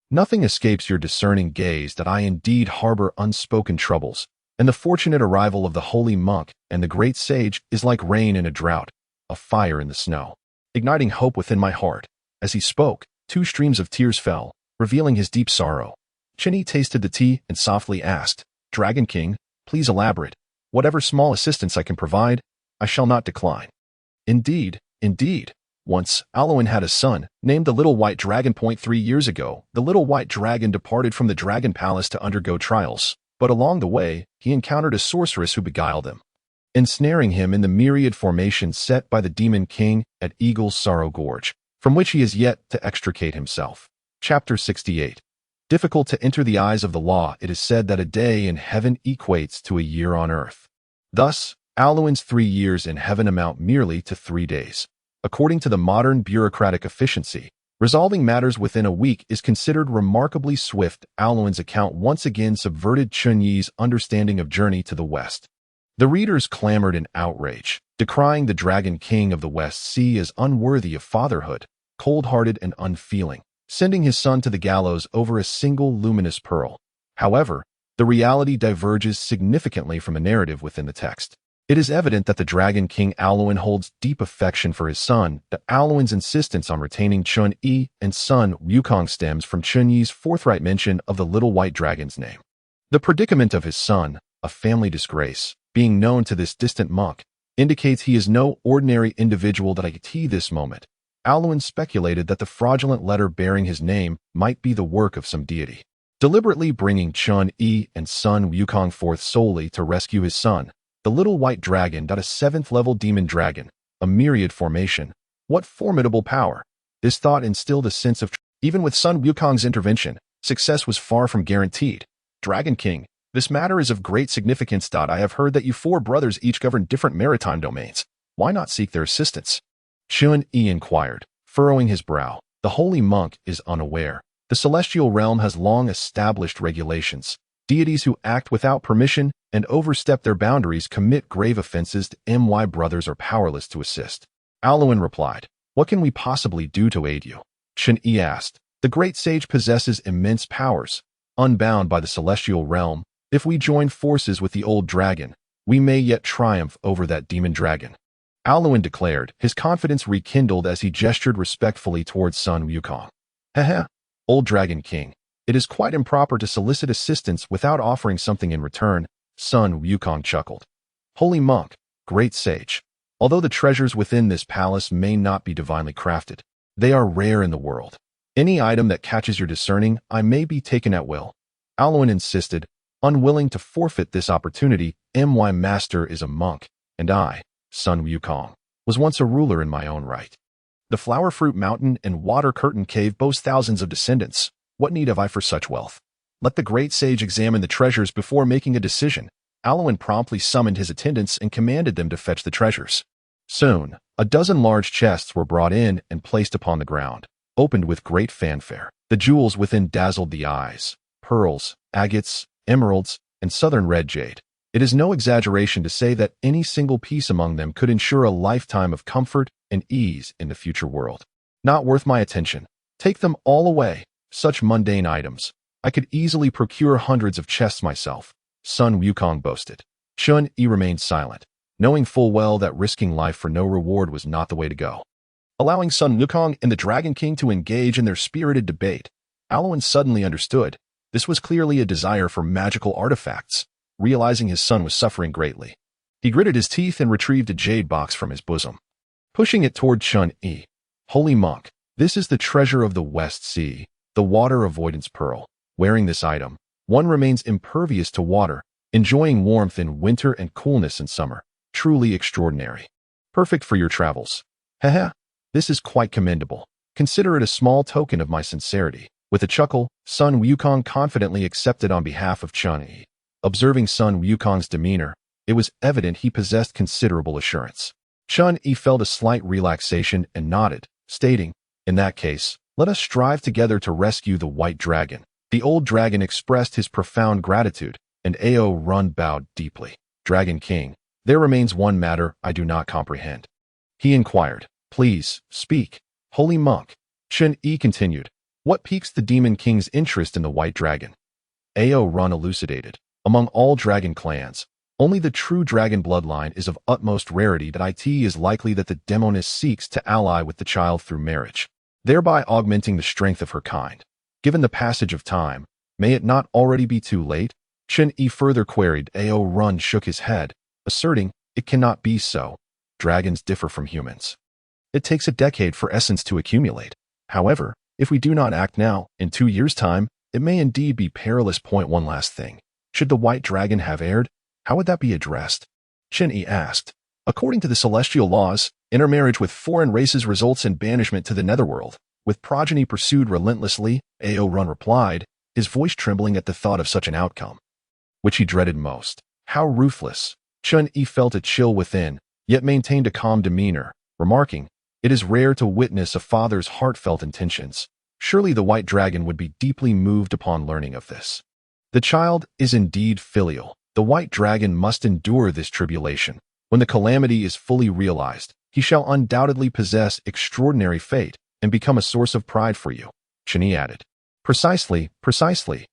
Nothing escapes your discerning gaze that I indeed harbor unspoken troubles, and the fortunate arrival of the holy monk and the great sage is like rain in a drought, a fire in the snow, igniting hope within my heart." As he spoke, 2 streams of tears fell, revealing his deep sorrow. Chen tasted the tea and softly asked, "Dragon King, please elaborate. Whatever small assistance I can provide, I shall not decline." Indeed, indeed. Once, Alwyn had a son, named the Little White Dragon. 3 years ago, the Little White Dragon departed from the Dragon Palace to undergo trials, but along the way, he encountered a sorceress who beguiled him, ensnaring him in the myriad formations set by the Demon King at Eagle's Sorrow Gorge, from which he has yet to extricate himself. Chapter 68. Difficult to enter the eyes of the law, it is said that a day in heaven equates to a year on earth. Thus, Alwyn's 3 years in heaven amount merely to 3 days. According to the modern bureaucratic efficiency, resolving matters within a week is considered remarkably swift. Alwyn's account once again subverted Chun Yi's understanding of Journey to the West. The readers clamored in outrage, decrying the Dragon King of the West Sea as unworthy of fatherhood, cold-hearted and unfeeling, sending his son to the gallows over a single luminous pearl. However, the reality diverges significantly from the narrative within the text. It is evident that the Dragon King Alwyn holds deep affection for his son, that Alwyn's insistence on retaining Chun Yi and son Wukong stems from Chun Yi's forthright mention of the Little White Dragon's name. The predicament of his son, a family disgrace, being known to this distant monk, indicates he is no ordinary individual. That at this moment, Alwyn speculated that the fraudulent letter bearing his name might be the work of some deity, deliberately bringing Chun Yi and son Wukong forth solely to rescue his son, the Little White Dragon. A 7th-level demon dragon, a myriad formation. What formidable power! This thought instilled a sense of even with son Wukong's intervention, success was far from guaranteed. Dragon King, this matter is of great significance. I have heard that you 4 brothers each govern different maritime domains. Why not seek their assistance? Chun Yi inquired, furrowing his brow. The holy monk is unaware. The celestial realm has long established regulations. Deities who act without permission and overstep their boundaries commit grave offenses. My brothers are powerless to assist. Alwyn replied, "What can we possibly do to aid you?" Chun Yi asked, "The great sage possesses immense powers, unbound by the celestial realm. If we join forces with the old dragon, we may yet triumph over that demon dragon." Alwyn declared, his confidence rekindled as he gestured respectfully towards son Wukong. "Heh, old Dragon King, it is quite improper to solicit assistance without offering something in return," son Wukong chuckled. "Holy monk, great sage, although the treasures within this palace may not be divinely crafted, they are rare in the world. Any item that catches your discerning eye may be taken at will." Alwyn insisted, unwilling to forfeit this opportunity. "My master is a monk, and I, son Wukong, was once a ruler in my own right. The Flower Fruit Mountain and Water Curtain Cave boast thousands of descendants. What need have I for such wealth? Let the great sage examine the treasures before making a decision." Alwyn promptly summoned his attendants and commanded them to fetch the treasures. Soon, a dozen large chests were brought in and placed upon the ground, opened with great fanfare. The jewels within dazzled the eyes: pearls, agates, emeralds, and southern red jade. It is no exaggeration to say that any single piece among them could ensure a lifetime of comfort and ease in the future world. "Not worth my attention. Take them all away. Such mundane items. I could easily procure hundreds of chests myself," son Wukong boasted. Chun Yi remained silent, knowing full well that risking life for no reward was not the way to go. Allowing son Wukong and the Dragon King to engage in their spirited debate, Alwyn suddenly understood. This was clearly a desire for magical artifacts. Realizing his son was suffering greatly, he gritted his teeth and retrieved a jade box from his bosom, pushing it toward Chun Yi. "Holy monk, this is the treasure of the West Sea, the water avoidance pearl. Wearing this item, one remains impervious to water, enjoying warmth in winter and coolness in summer. Truly extraordinary. Perfect for your travels. Heh, this is quite commendable. Consider it a small token of my sincerity." With a chuckle, son Wukong confidently accepted on behalf of Chun Yi. Observing son Wukong's demeanor, it was evident he possessed considerable assurance. Chun Yi felt a slight relaxation and nodded, stating, "In that case, let us strive together to rescue the White Dragon." The old dragon expressed his profound gratitude, and Ao Run bowed deeply. "Dragon King, there remains one matter I do not comprehend," he inquired. "Please, speak, holy monk." Chun Yi continued, "What piques the Demon King's interest in the White Dragon?" Ao Run elucidated. "Among all dragon clans, only the true dragon bloodline is of utmost rarity. That it is likely that the demoness seeks to ally with the child through marriage, thereby augmenting the strength of her kind. given the passage of time, may it not already be too late? Chen Yi further queried. Ao Run shook his head, asserting, it cannot be so. Dragons differ from humans. It takes a decade for essence to accumulate. However, if we do not act now, in 2 years' time, it may indeed be perilous. One last thing. Should the white dragon have erred, how would that be addressed? Chen Yi asked. According to the celestial laws, intermarriage with foreign races results in banishment to the netherworld, with progeny pursued relentlessly, Ao Run replied, his voice trembling at the thought of such an outcome, which he dreaded most. How ruthless! Chen Yi felt a chill within, yet maintained a calm demeanor, remarking, it is rare to witness a father's heartfelt intentions. Surely the white dragon would be deeply moved upon learning of this. The child is indeed filial. The white dragon must endure this tribulation. When the calamity is fully realized, he shall undoubtedly possess extraordinary fate and become a source of pride for you, Chen Yi added. Precisely, precisely,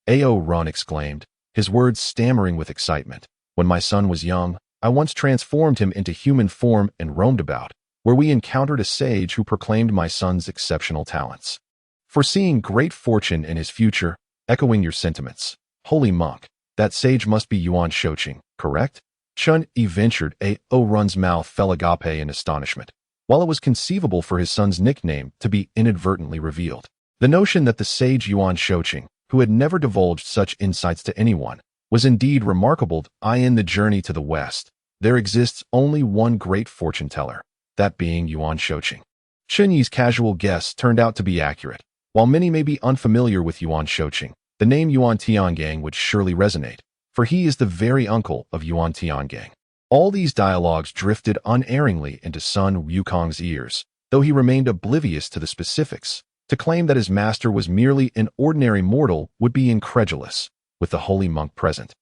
Ao Run exclaimed, his words stammering with excitement. When my son was young, I once transformed him into human form and roamed about, where we encountered a sage who proclaimed my son's exceptional talents. Foreseeing great fortune in his future, echoing your sentiments, holy monk, that sage must be Yuan Shouqing, correct? Chen Yi ventured. Ao Run's mouth fell agape in astonishment, while it was conceivable for his son's nickname to be inadvertently revealed. The notion that the sage Yuan Shouqing, who had never divulged such insights to anyone, was indeed remarkable. In the journey to the west, there exists only one great fortune-teller, that being Yuan Shouqing. Chen Yi's casual guess turned out to be accurate. While many may be unfamiliar with Yuan Shouqing, the name Yuan Tiangang would surely resonate, for he is the very uncle of Yuan Tiangang. All these dialogues drifted unerringly into Sun Wukong's ears, though he remained oblivious to the specifics. To claim that his master was merely an ordinary mortal would be incredulous, with the holy monk present.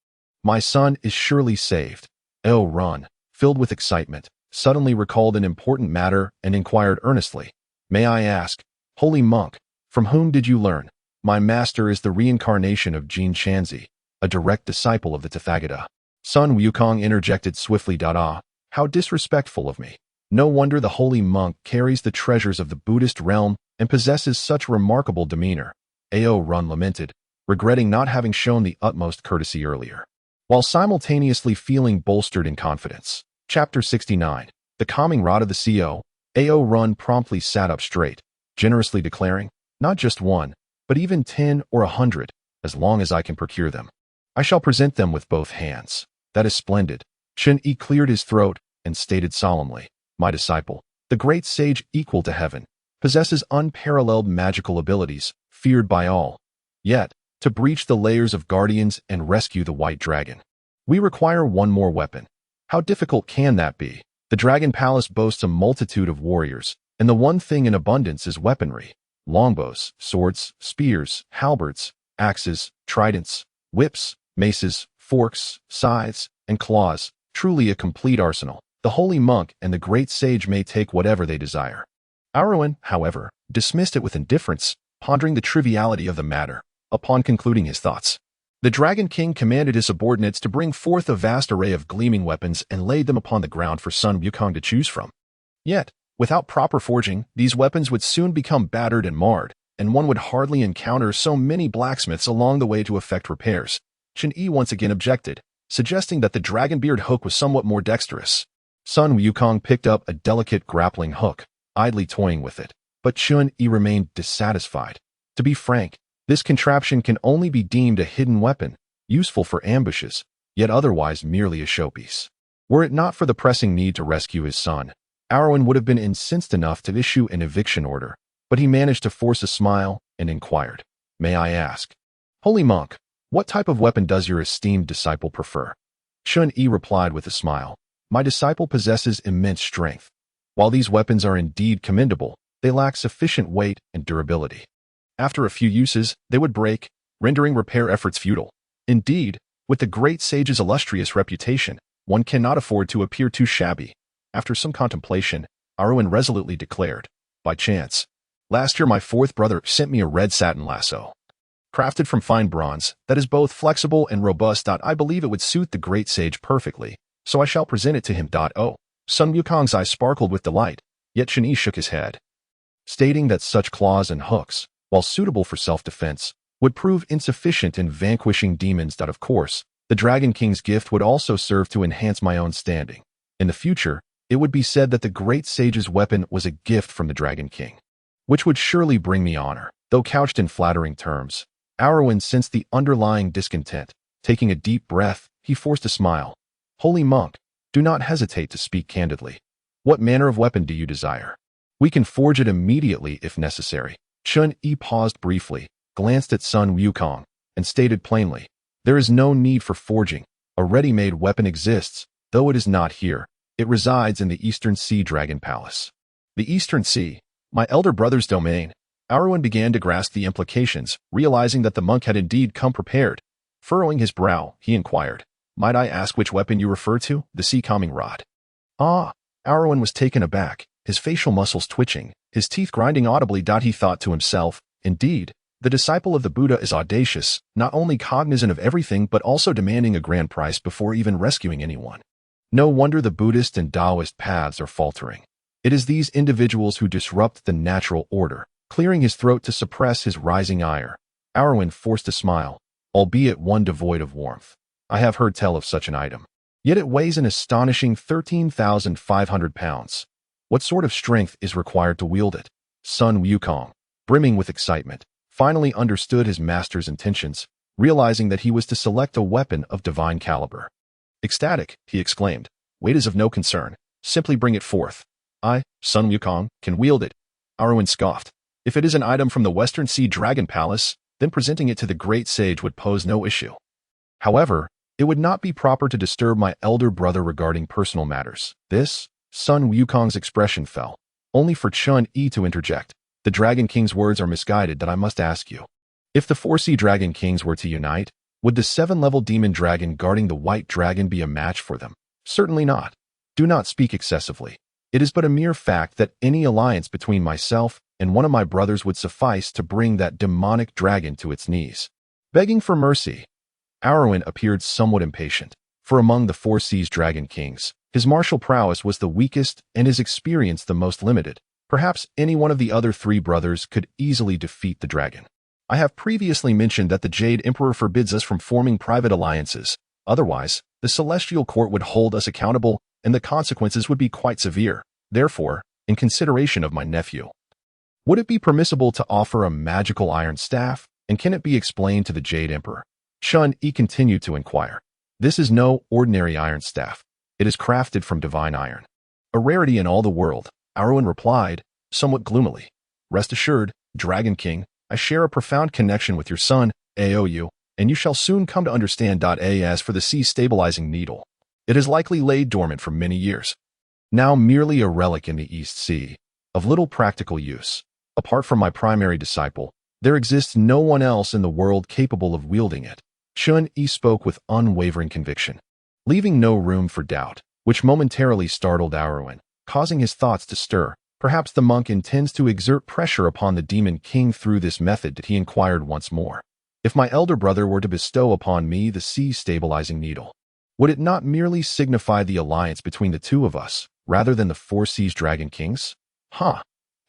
My son is surely saved. Ao Run, filled with excitement, suddenly recalled an important matter and inquired earnestly, may I ask, holy monk, from whom did you learn? My master is the reincarnation of Jin Chanzi, a direct disciple of the Tathagata. Sun Wukong interjected swiftly. How disrespectful of me. No wonder the holy monk carries the treasures of the Buddhist realm and possesses such remarkable demeanor. Ao Run lamented, regretting not having shown the utmost courtesy earlier, while simultaneously feeling bolstered in confidence. Chapter 69. The Calming Rod of the CO. Ao Run promptly sat up straight, generously declaring, not just one, but even 10 or 100, as long as I can procure them. I shall present them with both hands. That is splendid. Chen Yi cleared his throat and stated solemnly, my disciple, the great sage equal to heaven, possesses unparalleled magical abilities, feared by all. Yet, to breach the layers of guardians and rescue the white dragon, we require one more weapon. How difficult can that be? The Dragon Palace boasts a multitude of warriors, and the one thing in abundance is weaponry. Longbows, swords, spears, halberds, axes, tridents, whips, maces, forks, scythes, and claws, truly a complete arsenal. The holy monk and the great sage may take whatever they desire. Aruan, however, dismissed it with indifference, pondering the triviality of the matter. Upon concluding his thoughts, the Dragon King commanded his subordinates to bring forth a vast array of gleaming weapons and laid them upon the ground for Sun Wukong to choose from. Yet, without proper forging, these weapons would soon become battered and marred, and one would hardly encounter so many blacksmiths along the way to effect repairs. Chen Yi once again objected, suggesting that the dragon-beard hook was somewhat more dexterous. Sun Wukong picked up a delicate grappling hook, idly toying with it, but Chen Yi remained dissatisfied. To be frank, this contraption can only be deemed a hidden weapon, useful for ambushes, yet otherwise merely a showpiece. Were it not for the pressing need to rescue his son, Aruan would have been incensed enough to issue an eviction order, but he managed to force a smile and inquired, may I ask, holy monk, what type of weapon does your esteemed disciple prefer? Chen Yi replied with a smile, my disciple possesses immense strength. While these weapons are indeed commendable, they lack sufficient weight and durability. After a few uses, they would break, rendering repair efforts futile. Indeed, with the great sage's illustrious reputation, one cannot afford to appear too shabby. After some contemplation, Aruan resolutely declared, by chance, last year my fourth brother sent me a red satin lasso, crafted from fine bronze, that is both flexible and robust. I believe it would suit the great sage perfectly, so I shall present it to him. Sun Wukong's eyes sparkled with delight, yet Chen Yi shook his head, stating that such claws and hooks, while suitable for self-defense, would prove insufficient in vanquishing demons. Of course, the Dragon King's gift would also serve to enhance my own standing. In the future, it would be said that the great sage's weapon was a gift from the Dragon King, which would surely bring me honor. Though couched in flattering terms, Arwen sensed the underlying discontent. Taking a deep breath, he forced a smile. Holy monk, do not hesitate to speak candidly. What manner of weapon do you desire? We can forge it immediately if necessary. Chun-Yi paused briefly, glanced at Sun Wukong, and stated plainly, there is no need for forging. A ready-made weapon exists, though it is not here. It resides in the Eastern Sea Dragon Palace. The Eastern Sea, my elder brother's domain. Arwen began to grasp the implications, realizing that the monk had indeed come prepared. Furrowing his brow, he inquired, might I ask which weapon you refer to? The sea-calming rod. Ah, Arwen was taken aback, his facial muscles twitching, his teeth grinding audibly. He thought to himself, indeed, the disciple of the Buddha is audacious, not only cognizant of everything but also demanding a grand price before even rescuing anyone. No wonder the Buddhist and Taoist paths are faltering. It is these individuals who disrupt the natural order. Clearing his throat to suppress his rising ire, Arwen forced a smile, albeit one devoid of warmth. I have heard tell of such an item. Yet it weighs an astonishing 13,500 pounds. What sort of strength is required to wield it? Sun Wukong, brimming with excitement, finally understood his master's intentions, realizing that he was to select a weapon of divine caliber. Ecstatic, he exclaimed, weight is of no concern. Simply bring it forth. I, Sun Wukong, can wield it. Arwen scoffed. If it is an item from the Western Sea Dragon Palace, then presenting it to the great sage would pose no issue. However, it would not be proper to disturb my elder brother regarding personal matters. This, Sun Wukong's expression fell, only for Chun-Yi to interject. The Dragon King's words are misguided. That I must ask you. If the 4 Sea Dragon Kings were to unite, would the 7-level demon dragon guarding the white dragon be a match for them? Certainly not. Do not speak excessively. It is but a mere fact that any alliance between myself and one of my brothers would suffice to bring that demonic dragon to its knees. Begging for mercy. Arwen appeared somewhat impatient, for among the 4 Seas Dragon Kings, his martial prowess was the weakest and his experience the most limited. Perhaps any one of the other 3 brothers could easily defeat the dragon. I have previously mentioned that the Jade Emperor forbids us from forming private alliances. Otherwise, the Celestial Court would hold us accountable and the consequences would be quite severe. Therefore, in consideration of my nephew, would it be permissible to offer a magical iron staff, and can it be explained to the Jade Emperor? Chun-Yi continued to inquire. This is no ordinary iron staff. It is crafted from divine iron. A rarity in all the world, Arwen replied, somewhat gloomily. Rest assured, Dragon King, I share a profound connection with your son, Aou, and you shall soon come to understand. As for the sea stabilizing needle, it is likely laid dormant for many years. Now merely a relic in the East Sea, of little practical use. Apart from my primary disciple, there exists no one else in the world capable of wielding it. Chun-Yi spoke with unwavering conviction, leaving no room for doubt, which momentarily startled Arwen, causing his thoughts to stir. Perhaps the monk intends to exert pressure upon the Demon King through this method. He inquired once more. If my elder brother were to bestow upon me the sea-stabilizing needle, would it not merely signify the alliance between the 2 of us, rather than the 4 Seas Dragon Kings?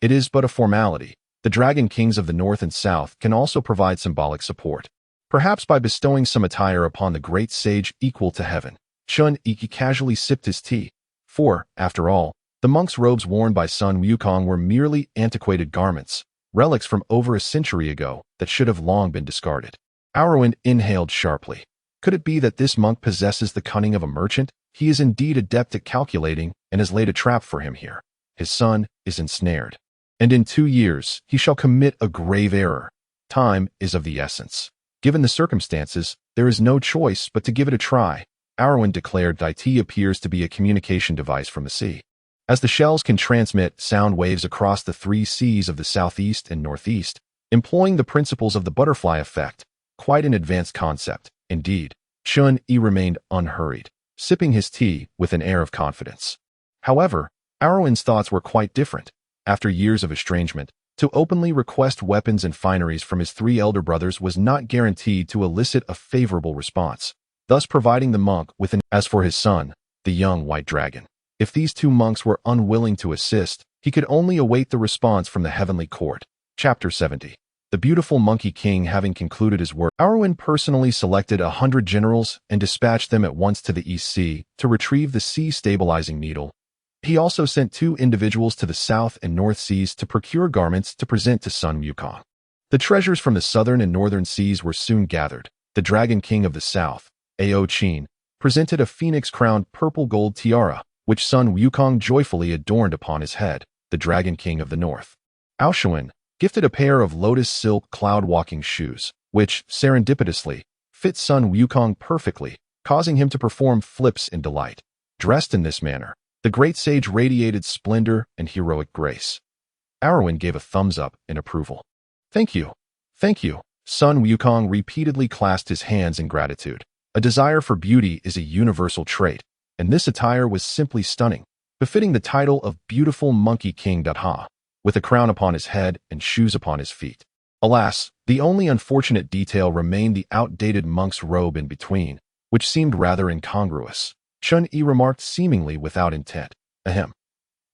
It is but a formality. The Dragon Kings of the North and South can also provide symbolic support, perhaps by bestowing some attire upon the great sage equal to heaven. Chun-Yi casually sipped his tea, for, after all, the monk's robes worn by Sun Wukong were merely antiquated garments, relics from over a century ago that should have long been discarded. Arwen inhaled sharply. Could it be that this monk possesses the cunning of a merchant? He is indeed adept at calculating and has laid a trap for him here. His son is ensnared, and in 2 years he shall commit a grave error. Time is of the essence. Given the circumstances, there is no choice but to give it a try. Arwen declared that it appears to be a communication device from the sea. As the shells can transmit sound waves across the 3 seas of the southeast and northeast, employing the principles of the butterfly effect, quite an advanced concept, indeed. Chun-Yi remained unhurried, sipping his tea with an air of confidence. However, Arwen's thoughts were quite different. After years of estrangement, to openly request weapons and fineries from his 3 elder brothers was not guaranteed to elicit a favorable response, thus providing the monk with an. As for his son, the young white dragon, if these 2 monks were unwilling to assist, he could only await the response from the heavenly court. Chapter 70. The The beautiful Monkey King having concluded his work, Arwen personally selected 100 generals and dispatched them at once to the East Sea to retrieve the sea-stabilizing needle. He also sent 2 individuals to the South and North Seas to procure garments to present to Sun Wukong. The treasures from the southern and northern seas were soon gathered. The Dragon King of the South, Ao Qin, presented a phoenix-crowned purple-gold tiara, which Sun Wukong joyfully adorned upon his head. The Dragon King of the North, Ao Xuan, gifted a pair of lotus silk cloud-walking shoes, which, serendipitously, fit Sun Wukong perfectly, causing him to perform flips in delight. Dressed in this manner, the great sage radiated splendor and heroic grace. Arwen gave a thumbs-up in approval. Thank you. Thank you. Sun Wukong repeatedly clasped his hands in gratitude. A desire for beauty is a universal trait, and this attire was simply stunning, befitting the title of Beautiful Monkey King. With a crown upon his head and shoes upon his feet. Alas, the only unfortunate detail remained the outdated monk's robe in between, which seemed rather incongruous. Chun-Yi remarked seemingly without intent. Ahem.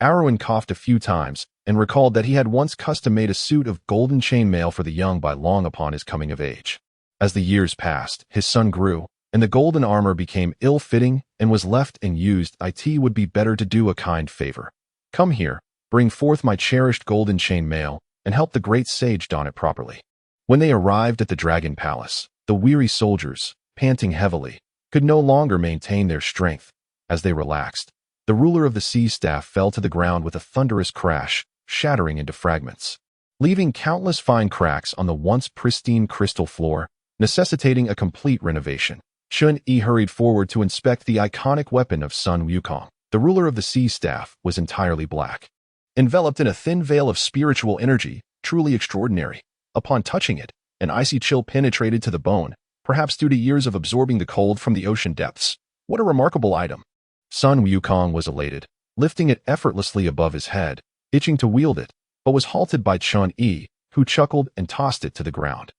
Arwen coughed a few times and recalled that he had once custom-made a suit of golden chainmail for the young by long upon his coming of age. As the years passed, his son grew, and the golden armor became ill-fitting and was left unused. It would be better to do a kind favor. Come here, bring forth my cherished golden chainmail, and help the great sage don it properly. When they arrived at the Dragon Palace, the weary soldiers, panting heavily, could no longer maintain their strength. As they relaxed, the ruler of the sea staff fell to the ground with a thunderous crash, shattering into fragments, leaving countless fine cracks on the once pristine crystal floor, necessitating a complete renovation. Chun-Yi hurried forward to inspect the iconic weapon of Sun Wukong. The ruler of the sea staff was entirely black, enveloped in a thin veil of spiritual energy, truly extraordinary. Upon touching it, an icy chill penetrated to the bone, perhaps due to years of absorbing the cold from the ocean depths. What a remarkable item! Sun Wukong was elated, lifting it effortlessly above his head, itching to wield it, but was halted by Chun-Yi, who chuckled and tossed it to the ground.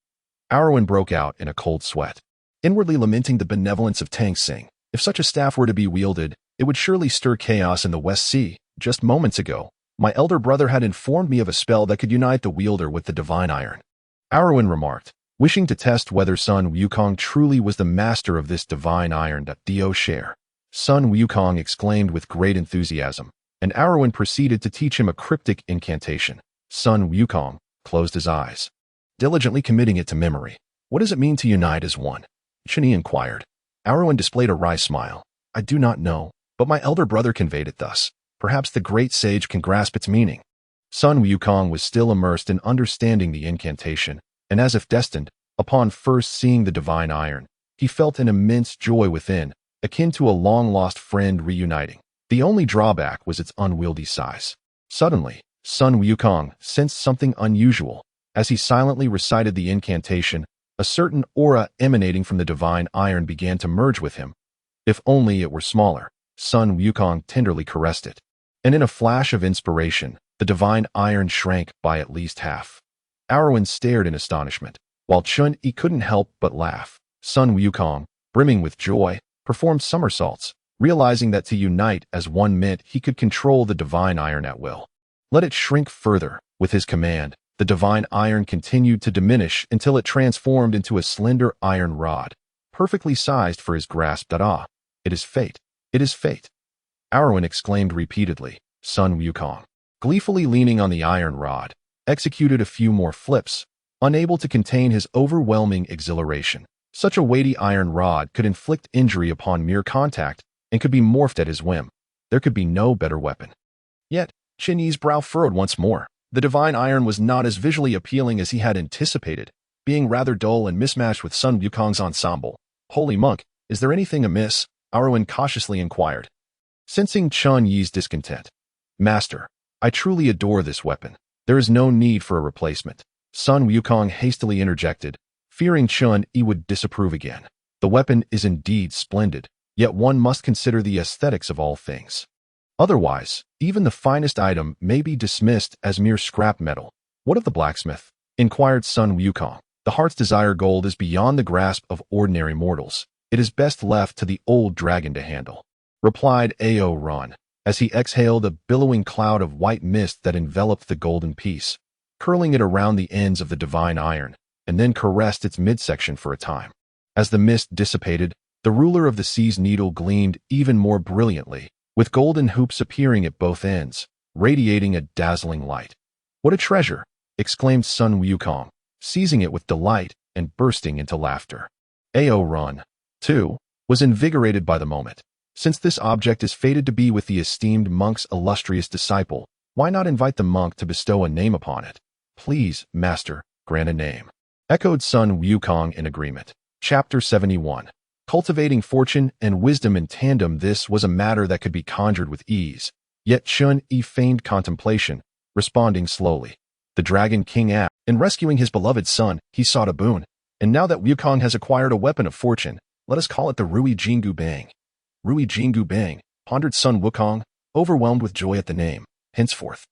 Arwen broke out in a cold sweat, inwardly lamenting the benevolence of Tang Xing. If such a staff were to be wielded, it would surely stir chaos in the West Sea. Just moments ago, my elder brother had informed me of a spell that could unite the wielder with the divine iron. Arwen remarked, wishing to test whether Sun Wukong truly was the master of this divine iron. Dio share. Sun Wukong exclaimed with great enthusiasm, and Arwen proceeded to teach him a cryptic incantation. Sun Wukong closed his eyes, diligently committing it to memory. What does it mean to unite as one? Chun-Yi inquired. Arwen displayed a wry smile. I do not know, but my elder brother conveyed it thus. Perhaps the great sage can grasp its meaning. Sun Wukong was still immersed in understanding the incantation, and as if destined, upon first seeing the divine iron, he felt an immense joy within, akin to a long-lost friend reuniting. The only drawback was its unwieldy size. Suddenly, Sun Wukong sensed something unusual. As he silently recited the incantation, a certain aura emanating from the divine iron began to merge with him. If only it were smaller. Sun Wukong tenderly caressed it, and in a flash of inspiration, the divine iron shrank by at least half. Arwen stared in astonishment, while Chun-Yi couldn't help but laugh. Sun Wukong, brimming with joy, performed somersaults, realizing that to unite as one meant he could control the divine iron at will. Let it shrink further. With his command, the divine iron continued to diminish until it transformed into a slender iron rod, perfectly sized for his grasp. It is fate. It is fate. Arwen exclaimed repeatedly. Sun Wukong, gleefully leaning on the iron rod, executed a few more flips, unable to contain his overwhelming exhilaration. Such a weighty iron rod could inflict injury upon mere contact and could be morphed at his whim. There could be no better weapon. Yet, Chun-Yi's brow furrowed once more. The divine iron was not as visually appealing as he had anticipated, being rather dull and mismatched with Sun Wukong's ensemble. Holy monk, is there anything amiss? Arwen cautiously inquired, sensing Chun-Yi's discontent. Master, I truly adore this weapon. There is no need for a replacement. Sun Wukong hastily interjected, fearing Chun-Yi would disapprove again. The weapon is indeed splendid, yet one must consider the aesthetics of all things. Otherwise, even the finest item may be dismissed as mere scrap metal. What of the blacksmith? Inquired Sun Wukong. The heart's desire gold is beyond the grasp of ordinary mortals. It is best left to the old dragon to handle, replied Ao Ron, as he exhaled a billowing cloud of white mist that enveloped the golden piece. curling it around the ends of the divine iron, and then caressed its midsection for a time. As the mist dissipated, the ruler of the sea's needle gleamed even more brilliantly, with golden hoops appearing at both ends, radiating a dazzling light. "What a treasure!" exclaimed Sun Wukong, seizing it with delight and bursting into laughter. Ao Run, too, was invigorated by the moment. Since this object is fated to be with the esteemed monk's illustrious disciple, why not invite the monk to bestow a name upon it? "Please, master, grant a name," echoed Sun Wukong in agreement. Chapter 71. Cultivating fortune and wisdom in tandem. This was a matter that could be conjured with ease, yet Chun-Yi feigned contemplation, responding slowly. The Dragon King asked, in rescuing his beloved son, he sought a boon, and now that Wukong has acquired a weapon of fortune, let us call it the Rui Jingu Bang. Rui Jingu Bang, pondered Sun Wukong, overwhelmed with joy at the name. Henceforth,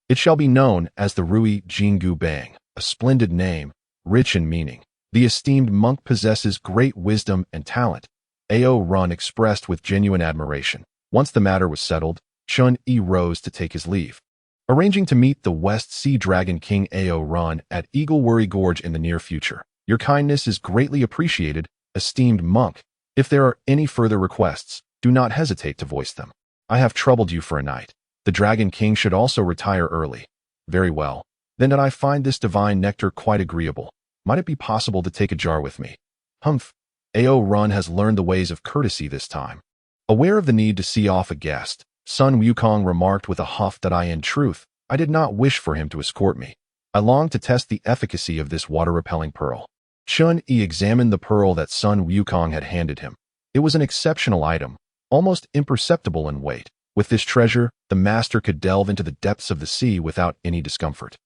it shall be known as the Rui Jingu Bang, a splendid name, rich in meaning. The esteemed monk possesses great wisdom and talent, Ao Run expressed with genuine admiration. Once the matter was settled, Chun-Yi rose to take his leave, arranging to meet the West Sea Dragon King Ao Run at Eagle Worry Gorge in the near future. "Your kindness is greatly appreciated, esteemed monk. If there are any further requests, do not hesitate to voice them. I have troubled you for a night. The Dragon King should also retire early." "Very well. Then did I find this divine nectar quite agreeable. Might it be possible to take a jar with me?" "Humph." Ao Run has learned the ways of courtesy this time. Aware of the need to see off a guest, Sun Wukong remarked with a huff that in truth, I did not wish for him to escort me. I longed to test the efficacy of this water-repelling pearl. Chun-Yi examined the pearl that Sun Wukong had handed him. It was an exceptional item, almost imperceptible in weight. With this treasure, the master could delve into the depths of the sea without any discomfort.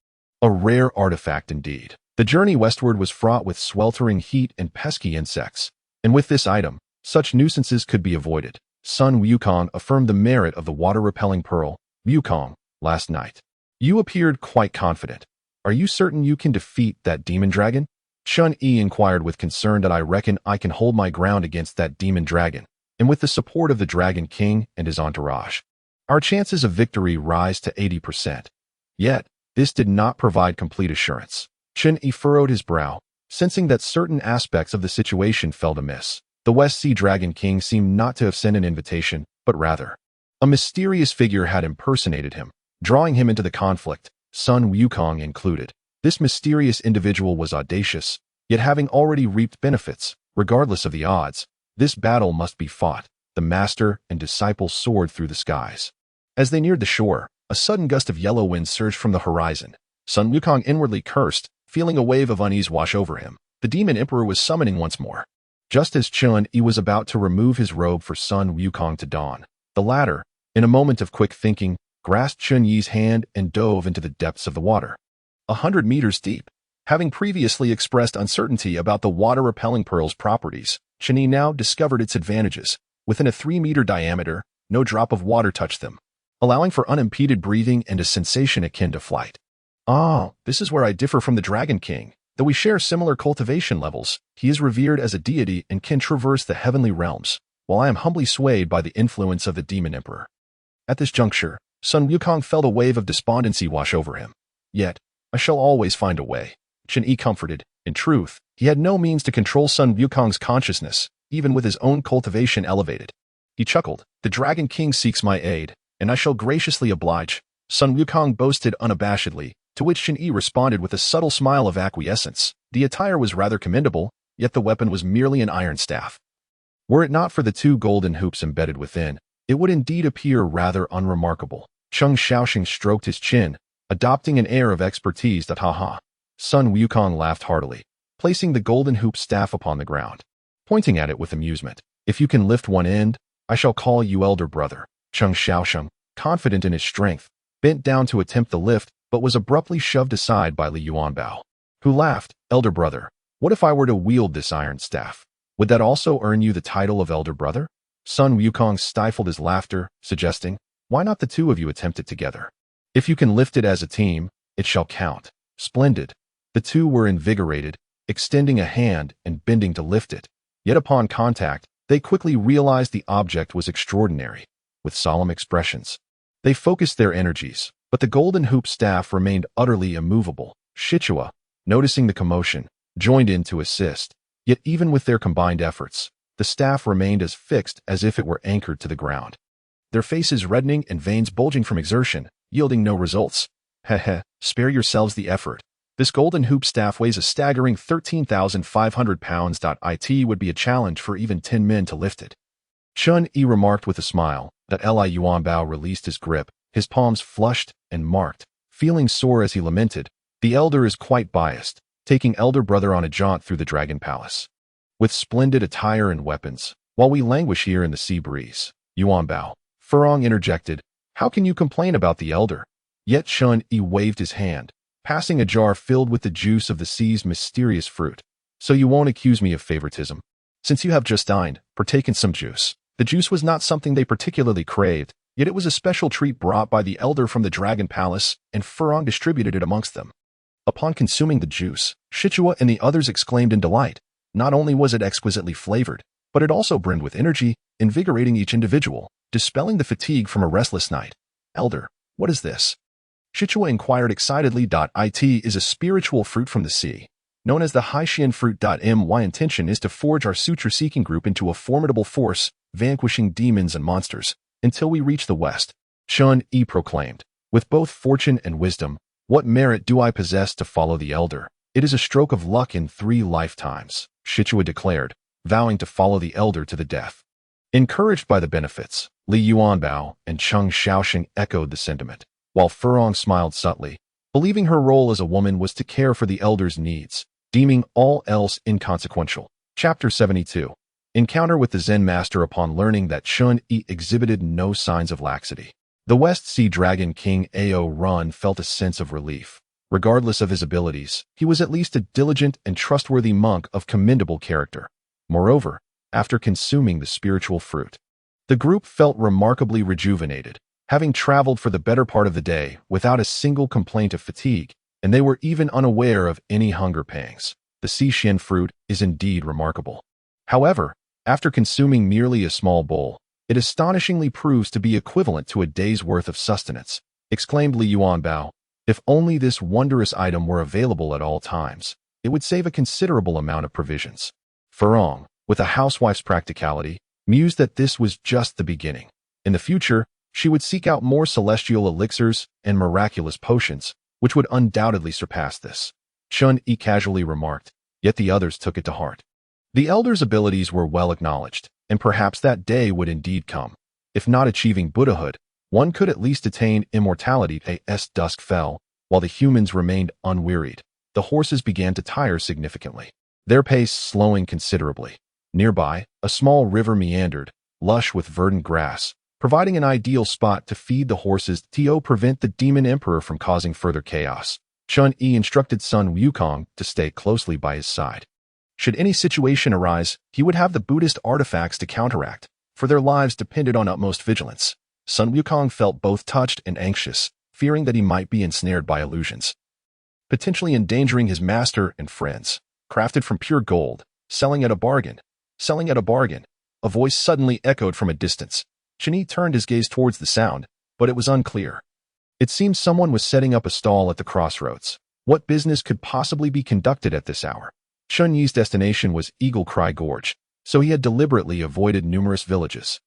A rare artifact indeed. The journey westward was fraught with sweltering heat and pesky insects, and with this item, such nuisances could be avoided. Sun Wukong affirmed the merit of the water-repelling pearl. "Wukong, last night, you appeared quite confident. Are you certain you can defeat that demon dragon?" Chun-Yi inquired with concern. "That I reckon I can hold my ground against that demon dragon, and with the support of the Dragon King and his entourage, our chances of victory rise to 80%. Yet, this did not provide complete assurance. Chun-Yi furrowed his brow, sensing that certain aspects of the situation felt amiss. The West Sea Dragon King seemed not to have sent an invitation, but rather, a mysterious figure had impersonated him, drawing him into the conflict, Sun Wukong included. This mysterious individual was audacious, yet having already reaped benefits, regardless of the odds, this battle must be fought. The master and disciple soared through the skies. As they neared the shore, a sudden gust of yellow wind surged from the horizon. Sun Wukong inwardly cursed, feeling a wave of unease wash over him. The demon emperor was summoning once more. Just as Chun-Yi was about to remove his robe for Sun Wukong to don, the latter, in a moment of quick thinking, grasped Chun-Yi's hand and dove into the depths of the water. 100 meters deep. Having previously expressed uncertainty about the water-repelling pearl's properties, Chun-Yi now discovered its advantages. Within a 3-meter diameter, no drop of water touched them, allowing for unimpeded breathing and a sensation akin to flight. "Ah, this is where I differ from the Dragon King. Though we share similar cultivation levels, he is revered as a deity and can traverse the heavenly realms, while I am humbly swayed by the influence of the Demon Emperor." At this juncture, Sun Wukong felt a wave of despondency wash over him. "Yet, I shall always find a way." Chun-Yi comforted. In truth, he had no means to control Sun Wukong's consciousness, even with his own cultivation elevated. He chuckled. "The Dragon King seeks my aid, and I shall graciously oblige," Sun Wukong boasted unabashedly, to which Chun-Yi responded with a subtle smile of acquiescence. The attire was rather commendable, yet the weapon was merely an iron staff. Were it not for the 2 golden hoops embedded within, it would indeed appear rather unremarkable. Chung Shaoxing stroked his chin, adopting an air of expertise. "That ha-ha." Sun Wukong laughed heartily, placing the golden hoop staff upon the ground, pointing at it with amusement. "If you can lift one end, I shall call you elder brother." Chung Shaoxing, confident in his strength, bent down to attempt the lift, but was abruptly shoved aside by Li Yuanbao, who laughed. "Elder brother, what if I were to wield this iron staff? Would that also earn you the title of elder brother?" Sun Wukong stifled his laughter, suggesting, "Why not the 2 of you attempt it together? If you can lift it as a team, it shall count." "Splendid." The 2 were invigorated, extending a hand and bending to lift it. Yet upon contact, they quickly realized the object was extraordinary. With solemn expressions, they focused their energies, But the golden hoop staff remained utterly immovable. Shichua, noticing the commotion, joined in to assist. Yet even with their combined efforts, the staff remained as fixed as if it were anchored to the ground. Their faces reddening and veins bulging from exertion, yielding no results. Heh, spare yourselves the effort. This golden hoop staff weighs a staggering 13,500 pounds. It would be a challenge for even 10 men to lift it. Chun-Yi remarked with a smile. That Li Yuanbao released his grip, his palms flushed and marked, feeling sore as he lamented. The elder is quite biased, taking elder brother on a jaunt through the dragon palace. With splendid attire and weapons, while we languish here in the sea breeze. Yuanbao, Furong interjected, how can you complain about the elder? Yet Chun-Yi waved his hand, passing a jar filled with the juice of the sea's mysterious fruit. So you won't accuse me of favoritism. Since you have just dined, partake in some juice. The juice was not something they particularly craved, yet it was a special treat brought by the elder from the dragon palace, and Furong distributed it amongst them. Upon consuming the juice, Shichua and the others exclaimed in delight. Not only was it exquisitely flavored, but it also brimmed with energy, invigorating each individual, dispelling the fatigue from a restless night. Elder, what is this? Shichua inquired excitedly. It is a spiritual fruit from the sea, known as the Haitian fruit. My intention is to forge our suture-seeking group into a formidable force, vanquishing demons and monsters, until we reach the west. Chun-Yi proclaimed, with both fortune and wisdom, what merit do I possess to follow the elder? It is a stroke of luck in 3 lifetimes, Shichua declared, vowing to follow the elder to the death. Encouraged by the benefits, Li Yuanbao and Cheng Xiaoxing echoed the sentiment, while Furong smiled subtly, believing her role as a woman was to care for the elder's needs, deeming all else inconsequential. Chapter 72. Encounter with the Zen Master. Upon learning that Chun-Yi exhibited no signs of laxity, the West Sea Dragon King Ao Run felt a sense of relief. Regardless of his abilities, he was at least a diligent and trustworthy monk of commendable character. Moreover, after consuming the spiritual fruit, the group felt remarkably rejuvenated, having traveled for the better part of the day without a single complaint of fatigue, and they were even unaware of any hunger pangs. The Xishan fruit is indeed remarkable. However, after consuming merely a small bowl, it astonishingly proves to be equivalent to a day's worth of sustenance, exclaimed Li Yuanbao. If only this wondrous item were available at all times, it would save a considerable amount of provisions. Furong, with a housewife's practicality, mused that this was just the beginning. In the future, she would seek out more celestial elixirs and miraculous potions, which would undoubtedly surpass this. Chun-Yi casually remarked, yet the others took it to heart. The elder's abilities were well acknowledged, and perhaps that day would indeed come. If not achieving Buddhahood, one could at least attain immortality. As dusk fell, while the humans remained unwearied, the horses began to tire significantly, their pace slowing considerably. Nearby, a small river meandered, lush with verdant grass, providing an ideal spot to feed the horses to prevent the demon emperor from causing further chaos. Chun-Yi instructed Sun Wukong to stay closely by his side. Should any situation arise, he would have the Buddhist artifacts to counteract, for their lives depended on utmost vigilance. Sun Wukong felt both touched and anxious, fearing that he might be ensnared by illusions, potentially endangering his master and friends. Crafted from pure gold, selling at a bargain. Selling at a bargain. A voice suddenly echoed from a distance. Chun-Yi turned his gaze towards the sound, but it was unclear. It seemed someone was setting up a stall at the crossroads. What business could possibly be conducted at this hour? Chun-Yi's destination was Eagle Cry Gorge, so he had deliberately avoided numerous villages,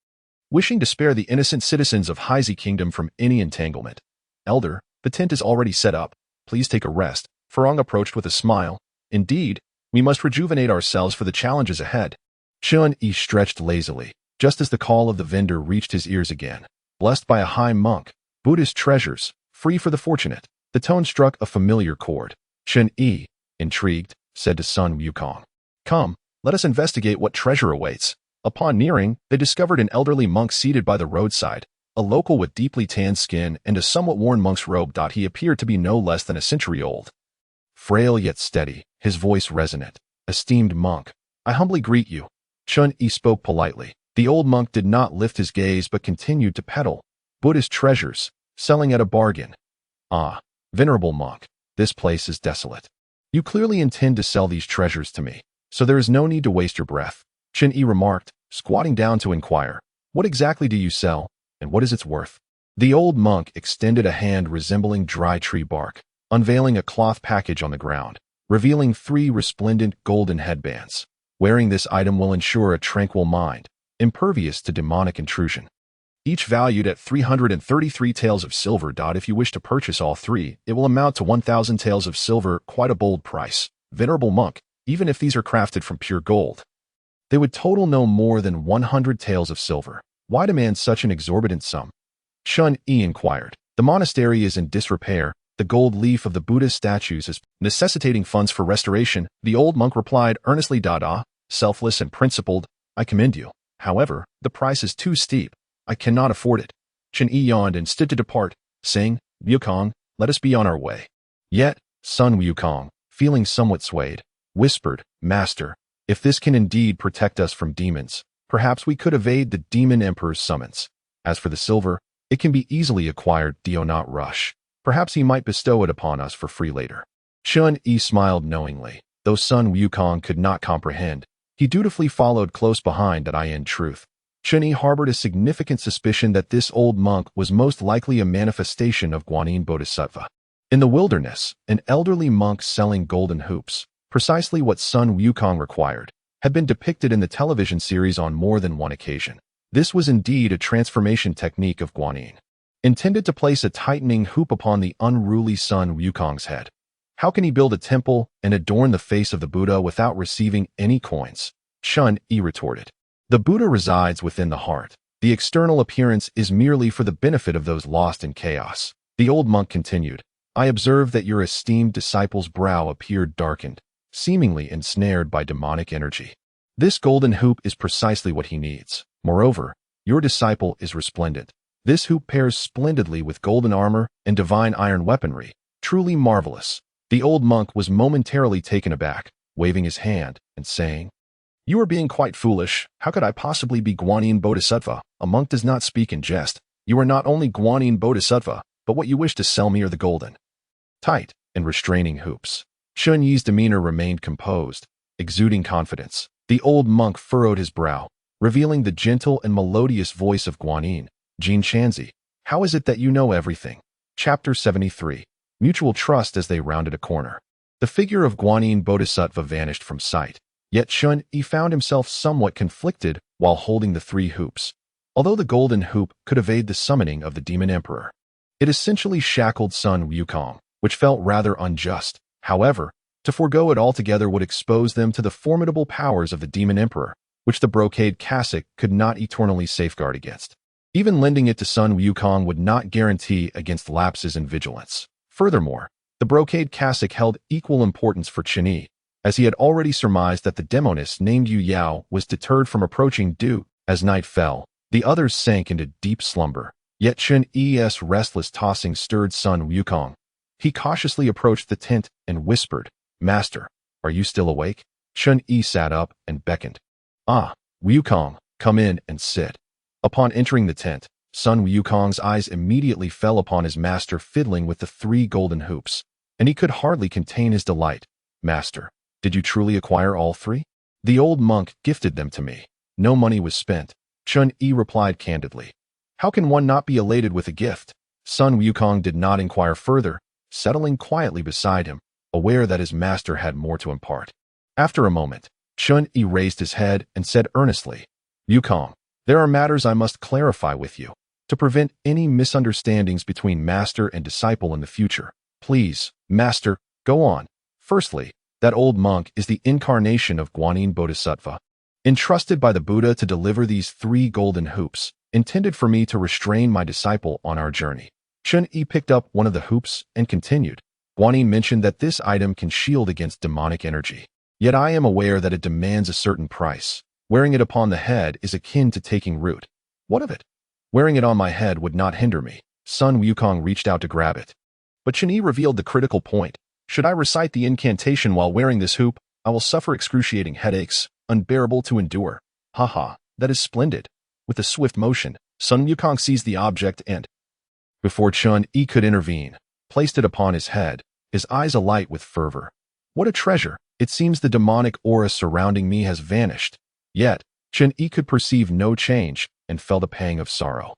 wishing to spare the innocent citizens of Heisei Kingdom from any entanglement. Elder, the tent is already set up. Please take a rest. Furong approached with a smile. Indeed, we must rejuvenate ourselves for the challenges ahead. Chun-Yi stretched lazily, just as the call of the vendor reached his ears again. Blessed by a high monk, Buddhist treasures, free for the fortunate. The tone struck a familiar chord. Chun-Yi, intrigued, said to Sun Wukong, come, let us investigate what treasure awaits. Upon nearing, they discovered an elderly monk seated by the roadside, a local with deeply tanned skin and a somewhat worn monk's robe. He appeared to be no less than a century old. Frail yet steady, his voice resonant. Esteemed monk, I humbly greet you. Chun-Yi spoke politely. The old monk did not lift his gaze but continued to peddle Buddhist treasures, selling at a bargain. Ah, venerable monk, this place is desolate. You clearly intend to sell these treasures to me, so there is no need to waste your breath. Chun-Yi remarked, squatting down to inquire, what exactly do you sell, and what is its worth? The old monk extended a hand resembling dry tree bark, unveiling a cloth package on the ground, revealing 3 resplendent golden headbands. Wearing this item will ensure a tranquil mind, impervious to demonic intrusion. Each valued at 333 taels of silver. If you wish to purchase all 3, it will amount to 1,000 taels of silver, quite a bold price. Venerable monk, even if these are crafted from pure gold, they would total no more than 100 taels of silver. Why demand such an exorbitant sum? Chun Yi inquired. The monastery is in disrepair. The gold leaf of the Buddha's statues is necessitating funds for restoration. The old monk replied earnestly, selfless and principled, I commend you. However, the price is too steep. I cannot afford it. Chun Yi yawned and stood to depart, saying, Wukong, let us be on our way. Yet, son Wukong, feeling somewhat swayed, whispered, Master, if this can indeed protect us from demons, perhaps we could evade the demon emperor's summons. As for the silver, it can be easily acquired. Do not rush. Perhaps he might bestow it upon us for free later. Chun Yi smiled knowingly. Though son Wukong could not comprehend, he dutifully followed close behind. In truth, Chun Yi harbored a significant suspicion that this old monk was most likely a manifestation of Guanyin Bodhisattva. In the wilderness, an elderly monk selling golden hoops, precisely what son Wukong required, had been depicted in the television series on more than one occasion. This was indeed a transformation technique of Guanyin, intended to place a tightening hoop upon the unruly son Wukong's head. How can he build a temple and adorn the face of the Buddha without receiving any coins? Chun Yi retorted. The Buddha resides within the heart. The external appearance is merely for the benefit of those lost in chaos. The old monk continued, I observed that your esteemed disciple's brow appeared darkened, seemingly ensnared by demonic energy. This golden hoop is precisely what he needs. Moreover, your disciple is resplendent. This hoop pairs splendidly with golden armor and divine iron weaponry. Truly marvelous. The old monk was momentarily taken aback, waving his hand and saying, You are being quite foolish. How could I possibly be Guanyin Bodhisattva? A monk does not speak in jest. You are not only Guanyin Bodhisattva, but what you wish to sell me are the golden, tight, and restraining hoops. Chun Yi's demeanor remained composed, exuding confidence. The old monk furrowed his brow, revealing the gentle and melodious voice of Guanyin. Jin Chanzi, how is it that you know everything? Chapter 73. Mutual trust. As they rounded a corner, the figure of Guanyin Bodhisattva vanished from sight. Yet Chun Yi found himself somewhat conflicted while holding the 3 hoops. Although the golden hoop could evade the summoning of the demon emperor, it essentially shackled son Wukong, which felt rather unjust. However, to forego it altogether would expose them to the formidable powers of the demon emperor, which the brocade cassock could not eternally safeguard against. Even lending it to son Wukong would not guarantee against lapses in vigilance. Furthermore, the brocade cassock held equal importance for Chun Yi, as he had already surmised that the demoness named Yu Yao was deterred from approaching Du. As night fell, the others sank into deep slumber. Yet Chun Yi's restless tossing stirred son Wukong. He cautiously approached the tent and whispered, Master, are you still awake? Chun Yi sat up and beckoned. Ah, Wukong, come in and sit. Upon entering the tent, son Wukong's eyes immediately fell upon his master fiddling with the 3 golden hoops, and he could hardly contain his delight. Master, did you truly acquire all 3? The old monk gifted them to me. No money was spent. Chun Yi replied candidly. How can one not be elated with a gift? Son Wukong did not inquire further, settling quietly beside him, aware that his master had more to impart. After a moment, Chun Yi raised his head and said earnestly, Wukong, there are matters I must clarify with you, to prevent any misunderstandings between master and disciple in the future. Please, master, go on. Firstly, that old monk is the incarnation of Guanyin Bodhisattva, entrusted by the Buddha to deliver these 3 golden hoops, intended for me to restrain my disciple on our journey. Chun Yi picked up one of the hoops and continued. Guanyin mentioned that this item can shield against demonic energy. Yet I am aware that it demands a certain price. Wearing it upon the head is akin to taking root. What of it? Wearing it on my head would not hinder me. Son Wukong reached out to grab it. But Chun Yi revealed the critical point. Should I recite the incantation while wearing this hoop, I will suffer excruciating headaches, unbearable to endure. Haha, that is splendid. With a swift motion, Son Wukong seized the object and, before Chun Yi could intervene, placed it upon his head, his eyes alight with fervor. What a treasure! It seems the demonic aura surrounding me has vanished. Yet, Chun Yi could perceive no change and felt a pang of sorrow.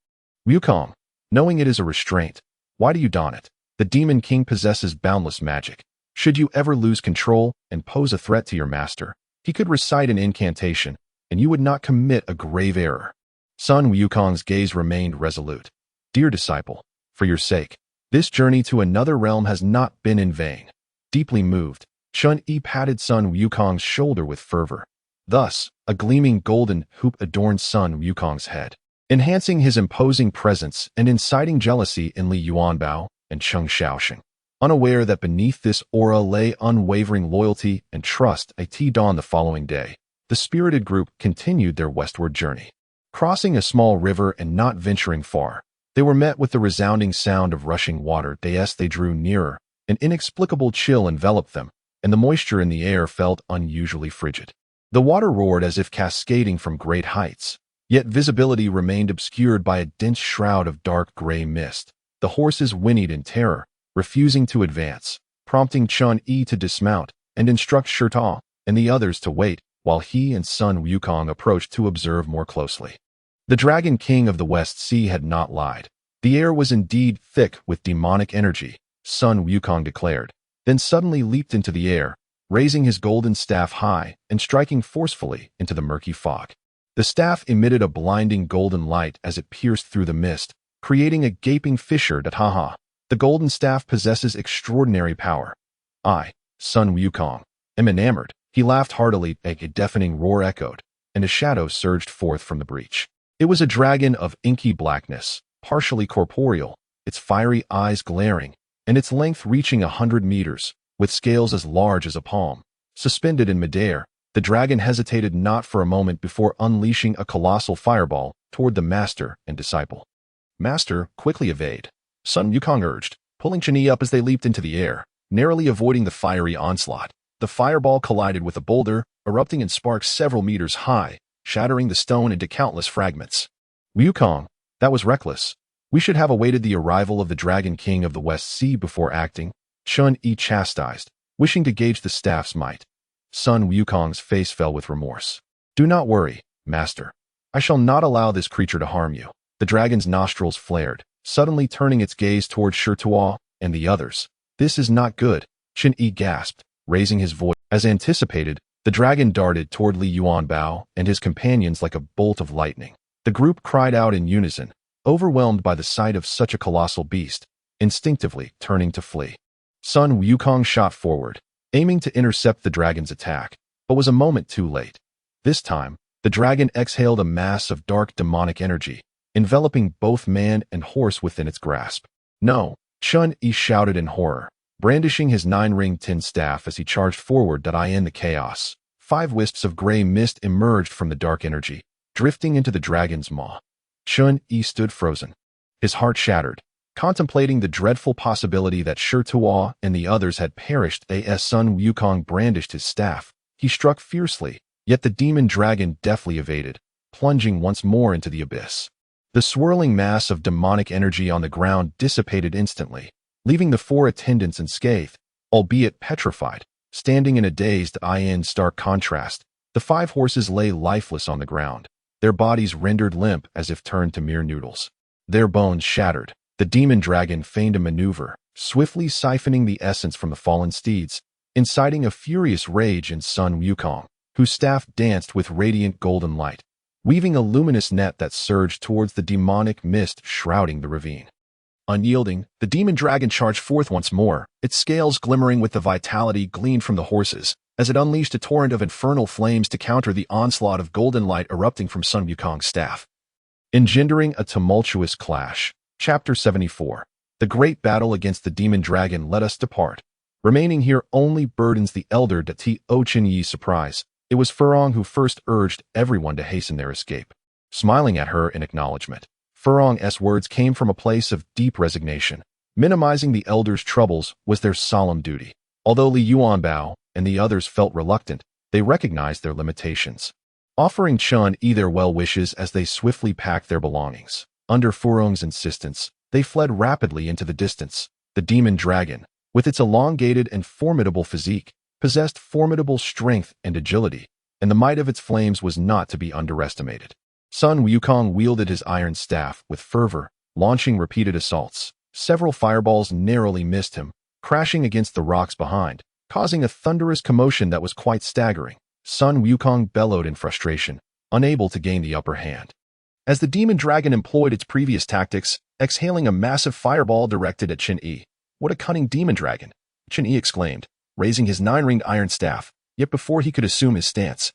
Wukong, Knowing it is a restraint, why do you don it? The Demon King possesses boundless magic. Should you ever lose control and pose a threat to your master, he could recite an incantation, and you would not commit a grave error. Sun Wukong's gaze remained resolute. Dear disciple, for your sake, this journey to another realm has not been in vain. Deeply moved, Chun Yi patted Sun Wukong's shoulder with fervor. Thus, a gleaming golden hoop adorned Sun Wukong's head, enhancing his imposing presence and inciting jealousy in Li Yuanbao and Cheng Xiaoxing. Unaware that beneath this aura lay unwavering loyalty and trust, at dawn the following day, the spirited group continued their westward journey. Crossing a small river and not venturing far, they were met with the resounding sound of rushing water. As they drew nearer, an inexplicable chill enveloped them, and the moisture in the air felt unusually frigid. The water roared as if cascading from great heights, yet visibility remained obscured by a dense shroud of dark gray mist. The horses whinnied in terror, refusing to advance, prompting Chun Yi to dismount and instruct Shirta and the others to wait while he and Sun Wukong approached to observe more closely. The Dragon King of the West Sea had not lied. The air was indeed thick with demonic energy, Sun Wukong declared, then suddenly leaped into the air, raising his golden staff high and striking forcefully into the murky fog. The staff emitted a blinding golden light as it pierced through the mist, creating a gaping fissure. The golden staff possesses extraordinary power. I, Sun Wukong, am enamored. He laughed heartily. A deafening roar echoed, and a shadow surged forth from the breach. It was a dragon of inky blackness, partially corporeal, its fiery eyes glaring, and its length reaching 100 meters, with scales as large as a palm. Suspended in midair, the dragon hesitated not for a moment before unleashing a colossal fireball toward the master and disciple. Master, quickly evade, Sun Wukong urged, pulling Chun Yi up as they leaped into the air, narrowly avoiding the fiery onslaught. The fireball collided with a boulder, erupting in sparks several meters high, shattering the stone into countless fragments. Wukong, that was reckless. We should have awaited the arrival of the Dragon King of the West Sea before acting, Chun Yi chastised, wishing to gauge the staff's might. Sun Wukong's face fell with remorse. Do not worry, master. I shall not allow this creature to harm you. The dragon's nostrils flared, suddenly turning its gaze toward Shirtua and the others. This is not good, Chun Yi gasped, raising his voice. As anticipated, the dragon darted toward Li Yuanbao and his companions like a bolt of lightning. The group cried out in unison, overwhelmed by the sight of such a colossal beast, instinctively turning to flee. Sun Wukong shot forward, aiming to intercept the dragon's attack, but was a moment too late. This time, the dragon exhaled a mass of dark demonic energy, enveloping both man and horse within its grasp. No, Chun Yi shouted in horror, brandishing his 9-ringed tin staff as he charged forward. In the chaos, 5 wisps of gray mist emerged from the dark energy, drifting into the dragon's maw. Chun Yi stood frozen, his heart shattered, contemplating the dreadful possibility that Shirtua and the others had perished. As Sun Wukong brandished his staff, he struck fiercely, yet the demon dragon deftly evaded, plunging once more into the abyss. The swirling mass of demonic energy on the ground dissipated instantly, leaving the 4 attendants unscathed, albeit petrified. Standing in a dazed in stark contrast, the 5 horses lay lifeless on the ground, their bodies rendered limp as if turned to mere noodles. Their bones shattered. The demon dragon feigned a maneuver, swiftly siphoning the essence from the fallen steeds, inciting a furious rage in Sun Wukong, whose staff danced with radiant golden light, weaving a luminous net that surged towards the demonic mist shrouding the ravine. Unyielding, the demon dragon charged forth once more, its scales glimmering with the vitality gleaned from the horses, as it unleashed a torrent of infernal flames to counter the onslaught of golden light erupting from Sun Wukong's staff, engendering a tumultuous clash. Chapter 74. The great battle against the demon dragon. Let us depart. Remaining here only burdens the elder to Chun Yi's surprise. It was Furong who first urged everyone to hasten their escape. Smiling at her in acknowledgement, Furong's words came from a place of deep resignation. Minimizing the elder's troubles was their solemn duty. Although Li Yuanbao and the others felt reluctant, they recognized their limitations, offering Chun Yi their well wishes as they swiftly packed their belongings. Under Furong's insistence, they fled rapidly into the distance. The demon dragon, with its elongated and formidable physique, possessed formidable strength and agility, and the might of its flames was not to be underestimated. Sun Wukong wielded his iron staff with fervor, launching repeated assaults. Several fireballs narrowly missed him, crashing against the rocks behind, causing a thunderous commotion that was quite staggering. Sun Wukong bellowed in frustration, unable to gain the upper hand. As the demon dragon employed its previous tactics, exhaling a massive fireball directed at Qin Yi. "What a cunning demon dragon!" Qin Yi exclaimed, raising his 9-ringed iron staff, yet before he could assume his stance,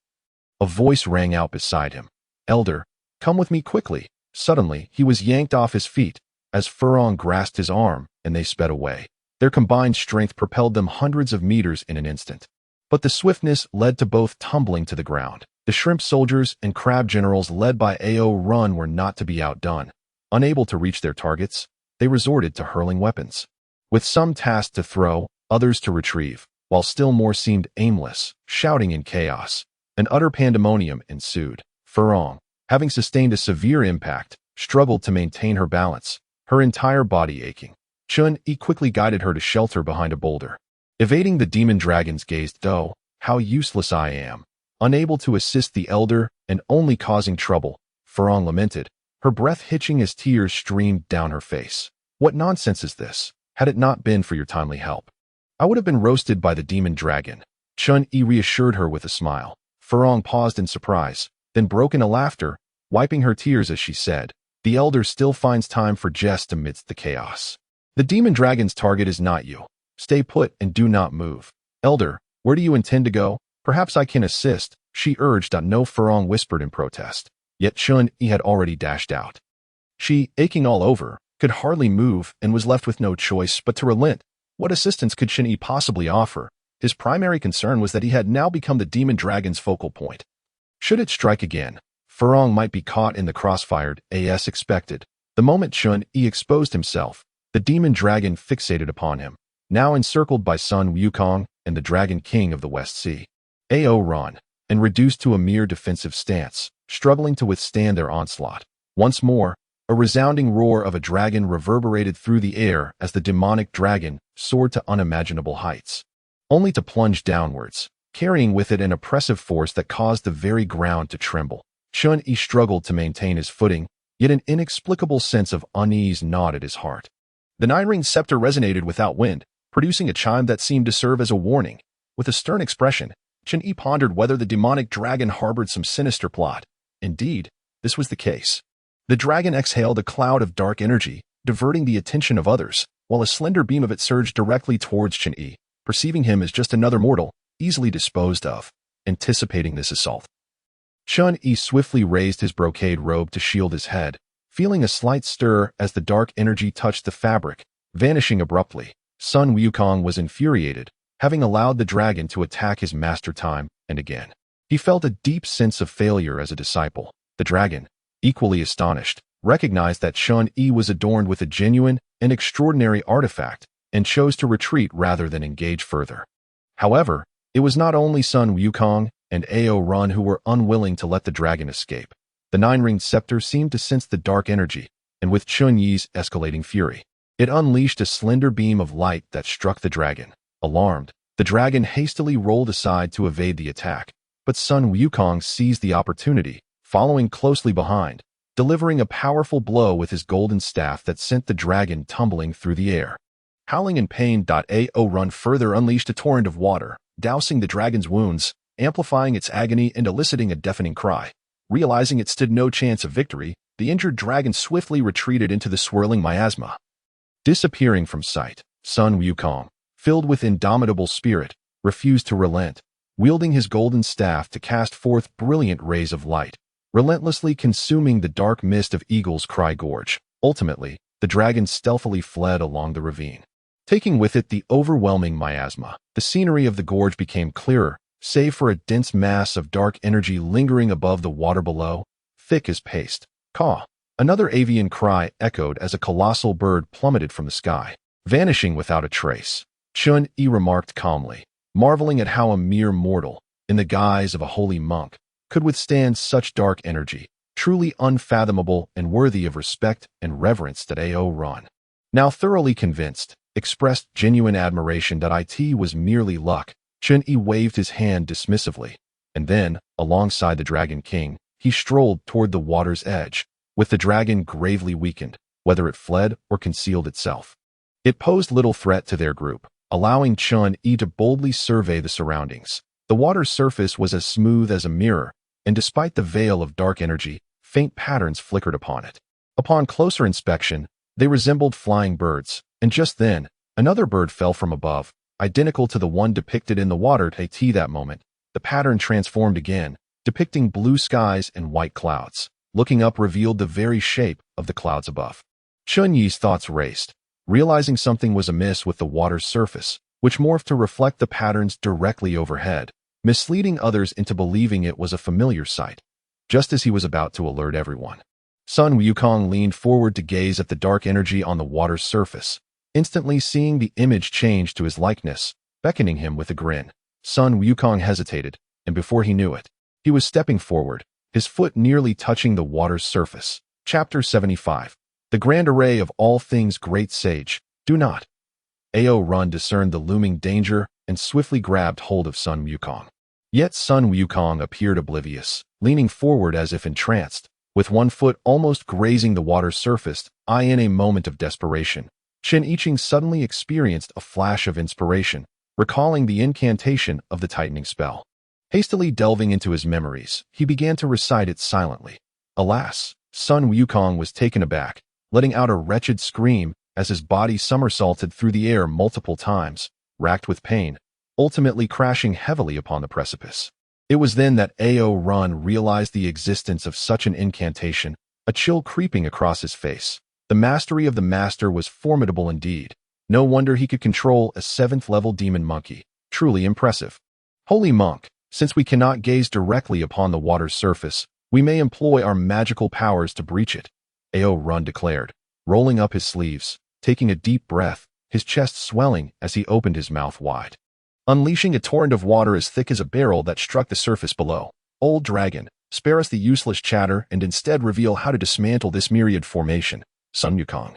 a voice rang out beside him. "Elder, come with me quickly." Suddenly, he was yanked off his feet, as Furong grasped his arm, and they sped away. Their combined strength propelled them hundreds of meters in an instant. But the swiftness led to both tumbling to the ground. The shrimp soldiers and crab generals led by Ao Run were not to be outdone. Unable to reach their targets, they resorted to hurling weapons. With some tasked to throw, others to retrieve, while still more seemed aimless, shouting in chaos. An utter pandemonium ensued. Furong, having sustained a severe impact, struggled to maintain her balance, her entire body aching. Chun Yi quickly guided her to shelter behind a boulder. Evading the demon dragon's gaze, "Though, how useless I am. Unable to assist the elder and only causing trouble," Furong lamented, her breath hitching as tears streamed down her face. "What nonsense is this? Had it not been for your timely help, I would have been roasted by the demon dragon." Chun Yi reassured her with a smile. Furong paused in surprise, then broke into laughter, wiping her tears as she said, "The elder still finds time for jest amidst the chaos. The demon dragon's target is not you. Stay put and do not move." "Elder, where do you intend to go? Perhaps I can assist," she urged. "No," Furong whispered in protest. Yet Chun Yi had already dashed out. She, aching all over, could hardly move and was left with no choice but to relent. What assistance could Chun Yi possibly offer? His primary concern was that he had now become the demon dragon's focal point. Should it strike again, Furong might be caught in the crossfire as expected. The moment Chun Yi exposed himself, the demon dragon fixated upon him, now encircled by Sun Wukong and the Dragon King of the West Sea. Ao Ron, and reduced to a mere defensive stance, struggling to withstand their onslaught. Once more, a resounding roar of a dragon reverberated through the air as the demonic dragon soared to unimaginable heights, only to plunge downwards, carrying with it an oppressive force that caused the very ground to tremble. Chun Yi struggled to maintain his footing, yet an inexplicable sense of unease gnawed at his heart. The 9-ringed scepter resonated without wind, producing a chime that seemed to serve as a warning. With a stern expression, Chun Yi pondered whether the demonic dragon harbored some sinister plot. Indeed, this was the case. The dragon exhaled a cloud of dark energy, diverting the attention of others, while a slender beam of it surged directly towards Chun Yi, perceiving him as just another mortal, easily disposed of. Anticipating this assault, Chun Yi swiftly raised his brocade robe to shield his head, feeling a slight stir as the dark energy touched the fabric, vanishing abruptly. Sun Wukong was infuriated, having allowed the dragon to attack his master time and again. He felt a deep sense of failure as a disciple. The dragon, equally astonished, recognized that Chun Yi was adorned with a genuine and extraordinary artifact and chose to retreat rather than engage further. However, it was not only Sun Wukong and Ao Run who were unwilling to let the dragon escape. The 9-ringed scepter seemed to sense the dark energy, and with Chun Yi's escalating fury, it unleashed a slender beam of light that struck the dragon. Alarmed, the dragon hastily rolled aside to evade the attack, but Sun Wukong seized the opportunity, following closely behind, delivering a powerful blow with his golden staff that sent the dragon tumbling through the air. Howling in pain, Ao Run further unleashed a torrent of water, dousing the dragon's wounds, amplifying its agony and eliciting a deafening cry. Realizing it stood no chance of victory, the injured dragon swiftly retreated into the swirling miasma. Disappearing from sight, Sun Wukong, filled with indomitable spirit, refused to relent, wielding his golden staff to cast forth brilliant rays of light, relentlessly consuming the dark mist of Eagle's Cry Gorge. Ultimately, the dragon stealthily fled along the ravine, taking with it the overwhelming miasma. The scenery of the gorge became clearer, save for a dense mass of dark energy lingering above the water below, thick as paste. Caw! Another avian cry echoed as a colossal bird plummeted from the sky, vanishing without a trace. Chun Yi remarked calmly, marveling at how a mere mortal, in the guise of a holy monk, could withstand such dark energy, truly unfathomable and worthy of respect and reverence. That Ao Run, now thoroughly convinced, expressed genuine admiration that it was merely luck. Chun Yi waved his hand dismissively, and then, alongside the Dragon King, he strolled toward the water's edge. With the dragon gravely weakened, whether it fled or concealed itself. It posed little threat to their group, allowing Chun-Yi to boldly survey the surroundings. The water's surface was as smooth as a mirror, and despite the veil of dark energy, faint patterns flickered upon it. Upon closer inspection, they resembled flying birds, and just then, another bird fell from above, identical to the one depicted in the water. At that moment, the pattern transformed again, depicting blue skies and white clouds. Looking up revealed the very shape of the clouds above. Chun-Yi's thoughts raced, realizing something was amiss with the water's surface, which morphed to reflect the patterns directly overhead, misleading others into believing it was a familiar sight. Just as he was about to alert everyone, Sun Wukong leaned forward to gaze at the dark energy on the water's surface, instantly seeing the image change to his likeness, beckoning him with a grin. Sun Wukong hesitated, and before he knew it, he was stepping forward, his foot nearly touching the water's surface. Chapter 75. The Grand Array of All Things. Great Sage, do not. Ao Run discerned the looming danger and swiftly grabbed hold of Sun Wukong. Yet Sun Wukong appeared oblivious, leaning forward as if entranced, with one foot almost grazing the water's surface. In a moment of desperation, Chen Yiqing suddenly experienced a flash of inspiration, recalling the incantation of the tightening spell. Hastily delving into his memories, he began to recite it silently. Alas, Sun Wukong was taken aback, letting out a wretched scream as his body somersaulted through the air multiple times, racked with pain, ultimately crashing heavily upon the precipice. It was then that Ao Run realized the existence of such an incantation, a chill creeping across his face. The mastery of the master was formidable indeed. No wonder he could control a 7th-level demon monkey. Truly impressive. Holy monk, since we cannot gaze directly upon the water's surface, we may employ our magical powers to breach it, Ao Run declared, rolling up his sleeves, taking a deep breath, his chest swelling as he opened his mouth wide, unleashing a torrent of water as thick as a barrel that struck the surface below. Old dragon, spare us the useless chatter and instead reveal how to dismantle this myriad formation. Sun Wukong,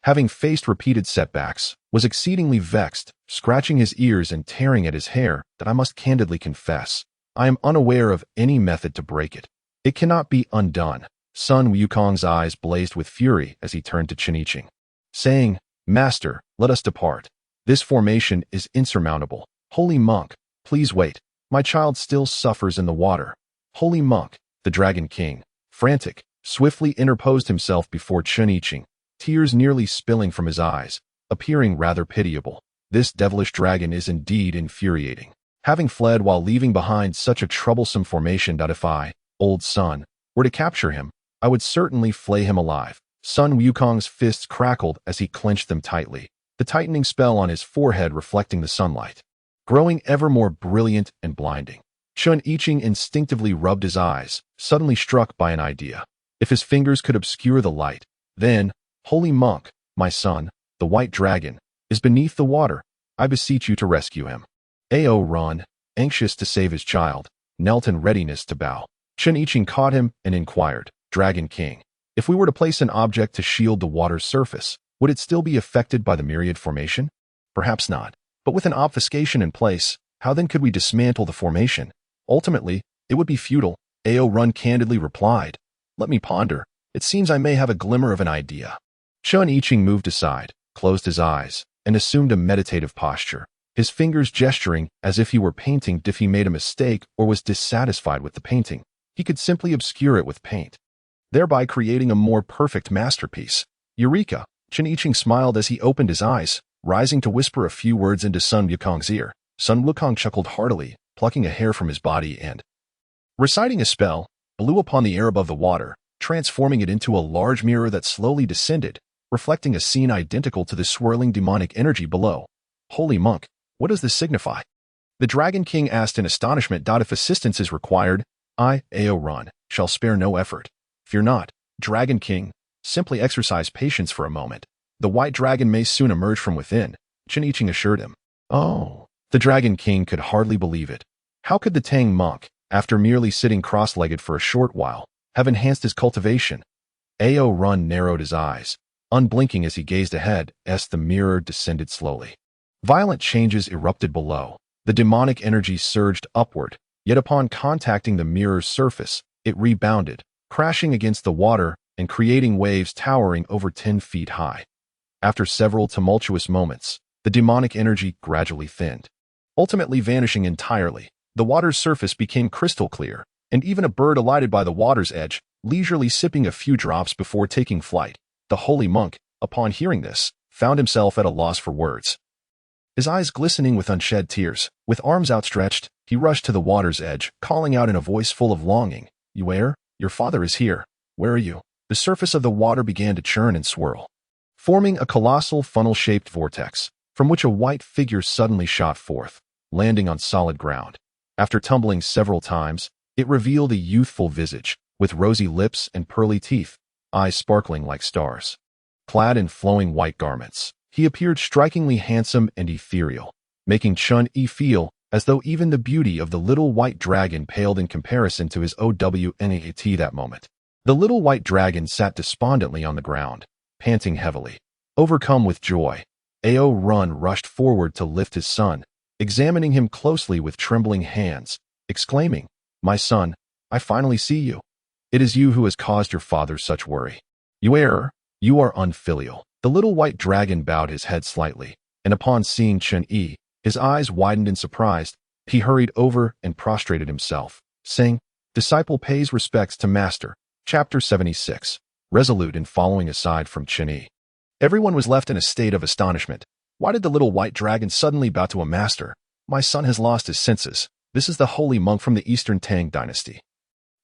having faced repeated setbacks, was exceedingly vexed, scratching his ears and tearing at his hair. That I must candidly confess, I am unaware of any method to break it. It cannot be undone. Sun Wukong's eyes blazed with fury as he turned to Chen Yiqing, saying, Master, let us depart. This formation is insurmountable. Holy monk, please wait. My child still suffers in the water. Holy monk, the Dragon King, frantic, swiftly interposed himself before Chen Yiqing, tears nearly spilling from his eyes, appearing rather pitiable. This devilish dragon is indeed infuriating, having fled while leaving behind such a troublesome formation. If I, old son, were to capture him, I would certainly flay him alive. Sun Wukong's fists crackled as he clenched them tightly, the tightening spell on his forehead reflecting the sunlight, growing ever more brilliant and blinding. Chen Yiqing instinctively rubbed his eyes, suddenly struck by an idea. If his fingers could obscure the light, then, holy monk, my son, the white dragon, is beneath the water. I beseech you to rescue him. Ao Run, anxious to save his child, knelt in readiness to bow. Chen Yiqing caught him and inquired, Dragon King, if we were to place an object to shield the water's surface, would it still be affected by the myriad formation? Perhaps not, but with an obfuscation in place, how then could we dismantle the formation? Ultimately, it would be futile, Ao Run candidly replied. Let me ponder. It seems I may have a glimmer of an idea. Chen Yiqing moved aside, closed his eyes, and assumed a meditative posture, his fingers gesturing as if he were painting. If he made a mistake or was dissatisfied with the painting, he could simply obscure it with paint, thereby creating a more perfect masterpiece. Eureka! Chen Yiqing smiled as he opened his eyes, rising to whisper a few words into Sun Wukong's ear. Sun Wukong chuckled heartily, plucking a hair from his body and, reciting a spell, blew upon the air above the water, transforming it into a large mirror that slowly descended, reflecting a scene identical to the swirling demonic energy below. Holy monk, what does this signify? The Dragon King asked in astonishment. If assistance is required, I, Ao Run, shall spare no effort. Fear not, Dragon King, simply exercise patience for a moment. The white dragon may soon emerge from within, Chen Yiqing assured him. Oh, the Dragon King could hardly believe it. How could the Tang monk, after merely sitting cross-legged for a short while, have enhanced his cultivation? Ao Run narrowed his eyes, unblinking as he gazed ahead as the mirror descended slowly. Violent changes erupted below. The demonic energy surged upward, yet upon contacting the mirror's surface, it rebounded, crashing against the water and creating waves towering over 10 feet high. After several tumultuous moments, the demonic energy gradually thinned, ultimately vanishing entirely. The water's surface became crystal clear, and even a bird alighted by the water's edge, leisurely sipping a few drops before taking flight. The holy monk, upon hearing this, found himself at a loss for words. His eyes glistening with unshed tears, with arms outstretched, he rushed to the water's edge, calling out in a voice full of longing, "Your father is here. Where are you?" The surface of the water began to churn and swirl, forming a colossal funnel-shaped vortex, from which a white figure suddenly shot forth, landing on solid ground. After tumbling several times, it revealed a youthful visage, with rosy lips and pearly teeth, eyes sparkling like stars. Clad in flowing white garments, he appeared strikingly handsome and ethereal, making Chun-Yi feel as though even the beauty of the little white dragon paled in comparison to his OWNAT that moment. The little white dragon sat despondently on the ground, panting heavily. Overcome with joy, Ao Run rushed forward to lift his son, examining him closely with trembling hands, exclaiming, "My son, I finally see you. It is you who has caused your father such worry. You are unfilial." The little white dragon bowed his head slightly, and upon seeing Chun-Yi, his eyes widened in surprise. He hurried over and prostrated himself, saying, "Disciple pays respects to master." Chapter 76. Resolute in following aside from Chun-Yi. Everyone was left in a state of astonishment. Why did the little white dragon suddenly bow to a master? My son has lost his senses. This is the holy monk from the Eastern Tang dynasty,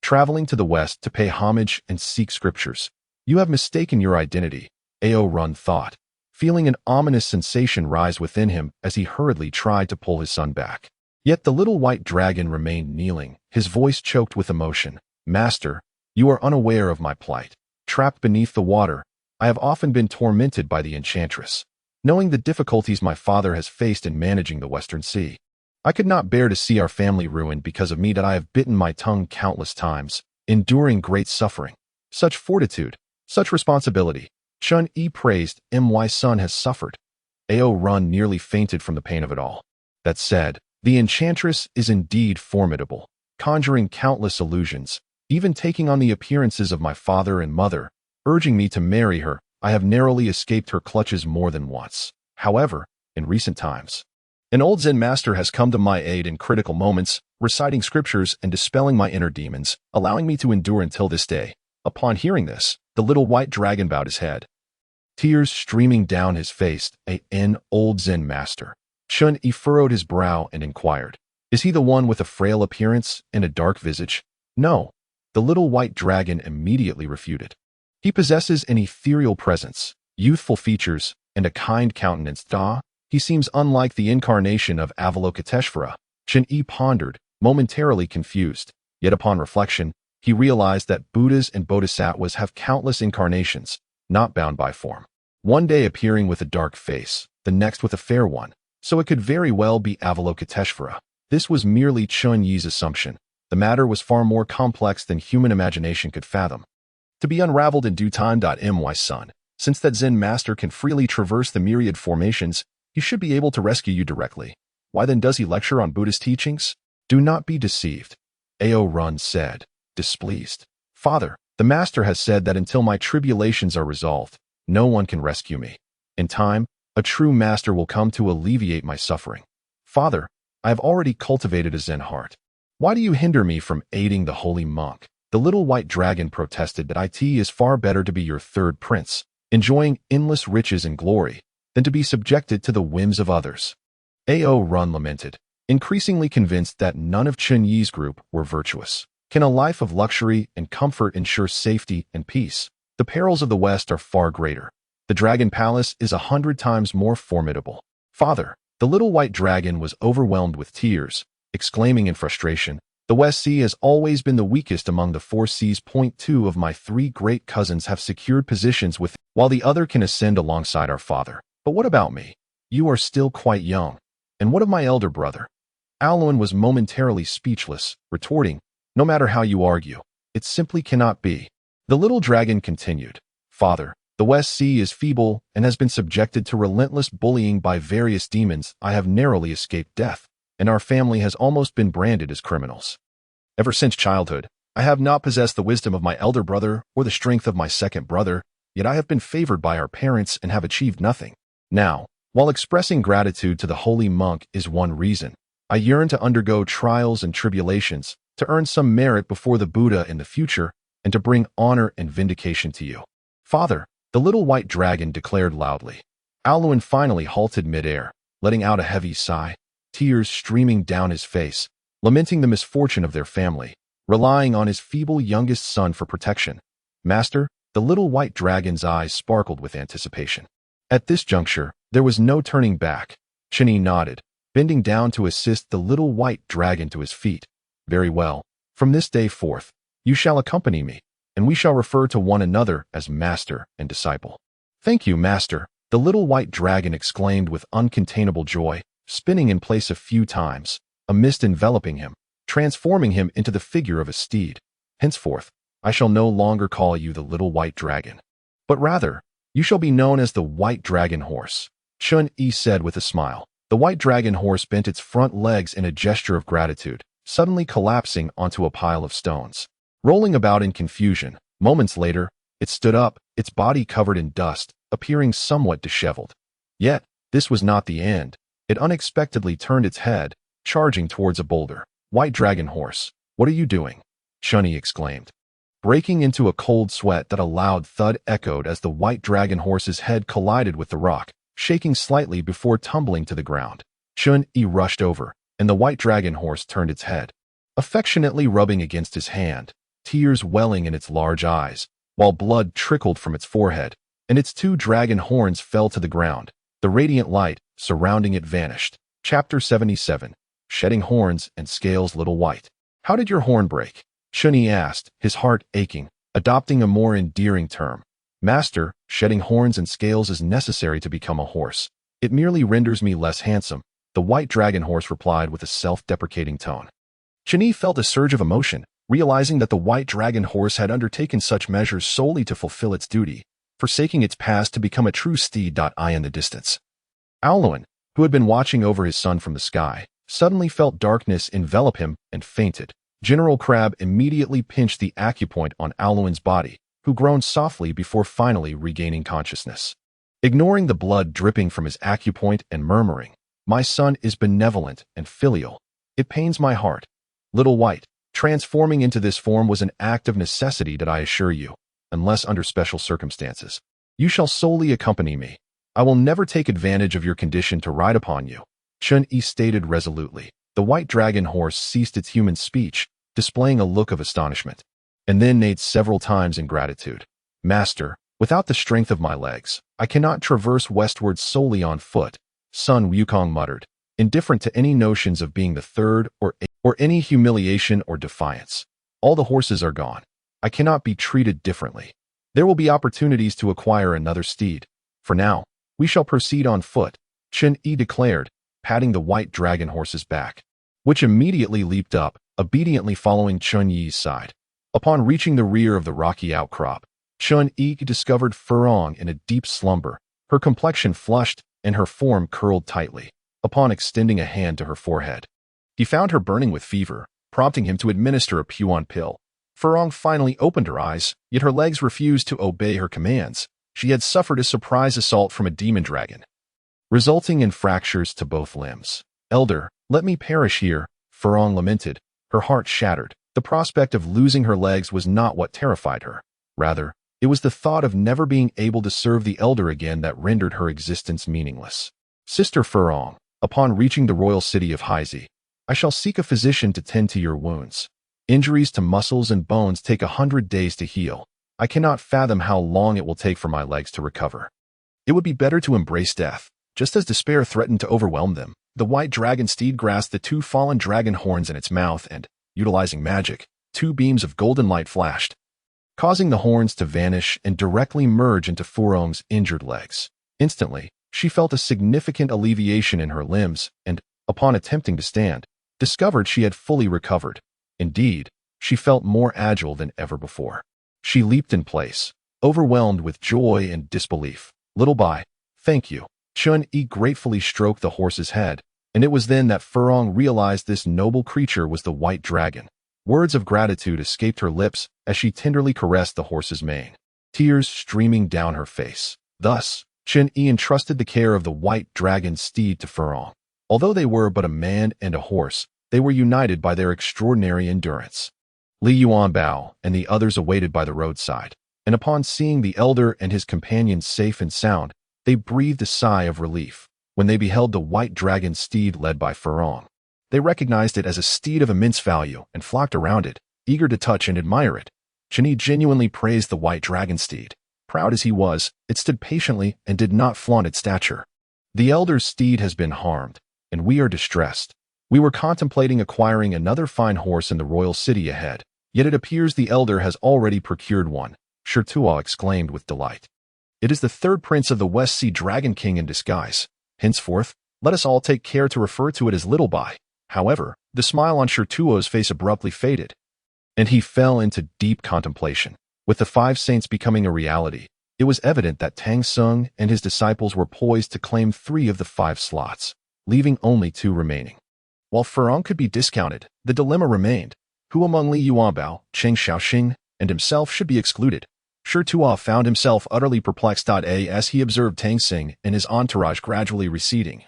traveling to the west to pay homage and seek scriptures. You have mistaken your identity, Ao Run thought, feeling an ominous sensation rise within him as he hurriedly tried to pull his son back. Yet the little white dragon remained kneeling, his voice choked with emotion. "Master, you are unaware of my plight. Trapped beneath the water, I have often been tormented by the enchantress. Knowing the difficulties my father has faced in managing the Western Sea, I could not bear to see our family ruined because of me that I have bitten my tongue countless times, enduring great suffering. Such fortitude, such responsibility." Chun-Yi praised, "My son has suffered." Ao Run nearly fainted from the pain of it all. That said, the enchantress is indeed formidable, conjuring countless illusions, even taking on the appearances of my father and mother, urging me to marry her. I have narrowly escaped her clutches more than once. However, in recent times, an old Zen master has come to my aid in critical moments, reciting scriptures and dispelling my inner demons, allowing me to endure until this day. Upon hearing this, the little white dragon bowed his head, tears streaming down his face. An old Zen master. Chun-Yi furrowed his brow and inquired, "Is he the one with a frail appearance and a dark visage?" "No," the little white dragon immediately refuted. "He possesses an ethereal presence, youthful features, and a kind countenance. He seems unlike the incarnation of Avalokiteshvara." Chun-Yi pondered, momentarily confused, yet upon reflection, he realized that Buddhas and Bodhisattvas have countless incarnations, not bound by form. One day appearing with a dark face, the next with a fair one, so it could very well be Avalokiteshvara. This was merely Chun-Yi's assumption. The matter was far more complex than human imagination could fathom, to be unraveled in due time. My son, since that Zen master can freely traverse the myriad formations, he should be able to rescue you directly. Why then does he lecture on Buddhist teachings? Do not be deceived, Ao Run said, displeased. "Father, the master has said that until my tribulations are resolved, no one can rescue me. In time, a true master will come to alleviate my suffering. Father, I have already cultivated a Zen heart. Why do you hinder me from aiding the holy monk?" The little white dragon protested that it is far better to be your third prince, enjoying endless riches and glory, than to be subjected to the whims of others. Ao Run lamented, increasingly convinced that none of Chun-Yi's group were virtuous. Can a life of luxury and comfort ensure safety and peace? The perils of the West are far greater. The Dragon Palace is 100 times more formidable. Father, the little white dragon was overwhelmed with tears, exclaiming in frustration, "The West Sea has always been the weakest among the 4 seas. Two of my 3 great cousins have secured positions with, while the other can ascend alongside our father. But what about me? You are still quite young. And what of my elder brother?" Alwyn was momentarily speechless, retorting, "No matter how you argue, it simply cannot be." The little dragon continued, "Father, the West Sea is feeble and has been subjected to relentless bullying by various demons. I have narrowly escaped death, and our family has almost been branded as criminals. Ever since childhood, I have not possessed the wisdom of my elder brother or the strength of my second brother, yet I have been favored by our parents and have achieved nothing. Now, while expressing gratitude to the holy monk is one reason, I yearn to undergo trials and tribulations, to earn some merit before the Buddha in the future, and to bring honor and vindication to you. Father, the little white dragon declared loudly. Alwyn finally halted midair, letting out a heavy sigh, tears streaming down his face, lamenting the misfortune of their family, relying on his feeble youngest son for protection. Master, the little white dragon's eyes sparkled with anticipation. At this juncture, there was no turning back. Chinny nodded, bending down to assist the little white dragon to his feet. Very well. From this day forth, you shall accompany me, and we shall refer to one another as master and disciple. Thank you, master, the little white dragon exclaimed with uncontainable joy, spinning in place a few times, a mist enveloping him, transforming him into the figure of a steed. Henceforth, I shall no longer call you the little white dragon, but rather, you shall be known as the white dragon horse, Chun-Yi said with a smile. The white dragon horse bent its front legs in a gesture of gratitude, suddenly collapsing onto a pile of stones. Rolling about in confusion, moments later, it stood up, its body covered in dust, appearing somewhat disheveled. Yet, this was not the end. It unexpectedly turned its head, charging towards a boulder. White dragon horse, what are you doing? Chun-Yi exclaimed, breaking into a cold sweat that a loud thud echoed as the white dragon horse's head collided with the rock, shaking slightly before tumbling to the ground. Chun-Yi rushed over, and the white dragon horse turned its head, affectionately rubbing against his hand, tears welling in its large eyes, while blood trickled from its forehead, and its two dragon horns fell to the ground. The radiant light surrounding it vanished. Chapter 77. Shedding Horns and Scales. Little White. How did your horn break? Chun-Yi asked, his heart aching, adopting a more endearing term. Master, shedding horns and scales is necessary to become a horse. It merely renders me less handsome, the white dragon horse replied with a self-deprecating tone. Chun-Yi felt a surge of emotion, realizing that the white dragon horse had undertaken such measures solely to fulfill its duty, forsaking its past to become a true steed. In the distance, Alwyn, who had been watching over his son from the sky, suddenly felt darkness envelop him and fainted. General Crab immediately pinched the acupoint on Alwyn's body, who groaned softly before finally regaining consciousness. Ignoring the blood dripping from his acupoint and murmuring, "My son is benevolent and filial. It pains my heart." Little White, transforming into this form was an act of necessity, I assure you, unless under special circumstances. You shall solely accompany me. I will never take advantage of your condition to ride upon you, Chun-Yi stated resolutely. The white dragon horse ceased its human speech, displaying a look of astonishment, and then neighed several times in gratitude. Master, without the strength of my legs, I cannot traverse westward solely on foot, Sun Wukong muttered, indifferent to any notions of being the third or any humiliation or defiance. All the horses are gone. I cannot be treated differently. There will be opportunities to acquire another steed. For now, we shall proceed on foot, Chun-Yi declared, patting the white dragon horse's back, which immediately leaped up, obediently following Chun-Yi's side. Upon reaching the rear of the rocky outcrop, Chun-Yi discovered Furong in a deep slumber, her complexion flushed and her form curled tightly. Upon extending a hand to her forehead, he found her burning with fever, prompting him to administer a Puan pill. Furong finally opened her eyes, yet her legs refused to obey her commands. She had suffered a surprise assault from a demon dragon, resulting in fractures to both limbs. Elder, let me perish here, Furong lamented, her heart shattered. The prospect of losing her legs was not what terrified her. Rather, it was the thought of never being able to serve the elder again that rendered her existence meaningless. Sister Furong, upon reaching the royal city of Haizi, I shall seek a physician to tend to your wounds. Injuries to muscles and bones take 100 days to heal. I cannot fathom how long it will take for my legs to recover. It would be better to embrace death. Just as despair threatened to overwhelm them, the white dragon steed grasped the two fallen dragon horns in its mouth and, utilizing magic, two beams of golden light flashed, causing the horns to vanish and directly merge into Furong's injured legs. Instantly, she felt a significant alleviation in her limbs and, upon attempting to stand, discovered she had fully recovered. Indeed, she felt more agile than ever before. She leaped in place, overwhelmed with joy and disbelief. Little Bai, thank you. Chun-Yi gratefully stroked the horse's head, and it was then that Furong realized this noble creature was the white dragon. Words of gratitude escaped her lips as she tenderly caressed the horse's mane, tears streaming down her face. Thus, Chen-Yi entrusted the care of the white dragon steed to Furong. Although they were but a man and a horse, they were united by their extraordinary endurance. Li Yuanbao and the others awaited by the roadside, and upon seeing the elder and his companions safe and sound, they breathed a sigh of relief. When they beheld the white dragon steed led by Furong, they recognized it as a steed of immense value and flocked around it, eager to touch and admire it. Chen-Yi genuinely praised the white dragon steed. Proud as he was, it stood patiently and did not flaunt its stature. The elder's steed has been harmed, and we are distressed. We were contemplating acquiring another fine horse in the royal city ahead, yet it appears the elder has already procured one, Shirtua exclaimed with delight. It is the third prince of the West Sea Dragon King in disguise. Henceforth, let us all take care to refer to it as Little Bai. However, the smile on Shirtuo's face abruptly faded, and he fell into deep contemplation. With the 5 saints becoming a reality, it was evident that Tang Sung and his disciples were poised to claim 3 of the 5 slots, leaving only 2 remaining. While Furong could be discounted, the dilemma remained. Who among Li Yuanbao, Cheng Xiaoxing, and himself should be excluded? Shirtua found himself utterly perplexed. As he observed Tang Sing and his entourage gradually receding,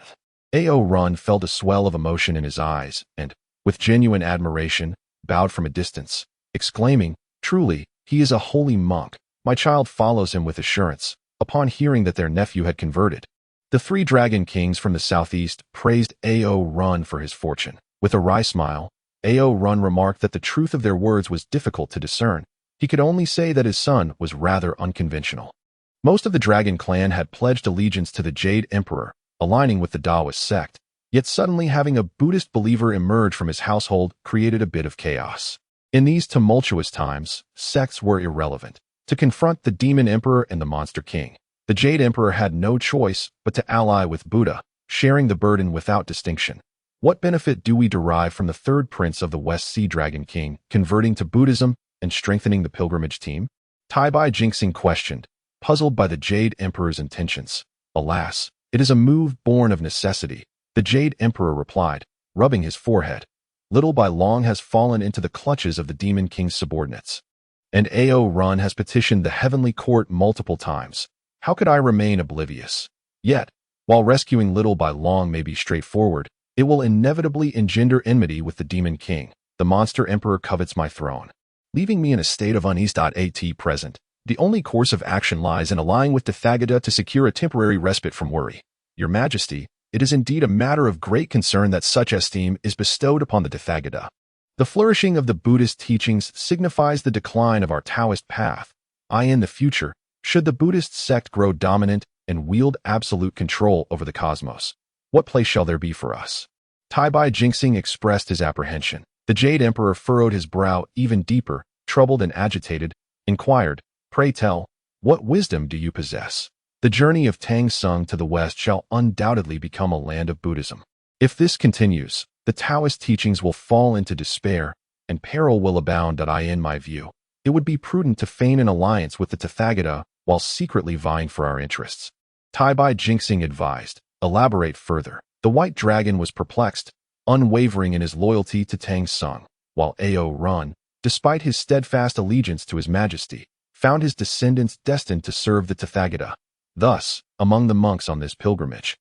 Ao Run felt a swell of emotion in his eyes and, with genuine admiration, bowed from a distance, exclaiming, "Truly, he is a holy monk. My child follows him with assurance." Upon hearing that their nephew had converted, the 3 dragon kings from the southeast praised Ao Run for his fortune. With a wry smile, Ao Run remarked that the truth of their words was difficult to discern. He could only say that his son was rather unconventional. Most of the dragon clan had pledged allegiance to the Jade Emperor, aligning with the Taoist sect, yet suddenly having a Buddhist believer emerge from his household created a bit of chaos. In these tumultuous times, sects were irrelevant. To confront the Demon Emperor and the Monster King, the Jade Emperor had no choice but to ally with Buddha, sharing the burden without distinction. What benefit do we derive from the 3rd prince of the West Sea Dragon King converting to Buddhism and strengthening the pilgrimage team? Tai Bai Jinxing questioned, puzzled by the Jade Emperor's intentions. Alas, it is a move born of necessity, the Jade Emperor replied, rubbing his forehead. Little Bai Long has fallen into the clutches of the Demon King's subordinates, and Ao Run has petitioned the Heavenly Court multiple times. How could I remain oblivious? Yet, while rescuing Little Bai Long may be straightforward, it will inevitably engender enmity with the Demon King. The Monster Emperor covets my throne, leaving me in a state of unease. At present, the only course of action lies in allying with Tathagata to secure a temporary respite from worry. Your Majesty, it is indeed a matter of great concern that such esteem is bestowed upon the Tathagata. The flourishing of the Buddhist teachings signifies the decline of our Taoist path. In the future, should the Buddhist sect grow dominant and wield absolute control over the cosmos, what place shall there be for us? Tai Bai Jinxing expressed his apprehension. The Jade Emperor furrowed his brow even deeper, troubled and agitated, inquired, "Pray tell, what wisdom do you possess? The journey of Tang Sung to the west shall undoubtedly become a land of Buddhism. If this continues, the Taoist teachings will fall into despair, and peril will abound. In my view, it would be prudent to feign an alliance with the Tathagata while secretly vying for our interests." Tai Bai Jinxing advised, "Elaborate further." The White Dragon was perplexed, unwavering in his loyalty to Tang Sung, while Ao Run, despite his steadfast allegiance to His Majesty, found his descendants destined to serve the Tathagata. Thus, among the monks on this pilgrimage,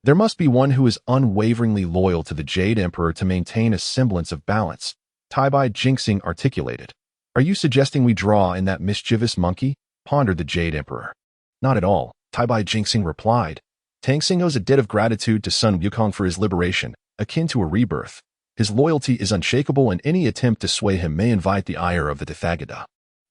there must be one who is unwaveringly loyal to the Jade Emperor to maintain a semblance of balance. Tai Bai Jinxing articulated. "Are you suggesting we draw in that mischievous monkey?" pondered the Jade Emperor. "Not at all," Tai Bai Jinxing replied. "Tang Sing owes a debt of gratitude to Sun Wukong for his liberation, akin to a rebirth. His loyalty is unshakable, and any attempt to sway him may invite the ire of the Tathagata.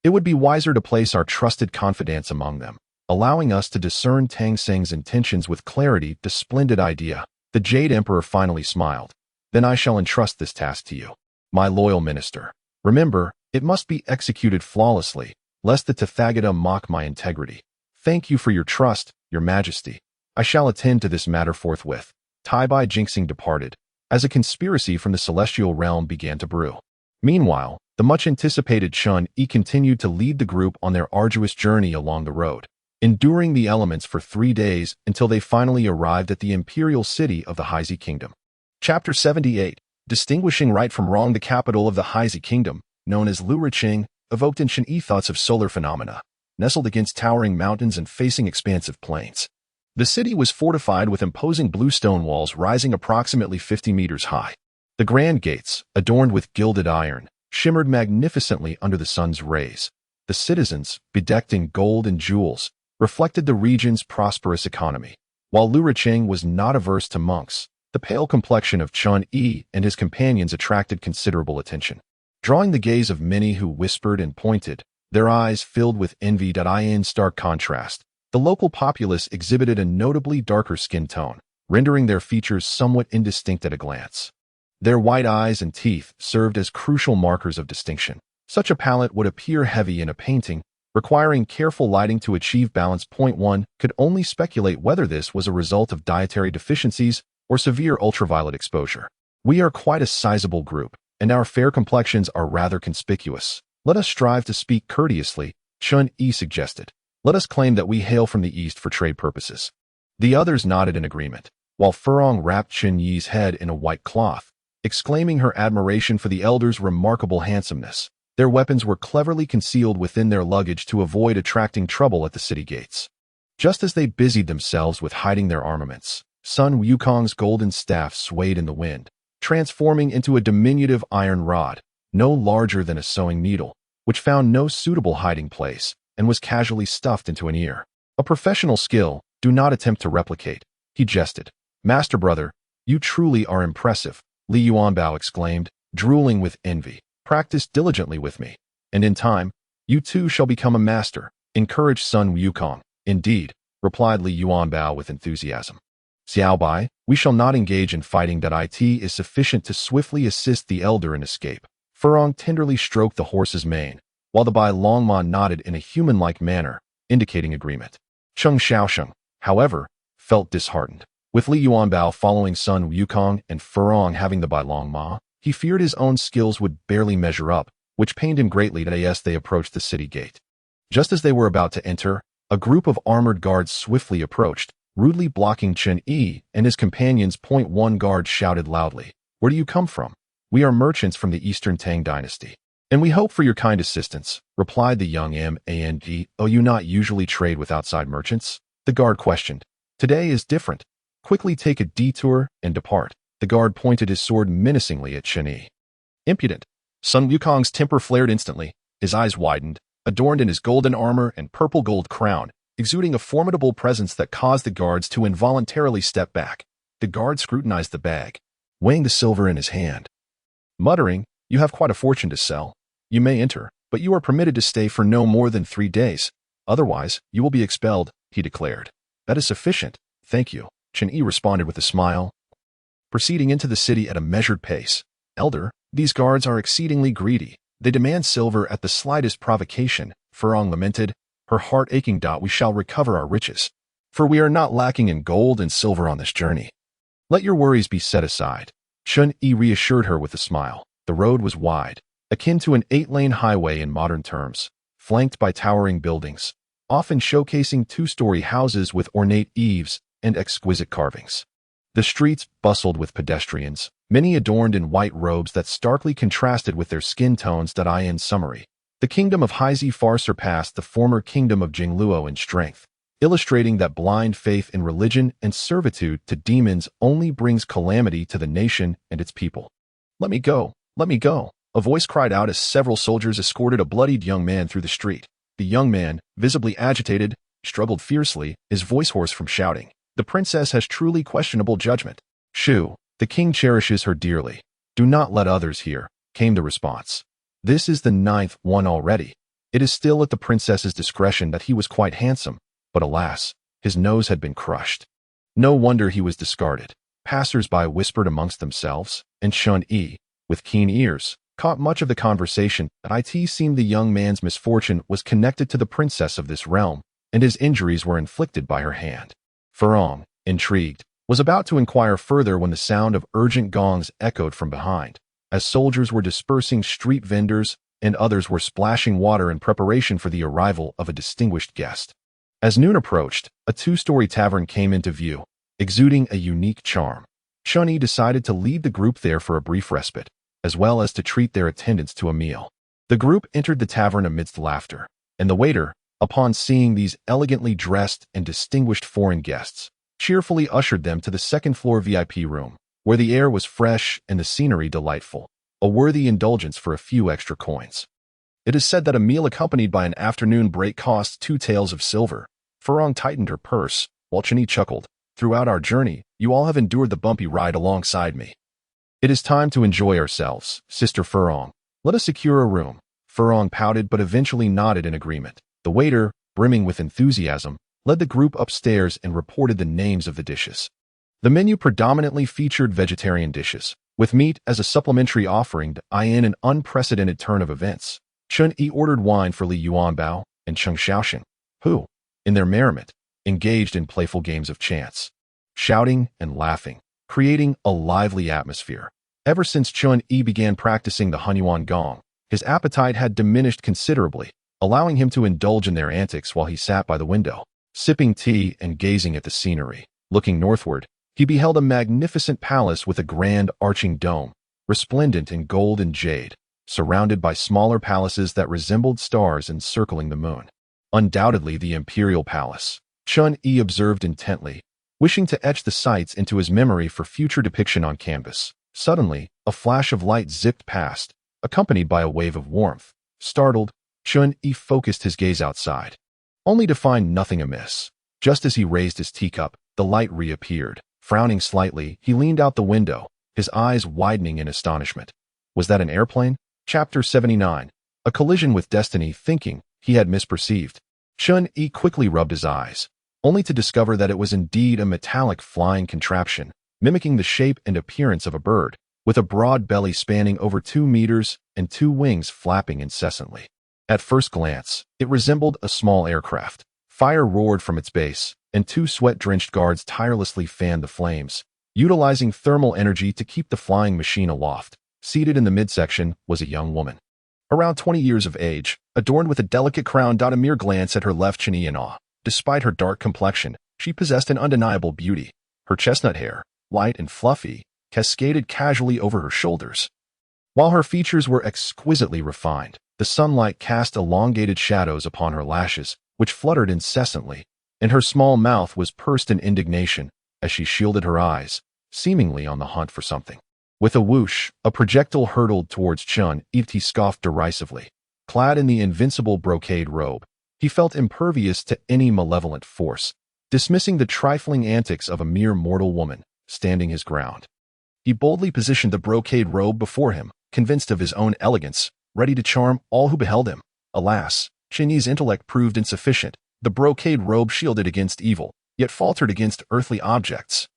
It would be wiser to place our trusted confidants among them, allowing us to discern Tang Sing's intentions with clarity." The splendid idea. The Jade Emperor finally smiled. "Then I shall entrust this task to you, my loyal minister. Remember, it must be executed flawlessly, lest the Tathagata mock my integrity. Thank you for your trust, Your Majesty. I shall attend to this matter forthwith." Tai Bai Jinxing departed, as a conspiracy from the celestial realm began to brew. Meanwhile, the much-anticipated Chun-Yi continued to lead the group on their arduous journey along the road, enduring the elements for 3 days until they finally arrived at the imperial city of the Heisei Kingdom. Chapter 78. Distinguishing right from wrong, the capital of the Heise kingdom, known as Luriching, evoked in Shenyi thoughts of solar phenomena, nestled against towering mountains and facing expansive plains. The city was fortified with imposing blue stone walls rising approximately 50 meters high. The grand gates, adorned with gilded iron, shimmered magnificently under the sun's rays. The citizens, bedecked in gold and jewels, reflected the region's prosperous economy. While Luriching was not averse to monks, the pale complexion of Chun Yi and his companions attracted considerable attention, drawing the gaze of many who whispered and pointed, their eyes filled with envy. In stark contrast, the local populace exhibited a notably darker skin tone, rendering their features somewhat indistinct at a glance. Their white eyes and teeth served as crucial markers of distinction. Such a palette would appear heavy in a painting, requiring careful lighting to achieve balance. One could only speculate whether this was a result of dietary deficiencies or severe ultraviolet exposure. We are quite a sizable group, and our fair complexions are rather conspicuous. Let us strive to speak courteously, Chun Yi suggested. Let us claim that we hail from the east for trade purposes. The others nodded in agreement, while Furong wrapped Chun Yi's head in a white cloth, exclaiming her admiration for the elder's remarkable handsomeness. Their weapons were cleverly concealed within their luggage to avoid attracting trouble at the city gates. Just as they busied themselves with hiding their armaments, Sun Wukong's golden staff swayed in the wind, transforming into a diminutive iron rod, no larger than a sewing needle, which found no suitable hiding place and was casually stuffed into an ear. A professional skill, do not attempt to replicate, he jested. Master brother, you truly are impressive, Li Yuanbao exclaimed, drooling with envy. Practice diligently with me, and in time, you too shall become a master, encouraged Sun Wukong. Indeed, replied Li Yuanbao with enthusiasm. Xiaobai, we shall not engage in fighting. It is sufficient to swiftly assist the elder in escape. Furong tenderly stroked the horse's mane, while the Bai Longma nodded in a human-like manner, indicating agreement. Cheng Xiaosheng, however, felt disheartened. With Li Yuanbao following Sun Wukong and Furong having the Bai Longma, he feared his own skills would barely measure up, which pained him greatly. As they approached the city gate. Just as they were about to enter, a group of armored guards swiftly approached, rudely blocking Chun Yi and his companions. One guard shouted loudly, "Where do you come from?" "We are merchants from the Eastern Tang dynasty, and we hope for your kind assistance," replied the young man. "Oh, you not usually trade with outside merchants?" the guard questioned. "Today is different. Quickly take a detour and depart." The guard pointed his sword menacingly at Chun Yi. Impudent. Sun Wukong's temper flared instantly. His eyes widened, adorned in his golden armor and purple gold crown, exuding a formidable presence that caused the guards to involuntarily step back. The guard scrutinized the bag, weighing the silver in his hand. Muttering, "You have quite a fortune to sell. You may enter, but you are permitted to stay for no more than 3 days. Otherwise, you will be expelled," he declared. "That is sufficient, thank you," Chun Yi responded with a smile, proceeding into the city at a measured pace. "Elder, these guards are exceedingly greedy. They demand silver at the slightest provocation," Furong lamented, her heart aching. "We shall recover our riches, for we are not lacking in gold and silver on this journey. Let your worries be set aside," Chun Yi reassured her with a smile. The road was wide, akin to an 8-lane highway in modern terms, flanked by towering buildings, often showcasing 2-story houses with ornate eaves and exquisite carvings. The streets bustled with pedestrians, many adorned in white robes that starkly contrasted with their skin tones. In summary, the kingdom of Heise far surpassed the former kingdom of Jingluo in strength, illustrating that blind faith in religion and servitude to demons only brings calamity to the nation and its people. "Let me go, let me go," a voice cried out as several soldiers escorted a bloodied young man through the street. The young man, visibly agitated, struggled fiercely, his voice hoarse from shouting. "The princess has truly questionable judgment. Shu, the king cherishes her dearly. Do not let others hear," came the response. "This is the 9th one already. It is still at the princess's discretion that he was quite handsome, but alas, his nose had been crushed. No wonder he was discarded." Passers-by whispered amongst themselves, and Chun Yi, with keen ears, caught much of the conversation. It seemed the young man's misfortune was connected to the princess of this realm, and his injuries were inflicted by her hand. Furong, intrigued, was about to inquire further when the sound of urgent gongs echoed from behind, as soldiers were dispersing street vendors and others were splashing water in preparation for the arrival of a distinguished guest. As noon approached, a 2-story tavern came into view, exuding a unique charm. Chun-Yi decided to lead the group there for a brief respite, as well as to treat their attendants to a meal. The group entered the tavern amidst laughter, and the waiter, upon seeing these elegantly dressed and distinguished foreign guests, cheerfully ushered them to the second-floor VIP room, where the air was fresh and the scenery delightful, a worthy indulgence for a few extra coins. It is said that a meal accompanied by an afternoon break costs 2 taels of silver. Furong tightened her purse, while Chun-Yi chuckled. Throughout our journey, you all have endured the bumpy ride alongside me. It is time to enjoy ourselves, Sister Furong. Let us secure a room. Furong pouted but eventually nodded in agreement. The waiter, brimming with enthusiasm, led the group upstairs and reported the names of the dishes. The menu predominantly featured vegetarian dishes, with meat as a supplementary offering to eye in an unprecedented turn of events. Chun-Yi ordered wine for Li Yuanbao and Cheng Xiaoxing, who, in their merriment, engaged in playful games of chance, shouting and laughing, creating a lively atmosphere. Ever since Chun-Yi began practicing the Hunyuan Gong, his appetite had diminished considerably, allowing him to indulge in their antics while he sat by the window, sipping tea and gazing at the scenery. Looking northward, he beheld a magnificent palace with a grand arching dome, resplendent in gold and jade, surrounded by smaller palaces that resembled stars encircling the moon. Undoubtedly the imperial palace. Chun-Yi observed intently, wishing to etch the sights into his memory for future depiction on canvas. Suddenly, a flash of light zipped past, accompanied by a wave of warmth. Startled, Chun-Yi focused his gaze outside, only to find nothing amiss. Just as he raised his teacup, the light reappeared. Frowning slightly, he leaned out the window, his eyes widening in astonishment. Was that an airplane? Chapter 79. A collision with destiny. Thinking he had misperceived, Chun-Yi quickly rubbed his eyes, only to discover that it was indeed a metallic flying contraption, mimicking the shape and appearance of a bird, with a broad belly spanning over 2 meters and 2 wings flapping incessantly. At first glance, it resembled a small aircraft. Fire roared from its base, and 2 sweat-drenched guards tirelessly fanned the flames, utilizing thermal energy to keep the flying machine aloft. Seated in the midsection was a young woman, around 20 years of age, adorned with a delicate crown. A mere glance at her left Chun-Yi in awe. Despite her dark complexion, she possessed an undeniable beauty. Her chestnut hair, light and fluffy, cascaded casually over her shoulders, while her features were exquisitely refined. The sunlight cast elongated shadows upon her lashes, which fluttered incessantly, and her small mouth was pursed in indignation as she shielded her eyes, seemingly on the hunt for something. With a whoosh, a projectile hurtled towards Chun-Yi. He scoffed derisively. Clad in the invincible brocade robe, he felt impervious to any malevolent force, dismissing the trifling antics of a mere mortal woman, standing his ground. He boldly positioned the brocade robe before him, convinced of his own elegance, ready to charm all who beheld him. Alas, Chun-Yi's intellect proved insufficient. The brocade robe shielded against evil, yet faltered against earthly objects.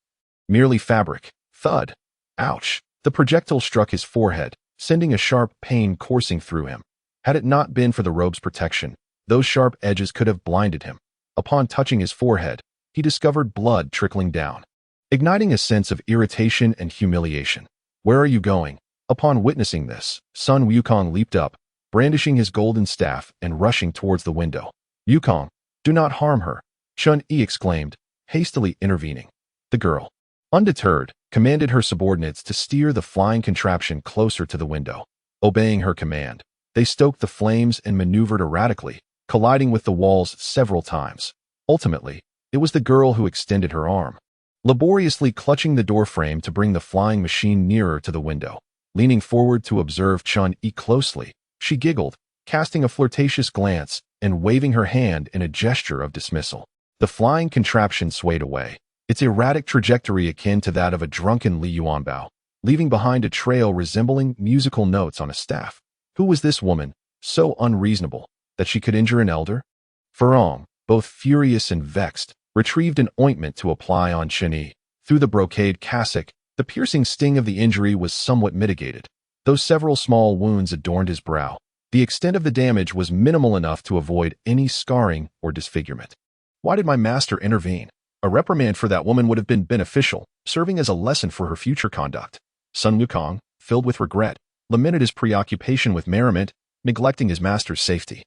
Merely fabric. Thud. Ouch. The projectile struck his forehead, sending a sharp pain coursing through him. Had it not been for the robe's protection, those sharp edges could have blinded him. Upon touching his forehead, he discovered blood trickling down, igniting a sense of irritation and humiliation. Where are you going? Upon witnessing this, Sun Wukong leaped up, brandishing his golden staff and rushing towards the window. Wukong, do not harm her, Chun-Yi exclaimed, hastily intervening. The girl, undeterred, commanded her subordinates to steer the flying contraption closer to the window. Obeying her command, they stoked the flames and maneuvered erratically, colliding with the walls several times. Ultimately, it was the girl who extended her arm, laboriously clutching the doorframe to bring the flying machine nearer to the window. Leaning forward to observe Chun-Yi closely, she giggled, casting a flirtatious glance and waving her hand in a gesture of dismissal. The flying contraption swayed away, its erratic trajectory akin to that of a drunken Li Yuanbao, leaving behind a trail resembling musical notes on a staff. Who was this woman, so unreasonable that she could injure an elder? Furong, both furious and vexed, retrieved an ointment to apply on Chun-Yi. Through the brocade cassock, the piercing sting of the injury was somewhat mitigated, though several small wounds adorned his brow. The extent of the damage was minimal enough to avoid any scarring or disfigurement. Why did my master intervene? A reprimand for that woman would have been beneficial, serving as a lesson for her future conduct. Sun Wukong, filled with regret, lamented his preoccupation with merriment, neglecting his master's safety.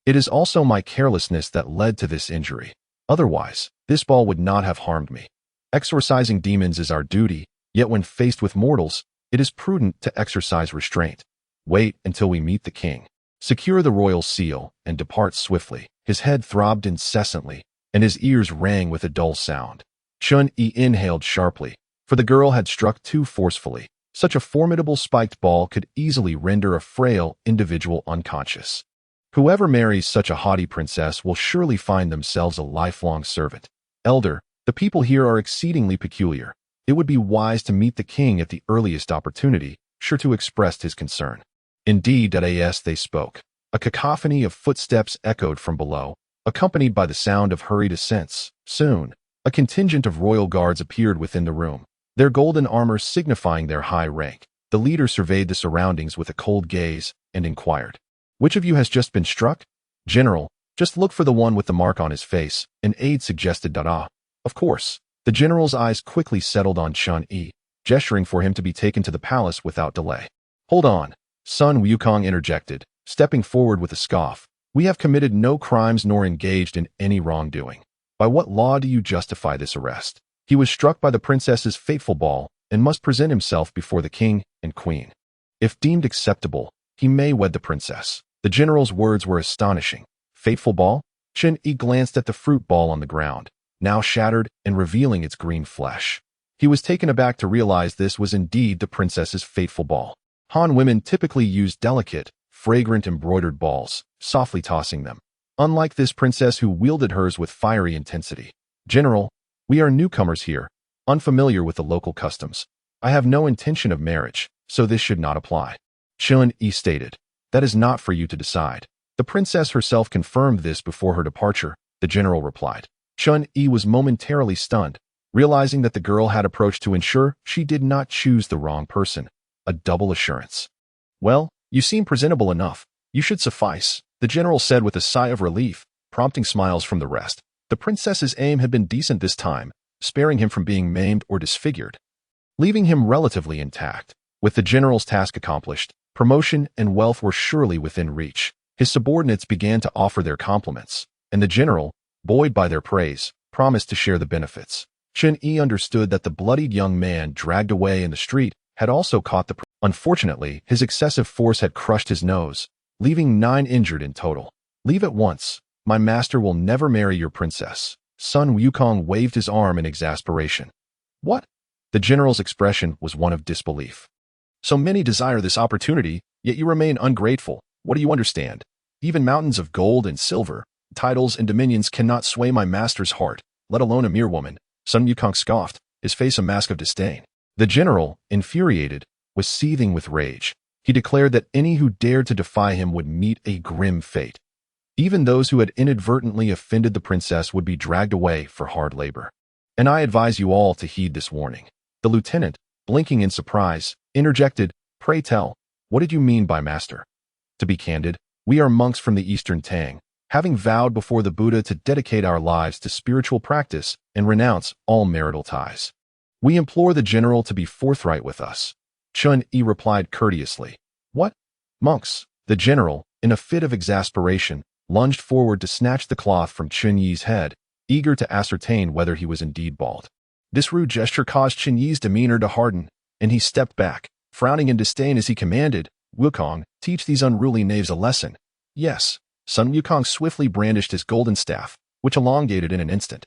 It is also my carelessness that led to this injury. Otherwise, this ball would not have harmed me. Exorcising demons is our duty, Yet when faced with mortals, it is prudent to exercise restraint. Wait until we meet the king. Secure the royal seal and depart swiftly. His head throbbed incessantly, and his ears rang with a dull sound. Chun-Yi inhaled sharply, for the girl had struck too forcefully. Such a formidable spiked ball could easily render a frail individual unconscious. Whoever marries such a haughty princess will surely find themselves a lifelong servant. Elder, the people here are exceedingly peculiar. It would be wise to meet the king at the earliest opportunity, sure to express his concern. Indeed, as they spoke, a cacophony of footsteps echoed from below, accompanied by the sound of hurried ascents. Soon, a contingent of royal guards appeared within the room, their golden armor signifying their high rank. The leader surveyed the surroundings with a cold gaze and inquired, "Which of you has just been struck?" "General, just look for the one with the mark on his face," an aide suggested. Of course. The general's eyes quickly settled on Chun-Yi, gesturing for him to be taken to the palace without delay. "Hold on," Sun Wukong interjected, stepping forward with a scoff. "We have committed no crimes nor engaged in any wrongdoing. By what law do you justify this arrest? He was struck by the princess's fateful ball and must present himself before the king and queen. If deemed acceptable, he may wed the princess." The general's words were astonishing. Fateful ball? Chun-Yi glanced at the fruit ball on the ground, now shattered and revealing its green flesh. He was taken aback to realize this was indeed the princess's fateful ball. Han women typically use delicate, fragrant embroidered balls, softly tossing them, unlike this princess who wielded hers with fiery intensity. "General, we are newcomers here, unfamiliar with the local customs. I have no intention of marriage, so this should not apply," Chun-Yi stated. "That is not for you to decide. The princess herself confirmed this before her departure," the general replied. Chun-Yi was momentarily stunned, realizing that the girl had approached to ensure she did not choose the wrong person. A double assurance. "Well, you seem presentable enough. You should suffice," the general said with a sigh of relief, prompting smiles from the rest. The princess's aim had been decent this time, sparing him from being maimed or disfigured, leaving him relatively intact. With the general's task accomplished, promotion and wealth were surely within reach. His subordinates began to offer their compliments, and the general, buoyed by their praise, promised to share the benefits. Chun-Yi understood that the bloodied young man dragged away in the street had also caught the... Unfortunately, his excessive force had crushed his nose, leaving 9 injured in total. "Leave at once. My master will never marry your princess." Sun Wukong waved his arm in exasperation. "What?" The general's expression was one of disbelief. "So many desire this opportunity, yet you remain ungrateful. What do you understand? Even mountains of gold and silver, titles and dominions cannot sway my master's heart, let alone a mere woman." Sun Wukong scoffed, his face a mask of disdain. The general, infuriated, was seething with rage. He declared that any who dared to defy him would meet a grim fate. Even those who had inadvertently offended the princess would be dragged away for hard labor. "And I advise you all to heed this warning." The lieutenant, blinking in surprise, interjected, "Pray tell, what did you mean by master?" "To be candid, we are monks from the Eastern Tang, having vowed before the Buddha to dedicate our lives to spiritual practice and renounce all marital ties. We implore the general to be forthright with us." Chun-Yi replied courteously. "What? Monks?" The general, in a fit of exasperation, lunged forward to snatch the cloth from Chun-Yi's head, eager to ascertain whether he was indeed bald. This rude gesture caused Chun-Yi's demeanor to harden, and he stepped back, frowning in disdain as he commanded, "Wukong, teach these unruly knaves a lesson." "Yes." Sun Wukong swiftly brandished his golden staff, which elongated in an instant,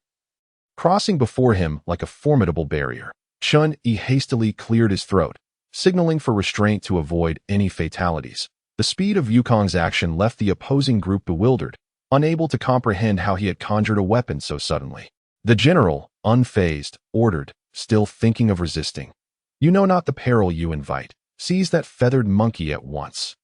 crossing before him like a formidable barrier. Chun-Yi hastily cleared his throat, signaling for restraint to avoid any fatalities. The speed of Wukong's action left the opposing group bewildered, unable to comprehend how he had conjured a weapon so suddenly. The general, unfazed, ordered, still thinking of resisting, "You know not the peril you invite. Seize that feathered monkey at once."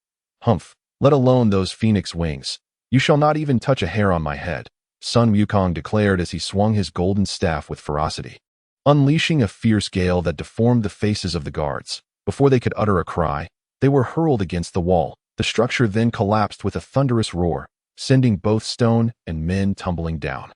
"Humph, let alone those phoenix wings. You shall not even touch a hair on my head," Sun Wukong declared as he swung his golden staff with ferocity, unleashing a fierce gale that deformed the faces of the guards. Before they could utter a cry, they were hurled against the wall. The structure then collapsed with a thunderous roar, sending both stone and men tumbling down,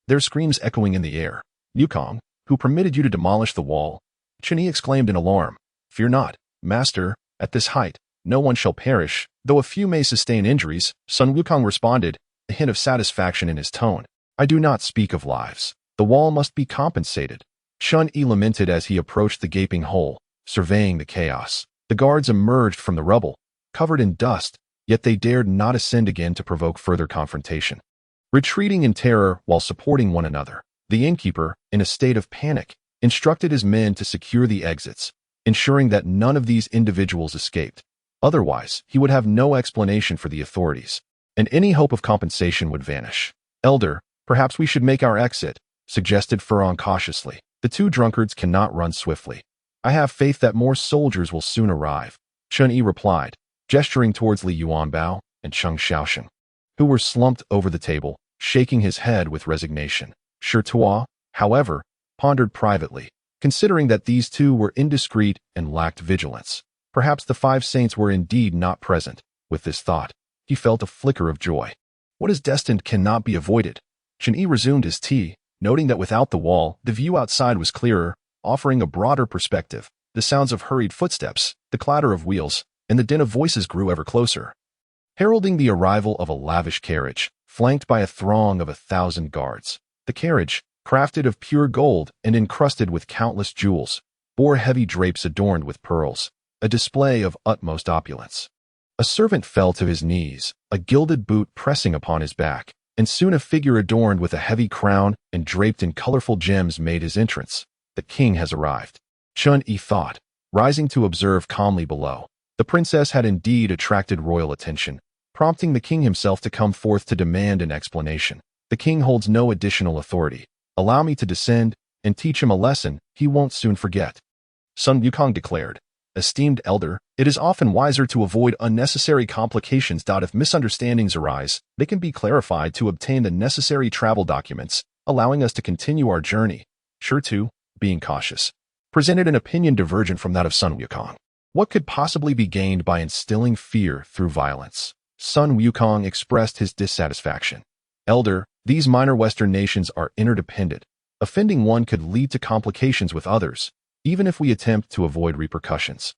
their screams echoing in the air. "Wukong, who permitted you to demolish the wall?" Chun-Yi exclaimed in alarm. "Fear not, master. At this height, no one shall perish, though a few may sustain injuries," Sun Wukong responded, a hint of satisfaction in his tone. "I do not speak of lives. The wall must be compensated. Chun-Yi lamented as he approached the gaping hole, surveying the chaos. The guards emerged from the rubble, covered in dust, yet they dared not ascend again to provoke further confrontation. Retreating in terror while supporting one another, the innkeeper, in a state of panic, instructed his men to secure the exits, ensuring that none of these individuals escaped. Otherwise, he would have no explanation for the authorities, and any hope of compensation would vanish. "Elder, perhaps we should make our exit," suggested Furong cautiously. "The two drunkards cannot run swiftly. I have faith that more soldiers will soon arrive," Chun-Yi replied, gesturing towards Li Yuanbao and Cheng Xiaosheng, who were slumped over the table, shaking his head with resignation. Shi Tuo, however, pondered privately, considering that these two were indiscreet and lacked vigilance. Perhaps the five saints were indeed not present. With this thought, he felt a flicker of joy. What is destined cannot be avoided. Chun-Yi resumed his tea, noting that without the wall, the view outside was clearer, offering a broader perspective. The sounds of hurried footsteps, the clatter of wheels, and the din of voices grew ever closer, heralding the arrival of a lavish carriage, flanked by a throng of 1,000 guards. The carriage, crafted of pure gold and encrusted with countless jewels, bore heavy drapes adorned with pearls, a display of utmost opulence. A servant fell to his knees, a gilded boot pressing upon his back, and soon a figure adorned with a heavy crown and draped in colorful gems made his entrance. The king has arrived, Chun-Yi thought, rising to observe calmly below. The princess had indeed attracted royal attention, prompting the king himself to come forth to demand an explanation. "The king holds no additional authority. Allow me to descend and teach him a lesson he won't soon forget," Sun Wukong declared. "Esteemed elder, it is often wiser to avoid unnecessary complications. If misunderstandings arise, they can be clarified to obtain the necessary travel documents, allowing us to continue our journey." Shi Tu, being cautious, presented an opinion divergent from that of Sun Wukong. What could possibly be gained by instilling fear through violence? Sun Wukong expressed his dissatisfaction. "Elder, these minor Western nations are interdependent. Offending one could lead to complications with others, even if we attempt to avoid repercussions."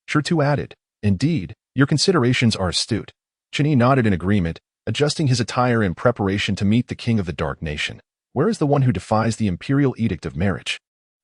Shi Tu added, "Indeed, your considerations are astute." Chun-Yi nodded in agreement, adjusting his attire in preparation to meet the king of the Dark Nation. "Where is the one who defies the imperial edict of marriage?"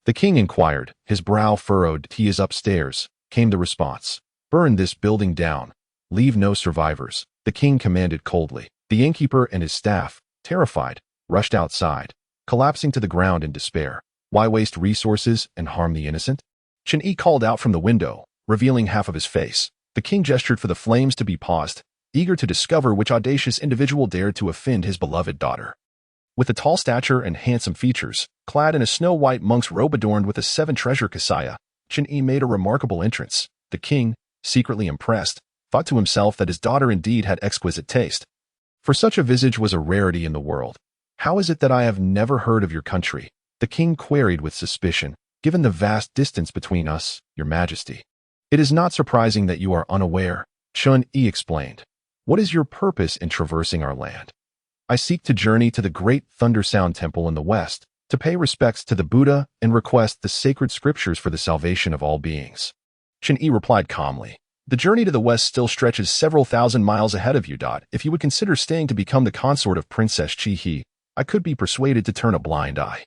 The king inquired, his brow furrowed. "He is upstairs," came the response. "Burn this building down. Leave no survivors," the king commanded coldly. The innkeeper and his staff, terrified, rushed outside, collapsing to the ground in despair. Why waste resources and harm the innocent? Chun-Yi called out from the window, revealing half of his face. The king gestured for the flames to be paused, eager to discover which audacious individual dared to offend his beloved daughter. With a tall stature and handsome features, clad in a snow-white monk's robe adorned with a 7-treasure kasaya, Chun-Yi made a remarkable entrance. The king, secretly impressed, thought to himself that his daughter indeed had exquisite taste. For such a visage was a rarity in the world. "How is it that I have never heard of your country?" the king queried with suspicion. "Given the vast distance between us, your majesty, it is not surprising that you are unaware," Chun-Yi explained. "What is your purpose in traversing our land?" "I seek to journey to the great Thunder Sound Temple in the west, to pay respects to the Buddha and request the sacred scriptures for the salvation of all beings," Chun-Yi replied calmly. "The journey to the west still stretches several thousand miles ahead of you. If you would consider staying to become the consort of Princess Chi-He, I could be persuaded to turn a blind eye."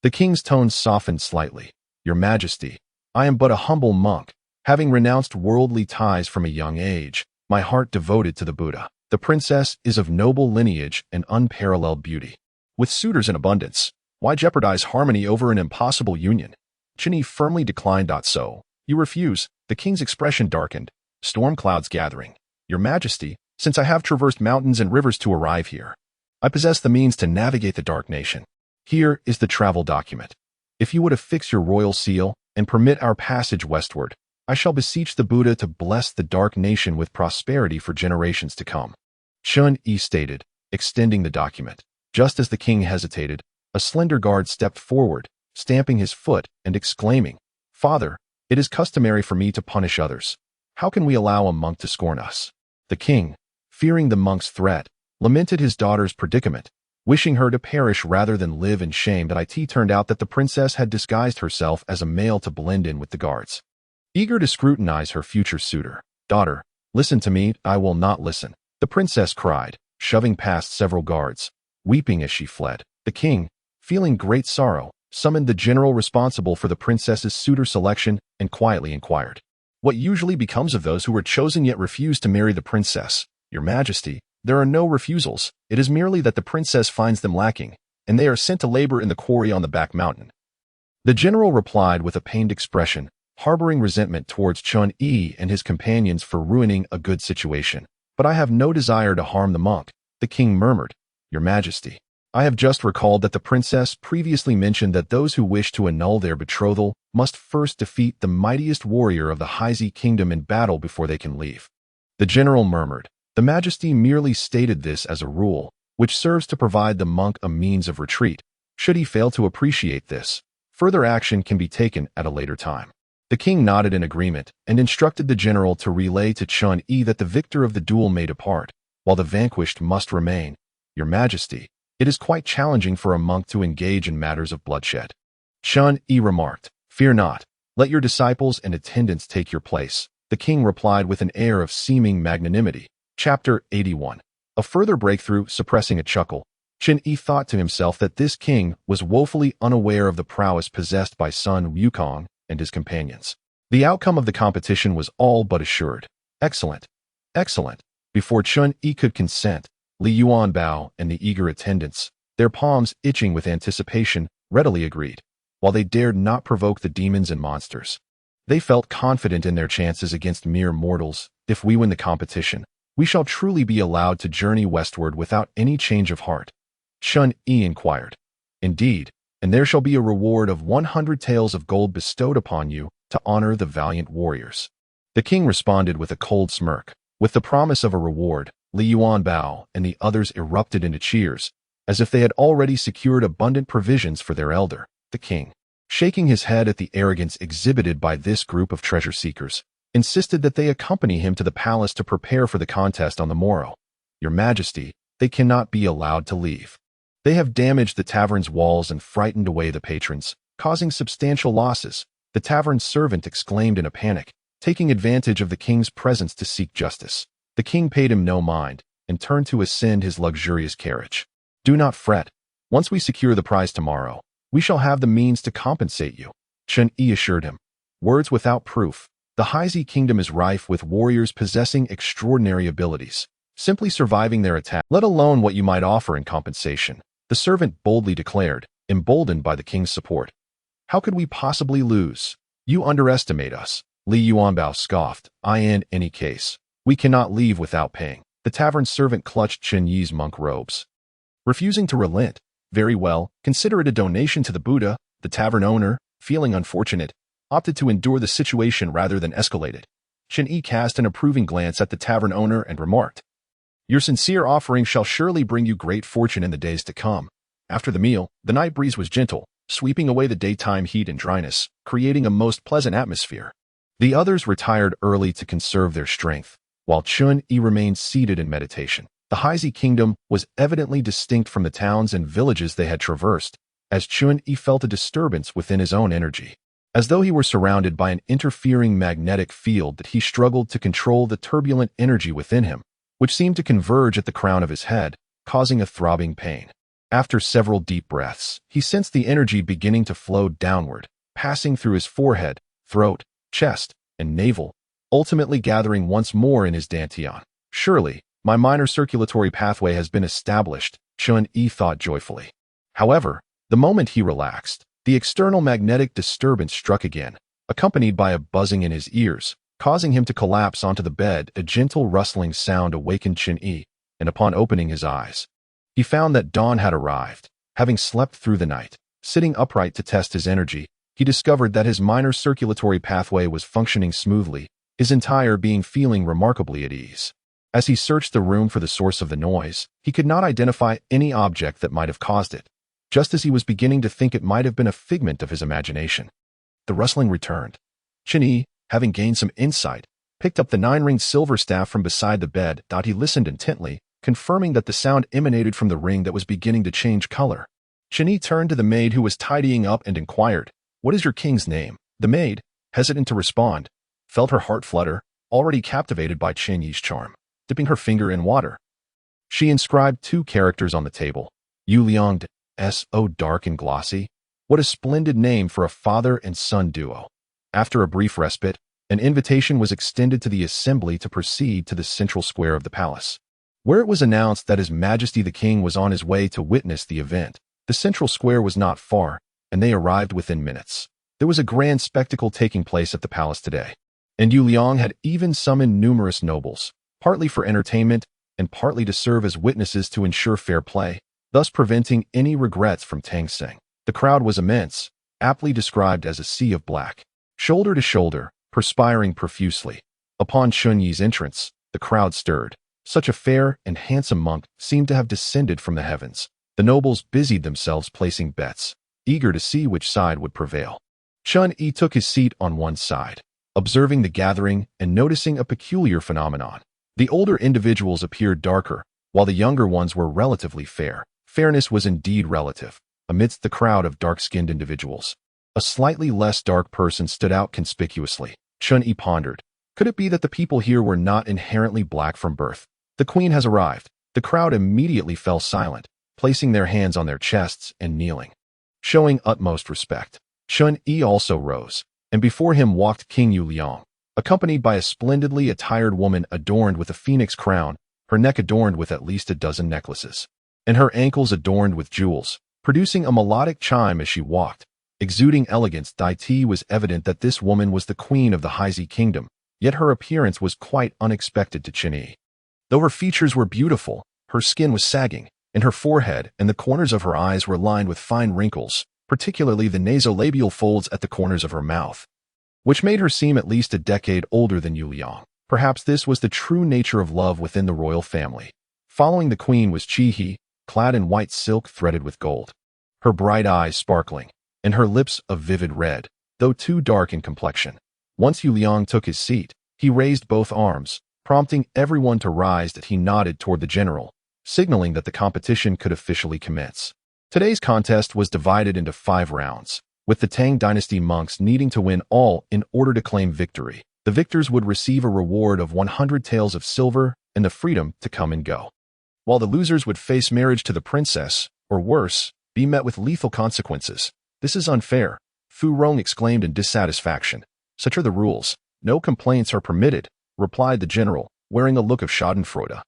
The king's tone softened slightly. "Your majesty, I am but a humble monk, having renounced worldly ties from a young age, my heart devoted to the Buddha. The princess is of noble lineage and unparalleled beauty. With suitors in abundance, why jeopardize harmony over an impossible union?" Chun-Yi firmly declined. "So, you refuse?" The king's expression darkened, storm clouds gathering. "Your majesty, since I have traversed mountains and rivers to arrive here, I possess the means to navigate the Dark Nation. Here is the travel document. If you would affix your royal seal and permit our passage westward, I shall beseech the Buddha to bless the Dark Nation with prosperity for generations to come," Chun-Yi stated, extending the document. Just as the king hesitated, a slender guard stepped forward, stamping his foot and exclaiming, "Father, it is customary for me to punish others. How can we allow a monk to scorn us?" The king, fearing the monk's threat, lamented his daughter's predicament, wishing her to perish rather than live in shame. It turned out that the princess had disguised herself as a male to blend in with the guards. Eager to scrutinize her future suitor, "Daughter, listen to me." "I will not listen," the princess cried, shoving past several guards, weeping as she fled. The king, feeling great sorrow, summoned the general responsible for the princess's suitor selection, and quietly inquired, "What usually becomes of those who were chosen yet refuse to marry the princess? Your Majesty, there are no refusals. It is merely that the princess finds them lacking, and they are sent to labor in the quarry on the back mountain." The general replied with a pained expression, harboring resentment towards Chun-Yi and his companions for ruining a good situation. "But I have no desire to harm the monk," the king murmured. "Your Majesty, I have just recalled that the princess previously mentioned that those who wish to annul their betrothal must first defeat the mightiest warrior of the Heisei kingdom in battle before they can leave." The general murmured. The Majesty merely stated this as a rule, which serves to provide the monk a means of retreat. Should he fail to appreciate this, further action can be taken at a later time. The king nodded in agreement and instructed the general to relay to Chun-Yi that the victor of the duel may depart, while the vanquished must remain. "Your Majesty, it is quite challenging for a monk to engage in matters of bloodshed." Chun-Yi remarked, "Fear not. Let your disciples and attendants take your place," the king replied with an air of seeming magnanimity. Chapter 81. A further breakthrough. Suppressing a chuckle, Chun-Yi thought to himself that this king was woefully unaware of the prowess possessed by Sun Wukong and his companions. The outcome of the competition was all but assured. "Excellent. Excellent." Before Chun-Yi could consent, Li Yuanbao and the eager attendants, their palms itching with anticipation, readily agreed. While they dared not provoke the demons and monsters, they felt confident in their chances against mere mortals. "If we win the competition, we shall truly be allowed to journey westward without any change of heart?" Chun-Yi inquired. "Indeed, and there shall be a reward of 100 taels of gold bestowed upon you to honor the valiant warriors." The king responded with a cold smirk. With the promise of a reward, Li Yuanbao and the others erupted into cheers, as if they had already secured abundant provisions for their elder, the king. Shaking his head at the arrogance exhibited by this group of treasure seekers, insisted that they accompany him to the palace to prepare for the contest on the morrow. "Your Majesty, they cannot be allowed to leave. They have damaged the tavern's walls and frightened away the patrons, causing substantial losses," the tavern servant exclaimed in a panic, taking advantage of the king's presence to seek justice. The king paid him no mind and turned to ascend his luxurious carriage. "Do not fret. Once we secure the prize tomorrow, we shall have the means to compensate you," Chun-Yi assured him. Words without proof. The Heisei kingdom is rife with warriors possessing extraordinary abilities, simply surviving their attack, let alone what you might offer in compensation, the servant boldly declared, emboldened by the king's support. "How could we possibly lose? You underestimate us," Li Yuanbao scoffed. "In any case, we cannot leave without paying." The tavern servant clutched Chun-Yi's monk robes, refusing to relent. "Very well, consider it a donation to the Buddha." The tavern owner, feeling unfortunate, opted to endure the situation rather than escalate it. Chun-Yi cast an approving glance at the tavern owner and remarked, "Your sincere offering shall surely bring you great fortune in the days to come." After the meal, the night breeze was gentle, sweeping away the daytime heat and dryness, creating a most pleasant atmosphere. The others retired early to conserve their strength, while Chun-Yi remained seated in meditation. The Heisei kingdom was evidently distinct from the towns and villages they had traversed, as Chun-Yi felt a disturbance within his own energy. As though he were surrounded by an interfering magnetic field that he struggled to control the turbulent energy within him, which seemed to converge at the crown of his head, causing a throbbing pain. After several deep breaths, he sensed the energy beginning to flow downward, passing through his forehead, throat, chest, and navel, ultimately gathering once more in his dantian. "Surely, my minor circulatory pathway has been established," Chun-Yi thought joyfully. However, the moment he relaxed, the external magnetic disturbance struck again, accompanied by a buzzing in his ears, causing him to collapse onto the bed. A gentle rustling sound awakened Chun-Yi, and upon opening his eyes, he found that dawn had arrived. Having slept through the night, sitting upright to test his energy, he discovered that his minor circulatory pathway was functioning smoothly, his entire being feeling remarkably at ease. As he searched the room for the source of the noise, he could not identify any object that might have caused it, just as he was beginning to think it might have been a figment of his imagination. The rustling returned. Chun-Yi, having gained some insight, picked up the 9-ringed silver staff from beside the bed. He listened intently, confirming that the sound emanated from the ring that was beginning to change color. Chun-Yi turned to the maid who was tidying up and inquired, "What is your king's name?" The maid, hesitant to respond, felt her heart flutter, already captivated by Chun-Yi's charm. Dipping her finger in water, she inscribed 2 characters on the table. "Yu Liang, S.O. dark and glossy." What a splendid name for a father and son duo. After a brief respite, an invitation was extended to the assembly to proceed to the central square of the palace, where it was announced that His Majesty the King was on his way to witness the event. The central square was not far, and they arrived within minutes. There was a grand spectacle taking place at the palace today, and Yu Liang had even summoned numerous nobles, partly for entertainment and partly to serve as witnesses to ensure fair play, thus preventing any regrets from Tang Seng. The crowd was immense, aptly described as a sea of black, shoulder to shoulder, perspiring profusely. Upon Chun Yi's entrance, the crowd stirred. Such a fair and handsome monk seemed to have descended from the heavens. The nobles busied themselves placing bets, eager to see which side would prevail. Chun Yi took his seat on one side, observing the gathering and noticing a peculiar phenomenon. The older individuals appeared darker, while the younger ones were relatively fair. Fairness was indeed relative. Amidst the crowd of dark-skinned individuals, a slightly less dark person stood out conspicuously. Chun Yi pondered. Could it be that the people here were not inherently black from birth? The queen has arrived. The crowd immediately fell silent, placing their hands on their chests and kneeling, showing utmost respect. Chun Yi also rose, and before him walked King Yu Liang, accompanied by a splendidly attired woman adorned with a phoenix crown, her neck adorned with at least a dozen necklaces, and her ankles adorned with jewels, producing a melodic chime as she walked. Exuding elegance, it was evident that this woman was the queen of the Haizi kingdom, yet her appearance was quite unexpected to Chun Yi. Though her features were beautiful, her skin was sagging, and her forehead and the corners of her eyes were lined with fine wrinkles, particularly the nasolabial folds at the corners of her mouth, which made her seem at least a decade older than Yu Liang. Perhaps this was the true nature of love within the royal family. Following the queen was Chi He, clad in white silk threaded with gold, her bright eyes sparkling, and her lips of vivid red, though too dark in complexion. Once Yu Liang took his seat, he raised both arms, prompting everyone to rise as he nodded toward the general, signaling that the competition could officially commence. Today's contest was divided into 5 rounds, with the Tang dynasty monks needing to win all in order to claim victory. The victors would receive a reward of 100 taels of silver and the freedom to come and go, while the losers would face marriage to the princess, or worse, be met with lethal consequences. This is unfair, Fu Rong exclaimed in dissatisfaction. Such are the rules. No complaints are permitted, replied the general, wearing a look of schadenfreude.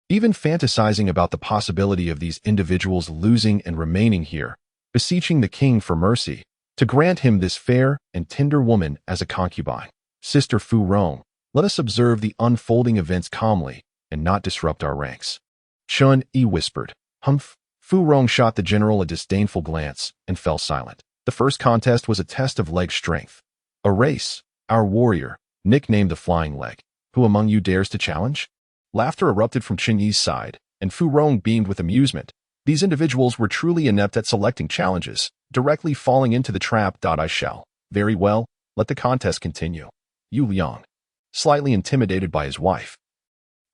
Even fantasizing about the possibility of these individuals losing and remaining here, beseeching the king for mercy, to grant him this fair and tender woman as a concubine. Sister Fu Rong, let us observe the unfolding events calmly and not disrupt our ranks. Chun Yi whispered. Humph. Fu Rong shot the general a disdainful glance and fell silent. The first contest was a test of leg strength. A race. Our warrior, nicknamed the Flying Leg. Who among you dares to challenge? Laughter erupted from Chun Yi's side, and Fu Rong beamed with amusement. These individuals were truly inept at selecting challenges, directly falling into the trap. I shall. Very well, let the contest continue. Yu Liang, slightly intimidated by his wife,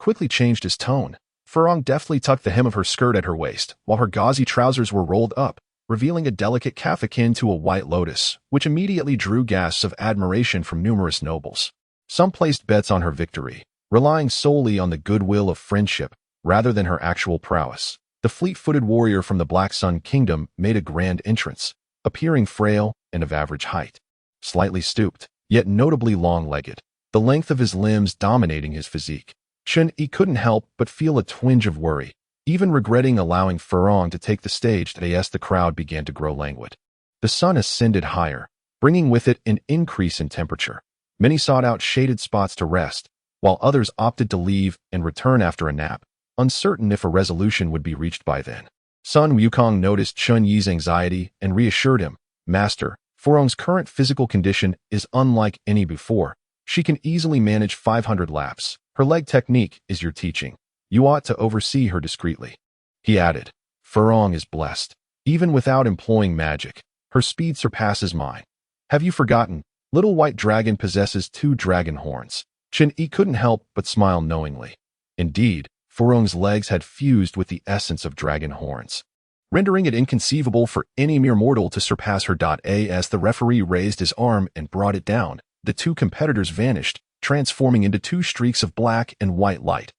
quickly changed his tone. Fu Rong deftly tucked the hem of her skirt at her waist, while her gauzy trousers were rolled up, revealing a delicate calf akin to a white lotus, which immediately drew gasps of admiration from numerous nobles. Some placed bets on her victory, relying solely on the goodwill of friendship rather than her actual prowess. The fleet-footed warrior from the Black Sun Kingdom made a grand entrance, appearing frail and of average height, slightly stooped, yet notably long-legged, the length of his limbs dominating his physique. Chun Yi couldn't help but feel a twinge of worry, even regretting allowing Fu Rong to take the stage as the crowd began to grow languid. The sun ascended higher, bringing with it an increase in temperature. Many sought out shaded spots to rest, while others opted to leave and return after a nap, uncertain if a resolution would be reached by then. Sun Wukong noticed Chun Yi's anxiety and reassured him. Master, Fu Rong's current physical condition is unlike any before. She can easily manage 500 laps. Her leg technique is your teaching. You ought to oversee her discreetly. He added, Fu Rong is blessed. Even without employing magic, her speed surpasses mine. Have you forgotten? Little White Dragon possesses 2 dragon horns. Chun Yi couldn't help but smile knowingly. Indeed, Fu Rong's legs had fused with the essence of dragon horns, rendering it inconceivable for any mere mortal to surpass her. As the referee raised his arm and brought it down, the 2 competitors vanished, transforming into 2 streaks of black and white light,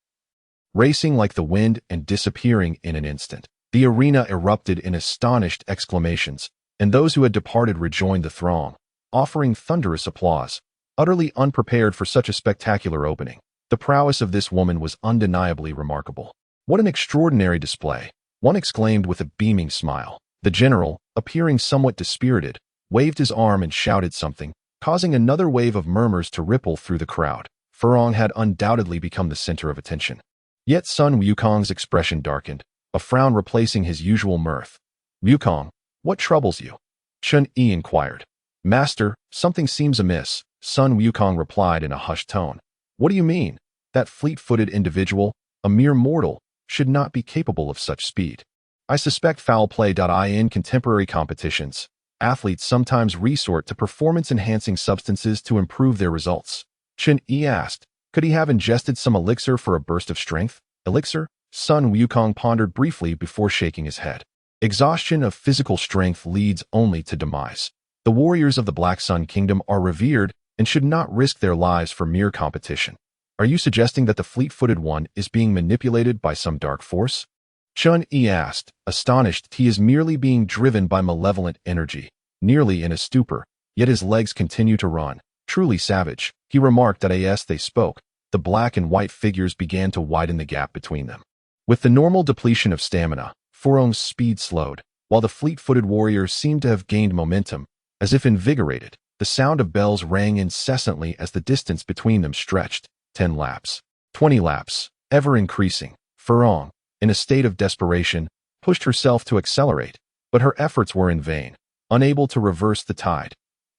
racing like the wind and disappearing in an instant. The arena erupted in astonished exclamations, and those who had departed rejoined the throng, offering thunderous applause. Utterly unprepared for such a spectacular opening, the prowess of this woman was undeniably remarkable. What an extraordinary display! One exclaimed with a beaming smile. The general, appearing somewhat dispirited, waved his arm and shouted something, causing another wave of murmurs to ripple through the crowd. Furong had undoubtedly become the center of attention. Yet Sun Wukong's expression darkened, a frown replacing his usual mirth. "Wukong, what troubles you?" Chun Yi inquired. "Master, something seems amiss," Sun Wukong replied in a hushed tone. "What do you mean? That fleet-footed individual, a mere mortal, should not be capable of such speed. I suspect foul play. In contemporary competitions, athletes sometimes resort to performance-enhancing substances to improve their results." Chun Yi asked, "Could he have ingested some elixir for a burst of strength?" "Elixir?" Sun Wukong pondered briefly before shaking his head. "Exhaustion of physical strength leads only to demise. The warriors of the Black Sun Kingdom are revered and should not risk their lives for mere competition. Are you suggesting that the fleet-footed one is being manipulated by some dark force?" Chun Yi asked, astonished. "He is merely being driven by malevolent energy, nearly in a stupor, yet his legs continue to run. Truly savage," he remarked. As they spoke, the black and white figures began to widen the gap between them. With the normal depletion of stamina, Furong's speed slowed, while the fleet-footed warrior seemed to have gained momentum. As if invigorated, the sound of bells rang incessantly as the distance between them stretched. 10 laps, 20 laps, ever increasing. Furong, in a state of desperation, pushed herself to accelerate, but her efforts were in vain, unable to reverse the tide.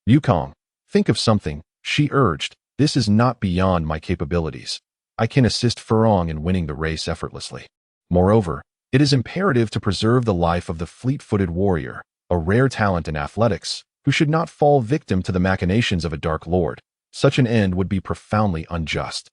"Wukong, think of something," she urged. "This is not beyond my capabilities. I can assist Furong in winning the race effortlessly. Moreover, it is imperative to preserve the life of the fleet-footed warrior, a rare talent in athletics, who should not fall victim to the machinations of a dark lord. Such an end would be profoundly unjust.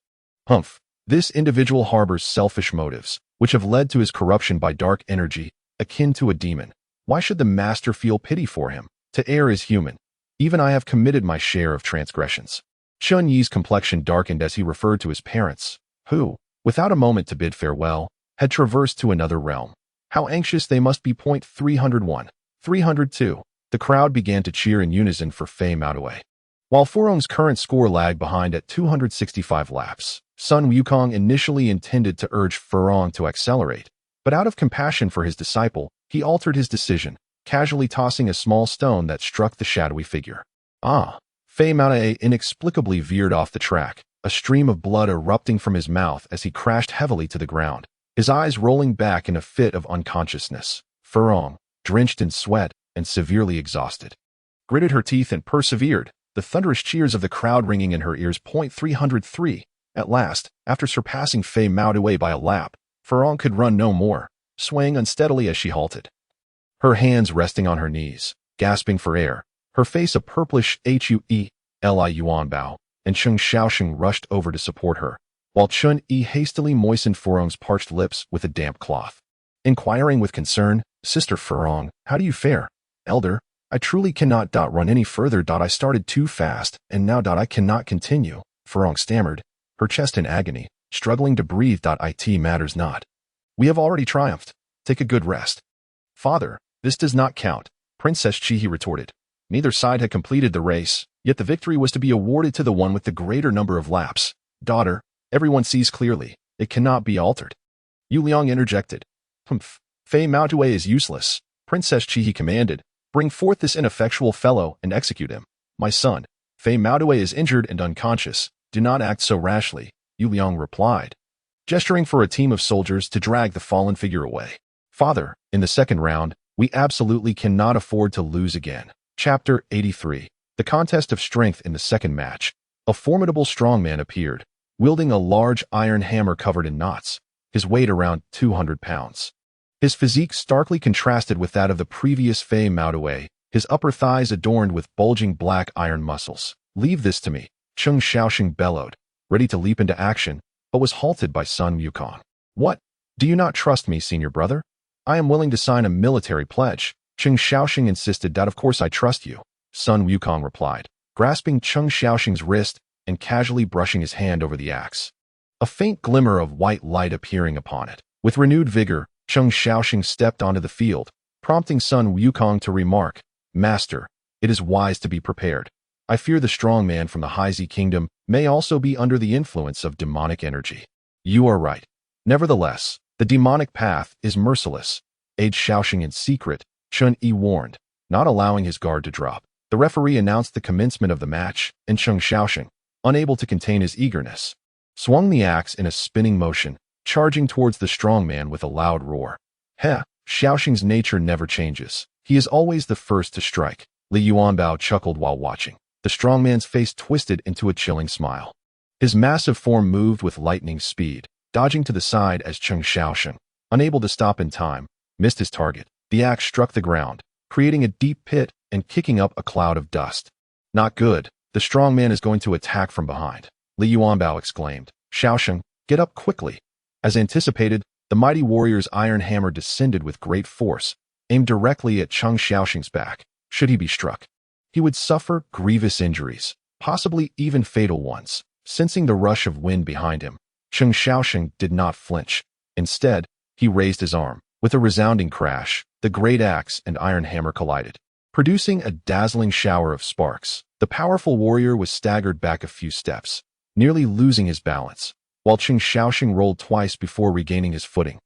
Humph, this individual harbors selfish motives, which have led to his corruption by dark energy, akin to a demon. Why should the master feel pity for him? To err is human. Even I have committed my share of transgressions." Chun Yi's complexion darkened as he referred to his parents, who, without a moment to bid farewell, had traversed to another realm. How anxious they must be. 301. 302. The crowd began to cheer in unison for Fei Maodue. While Furong's current score lagged behind at 265 laps, Sun Wukong initially intended to urge Furong to accelerate, but out of compassion for his disciple, he altered his decision, casually tossing a small stone that struck the shadowy figure. Fei Maodue inexplicably veered off the track, a stream of blood erupting from his mouth as he crashed heavily to the ground, his eyes rolling back in a fit of unconsciousness. Furong, drenched in sweat and severely exhausted, gritted her teeth and persevered, the thunderous cheers of the crowd ringing in her ears. 303. At last, after surpassing Fei Maodue by a lap, Furong could run no more, swaying unsteadily as she halted, her hands resting on her knees, gasping for air, her face a purplish hue. Li Yuanbao and Cheng Xiaoxing rushed over to support her, while Chun Yi hastily moistened Furong's parched lips with a damp cloth. Inquiring with concern, "Sister Furong, how do you fare?" "Elder, I truly cannot run any further. I started too fast, and now I cannot continue," Furong stammered, her chest in agony, struggling to breathe. "It matters not. We have already triumphed. Take a good rest." "Father, this does not count," Princess Chihi retorted. Neither side had completed the race, yet the victory was to be awarded to the one with the greater number of laps. "Daughter, everyone sees clearly. It cannot be altered." Yu Liang interjected. "Humph. Fei Maodue is useless," Princess Chihi commanded. "Bring forth this ineffectual fellow and execute him." "My son, Fei Maodue is injured and unconscious. Do not act so rashly," Yu Liang replied, gesturing for a team of soldiers to drag the fallen figure away. "Father, in the second round, we absolutely cannot afford to lose again." Chapter 83. The contest of strength in the second match. A formidable strongman appeared, wielding a large iron hammer covered in knots, his weight around 200 pounds. His physique starkly contrasted with that of the previous Fei Maodue, his upper thighs adorned with bulging black iron muscles. "Leave this to me," Cheng Xiaoxing bellowed, ready to leap into action, but was halted by Sun Wukong. "What? Do you not trust me, senior brother? I am willing to sign a military pledge." Cheng Xiaoxing insisted. "Of course I trust you," Sun Wukong replied, grasping Cheng Xiaoxing's wrist and casually brushing his hand over the axe, a faint glimmer of white light appearing upon it. With renewed vigor, Cheng Xiaoxing stepped onto the field, prompting Sun Wukong to remark, Master, it is wise to be prepared. I fear the strong man from the High Kingdom may also be under the influence of demonic energy. You are right. Nevertheless, the demonic path is merciless. Age Xiaoxing in secret, Chun Yi warned, not allowing his guard to drop. The referee announced the commencement of the match, and Cheng Xiaoxing, unable to contain his eagerness, swung the axe in a spinning motion, charging towards the strong man with a loud roar. Heh, Xiaoxing's nature never changes. He is always the first to strike. Li Yuanbao chuckled while watching. The strong man's face twisted into a chilling smile. His massive form moved with lightning speed, dodging to the side as Cheng Xiaoxing, unable to stop in time, missed his target. The axe struck the ground, creating a deep pit and kicking up a cloud of dust. Not good. The strong man is going to attack from behind. Li Yuanbao exclaimed. Xiaoxing, get up quickly. As anticipated, the mighty warrior's iron hammer descended with great force, aimed directly at Cheng Xiaoxing's back. Should he be struck, he would suffer grievous injuries, possibly even fatal ones. Sensing the rush of wind behind him, Cheng Xiaoxing did not flinch. Instead, he raised his arm. With a resounding crash, the great axe and iron hammer collided, producing a dazzling shower of sparks. The powerful warrior was staggered back a few steps, nearly losing his balance, while Cheng Xiaoxing rolled twice before regaining his footing.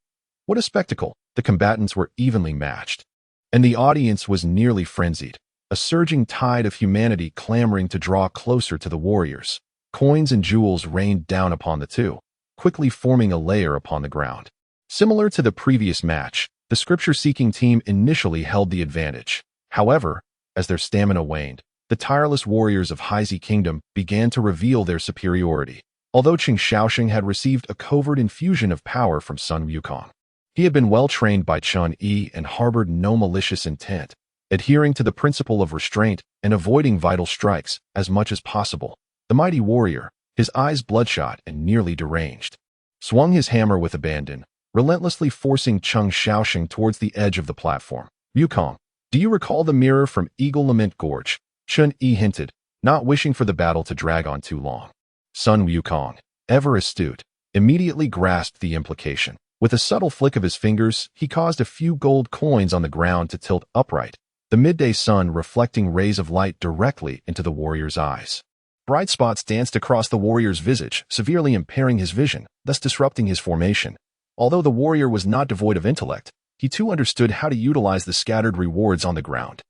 What a spectacle! The combatants were evenly matched, and the audience was nearly frenzied, a surging tide of humanity clamoring to draw closer to the warriors. Coins and jewels rained down upon the two, quickly forming a layer upon the ground. Similar to the previous match, the scripture-seeking team initially held the advantage. However, as their stamina waned, the tireless warriors of High Kingdom began to reveal their superiority. Although Cheng Xiaoxing had received a covert infusion of power from Sun Wukong, he had been well trained by Chun Yi and harbored no malicious intent, adhering to the principle of restraint and avoiding vital strikes as much as possible. The mighty warrior, his eyes bloodshot and nearly deranged, swung his hammer with abandon, relentlessly forcing Cheng Xiaoxing towards the edge of the platform. Wukong, do you recall the mirror from Eagle Lament Gorge? Chun Yi hinted, not wishing for the battle to drag on too long. Sun Wukong, ever astute, immediately grasped the implication. With a subtle flick of his fingers, he caused a few gold coins on the ground to tilt upright, the midday sun reflecting rays of light directly into the warrior's eyes. Bright spots danced across the warrior's visage, severely impairing his vision, thus disrupting his formation. Although the warrior was not devoid of intellect, he too understood how to utilize the scattered rewards on the ground.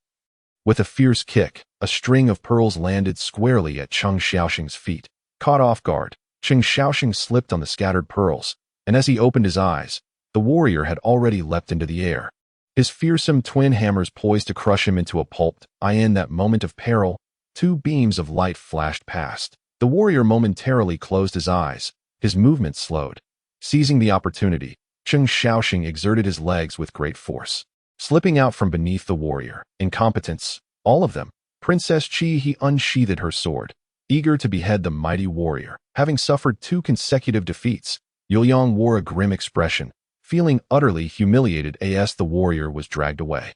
With a fierce kick, a string of pearls landed squarely at Cheng Xiaoxing's feet. Caught off guard, Cheng Xiaoxing slipped on the scattered pearls, and as he opened his eyes, the warrior had already leapt into the air. His fearsome twin hammers poised to crush him into a pulp. In that moment of peril, two beams of light flashed past. The warrior momentarily closed his eyes, his movements slowed. Seizing the opportunity, Cheng Xiaoxing exerted his legs with great force, slipping out from beneath the warrior. Incompetence, all of them. Princess Qi he unsheathed her sword, eager to behead the mighty warrior. Having suffered 2 consecutive defeats, Yuliang wore a grim expression, feeling utterly humiliated as the warrior was dragged away.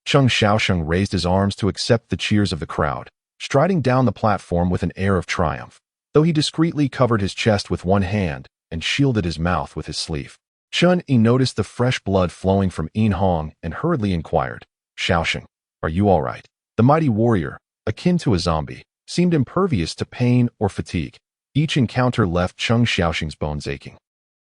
Cheng Xiaoxing raised his arms to accept the cheers of the crowd, striding down the platform with an air of triumph, though he discreetly covered his chest with one hand and shielded his mouth with his sleeve. Chun Yi noticed the fresh blood flowing from Yin Hong and hurriedly inquired, Xiaoxing, are you all right? The mighty warrior, akin to a zombie, seemed impervious to pain or fatigue. Each encounter left Cheng Xiaoxing's bones aching,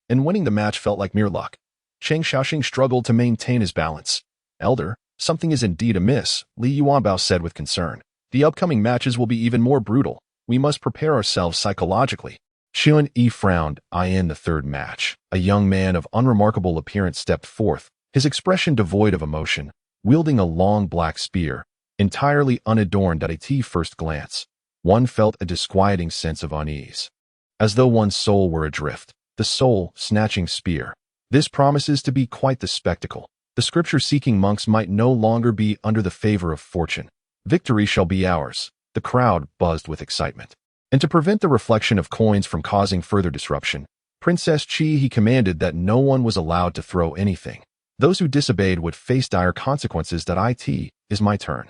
and winning the match felt like mere luck. Cheng Xiaoxing struggled to maintain his balance. Elder, something is indeed amiss, Li Yuanbao said with concern. The upcoming matches will be even more brutal. We must prepare ourselves psychologically. Chun Yi frowned. In the third match, a young man of unremarkable appearance stepped forth, his expression devoid of emotion, wielding a long black spear, entirely unadorned at a first glance. One felt a disquieting sense of unease, as though one's soul were adrift. The soul-snatching spear. This promises to be quite the spectacle. The scripture-seeking monks might no longer be under the favor of fortune. Victory shall be ours. The crowd buzzed with excitement. And to prevent the reflection of coins from causing further disruption, Princess Qi he commanded that no one was allowed to throw anything. Those who disobeyed would face dire consequences. It is my turn,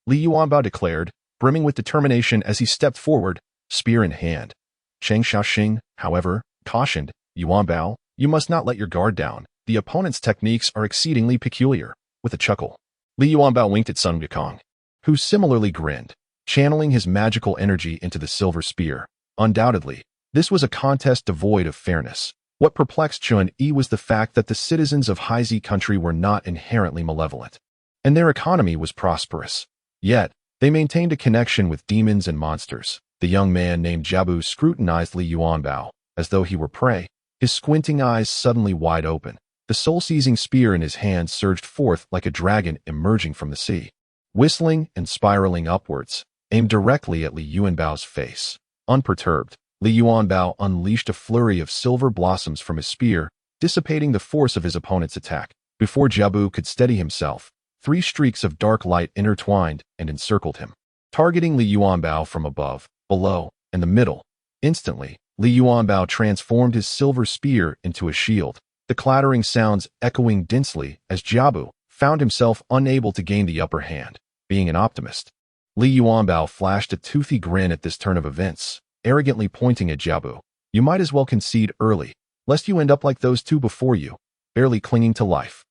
Li Yuanbao declared, brimming with determination as he stepped forward, spear in hand. Cheng Xiaoxing, however, cautioned, Yuanbao, you must not let your guard down. The opponent's techniques are exceedingly peculiar. With a chuckle, Li Yuanbao winked at Sun Wukong. who similarly grinned, channeling his magical energy into the silver spear. Undoubtedly, this was a contest devoid of fairness. What perplexed Chun-Yi was the fact that the citizens of Haizi country were not inherently malevolent, and their economy was prosperous. Yet, they maintained a connection with demons and monsters. The young man named Jiabu scrutinized Li Yuanbao, as though he were prey, his squinting eyes suddenly wide open. The soul-seizing spear in his hand surged forth like a dragon emerging from the sea, whistling and spiraling upwards, aimed directly at Li Yuanbao's face. Unperturbed, Li Yuanbao unleashed a flurry of silver blossoms from his spear, dissipating the force of his opponent's attack. Before Jiabu could steady himself, 3 streaks of dark light intertwined and encircled him, targeting Li Yuanbao from above, below, and the middle. Instantly, Li Yuanbao transformed his silver spear into a shield, the clattering sounds echoing densely as Jiabu found himself unable to gain the upper hand. Being an optimist, Li Yuanbao flashed a toothy grin at this turn of events, arrogantly pointing at Jiabu. You might as well concede early, lest you end up like those 2 before you, barely clinging to life.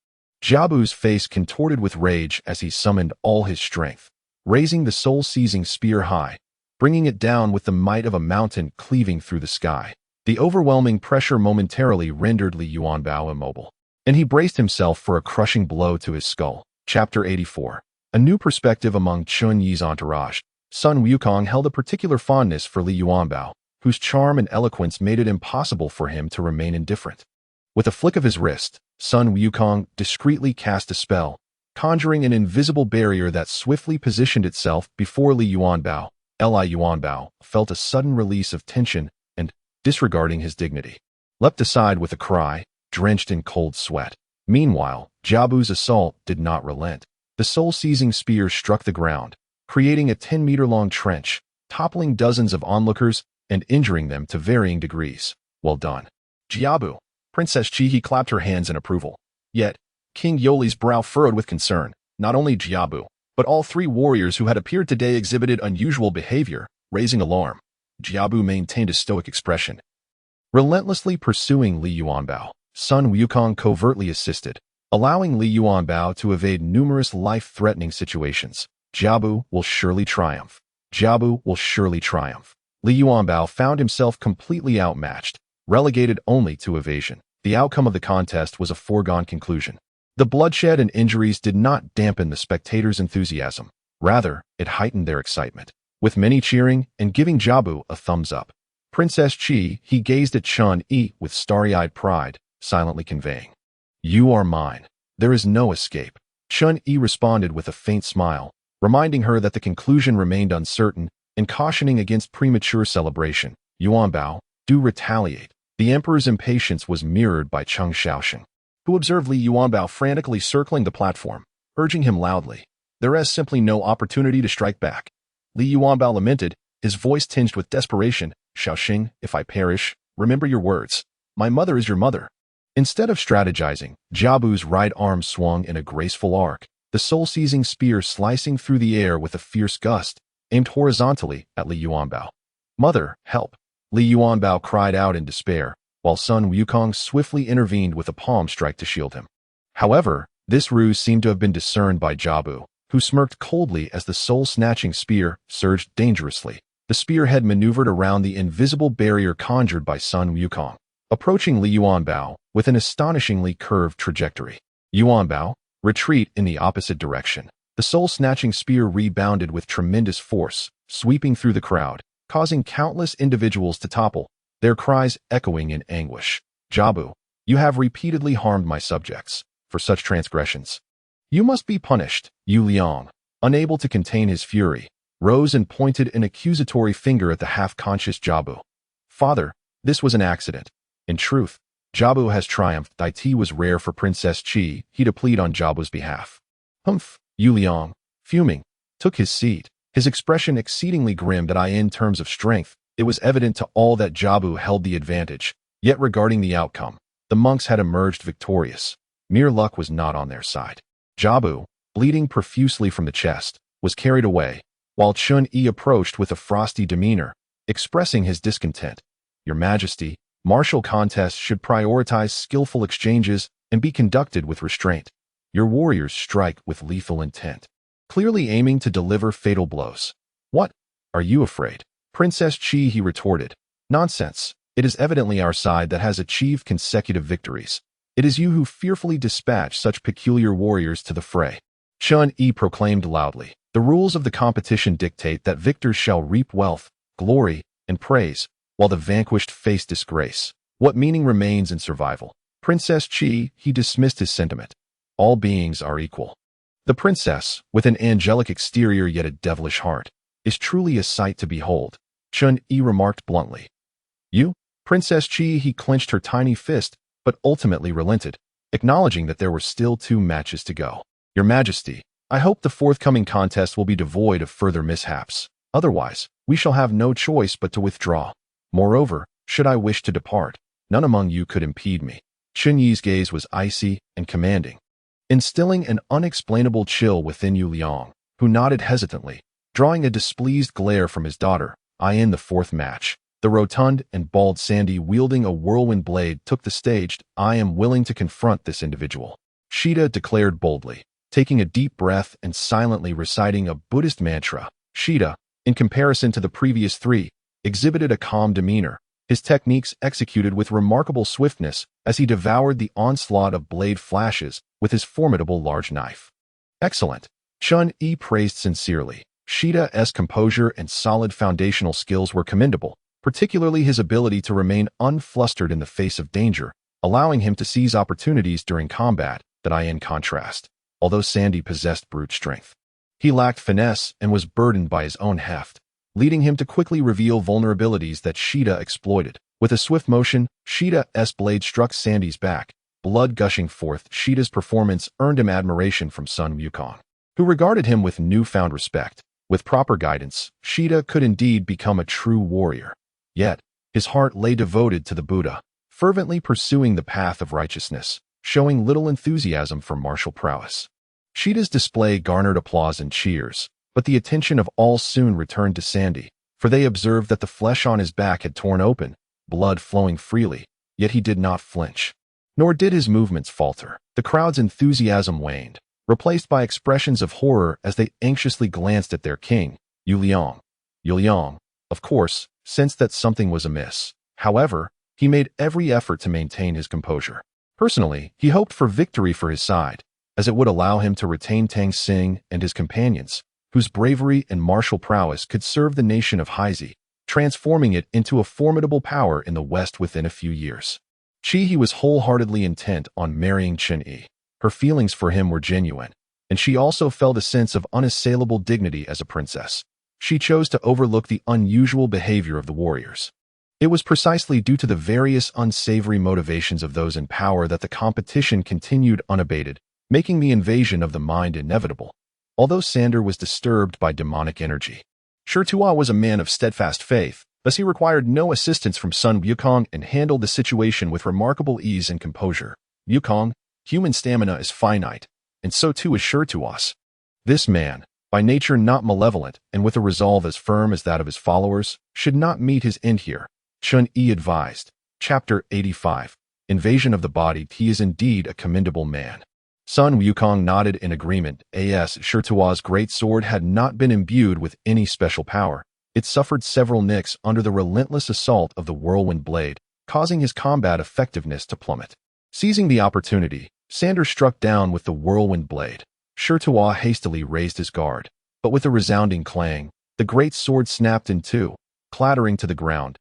Jiabu's face contorted with rage as he summoned all his strength, raising the soul-seizing spear high, bringing it down with the might of a mountain cleaving through the sky. The overwhelming pressure momentarily rendered Li Yuanbao immobile, and he braced himself for a crushing blow to his skull. Chapter 84. A new perspective among Chun-Yi's entourage. Sun Wukong held a particular fondness for Li Yuanbao, whose charm and eloquence made it impossible for him to remain indifferent. With a flick of his wrist, Sun Wukong discreetly cast a spell, conjuring an invisible barrier that swiftly positioned itself before Li Yuanbao. Li Yuanbao felt a sudden release of tension and, disregarding his dignity, leapt aside with a cry, drenched in cold sweat. Meanwhile, Jiabu's assault did not relent. The soul-seizing spear struck the ground, creating a 10-meter-long trench, toppling dozens of onlookers and injuring them to varying degrees. Well done, Jiabu. Princess Chihi clapped her hands in approval. Yet, King Yoli's brow furrowed with concern. Not only Jiabu, but all 3 warriors who had appeared today exhibited unusual behavior, raising alarm. Jiabu maintained a stoic expression, relentlessly pursuing Li Yuanbao. Sun Wukong covertly assisted, allowing Li Yuanbao to evade numerous life-threatening situations. Jiabu will surely triumph. Jiabu will surely triumph. Li Yuanbao found himself completely outmatched, relegated only to evasion. The outcome of the contest was a foregone conclusion. The bloodshed and injuries did not dampen the spectators' enthusiasm. Rather, it heightened their excitement. With many cheering and giving Jiabu a thumbs up, Princess Chi, he gazed at Chun-Yi with starry-eyed pride, silently conveying, "You are mine. There is no escape." Chun-Yi responded with a faint smile, reminding her that the conclusion remained uncertain and cautioning against premature celebration. Yuanbao, do retaliate. The emperor's impatience was mirrored by Cheng Xiaosheng, who observed Li Yuanbao frantically circling the platform, urging him loudly. There is simply no opportunity to strike back. Li Yuanbao lamented, his voice tinged with desperation. Xiaosheng, if I perish, remember your words. My mother is your mother. Instead of strategizing, Jiabu's right arm swung in a graceful arc, the soul-seizing spear slicing through the air with a fierce gust, aimed horizontally at Li Yuanbao. Mother, help! Li Yuanbao cried out in despair, while Sun Wukong swiftly intervened with a palm strike to shield him. However, this ruse seemed to have been discerned by Jiabu, who smirked coldly as the soul-snatching spear surged dangerously. The spearhead maneuvered around the invisible barrier conjured by Sun Wukong, approaching Li Yuanbao with an astonishingly curved trajectory. Yuanbao, retreat in the opposite direction. The soul-snatching spear rebounded with tremendous force, sweeping through the crowd, causing countless individuals to topple, their cries echoing in anguish. Jiabu, you have repeatedly harmed my subjects. For such transgressions, you must be punished. Yu Liang, unable to contain his fury, rose and pointed an accusatory finger at the half-conscious Jiabu. Father, this was an accident. In truth, Jiabu has triumphed. Tea was rare for Princess Chi. He to plead on Jiabu's behalf. Humph. Yu Liang, fuming, took his seat, his expression exceedingly grim. In terms of strength, it was evident to all that Jiabu held the advantage. Yet regarding the outcome, the monks had emerged victorious. Mere luck was not on their side. Jiabu, bleeding profusely from the chest, was carried away, while Chun-Yi approached with a frosty demeanor, expressing his discontent. Your Majesty, martial contests should prioritize skillful exchanges and be conducted with restraint. Your warriors strike with lethal intent. clearly aiming to deliver fatal blows. "What? Are you afraid, Princess Chi?" he retorted. "Nonsense. It is evidently our side that has achieved consecutive victories. It is you who fearfully dispatch such peculiar warriors to the fray." Chun-Yi proclaimed loudly. "The rules of the competition dictate that victors shall reap wealth, glory, and praise, while the vanquished face disgrace. What meaning remains in survival? Princess Chi," he dismissed his sentiment. "All beings are equal. The princess, with an angelic exterior yet a devilish heart, is truly a sight to behold," Chun-Yi remarked bluntly. "You, Princess Chi," he clenched her tiny fist, but ultimately relented, acknowledging that there were still 2 matches to go. "Your Majesty, I hope the forthcoming contest will be devoid of further mishaps. Otherwise, we shall have no choice but to withdraw. Moreover, should I wish to depart, none among you could impede me." Chun-Yi's gaze was icy and commanding, instilling an unexplainable chill within Yu Liang, who nodded hesitantly, drawing a displeased glare from his daughter. In the 4th match, the rotund and bald Sandy wielding a whirlwind blade took the stage. "I am willing to confront this individual," Shida declared boldly, taking a deep breath and silently reciting a Buddhist mantra. Shida, in comparison to the previous 3, exhibited a calm demeanor, his techniques executed with remarkable swiftness as he devoured the onslaught of blade flashes with his formidable large knife. "Excellent," Chun-Yi praised sincerely. Shida's composure and solid foundational skills were commendable, particularly his ability to remain unflustered in the face of danger, allowing him to seize opportunities during combat. In contrast, although Sandy possessed brute strength, he lacked finesse and was burdened by his own heft, leading him to quickly reveal vulnerabilities that Shida exploited. With a swift motion, Shida's blade struck Sandy's back, blood gushing forth. Shida's performance earned him admiration from Sun Wukong, who regarded him with newfound respect. With proper guidance, Shida could indeed become a true warrior. Yet, his heart lay devoted to the Buddha, fervently pursuing the path of righteousness, showing little enthusiasm for martial prowess. Shida's display garnered applause and cheers, but the attention of all soon returned to Sandy, for they observed that the flesh on his back had torn open, blood flowing freely, yet he did not flinch. Nor did his movements falter. The crowd's enthusiasm waned, replaced by expressions of horror as they anxiously glanced at their king. Yu Liang, of course, sensed that something was amiss. However, he made every effort to maintain his composure. Personally, he hoped for victory for his side, as it would allow him to retain Tang Xing and his companions, whose bravery and martial prowess could serve the nation of Haizi, transforming it into a formidable power in the West within a few years. He was wholeheartedly intent on marrying Chun-Yi. Her feelings for him were genuine, and she also felt a sense of unassailable dignity as a princess. She chose to overlook the unusual behavior of the warriors. It was precisely due to the various unsavory motivations of those in power that the competition continued unabated, making the invasion of the mind inevitable. Although Sander was disturbed by demonic energy, Shurtua was a man of steadfast faith, thus he required no assistance from Sun Wukong and handled the situation with remarkable ease and composure. "Wukong, human stamina is finite, and so too is Shurtua's. This man, by nature not malevolent and with a resolve as firm as that of his followers, should not meet his end here," Chun-Yi advised. Chapter 85. Invasion of the Body. He is indeed a commendable man. Sun Wukong nodded in agreement. Shurtua's great sword had not been imbued with any special power. It suffered several nicks under the relentless assault of the whirlwind blade, causing his combat effectiveness to plummet. Seizing the opportunity, Sander struck down with the whirlwind blade. Shurtua hastily raised his guard, but with a resounding clang, the great sword snapped in two, clattering to the ground.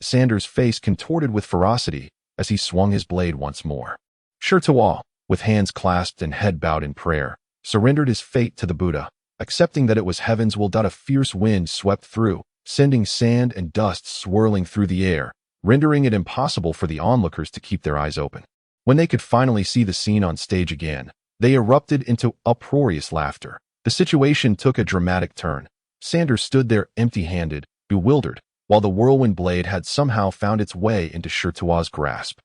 Sander's face contorted with ferocity as he swung his blade once more. Shurtua, with hands clasped and head bowed in prayer, surrendered his fate to the Buddha, accepting that it was heaven's will. A fierce wind swept through, sending sand and dust swirling through the air, rendering it impossible for the onlookers to keep their eyes open. When they could finally see the scene on stage again, they erupted into uproarious laughter. The situation took a dramatic turn. Sander stood there empty-handed, bewildered, while the whirlwind blade had somehow found its way into Shurtua's grasp.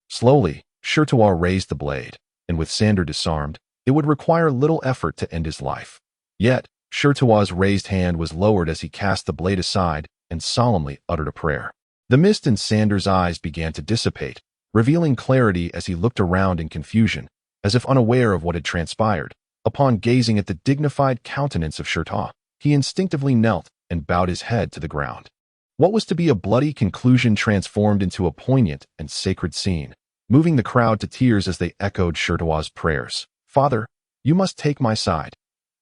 Slowly, Shurtua raised the blade, and with Sander disarmed, it would require little effort to end his life. Yet, Shurtua's raised hand was lowered as he cast the blade aside and solemnly uttered a prayer. The mist in Sander's eyes began to dissipate, revealing clarity as he looked around in confusion, as if unaware of what had transpired. Upon gazing at the dignified countenance of Shurta, he instinctively knelt and bowed his head to the ground. What was to be a bloody conclusion transformed into a poignant and sacred scene, moving the crowd to tears as they echoed Shurta's prayers. "Father, you must take my side,"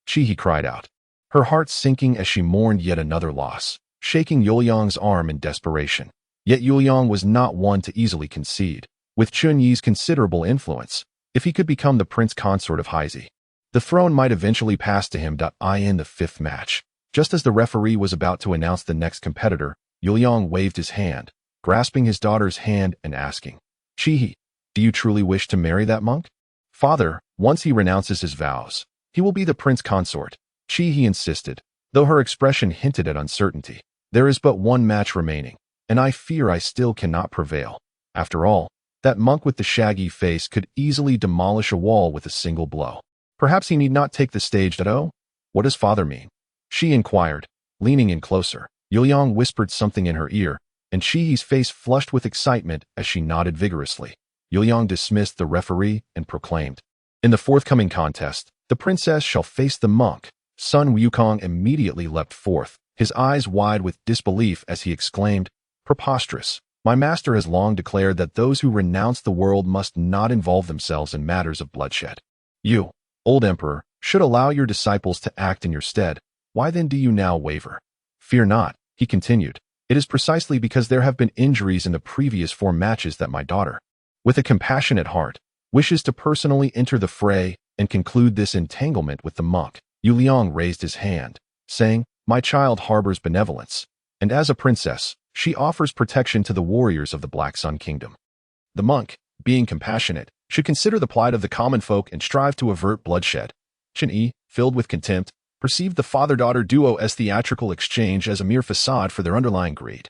Chihi cried out, her heart sinking as she mourned yet another loss, shaking Yuliang's arm in desperation. Yet Yuliang was not one to easily concede. With Chunyi's considerable influence, if he could become the prince consort of Haizi, the throne might eventually pass to him. In the fifth match, just as the referee was about to announce the next competitor, Yuliang waved his hand, grasping his daughter's hand and asking, "Chihi, do you truly wish to marry that monk?" "Father, once he renounces his vows, he will be the prince consort," Chihi insisted, though her expression hinted at uncertainty. "There is but one match remaining, and I fear I still cannot prevail. After all, that monk with the shaggy face could easily demolish a wall with a single blow. Perhaps he need not take the stage. Oh, what does father mean?" she inquired, leaning in closer. Yuliang whispered something in her ear, and Chihi's face flushed with excitement as she nodded vigorously. Yuliang dismissed the referee and proclaimed, "In the forthcoming contest, the princess shall face the monk." Sun Wukong immediately leapt forth, his eyes wide with disbelief as he exclaimed, "Preposterous! My master has long declared that those who renounce the world must not involve themselves in matters of bloodshed. You, old emperor, should allow your disciples to act in your stead. Why then do you now waver?" "Fear not," he continued. "It is precisely because there have been injuries in the previous 4 matches that my daughter, with a compassionate heart, wishes to personally enter the fray and conclude this entanglement with the monk." Yuliang raised his hand, saying, "My child harbors benevolence, and as a princess, she offers protection to the warriors of the Black Sun Kingdom. The monk, being compassionate, should consider the plight of the common folk and strive to avert bloodshed." Chen-Yi, filled with contempt, perceived the father-daughter duo's theatrical exchange as a mere facade for their underlying greed.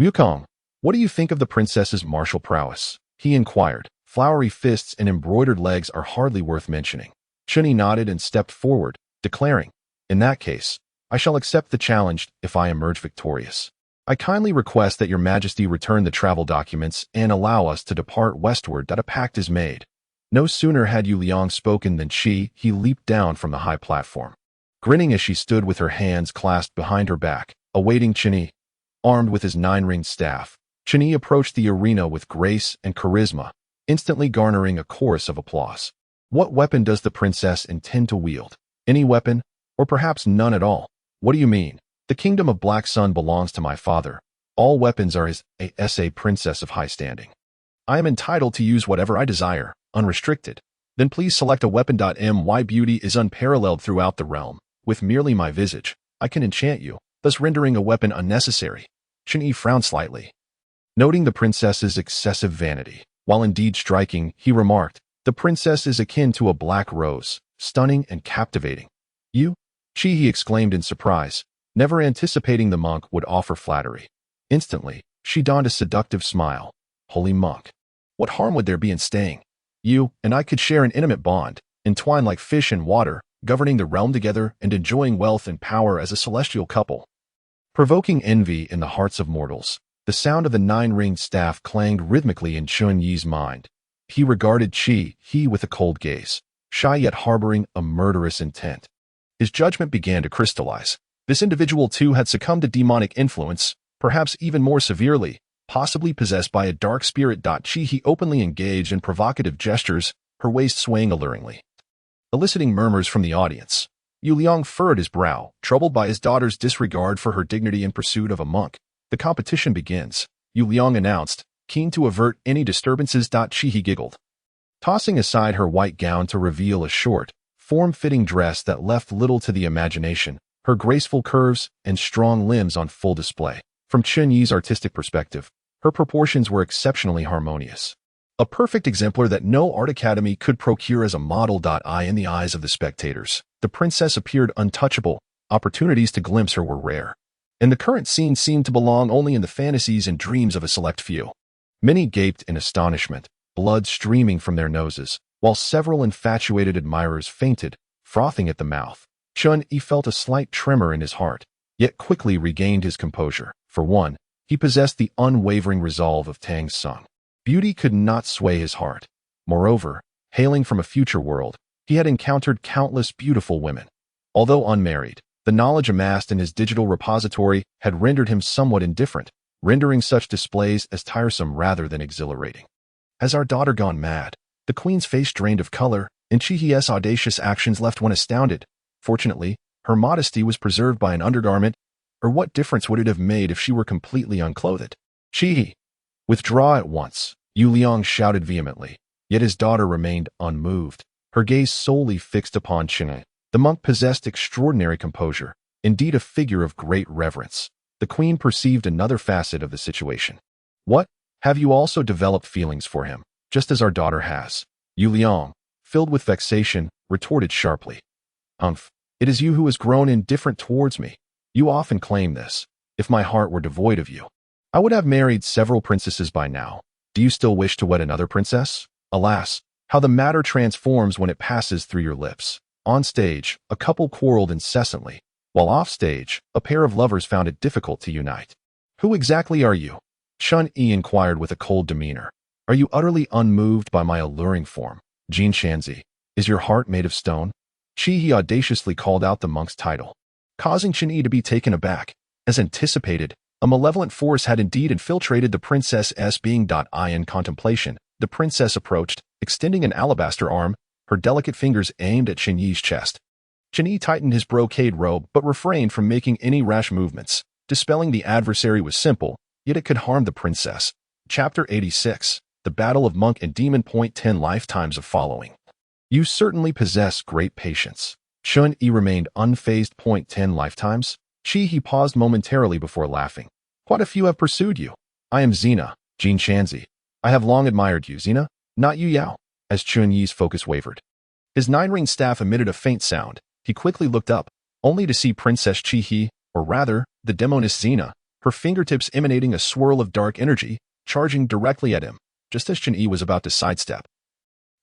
"Wukong, what do you think of the princess's martial prowess?" he inquired. "Flowery fists and embroidered legs are hardly worth mentioning." Chen-Yi nodded and stepped forward, declaring, "In that case, I shall accept the challenge if I emerge victorious. I kindly request that your majesty return the travel documents and allow us to depart westward. A pact is made." No sooner had Yuliang spoken than he leaped down from the high platform. Grinning as she stood with her hands clasped behind her back, awaiting Chen-Yi. Armed with his 9-ringed staff, Chen-Yi approached the arena with grace and charisma, instantly garnering a chorus of applause. "What weapon does the princess intend to wield? Any weapon, or perhaps none at all?" "What do you mean? The kingdom of Black Sun belongs to my father. All weapons are his, as a princess of high standing. I am entitled to use whatever I desire, unrestricted." "Then please select a weapon. My beauty is unparalleled throughout the realm. With merely my visage, I can enchant you, thus rendering a weapon unnecessary." Chen-Yi frowned slightly, noting the princess's excessive vanity. While indeed striking, he remarked, "The princess is akin to a black rose, stunning and captivating." "You?" Chihi exclaimed in surprise, never anticipating the monk would offer flattery. Instantly, she donned a seductive smile. "Holy monk, what harm would there be in staying? You and I could share an intimate bond, entwined like fish and water, governing the realm together and enjoying wealth and power as a celestial couple." Provoking envy in the hearts of mortals, the sound of the 9-ringed staff clanged rhythmically in Chun-Yi's mind. He regarded Chi-He with a cold gaze, shy yet harboring a murderous intent. His judgment began to crystallize. This individual too had succumbed to demonic influence, perhaps even more severely, possibly possessed by a dark spirit. Chi-He openly engaged in provocative gestures, her waist swaying alluringly, eliciting murmurs from the audience. Yuliang furrowed his brow, troubled by his daughter's disregard for her dignity in pursuit of a monk. "The competition begins," Yuliang announced, keen to avert any disturbances. Chi-He giggled, tossing aside her white gown to reveal a short, form-fitting dress that left little to the imagination, her graceful curves and strong limbs on full display. From Chun-Yi's artistic perspective, her proportions were exceptionally harmonious. A perfect exemplar that no art academy could procure as a model. In the eyes of the spectators, the princess appeared untouchable. Opportunities to glimpse her were rare, and the current scene seemed to belong only in the fantasies and dreams of a select few. Many gaped in astonishment, blood streaming from their noses, while several infatuated admirers fainted, frothing at the mouth. Chun-Yi felt a slight tremor in his heart, yet quickly regained his composure. For one, he possessed the unwavering resolve of Tang Sung. Beauty could not sway his heart. Moreover, hailing from a future world, He had encountered countless beautiful women. Although unmarried, the knowledge amassed in his digital repository had rendered him somewhat indifferent, rendering such displays as tiresome rather than exhilarating. Has our daughter gone mad? The queen's face drained of color, and Chihi's audacious actions left one astounded. Fortunately, her modesty was preserved by an undergarment, or what difference would it have made if she were completely unclothed? Chihi! Withdraw at once, Yu Liang shouted vehemently, yet his daughter remained unmoved, her gaze solely fixed upon Chen. The monk possessed extraordinary composure, indeed a figure of great reverence. The queen perceived another facet of the situation. What? Have you also developed feelings for him, just as our daughter has? Yu Liang, filled with vexation, retorted sharply. It is you who has grown indifferent towards me. You often claim this. If my heart were devoid of you, I would have married several princesses by now. Do you still wish to wed another princess? Alas, how the matter transforms when it passes through your lips. On stage, a couple quarreled incessantly, while off stage, a pair of lovers found it difficult to unite. Who exactly are you? Chun-Yi inquired with a cold demeanor. Are you utterly unmoved by my alluring form? Jin Shanzi, is your heart made of stone? Chi-He audaciously called out the monk's title, causing Chen-Yi to be taken aback. As anticipated, a malevolent force had indeed infiltrated the princess's being. In contemplation, the princess approached, extending an alabaster arm, her delicate fingers aimed at Chen-Yi's chest. Chen-Yi tightened his brocade robe but refrained from making any rash movements. Dispelling the adversary was simple, yet it could harm the princess. Chapter 86, The Battle of Monk and Demon. 10 Lifetimes of following. You certainly possess great patience. Chun-Yi remained unfazed. 10 lifetimes? Chi-He paused momentarily before laughing. Quite a few have pursued you. I am Xena, Jin Shanzi. I have long admired you, Xena, not Yu Yao. As Chun-Yi's focus wavered, his nine-ring staff emitted a faint sound. He quickly looked up, only to see Princess Chi-He, or rather, the demoness Xena, her fingertips emanating a swirl of dark energy, charging directly at him, just as Chun-Yi was about to sidestep.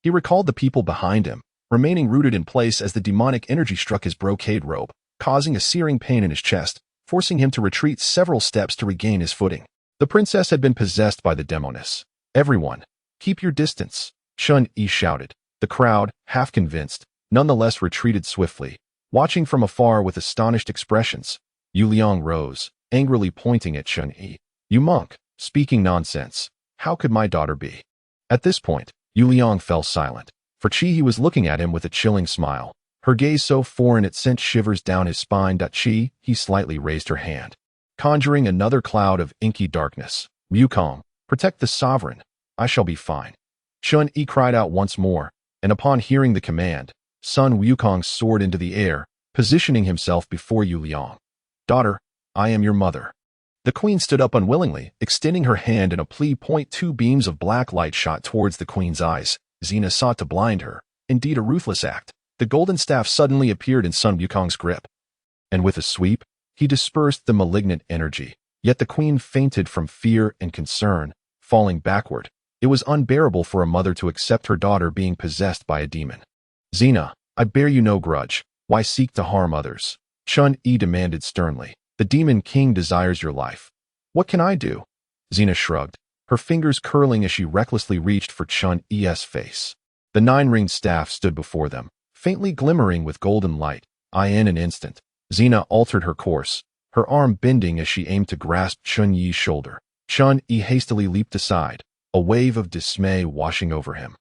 He recalled the people behind him, remaining rooted in place as the demonic energy struck his brocade robe, causing a searing pain in his chest, forcing him to retreat several steps to regain his footing. The princess had been possessed by the demoness. Everyone, keep your distance, Chun-Yi shouted. The crowd, half convinced, nonetheless retreated swiftly, watching from afar with astonished expressions. Yu Liang rose, angrily pointing at Chun-Yi. You monk, speaking nonsense. How could my daughter be? At this point, Yu Liang fell silent, for Chi-He was looking at him with a chilling smile, her gaze so foreign it sent shivers down his spine. Chi-He slightly raised her hand, conjuring another cloud of inky darkness. Wukong, protect the sovereign. I shall be fine. Chun-Yi cried out once more, and upon hearing the command, Sun Wukong soared into the air, positioning himself before Yu Liang. Daughter, I am your mother. The queen stood up unwillingly, extending her hand in a plea. 2 beams of black light shot towards the queen's eyes. Xena sought to blind her, indeed a ruthless act. The golden staff suddenly appeared in Sun Wukong's grip, and with a sweep, he dispersed the malignant energy. Yet the queen fainted from fear and concern, falling backward. It was unbearable for a mother to accept her daughter being possessed by a demon. Xena, I bear you no grudge. Why seek to harm others? Chun-Yi demanded sternly. The demon king desires your life. What can I do? Xena shrugged, her fingers curling as she recklessly reached for Chun-Yi's face. The 9-ringed staff stood before them, faintly glimmering with golden light. In an instant, Xena altered her course, her arm bending as she aimed to grasp Chun-Yi's shoulder. Chun-Yi hastily leaped aside, a wave of dismay washing over him.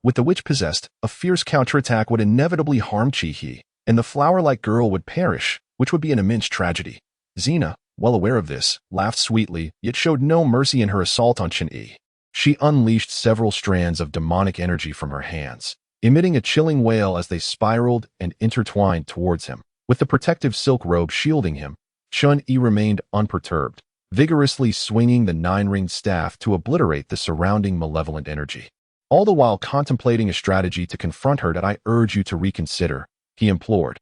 With the witch possessed, a fierce counterattack would inevitably harm Chi-He, and the flower-like girl would perish, which would be an immense tragedy. Xena, well aware of this, laughed sweetly, yet showed no mercy in her assault on Chun-Yi. She unleashed several strands of demonic energy from her hands, emitting a chilling wail as they spiraled and intertwined towards him. With the protective silk robe shielding him, Chun-Yi remained unperturbed, vigorously swinging the 9-ringed staff to obliterate the surrounding malevolent energy. All the while contemplating a strategy to confront her. I urge you to reconsider, he implored.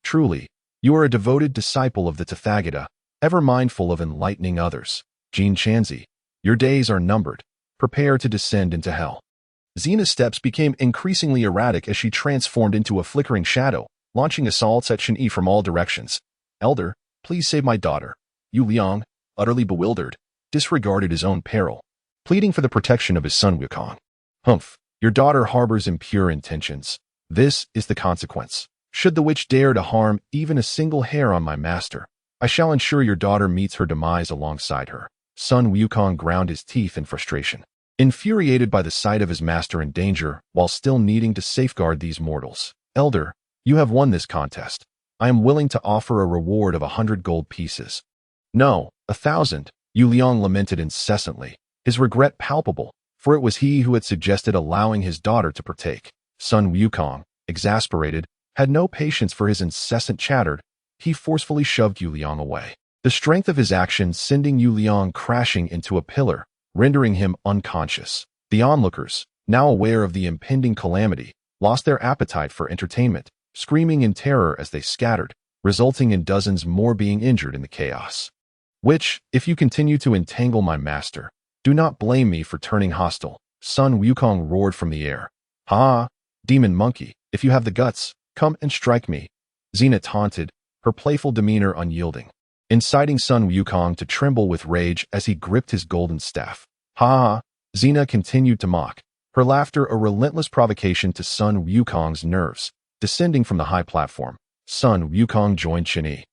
Truly, you are a devoted disciple of the Tathagata, ever mindful of enlightening others. Jin Shanzi, your days are numbered. Prepare to descend into hell. Xena's steps became increasingly erratic as she transformed into a flickering shadow, launching assaults at Chun-Yi from all directions. Elder, please save my daughter. Yu Liang, utterly bewildered, disregarded his own peril, pleading for the protection of his son Wukong. Your daughter harbors impure intentions. This is the consequence. Should the witch dare to harm even a single hair on my master, I shall ensure your daughter meets her demise alongside her. Sun Wukong ground his teeth in frustration, infuriated by the sight of his master in danger while still needing to safeguard these mortals. Elder, you have won this contest. I am willing to offer a reward of 100 gold pieces. No, 1,000, Yu Liang lamented incessantly, his regret palpable, for it was he who had suggested allowing his daughter to partake. Sun Wukong, exasperated, had no patience for his incessant chatter. He forcefully shoved Yu Liang away, the strength of his action sending Yu Liang crashing into a pillar, rendering him unconscious. The onlookers, now aware of the impending calamity, lost their appetite for entertainment, screaming in terror as they scattered, resulting in dozens more being injured in the chaos. Which, if you continue to entangle my master, do not blame me for turning hostile. Sun Wukong roared from the air. Ha! Demon monkey, if you have the guts, come and strike me. Xena taunted, her playful demeanor unyielding, inciting Sun Wukong to tremble with rage as he gripped his golden staff. Ha ha! Xena continued to mock, her laughter a relentless provocation to Sun Wukong's nerves. Descending from the high platform, Sun Wukong joined Chen-Yi,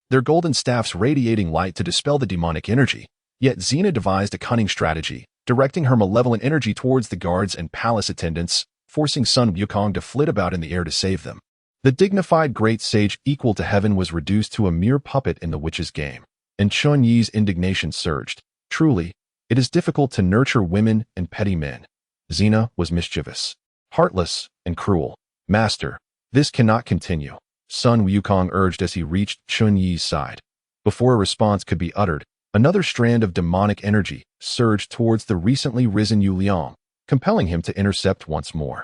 their golden staffs radiating light to dispel the demonic energy. Yet Xena devised a cunning strategy, directing her malevolent energy towards the guards and palace attendants, forcing Sun Wukong to flit about in the air to save them. The dignified great sage equal to heaven was reduced to a mere puppet in the witch's game, and Chun-Yi's indignation surged. Truly, it is difficult to nurture women and petty men. Xena was mischievous, heartless, and cruel. Master, this cannot continue, Sun Wukong urged as he reached Chun-Yi's side. Before a response could be uttered, another strand of demonic energy surged towards the recently risen Yu Liang, compelling him to intercept once more.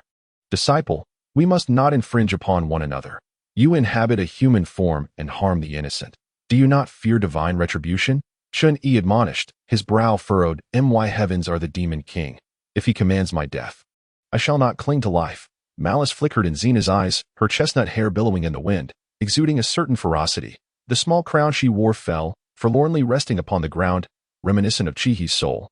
Disciple, we must not infringe upon one another. You inhabit a human form and harm the innocent. Do you not fear divine retribution? Chun-Yi admonished, his brow furrowed. My heavens are the demon king. If he commands my death, I shall not cling to life. Malice flickered in Xena's eyes, her chestnut hair billowing in the wind, exuding a certain ferocity. The small crown she wore fell, forlornly resting upon the ground, reminiscent of Chi-Hi's soul.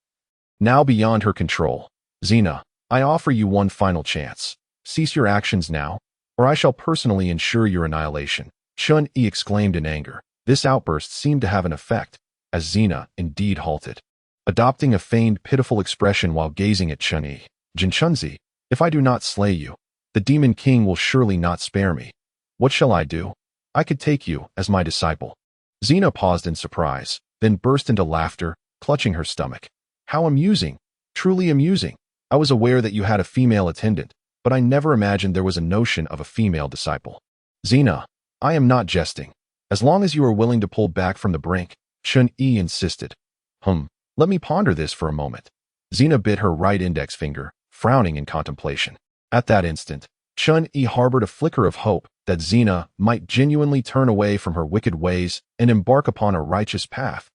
Now beyond her control. Xena, I offer you one final chance. Cease your actions now, or I shall personally ensure your annihilation. Chun-Yi exclaimed in anger. This outburst seemed to have an effect, as Xena indeed halted, adopting a feigned pitiful expression while gazing at Chun-Yi. Jinchunzi, if I do not slay you, the demon king will surely not spare me. What shall I do? I could take you as my disciple. Xena paused in surprise, then burst into laughter, clutching her stomach. How amusing! Truly amusing! I was aware that you had a female attendant, but I never imagined there was a notion of a female disciple. Xena, I am not jesting. As long as you are willing to pull back from the brink, Chun-Yi insisted. Let me ponder this for a moment. Xena bit her right index finger, frowning in contemplation. At that instant, Chun-Yi harbored a flicker of hope that Xena might genuinely turn away from her wicked ways and embark upon a righteous path.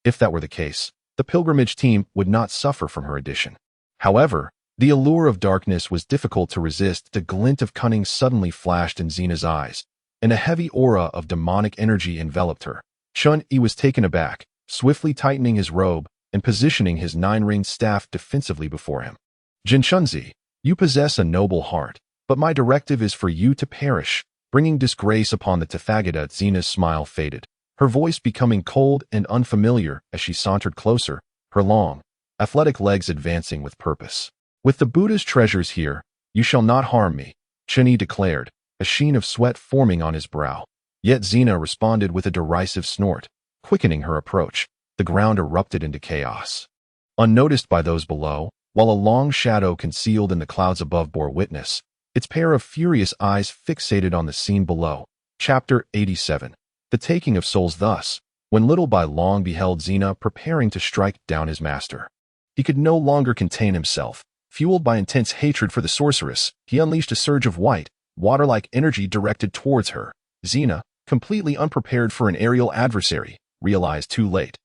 If that were the case, the pilgrimage team would not suffer from her addition. However, the allure of darkness was difficult to resist. The glint of cunning suddenly flashed in Xena's eyes, and a heavy aura of demonic energy enveloped her. Chun-Yi was taken aback, swiftly tightening his robe and positioning his nine-ringed staff defensively before him. Jinchunzi, you possess a noble heart, but my directive is for you to perish, bringing disgrace upon the Tathagata. Xena's smile faded, her voice becoming cold and unfamiliar as she sauntered closer, her long, athletic legs advancing with purpose. With the Buddha's treasures here, you shall not harm me, Chun-Yi declared, a sheen of sweat forming on his brow. Yet Xena responded with a derisive snort, quickening her approach. The ground erupted into chaos. Unnoticed by those below, while a long shadow concealed in the clouds above bore witness, its pair of furious eyes fixated on the scene below. Chapter 87. The taking of souls. Thus, when little by long beheld Xena preparing to strike down his master, he could no longer contain himself. Fueled by intense hatred for the sorceress, he unleashed a surge of white, water-like energy directed towards her. Xena, completely unprepared for an aerial adversary, realized too late,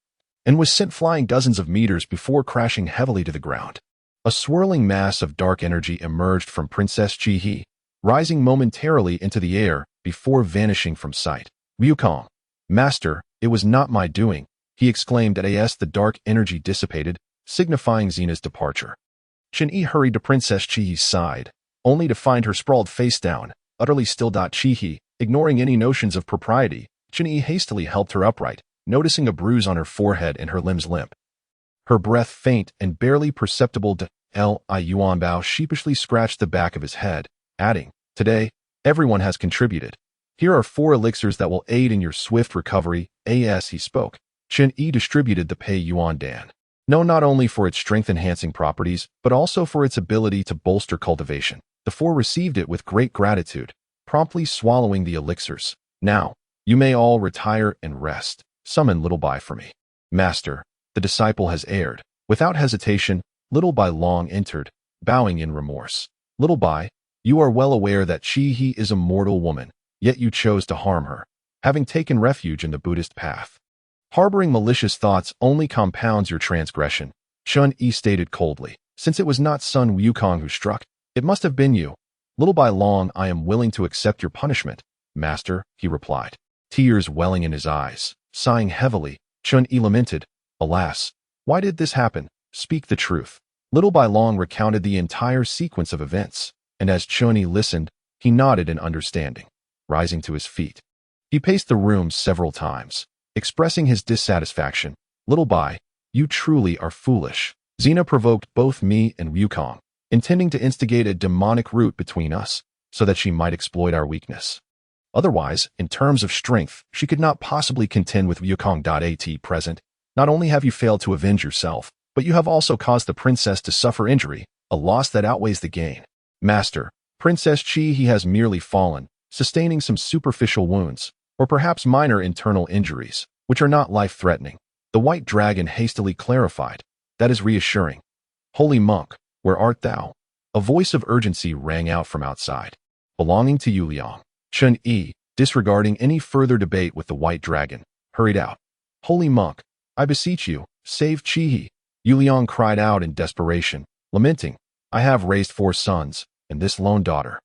and was sent flying dozens of meters before crashing heavily to the ground. A swirling mass of dark energy emerged from Princess Chi-Hi, rising momentarily into the air before vanishing from sight. Wukong, Master, it was not my doing, he exclaimed as the dark energy dissipated, signifying Xena's departure. Chen-Yi hurried to Princess Chi-Hi's side, only to find her sprawled face down, utterly still. Chi-He, ignoring any notions of propriety, Chen-Yi hastily helped her upright, noticing a bruise on her forehead and her limbs limp. Her breath faint and barely perceptible. Yuan Bao sheepishly scratched the back of his head, adding, "Today, everyone has contributed. Here are 4 elixirs that will aid in your swift recovery." As he spoke, Chen-Yi distributed the Pei Yuan Dan, known not only for its strength-enhancing properties, but also for its ability to bolster cultivation. The 4 received it with great gratitude, promptly swallowing the elixirs. "Now, you may all retire and rest. Summon Little Bai for me." "Master, the disciple has erred." Without hesitation, Little Bai Long entered, bowing in remorse. "Little Bai, you are well aware that Chi-He is a mortal woman, yet you chose to harm her, having taken refuge in the Buddhist path. Harboring malicious thoughts only compounds your transgression," Chen-Yi stated coldly. "Since it was not Sun Wukong who struck, it must have been you. Little Bai Long, I am willing to accept your punishment." "Master," he replied, tears welling in his eyes. Sighing heavily, Chen-Yi lamented, "Alas, why did this happen? Speak the truth." Little Bai Long recounted the entire sequence of events, and as Chen-Yi listened, he nodded in understanding. Rising to his feet, he paced the room several times, expressing his dissatisfaction. "Little Bai, you truly are foolish. Xena provoked both me and Wukong, intending to instigate a demonic root between us, so that she might exploit our weakness. Otherwise, in terms of strength, she could not possibly contend with Wukong. At present, not only have you failed to avenge yourself, but you have also caused the princess to suffer injury, a loss that outweighs the gain. Master, Princess Chi-He has merely fallen, sustaining some superficial wounds, or perhaps minor internal injuries, which are not life-threatening." The white dragon hastily clarified. "That is reassuring. Holy monk, where art thou?" A voice of urgency rang out from outside. "Belonging to Yu Liang." Chen-Yi, disregarding any further debate with the white dragon, hurried out. "Holy monk, I beseech you, save Chi-He." Yu Liang cried out in desperation, lamenting, "I have raised 4 sons, and this lone daughter.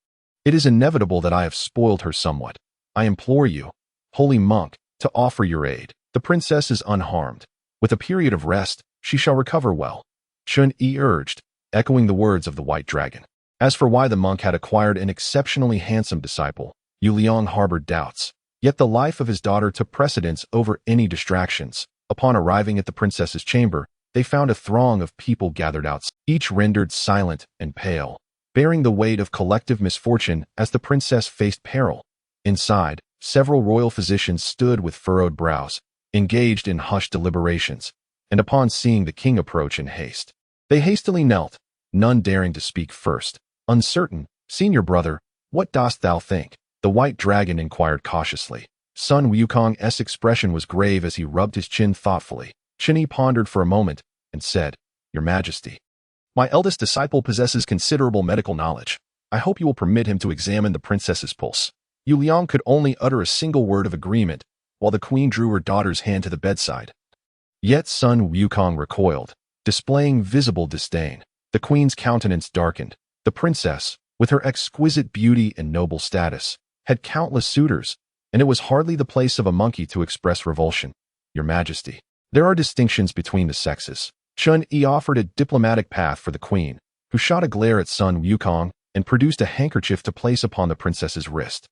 It is inevitable that I have spoiled her somewhat. I implore you, holy monk, to offer your aid. The princess is unharmed. With a period of rest, she shall recover well." Chen-Yi urged, echoing the words of the white dragon. As for why the monk had acquired an exceptionally handsome disciple, Yu Liang harbored doubts. Yet the life of his daughter took precedence over any distractions. Upon arriving at the princess's chamber, they found a throng of people gathered outside, each rendered silent and pale, bearing the weight of collective misfortune as the princess faced peril. Inside, several royal physicians stood with furrowed brows, engaged in hushed deliberations, and upon seeing the king approach in haste, they hastily knelt, none daring to speak first. Uncertain, "Senior brother, what dost thou think?" the white dragon inquired cautiously. Sun Wukong's expression was grave as he rubbed his chin thoughtfully. Chen-Yi pondered for a moment and said, "Your Majesty, my eldest disciple possesses considerable medical knowledge. I hope you will permit him to examine the princess's pulse." Yu Liang could only utter a single word of agreement, while the queen drew her daughter's hand to the bedside. Yet Sun Wukong recoiled, displaying visible disdain. The queen's countenance darkened. The princess, with her exquisite beauty and noble status, had countless suitors, and it was hardly the place of a monkey to express revulsion. "Your Majesty, there are distinctions between the sexes." Chen-Yi offered a diplomatic path for the queen, who shot a glare at Sun Wukong and produced a handkerchief to place upon the princess's wrist.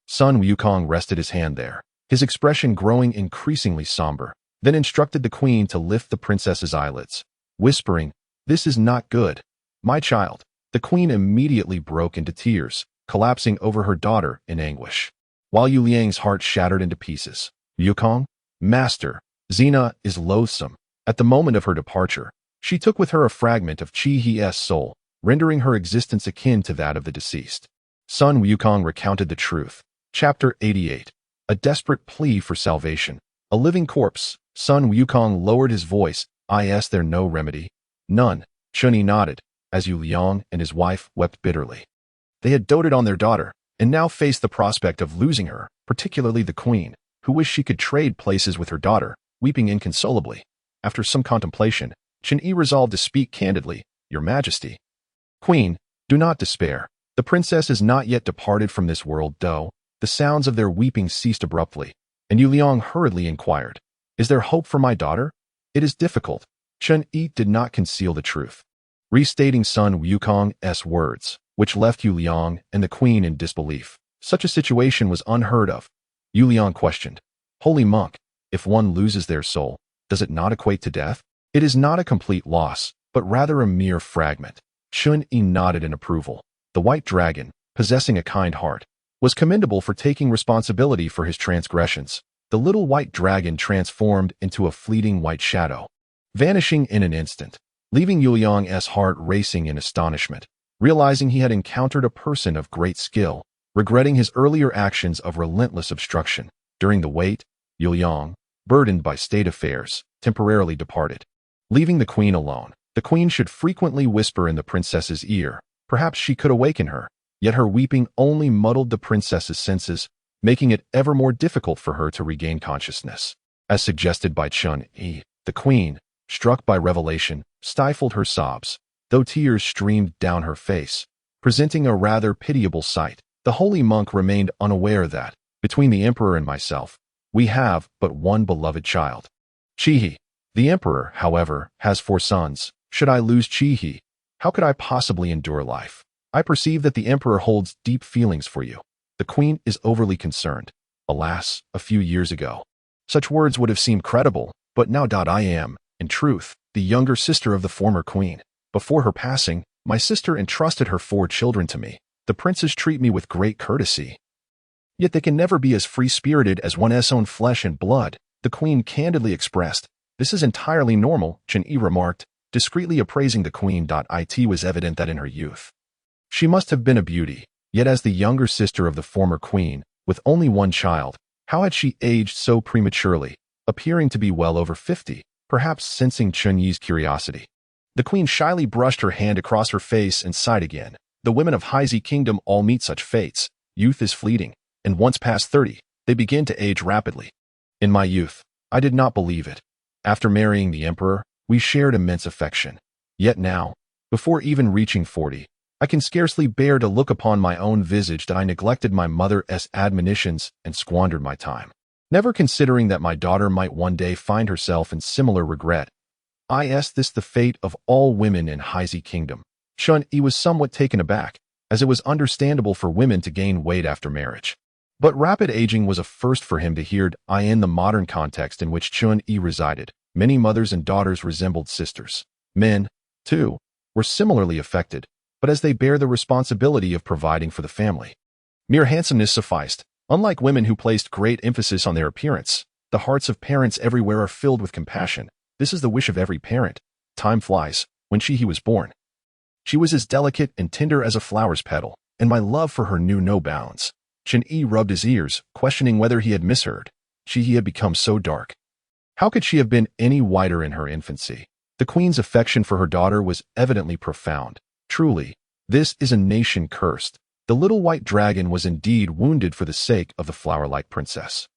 Sun Wukong rested his hand there, his expression growing increasingly somber, then instructed the queen to lift the princess's eyelids, whispering, "This is not good, my child." The queen immediately broke into tears, collapsing over her daughter in anguish, while Yu Liang's heart shattered into pieces. "Wukong, master, Xena is loathsome." At the moment of her departure, she took with her a fragment of Chi-He's soul, rendering her existence akin to that of the deceased. Sun Wukong recounted the truth. Chapter 88. A desperate plea for salvation. A living corpse. Sun Wukong lowered his voice. "Is there no remedy?" "None." Chen-Yi nodded, as Yu Liang and his wife wept bitterly. They had doted on their daughter, and now faced the prospect of losing her, particularly the queen, who wished she could trade places with her daughter, weeping inconsolably. After some contemplation, Chen-Yi resolved to speak candidly. "Your Majesty." "Queen, do not despair. The princess is not yet departed from this world." The sounds of their weeping ceased abruptly, and Yu Liang hurriedly inquired, "Is there hope for my daughter?" "It is difficult." Chen-Yi did not conceal the truth, restating Sun Wukong's words. which left Yu Liang and the queen in disbelief. Such a situation was unheard of. Yu Liang questioned, "Holy monk, if one loses their soul, does it not equate to death? It is not a complete loss, but rather a mere fragment." Chun Yi nodded in approval. The white dragon, possessing a kind heart, was commendable for taking responsibility for his transgressions. The little white dragon transformed into a fleeting white shadow, vanishing in an instant, leaving Yu Liang's heart racing in astonishment, realizing he had encountered a person of great skill, regretting his earlier actions of relentless obstruction. During the wait, Yu Liang, burdened by state affairs, temporarily departed, leaving the queen alone. The queen should frequently whisper in the princess's ear. Perhaps she could awaken her, yet her weeping only muddled the princess's senses, making it ever more difficult for her to regain consciousness. As suggested by Chun Yi, the queen, struck by revelation, stifled her sobs, though tears streamed down her face, presenting a rather pitiable sight. The holy monk remained unaware that, between the emperor and myself, we have but one beloved child, Chi-He. The emperor, however, has 4 sons. Should I lose Chi-He, how could I possibly endure life? I perceive that the emperor holds deep feelings for you. The queen is overly concerned. Alas, a few years ago, such words would have seemed credible, but now I am, in truth, the younger sister of the former queen. Before her passing, my sister entrusted her 4 children to me. The princes treat me with great courtesy. Yet they can never be as free-spirited as one's own flesh and blood, the queen candidly expressed. This is entirely normal, Chun Yi remarked, discreetly appraising the queen. It was evident that in her youth, she must have been a beauty, yet as the younger sister of the former queen, with only 1 child, how had she aged so prematurely, appearing to be well over 50, perhaps sensing Chun Yi's curiosity. The queen shyly brushed her hand across her face and sighed again. The women of Haizi Kingdom all meet such fates. Youth is fleeting, and once past 30, they begin to age rapidly. In my youth, I did not believe it. After marrying the emperor, we shared immense affection. Yet now, before even reaching 40, I can scarcely bear to look upon my own visage that I neglected my mother's admonitions and squandered my time, never considering that my daughter might one day find herself in similar regret. Is this the fate of all women in Haizi Kingdom? Chun Yi was somewhat taken aback, as it was understandable for women to gain weight after marriage. But rapid aging was a first for him to hear. In the modern context in which Chun Yi resided, many mothers and daughters resembled sisters. Men, too, were similarly affected, but as they bear the responsibility of providing for the family, mere handsomeness sufficed. Unlike women who placed great emphasis on their appearance, the hearts of parents everywhere are filled with compassion. This is the wish of every parent. Time flies. When Chi-He was born, she was as delicate and tender as a flower's petal, and my love for her knew no bounds. Chun Yi rubbed his ears, questioning whether he had misheard. Chi-He had become so dark. How could she have been any whiter in her infancy? The queen's affection for her daughter was evidently profound. Truly, this is a nation cursed. The little white dragon was indeed wounded for the sake of the flower-like princess.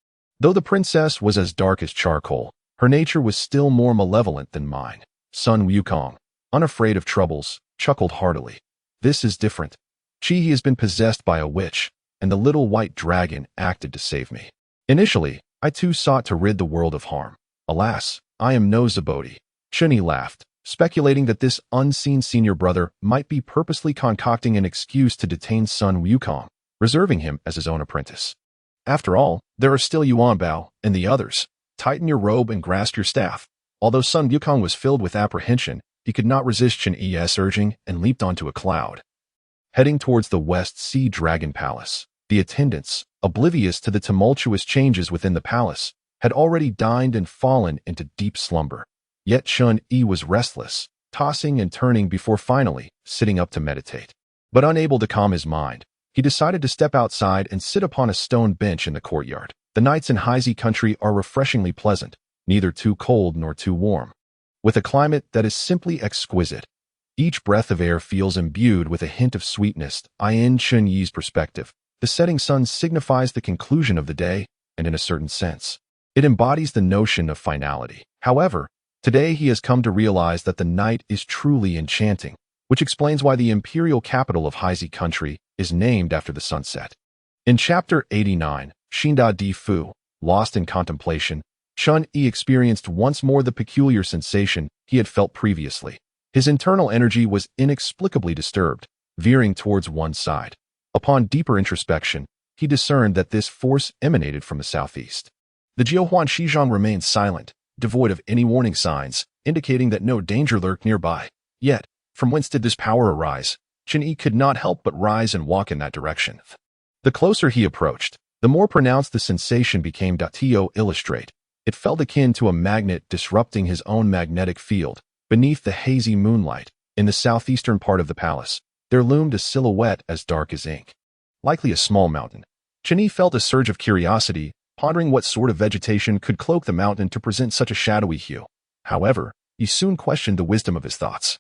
Though the princess was as dark as charcoal, her nature was still more malevolent than mine. Sun Wukong, unafraid of troubles, chuckled heartily. This is different. Chi-He has been possessed by a witch, and the little white dragon acted to save me. Initially, I too sought to rid the world of harm. Alas, I am no Zabodi. Chun Yi laughed, speculating that this unseen senior brother might be purposely concocting an excuse to detain Sun Wukong, reserving him as his own apprentice. After all, there are still Yuan Bao and the others. Tighten your robe and grasp your staff. Although Sun Wukong was filled with apprehension, he could not resist Chun Yi's urging and leaped onto a cloud. Heading towards the West Sea Dragon Palace, the attendants, oblivious to the tumultuous changes within the palace, had already dined and fallen into deep slumber. Yet Chun Yi was restless, tossing and turning before finally sitting up to meditate. But unable to calm his mind, he decided to step outside and sit upon a stone bench in the courtyard. The nights in Haizi country are refreshingly pleasant, neither too cold nor too warm, with a climate that is simply exquisite. Each breath of air feels imbued with a hint of sweetness. In Chun Yi's perspective, the setting sun signifies the conclusion of the day, and in a certain sense, it embodies the notion of finality. However, today he has come to realize that the night is truly enchanting, which explains why the imperial capital of Haizi country is named after the sunset. In Chapter 89, Xinda Di Fu, lost in contemplation, Chun Yi experienced once more the peculiar sensation he had felt previously. His internal energy was inexplicably disturbed. veering towards one side. Upon deeper introspection, he discerned that this force emanated from the southeast. The Jiuhuan Shizhong remained silent, devoid of any warning signs, indicating that no danger lurked nearby. Yet, from whence did this power arise? Chen Yi could not help but rise and walk in that direction. The closer he approached, the more pronounced the sensation became. To illustrate, it felt akin to a magnet disrupting his own magnetic field. Beneath the hazy moonlight, in the southeastern part of the palace, there loomed a silhouette as dark as ink. Likely a small mountain. Chen Yi felt a surge of curiosity, pondering what sort of vegetation could cloak the mountain to present such a shadowy hue. However, he soon questioned the wisdom of his thoughts.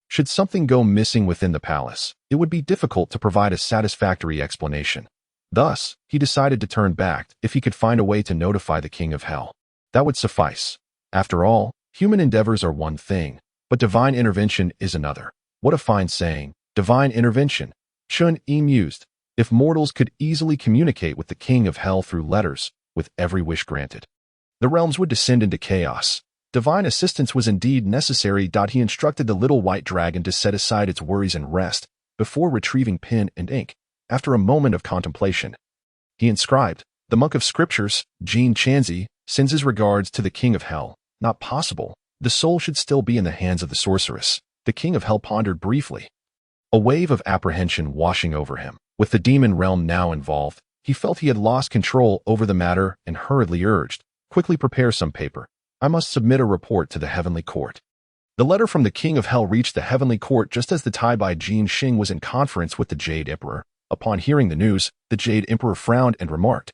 Should something go missing within the palace, it would be difficult to provide a satisfactory explanation. Thus, he decided to turn back if he could find a way to notify the King of Hell. That would suffice. After all, human endeavors are one thing, but divine intervention is another. What a fine saying, divine intervention. Chen Yi mused. If mortals could easily communicate with the King of Hell through letters, with every wish granted, the realms would descend into chaos. Divine assistance was indeed necessary. He instructed the little white dragon to set aside its worries and rest, before retrieving pen and ink. After a moment of contemplation, he inscribed, "The monk of scriptures, Jin Chanzi, sends his regards to the King of Hell." Not possible. The soul should still be in the hands of the sorceress. The King of Hell pondered briefly. A wave of apprehension washing over him. With the demon realm now involved, he felt he had lost control over the matter and hurriedly urged, "Quickly prepare some paper. I must submit a report to the heavenly court." The letter from the King of Hell reached the heavenly court just as the Tai Bai Jin Xing was in conference with the Jade Emperor. Upon hearing the news, the Jade Emperor frowned and remarked,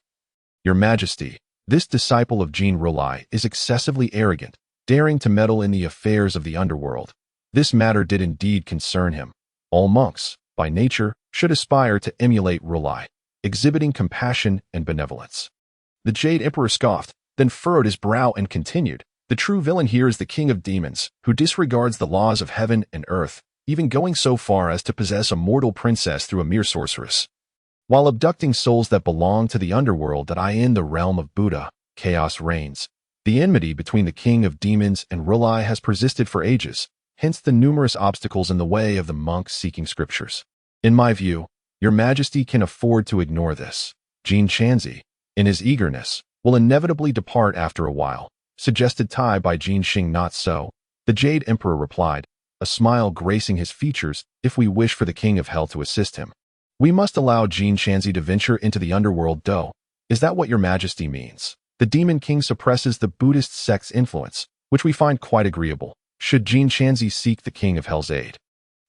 "Your Majesty, this disciple of Jin Rulai is excessively arrogant, daring to meddle in the affairs of the underworld." This matter did indeed concern him. All monks, by nature, should aspire to emulate Rulai, exhibiting compassion and benevolence. The Jade Emperor scoffed, then furrowed his brow and continued, "The true villain here is the king of demons, who disregards the laws of heaven and earth, even going so far as to possess a mortal princess through a mere sorceress, while abducting souls that belong to the underworld. That in the realm of Buddha, chaos reigns. The enmity between the king of demons and Rulai has persisted for ages, hence the numerous obstacles in the way of the monks seeking scriptures. In my view, your Majesty can afford to ignore this. Jin Chanzi, in his eagerness, will inevitably depart after a while," suggested Tai Bai Jin Xing. "Not so," the Jade Emperor replied, a smile gracing his features. "If we wish for the King of Hell to assist him, we must allow Jin Chanzi to venture into the underworld. Is that what your Majesty means? The Demon King suppresses the Buddhist sect's influence, which we find quite agreeable. Should Jin Chanzi seek the King of Hell's aid,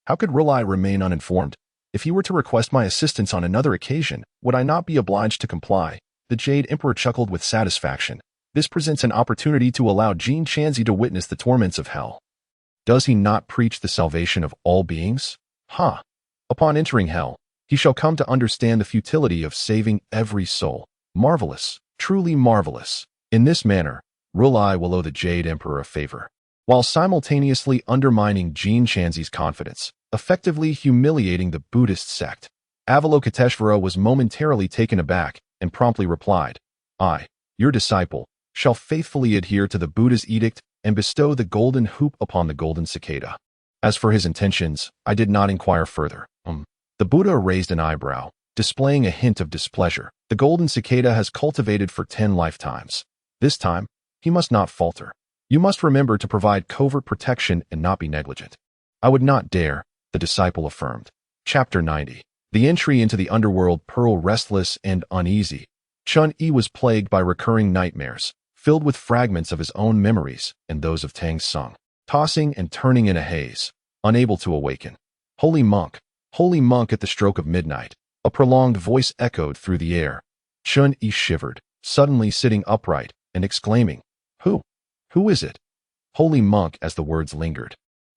how could Rulai remain uninformed? If he were to request my assistance on another occasion, would I not be obliged to comply?" The Jade Emperor chuckled with satisfaction. "This presents an opportunity to allow Jin Chanzi to witness the torments of hell. Does he not preach the salvation of all beings? Upon entering hell, he shall come to understand the futility of saving every soul. Marvelous, truly marvelous." In this manner, Rulai will owe the Jade Emperor a favor, while simultaneously undermining Jin Chanzi's confidence, effectively humiliating the Buddhist sect. Avalokiteshvara was momentarily taken aback and promptly replied, "I, your disciple, shall faithfully adhere to the Buddha's edict and bestow the golden hoop upon the golden cicada. As for his intentions, I did not inquire further." The Buddha raised an eyebrow, displaying a hint of displeasure. "The golden cicada has cultivated for 10 lifetimes. This time, he must not falter. You must remember to provide covert protection and not be negligent." "I would not dare," the disciple affirmed. Chapter 90. The entry into the underworld. Pearl restless and uneasy. Chen Yi was plagued by recurring nightmares, filled with fragments of his own memories and those of Tang Sung, tossing and turning in a haze, unable to awaken. Holy monk, at the stroke of midnight," a prolonged voice echoed through the air. Chen Yi shivered, suddenly sitting upright and exclaiming, Who is it?" "Holy monk," as the words lingered.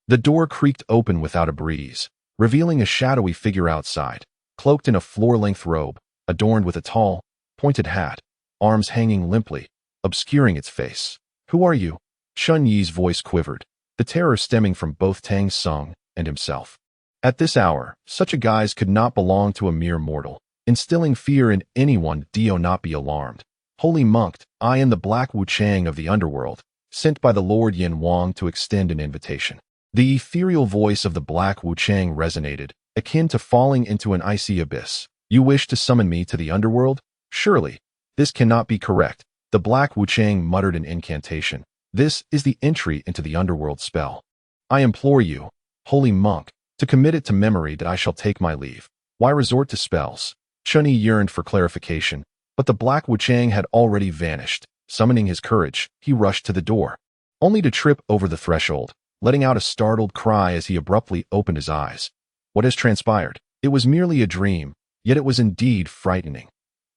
The door creaked open without a breeze, revealing a shadowy figure outside, cloaked in a floor-length robe, adorned with a tall, pointed hat, arms hanging limply, obscuring its face. "Who are you?" Chen Yi's voice quivered, the terror stemming from both Tang Sung and himself. At this hour, such a guise could not belong to a mere mortal, instilling fear in anyone. "Do not be alarmed. Holy monk, I am the Black Wu Chang of the underworld, sent by the Lord Yin Wang to extend an invitation." The ethereal voice of the Black Wu Chang resonated, akin to falling into an icy abyss. You wish to summon me to the underworld? Surely, this cannot be correct. The Black Wuchang muttered an incantation. This is the entry into the underworld spell. I implore you, holy monk, to commit it to memory that I shall take my leave. Why resort to spells? Chun Yi yearned for clarification, but the Black Wuchang had already vanished. Summoning his courage, he rushed to the door, only to trip over the threshold, letting out a startled cry as he abruptly opened his eyes. What has transpired? It was merely a dream, yet it was indeed frightening.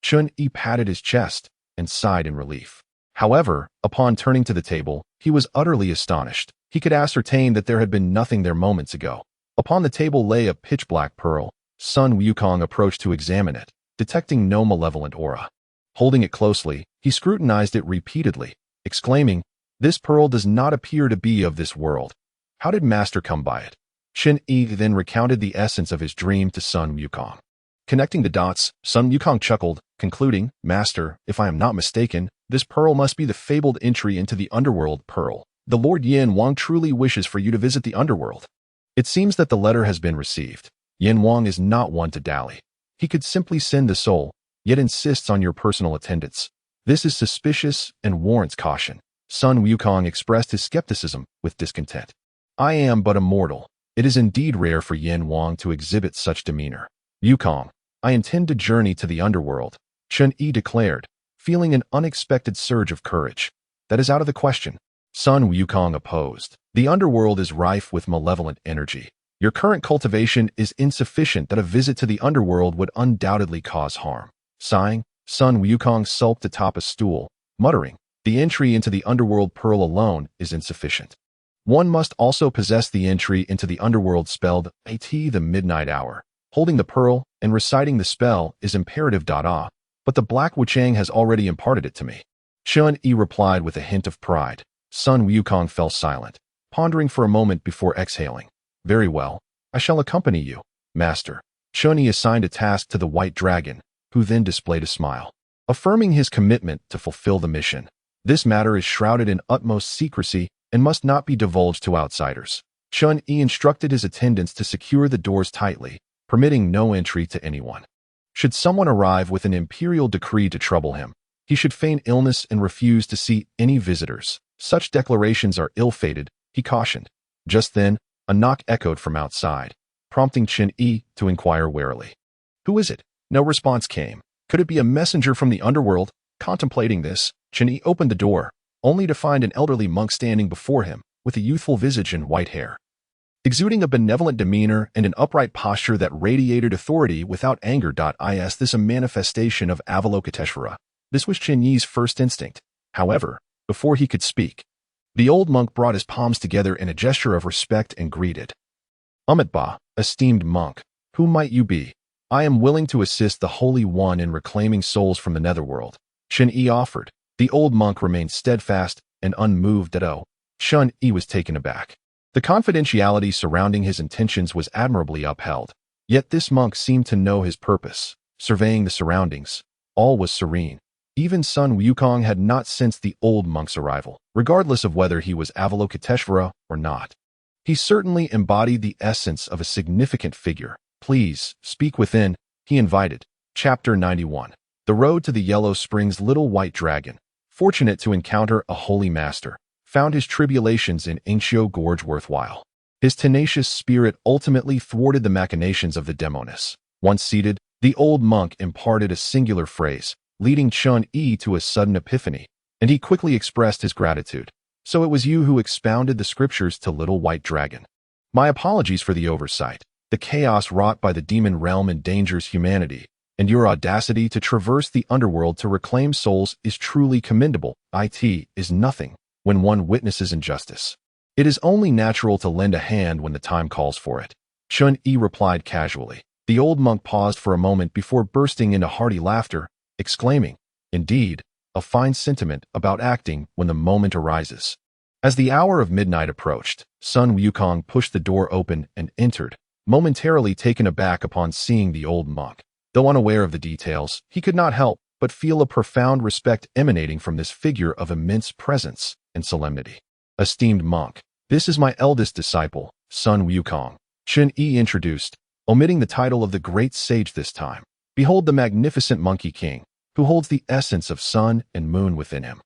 Chun Yi patted his chest and sighed in relief. However, upon turning to the table, he was utterly astonished. He could ascertain that there had been nothing there moments ago. Upon the table lay a pitch-black pearl. Sun Wukong approached to examine it, detecting no malevolent aura. Holding it closely, he scrutinized it repeatedly, exclaiming, "This pearl does not appear to be of this world. How did Master come by it?" Chun Yi then recounted the essence of his dream to Sun Wukong. Connecting the dots, Sun Wukong chuckled, concluding, "Master, if I am not mistaken, this pearl must be the fabled entry into the underworld pearl. The Lord Yin Wang truly wishes for you to visit the underworld." It seems that the letter has been received. Yin Wang is not one to dally. He could simply send the soul, yet insists on your personal attendance. This is suspicious and warrants caution. Sun Wukong expressed his skepticism with discontent. I am but a mortal. It is indeed rare for Yin Wang to exhibit such demeanor. Wukong, I intend to journey to the underworld, Chun Yi declared, feeling an unexpected surge of courage. That is out of the question. Sun Wukong opposed. The underworld is rife with malevolent energy. Your current cultivation is insufficient that a visit to the underworld would undoubtedly cause harm. Sighing, Sun Wukong sulked atop a stool, muttering, the entry into the underworld pearl alone is insufficient. One must also possess the entry into the underworld spelled at the midnight hour. Holding the pearl and reciting the spell is imperative. But the Black Wuchang has already imparted it to me. Chun Yi replied with a hint of pride. Sun Wukong fell silent, pondering for a moment before exhaling. Very well, I shall accompany you, Master. Chun Yi assigned a task to the White Dragon, who then displayed a smile, affirming his commitment to fulfill the mission. This matter is shrouded in utmost secrecy and must not be divulged to outsiders. Chun Yi instructed his attendants to secure the doors tightly, permitting no entry to anyone. Should someone arrive with an imperial decree to trouble him, he should feign illness and refuse to see any visitors. Such declarations are ill-fated, he cautioned. Just then, a knock echoed from outside, prompting Chun Yi to inquire warily. Who is it? No response came. Could it be a messenger from the underworld? Contemplating this, Chun Yi opened the door, only to find an elderly monk standing before him, with a youthful visage and white hair. Exuding a benevolent demeanor and an upright posture that radiated authority without anger. Is this a manifestation of Avalokiteshvara? This was Chun Yi's first instinct. However, before he could speak, the old monk brought his palms together in a gesture of respect and greeted. Umitba, esteemed monk, who might you be? I am willing to assist the Holy One in reclaiming souls from the netherworld. Chun Yi offered. The old monk remained steadfast and unmoved. Chun Yi was taken aback. The confidentiality surrounding his intentions was admirably upheld. Yet this monk seemed to know his purpose. Surveying the surroundings, all was serene. Even Sun Wukong had not sensed the old monk's arrival, regardless of whether he was Avalokiteshvara or not. He certainly embodied the essence of a significant figure. Please, speak within, he invited. Chapter 91. The Road to the Yellow Springs. Little White Dragon, fortunate to encounter a holy master, found his tribulations in Inxio Gorge worthwhile. His tenacious spirit ultimately thwarted the machinations of the demoness. Once seated, the old monk imparted a singular phrase, leading Chun Yi to a sudden epiphany, and he quickly expressed his gratitude. So it was you who expounded the scriptures to Little White Dragon. My apologies for the oversight. The chaos wrought by the demon realm endangers humanity, and your audacity to traverse the underworld to reclaim souls is truly commendable. It is nothing when one witnesses injustice. It is only natural to lend a hand when the time calls for it. Chun Yi replied casually. The old monk paused for a moment before bursting into hearty laughter, exclaiming, indeed, a fine sentiment about acting when the moment arises. As the hour of midnight approached, Sun Wukong pushed the door open and entered, momentarily taken aback upon seeing the old monk. Though unaware of the details, he could not help but feel a profound respect emanating from this figure of immense presence and solemnity. Esteemed monk, this is my eldest disciple, Sun Wukong, Chun Yi introduced, omitting the title of the great sage this time. Behold the magnificent Monkey King, who holds the essence of sun and moon within him.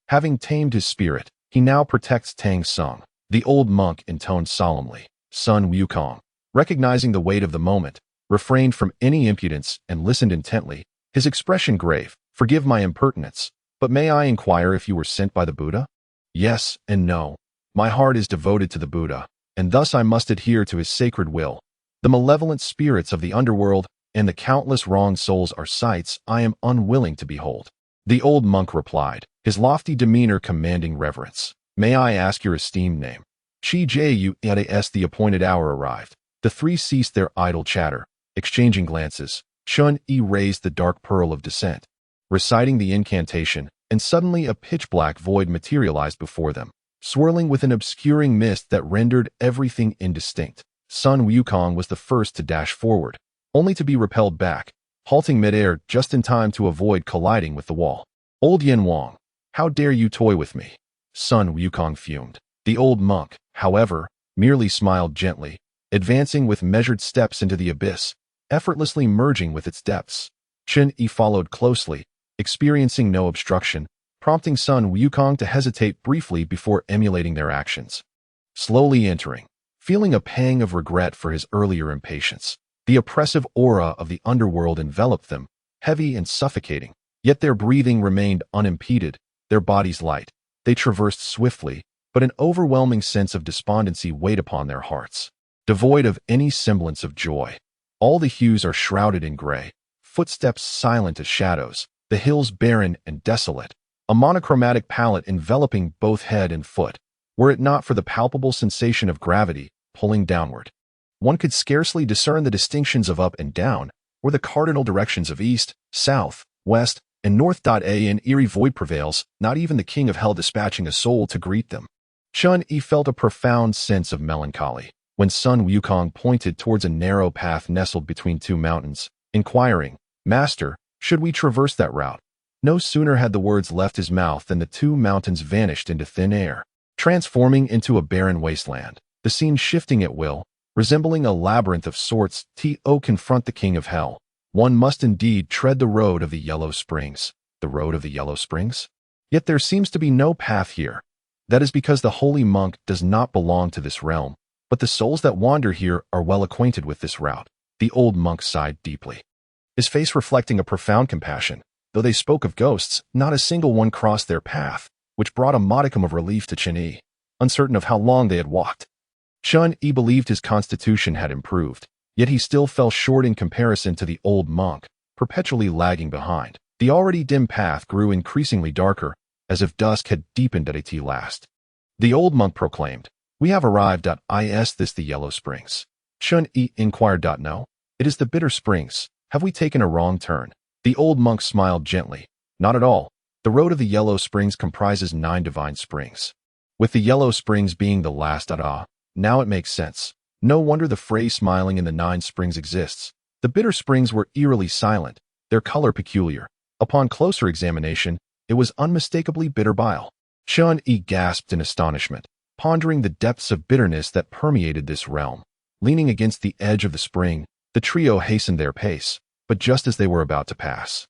Having tamed his spirit, he now protects Tang Sung. The old monk intoned solemnly. Sun Wukong, recognizing the weight of the moment, refrained from any impudence and listened intently, his expression grave. Forgive my impertinence, but may I inquire if you were sent by the Buddha? Yes and no. My heart is devoted to the Buddha, and thus I must adhere to his sacred will. The malevolent spirits of the underworld and the countless wronged souls are sights I am unwilling to behold. The old monk replied, his lofty demeanor commanding reverence. May I ask your esteemed name? Shi Ju as the appointed hour arrived. The three ceased their idle chatter, exchanging glances. Chun Yi raised the dark pearl of descent, reciting the incantation, and suddenly a pitch-black void materialized before them, swirling with an obscuring mist that rendered everything indistinct. Sun Wukong was the first to dash forward, only to be repelled back, halting midair just in time to avoid colliding with the wall. Old Yin Wang, how dare you toy with me? Sun Wukong fumed. The old monk, however, merely smiled gently, advancing with measured steps into the abyss, effortlessly merging with its depths. Chun Yi followed closely, experiencing no obstruction, prompting Sun Wukong to hesitate briefly before emulating their actions. Slowly entering, feeling a pang of regret for his earlier impatience, the oppressive aura of the underworld enveloped them, heavy and suffocating, yet their breathing remained unimpeded, their bodies light. They traversed swiftly, but an overwhelming sense of despondency weighed upon their hearts. Devoid of any semblance of joy, all the hues are shrouded in gray, footsteps silent as shadows, the hills barren and desolate, a monochromatic palette enveloping both head and foot, were it not for the palpable sensation of gravity pulling downward. One could scarcely discern the distinctions of up and down, or the cardinal directions of east, south, west, and north. An eerie void prevails, not even the king of hell dispatching a soul to greet them. Chun Yi felt a profound sense of melancholy when Sun Wukong pointed towards a narrow path nestled between two mountains, inquiring, Master, should we traverse that route? No sooner had the words left his mouth than the two mountains vanished into thin air, transforming into a barren wasteland, the scene shifting at will, resembling a labyrinth of sorts. To confront the king of hell, one must indeed tread the road of the Yellow Springs. The road of the Yellow Springs? Yet there seems to be no path here. That is because the holy monk does not belong to this realm, but the souls that wander here are well acquainted with this route. The old monk sighed deeply, his face reflecting a profound compassion. Though they spoke of ghosts, not a single one crossed their path, which brought a modicum of relief to Chun Yi, uncertain of how long they had walked. Chun Yi believed his constitution had improved, yet he still fell short in comparison to the old monk, perpetually lagging behind. The already dim path grew increasingly darker, as if dusk had deepened at last. The old monk proclaimed, We have arrived. Is this the Yellow Springs? Chun Yi inquired. No, it is the Bitter Springs. Have we taken a wrong turn? The old monk smiled gently. Not at all. The road of the Yellow Springs comprises 9 divine springs, with the Yellow Springs being the last. Now it makes sense. No wonder the phrase smiling in the 9 springs exists. The Bitter Springs were eerily silent, their color peculiar. Upon closer examination, it was unmistakably bitter bile. Chun Yi gasped in astonishment, pondering the depths of bitterness that permeated this realm. Leaning against the edge of the spring, the trio hastened their pace, but just as they were about to pass,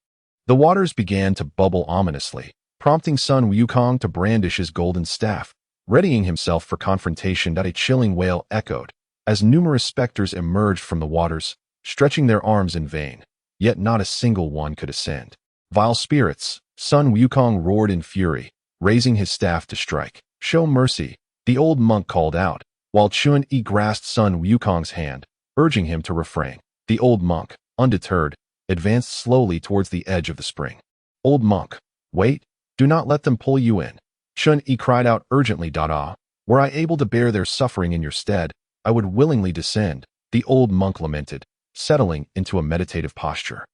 the waters began to bubble ominously, prompting Sun Wukong to brandish his golden staff, readying himself for confrontation. A chilling wail echoed, as numerous specters emerged from the waters, stretching their arms in vain, yet not a single one could ascend. Vile spirits, Sun Wukong roared in fury, raising his staff to strike. Show mercy, the old monk called out, while Chun Yi grasped Sun Wukong's hand, urging him to refrain. The old monk, undeterred, advanced slowly towards the edge of the spring. Old monk, wait, do not let them pull you in. Chun Yi cried out urgently. Were I able to bear their suffering in your stead, I would willingly descend. The old monk lamented, settling into a meditative posture,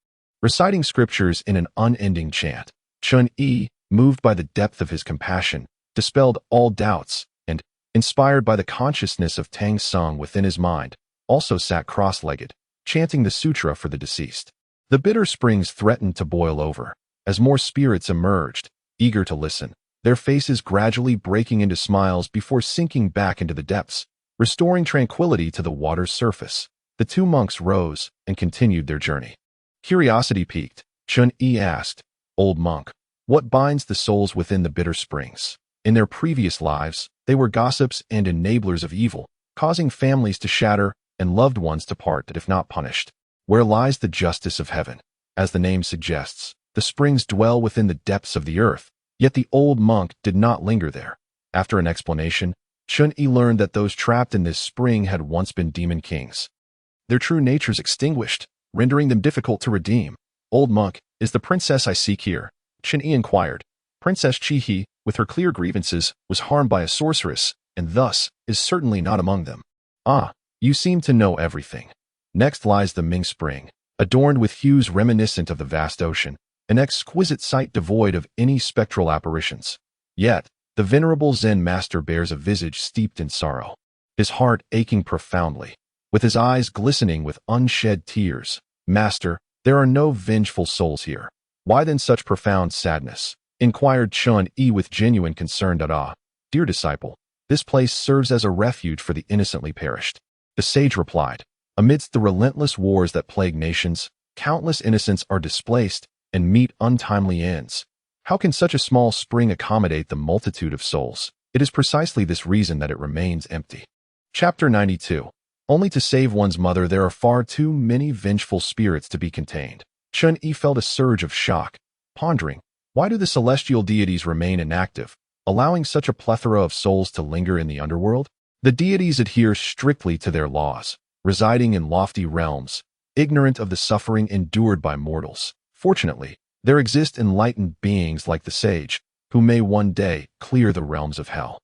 reciting scriptures in an unending chant. Chun Yi, moved by the depth of his compassion, dispelled all doubts, and, inspired by the consciousness of Tang Sung within his mind, also sat cross-legged, chanting the sutra for the deceased. The bitter springs threatened to boil over, as more spirits emerged, eager to listen, their faces gradually breaking into smiles before sinking back into the depths, restoring tranquility to the water's surface. The two monks rose and continued their journey. Curiosity piqued, Chun-Yi asked, "Old monk, what binds the souls within the bitter springs?" In their previous lives, they were gossips and enablers of evil, causing families to shatter and loved ones to part if not punished. Where lies the justice of heaven? As the name suggests, the springs dwell within the depths of the earth, yet the old monk did not linger there. After an explanation, Chun-Yi learned that those trapped in this spring had once been demon kings. Their true natures extinguished, rendering them difficult to redeem. "Old monk, is the princess I seek here?" Chun-Yi inquired. Princess Chi-He, with her clear grievances, was harmed by a sorceress, and thus is certainly not among them. "Ah, you seem to know everything." Next lies the Ming Spring, adorned with hues reminiscent of the vast ocean, an exquisite sight devoid of any spectral apparitions. Yet, the venerable Zen master bears a visage steeped in sorrow, his heart aching profoundly, with his eyes glistening with unshed tears. "Master, there are no vengeful souls here. Why then such profound sadness?" inquired Chun-Yi with genuine concern. "Dear disciple, this place serves as a refuge for the innocently perished." The sage replied, "Amidst the relentless wars that plague nations, countless innocents are displaced and meet untimely ends. How can such a small spring accommodate the multitude of souls? It is precisely this reason that it remains empty." Chapter 92. Only to save one's mother there are far too many vengeful spirits to be contained. Chun-Yi felt a surge of shock, pondering, why do the celestial deities remain inactive, allowing such a plethora of souls to linger in the underworld? The deities adhere strictly to their laws, residing in lofty realms, ignorant of the suffering endured by mortals. Fortunately, there exist enlightened beings like the sage, who may one day clear the realms of hell.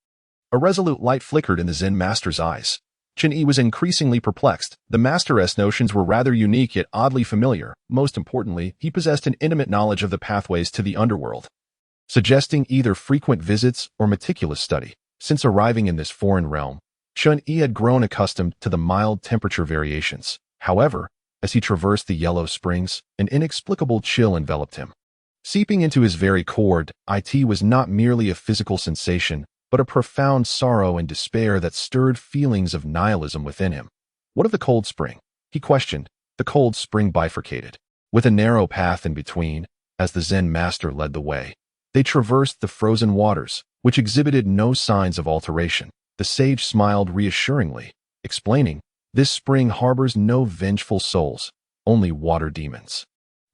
A resolute light flickered in the Zen master's eyes. Chun-Yi was increasingly perplexed. The master's notions were rather unique yet oddly familiar. Most importantly, he possessed an intimate knowledge of the pathways to the underworld, suggesting either frequent visits or meticulous study. Since arriving in this foreign realm, Chun-Yi had grown accustomed to the mild temperature variations. However, as he traversed the yellow springs, an inexplicable chill enveloped him. Seeping into his very core, it was not merely a physical sensation, but a profound sorrow and despair that stirred feelings of nihilism within him. "What of the cold spring?" he questioned. The cold spring bifurcated, with a narrow path in between. As the Zen master led the way, they traversed the frozen waters, which exhibited no signs of alteration. The sage smiled reassuringly, explaining, "This spring harbors no vengeful souls, only water demons.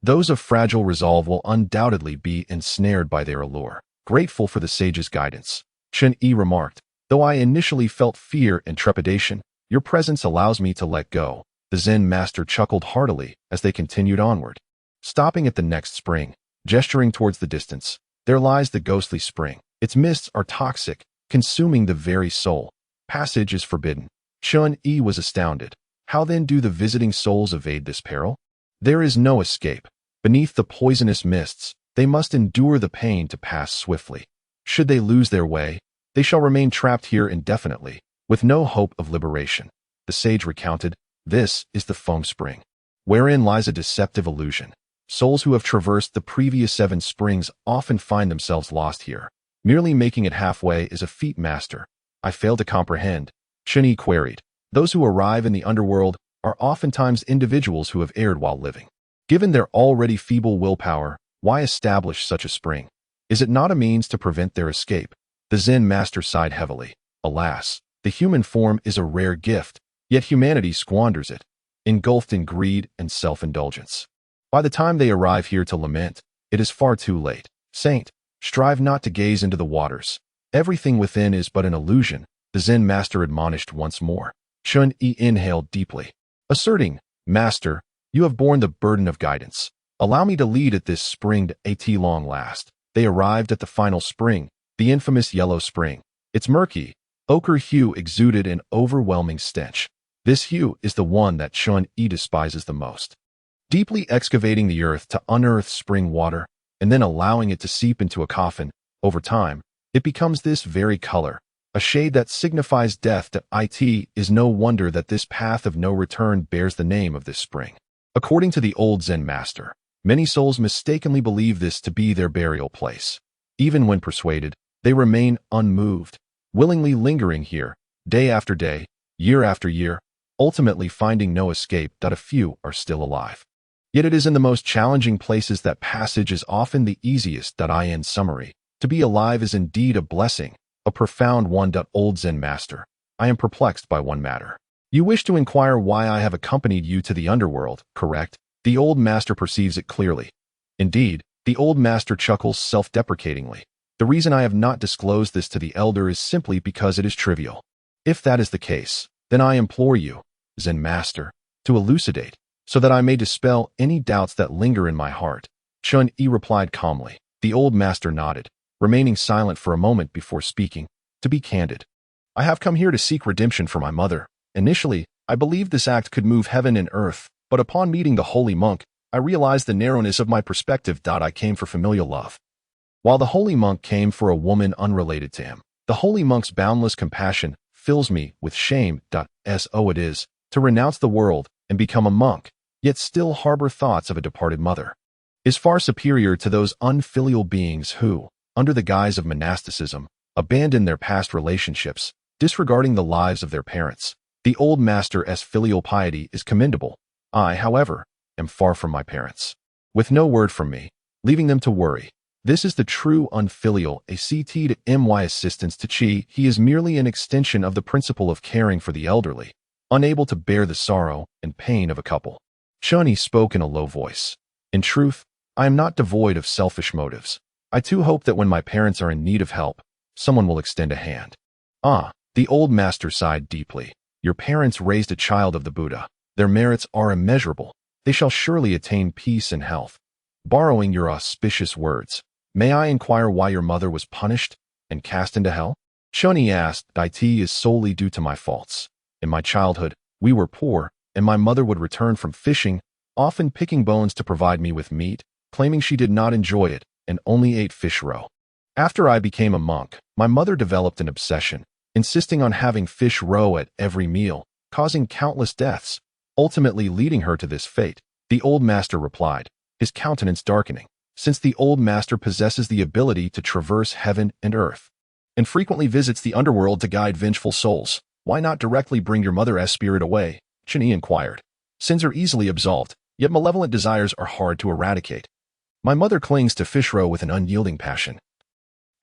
Those of fragile resolve will undoubtedly be ensnared by their allure." Grateful for the sage's guidance, Chun-Yi remarked, "Though I initially felt fear and trepidation, your presence allows me to let go." The Zen master chuckled heartily as they continued onward. Stopping at the next spring, gesturing towards the distance, "There lies the ghostly spring. Its mists are toxic, consuming the very soul. Passage is forbidden." Chun-Yi was astounded. How then do the visiting souls evade this peril? There is no escape. Beneath the poisonous mists, they must endure the pain to pass swiftly. Should they lose their way, they shall remain trapped here indefinitely, with no hope of liberation. The sage recounted, "This is the foam spring, wherein lies a deceptive illusion. Souls who have traversed the previous 7 springs often find themselves lost here. Merely making it halfway is a feat, master." "I fail to comprehend," Chun-Yi queried. "Those who arrive in the underworld are oftentimes individuals who have erred while living. Given their already feeble willpower, why establish such a spring? Is it not a means to prevent their escape?" The Zen master sighed heavily. "Alas, the human form is a rare gift, yet humanity squanders it, engulfed in greed and self-indulgence. By the time they arrive here to lament, it is far too late. Saint, strive not to gaze into the waters. Everything within is but an illusion," the Zen master admonished once more. Chun-Yi inhaled deeply, asserting, "Master, you have borne the burden of guidance. Allow me to lead at this spring at long last." They arrived at the final spring, the infamous yellow spring. Its murky, ochre hue exuded an overwhelming stench. This hue is the one that Chun-Yi despises the most. Deeply excavating the earth to unearth spring water, and then allowing it to seep into a coffin, over time, it becomes this very color, a shade that signifies death. To it is no wonder that this path of no return bears the name of this spring. According to the old Zen master, many souls mistakenly believe this to be their burial place. Even when persuaded, they remain unmoved, willingly lingering here, day after day, year after year, ultimately finding no escape that a few are still alive. Yet it is in the most challenging places that passage is often the easiest. In summary, to be alive is indeed a blessing, a profound one. Old Zen Master, I am perplexed by one matter. You wish to inquire why I have accompanied you to the underworld, correct? The old master perceives it clearly. Indeed, the old master chuckles self-deprecatingly. The reason I have not disclosed this to the elder is simply because it is trivial. If that is the case, then I implore you, Zen Master, to elucidate, so that I may dispel any doubts that linger in my heart. Chun-Yi replied calmly. The old master nodded, remaining silent for a moment before speaking. To be candid, I have come here to seek redemption for my mother. Initially, I believed this act could move heaven and earth, but upon meeting the holy monk, I realized the narrowness of my perspective. I came for familial love, while the holy monk came for a woman unrelated to him. The holy monk's boundless compassion fills me with shame. So it is to renounce the world and become a monk, yet still harbor thoughts of a departed mother, is far superior to those unfilial beings who, under the guise of monasticism, abandon their past relationships, disregarding the lives of their parents. The old master's filial piety is commendable. I, however, am far from my parents, with no word from me, leaving them to worry. This is the true unfilial ACT to MY assistance to Chi. He is merely an extension of the principle of caring for the elderly, unable to bear the sorrow and pain of a couple. Chun-Yi spoke in a low voice. In truth, I am not devoid of selfish motives. I too hope that when my parents are in need of help, someone will extend a hand. The old master sighed deeply. Your parents raised a child of the Buddha. Their merits are immeasurable. They shall surely attain peace and health. Borrowing your auspicious words, may I inquire why your mother was punished and cast into hell? Chun-Yi asked. It is solely due to my faults. In my childhood, we were poor, and my mother would return from fishing, often picking bones to provide me with meat, claiming she did not enjoy it and only ate fish roe. After I became a monk, my mother developed an obsession, insisting on having fish roe at every meal, causing countless deaths, ultimately leading her to this fate. The old master replied, his countenance darkening. Since the old master possesses the ability to traverse heaven and earth, and frequently visits the underworld to guide vengeful souls, why not directly bring your mother's spirit away? Chun-Yi inquired. Sins are easily absolved, yet malevolent desires are hard to eradicate. My mother clings to fish roe with an unyielding passion.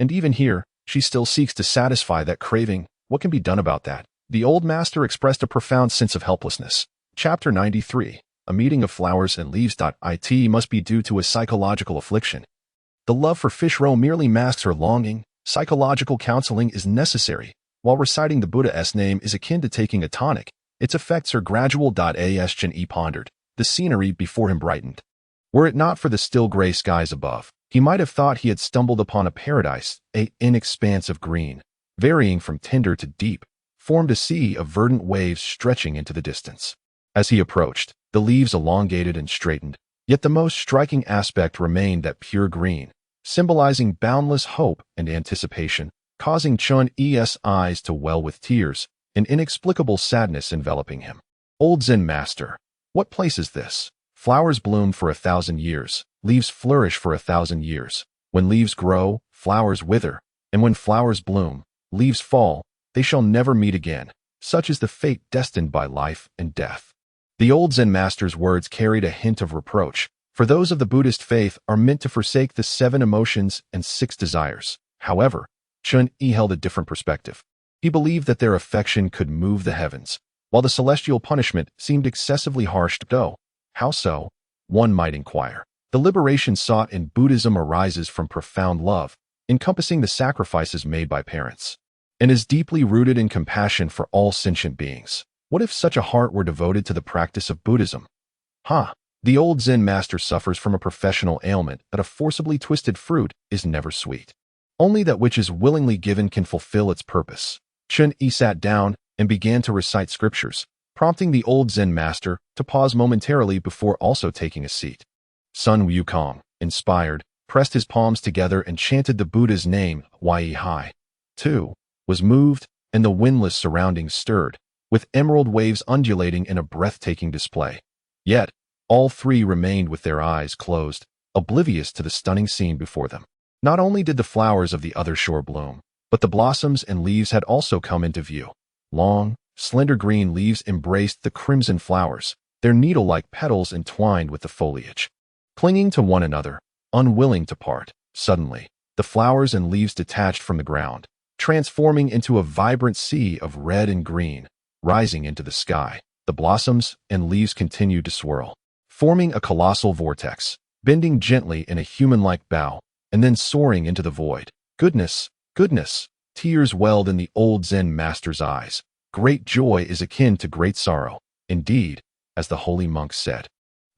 And even here, she still seeks to satisfy that craving. What can be done about that? The old master expressed a profound sense of helplessness. Chapter 93. A meeting of flowers and leaves. It must be due to a psychological affliction. The love for fish roe merely masks her longing. Psychological counseling is necessary. While reciting the Buddha's name is akin to taking a tonic, its effects are gradual. As Chun-Yi pondered, the scenery before him brightened. Were it not for the still gray skies above, he might have thought he had stumbled upon a paradise. An expanse of green, varying from tender to deep, formed a sea of verdant waves stretching into the distance. As he approached, the leaves elongated and straightened, yet the most striking aspect remained that pure green, symbolizing boundless hope and anticipation, causing Chun-Yi's eyes to well with tears, an inexplicable sadness enveloping him. Old Zen Master, what place is this? Flowers bloom for 1,000 years, leaves flourish for 1,000 years. When leaves grow, flowers wither, and when flowers bloom, leaves fall, they shall never meet again. Such is the fate destined by life and death. The old Zen Master's words carried a hint of reproach, for those of the Buddhist faith are meant to forsake the 7 emotions and 6 desires. However, Chun-Yi held a different perspective. He believed that their affection could move the heavens, while the celestial punishment seemed excessively harsh. Though, how so? One might inquire. The liberation sought in Buddhism arises from profound love, encompassing the sacrifices made by parents, and is deeply rooted in compassion for all sentient beings. What if such a heart were devoted to the practice of Buddhism? The old Zen Master suffers from a professional ailment that a forcibly twisted fruit is never sweet. Only that which is willingly given can fulfill its purpose. Chun-Yi sat down and began to recite scriptures, prompting the old Zen Master to pause momentarily before also taking a seat. Sun Wukong, inspired, pressed his palms together and chanted the Buddha's name. Yi Hai, too, was moved, and the windless surroundings stirred, with emerald waves undulating in a breathtaking display. Yet, all 3 remained with their eyes closed, oblivious to the stunning scene before them. Not only did the flowers of the other shore bloom, but the blossoms and leaves had also come into view. Long, Slender green leaves embraced the crimson flowers, their needle-like petals entwined with the foliage. Clinging to one another, unwilling to part, suddenly, the flowers and leaves detached from the ground, transforming into a vibrant sea of red and green, rising into the sky. The blossoms and leaves continued to swirl, forming a colossal vortex, bending gently in a human-like bow, and then soaring into the void. Goodness, goodness! Tears welled in the old Zen master's eyes. Great joy is akin to great sorrow. Indeed, as the holy monk said,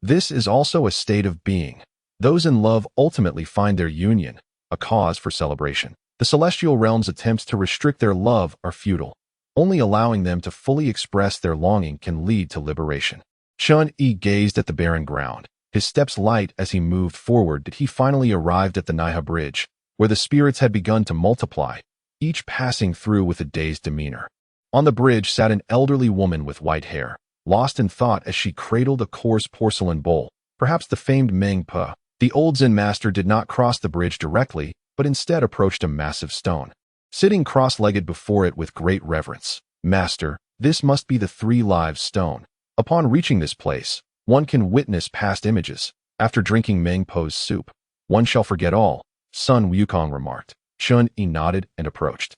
this is also a state of being. Those in love ultimately find their union, a cause for celebration. The celestial realm's attempts to restrict their love are futile. Only allowing them to fully express their longing can lead to liberation. Chun-Yi gazed at the barren ground, his steps light as he moved forward. Did he finally arrived at the Niha Bridge, where the spirits had begun to multiply, each passing through with a dazed demeanor. On the bridge sat an elderly woman with white hair, lost in thought as she cradled a coarse porcelain bowl, perhaps the famed Meng Po. The old Zen master did not cross the bridge directly, but instead approached a massive stone, sitting cross-legged before it with great reverence. Master, this must be the Three Lives Stone. Upon reaching this place, one can witness past images. After drinking Meng Po's soup, one shall forget all, Sun Wukong remarked. Chun-Yi nodded and approached.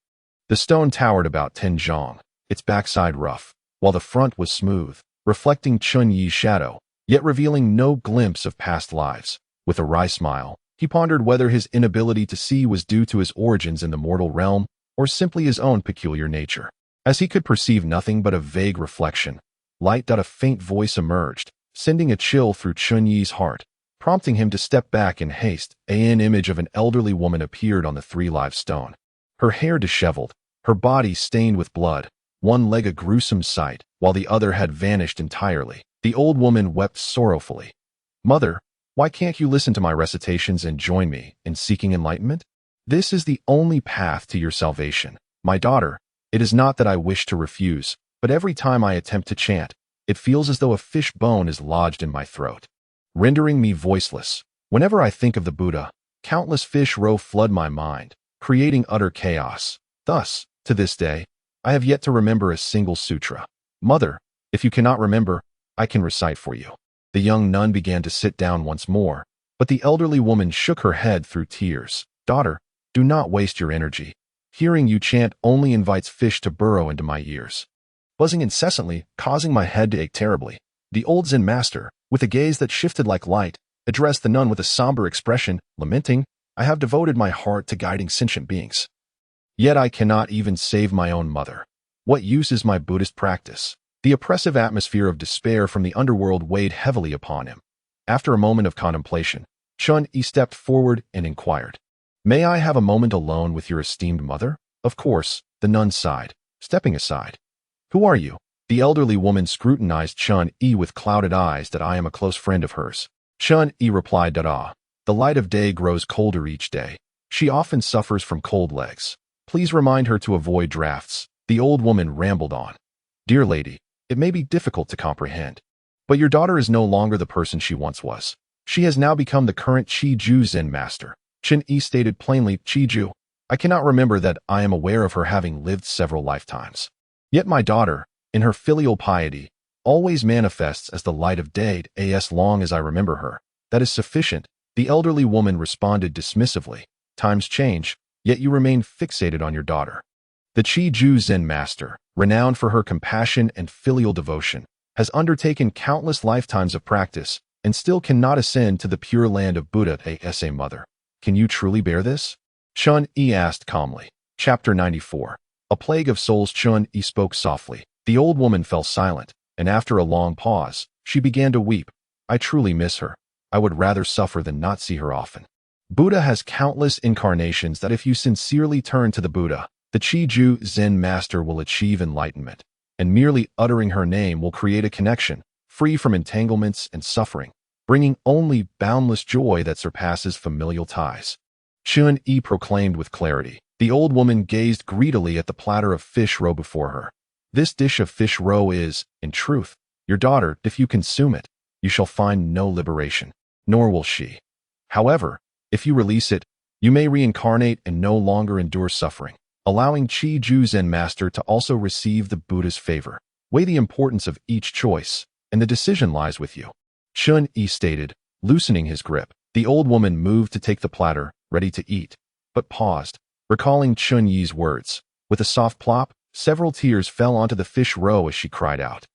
The stone towered about 10 zhong, its backside rough, while the front was smooth, reflecting Chun-Yi's shadow, yet revealing no glimpse of past lives. With a wry smile, he pondered whether his inability to see was due to his origins in the mortal realm, or simply his own peculiar nature. As he could perceive nothing but a vague reflection, a faint voice emerged, sending a chill through Chun-Yi's heart, prompting him to step back in haste. An image of an elderly woman appeared on the Three Lives Stone. Her hair disheveled, her body stained with blood, one leg a gruesome sight, while the other had vanished entirely. The old woman wept sorrowfully. Mother, why can't you listen to my recitations and join me in seeking enlightenment? This is the only path to your salvation. My daughter, it is not that I wish to refuse, but every time I attempt to chant, it feels as though a fish bone is lodged in my throat, rendering me voiceless. Whenever I think of the Buddha, countless fish roe flood my mind, creating utter chaos. Thus, to this day, I have yet to remember a single sutra. Mother, if you cannot remember, I can recite for you. The young nun began to sit down once more, but the elderly woman shook her head through tears. Daughter, do not waste your energy. Hearing you chant only invites fish to burrow into my ears, buzzing incessantly, causing my head to ache terribly. The old Zen master, with a gaze that shifted like light, addressed the nun with a somber expression, lamenting, I have devoted my heart to guiding sentient beings. Yet I cannot even save my own mother. What use is my Buddhist practice? The oppressive atmosphere of despair from the underworld weighed heavily upon him. After a moment of contemplation, Chun-Yi stepped forward and inquired, May I have a moment alone with your esteemed mother? Of course, the nun sighed, stepping aside. Who are you? The elderly woman scrutinized Chun-Yi with clouded eyes. That I am a close friend of hers. Chun-Yi replied, The light of day grows colder each day. She often suffers from cold legs. Please remind her to avoid drafts. The old woman rambled on. Dear lady, it may be difficult to comprehend, but your daughter is no longer the person she once was. She has now become the current Chi-Ju Zen master. Chun-Yi stated plainly, Chi-Ju, I cannot remember that I am aware of her having lived several lifetimes. Yet my daughter, in her filial piety, always manifests as the light of day. As long as I remember her, that is sufficient. The elderly woman responded dismissively. Times change, yet you remain fixated on your daughter. The Chi-Ju Zen master, renowned for her compassion and filial devotion, has undertaken countless lifetimes of practice and still cannot ascend to the pure land of Buddha. Asa mother, can you truly bear this? Chun-Yi asked calmly. Chapter 94. A plague of souls. Chun-Yi spoke softly. The old woman fell silent, and after a long pause, she began to weep. I truly miss her. I would rather suffer than not see her often. Buddha has countless incarnations that if you sincerely turn to the Buddha, the Chi-Ju Zen master will achieve enlightenment, and merely uttering her name will create a connection, free from entanglements and suffering, bringing only boundless joy that surpasses familial ties. Chun-Yi proclaimed with clarity. The old woman gazed greedily at the platter of fish roe before her. This dish of fish roe is, in truth, your daughter. If you consume it, you shall find no liberation, nor will she. However, if you release it, you may reincarnate and no longer endure suffering. allowing Chi-Ju Zen Master to also receive the Buddha's favor. Weigh the importance of each choice, and the decision lies with you. Chun-Yi stated, loosening his grip. The old woman moved to take the platter, ready to eat, but paused, recalling Chun-Yi's words. With a soft plop, several tears fell onto the fish roe as she cried out.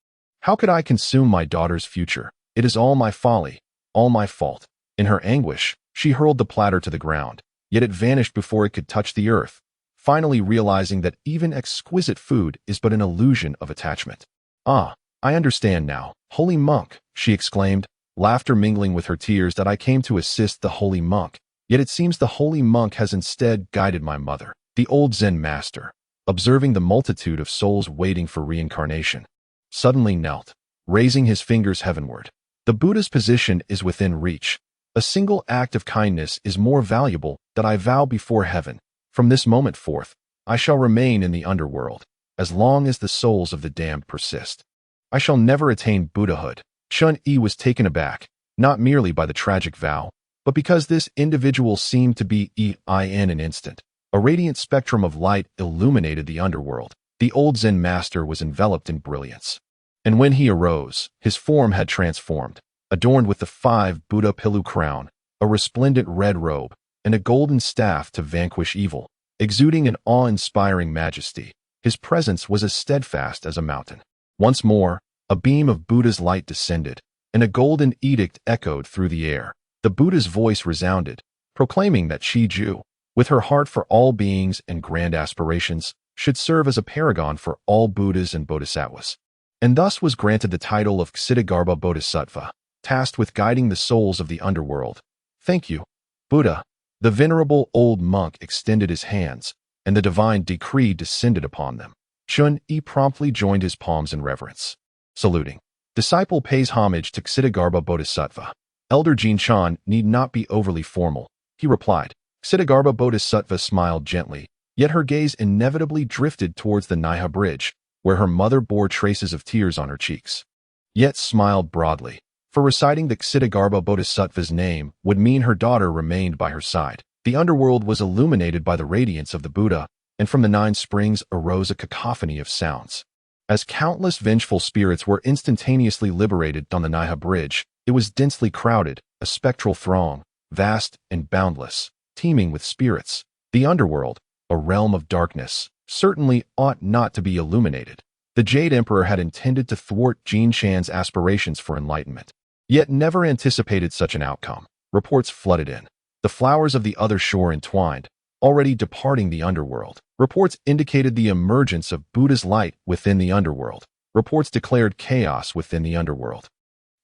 How could I consume my daughter's future? It is all my folly, all my fault. In her anguish, she hurled the platter to the ground, yet it vanished before it could touch the earth, finally realizing that even exquisite food is but an illusion of attachment. Ah, I understand now. Holy monk, she exclaimed, laughter mingling with her tears, that I came to assist the holy monk, yet it seems the holy monk has instead guided my mother. The old Zen master, observing the multitude of souls waiting for reincarnation, suddenly knelt, raising his fingers heavenward. The Buddha's position is within reach. A single act of kindness is more valuable that I vow before heaven. From this moment forth, I shall remain in the underworld, as long as the souls of the damned persist. I shall never attain Buddhahood. Chun-Yi was taken aback, not merely by the tragic vow, but because this individual seemed to be in an instant. A radiant spectrum of light illuminated the underworld. The old Zen master was enveloped in brilliance. And when he arose, his form had transformed, adorned with the 5 Buddha Pilu crown, a resplendent red robe, and a golden staff to vanquish evil, exuding an awe-inspiring majesty. His presence was as steadfast as a mountain. Once more, a beam of Buddha's light descended, and a golden edict echoed through the air. The Buddha's voice resounded, proclaiming that Chi-Ju, with her heart for all beings and grand aspirations, should serve as a paragon for all Buddhas and Bodhisattvas, and thus was granted the title of Ksitigarbha Bodhisattva, tasked with guiding the souls of the underworld. Thank you, Buddha. The venerable old monk extended his hands, and the divine decree descended upon them. Chun-Yi promptly joined his palms in reverence. Saluting, disciple pays homage to Ksitigarbha Bodhisattva. Elder Jinshan need not be overly formal, he replied. Ksitigarbha Bodhisattva smiled gently, yet her gaze inevitably drifted towards the Naiha bridge, where her mother bore traces of tears on her cheeks. Yet smiled broadly, for reciting the Ksitigarbha Bodhisattva's name would mean her daughter remained by her side. The underworld was illuminated by the radiance of the Buddha, and from the 9 springs arose a cacophony of sounds. As countless vengeful spirits were instantaneously liberated on the Naiha bridge, it was densely crowded, a spectral throng, vast and boundless, teeming with spirits. The underworld, a realm of darkness, certainly ought not to be illuminated. The Jade Emperor had intended to thwart Jinshan's aspirations for enlightenment, yet never anticipated such an outcome. Reports flooded in. The flowers of the other shore entwined, already departing the underworld. Reports indicated the emergence of Buddha's light within the underworld. Reports declared chaos within the underworld.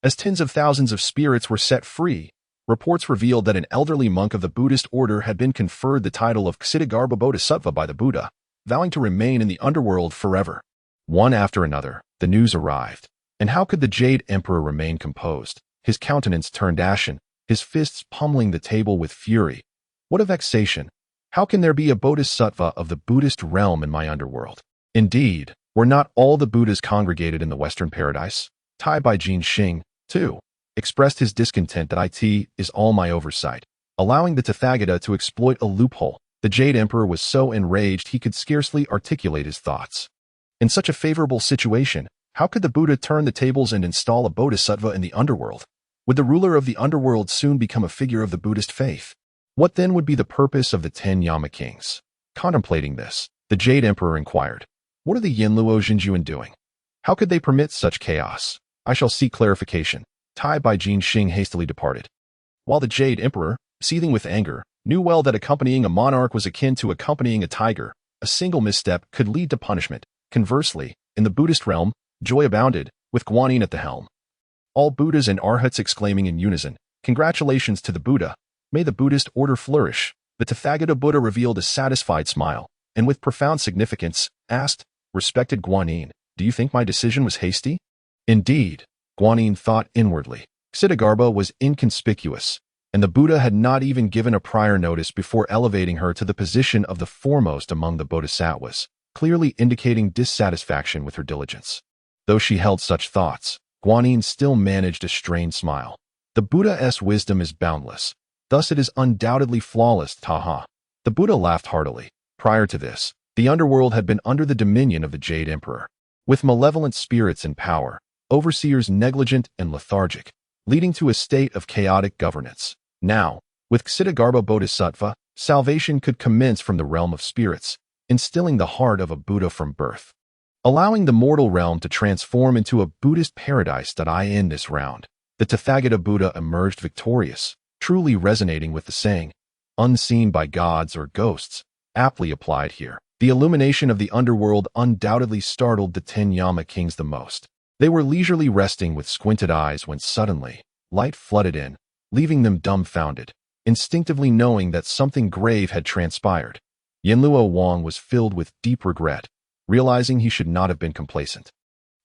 As tens of thousands of spirits were set free, reports revealed that an elderly monk of the Buddhist order had been conferred the title of Ksitigarbha Bodhisattva by the Buddha, vowing to remain in the underworld forever. One after another, the news arrived. And how could the Jade Emperor remain composed? His countenance turned ashen, his fists pummeling the table with fury. What a vexation! How can there be a bodhisattva of the Buddhist realm in my underworld? Indeed, were not all the Buddhas congregated in the Western Paradise? Tai Bai Jin Xing, too, expressed his discontent that it is all my oversight, allowing the Tathagata to exploit a loophole. The Jade Emperor was so enraged he could scarcely articulate his thoughts. In such a favorable situation, how could the Buddha turn the tables and install a bodhisattva in the underworld? Would the ruler of the underworld soon become a figure of the Buddhist faith? What then would be the purpose of the 10 Yama kings? Contemplating this, the Jade Emperor inquired, what are the Yinluo Jinjuan doing? How could they permit such chaos? I shall seek clarification. Tai Bai Jin Xing hastily departed. While the Jade Emperor, seething with anger, knew well that accompanying a monarch was akin to accompanying a tiger, a single misstep could lead to punishment. Conversely, in the Buddhist realm, joy abounded, with Guanyin at the helm. All Buddhas and Arhats exclaiming in unison, congratulations to the Buddha. May the Buddhist order flourish. The Tathagata Buddha revealed a satisfied smile, and with profound significance, asked, respected Guanyin, do you think my decision was hasty? Indeed, Guanyin thought inwardly. Ksitigarbha was inconspicuous, and the Buddha had not even given a prior notice before elevating her to the position of the foremost among the bodhisattvas, clearly indicating dissatisfaction with her diligence. Though she held such thoughts, Guanyin still managed a strained smile. The Buddha's wisdom is boundless. Thus it is undoubtedly flawless, taha. The Buddha laughed heartily. Prior to this, The underworld had been under the dominion of the Jade Emperor, with malevolent spirits in power, overseers negligent and lethargic, leading to a state of chaotic governance. Now, with Ksitigarbha Bodhisattva, salvation could commence from the realm of spirits, instilling the heart of a Buddha from birth, allowing the mortal realm to transform into a Buddhist paradise. In this round, the Tathagata Buddha emerged victorious, truly resonating with the saying, unseen by gods or ghosts, aptly applied here. The illumination of the underworld undoubtedly startled the 10 Yama kings the most. They were leisurely resting with squinted eyes when suddenly, light flooded in, leaving them dumbfounded, instinctively knowing that something grave had transpired. Yinluo Wang was filled with deep regret, realizing he should not have been complacent.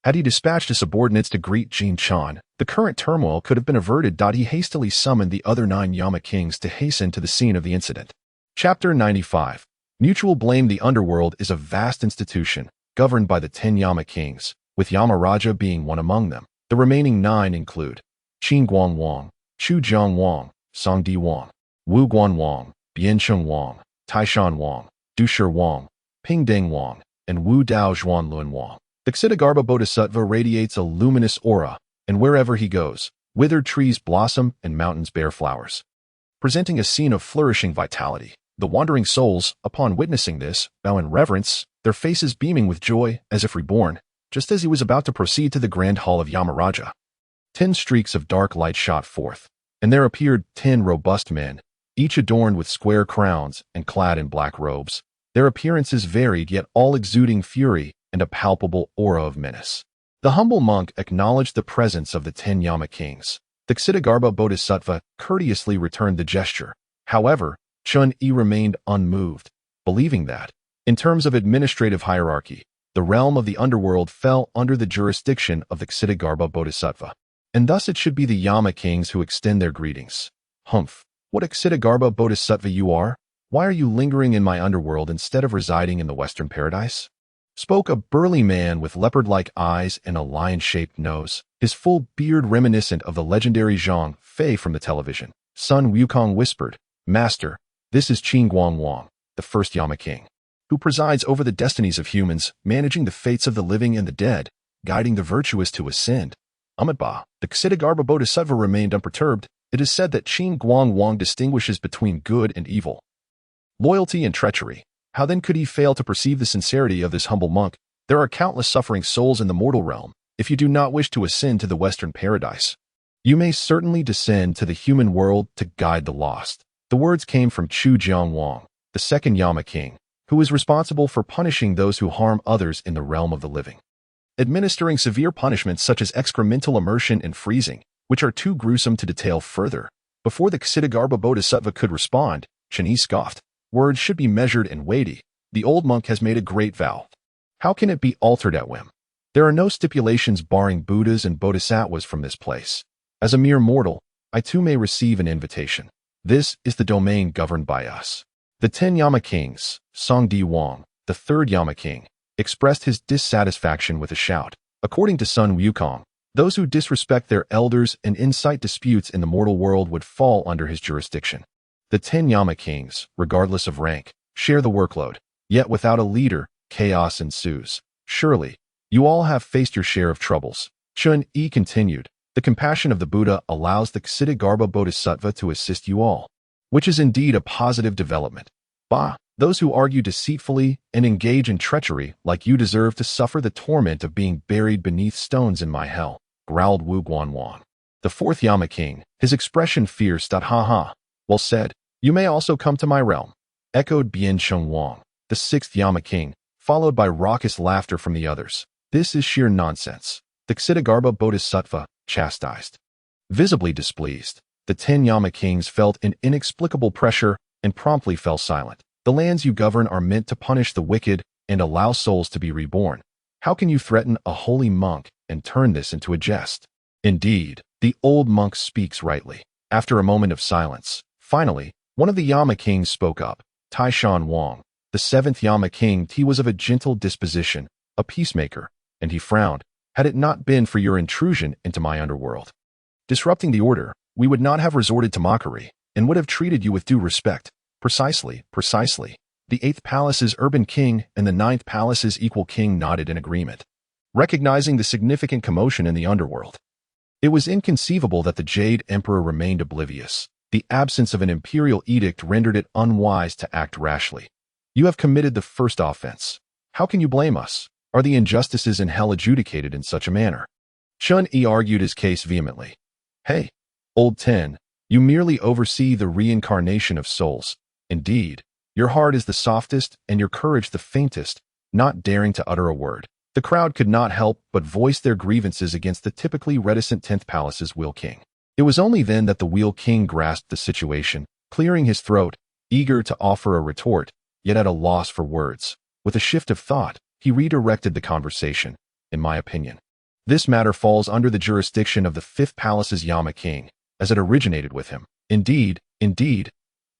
Had he dispatched his subordinates to greet Jin Chan, the current turmoil could have been averted. He hastily summoned the other 9 Yama kings to hasten to the scene of the incident. Chapter 95. Mutual blame. The underworld is a vast institution, governed by the 10 Yama kings, with Yamaraja being one among them. The remaining 9 include Qingguang Wang, Chu Jiang Wang, Songdi Wang, Wu Guan Wang, Biancheng Wang, Taishan Wang, Dushi Wang, Pingdeng Wang, and Wu Dao Zhuan Lun Wang. The Ksitigarbha Bodhisattva radiates a luminous aura, and wherever he goes, withered trees blossom and mountains bear flowers, presenting a scene of flourishing vitality. The wandering souls, upon witnessing this, bow in reverence, their faces beaming with joy as if reborn, just as he was about to proceed to the grand hall of Yamaraja. 10 streaks of dark light shot forth, and there appeared 10 robust men, each adorned with square crowns and clad in black robes. Their appearances varied, yet all exuding fury and a palpable aura of menace. The humble monk acknowledged the presence of the 10 Yama kings. The Ksitigarbha Bodhisattva courteously returned the gesture. However, Chun-Yi remained unmoved, believing that, in terms of administrative hierarchy, the realm of the underworld fell under the jurisdiction of the Ksitigarbha Bodhisattva, and thus it should be the Yama kings who extend their greetings. Humph, what a Ksitigarbha Bodhisattva you are! Why are you lingering in my underworld instead of residing in the Western paradise? Spoke a burly man with leopard-like eyes and a lion-shaped nose, his full beard reminiscent of the legendary Zhang Fei from the television. Sun Wukong whispered, Master, this is Qingguang Wang, the first Yama king, who presides over the destinies of humans, managing the fates of the living and the dead, guiding the virtuous to ascend. Amitabha, the Ksitigarbha Bodhisattva remained unperturbed. It is said that Qingguang Wang distinguishes between good and evil, loyalty and treachery. How then could he fail to perceive the sincerity of this humble monk? There are countless suffering souls in the mortal realm. If you do not wish to ascend to the Western paradise, you may certainly descend to the human world to guide the lost. The words came from Chu Jiang Wang, the second Yama king, who is responsible for punishing those who harm others in the realm of the living, administering severe punishments such as excremental immersion and freezing, which are too gruesome to detail further. Before the Ksitigarbha Bodhisattva could respond, Chen-Yi scoffed. Words should be measured and weighty. The old monk has made a great vow. How can it be altered at whim? There are no stipulations barring Buddhas and Bodhisattvas from this place. As a mere mortal, I too may receive an invitation. This is the domain governed by us. The 10 Yama kings, Songdi Wang, the third Yama king, expressed his dissatisfaction with a shout. According to Sun Wukong, those who disrespect their elders and incite disputes in the mortal world would fall under his jurisdiction. The 10 Yama kings, regardless of rank, share the workload, yet without a leader, chaos ensues. Surely, you all have faced your share of troubles. Chun-Yi continued, the compassion of the Buddha allows the Ksitigarbha Bodhisattva to assist you all, which is indeed a positive development. Bah, those who argue deceitfully and engage in treachery like you deserve to suffer the torment of being buried beneath stones in my hell, growled Wu Guan Wang. The fourth Yama king, his expression fierce. Ha ha. Well said. You may also come to my realm, echoed Biancheng Wang, the sixth Yama king, followed by raucous laughter from the others. This is sheer nonsense. The Ksitigarbha Bodhisattva chastised. Visibly displeased, the 10 Yama kings felt an inexplicable pressure and promptly fell silent. The lands you govern are meant to punish the wicked and allow souls to be reborn. How can you threaten a holy monk and turn this into a jest? Indeed, the old monk speaks rightly. After a moment of silence, finally, one of the Yama kings spoke up. Taishan Wang, the seventh Yama king. He was of a gentle disposition, a peacemaker, and he frowned. Had it not been for your intrusion into my underworld, disrupting the order, we would not have resorted to mockery and would have treated you with due respect. Precisely. The 8th palace's urban king and the 9th palace's equal king nodded in agreement, recognizing the significant commotion in the underworld. It was inconceivable that the Jade Emperor remained oblivious. The absence of an imperial edict rendered it unwise to act rashly. You have committed the first offense. How can you blame us? Are the injustices in hell adjudicated in such a manner? Chun-Yi argued his case vehemently. Hey, old Ten, you merely oversee the reincarnation of souls. Indeed, your heart is the softest and your courage the faintest, not daring to utter a word. The crowd could not help but voice their grievances against the typically reticent 10th Palace's Wheel King. It was only then that the Wheel King grasped the situation, clearing his throat, eager to offer a retort, yet at a loss for words. With a shift of thought, he redirected the conversation. In my opinion, this matter falls under the jurisdiction of the 5th Palace's Yama King, as it originated with him. Indeed,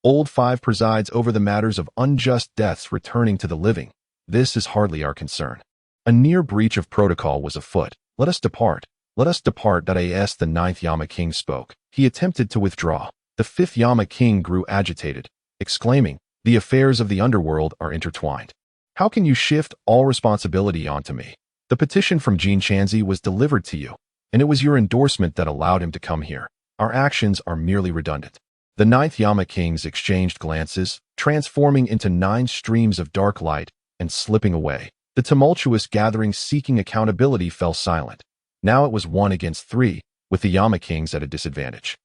Old Five presides over the matters of unjust deaths returning to the living. This is hardly our concern. A near breach of protocol was afoot. Let us depart. As the 9th Yama King spoke, he attempted to withdraw. The 5th Yama King grew agitated, exclaiming, the affairs of the underworld are intertwined. How can you shift all responsibility onto me? The petition from Jin Chanzi was delivered to you, and it was your endorsement that allowed him to come here. Our actions are merely redundant. The 9th Yama Kings exchanged glances, transforming into 9 streams of dark light and slipping away. The tumultuous gathering seeking accountability fell silent. Now it was 1 against 3, with the Yama Kings at a disadvantage.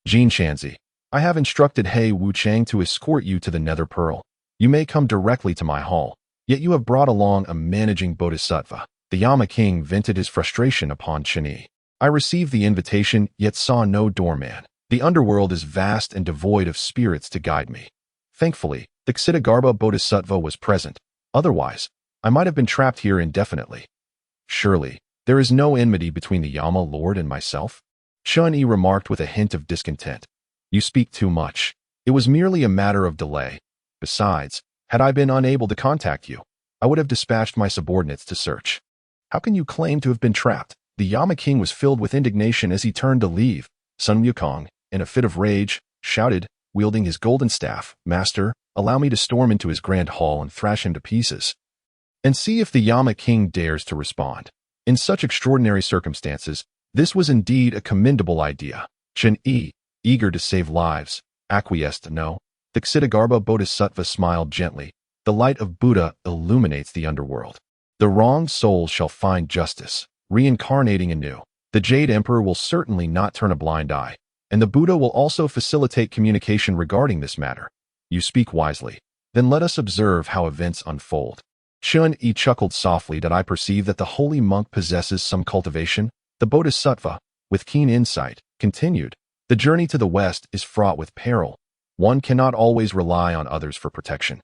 Jin Chanzi, I have instructed Hei Wuchang to escort you to the Nether Pearl. You may come directly to my hall, yet you have brought along a managing bodhisattva. The Yama King vented his frustration upon Chun-Yi. I received the invitation, yet saw no doorman. The underworld is vast and devoid of spirits to guide me. Thankfully, the Ksitigarbha bodhisattva was present. Otherwise, I might have been trapped here indefinitely. Surely, there is no enmity between the Yama Lord and myself? Chun-Yi remarked with a hint of discontent. You speak too much. It was merely a matter of delay. Besides, had I been unable to contact you, I would have dispatched my subordinates to search. How can you claim to have been trapped? The Yama King was filled with indignation as he turned to leave. Sun Wukong, in a fit of rage, shouted, wielding his golden staff, Master, allow me to storm into his grand hall and thrash him to pieces. And see if the Yama King dares to respond. In such extraordinary circumstances, this was indeed a commendable idea. Chun-Yi, eager to save lives, acquiesced no. The Ksitigarbha bodhisattva smiled gently. The light of Buddha illuminates the underworld. The wronged soul shall find justice, reincarnating anew. The Jade Emperor will certainly not turn a blind eye, and the Buddha will also facilitate communication regarding this matter. You speak wisely. Then let us observe how events unfold. Chun-Yi chuckled softly. Did I perceive that the holy monk possesses some cultivation? The bodhisattva, with keen insight, continued. The journey to the west is fraught with peril. One cannot always rely on others for protection,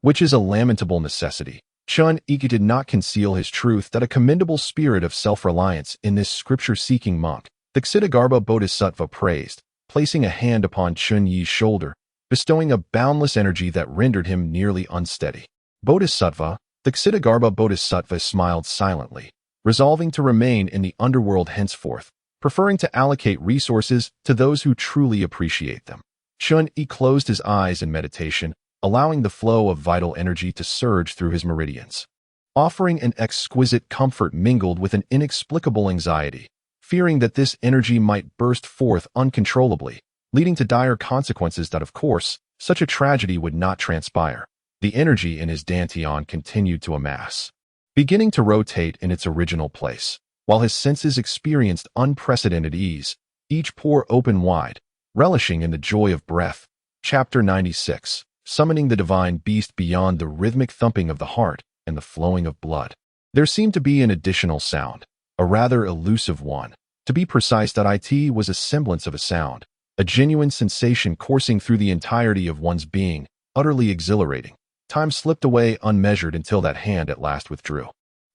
which is a lamentable necessity. Chun-Yi did not conceal his truth that a commendable spirit of self-reliance in this scripture-seeking monk. The Ksitigarbha bodhisattva praised, placing a hand upon Chun-Yi's shoulder, bestowing a boundless energy that rendered him nearly unsteady. Bodhisattva, the Ksitigarbha bodhisattva smiled silently, resolving to remain in the underworld henceforth, preferring to allocate resources to those who truly appreciate them. Chun-Yi closed his eyes in meditation, allowing the flow of vital energy to surge through his meridians, offering an exquisite comfort mingled with an inexplicable anxiety, fearing that this energy might burst forth uncontrollably, leading to dire consequences that, of course, such a tragedy would not transpire. The energy in his dantian continued to amass, beginning to rotate in its original place, while his senses experienced unprecedented ease, each pore open wide, relishing in the joy of breath. Chapter 96. Summoning the divine beast beyond the rhythmic thumping of the heart and the flowing of blood. There seemed to be an additional sound, a rather elusive one. To be precise, it was a semblance of a sound, a genuine sensation coursing through the entirety of one's being, utterly exhilarating. Time slipped away unmeasured until that hand at last withdrew.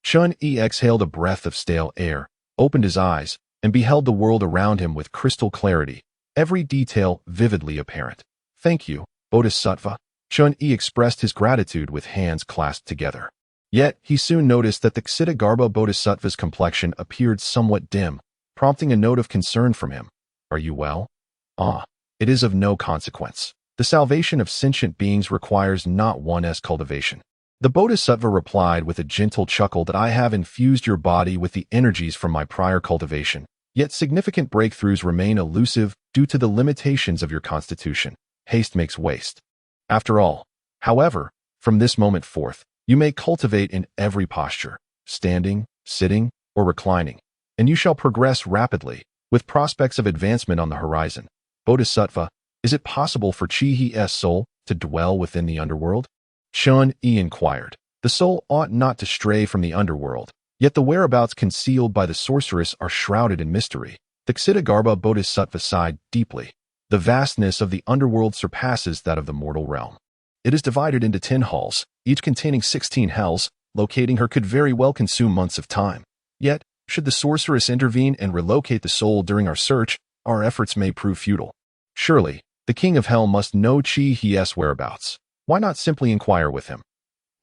Chun-Yi exhaled a breath of stale air, opened his eyes, and beheld the world around him with crystal clarity, every detail vividly apparent. Thank you, Bodhisattva. Chun-Yi expressed his gratitude with hands clasped together. Yet, he soon noticed that the Ksitigarbha bodhisattva's complexion appeared somewhat dim, prompting a note of concern from him. Are you well? Ah, it is of no consequence. The salvation of sentient beings requires not one's cultivation. The Bodhisattva replied with a gentle chuckle that I have infused your body with the energies from my prior cultivation, yet significant breakthroughs remain elusive due to the limitations of your constitution. Haste makes waste. After all, however, from this moment forth, you may cultivate in every posture, standing, sitting, or reclining, and you shall progress rapidly, with prospects of advancement on the horizon. Bodhisattva, is it possible for Chi-Hi's soul to dwell within the underworld? Chun-Yi inquired. The soul ought not to stray from the underworld, yet the whereabouts concealed by the sorceress are shrouded in mystery. The Ksitigarbha Bodhisattva sighed deeply. The vastness of the underworld surpasses that of the mortal realm. It is divided into 10 halls, each containing 16 hells. Locating her could very well consume months of time. Yet, should the sorceress intervene and relocate the soul during our search, our efforts may prove futile. Surely, the king of hell must know Chi-Hi's whereabouts. Why not simply inquire with him?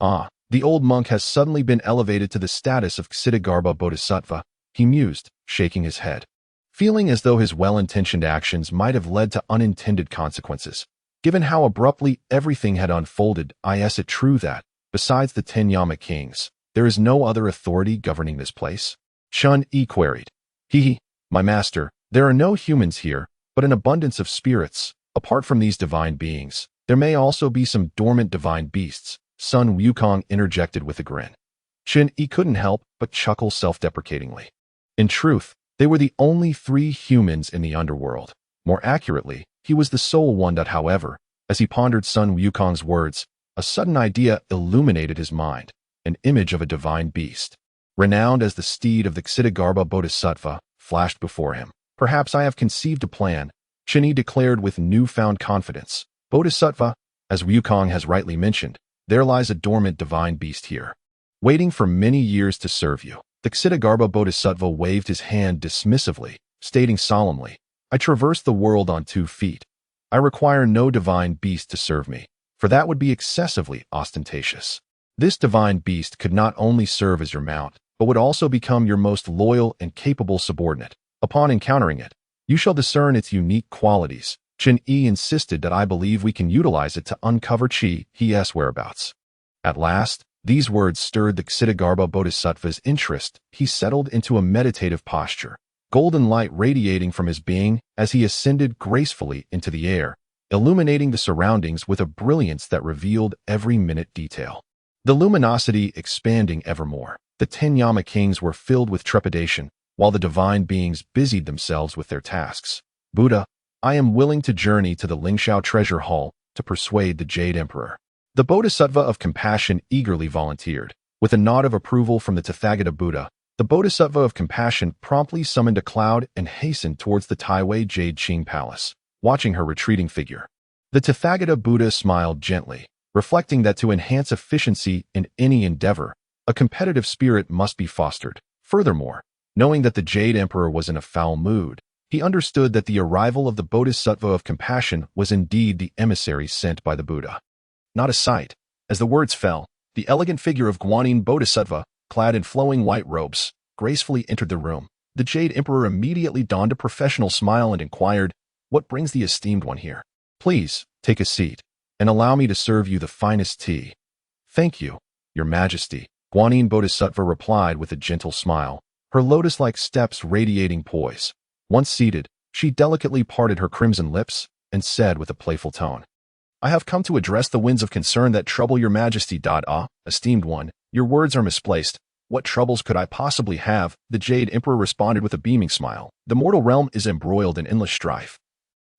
Ah, the old monk has suddenly been elevated to the status of Ksitigarbha Bodhisattva, he mused, shaking his head, feeling as though his well-intentioned actions might have led to unintended consequences. Given how abruptly everything had unfolded, is it true that, besides the 10 Yama kings, there is no other authority governing this place? Chun-Yi queried. My master, there are no humans here, but an abundance of spirits. Apart from these divine beings, there may also be some dormant divine beasts, Sun Wukong interjected with a grin. Chun-Yi couldn't help but chuckle self-deprecatingly. In truth, they were the only 3 humans in the underworld. More accurately, he was the sole one. However, as he pondered Sun Wukong's words, a sudden idea illuminated his mind, an image of a divine beast, renowned as the steed of the Ksitigarbha Bodhisattva, flashed before him. Perhaps I have conceived a plan, Chun-Yi declared with newfound confidence. Bodhisattva, as Wukong has rightly mentioned, there lies a dormant divine beast here, waiting for many years to serve you. The Ksitigarbha Bodhisattva waved his hand dismissively, stating solemnly, I traverse the world on 2 feet. I require no divine beast to serve me, for that would be excessively ostentatious. This divine beast could not only serve as your mount, but would also become your most loyal and capable subordinate. Upon encountering it, you shall discern its unique qualities. Chun-Yi insisted that I believe we can utilize it to uncover Chi-Hi's whereabouts. At last, these words stirred the Ksitigarbha Bodhisattva's interest. He settled into a meditative posture, golden light radiating from his being as he ascended gracefully into the air, illuminating the surroundings with a brilliance that revealed every minute detail. The luminosity expanding evermore, the 10 Yama kings were filled with trepidation, while the divine beings busied themselves with their tasks. Buddha, I am willing to journey to the Lingshao Treasure Hall to persuade the Jade Emperor. The Bodhisattva of Compassion eagerly volunteered. With a nod of approval from the Tathagata Buddha, the Bodhisattva of Compassion promptly summoned a cloud and hastened towards the Taiwei Jade Qing Palace, watching her retreating figure. The Tathagata Buddha smiled gently, reflecting that to enhance efficiency in any endeavor, a competitive spirit must be fostered. Furthermore, knowing that the Jade Emperor was in a foul mood, he understood that the arrival of the Bodhisattva of Compassion was indeed the emissary sent by the Buddha. Not a sight. As the words fell, the elegant figure of Guanyin Bodhisattva, clad in flowing white robes, gracefully entered the room. The Jade Emperor immediately donned a professional smile and inquired, What brings the esteemed one here? Please, take a seat, and allow me to serve you the finest tea. Thank you, Your Majesty, Guanyin Bodhisattva replied with a gentle smile, her lotus-like steps radiating poise. Once seated, she delicately parted her crimson lips and said with a playful tone, I have come to address the winds of concern that trouble your majesty. Esteemed one, your words are misplaced. What troubles could I possibly have? The Jade Emperor responded with a beaming smile. The mortal realm is embroiled in endless strife,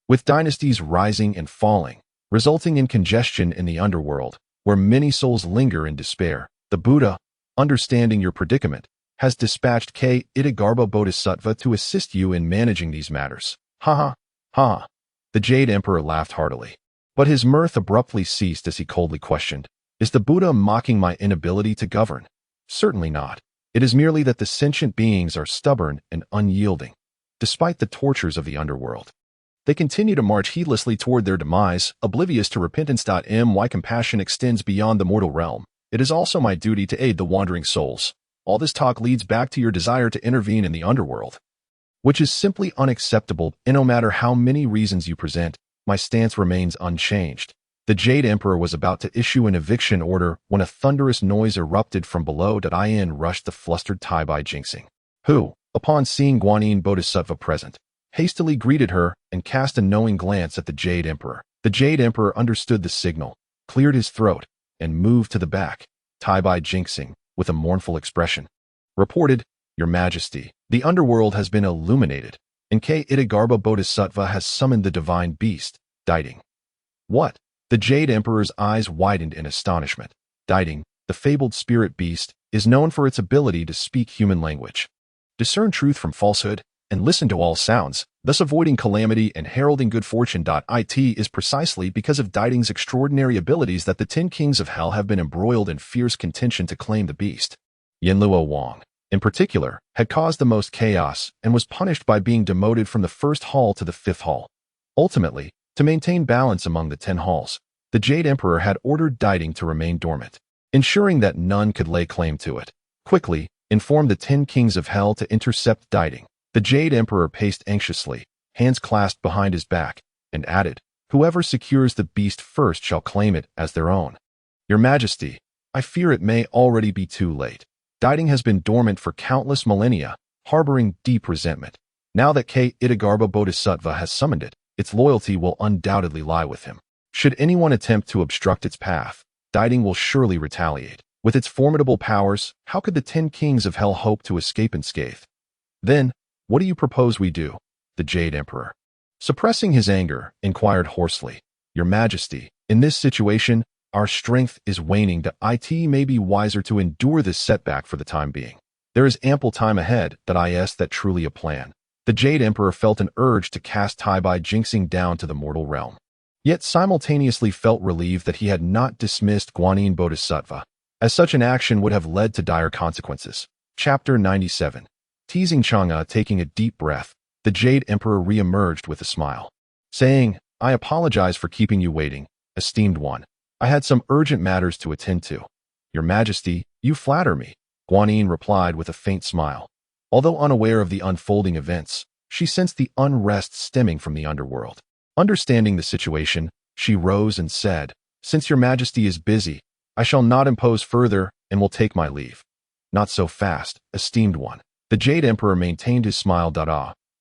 with dynasties rising and falling, resulting in congestion in the underworld, where many souls linger in despair. The Buddha, understanding your predicament, has dispatched Ksitigarbha Bodhisattva to assist you in managing these matters. Ha ha, ha. The Jade Emperor laughed heartily. But his mirth abruptly ceased as he coldly questioned, Is the Buddha mocking my inability to govern? Certainly not. It is merely that the sentient beings are stubborn and unyielding. Despite the tortures of the underworld, they continue to march heedlessly toward their demise, oblivious to repentance. My compassion extends beyond the mortal realm. It is also my duty to aid the wandering souls. All this talk leads back to your desire to intervene in the underworld, which is simply unacceptable, and no matter how many reasons you present, my stance remains unchanged. The Jade Emperor was about to issue an eviction order when a thunderous noise erupted from below. In rushed the flustered Taibai Jinxing, who, upon seeing Guanyin Bodhisattva present, hastily greeted her and cast a knowing glance at the Jade Emperor. The Jade Emperor understood the signal, cleared his throat, and moved to the back. Taibai Jinxing, with a mournful expression, reported, "Your Majesty, the underworld has been illuminated, and Itagarbha Bodhisattva has summoned the divine beast, Diding." What? The Jade Emperor's eyes widened in astonishment. Diding, the fabled spirit beast, is known for its ability to speak human language, discern truth from falsehood, and listen to all sounds, thus avoiding calamity and heralding good fortune. It is precisely because of Diding's extraordinary abilities that the 10 kings of hell have been embroiled in fierce contention to claim the beast. Yinluo Wang, in particular, had caused the most chaos and was punished by being demoted from the 1st hall to the 5th hall. Ultimately, to maintain balance among the 10 halls, the Jade Emperor had ordered Diding to remain dormant, ensuring that none could lay claim to it. Quickly, informed the 10 kings of hell to intercept Diding. The Jade Emperor paced anxiously, hands clasped behind his back, and added, "Whoever secures the beast first shall claim it as their own." "Your Majesty, I fear it may already be too late. Diding has been dormant for countless millennia, harboring deep resentment. Now that Itagarbha Bodhisattva has summoned it, its loyalty will undoubtedly lie with him. Should anyone attempt to obstruct its path, Diding will surely retaliate. With its formidable powers, how could the 10 kings of hell hope to escape unscathed? Then, what do you propose we do?" The Jade Emperor, suppressing his anger, inquired hoarsely. "Your Majesty, in this situation, our strength is waning. It may be wiser to endure this setback for the time being. There is ample time ahead. That truly a plan." The Jade Emperor felt an urge to cast Taibai Jinxing down to the mortal realm, yet simultaneously felt relieved that he had not dismissed Guanyin Bodhisattva, as such an action would have led to dire consequences. Chapter 97. Teasing Chang'e. Taking a deep breath, the Jade Emperor re-emerged with a smile, saying, "I apologize for keeping you waiting, esteemed one. I had some urgent matters to attend to." "Your Majesty, you flatter me," Guanyin replied with a faint smile. Although unaware of the unfolding events, she sensed the unrest stemming from the underworld. Understanding the situation, she rose and said, "Since your Majesty is busy, I shall not impose further and will take my leave." "Not so fast, esteemed one." The Jade Emperor maintained his smile.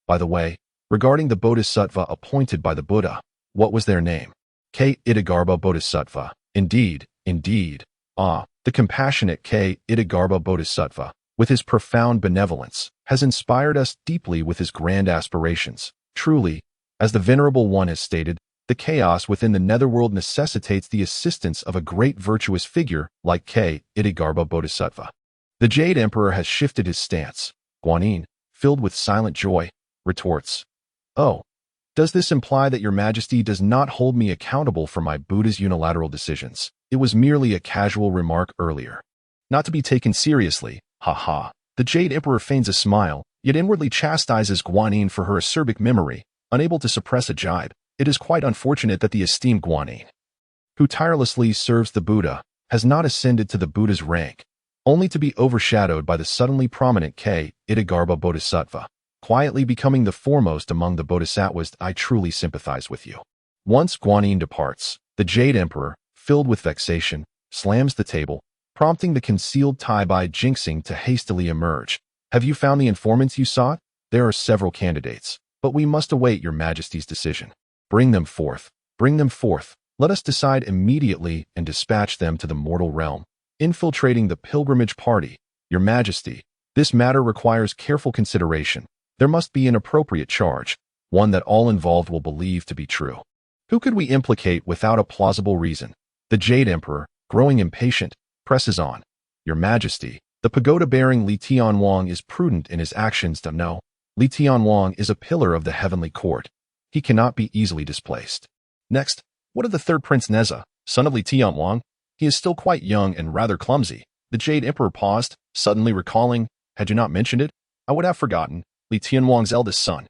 By the way, regarding the Bodhisattva appointed by the Buddha, what was their name?" Itagarbha Bodhisattva. Indeed. The compassionate Itagarbha Bodhisattva, with his profound benevolence, has inspired us deeply with his grand aspirations. Truly, as the Venerable One has stated, the chaos within the netherworld necessitates the assistance of a great virtuous figure like Itagarbha Bodhisattva. The Jade Emperor has shifted his stance. Guanyin, filled with silent joy, retorts, "Oh, does this imply that your Majesty does not hold me accountable for my Buddha's unilateral decisions? It was merely a casual remark earlier. Not to be taken seriously, ha." The Jade Emperor feigns a smile, yet inwardly chastises Guanyin for her acerbic memory, unable to suppress a jibe. It is quite unfortunate that the esteemed Guanyin, who tirelessly serves the Buddha, has not ascended to the Buddha's rank, only to be overshadowed by the suddenly prominent Itagarbha Bodhisattva, quietly becoming the foremost among the Bodhisattvas. I truly sympathize with you. Once Guanyin departs, the Jade Emperor, filled with vexation, slams the table, prompting the concealed Taibai Jinxing to hastily emerge. "Have you found the informants you sought? There are several candidates, but we must await your Majesty's decision. Bring them forth. Let us decide immediately and dispatch them to the mortal realm, infiltrating the pilgrimage party. Your Majesty, this matter requires careful consideration. There must be an appropriate charge, one that all involved will believe to be true. Who could we implicate without a plausible reason?" The Jade Emperor, growing impatient, presses on. "Your Majesty, the pagoda-bearing Li Tianwang is prudent in his actions. No, Li Tianwang is a pillar of the heavenly court. He cannot be easily displaced. Next, what of the third Prince Neza, son of Li Tianwang? He is still quite young and rather clumsy." The Jade Emperor paused, suddenly recalling, "Had you not mentioned it, I would have forgotten. Li Tianwang's eldest son,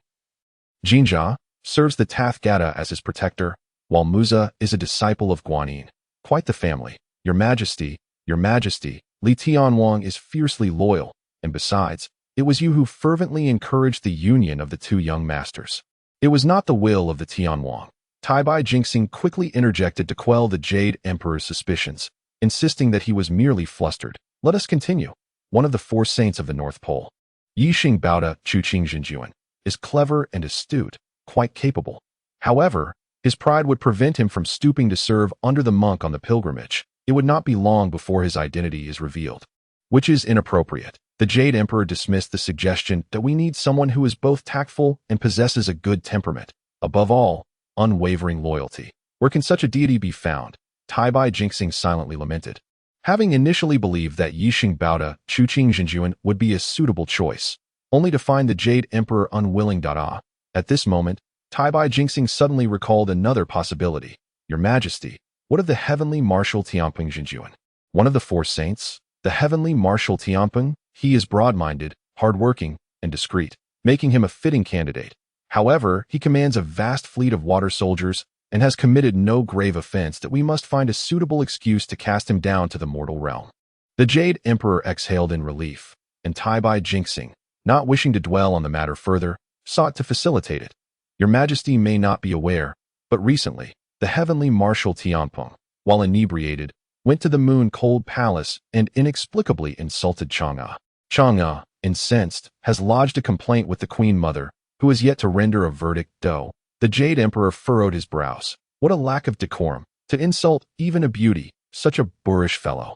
Jinjia, serves the Tathgata as his protector, while Muza is a disciple of Guanyin. Quite the family. Your Majesty, Li Tianwang is fiercely loyal, and besides, it was you who fervently encouraged the union of the two young masters. It was not the will of the Tianwang Tai-Bai Jinxing quickly interjected to quell the Jade Emperor's suspicions, insisting that he was merely flustered. Let us continue. One of the four saints of the North Pole, Yixing Baoda Chuqing Zhenjuan, is clever and astute, quite capable. However, his pride would prevent him from stooping to serve under the monk on the pilgrimage. It would not be long before his identity is revealed, which is inappropriate. The Jade Emperor dismissed the suggestion that we need someone who is both tactful and possesses a good temperament. Above all, unwavering loyalty. Where can such a deity be found? Tai-Bai Jinxing silently lamented. Having initially believed that Yixing Baoda Chuqing Zhenjuan would be a suitable choice, only to find the Jade Emperor unwilling. At this moment, Tai-Bai Jinxing suddenly recalled another possibility. Your Majesty, what of the heavenly Marshal Tianping Zhenjuan? One of the four saints? The heavenly Marshal Tianping? He is broad-minded, hard-working, and discreet, making him a fitting candidate. However, he commands a vast fleet of water soldiers and has committed no grave offense that we must find a suitable excuse to cast him down to the mortal realm. The Jade Emperor exhaled in relief, and Tai-Bai Jinxing, not wishing to dwell on the matter further, sought to facilitate it. Your Majesty may not be aware, but recently, the heavenly Marshal Tianping, while inebriated, went to the Moon-Cold Palace and inexplicably insulted Chang'e. Chang'e, incensed, has lodged a complaint with the Queen Mother, who is yet to render a verdict. The Jade Emperor furrowed his brows. What a lack of decorum, to insult even a beauty, such a boorish fellow.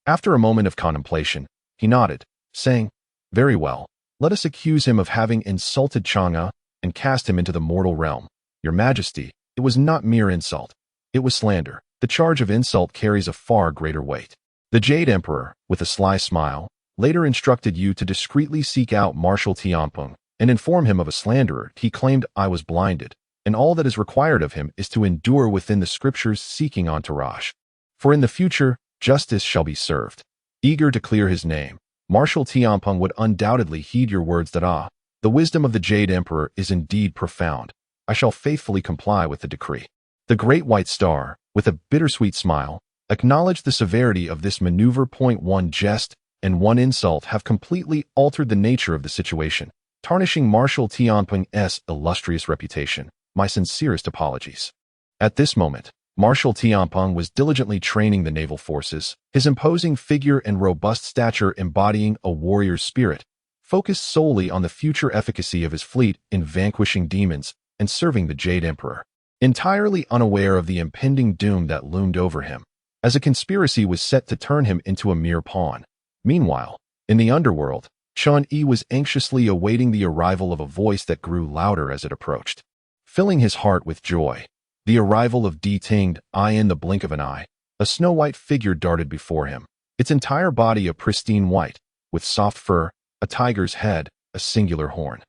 After a moment of contemplation, he nodded, saying, Very well, let us accuse him of having insulted Chang'e and cast him into the mortal realm. Your Majesty, it was not mere insult. It was slander. The charge of insult carries a far greater weight. The Jade Emperor, with a sly smile, later instructed you to discreetly seek out Marshal Tianping and inform him of a slanderer. He claimed I was blinded, and all that is required of him is to endure within the scriptures seeking entourage. For in the future, justice shall be served. Eager to clear his name, Marshal Tianping would undoubtedly heed your words that the wisdom of the Jade Emperor is indeed profound. I shall faithfully comply with the decree. The Great White Star, with a bittersweet smile, acknowledged the severity of this maneuver. One jest and one insult have completely altered the nature of the situation, tarnishing Marshal Tianping's illustrious reputation. My sincerest apologies. At this moment, Marshal Tianping was diligently training the naval forces, his imposing figure and robust stature embodying a warrior's spirit, focused solely on the future efficacy of his fleet in vanquishing demons and serving the Jade Emperor, entirely unaware of the impending doom that loomed over him, as a conspiracy was set to turn him into a mere pawn. Meanwhile, in the underworld, Chun-Yi was anxiously awaiting the arrival of a voice that grew louder as it approached, filling his heart with joy. The arrival of Di Ting. In the blink of an eye, a snow-white figure darted before him, its entire body a pristine white, with soft fur, a tiger's head, a singular horn,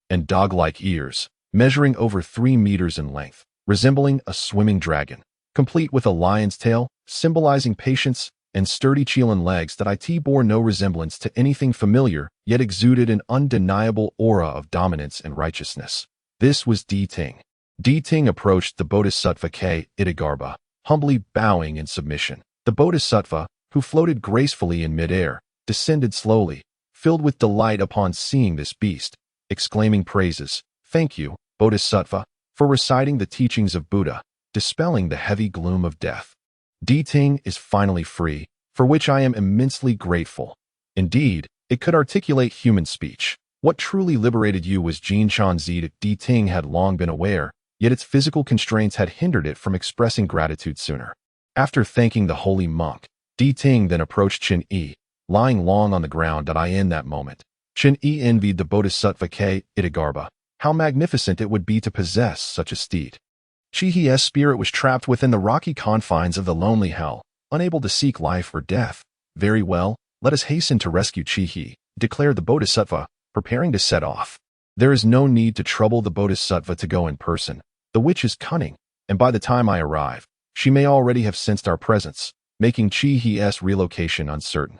and dog-like ears, measuring over 3 meters in length, resembling a swimming dragon, complete with a lion's tail, symbolizing patience, and sturdy Chilean legs that bore no resemblance to anything familiar, yet exuded an undeniable aura of dominance and righteousness. This was Di Ting. Di Ting approached the Bodhisattva Itagarbha, humbly bowing in submission. The Bodhisattva, who floated gracefully in midair, descended slowly, filled with delight upon seeing this beast, exclaiming praises. Thank you, Bodhisattva, for reciting the teachings of Buddha, dispelling the heavy gloom of death. Di Ting is finally free, for which I am immensely grateful. Indeed, it could articulate human speech. What truly liberated you was Jin Chanzi. Di Ting had long been aware, yet its physical constraints had hindered it from expressing gratitude sooner. After thanking the holy monk, Di Ting then approached Chen-Yi, lying long on the ground. In that moment, Chen-Yi envied the Bodhisattva Itagarbha. How magnificent it would be to possess such a steed. Chi-Hi's spirit was trapped within the rocky confines of the lonely hell, unable to seek life or death. Very well, let us hasten to rescue Chi-Hi, declared the Bodhisattva, preparing to set off. There is no need to trouble the Bodhisattva to go in person. The witch is cunning, and by the time I arrive, she may already have sensed our presence, making Chi-Hi's relocation uncertain.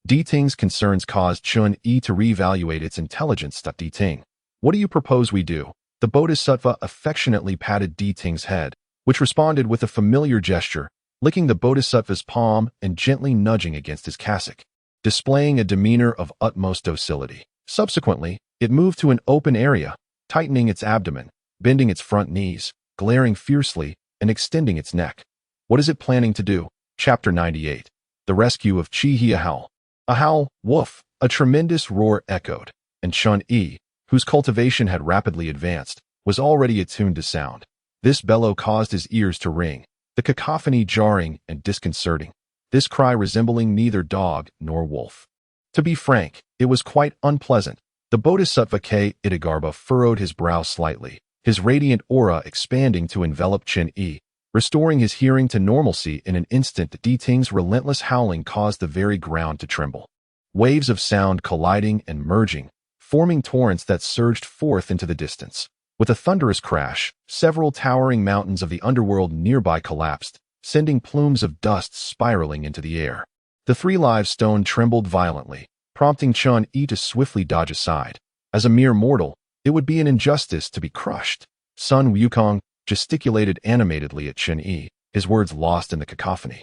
Di Ting's concerns caused Chun-Yi to reevaluate its intelligence. Di Ting, what do you propose we do? The Bodhisattva affectionately patted Di Ting's head, which responded with a familiar gesture, licking the Bodhisattva's palm and gently nudging against his cassock, displaying a demeanor of utmost docility. Subsequently, it moved to an open area, tightening its abdomen, bending its front knees, glaring fiercely and extending its neck. What is it planning to do? Chapter 98. The Rescue of Chi-He. A howl. A howl, woof, a tremendous roar echoed, and Chun-Yi, whose cultivation had rapidly advanced, was already attuned to sound. This bellow caused his ears to ring, the cacophony jarring and disconcerting, this cry resembling neither dog nor wolf. To be frank, it was quite unpleasant. The Bodhisattva Itagarbha furrowed his brow slightly, his radiant aura expanding to envelop Chun-Yi, restoring his hearing to normalcy in an instant. The Ting's relentless howling caused the very ground to tremble. Waves of sound colliding and merging, forming torrents that surged forth into the distance. With a thunderous crash, several towering mountains of the underworld nearby collapsed, sending plumes of dust spiraling into the air. The three live stone trembled violently, prompting Chun-Yi to swiftly dodge aside. As a mere mortal, it would be an injustice to be crushed. Sun Wukong gesticulated animatedly at Chun-Yi, his words lost in the cacophony.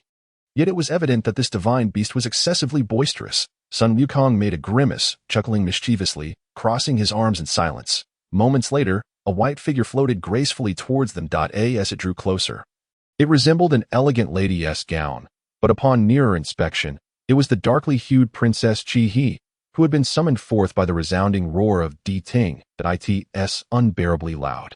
Yet it was evident that this divine beast was excessively boisterous. Sun Wukong made a grimace, chuckling mischievously, crossing his arms in silence. Moments later, a white figure floated gracefully towards them. As it drew closer, it resembled an elegant lady's gown, but upon nearer inspection, it was the darkly hued Princess Chi-He, who had been summoned forth by the resounding roar of Ting. It's unbearably loud.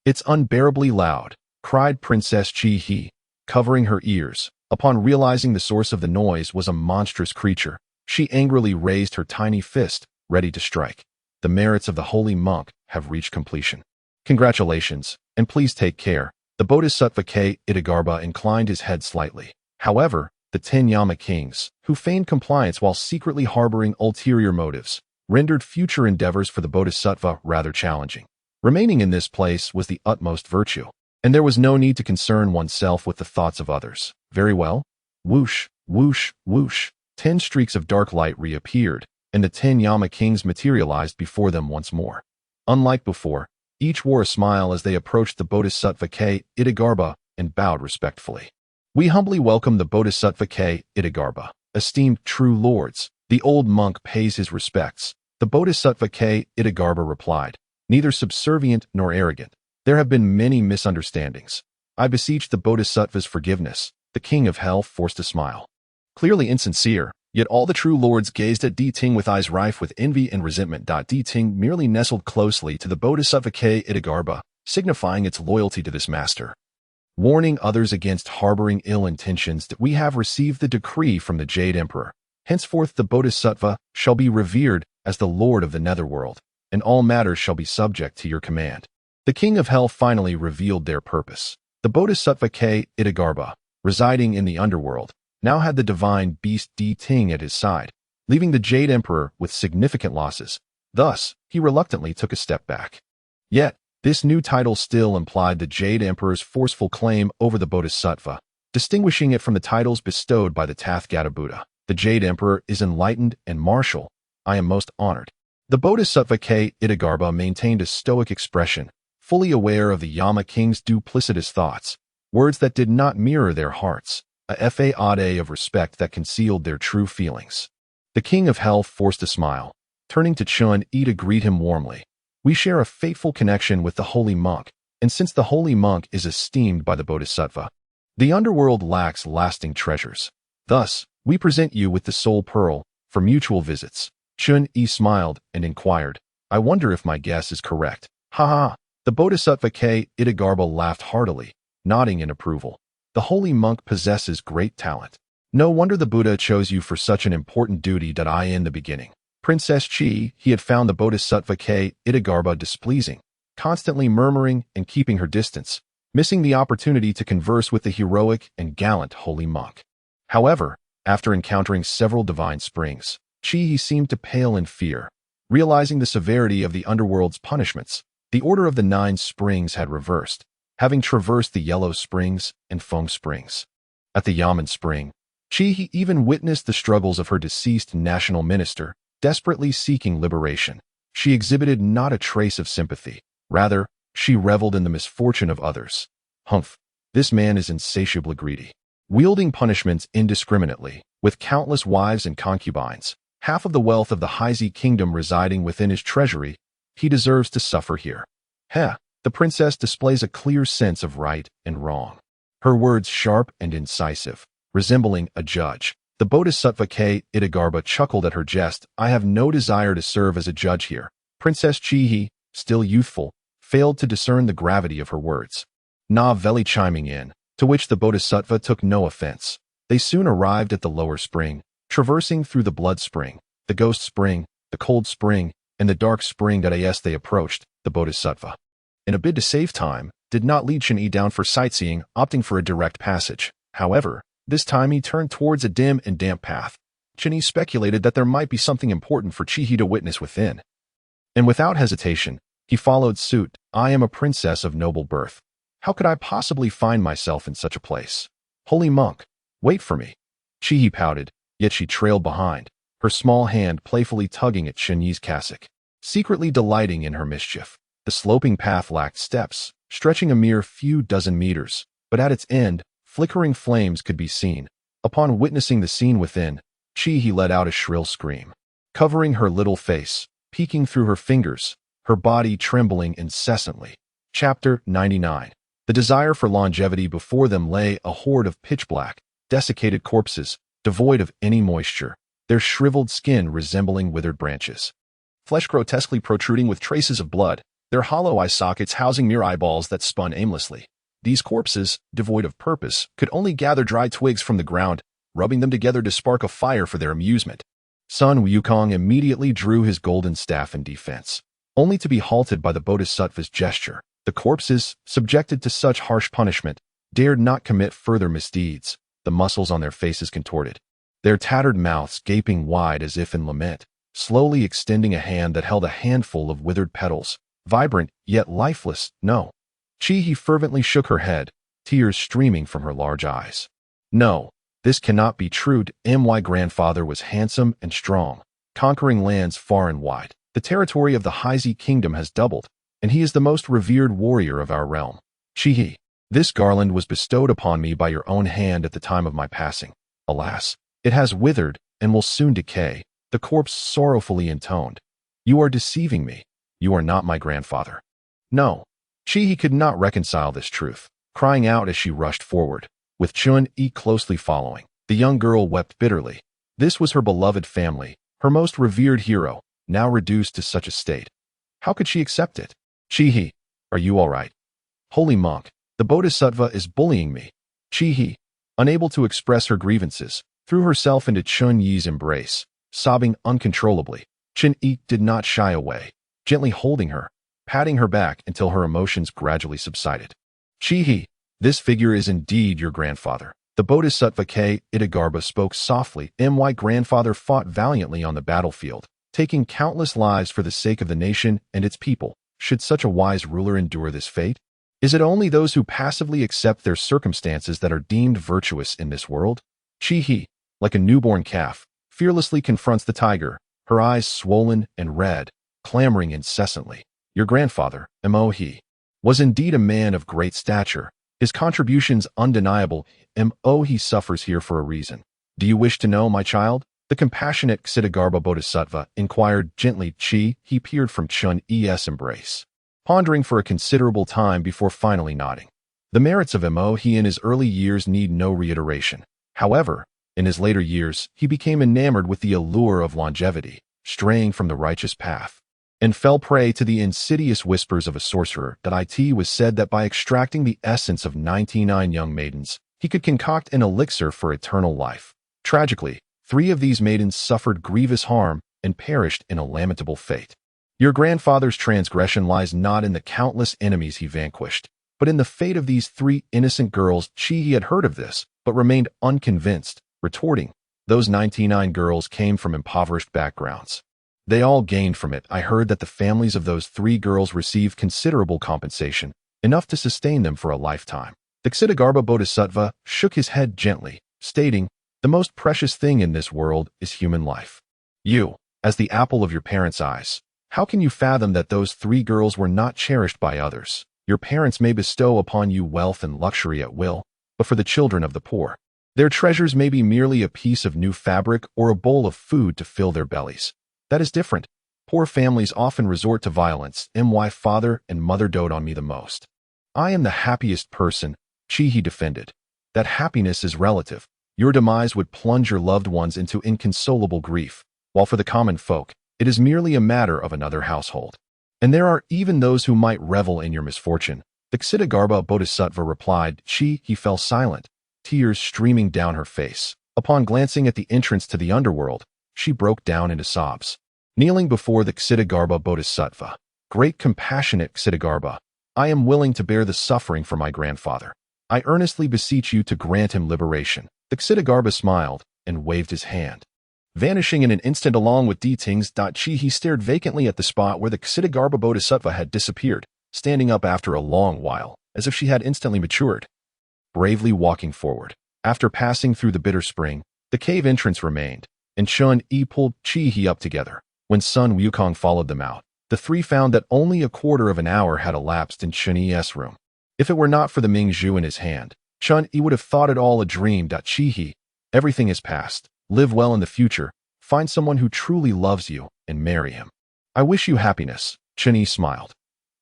It's unbearably loud, cried Princess Chi-He, covering her ears. Upon realizing the source of the noise was a monstrous creature, she angrily raised her tiny fist, ready to strike. The merits of the holy monk have reached completion. Congratulations, and please take care. The Bodhisattva Itagarbha inclined his head slightly. However, the 10 Yama kings, who feigned compliance while secretly harboring ulterior motives, rendered future endeavors for the Bodhisattva rather challenging. Remaining in this place was the utmost virtue, and there was no need to concern oneself with the thoughts of others. Very well. Whoosh, whoosh, whoosh. 10 streaks of dark light reappeared, and the 10 Yama kings materialized before them once more. Unlike before, each wore a smile as they approached the Bodhisattva Itagarbha and bowed respectfully. We humbly welcome the Bodhisattva Itagarbha, esteemed true lords. The old monk pays his respects. The Bodhisattva Itagarbha replied, neither subservient nor arrogant. There have been many misunderstandings. I beseech the Bodhisattva's forgiveness. The king of hell forced a smile. Clearly insincere, yet all the true lords gazed at Ting with eyes rife with envy and resentment. Ting merely nestled closely to the Bodhisattva Itagarbha, signifying its loyalty to this master. Warning others against harboring ill intentions, that we have received the decree from the Jade Emperor. Henceforth the Bodhisattva shall be revered as the Lord of the Netherworld, and all matters shall be subject to your command. The king of hell finally revealed their purpose. The Bodhisattva Itagarbha, residing in the underworld, now had the divine beast Ting at his side, leaving the Jade Emperor with significant losses. Thus, he reluctantly took a step back. Yet, this new title still implied the Jade Emperor's forceful claim over the Bodhisattva, distinguishing it from the titles bestowed by the Tathagata Buddha. The Jade Emperor is enlightened and martial. I am most honored. The Bodhisattva Itagarbha maintained a stoic expression, fully aware of the Yama king's duplicitous thoughts, words that did not mirror their hearts, a facade of respect that concealed their true feelings. The king of hell forced a smile, turning to Chun-Yi to greet him warmly. We share a fateful connection with the holy monk, and since the holy monk is esteemed by the Bodhisattva, the underworld lacks lasting treasures. Thus, we present you with the soul pearl for mutual visits. Chun-Yi smiled and inquired, I wonder if my guess is correct. Ha ha! The Bodhisattva Itagarbha laughed heartily, nodding in approval. The holy monk possesses great talent. No wonder the Buddha chose you for such an important duty. In the beginning, Princess Chi, he had found the Bodhisattva Itagarbha displeasing, constantly murmuring and keeping her distance, missing the opportunity to converse with the heroic and gallant holy monk. However, after encountering several divine springs, Chi seemed to pale in fear. Realizing the severity of the underworld's punishments, the order of the 9 springs had reversed, having traversed the Yellow Springs and Feng Springs. At the Yamen Spring, Chi even witnessed the struggles of her deceased national minister, desperately seeking liberation. She exhibited not a trace of sympathy. Rather, she reveled in the misfortune of others. Humph, this man is insatiably greedy. Wielding punishments indiscriminately, with countless wives and concubines, half of the wealth of the Haizi kingdom residing within his treasury, he deserves to suffer here. Heh, the princess displays a clear sense of right and wrong. Her words sharp and incisive, resembling a judge. The Bodhisattva K. Itagarba chuckled at her jest. I have no desire to serve as a judge here. Princess Chihi, still youthful, failed to discern the gravity of her words. Na Veli chiming in, to which the Bodhisattva took no offense. They soon arrived at the lower spring, traversing through the blood spring, the ghost spring, the cold spring, and the dark spring. As they approached, the Bodhisattva, in a bid to save time, did not lead Chen Yi down for sightseeing, opting for a direct passage. However, this time he turned towards a dim and damp path. Chen Yi speculated that there might be something important for Chihi to witness within. And without hesitation, he followed suit. I am a princess of noble birth. How could I possibly find myself in such a place? Holy monk, wait for me. Chihi pouted, yet she trailed behind, her small hand playfully tugging at Chen Yi's cassock, secretly delighting in her mischief. The sloping path lacked steps, stretching a mere few dozen meters, but at its end, flickering flames could be seen. Upon witnessing the scene within, Chihi let out a shrill scream, covering her little face, peeking through her fingers, her body trembling incessantly. Chapter 99. The desire for longevity. Before them lay a horde of pitch-black, desiccated corpses, devoid of any moisture, their shriveled skin resembling withered branches, flesh grotesquely protruding with traces of blood, their hollow eye sockets housing mere eyeballs that spun aimlessly. These corpses, devoid of purpose, could only gather dry twigs from the ground, rubbing them together to spark a fire for their amusement. Sun Wukong immediately drew his golden staff in defense, only to be halted by the Bodhisattva's gesture. The corpses, subjected to such harsh punishment, dared not commit further misdeeds, the muscles on their faces contorted, their tattered mouths gaping wide as if in lament, slowly extending a hand that held a handful of withered petals, vibrant yet lifeless. No. Chihi fervently shook her head, tears streaming from her large eyes. No, this cannot be true. My grandfather was handsome and strong, conquering lands far and wide. The territory of the Heizi kingdom has doubled, and he is the most revered warrior of our realm. Chihi, this garland was bestowed upon me by your own hand at the time of my passing. Alas, it has withered and will soon decay. The corpse sorrowfully intoned. You are deceiving me. You are not my grandfather. No. Chihi could not reconcile this truth, crying out as she rushed forward, with Chun Yi closely following. The young girl wept bitterly. This was her beloved family, her most revered hero, now reduced to such a state. How could she accept it? Chihi, are you all right? Holy monk, the Bodhisattva is bullying me. Chihi, unable to express her grievances, threw herself into Chun Yi's embrace, sobbing uncontrollably. Chun Yi did not shy away, gently holding her, patting her back until her emotions gradually subsided. Chihi, this figure is indeed your grandfather. The Bodhisattva K. Itagarba spoke softly. My grandfather fought valiantly on the battlefield, taking countless lives for the sake of the nation and its people. Should such a wise ruler endure this fate? Is it only those who passively accept their circumstances that are deemed virtuous in this world? Chihi, like a newborn calf, fearlessly confronts the tiger, her eyes swollen and red, clamoring incessantly. Your grandfather, Mohi, was indeed a man of great stature, his contributions undeniable. Mohi suffers here for a reason. Do you wish to know, my child? The compassionate Ksitigarbha Bodhisattva inquired gently. He peered from Chun Yi's embrace, pondering for a considerable time before finally nodding. The merits of Mohi in his early years need no reiteration. However, in his later years, he became enamored with the allure of longevity, straying from the righteous path, and fell prey to the insidious whispers of a sorcerer. It was said that by extracting the essence of 99 young maidens, he could concoct an elixir for eternal life. Tragically, 3 of these maidens suffered grievous harm and perished in a lamentable fate. Your grandfather's transgression lies not in the countless enemies he vanquished, but in the fate of these 3 innocent girls. He had heard of this, but remained unconvinced, retorting, those 99 girls came from impoverished backgrounds. They all gained from it. I heard that the families of those 3 girls received considerable compensation, enough to sustain them for a lifetime. The Ksitigarbha Bodhisattva shook his head gently, stating, the most precious thing in this world is human life. You, as the apple of your parents' eyes, how can you fathom that those 3 girls were not cherished by others? Your parents may bestow upon you wealth and luxury at will, but for the children of the poor, their treasures may be merely a piece of new fabric or a bowl of food to fill their bellies. That is different. Poor families often resort to violence. My father and mother dote on me the most. I am the happiest person, Chi-He defended. That happiness is relative. Your demise would plunge your loved ones into inconsolable grief, while for the common folk, it is merely a matter of another household. And there are even those who might revel in your misfortune. The Ksitigarbha Bodhisattva replied. He fell silent, tears streaming down her face. Upon glancing at the entrance to the underworld, she broke down into sobs. Kneeling before the Ksitigarbha Bodhisattva, great compassionate Ksitigarbha, I am willing to bear the suffering for my grandfather. I earnestly beseech you to grant him liberation. The Ksitigarbha smiled and waved his hand. Vanishing in an instant along with Tings. He stared vacantly at the spot where the Ksitigarbha Bodhisattva had disappeared, standing up after a long while, as if she had instantly matured. Bravely walking forward, after passing through the bitter spring, the cave entrance remained, and Chun-Yi pulled Chi-He up together. When Sun Wukong followed them out, the three found that only a quarter of an hour had elapsed in Chun-Yi's room. If it were not for the Ming-Zhu in his hand, Chun-Yi would have thought it all a dream. Chi-He, everything is past. Live well in the future, find someone who truly loves you, and marry him. I wish you happiness, Chun-Yi smiled.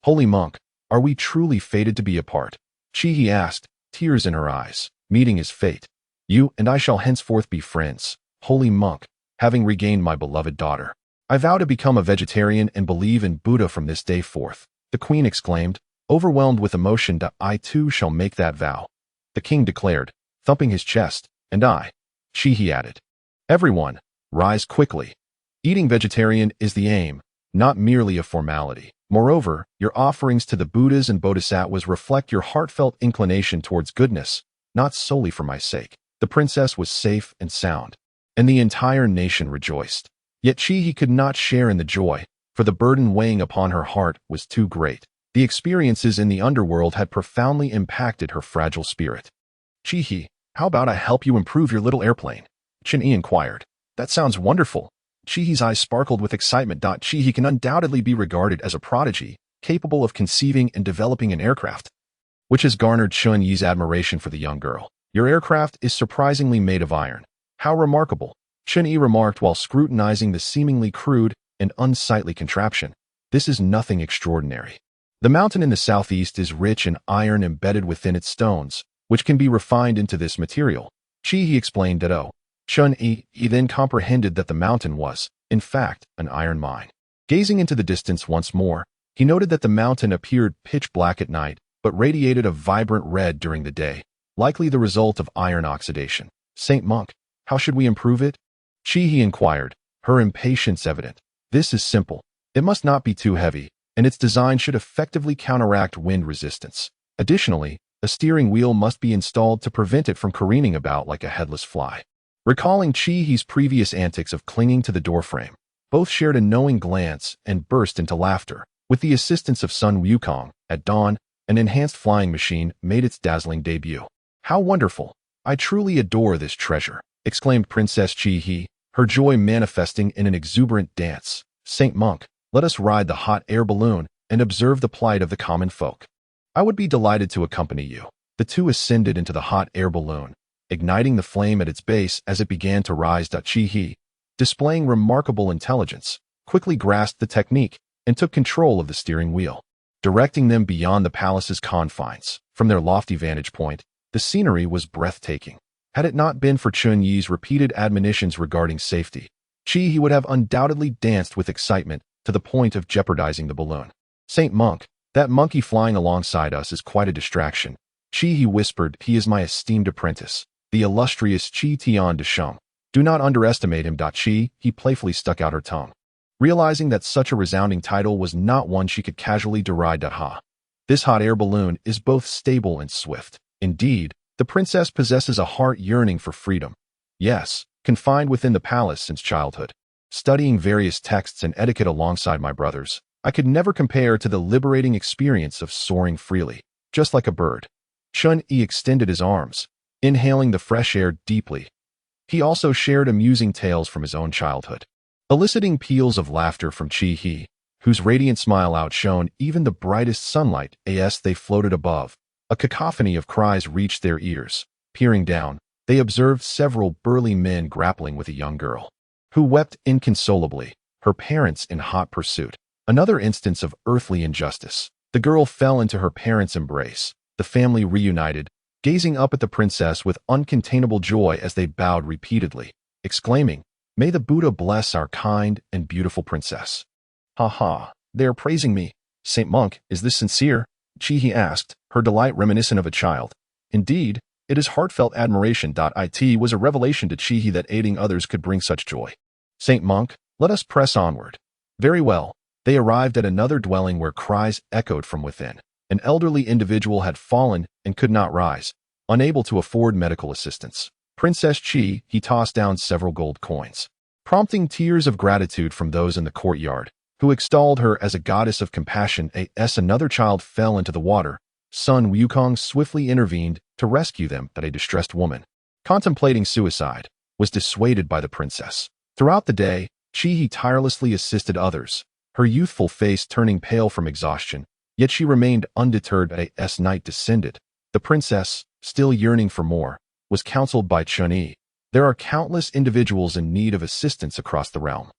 Holy monk, are we truly fated to be apart? Chi-He asked, tears in her eyes. Meeting is fate. You and I shall henceforth be friends. Holy monk, having regained my beloved daughter, I vow to become a vegetarian and believe in Buddha from this day forth. The queen exclaimed, overwhelmed with emotion. I too shall make that vow. The king declared, thumping his chest, and I. Chi-He added. Everyone, rise quickly. Eating vegetarian is the aim, not merely a formality. Moreover, your offerings to the Buddhas and Bodhisattvas reflect your heartfelt inclination towards goodness, not solely for my sake. The princess was safe and sound, and the entire nation rejoiced. Yet Chi-He could not share in the joy, for the burden weighing upon her heart was too great. The experiences in the underworld had profoundly impacted her fragile spirit. Chi-He, how about I help you improve your little airplane? Chun-Yi inquired. That sounds wonderful. Chi-He's eyes sparkled with excitement. Chi-He can undoubtedly be regarded as a prodigy, capable of conceiving and developing an aircraft, which has garnered Chun-Yi's admiration for the young girl. Your aircraft is surprisingly made of iron. How remarkable, Chun-Yi remarked while scrutinizing the seemingly crude and unsightly contraption. This is nothing extraordinary. The mountain in the southeast is rich in iron embedded within its stones, which can be refined into this material. Chi-He explained that. Chun-Yi then comprehended that the mountain was, in fact, an iron mine. Gazing into the distance once more, he noted that the mountain appeared pitch black at night, but radiated a vibrant red during the day, likely the result of iron oxidation. Saint Monk, how should we improve it? Chi-He inquired, her impatience evident. This is simple. It must not be too heavy, and its design should effectively counteract wind resistance. Additionally, a steering wheel must be installed to prevent it from careening about like a headless fly. Recalling Chi-He's previous antics of clinging to the doorframe, both shared a knowing glance and burst into laughter. With the assistance of Sun Wukong, at dawn, an enhanced flying machine made its dazzling debut. How wonderful! I truly adore this treasure, exclaimed Princess Chi-He, her joy manifesting in an exuberant dance. Saint Monk, let us ride the hot air balloon and observe the plight of the common folk. I would be delighted to accompany you. The two ascended into the hot air balloon, igniting the flame at its base as it began to rise. Chi-He, displaying remarkable intelligence, quickly grasped the technique and took control of the steering wheel, directing them beyond the palace's confines. From their lofty vantage point, the scenery was breathtaking. Had it not been for Chun-Yi's repeated admonitions regarding safety, Chi-He would have undoubtedly danced with excitement to the point of jeopardizing the balloon. Saint Monk, that monkey flying alongside us is quite a distraction. Chi-He whispered, he is my esteemed apprentice, the illustrious Chi Tian de Sheng. Do not underestimate him. Chi-He playfully stuck out her tongue, realizing that such a resounding title was not one she could casually deride. This hot air balloon is both stable and swift. Indeed, the princess possesses a heart yearning for freedom. Yes, confined within the palace since childhood, studying various texts and etiquette alongside my brothers, I could never compare to the liberating experience of soaring freely, just like a bird. Chun-Yi extended his arms, inhaling the fresh air deeply. He also shared amusing tales from his own childhood, eliciting peals of laughter from Chi-He, whose radiant smile outshone even the brightest sunlight as they floated above. A cacophony of cries reached their ears. Peering down, they observed several burly men grappling with a young girl, who wept inconsolably. her parents in hot pursuit. Another instance of earthly injustice. The girl fell into her parents' embrace. The family reunited, gazing up at the princess with uncontainable joy as they bowed repeatedly, exclaiming, "May the Buddha bless our kind and beautiful princess." "Ha ha, they are praising me. Saint Monk, is this sincere?" Chihi asked, her delight reminiscent of a child. Indeed, it is heartfelt admiration. It was a revelation to Chihi that aiding others could bring such joy. "Saint Monk, let us press onward." Very well. They arrived at another dwelling where cries echoed from within. An elderly individual had fallen and could not rise, unable to afford medical assistance. Princess Chi, he tossed down several gold coins, prompting tears of gratitude from those in the courtyard, who extolled her as a goddess of compassion. As another child fell into the water, Sun Wukong swiftly intervened to rescue them. That a distressed woman, contemplating suicide, was dissuaded by the princess. Throughout the day, Chi tirelessly assisted others, her youthful face turning pale from exhaustion, yet she remained undeterred. As night descended, the princess, still yearning for more, was counseled by Chun-Yi. There are countless individuals in need of assistance across the realm.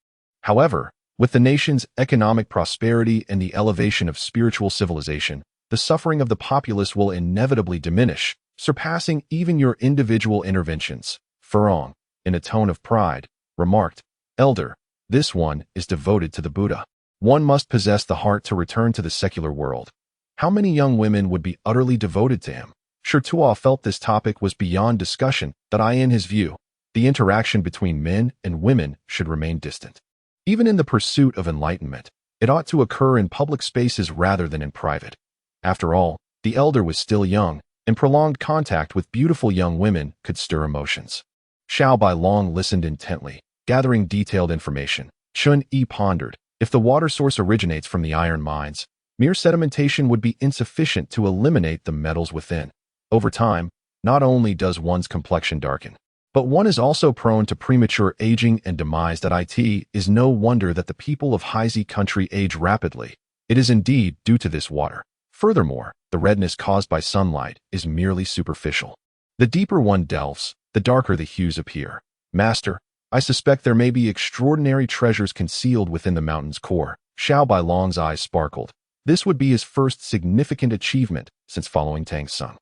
However, with the nation's economic prosperity and the elevation of spiritual civilization, the suffering of the populace will inevitably diminish, surpassing even your individual interventions. Furong, in a tone of pride, remarked, "Elder, this one is devoted to the Buddha. One must possess the heart to return to the secular world. How many young women would be utterly devoted to him?" Tuo felt this topic was beyond discussion. In his view, the interaction between men and women should remain distant. Even in the pursuit of enlightenment, it ought to occur in public spaces rather than in private. After all, the elder was still young, and prolonged contact with beautiful young women could stir emotions. Xiao Bailong listened intently, gathering detailed information. Chun-Yi pondered, if the water source originates from the iron mines, mere sedimentation would be insufficient to eliminate the metals within. Over time, not only does one's complexion darken, but one is also prone to premature aging and demise. It is no wonder that the people of Heise country age rapidly. It is indeed due to this water. Furthermore, the redness caused by sunlight is merely superficial. The deeper one delves, the darker the hues appear. Master, I suspect there may be extraordinary treasures concealed within the mountain's core. Xiao Bailong's eyes sparkled. This would be his first significant achievement since following Tang Sung.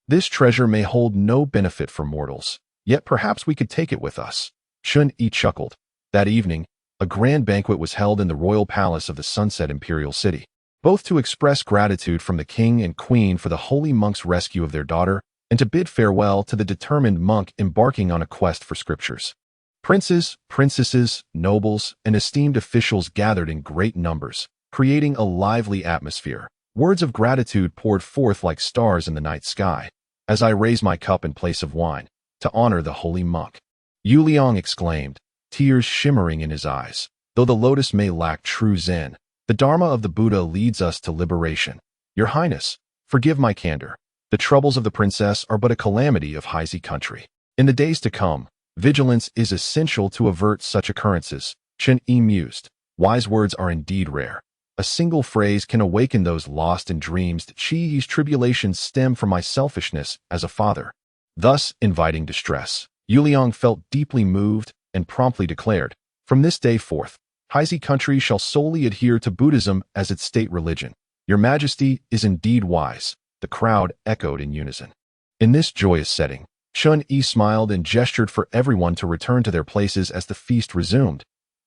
This treasure may hold no benefit for mortals, yet perhaps we could take it with us. Chun-Yi chuckled. That evening, a grand banquet was held in the royal palace of the Sunset Imperial City, both to express gratitude from the king and queen for the holy monk's rescue of their daughter, and to bid farewell to the determined monk embarking on a quest for scriptures. Princes, princesses, nobles, and esteemed officials gathered in great numbers, creating a lively atmosphere. Words of gratitude poured forth like stars in the night sky, as I raise my cup in place of wine, to honor the holy monk. Yu Liang exclaimed, tears shimmering in his eyes. Though the lotus may lack true Zen, the Dharma of the Buddha leads us to liberation. Your Highness, forgive my candor. The troubles of the princess are but a calamity of Heise country. In the days to come, vigilance is essential to avert such occurrences. Chun-Yi mused. Wise words are indeed rare. A single phrase can awaken those lost in dreams. Chihi's tribulations stem from my selfishness as a father, thus inviting distress. Yu Liang felt deeply moved and promptly declared, from this day forth, Heise country shall solely adhere to Buddhism as its state religion. Your Majesty is indeed wise. The crowd echoed in unison. In this joyous setting, Chun-Yi smiled and gestured for everyone to return to their places as the feast resumed.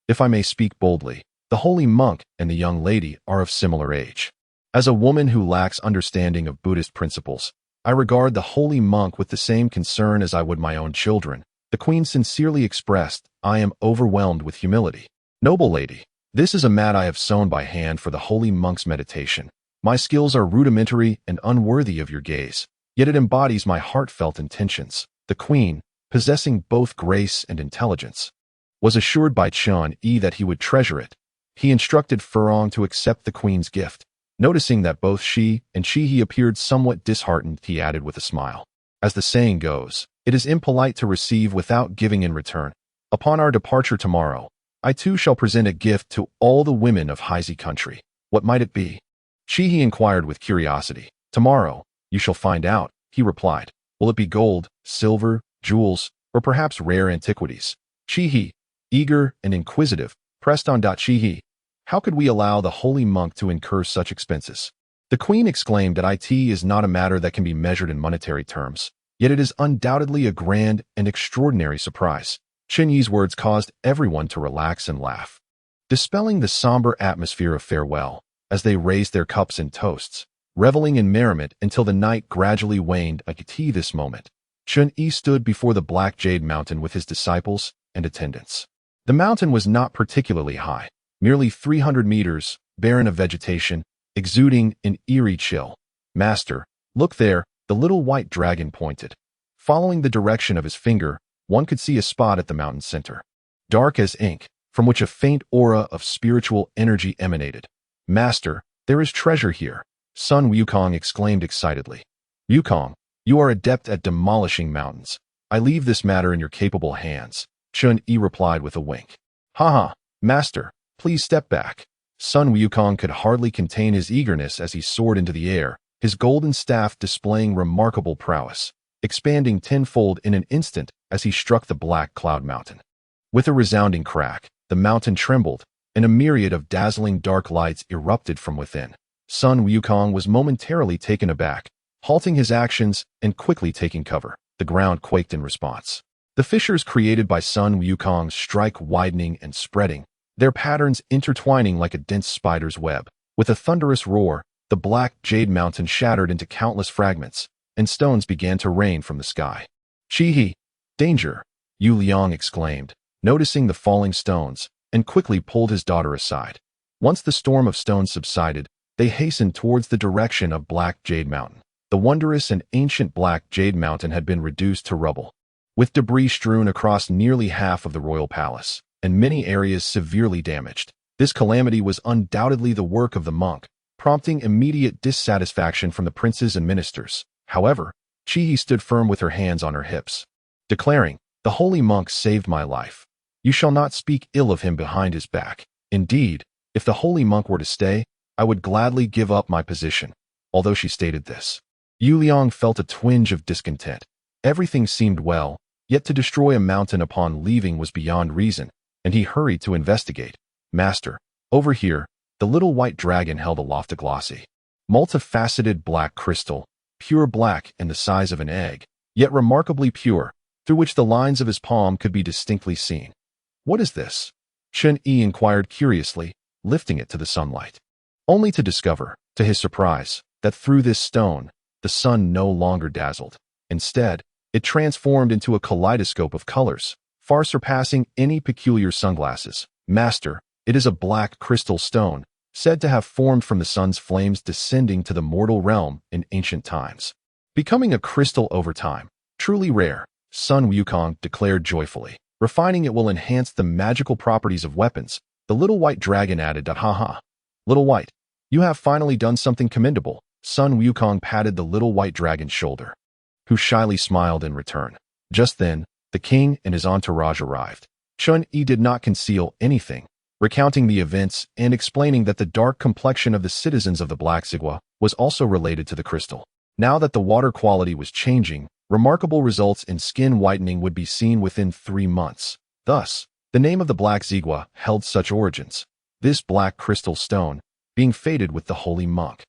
If I may speak boldly, the holy monk and the young lady are of similar age. As a woman who lacks understanding of Buddhist principles, I regard the holy monk with the same concern as I would my own children. The queen sincerely expressed, I am overwhelmed with humility. Noble lady, this is a mat I have sewn by hand for the holy monk's meditation. My skills are rudimentary and unworthy of your gaze, yet it embodies my heartfelt intentions. The queen, possessing both grace and intelligence, was assured by Chun-Yi that he would treasure it. He instructed Furong to accept the queen's gift. Noticing that both she and Chihi appeared somewhat disheartened, he added with a smile, as the saying goes, it is impolite to receive without giving in return. Upon our departure tomorrow, I too shall present a gift to all the women of Heise country. What might it be? Chihi inquired with curiosity. Tomorrow, you shall find out, he replied. Will it be gold, silver, jewels, or perhaps rare antiquities? Chihi, eager and inquisitive, pressed on. Shihi, how could we allow the holy monk to incur such expenses? The queen exclaimed that it is not a matter that can be measured in monetary terms, yet it is undoubtedly a grand and extraordinary surprise. Chen Yi's words caused everyone to relax and laugh, dispelling the somber atmosphere of farewell as they raised their cups and toasts, reveling in merriment until the night gradually waned. At this moment, Chen Yi stood before the Black Jade Mountain with his disciples and attendants. The mountain was not particularly high, merely 300 meters, barren of vegetation, exuding an eerie chill. Master, look there, the little white dragon pointed. Following the direction of his finger, one could see a spot at the mountain's center, dark as ink, from which a faint aura of spiritual energy emanated. Master, there is treasure here, Sun Wukong exclaimed excitedly. Wukong, you are adept at demolishing mountains. I leave this matter in your capable hands, Chen Yi replied with a wink. Haha, master, please step back. Sun Wukong could hardly contain his eagerness as he soared into the air, his golden staff displaying remarkable prowess, expanding tenfold in an instant as he struck the black cloud mountain. With a resounding crack, the mountain trembled, and a myriad of dazzling dark lights erupted from within. Sun Wukong was momentarily taken aback, halting his actions and quickly taking cover. The ground quaked in response. The fissures created by Sun Wukong's strike widening and spreading, their patterns intertwining like a dense spider's web. With a thunderous roar, the Black Jade Mountain shattered into countless fragments, and stones began to rain from the sky. Shihi, danger, Yu Liang exclaimed, noticing the falling stones, and quickly pulled his daughter aside. Once the storm of stones subsided, they hastened towards the direction of Black Jade Mountain. The wondrous and ancient Black Jade Mountain had been reduced to rubble, with debris strewn across nearly half of the royal palace, and many areas severely damaged. This calamity was undoubtedly the work of the monk, prompting immediate dissatisfaction from the princes and ministers. However, Shihi stood firm with her hands on her hips, declaring, "The holy monk saved my life. You shall not speak ill of him behind his back. Indeed, if the holy monk were to stay, I would gladly give up my position." Although she stated this, Yu Liang felt a twinge of discontent. Everything seemed well, yet to destroy a mountain upon leaving was beyond reason, and he hurried to investigate. Master, over here, the little white dragon held aloft a glossy, multifaceted black crystal, pure black and the size of an egg, yet remarkably pure, through which the lines of his palm could be distinctly seen. What is this? Chen Yi inquired curiously, lifting it to the sunlight, only to discover, to his surprise, that through this stone, the sun no longer dazzled. Instead, it transformed into a kaleidoscope of colors, far surpassing any peculiar sunglasses. Master, it is a black crystal stone, said to have formed from the sun's flames descending to the mortal realm in ancient times, becoming a crystal over time. Truly rare, Sun Wukong declared joyfully. Refining it will enhance the magical properties of weapons. The little white dragon added. Haha. Little white, you have finally done something commendable. Sun Wukong patted the little white dragon's shoulder, who shyly smiled in return. Just then, the king and his entourage arrived. Chen Yi did not conceal anything, recounting the events and explaining that the dark complexion of the citizens of the Black Zigua was also related to the crystal. Now that the water quality was changing, remarkable results in skin whitening would be seen within 3 months. Thus, the name of the Black Zigua held such origins. This black crystal stone, being fated with the holy monk,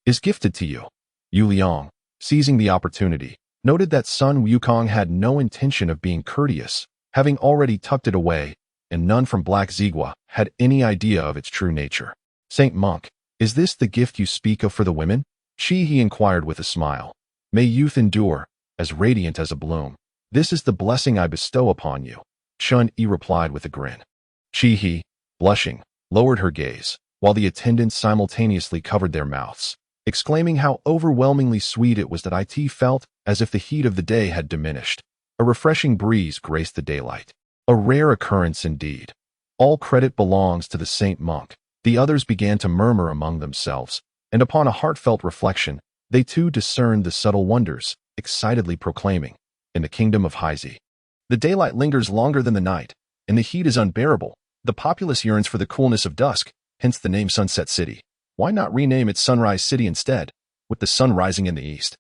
is gifted to you. Yu Liang, seizing the opportunity, noted that Sun Wukong had no intention of being courteous, having already tucked it away, and none from Black Zigua had any idea of its true nature. Saint Monk, is this the gift you speak of for the women? He inquired with a smile. May youth endure, as radiant as a bloom. This is the blessing I bestow upon you, Chen Yi replied with a grin. He, blushing, lowered her gaze, while the attendants simultaneously covered their mouths, exclaiming how overwhelmingly sweet it was. That it felt as if the heat of the day had diminished. A refreshing breeze graced the daylight. A rare occurrence indeed. All credit belongs to the Saint Monk. The others began to murmur among themselves, and upon a heartfelt reflection, they too discerned the subtle wonders, excitedly proclaiming, in the kingdom of Haizi, the daylight lingers longer than the night, and the heat is unbearable. The populace yearns for the coolness of dusk, hence the name Sunset City. Why not rename it Sunrise City instead, with the sun rising in the east?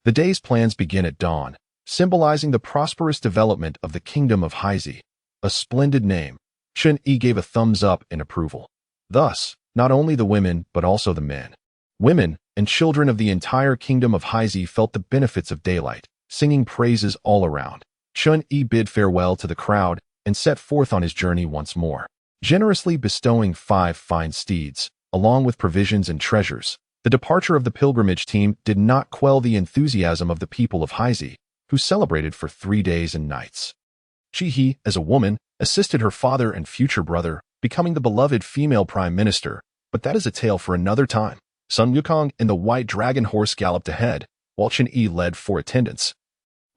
The day's plans begin at dawn, symbolizing the prosperous development of the kingdom of Haizi. A splendid name, Chun-Yi gave a thumbs up in approval. Thus, not only the women, but also the men. Women and children of the entire kingdom of Heizi felt the benefits of daylight, singing praises all around. Chun-Yi bid farewell to the crowd and set forth on his journey once more, generously bestowing 5 fine steeds, along with provisions and treasures. The departure of the pilgrimage team did not quell the enthusiasm of the people of Heizi, who celebrated for 3 days and nights. Chi-He, as a woman, assisted her father and future brother, becoming the beloved female prime minister, but that is a tale for another time. Sun Wukong and the white dragon horse galloped ahead, while Chun-Yi led 4 attendants,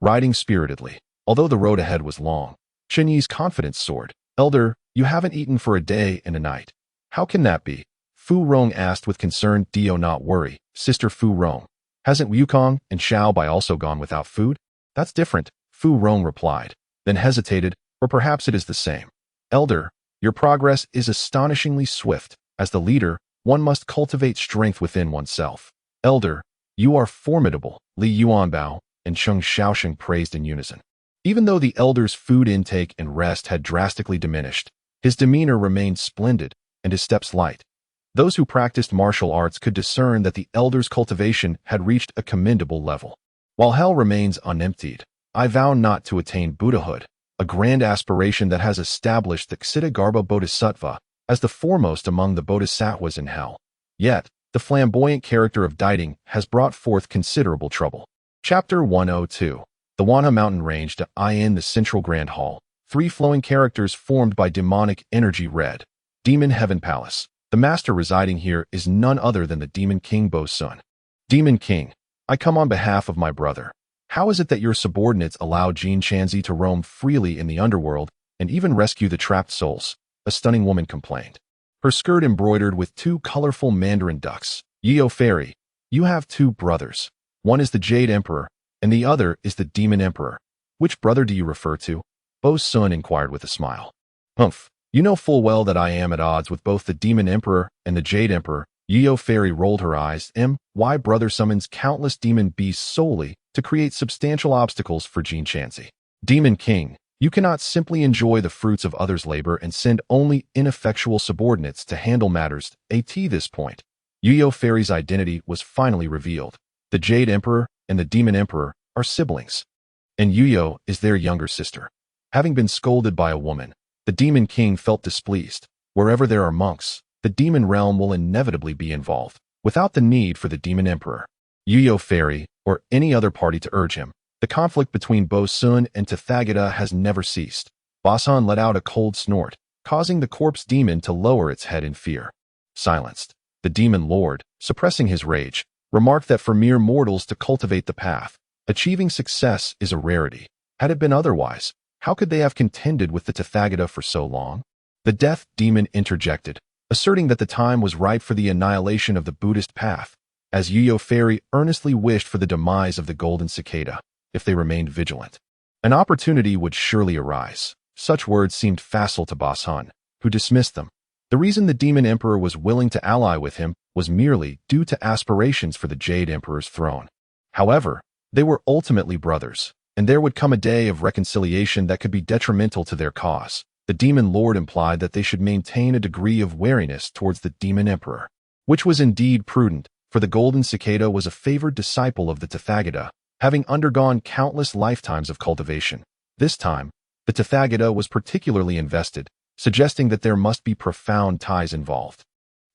riding spiritedly. Although the road ahead was long, Chun-Yi's confidence soared. "Elder, you haven't eaten for a day and a night. How can that be?" Fu Rong asked with concern. "Do not worry, Sister Fu Rong. Hasn't Wukong and Xiao Bai also gone without food?" "That's different," Fu Rong replied, then hesitated, "or perhaps it is the same. Elder, your progress is astonishingly swift. As the leader, one must cultivate strength within oneself." "Elder, you are formidable," Li Yuanbao and Cheng Xiaosheng praised in unison. Even though the elder's food intake and rest had drastically diminished, his demeanor remained splendid and his steps light. Those who practiced martial arts could discern that the elder's cultivation had reached a commendable level. "While hell remains unemptied, I vow not to attain Buddhahood, a grand aspiration that has established the Ksitigarbha Bodhisattva as the foremost among the bodhisattvas in hell. Yet, the flamboyant character of Diding has brought forth considerable trouble." Chapter 102. The Wanha Mountain Range to in the Central Grand Hall. 3 flowing characters formed by demonic energy read. Demon Heaven Palace. The master residing here is none other than the Demon King Bo Sun. "Demon King, I come on behalf of my brother. How is it that your subordinates allow Jin Chanzi to roam freely in the underworld and even rescue the trapped souls?" a stunning woman complained. Her skirt embroidered with 2 colorful mandarin ducks. "Yeo Fairy, you have 2 brothers. One is the Jade Emperor, and the other is the Demon Emperor. Which brother do you refer to?" Bo Sun inquired with a smile. "Humph, you know full well that I am at odds with both the Demon Emperor and the Jade Emperor." Yeo Fairy rolled her eyes. "My brother summons countless demon beasts solely to create substantial obstacles for Jin Chanzi. Demon King, you cannot simply enjoy the fruits of others' labor and send only ineffectual subordinates to handle matters. At this point, Yeo Fairy's identity was finally revealed. The Jade Emperor and the Demon Emperor are siblings, and Yeo is their younger sister. Having been scolded by a woman, the Demon King felt displeased. Wherever there are monks, the demon realm will inevitably be involved, without the need for the Demon Emperor, Yeo Fairy, or any other party to urge him. The conflict between Bo Sun and Tathagata has never ceased. Basan let out a cold snort, causing the corpse demon to lower its head in fear. Silenced, the demon lord, suppressing his rage, remarked that for mere mortals to cultivate the path, achieving success is a rarity. Had it been otherwise, how could they have contended with the Tathagata for so long? The death demon interjected, asserting that the time was ripe for the annihilation of the Buddhist path, as Yeo Fairy earnestly wished for the demise of the golden cicada, if they remained vigilant. An opportunity would surely arise. Such words seemed facile to Basan, who dismissed them. The reason the Demon Emperor was willing to ally with him was merely due to aspirations for the Jade Emperor's throne. However, they were ultimately brothers, and there would come a day of reconciliation that could be detrimental to their cause. The Demon Lord implied that they should maintain a degree of wariness towards the Demon Emperor, which was indeed prudent, for the golden cicada was a favored disciple of the Tathagata, having undergone countless lifetimes of cultivation. This time, the Tathagata was particularly invested, suggesting that there must be profound ties involved.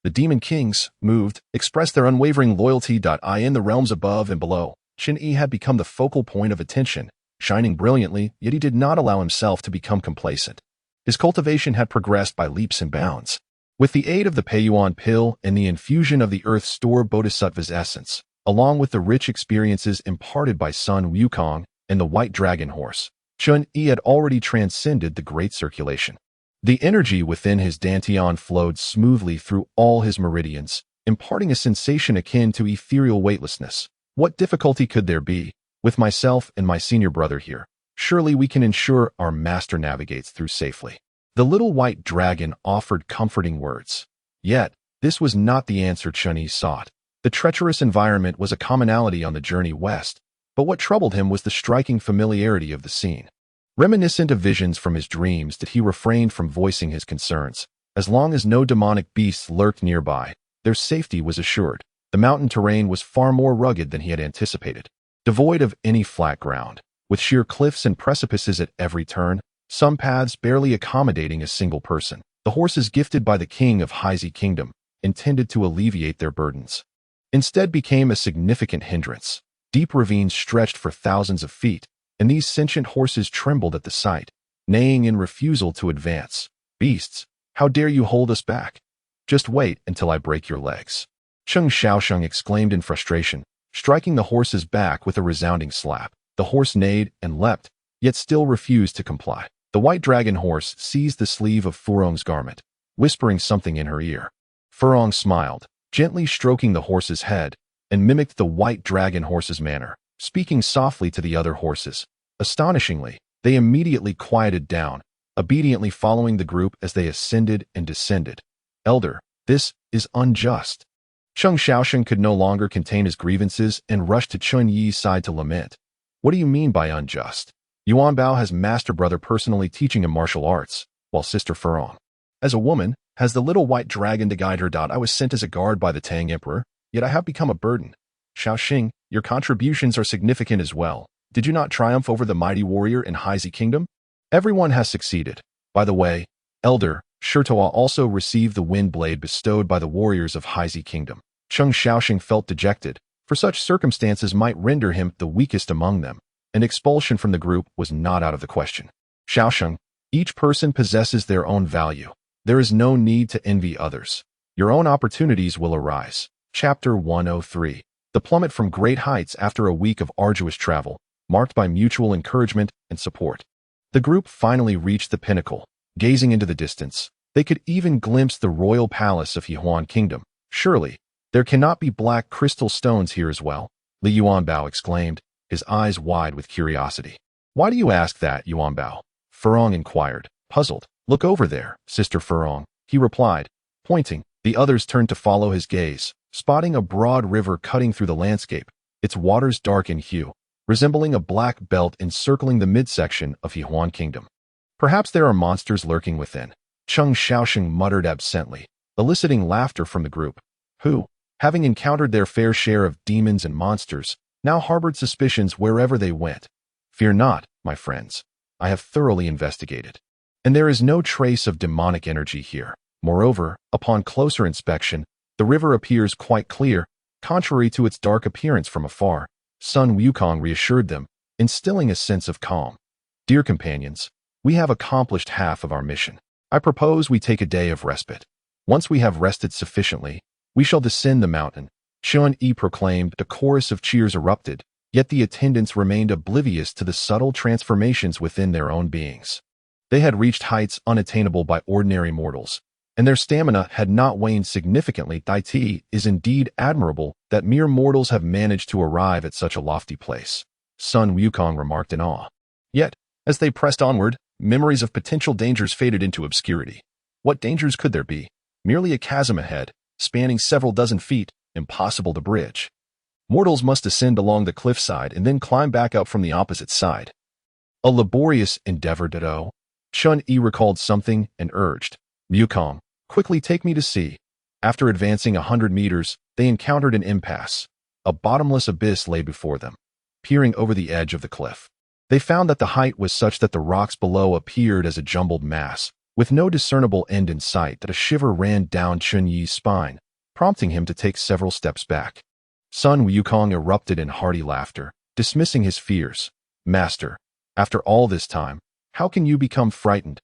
The Demon Kings, moved, expressed their unwavering loyalty. In the realms above and below, Chun-Yi had become the focal point of attention, shining brilliantly, yet he did not allow himself to become complacent. His cultivation had progressed by leaps and bounds. With the aid of the Peiyuan pill and the infusion of the Earth Store Bodhisattva's essence, along with the rich experiences imparted by Sun Wukong and the White Dragon Horse, Chun-Yi had already transcended the Great Circulation. The energy within his dantian flowed smoothly through all his meridians, imparting a sensation akin to ethereal weightlessness. What difficulty could there be? With myself and my senior brother here, surely we can ensure our master navigates through safely. The little white dragon offered comforting words. Yet, this was not the answer Chun-Yi sought. The treacherous environment was a commonality on the journey west, but what troubled him was the striking familiarity of the scene. Reminiscent of visions from his dreams that he refrained from voicing his concerns. As long as no demonic beasts lurked nearby, their safety was assured. The mountain terrain was far more rugged than he had anticipated. Devoid of any flat ground, with sheer cliffs and precipices at every turn, some paths barely accommodating a single person. The horses gifted by the king of Heisey Kingdom, intended to alleviate their burdens, instead became a significant hindrance. Deep ravines stretched for thousands of feet, and these sentient horses trembled at the sight, neighing in refusal to advance. Beasts, how dare you hold us back? Just wait until I break your legs. Cheng Xiaosheng exclaimed in frustration, striking the horse's back with a resounding slap. The horse neighed and leapt, yet still refused to comply. The white dragon horse seized the sleeve of Furong's garment, whispering something in her ear. Furong smiled, gently stroking the horse's head, and mimicked the white dragon horse's manner, speaking softly to the other horses. Astonishingly, they immediately quieted down, obediently following the group as they ascended and descended. Elder, this is unjust. Cheng Xiaosheng could no longer contain his grievances and rushed to Chun Yi's side to lament. What do you mean by unjust? Yuan Bao has master brother personally teaching him martial arts, while sister Furong, as a woman, has the little white dragon to guide her. I was sent as a guard by the Tang Emperor, yet I have become a burden. Xiaoxing, your contributions are significant as well. Did you not triumph over the mighty warrior in Heisey Kingdom? Everyone has succeeded. By the way, Elder, Shirtoa also received the wind blade bestowed by the warriors of Heisey Kingdom. Cheng Xiaoxing felt dejected, for such circumstances might render him the weakest among them, and expulsion from the group was not out of the question. Xiaosheng, each person possesses their own value. There is no need to envy others. Your own opportunities will arise. Chapter 103. The plummet from great heights after a week of arduous travel, marked by mutual encouragement and support. The group finally reached the pinnacle. Gazing into the distance, they could even glimpse the royal palace of Yihuan Kingdom. Surely, there cannot be black crystal stones here as well, Li Yuanbao exclaimed, his eyes wide with curiosity. Why do you ask that, Yuanbao? Furong inquired, puzzled. Look over there, Sister Furong, he replied, pointing. The others turned to follow his gaze, spotting a broad river cutting through the landscape, its waters dark in hue, resembling a black belt encircling the midsection of Yihuan Kingdom. Perhaps there are monsters lurking within, Cheng Xiaosheng muttered absently, eliciting laughter from the group, who, having encountered their fair share of demons and monsters, now harbored suspicions wherever they went. Fear not, my friends. I have thoroughly investigated, and there is no trace of demonic energy here. Moreover, upon closer inspection, the river appears quite clear, contrary to its dark appearance from afar. Sun Wukong reassured them, instilling a sense of calm. Dear companions, we have accomplished half of our mission. I propose we take a day of respite. Once we have rested sufficiently, we shall descend the mountain. Chun Yi proclaimed. A chorus of cheers erupted, yet the attendants remained oblivious to the subtle transformations within their own beings. They had reached heights unattainable by ordinary mortals, and their stamina had not waned significantly. It is indeed admirable that mere mortals have managed to arrive at such a lofty place, Sun Wukong remarked in awe. Yet, as they pressed onward, memories of potential dangers faded into obscurity. What dangers could there be? Merely a chasm ahead, spanning several dozen feet, impossible to bridge. Mortals must ascend along the cliffside and then climb back up from the opposite side. A laborious endeavor, Ditto. Chun Yi recalled something and urged, Wukong, quickly take me to see. After advancing 100 meters, they encountered an impasse. A bottomless abyss lay before them, peering over the edge of the cliff. They found that the height was such that the rocks below appeared as a jumbled mass, with no discernible end in sight. That a shiver ran down Chun Yi's spine, prompting him to take several steps back. Sun Wukong erupted in hearty laughter, dismissing his fears. Master, after all this time, how can you become frightened?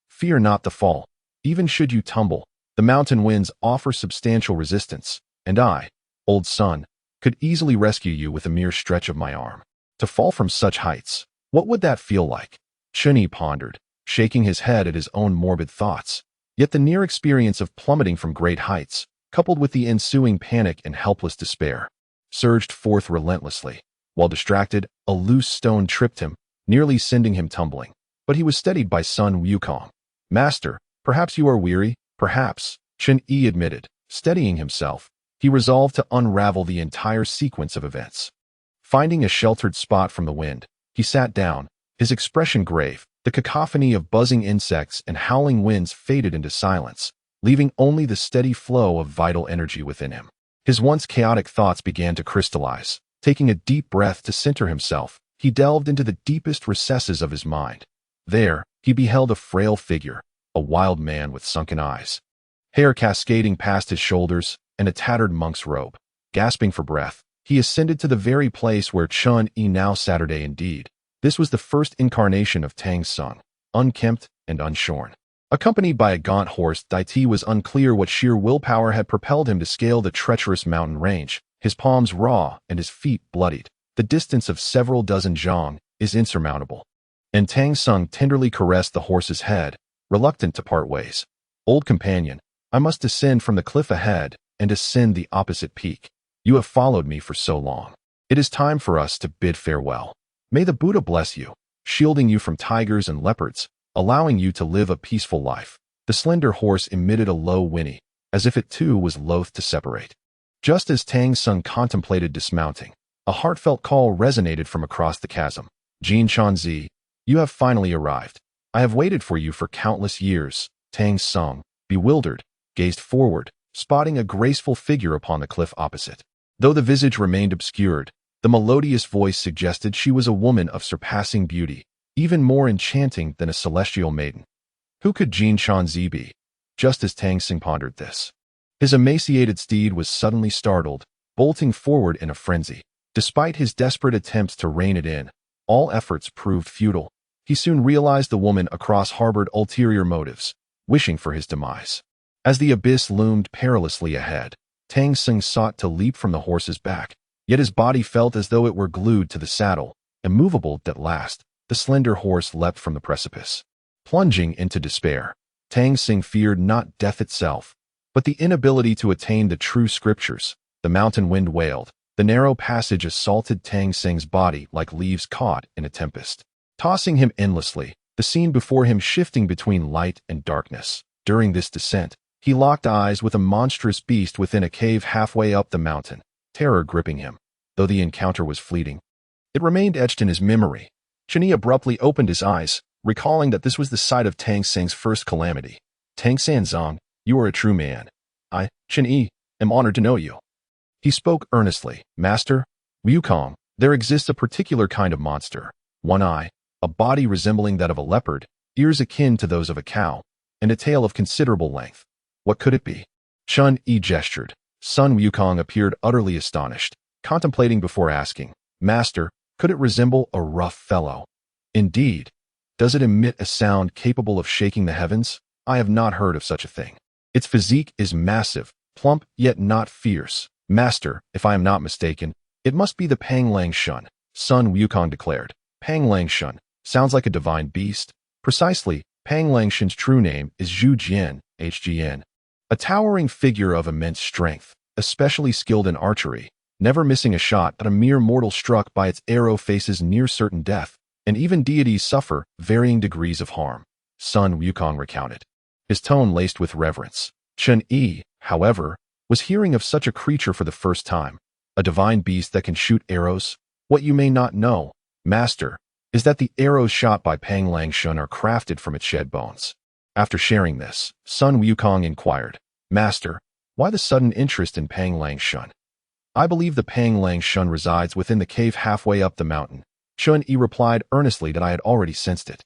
Fear not the fall. Even should you tumble, the mountain winds offer substantial resistance, and I, old Sun, could easily rescue you with a mere stretch of my arm. To fall from such heights, what would that feel like? Chun Yi pondered, shaking his head at his own morbid thoughts. Yet the near experience of plummeting from great heights, coupled with the ensuing panic and helpless despair, surged forth relentlessly. While distracted, a loose stone tripped him, nearly sending him tumbling. But he was steadied by Sun Wukong. Master, perhaps you are weary, perhaps, Chun Yi admitted. Steadying himself, he resolved to unravel the entire sequence of events. Finding a sheltered spot from the wind, he sat down, his expression grave. The cacophony of buzzing insects and howling winds faded into silence, leaving only the steady flow of vital energy within him. His once chaotic thoughts began to crystallize. Taking a deep breath to center himself, he delved into the deepest recesses of his mind. There, he beheld a frail figure, a wild man with sunken eyes, hair cascading past his shoulders, and a tattered monk's robe. Gasping for breath, he ascended to the very place where Chun-Yi now Saturday indeed. This was the first incarnation of Tang Sung, unkempt and unshorn. Accompanied by a gaunt horse, Dai Ti was unclear what sheer willpower had propelled him to scale the treacherous mountain range, his palms raw and his feet bloodied. The distance of several dozen zhang is insurmountable. And Tang Sung tenderly caressed the horse's head, reluctant to part ways. Old companion, I must descend from the cliff ahead and ascend the opposite peak. You have followed me for so long. It is time for us to bid farewell. May the Buddha bless you, shielding you from tigers and leopards, allowing you to live a peaceful life. The slender horse emitted a low whinny, as if it too was loath to separate. Just as Tang Sung contemplated dismounting, a heartfelt call resonated from across the chasm. Jin Chanzi, you have finally arrived. I have waited for you for countless years. Tang Sung, bewildered, gazed forward, spotting a graceful figure upon the cliff opposite. Though the visage remained obscured, the melodious voice suggested she was a woman of surpassing beauty, even more enchanting than a celestial maiden. Who could Jin Chanzi be? Just as Tang Sung pondered this, his emaciated steed was suddenly startled, bolting forward in a frenzy. Despite his desperate attempts to rein it in, all efforts proved futile. He soon realized the woman across harbored ulterior motives, wishing for his demise. As the abyss loomed perilously ahead, Tang Sung sought to leap from the horse's back, yet his body felt as though it were glued to the saddle, immovable at last. The slender horse leapt from the precipice. Plunging into despair, Tang Sung feared not death itself, but the inability to attain the true scriptures. The mountain wind wailed. The narrow passage assaulted Tang Sung's body like leaves caught in a tempest, tossing him endlessly, the scene before him shifting between light and darkness. During this descent, he locked eyes with a monstrous beast within a cave halfway up the mountain, terror gripping him. Though the encounter was fleeting, it remained etched in his memory. Chun-Yi abruptly opened his eyes, recalling that this was the site of Tang Sung's first calamity. Tang Sanzong, you are a true man. I, Chun-Yi, am honored to know you. He spoke earnestly. Master, Wukong, there exists a particular kind of monster. One eye, a body resembling that of a leopard, ears akin to those of a cow, and a tail of considerable length. What could it be? Chun-Yi gestured. Sun Wukong appeared utterly astonished, contemplating before asking. Master, could it resemble a rough fellow? Indeed. Does it emit a sound capable of shaking the heavens? I have not heard of such a thing. Its physique is massive, plump yet not fierce. Master, if I am not mistaken, it must be the Pang Lang Shun, Sun Wukong declared. Pang Lang Shun sounds like a divine beast. Precisely, Pang Lang Shun's true name is Zhu Jian, HGN. A towering figure of immense strength, especially skilled in archery, never missing a shot that a mere mortal struck by its arrow faces near certain death, and even deities suffer varying degrees of harm, Sun Wukong recounted, his tone laced with reverence. Chun-Yi, however, was hearing of such a creature for the first time, a divine beast that can shoot arrows. What you may not know, Master, is that the arrows shot by Pang Lang Shun are crafted from its shed bones. After sharing this, Sun Wukong inquired, Master, why the sudden interest in Pang Lang Shun? I believe the Pang Lang Shun resides within the cave halfway up the mountain. Chun-Yi replied earnestly that I had already sensed it.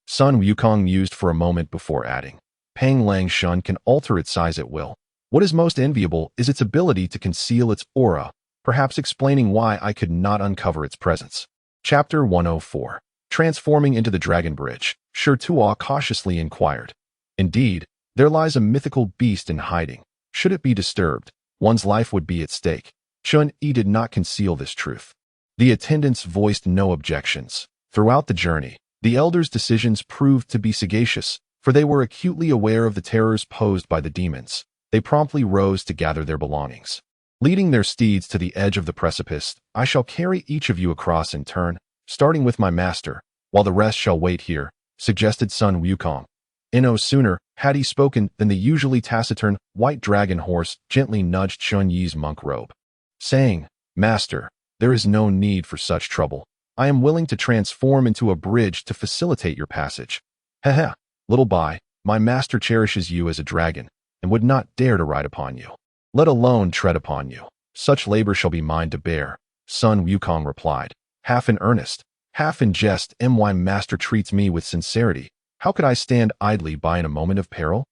Sun Wukong mused for a moment before adding, Pang Lang Shun can alter its size at will. What is most enviable is its ability to conceal its aura, perhaps explaining why I could not uncover its presence. Chapter 104. Transforming into the Dragon Bridge, Shi Tuo cautiously inquired. Indeed, there lies a mythical beast in hiding. Should it be disturbed, one's life would be at stake. Chun-Yi did not conceal this truth. The attendants voiced no objections. Throughout the journey, the elders' decisions proved to be sagacious, for they were acutely aware of the terrors posed by the demons. They promptly rose to gather their belongings. Leading their steeds to the edge of the precipice, I shall carry each of you across in turn, starting with my master, while the rest shall wait here, suggested Sun Wukong. No sooner had he spoken than the usually taciturn white dragon horse gently nudged Chun-Yi's monk robe, saying, Master, there is no need for such trouble. I am willing to transform into a bridge to facilitate your passage. Heh, little Bai, my master cherishes you as a dragon, and would not dare to ride upon you, let alone tread upon you. Such labor shall be mine to bear, Sun Wukong replied, half in earnest, half in jest. My master treats me with sincerity. How could I stand idly by in a moment of peril?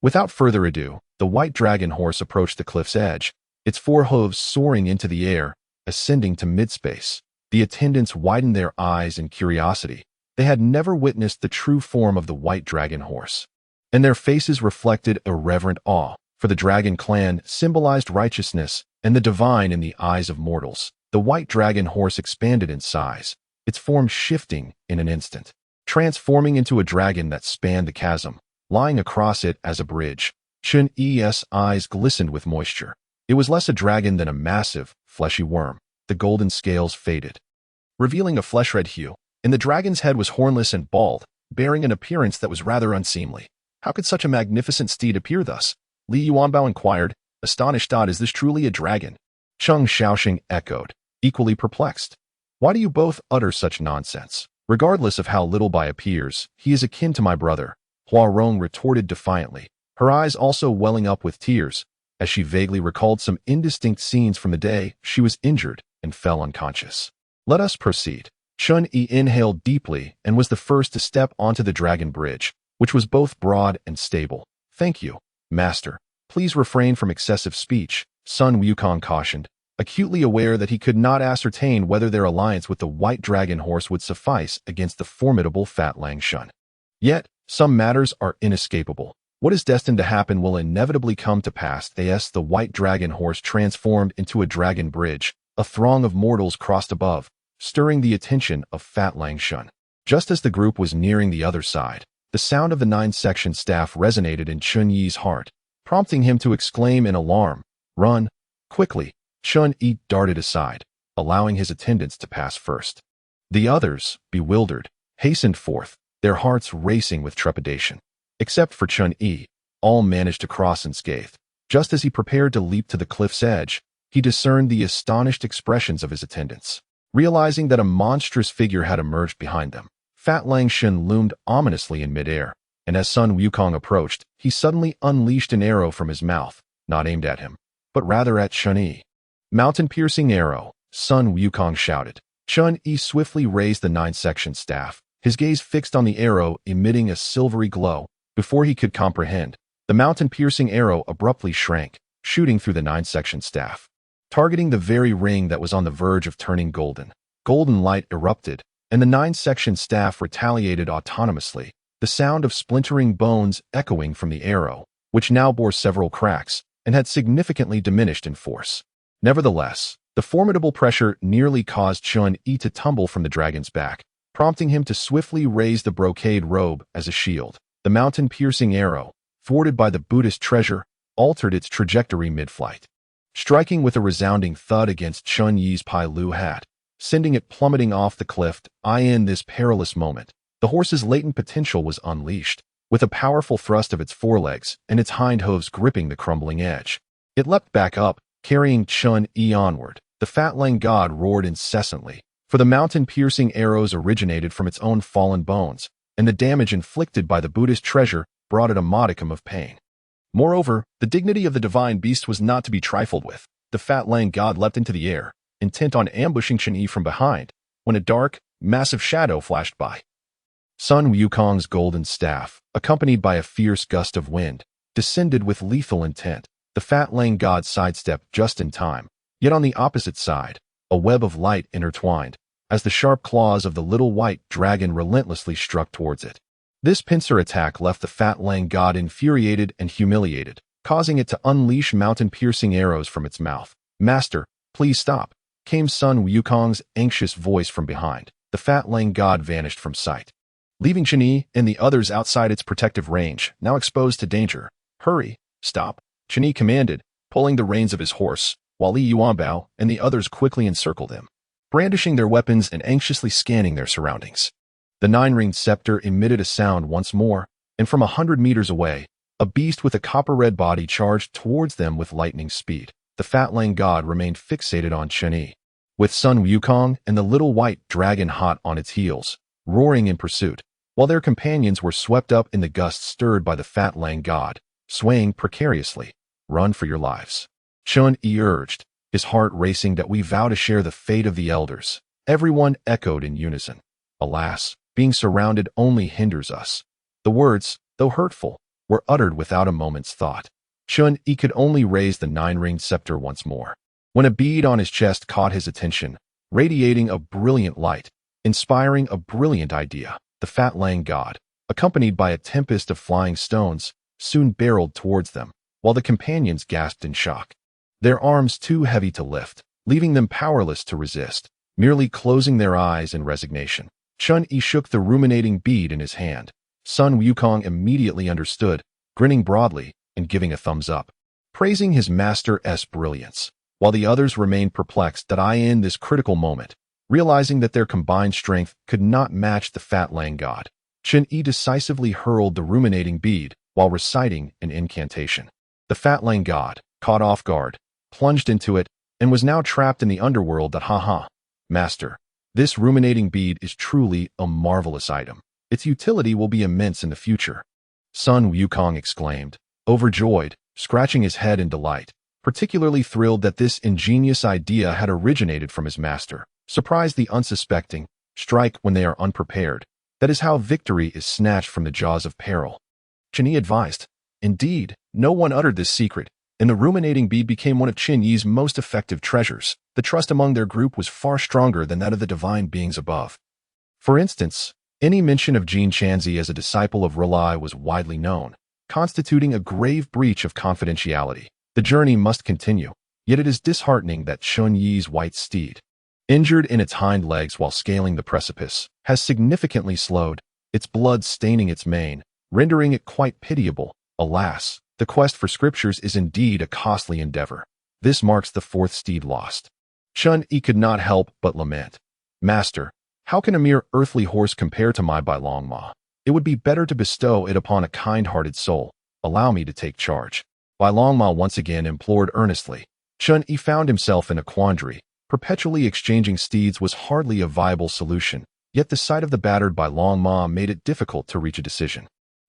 Without further ado, the white dragon horse approached the cliff's edge, its four hooves soaring into the air, ascending to mid-space. The attendants widened their eyes in curiosity. They had never witnessed the true form of the white dragon horse, and their faces reflected a reverent awe, for the dragon clan symbolized righteousness and the divine in the eyes of mortals. The white dragon horse expanded in size, its form shifting in an instant, transforming into a dragon that spanned the chasm, lying across it as a bridge. Chun Yi's eyes glistened with moisture. It was less a dragon than a massive, fleshy worm. The golden scales faded, revealing a flesh-red hue, and the dragon's head was hornless and bald, bearing an appearance that was rather unseemly. How could such a magnificent steed appear thus? Li Yuanbao inquired, astonished. Is this truly a dragon? Cheng Xiaoxing echoed, equally perplexed. Why do you both utter such nonsense? Regardless of how little Bai appears, he is akin to my brother, Hua Rong retorted defiantly, her eyes also welling up with tears, as she vaguely recalled some indistinct scenes from the day she was injured and fell unconscious. Let us proceed. Chun Yi inhaled deeply and was the first to step onto the dragon bridge, which was both broad and stable. Thank you, master. Please refrain from excessive speech, Sun Wukong cautioned, acutely aware that he could not ascertain whether their alliance with the white dragon horse would suffice against the formidable Fat Lang Shun. Yet, some matters are inescapable. What is destined to happen will inevitably come to pass. As the white dragon horse transformed into a dragon bridge, a throng of mortals crossed above, stirring the attention of Fat Lang Shun. Just as the group was nearing the other side, the sound of the 9-section staff resonated in Chun Yi's heart, prompting him to exclaim in alarm, "Run!" Quickly, Chun Yi darted aside, allowing his attendants to pass first. The others, bewildered, hastened forth, their hearts racing with trepidation. Except for Chun Yi, all managed to cross unscathed. Just as he prepared to leap to the cliff's edge, he discerned the astonished expressions of his attendants. Realizing that a monstrous figure had emerged behind them, Fat Lang Shun loomed ominously in midair, and as Sun Wukong approached, he suddenly unleashed an arrow from his mouth, not aimed at him, but rather at Chun Yi. Mountain-piercing arrow, Sun Wukong shouted. Chun Yi swiftly raised the 9-section staff, his gaze fixed on the arrow emitting a silvery glow. Before he could comprehend, the mountain-piercing arrow abruptly shrank, shooting through the 9-section staff, targeting the very ring that was on the verge of turning golden. Golden light erupted, and the 9-section staff retaliated autonomously, the sound of splintering bones echoing from the arrow, which now bore several cracks and had significantly diminished in force. Nevertheless, the formidable pressure nearly caused Chun Yi to tumble from the dragon's back, prompting him to swiftly raise the brocade robe as a shield. The mountain-piercing arrow, thwarted by the Buddhist treasure, altered its trajectory mid-flight, striking with a resounding thud against Chun Yi's Pai Lu hat, sending it plummeting off the cliff. In this perilous moment, the horse's latent potential was unleashed, with a powerful thrust of its forelegs and its hind hooves gripping the crumbling edge. It leapt back up, carrying Chun Yi onward. The Fat Lang god roared incessantly, for the mountain-piercing arrows originated from its own fallen bones, and the damage inflicted by the Buddhist treasure brought it a modicum of pain. Moreover, the dignity of the divine beast was not to be trifled with. The Fat Lang god leapt into the air, intent on ambushing Chun Yi from behind, when a dark, massive shadow flashed by. Sun Wukong's golden staff, accompanied by a fierce gust of wind, descended with lethal intent. The Fat Lang god sidestepped just in time, yet on the opposite side, a web of light intertwined, as the sharp claws of the little white dragon relentlessly struck towards it. This pincer attack left the Fat Lang god infuriated and humiliated, causing it to unleash mountain-piercing arrows from its mouth. "Master, please stop," came Sun Wukong's anxious voice from behind. The Fat Lang god vanished from sight, leaving Chun Yi and the others outside its protective range, now exposed to danger. "Hurry, stop," Chun Yi commanded, pulling the reins of his horse, while Li Yuanbao and the others quickly encircled him, brandishing their weapons and anxiously scanning their surroundings. The 9-ringed scepter emitted a sound once more, and from 100 meters away, a beast with a copper-red body charged towards them with lightning speed. The Fat Lang god remained fixated on Chun Yi, with Sun Wukong and the little white dragon hot on its heels, roaring in pursuit, while their companions were swept up in the gusts stirred by the fat Lang god, swaying precariously. Run for your lives. Chun Yi urged, his heart racing that we vow to share the fate of the elders. Everyone echoed in unison. Alas, being surrounded only hinders us. The words, though hurtful, were uttered without a moment's thought. Chun Yi could only raise the nine-ringed scepter once more, when a bead on his chest caught his attention, radiating a brilliant light, inspiring a brilliant idea. The fat Lang god, accompanied by a tempest of flying stones, soon barreled towards them, while the companions gasped in shock. Their arms too heavy to lift, leaving them powerless to resist, merely closing their eyes in resignation. Chun Yi shook the ruminating bead in his hand. Sun Wukong immediately understood, grinning broadly and giving a thumbs up, praising his master's brilliance, while the others remained perplexed that in this critical moment, realizing that their combined strength could not match the fat Lang god. Chun Yi decisively hurled the ruminating bead while reciting an incantation. The fat Lang god, caught off guard, plunged into it and was now trapped in the underworld. Master, this ruminating bead is truly a marvelous item. Its utility will be immense in the future. Sun Wukong exclaimed, overjoyed, scratching his head in delight, particularly thrilled that this ingenious idea had originated from his master. Surprise the unsuspecting, strike when they are unprepared. That is how victory is snatched from the jaws of peril. Chun Yi advised. Indeed, no one uttered this secret, and the ruminating bead became one of Chun Yi's most effective treasures. The trust among their group was far stronger than that of the divine beings above. For instance, any mention of Jin Chanzi as a disciple of R'lyeh was widely known, constituting a grave breach of confidentiality. The journey must continue, yet it is disheartening that Chun Yi's white steed, injured in its hind legs while scaling the precipice, has significantly slowed, its blood staining its mane, rendering it quite pitiable. Alas, the quest for scriptures is indeed a costly endeavor. This marks the fourth steed lost. Chun Yi could not help but lament. Master, how can a mere earthly horse compare to my Bai Long Ma? It would be better to bestow it upon a kind-hearted soul. Allow me to take charge. Bai Long Ma once again implored earnestly. Chun Yi found himself in a quandary. Perpetually exchanging steeds was hardly a viable solution, yet the sight of the battered Bai Long Ma made it difficult to reach a decision.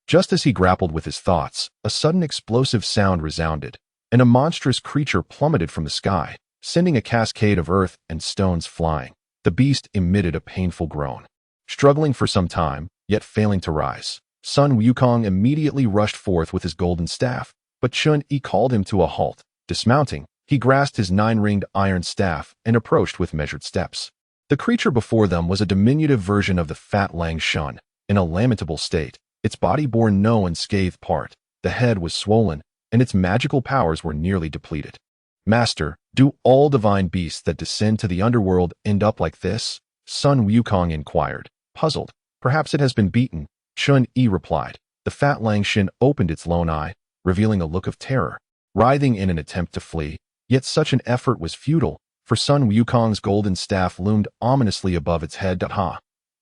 Just as he grappled with his thoughts, a sudden explosive sound resounded, and a monstrous creature plummeted from the sky, sending a cascade of earth and stones flying. The beast emitted a painful groan. Struggling for some time, yet failing to rise, Sun Wukong immediately rushed forth with his golden staff, but Chun Yi called him to a halt. Dismounting, he grasped his nine-ringed iron staff and approached with measured steps. The creature before them was a diminutive version of the fat Lang Shun, in a lamentable state. Its body bore no unscathed part, the head was swollen, and its magical powers were nearly depleted. Master, do all divine beasts that descend to the underworld end up like this? Sun Wukong inquired, puzzled. Perhaps it has been beaten, Chun Yi replied. The fat Lang Shin opened its lone eye, revealing a look of terror, writhing in an attempt to flee. Yet such an effort was futile, for Sun Wukong's golden staff loomed ominously above its head.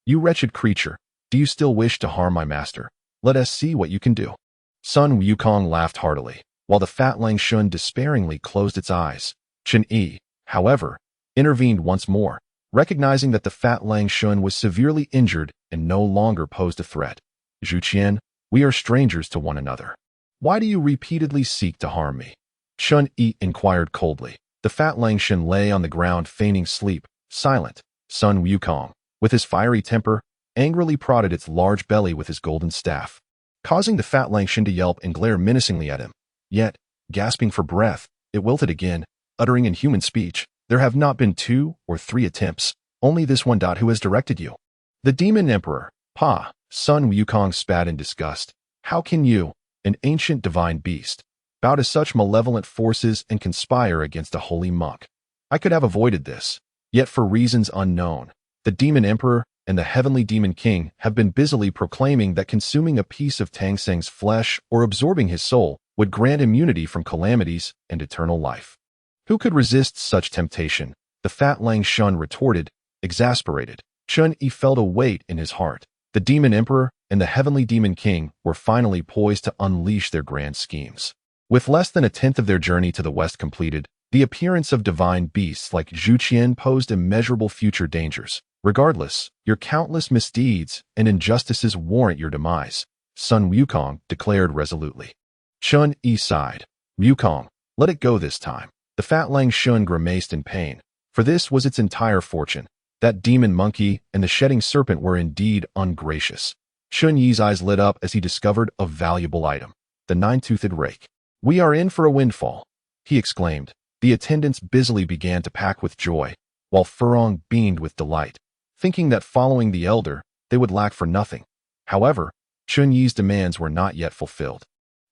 You wretched creature, do you still wish to harm my master? Let us see what you can do. Sun Wukong laughed heartily, while the fat Lang Shun despairingly closed its eyes. Chun Yi, however, intervened once more, recognizing that the fat Lang Shun was severely injured and no longer posed a threat. Zhu Qian, we are strangers to one another. Why do you repeatedly seek to harm me? Chun Yi inquired coldly. The fat Lang Shun lay on the ground feigning sleep, silent. Sun Wukong, with his fiery temper, angrily prodded its large belly with his golden staff, causing the fat Lang Shun to yelp and glare menacingly at him. Yet, gasping for breath, it wilted again, uttering in human speech, there have not been 2 or 3 attempts, only this one. Who has directed you? The Demon Emperor. Pa, Sun Wukong spat in disgust. How can you, an ancient divine beast, bow to such malevolent forces and conspire against a holy monk? I could have avoided this, yet for reasons unknown, the Demon Emperor and the Heavenly Demon King have been busily proclaiming that consuming a piece of Tang Seng's flesh or absorbing his soul would grant immunity from calamities and eternal life. Who could resist such temptation? The fat Lang Shun retorted, exasperated. Chun Yi felt a weight in his heart. The Demon Emperor and the Heavenly Demon King were finally poised to unleash their grand schemes. With less than 1/10 of their journey to the west completed, The appearance of divine beasts like Zhuqian posed immeasurable future dangers. Regardless, your countless misdeeds and injustices warrant your demise, Sun Wukong declared resolutely. Chun Yi sighed. Wukong, let it go this time. The fat Lang Shun grimaced in pain, for this was its entire fortune. That demon monkey and the shedding serpent were indeed ungracious. Chun Yi's eyes lit up as he discovered a valuable item, the nine-toothed rake. We are in for a windfall, he exclaimed. The attendants busily began to pack with joy, while Furong beamed with delight, thinking that following the elder, they would lack for nothing. However, Chun Yi's demands were not yet fulfilled.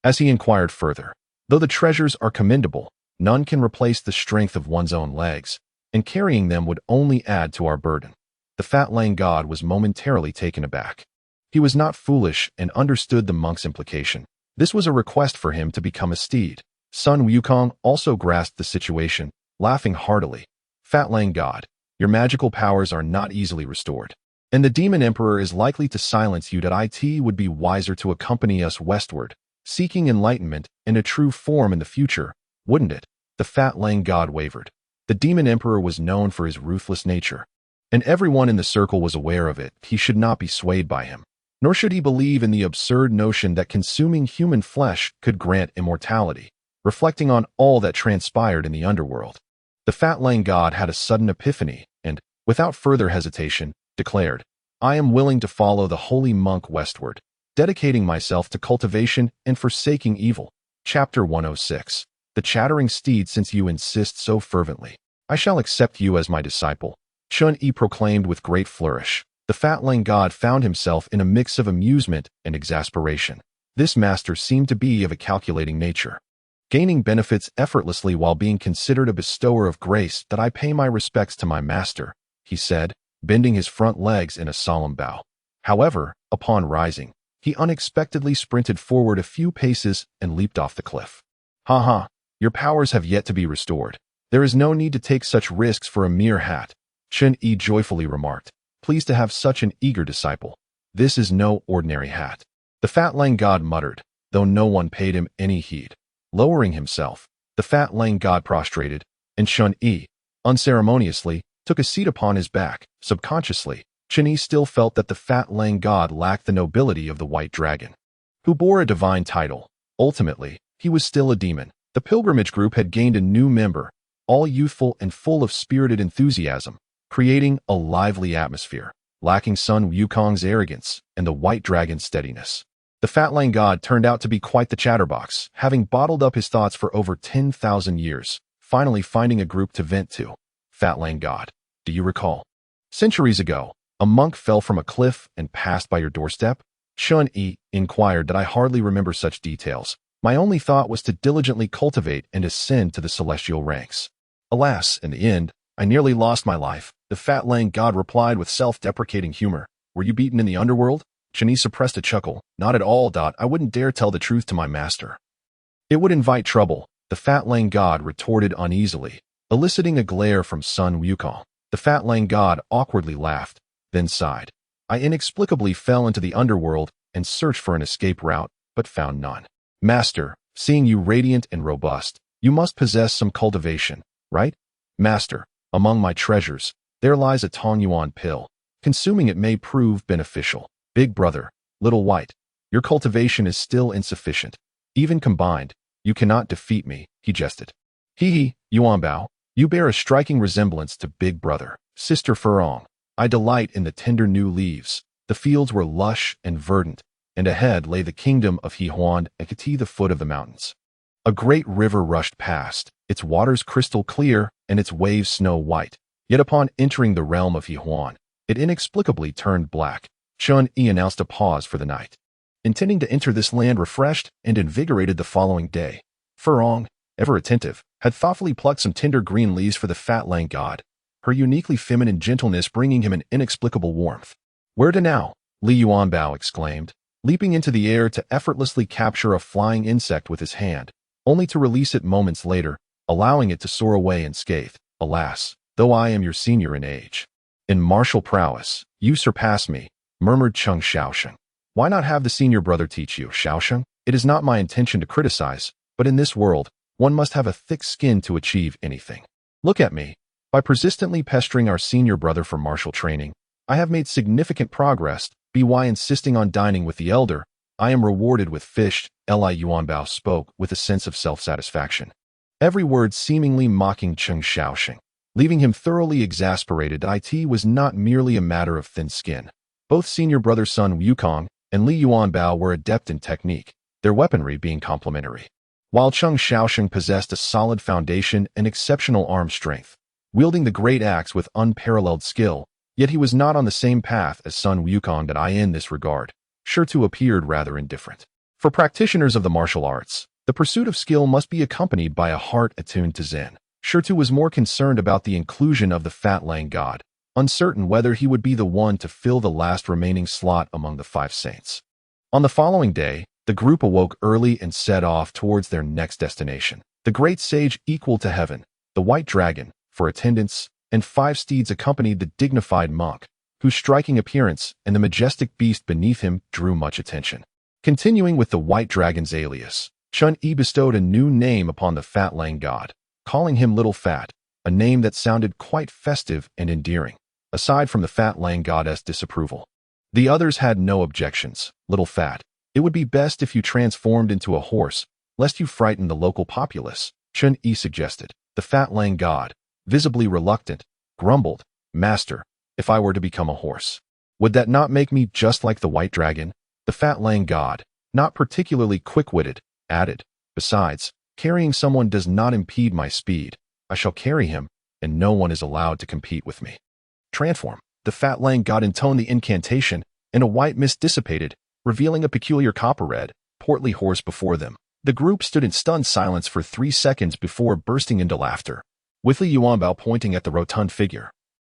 As he inquired further, though the treasures are commendable, none can replace the strength of one's own legs, and carrying them would only add to our burden. The fat Lang god was momentarily taken aback. He was not foolish and understood the monk's implication. This was a request for him to become a steed. Sun Wukong also grasped the situation, laughing heartily. Fat Lang god, your magical powers are not easily restored, and the demon emperor is likely to silence you. It would be wiser to accompany us westward, seeking enlightenment in a true form in the future, wouldn't it? The fat Lang god wavered. The demon emperor was known for his ruthless nature, and everyone in the circle was aware of it. He should not be swayed by him, nor should he believe in the absurd notion that consuming human flesh could grant immortality. Reflecting on all that transpired in the underworld, the fat Lang god had a sudden epiphany and, without further hesitation, declared, I am willing to follow the holy monk westward, dedicating myself to cultivation and forsaking evil. Chapter 106. The chattering steed. Since you insist so fervently, I shall accept you as my disciple, Chun Yi proclaimed with great flourish. The fat Lang god found himself in a mix of amusement and exasperation. This master seemed to be of a calculating nature, gaining benefits effortlessly while being considered a bestower of grace. That I pay my respects to my master, he said, bending his front legs in a solemn bow. However, upon rising, he unexpectedly sprinted forward a few paces and leaped off the cliff. Ha ha, your powers have yet to be restored. There is no need to take such risks for a mere hat, Chun Yi joyfully remarked, pleased to have such an eager disciple. This is no ordinary hat, the fat Lang god muttered, though no one paid him any heed. Lowering himself, the fat Lang god prostrated, and Chun Yi, unceremoniously, took a seat upon his back. Subconsciously, Chun Yi still felt that the fat Lang god lacked the nobility of the white dragon, who bore a divine title. Ultimately, he was still a demon. The pilgrimage group had gained a new member, all youthful and full of spirited enthusiasm, creating a lively atmosphere, lacking Sun Wukong's arrogance and the white dragon's steadiness. The fat Lang god turned out to be quite the chatterbox, having bottled up his thoughts for over 10,000 years, finally finding a group to vent to. Fat Lang god, do you recall? Centuries ago, a monk fell from a cliff and passed by your doorstep? Chun Yi inquired. That I hardly remember such details. My only thought was to diligently cultivate and ascend to the celestial ranks. Alas, in the end, I nearly lost my life, the fat Lang god replied with self-deprecating humor. Were you beaten in the underworld? Chun Yi suppressed a chuckle. Not at all. I wouldn't dare tell the truth to my master. It would invite trouble, the fat Lang god retorted uneasily, eliciting a glare from Sun Wukong. The fat Lang god awkwardly laughed, then sighed. I inexplicably fell into the underworld and searched for an escape route, but found none. Master, seeing you radiant and robust, you must possess some cultivation, right? Master, among my treasures, there lies a Tongyuan pill. Consuming it may prove beneficial. Big brother, little white, your cultivation is still insufficient. Even combined, you cannot defeat me, he jested. Hee, Yuanbao, you bear a striking resemblance to Big Brother, Sister Furong. I delight in the tender new leaves. The fields were lush and verdant, and ahead lay the kingdom of Hehuan and Kati, the foot of the mountains. A great river rushed past, its waters crystal clear and its waves snow white. Yet upon entering the realm of Hehuan, it inexplicably turned black. Chun Yi announced a pause for the night, intending to enter this land refreshed and invigorated the following day. Furong, ever attentive, had thoughtfully plucked some tender green leaves for the fat Lang god, her uniquely feminine gentleness bringing him an inexplicable warmth. Where to now? Li Yuanbao exclaimed, leaping into the air to effortlessly capture a flying insect with his hand, only to release it moments later, allowing it to soar away unscathed. Alas, though I am your senior in age, in martial prowess, you surpass me, murmured Cheng Xiaosheng. Why not have the senior brother teach you, Xiaosheng? It is not my intention to criticize, but in this world, One must have a thick skin to achieve anything. Look at me. By persistently pestering our senior brother for martial training, I have made significant progress. By insisting on dining with the elder, I am rewarded with fish. Li Yuanbao spoke with a sense of self-satisfaction. Every word seemingly mocking Cheng Xiaoxing, leaving him thoroughly exasperated. It was not merely a matter of thin skin. Both senior brother Sun Wukong and Li Yuanbao were adept in technique, their weaponry being complementary. While Cheng Xiaoxing possessed a solid foundation and exceptional arm strength, wielding the great axe with unparalleled skill, yet he was not on the same path as Sun Wukong. In this regard, Shurtu appeared rather indifferent. For practitioners of the martial arts, the pursuit of skill must be accompanied by a heart attuned to Zen. Shurtu was more concerned about the inclusion of the Fat Lang God, uncertain whether he would be the one to fill the last remaining slot among the 5 saints. On the following day, the group awoke early and set off towards their next destination. The great sage equal to heaven, the white dragon, for attendants, and 5 steeds accompanied the dignified monk, whose striking appearance and the majestic beast beneath him drew much attention. Continuing with the white dragon's alias, Chun Yi bestowed a new name upon the Fat Lang God, calling him Little Fat, a name that sounded quite festive and endearing, aside from the Fat Lang Goddess' disapproval. The others had no objections. Little Fat, it would be best if you transformed into a horse, lest you frighten the local populace, Chun Yi suggested. The Fat Lang God, visibly reluctant, grumbled, Master, if I were to become a horse, would that not make me just like the white dragon? The Fat Lang God, not particularly quick-witted, added, Besides, carrying someone does not impede my speed. I shall carry him, and no one is allowed to compete with me. Transform. The Fat Lang God intoned the incantation, and a white mist dissipated, revealing a peculiar copper-red, portly horse before them. The group stood in stunned silence for 3 seconds before bursting into laughter, with Li Yuanbao pointing at the rotund figure.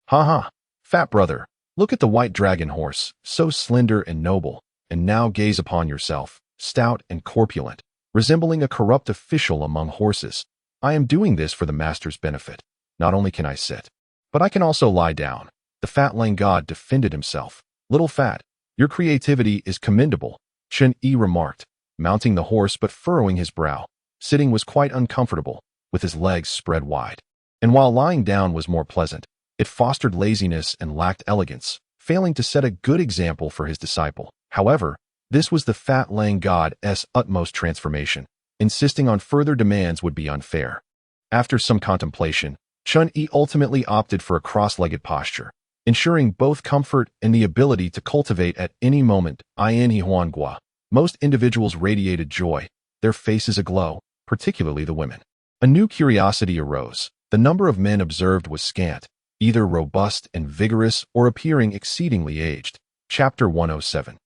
Ha ha, fat brother, look at the white dragon horse, so slender and noble, and now gaze upon yourself, stout and corpulent, resembling a corrupt official among horses. I am doing this for the master's benefit. Not only can I sit, but I can also lie down. The Fat Lang God defended himself. Little Fat, your creativity is commendable, Chun Yi remarked, mounting the horse but furrowing his brow. Sitting was quite uncomfortable, with his legs spread wide. And while lying down was more pleasant, it fostered laziness and lacked elegance, failing to set a good example for his disciple. However, this was the Fat Lang God's utmost transformation. Insisting on further demands would be unfair. After some contemplation, Chun Yi ultimately opted for a cross-legged posture, ensuring both comfort and the ability to cultivate at any moment. In Huangua, most individuals radiated joy, their faces aglow, particularly the women. A new curiosity arose. The number of men observed was scant, either robust and vigorous or appearing exceedingly aged. Chapter 107.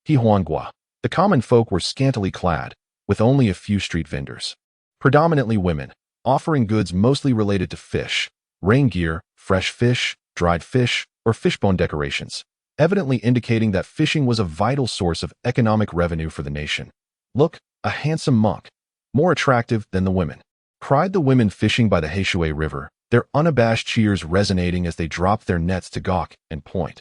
Huangua. The common folk were scantily clad, with only a few street vendors, predominantly women, offering goods mostly related to fish, rain gear, fresh fish, dried fish, or fishbone decorations, evidently indicating that fishing was a vital source of economic revenue for the nation. Look, a handsome monk, more attractive than the women, cried the women fishing by the Heishui River, their unabashed cheers resonating as they dropped their nets to gawk and point.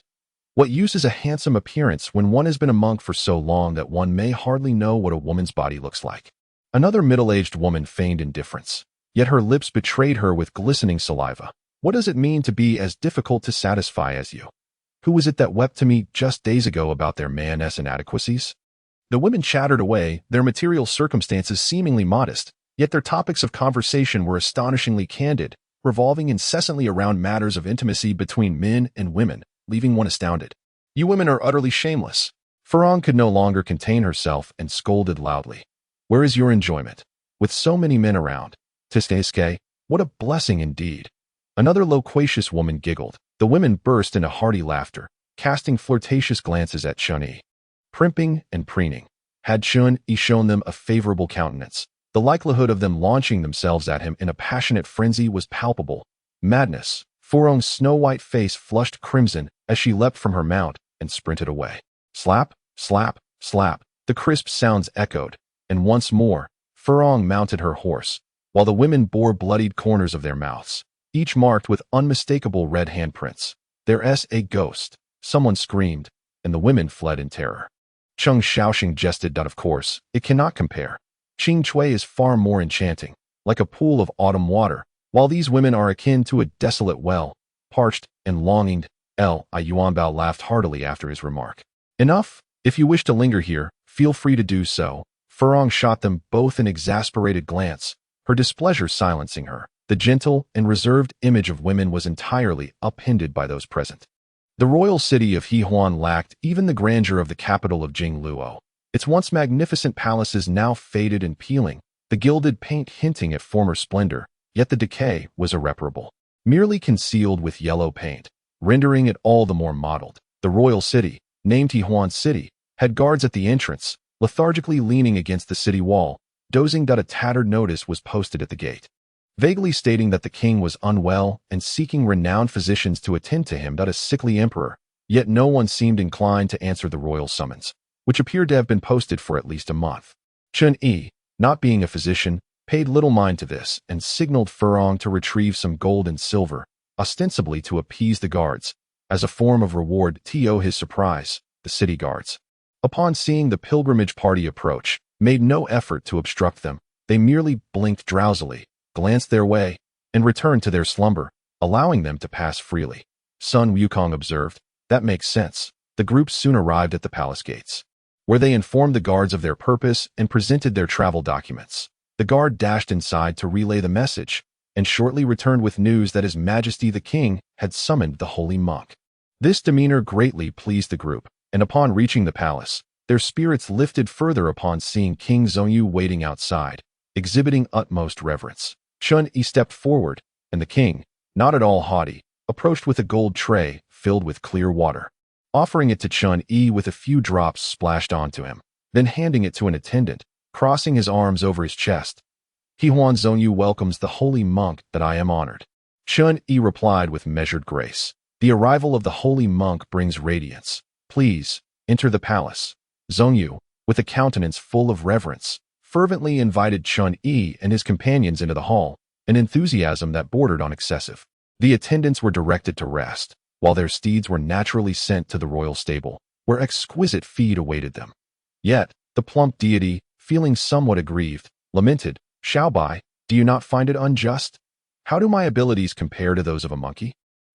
What use is a handsome appearance when one has been a monk for so long that one may hardly know what a woman's body looks like? Another middle-aged woman feigned indifference, yet her lips betrayed her with glistening saliva. What does it mean to be as difficult to satisfy as you? Who was it that wept to me just days ago about their man's inadequacies? The women chattered away, their material circumstances seemingly modest, yet their topics of conversation were astonishingly candid, revolving incessantly around matters of intimacy between men and women, leaving one astounded. You women are utterly shameless. Furong could no longer contain herself and scolded loudly. Where is your enjoyment? With so many men around. Tiske, what a blessing indeed. Another loquacious woman giggled. The women burst into hearty laughter, casting flirtatious glances at Chun Yi. Primping and preening. Had Chun Yi shown them a favorable countenance, the likelihood of them launching themselves at him in a passionate frenzy was palpable. Madness. Furong's snow-white face flushed crimson as she leapt from her mount and sprinted away. Slap, slap, slap. The crisp sounds echoed, and once more, Furong mounted her horse, while the women bore bloodied corners of their mouths, each marked with unmistakable red handprints. There's a ghost. Someone screamed, and the women fled in terror. Cheng Xiaoxing jested that of course, it cannot compare. Qing Chui is far more enchanting. like a pool of autumn water, while these women are akin to a desolate well, parched and longing. Yuanbao laughed heartily after his remark. Enough. If you wish to linger here, feel free to do so. Furong shot them both an exasperated glance, her displeasure silencing her. The gentle and reserved image of women was entirely upended by those present. The royal city of Hehuan lacked even the grandeur of the capital of Jingluo. Its once magnificent palaces now faded and peeling, the gilded paint hinting at former splendor, yet the decay was irreparable, merely concealed with yellow paint, rendering it all the more mottled. The royal city, named Hehuan City, had guards at the entrance, lethargically leaning against the city wall, dozing that a tattered notice was posted at the gate, vaguely stating that the king was unwell and seeking renowned physicians to attend to him. That a sickly emperor, yet no one seemed inclined to answer the royal summons, which appeared to have been posted for at least a month. Chun Yi, not being a physician, paid little mind to this and signaled Furong to retrieve some gold and silver, ostensibly to appease the guards. As a form of reward to his surprise, the city guards, upon seeing the pilgrimage party approach, made no effort to obstruct them. They merely blinked drowsily, glanced their way, and returned to their slumber, allowing them to pass freely. Sun Wukong observed, "That makes sense." The group soon arrived at the palace gates, where they informed the guards of their purpose and presented their travel documents. The guard dashed inside to relay the message, and shortly returned with news that His Majesty the King had summoned the holy monk. This demeanor greatly pleased the group, and upon reaching the palace, their spirits lifted further upon seeing King Zhongyu waiting outside, exhibiting utmost reverence. Chun Yi stepped forward, and the king, not at all haughty, approached with a gold tray filled with clear water, offering it to Chun Yi with a few drops splashed onto him, then handing it to an attendant, crossing his arms over his chest. "Hehuan Zhongyu welcomes the holy monk that I am honored." Chun Yi replied with measured grace. "The arrival of the holy monk brings radiance. Please, enter the palace." Zhongyu, with a countenance full of reverence, fervently invited Chun Yi and his companions into the hall, an enthusiasm that bordered on excessive. The attendants were directed to rest, while their steeds were naturally sent to the royal stable, where exquisite feed awaited them. Yet, the plump deity, feeling somewhat aggrieved, lamented, "Xiaobai, do you not find it unjust? How do my abilities compare to those of a monkey?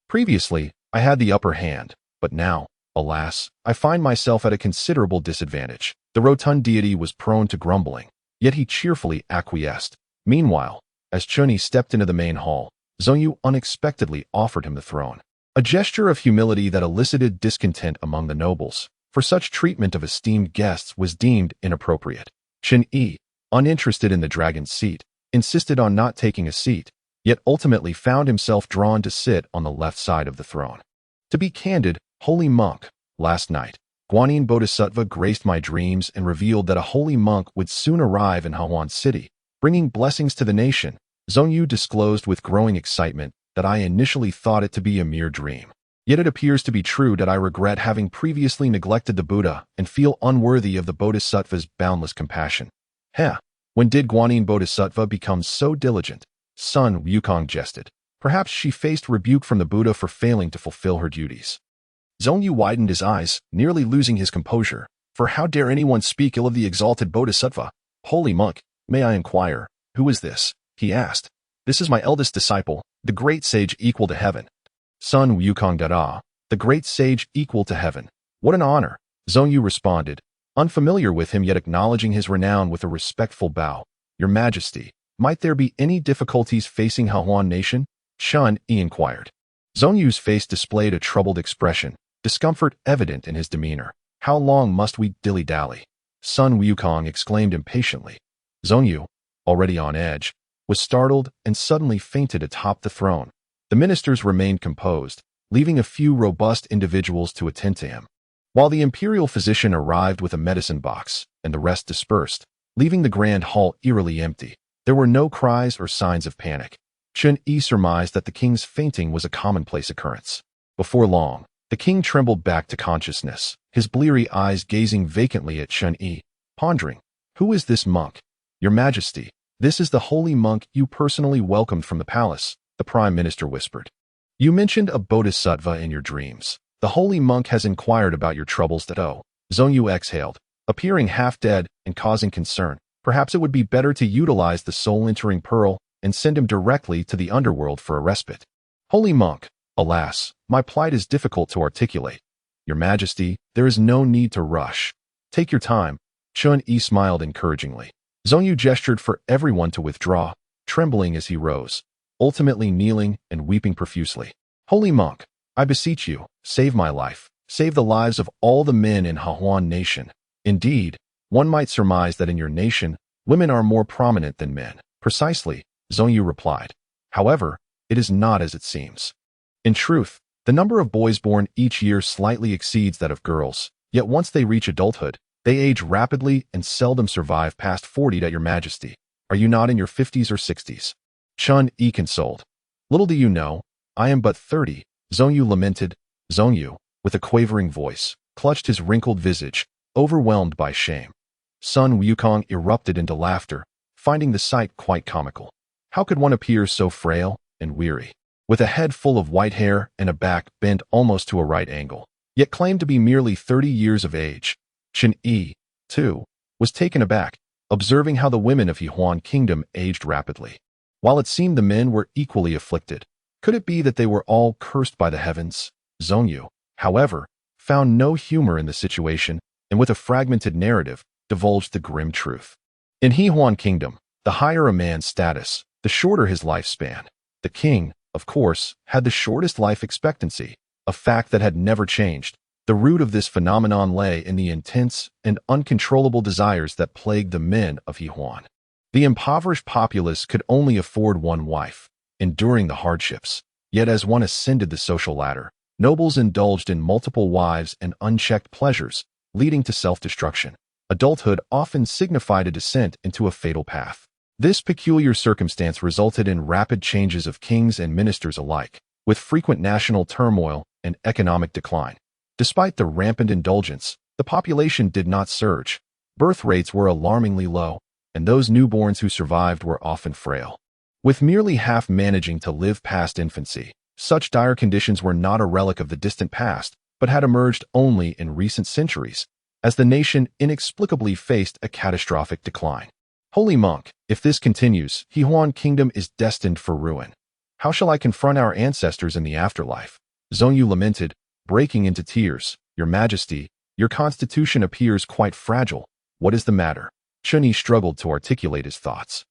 Previously, I had the upper hand, but now, alas, I find myself at a considerable disadvantage." The rotund deity was prone to grumbling, yet he cheerfully acquiesced. Meanwhile, as Chun Yi stepped into the main hall, Zhongyu unexpectedly offered him the throne, a gesture of humility that elicited discontent among the nobles, for such treatment of esteemed guests was deemed inappropriate. Chun Yi, uninterested in the dragon's seat, insisted on not taking a seat, yet ultimately found himself drawn to sit on the left side of the throne. "To be candid, holy monk, last night, Guanyin Bodhisattva graced my dreams and revealed that a holy monk would soon arrive in Hehuan City, bringing blessings to the nation." Zhongyu disclosed with growing excitement that "I initially thought it to be a mere dream. Yet it appears to be true that I regret having previously neglected the Buddha and feel unworthy of the Bodhisattva's boundless compassion." When did Guanyin Bodhisattva become so diligent? Sun Wukong jested. Perhaps she faced rebuke from the Buddha for failing to fulfill her duties. Zhongyu widened his eyes, nearly losing his composure. "For how dare anyone speak ill of the exalted Bodhisattva? Holy monk, may I inquire, who is this?" he asked. "This is my eldest disciple, the great sage equal to heaven." Sun Wukong Dada, the great sage equal to heaven. What an honor, Zhongyu responded, unfamiliar with him yet acknowledging his renown with a respectful bow. "Your Majesty, might there be any difficulties facing Hehuan nation?" Chun Yi inquired. Zhongyu's face displayed a troubled expression, discomfort evident in his demeanor. "How long must we dilly-dally?" Sun Wukong exclaimed impatiently. Zhongyu, already on edge, was startled and suddenly fainted atop the throne. The ministers remained composed, leaving a few robust individuals to attend to him, while the imperial physician arrived with a medicine box, and the rest dispersed, leaving the grand hall eerily empty. There were no cries or signs of panic. Chun Yi surmised that the king's fainting was a commonplace occurrence. Before long, the king trembled back to consciousness, his bleary eyes gazing vacantly at Chun Yi, pondering, "Who is this monk?" "Your Majesty, this is the holy monk you personally welcomed from the palace," the prime minister whispered. "You mentioned a bodhisattva in your dreams. The holy monk has inquired about your troubles that Zhongyu exhaled, appearing half dead and causing concern. Perhaps it would be better to utilize the soul-entering pearl and send him directly to the underworld for a respite. Holy monk, alas, my plight is difficult to articulate. Your Majesty, there is no need to rush. Take your time. Chun-Yi smiled encouragingly. Zhongyu gestured for everyone to withdraw, trembling as he rose, ultimately kneeling and weeping profusely. Holy monk, I beseech you, save my life. Save the lives of all the men in Hahuan Nation. Indeed, one might surmise that in your nation, women are more prominent than men. Precisely, Zhongyu replied. However, it is not as it seems. In truth, the number of boys born each year slightly exceeds that of girls, yet once they reach adulthood, they age rapidly and seldom survive past 40. Your Majesty, are you not in your 50s or 60s? Chun-Yi consoled. Little do you know, I am but 30, Zhongyu lamented. Zhongyu, with a quavering voice, clutched his wrinkled visage, overwhelmed by shame. Sun Wukong erupted into laughter, finding the sight quite comical. How could one appear so frail and weary, with a head full of white hair and a back bent almost to a right angle, yet claimed to be merely 30 years of age? Chun-Yi, too, was taken aback, observing how the women of Hahuan Kingdom aged rapidly, while it seemed the men were equally afflicted. Could it be that they were all cursed by the heavens? Zhongyu, however, found no humor in the situation, and with a fragmented narrative, divulged the grim truth. In Hahuan Kingdom, the higher a man's status, the shorter his lifespan. The king, of course, had the shortest life expectancy, a fact that had never changed. The root of this phenomenon lay in the intense and uncontrollable desires that plagued the men of Hahuan. The impoverished populace could only afford one wife, enduring the hardships. Yet as one ascended the social ladder, nobles indulged in multiple wives and unchecked pleasures, leading to self-destruction. Adulthood often signified a descent into a fatal path. This peculiar circumstance resulted in rapid changes of kings and ministers alike, with frequent national turmoil and economic decline. Despite the rampant indulgence, the population did not surge. Birth rates were alarmingly low, and those newborns who survived were often frail, with merely half managing to live past infancy. Such dire conditions were not a relic of the distant past, but had emerged only in recent centuries, as the nation inexplicably faced a catastrophic decline. Holy monk, if this continues, Hahuan Kingdom is destined for ruin. How shall I confront our ancestors in the afterlife? Zhongyu lamented, breaking into tears. Your Majesty, your constitution appears quite fragile. What is the matter? Chun-Yi struggled to articulate his thoughts.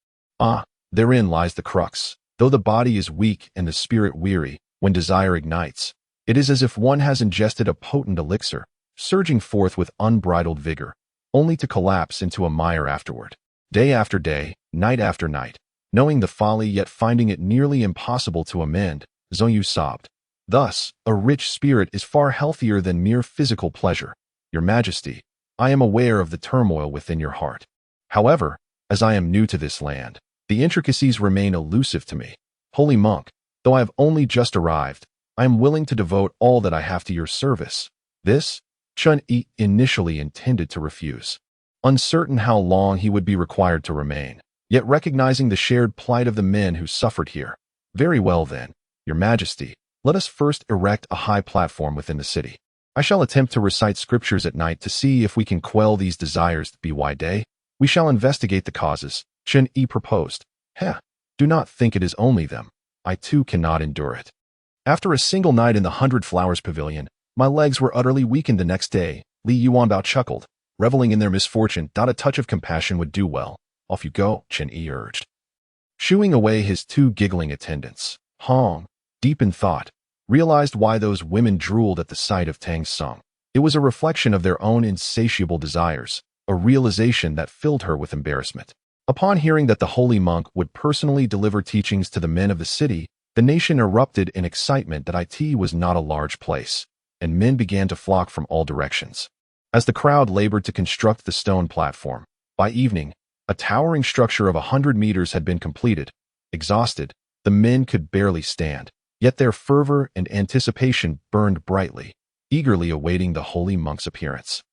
Therein lies the crux. Though the body is weak and the spirit weary, when desire ignites, it is as if one has ingested a potent elixir, surging forth with unbridled vigor, only to collapse into a mire afterward. Day after day, night after night, knowing the folly yet finding it nearly impossible to amend, Zhongyu sobbed. Thus, a rich spirit is far healthier than mere physical pleasure. Your Majesty, I am aware of the turmoil within your heart. However, as I am new to this land, the intricacies remain elusive to me. Holy monk, though I have only just arrived, I am willing to devote all that I have to your service. This, Chun-Yi initially intended to refuse, uncertain how long he would be required to remain, yet recognizing the shared plight of the men who suffered here. Very well then, Your Majesty, let us first erect a high platform within the city. I shall attempt to recite scriptures at night to see if we can quell these desires. By day, we shall investigate the causes, Chun-Yi proposed. Do not think it is only them. I too cannot endure it. After a single night in the 100 Flowers Pavilion, my legs were utterly weakened the next day. Li Yuanbao chuckled, reveling in their misfortune. A touch of compassion would do well. Off you go, Chun-Yi urged, shooing away his two giggling attendants. Hong, deep in thought, realized why those women drooled at the sight of Tang Sung. It was a reflection of their own insatiable desires, a realization that filled her with embarrassment. Upon hearing that the holy monk would personally deliver teachings to the men of the city, the nation erupted in excitement that it was not a large place, and men began to flock from all directions. As the crowd labored to construct the stone platform, by evening, a towering structure of 100 meters had been completed. Exhausted, the men could barely stand, yet their fervor and anticipation burned brightly, eagerly awaiting the holy monk's appearance.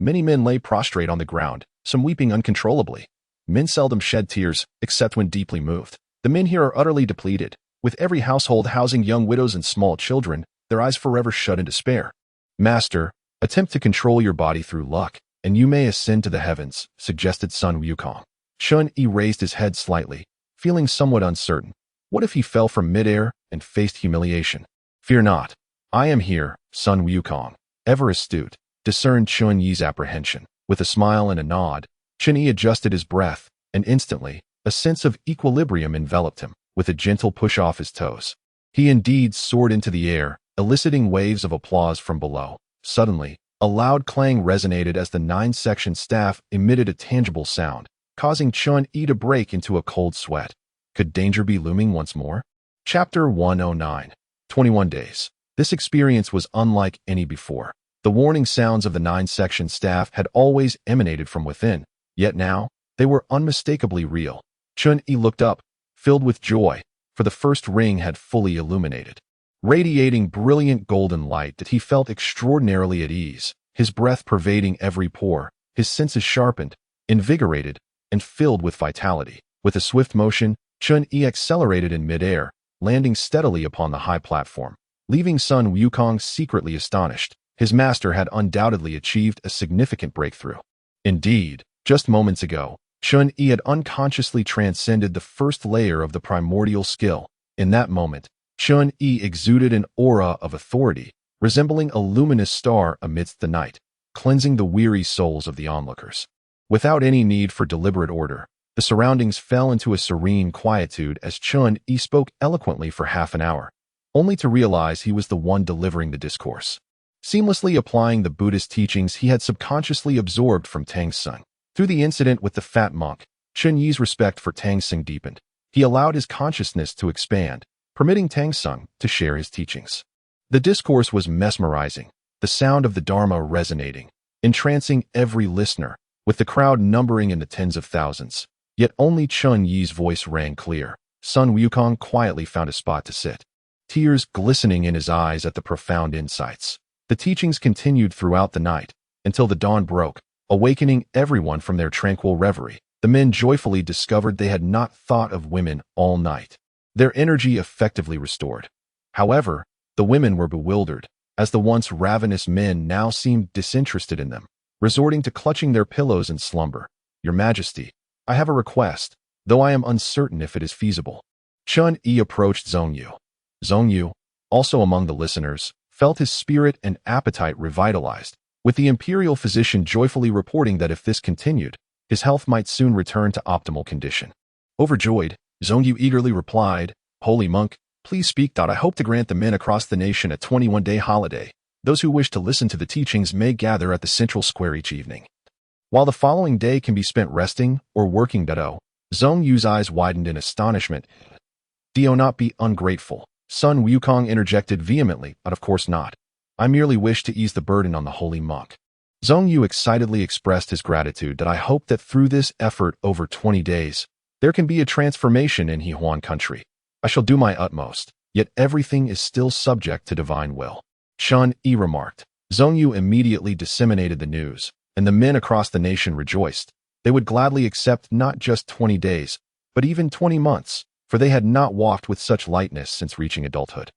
Many men lay prostrate on the ground, some weeping uncontrollably. Men seldom shed tears, except when deeply moved. The men here are utterly depleted, with every household housing young widows and small children, their eyes forever shut in despair. Master, attempt to control your body through luck, and you may ascend to the heavens, suggested Sun Wukong. Chun-Yi raised his head slightly, feeling somewhat uncertain. What if he fell from midair and faced humiliation? Fear not. I am here, Sun Wukong. Ever astute, discerned Chun-Yi's apprehension. With a smile and a nod, Chun-Yi adjusted his breath, and instantly, a sense of equilibrium enveloped him. With a gentle push off his toes, he indeed soared into the air, eliciting waves of applause from below. Suddenly, a loud clang resonated as the 9-section staff emitted a tangible sound, causing Chun-Yi to break into a cold sweat. Could danger be looming once more? Chapter 109. 21 Days. This experience was unlike any before. The warning sounds of the 9-section staff had always emanated from within, yet now, they were unmistakably real. Chun-Yi looked up, filled with joy, for the first ring had fully illuminated. Radiating brilliant golden light that he felt extraordinarily at ease, his breath pervading every pore, his senses sharpened, invigorated, and filled with vitality. With a swift motion, Chun-Yi accelerated in midair, landing steadily upon the high platform, leaving Sun Wukong secretly astonished. His master had undoubtedly achieved a significant breakthrough. Indeed, just moments ago, Chun-Yi had unconsciously transcended the first layer of the primordial skill. In that moment, Chun-Yi exuded an aura of authority, resembling a luminous star amidst the night, cleansing the weary souls of the onlookers. Without any need for deliberate order, the surroundings fell into a serene quietude as Chun-Yi spoke eloquently for half an hour, only to realize he was the one delivering the discourse. Seamlessly applying the Buddhist teachings he had subconsciously absorbed from Tang Sung. Through the incident with the fat monk, Chun-Yi's respect for Tang Sung deepened. He allowed his consciousness to expand, permitting Tang Sung to share his teachings. The discourse was mesmerizing, the sound of the Dharma resonating, entrancing every listener, with the crowd numbering in the tens of thousands. Yet only Chun-Yi's voice rang clear. Sun Wukong quietly found a spot to sit, tears glistening in his eyes at the profound insights. The teachings continued throughout the night, until the dawn broke, awakening everyone from their tranquil reverie. The men joyfully discovered they had not thought of women all night, their energy effectively restored. However, the women were bewildered, as the once ravenous men now seemed disinterested in them, resorting to clutching their pillows in slumber. Your Majesty, I have a request, though I am uncertain if it is feasible. Chun-Yi approached Zhongyu. Zhongyu, also among the listeners, felt his spirit and appetite revitalized, with the imperial physician joyfully reporting that if this continued, his health might soon return to optimal condition. Overjoyed, Zhongyu eagerly replied, Holy monk, please speak. I hope to grant the men across the nation a 21-day holiday. Those who wish to listen to the teachings may gather at the central square each evening, while the following day can be spent resting or working. Zhongyu's eyes widened in astonishment. Do not be ungrateful, Sun Wukong interjected vehemently, but of course not. I merely wish to ease the burden on the holy monk. Zhongyu excitedly expressed his gratitude. I hope that through this effort over 20 days, there can be a transformation in Hehuan country. I shall do my utmost, yet everything is still subject to divine will. Chun-Yi remarked. Zhongyu immediately disseminated the news, and the men across the nation rejoiced. They would gladly accept not just 20 days, but even 20 months, for they had not walked with such lightness since reaching adulthood.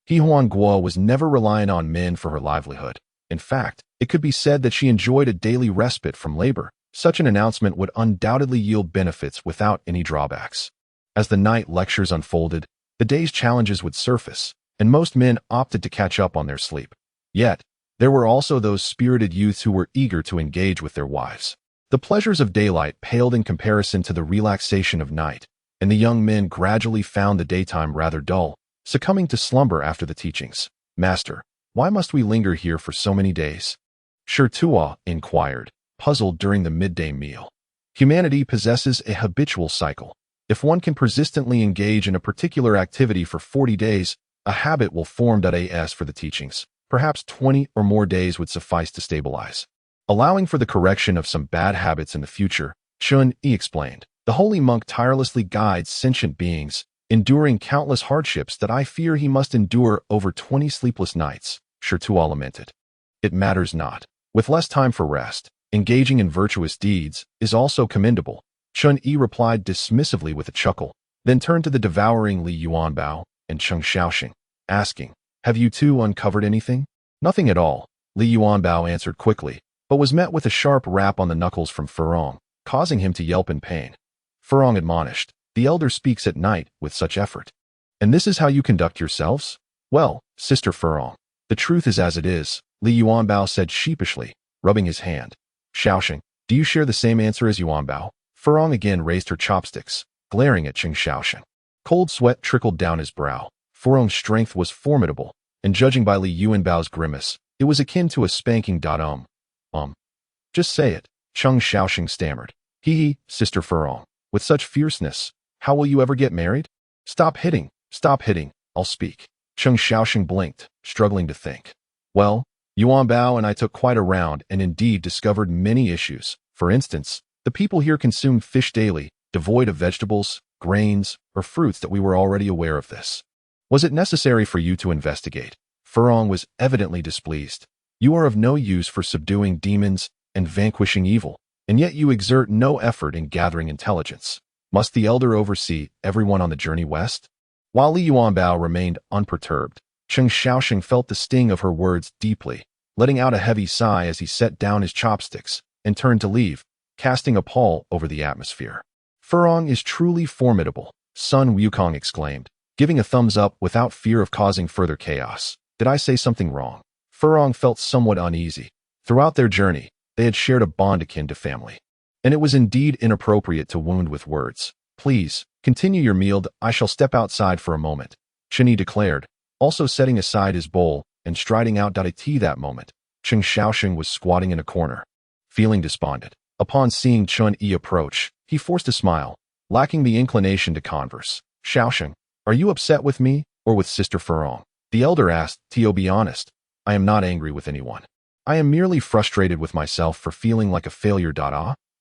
Hehuan Guo was never reliant on men for her livelihood. In fact, it could be said that she enjoyed a daily respite from labor. Such an announcement would undoubtedly yield benefits without any drawbacks. As the night lectures unfolded, the day's challenges would surface, and most men opted to catch up on their sleep. Yet, there were also those spirited youths who were eager to engage with their wives. The pleasures of daylight paled in comparison to the relaxation of night, and the young men gradually found the daytime rather dull, succumbing to slumber after the teachings. Master, why must we linger here for so many days? Shirtua inquired, puzzled during the midday meal. Humanity possesses a habitual cycle. If one can persistently engage in a particular activity for 40 days, a habit will form. As for the teachings, perhaps 20 or more days would suffice to stabilize, allowing for the correction of some bad habits in the future. Chun-Yi explained. The holy monk tirelessly guides sentient beings, enduring countless hardships that I fear he must endure over 20 sleepless nights, Shirtua lamented. It matters not. With less time for rest, engaging in virtuous deeds is also commendable, Chun-Yi replied dismissively with a chuckle, then turned to the devouring Li Yuanbao and Cheng Xiaoxing, asking, Have you two uncovered anything? Nothing at all, Li Yuanbao answered quickly, but was met with a sharp rap on the knuckles from Furong, causing him to yelp in pain. Furong admonished. The elder speaks at night with such effort. And this is how you conduct yourselves? Well, Sister Furong, the truth is as it is, Li Yuanbao said sheepishly, rubbing his hand. Shaoxing, do you share the same answer as Yuanbao? Furong again raised her chopsticks, glaring at Qing Shaoxing. Cold sweat trickled down his brow. Furong's strength was formidable, and judging by Li Yuanbao's grimace, it was akin to a spanking. Just say it, Qing Shaoxing stammered. Hee, Sister Furong, with such fierceness, how will you ever get married? Stop hitting, I'll speak. Qing Shaoxing blinked, struggling to think. Well, Yuanbao and I took quite a round and indeed discovered many issues. For instance, the people here consumed fish daily, devoid of vegetables, grains, or fruits that we were already aware of this. Was it necessary for you to investigate? Furong was evidently displeased. You are of no use for subduing demons and vanquishing evil, and yet you exert no effort in gathering intelligence. Must the elder oversee everyone on the journey west? While Li Yuanbao remained unperturbed, Qing Shaoxing felt the sting of her words deeply, letting out a heavy sigh as he set down his chopsticks and turned to leave, casting a pall over the atmosphere. Furong is truly formidable, Sun Wukong exclaimed, giving a thumbs up without fear of causing further chaos. Did I say something wrong? Furong felt somewhat uneasy. Throughout their journey, they had shared a bond akin to family. And it was indeed inappropriate to wound with words. Please, continue your meal. I shall step outside for a moment, Chen declared, also setting aside his bowl and striding out. At that moment, Qing Shaoxing was squatting in a corner, feeling despondent. Upon seeing Chen approach, he forced a smile, lacking the inclination to converse. Shaoxing, are you upset with me or with Sister Furong? The elder asked. To be honest, I am not angry with anyone. I am merely frustrated with myself for feeling like a failure.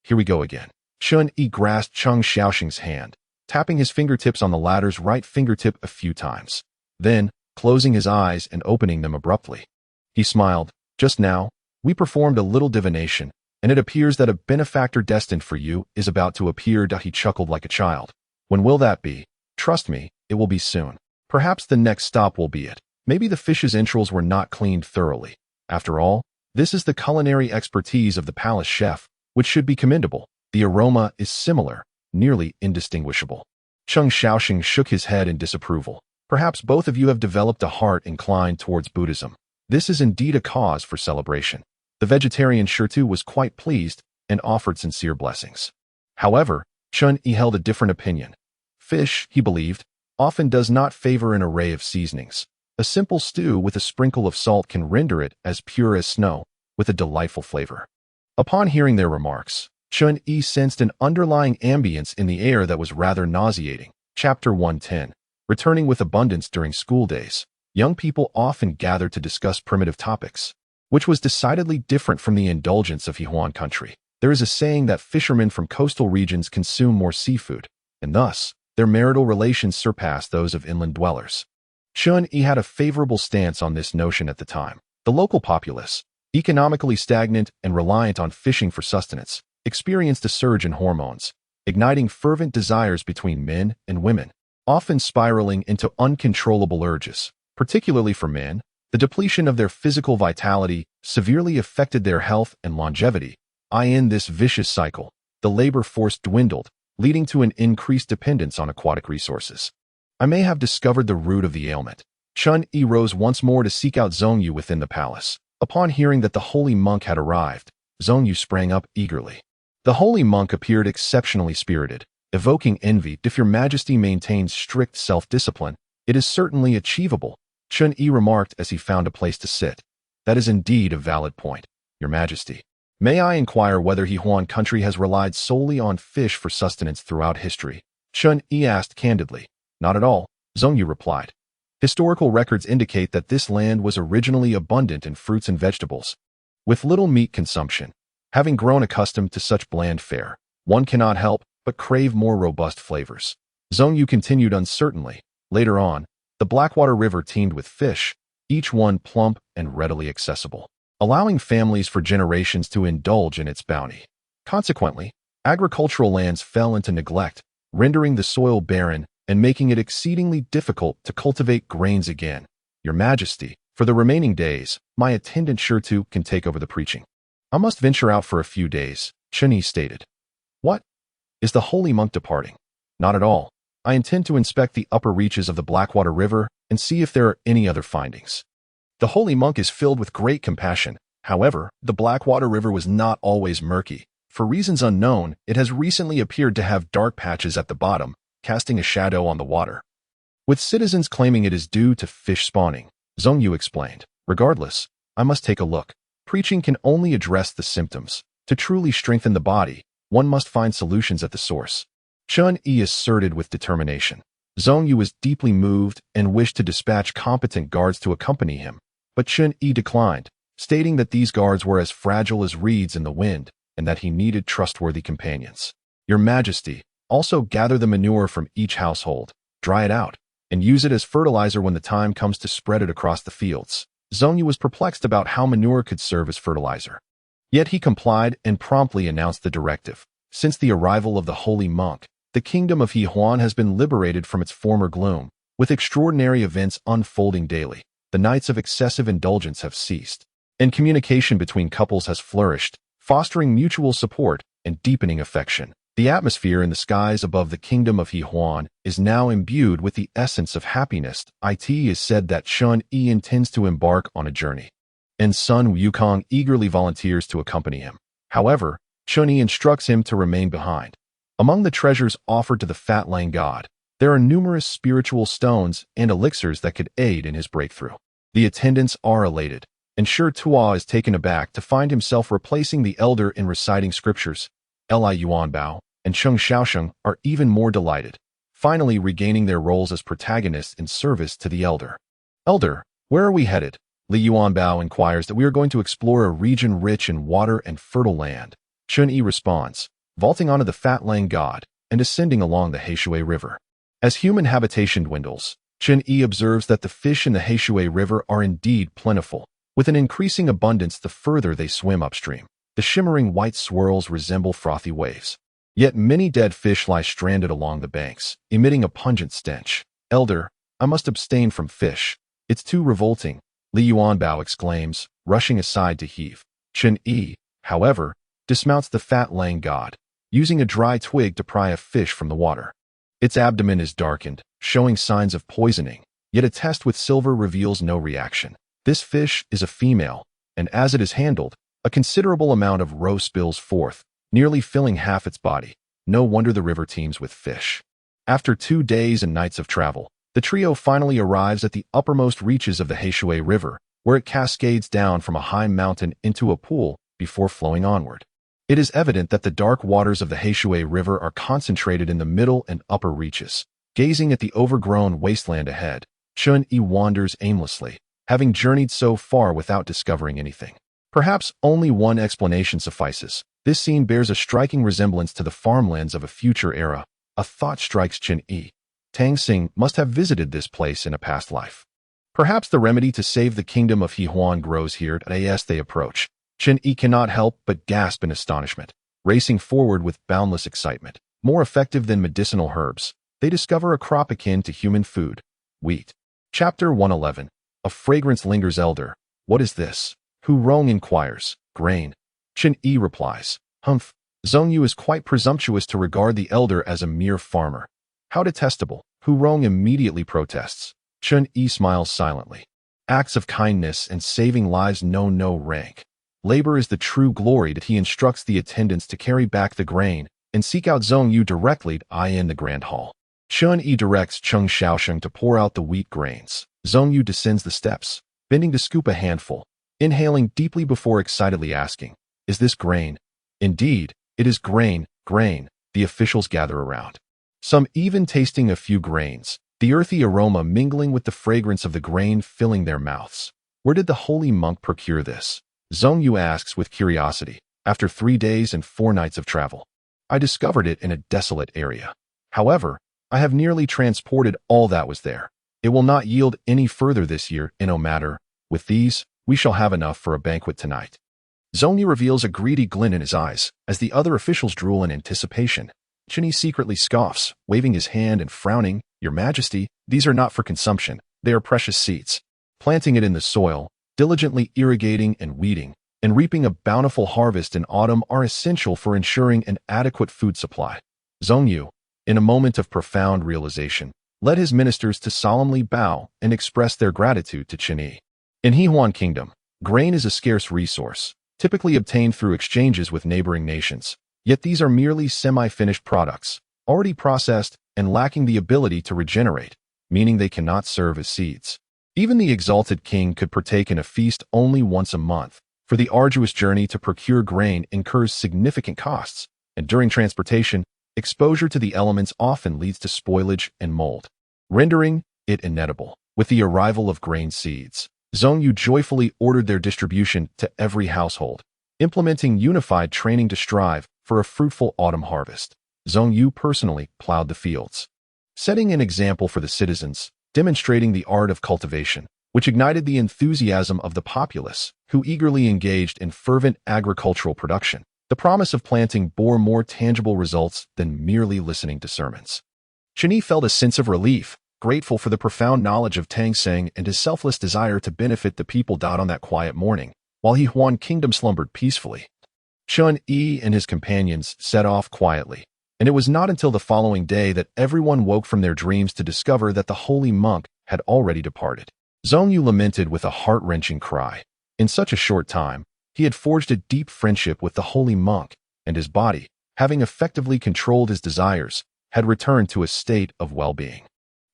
Here we go again. Chen grasped Qing Shaoxing's hand, tapping his fingertips on the latter's right fingertip a few times. Then, closing his eyes and opening them abruptly, he smiled. Just now, we performed a little divination, and it appears that a benefactor destined for you is about to appear. He chuckled like a child. When will that be? Trust me, it will be soon. Perhaps the next stop will be it. Maybe the fish's entrails were not cleaned thoroughly. After all, this is the culinary expertise of the palace chef, which should be commendable. The aroma is similar, nearly indistinguishable. Qing Shaoxing shook his head in disapproval. Perhaps both of you have developed a heart inclined towards Buddhism. This is indeed a cause for celebration. The vegetarian Shirtu was quite pleased and offered sincere blessings. However, Chen held a different opinion. Fish, he believed, often does not favor an array of seasonings. A simple stew with a sprinkle of salt can render it as pure as snow, with a delightful flavor. Upon hearing their remarks, Chen sensed an underlying ambience in the air that was rather nauseating. Chapter 110. Returning with abundance during school days, young people often gathered to discuss primitive topics, which was decidedly different from the indulgence of Yihuan country. There is a saying that fishermen from coastal regions consume more seafood, and thus, their marital relations surpass those of inland dwellers. Chen had a favorable stance on this notion at the time. The local populace, economically stagnant and reliant on fishing for sustenance, experienced a surge in hormones, igniting fervent desires between men and women, often spiraling into uncontrollable urges. Particularly for men, the depletion of their physical vitality severely affected their health and longevity. In this vicious cycle, the labor force dwindled, leading to an increased dependence on aquatic resources. I may have discovered the root of the ailment. Chen rose once more to seek out Zhongyu within the palace. Upon hearing that the holy monk had arrived, Zhongyu sprang up eagerly. The holy monk appeared exceptionally spirited, evoking envy. If your majesty maintains strict self-discipline, it is certainly achievable, Chen remarked as he found a place to sit. That is indeed a valid point, your majesty. May I inquire whether Yihuan country has relied solely on fish for sustenance throughout history? Chen asked candidly. Not at all, Zhongyu replied. Historical records indicate that this land was originally abundant in fruits and vegetables, with little meat consumption. Having grown accustomed to such bland fare, one cannot help but crave more robust flavors. Zhongyu continued uncertainly. Later on, the Blackwater River teemed with fish, each one plump and readily accessible, allowing families for generations to indulge in its bounty. Consequently, agricultural lands fell into neglect, rendering the soil barren and making it exceedingly difficult to cultivate grains again. Your Majesty, for the remaining days, my attendant Shirtu can take over the preaching. I must venture out for a few days, Chen stated. What? Is the holy monk departing? Not at all. I intend to inspect the upper reaches of the Blackwater River and see if there are any other findings. The holy monk is filled with great compassion. However, the Blackwater River was not always murky. For reasons unknown, it has recently appeared to have dark patches at the bottom, casting a shadow on the water. With citizens claiming it is due to fish spawning, Zhongyu explained. Regardless, I must take a look. Preaching can only address the symptoms. To truly strengthen the body, one must find solutions at the source. Chun-Yi asserted with determination. Zhongyu was deeply moved and wished to dispatch competent guards to accompany him, but Chun-Yi declined, stating that these guards were as fragile as reeds in the wind and that he needed trustworthy companions. Your Majesty, also gather the manure from each household, dry it out, and use it as fertilizer when the time comes to spread it across the fields. Zhongyu was perplexed about how manure could serve as fertilizer. Yet he complied and promptly announced the directive. Since the arrival of the holy monk, the kingdom of Hehuan has been liberated from its former gloom, with extraordinary events unfolding daily. The nights of excessive indulgence have ceased, and communication between couples has flourished, fostering mutual support and deepening affection. The atmosphere in the skies above the kingdom of Hehuan is now imbued with the essence of happiness. It is said that Chun-Yi intends to embark on a journey, and Sun Wukong eagerly volunteers to accompany him. However, Chun-Yi instructs him to remain behind. Among the treasures offered to the Fat Lang God, there are numerous spiritual stones and elixirs that could aid in his breakthrough. The attendants are elated, and Shi Tuo is taken aback to find himself replacing the elder in reciting scriptures. Li Yuanbao and Cheng Xiaosheng are even more delighted, finally regaining their roles as protagonists in service to the elder. Elder, where are we headed? Li Yuanbao inquires that we are going to explore a region rich in water and fertile land. Chun-Yi responds, vaulting onto the Fat Lang God and ascending along the Heishui River. As human habitation dwindles, Chun-Yi observes that the fish in the Heishui River are indeed plentiful, with an increasing abundance the further they swim upstream. The shimmering white swirls resemble frothy waves. Yet many dead fish lie stranded along the banks, emitting a pungent stench. Elder, I must abstain from fish. It's too revolting, Li Yuanbao exclaims, rushing aside to heave. Chun-Yi, however, dismounts the Fat Lang God, using a dry twig to pry a fish from the water. Its abdomen is darkened, showing signs of poisoning, yet a test with silver reveals no reaction. This fish is a female, and as it is handled, a considerable amount of roe spills forth, nearly filling half its body. No wonder the river teems with fish. After 2 days and nights of travel, the trio finally arrives at the uppermost reaches of the Heishui River, where it cascades down from a high mountain into a pool before flowing onward. It is evident that the dark waters of the Heishui River are concentrated in the middle and upper reaches. Gazing at the overgrown wasteland ahead, Chun-Yi wanders aimlessly, having journeyed so far without discovering anything. Perhaps only one explanation suffices. This scene bears a striking resemblance to the farmlands of a future era. A thought strikes Chun-Yi. Tang Xing must have visited this place in a past life. Perhaps the remedy to save the kingdom of Hehuan grows here. As they approach, Chun-Yi cannot help but gasp in astonishment. Racing forward with boundless excitement, more effective than medicinal herbs, they discover a crop akin to human food, wheat. Chapter 111. A fragrance lingers. Elder, what is this? Hu Rong inquires. Grain. Chun-Yi replies. Humph. Zhongyu is quite presumptuous to regard the elder as a mere farmer. How detestable. Hu Rong immediately protests. Chun-Yi smiles silently. Acts of kindness and saving lives know no rank. Labor is the true glory. That he instructs the attendants to carry back the grain and seek out Zhongyu directly in the grand hall. Chun-Yi directs Cheng Xiaosheng to pour out the wheat grains. Zhongyu descends the steps, bending to scoop a handful, inhaling deeply before excitedly asking, is this grain? Indeed, it is grain, grain. The officials gather around, some even tasting a few grains, the earthy aroma mingling with the fragrance of the grain filling their mouths. Where did the holy monk procure this? Zhongyu asks with curiosity. After 3 days and 4 nights of travel, I discovered it in a desolate area. However, I have nearly transported all that was there. It will not yield any further this year. No matter. With these, we shall have enough for a banquet tonight. Zhongyu reveals a greedy glint in his eyes as the other officials drool in anticipation. Chun-Yi secretly scoffs, waving his hand and frowning. Your Majesty, these are not for consumption. They are precious seeds. Planting it in the soil, diligently irrigating and weeding, and reaping a bountiful harvest in autumn are essential for ensuring an adequate food supply. Zhong Yu, in a moment of profound realization, led his ministers to solemnly bow and express their gratitude to Qin Yi. In Hehuan Kingdom, grain is a scarce resource, typically obtained through exchanges with neighboring nations. Yet these are merely semi-finished products, already processed and lacking the ability to regenerate, meaning they cannot serve as seeds. Even the exalted king could partake in a feast only once a month, for the arduous journey to procure grain incurs significant costs, and during transportation, exposure to the elements often leads to spoilage and mold, rendering it inedible. With the arrival of grain seeds, Zhong Yu joyfully ordered their distribution to every household, implementing unified training to strive for a fruitful autumn harvest. Zhong Yu personally plowed the fields, setting an example for the citizens, demonstrating the art of cultivation, which ignited the enthusiasm of the populace, who eagerly engaged in fervent agricultural production. The promise of planting bore more tangible results than merely listening to sermons. Qin Yi felt a sense of relief, grateful for the profound knowledge of Tang Seng and his selfless desire to benefit the people. On that quiet morning, while Hehuan Kingdom slumbered peacefully, Qin Yi and his companions set off quietly, and it was not until the following day that everyone woke from their dreams to discover that the holy monk had already departed. Zhong Yu lamented with a heart-wrenching cry. In such a short time, he had forged a deep friendship with the holy monk, and his body, having effectively controlled his desires, had returned to a state of well-being.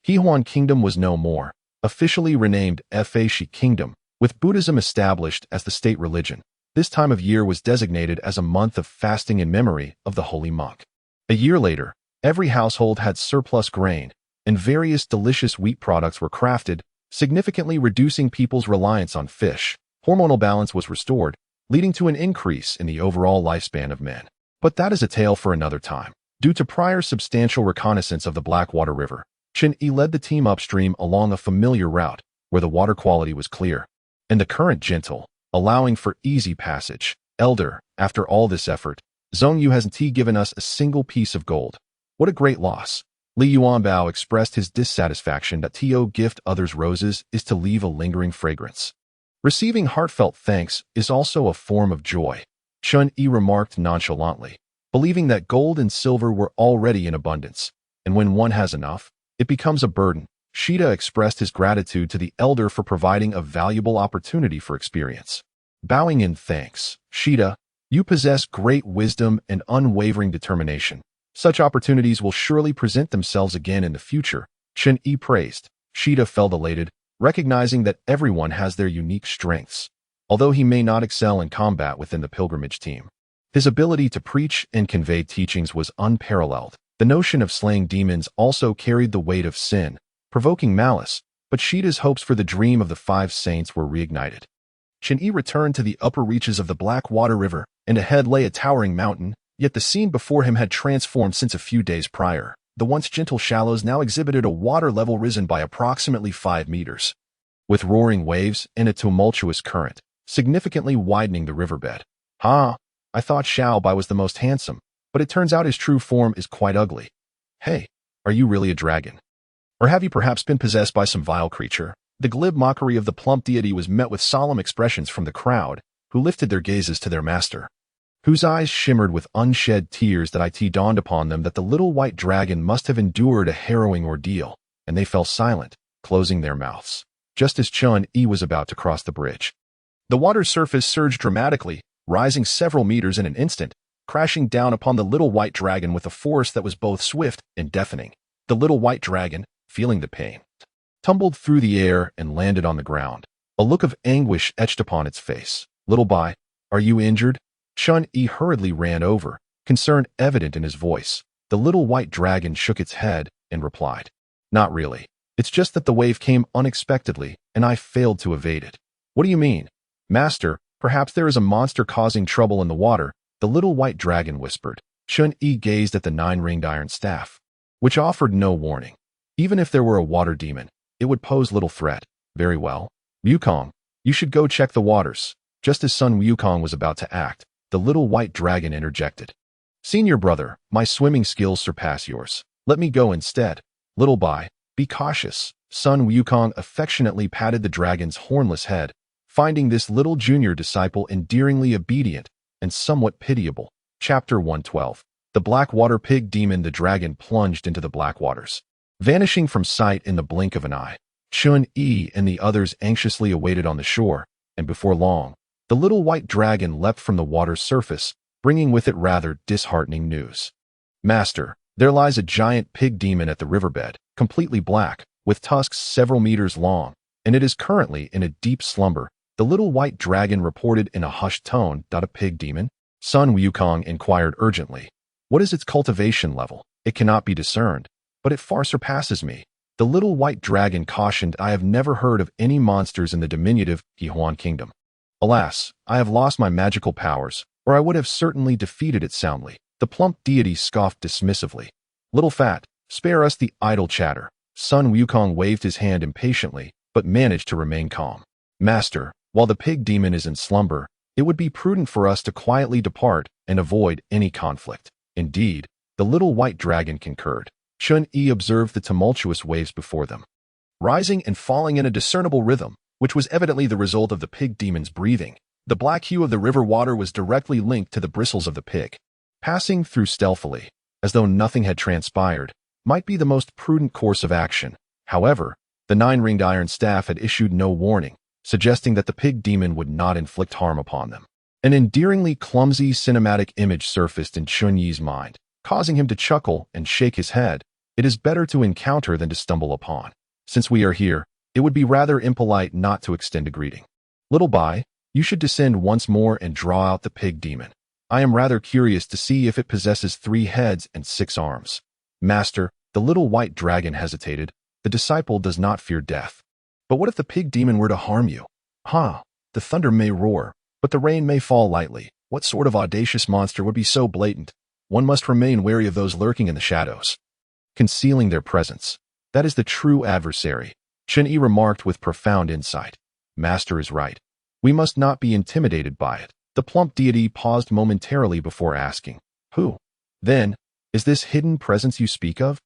Hehuan Kingdom was no more, officially renamed Fashi Kingdom, with Buddhism established as the state religion. This time of year was designated as a month of fasting in memory of the holy monk. A year later, every household had surplus grain, and various delicious wheat products were crafted, significantly reducing people's reliance on fish. Hormonal balance was restored, leading to an increase in the overall lifespan of men. But that is a tale for another time. Due to prior substantial reconnaissance of the Blackwater River, Qin Yi led the team upstream along a familiar route, where the water quality was clear, and the current gentle, allowing for easy passage. Elder, after all this effort, Zhong Yu hasn't given us a single piece of gold. What a great loss. Li Yuanbao expressed his dissatisfaction that to gift others roses is to leave a lingering fragrance. Receiving heartfelt thanks is also a form of joy, Qin Yi remarked nonchalantly, believing that gold and silver were already in abundance, and when one has enough, it becomes a burden. Shida expressed his gratitude to the elder for providing a valuable opportunity for experience. Bowing in thanks, Shida, you possess great wisdom and unwavering determination. Such opportunities will surely present themselves again in the future, Qin Yi praised. Shida felt elated, recognizing that everyone has their unique strengths. Although he may not excel in combat within the pilgrimage team, his ability to preach and convey teachings was unparalleled. The notion of slaying demons also carried the weight of sin, provoking malice, but Shida's hopes for the dream of the 5 saints were reignited. Qin Yi returned to the upper reaches of the Blackwater River, and ahead lay a towering mountain, yet the scene before him had transformed since a few days prior. The once gentle shallows now exhibited a water level risen by approximately 5 meters, with roaring waves and a tumultuous current, significantly widening the riverbed. I thought Xiao Bai was the most handsome, but it turns out his true form is quite ugly. Hey, are you really a dragon? Or have you perhaps been possessed by some vile creature? The glib mockery of the plump deity was met with solemn expressions from the crowd, who lifted their gazes to their master, whose eyes shimmered with unshed tears. That it dawned upon them that the little white dragon must have endured a harrowing ordeal, and they fell silent, closing their mouths, just as Qin Yi was about to cross the bridge. The water's surface surged dramatically, rising several meters in an instant, crashing down upon the little white dragon with a force that was both swift and deafening. The little white dragon, feeling the pain, tumbled through the air and landed on the ground. A look of anguish etched upon its face. Little Bai, are you injured? Qin Yi hurriedly ran over, concern evident in his voice. The little white dragon shook its head and replied, not really. It's just that the wave came unexpectedly, and I failed to evade it. What do you mean? Master, perhaps there is a monster causing trouble in the water, the little white dragon whispered. Qin Yi gazed at the 9-ringed iron staff, which offered no warning. Even if there were a water demon, it would pose little threat. Very well. Wukong, you should go check the waters. Just as Sun Wukong was about to act, the little white dragon interjected. Senior brother, my swimming skills surpass yours. Let me go instead. Little Bai, be cautious. Sun Wukong affectionately patted the dragon's hornless head, finding this little junior disciple endearingly obedient and somewhat pitiable. Chapter 112. The black water pig demon the dragon plunged into the black waters, vanishing from sight in the blink of an eye. Chun-Yi and the others anxiously awaited on the shore, and before long, the little white dragon leapt from the water's surface, bringing with it rather disheartening news. Master, there lies a giant pig demon at the riverbed, completely black, with tusks several meters long, and it is currently in a deep slumber, the little white dragon reported in a hushed tone. A pig demon? Sun Wukong inquired urgently. What is its cultivation level? It cannot be discerned, but it far surpasses me. The little white dragon cautioned. I have never heard of any monsters in the diminutive Yihuan kingdom. Alas, I have lost my magical powers, or I would have certainly defeated it soundly. The plump deity scoffed dismissively. Little fat, spare us the idle chatter. Sun Wukong waved his hand impatiently, but managed to remain calm. Master, while the pig demon is in slumber, it would be prudent for us to quietly depart and avoid any conflict. Indeed, the little white dragon concurred. Chun-Yi observed the tumultuous waves before them, rising and falling in a discernible rhythm, which was evidently the result of the pig demon's breathing. The black hue of the river water was directly linked to the bristles of the pig. Passing through stealthily, as though nothing had transpired, might be the most prudent course of action. However, the nine-ringed iron staff had issued no warning, suggesting that the pig demon would not inflict harm upon them. An endearingly clumsy cinematic image surfaced in Chun-Yi's mind, causing him to chuckle and shake his head. It is better to encounter than to stumble upon. Since we are here, it would be rather impolite not to extend a greeting. Little Bai, you should descend once more and draw out the pig demon. I am rather curious to see if it possesses 3 heads and 6 arms. Master, the little white dragon hesitated. The disciple does not fear death. But what if the pig demon were to harm you? The thunder may roar, but the rain may fall lightly. What sort of audacious monster would be so blatant? One must remain wary of those lurking in the shadows, concealing their presence. That is the true adversary, Chun-Yi remarked with profound insight. Master is right. We must not be intimidated by it. The plump deity paused momentarily before asking, Who, then, is this hidden presence you speak of?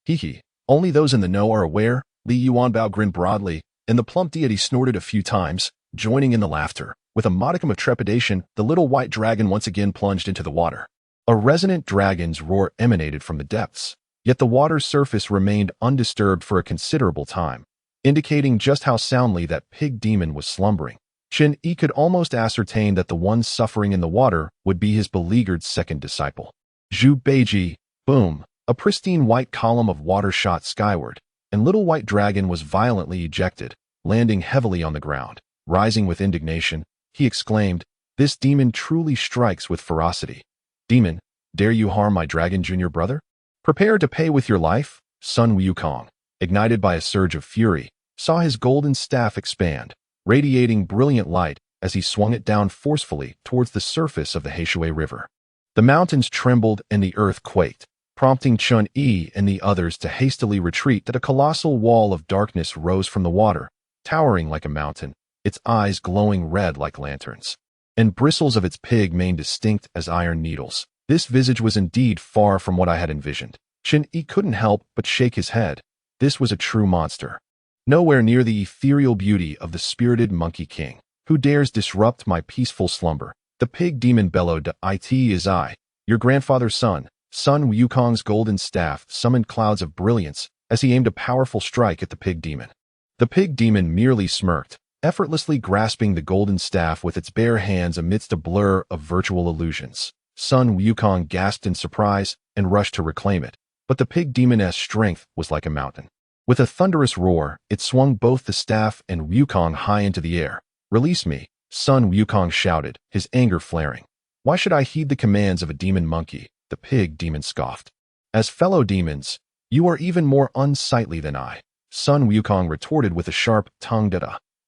Hee. Only those in the know are aware. Li Yuanbao grinned broadly, and the plump deity snorted a few times, joining in the laughter. With a modicum of trepidation, the little white dragon once again plunged into the water. A resonant dragon's roar emanated from the depths, yet the water's surface remained undisturbed for a considerable time, indicating just how soundly that pig demon was slumbering. Chun-Yi could almost ascertain that the one suffering in the water would be his beleaguered second disciple. Zhu Beiji, boom, a pristine white column of water shot skyward, and little white dragon was violently ejected, landing heavily on the ground. Rising with indignation, he exclaimed, This demon truly strikes with ferocity. Demon, dare you harm my dragon junior brother? Prepare to pay with your life? Sun Wukong, ignited by a surge of fury, saw his golden staff expand, radiating brilliant light as he swung it down forcefully towards the surface of the Heishui River. The mountains trembled and the earth quaked, prompting Chun-Yi and the others to hastily retreat. That a colossal wall of darkness rose from the water, towering like a mountain, its eyes glowing red like lanterns, and bristles of its pig mane distinct as iron needles. This visage was indeed far from what I had envisioned. Chun-Yi couldn't help but shake his head. This was a true monster, nowhere near the ethereal beauty of the spirited Monkey King. Who dares disrupt my peaceful slumber? The pig demon bellowed. It is I, your grandfather's son. Sun Wukong's golden staff summoned clouds of brilliance as he aimed a powerful strike at the pig demon. The pig demon merely smirked, effortlessly grasping the golden staff with its bare hands amidst a blur of virtual illusions. Sun Wukong gasped in surprise and rushed to reclaim it, but the pig demon's strength was like a mountain. With a thunderous roar, it swung both the staff and Wukong high into the air. Release me, Sun Wukong shouted, his anger flaring. Why should I heed the commands of a demon monkey? The pig demon scoffed. As fellow demons, you are even more unsightly than I, Sun Wukong retorted with a sharp tongue.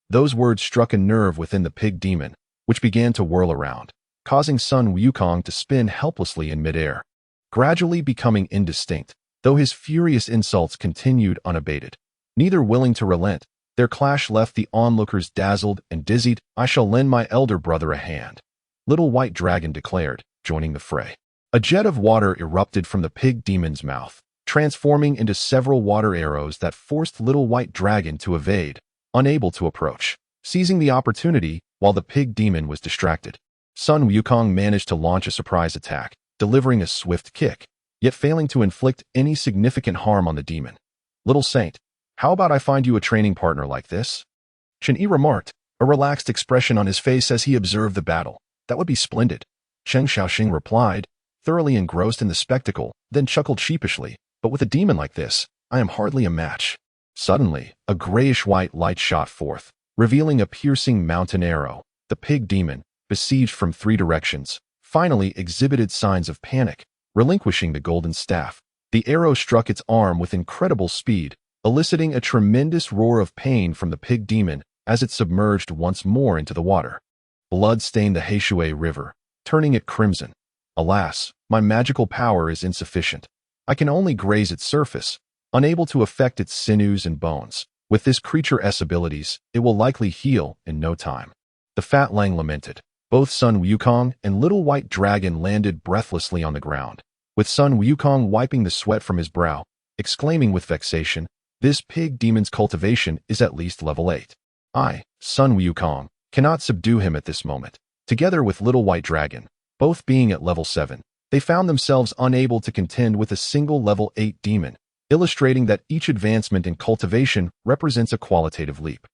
Those words struck a nerve within the pig demon, which began to whirl around, causing Sun Wukong to spin helplessly in midair, gradually becoming indistinct, though his furious insults continued unabated. Neither willing to relent, their clash left the onlookers dazzled and dizzied. I shall lend my elder brother a hand, Little White Dragon declared, joining the fray. A jet of water erupted from the pig demon's mouth, transforming into several water arrows that forced Little White Dragon to evade, unable to approach. Seizing the opportunity while the pig demon was distracted, Sun Wukong managed to launch a surprise attack. delivering a swift kick, yet failing to inflict any significant harm on the demon. "Little saint, how about I find you a training partner like this?" Chen Yi remarked, a relaxed expression on his face as he observed the battle. "That would be splendid." Chen Xiaoxing replied, thoroughly engrossed in the spectacle, then chuckled sheepishly. "But with a demon like this, I am hardly a match." Suddenly, a grayish-white light shot forth, revealing a piercing mountain arrow. The pig demon, besieged from 3 directions, finally exhibited signs of panic, relinquishing the golden staff. The arrow struck its arm with incredible speed, eliciting a tremendous roar of pain from the pig demon as it submerged once more into the water. Blood stained the Heishui River, turning it crimson. "Alas, my magical power is insufficient. I can only graze its surface, unable to affect its sinews and bones. With this creature's abilities, it will likely heal in no time." The fat Lang lamented. Both Sun Wukong and Little White Dragon landed breathlessly on the ground, with Sun Wukong wiping the sweat from his brow, exclaiming with vexation, "This pig demon's cultivation is at least level 8. I, Sun Wukong, cannot subdue him at this moment." Together with Little White Dragon, both being at level 7, they found themselves unable to contend with a single level 8 demon, illustrating that each advancement in cultivation represents a qualitative leap.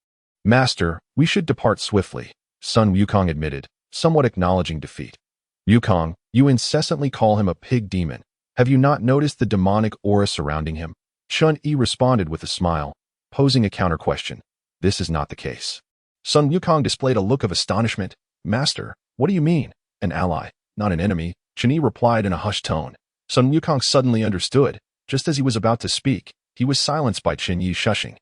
"Master, we should depart swiftly," Sun Wukong admitted, somewhat acknowledging defeat. "Wukong, you incessantly call him a pig demon. Have you not noticed the demonic aura surrounding him?" Chun Yi responded with a smile, posing a counter-question. "This is not the case." Sun Wukong displayed a look of astonishment. "Master, what do you mean? An ally, not an enemy," Chun Yi replied in a hushed tone. Sun Wukong suddenly understood. Just as he was about to speak, he was silenced by Chun Yi's shushing.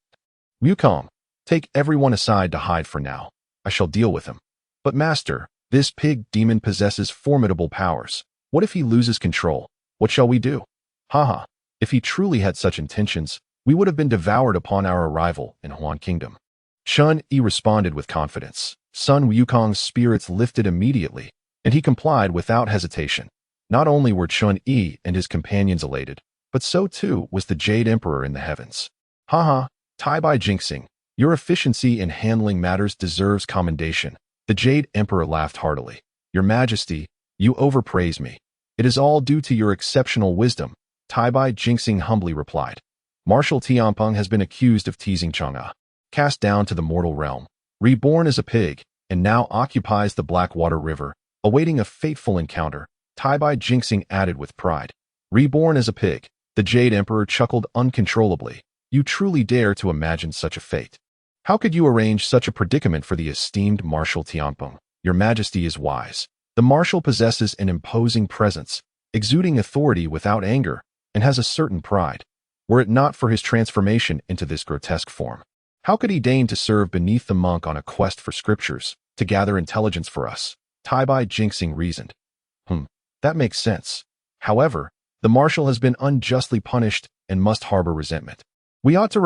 "Wukong, take everyone aside to hide for now. I shall deal with him." "But master, this pig demon possesses formidable powers. What if he loses control? What shall we do?" "Haha, if he truly had such intentions, we would have been devoured upon our arrival in Huan Kingdom." Chun Yi responded with confidence. Sun Wukong's spirits lifted immediately, and he complied without hesitation. Not only were Chun Yi and his companions elated, but so too was the Jade Emperor in the heavens. "Haha, Tai Bai Jinxing, your efficiency in handling matters deserves commendation." The Jade Emperor laughed heartily. "Your Majesty, you overpraise me. It is all due to your exceptional wisdom," Tai Bai Jinxing humbly replied. "Marshal Tianpeng has been accused of teasing Chang'e, cast down to the mortal realm, reborn as a pig, and now occupies the Blackwater River, awaiting a fateful encounter," Tai Bai Jinxing added with pride. "Reborn as a pig." The Jade Emperor chuckled uncontrollably. "You truly dare to imagine such a fate. How could you arrange such a predicament for the esteemed Marshal Tianpeng? Your Majesty is wise. The Marshal possesses an imposing presence, exuding authority without anger, and has a certain pride. Were it not for his transformation into this grotesque form, how could he deign to serve beneath the monk on a quest for scriptures, to gather intelligence for us?" Tai Bai Jinxing reasoned. That makes sense. However, the Marshal has been unjustly punished and must harbor resentment. We ought to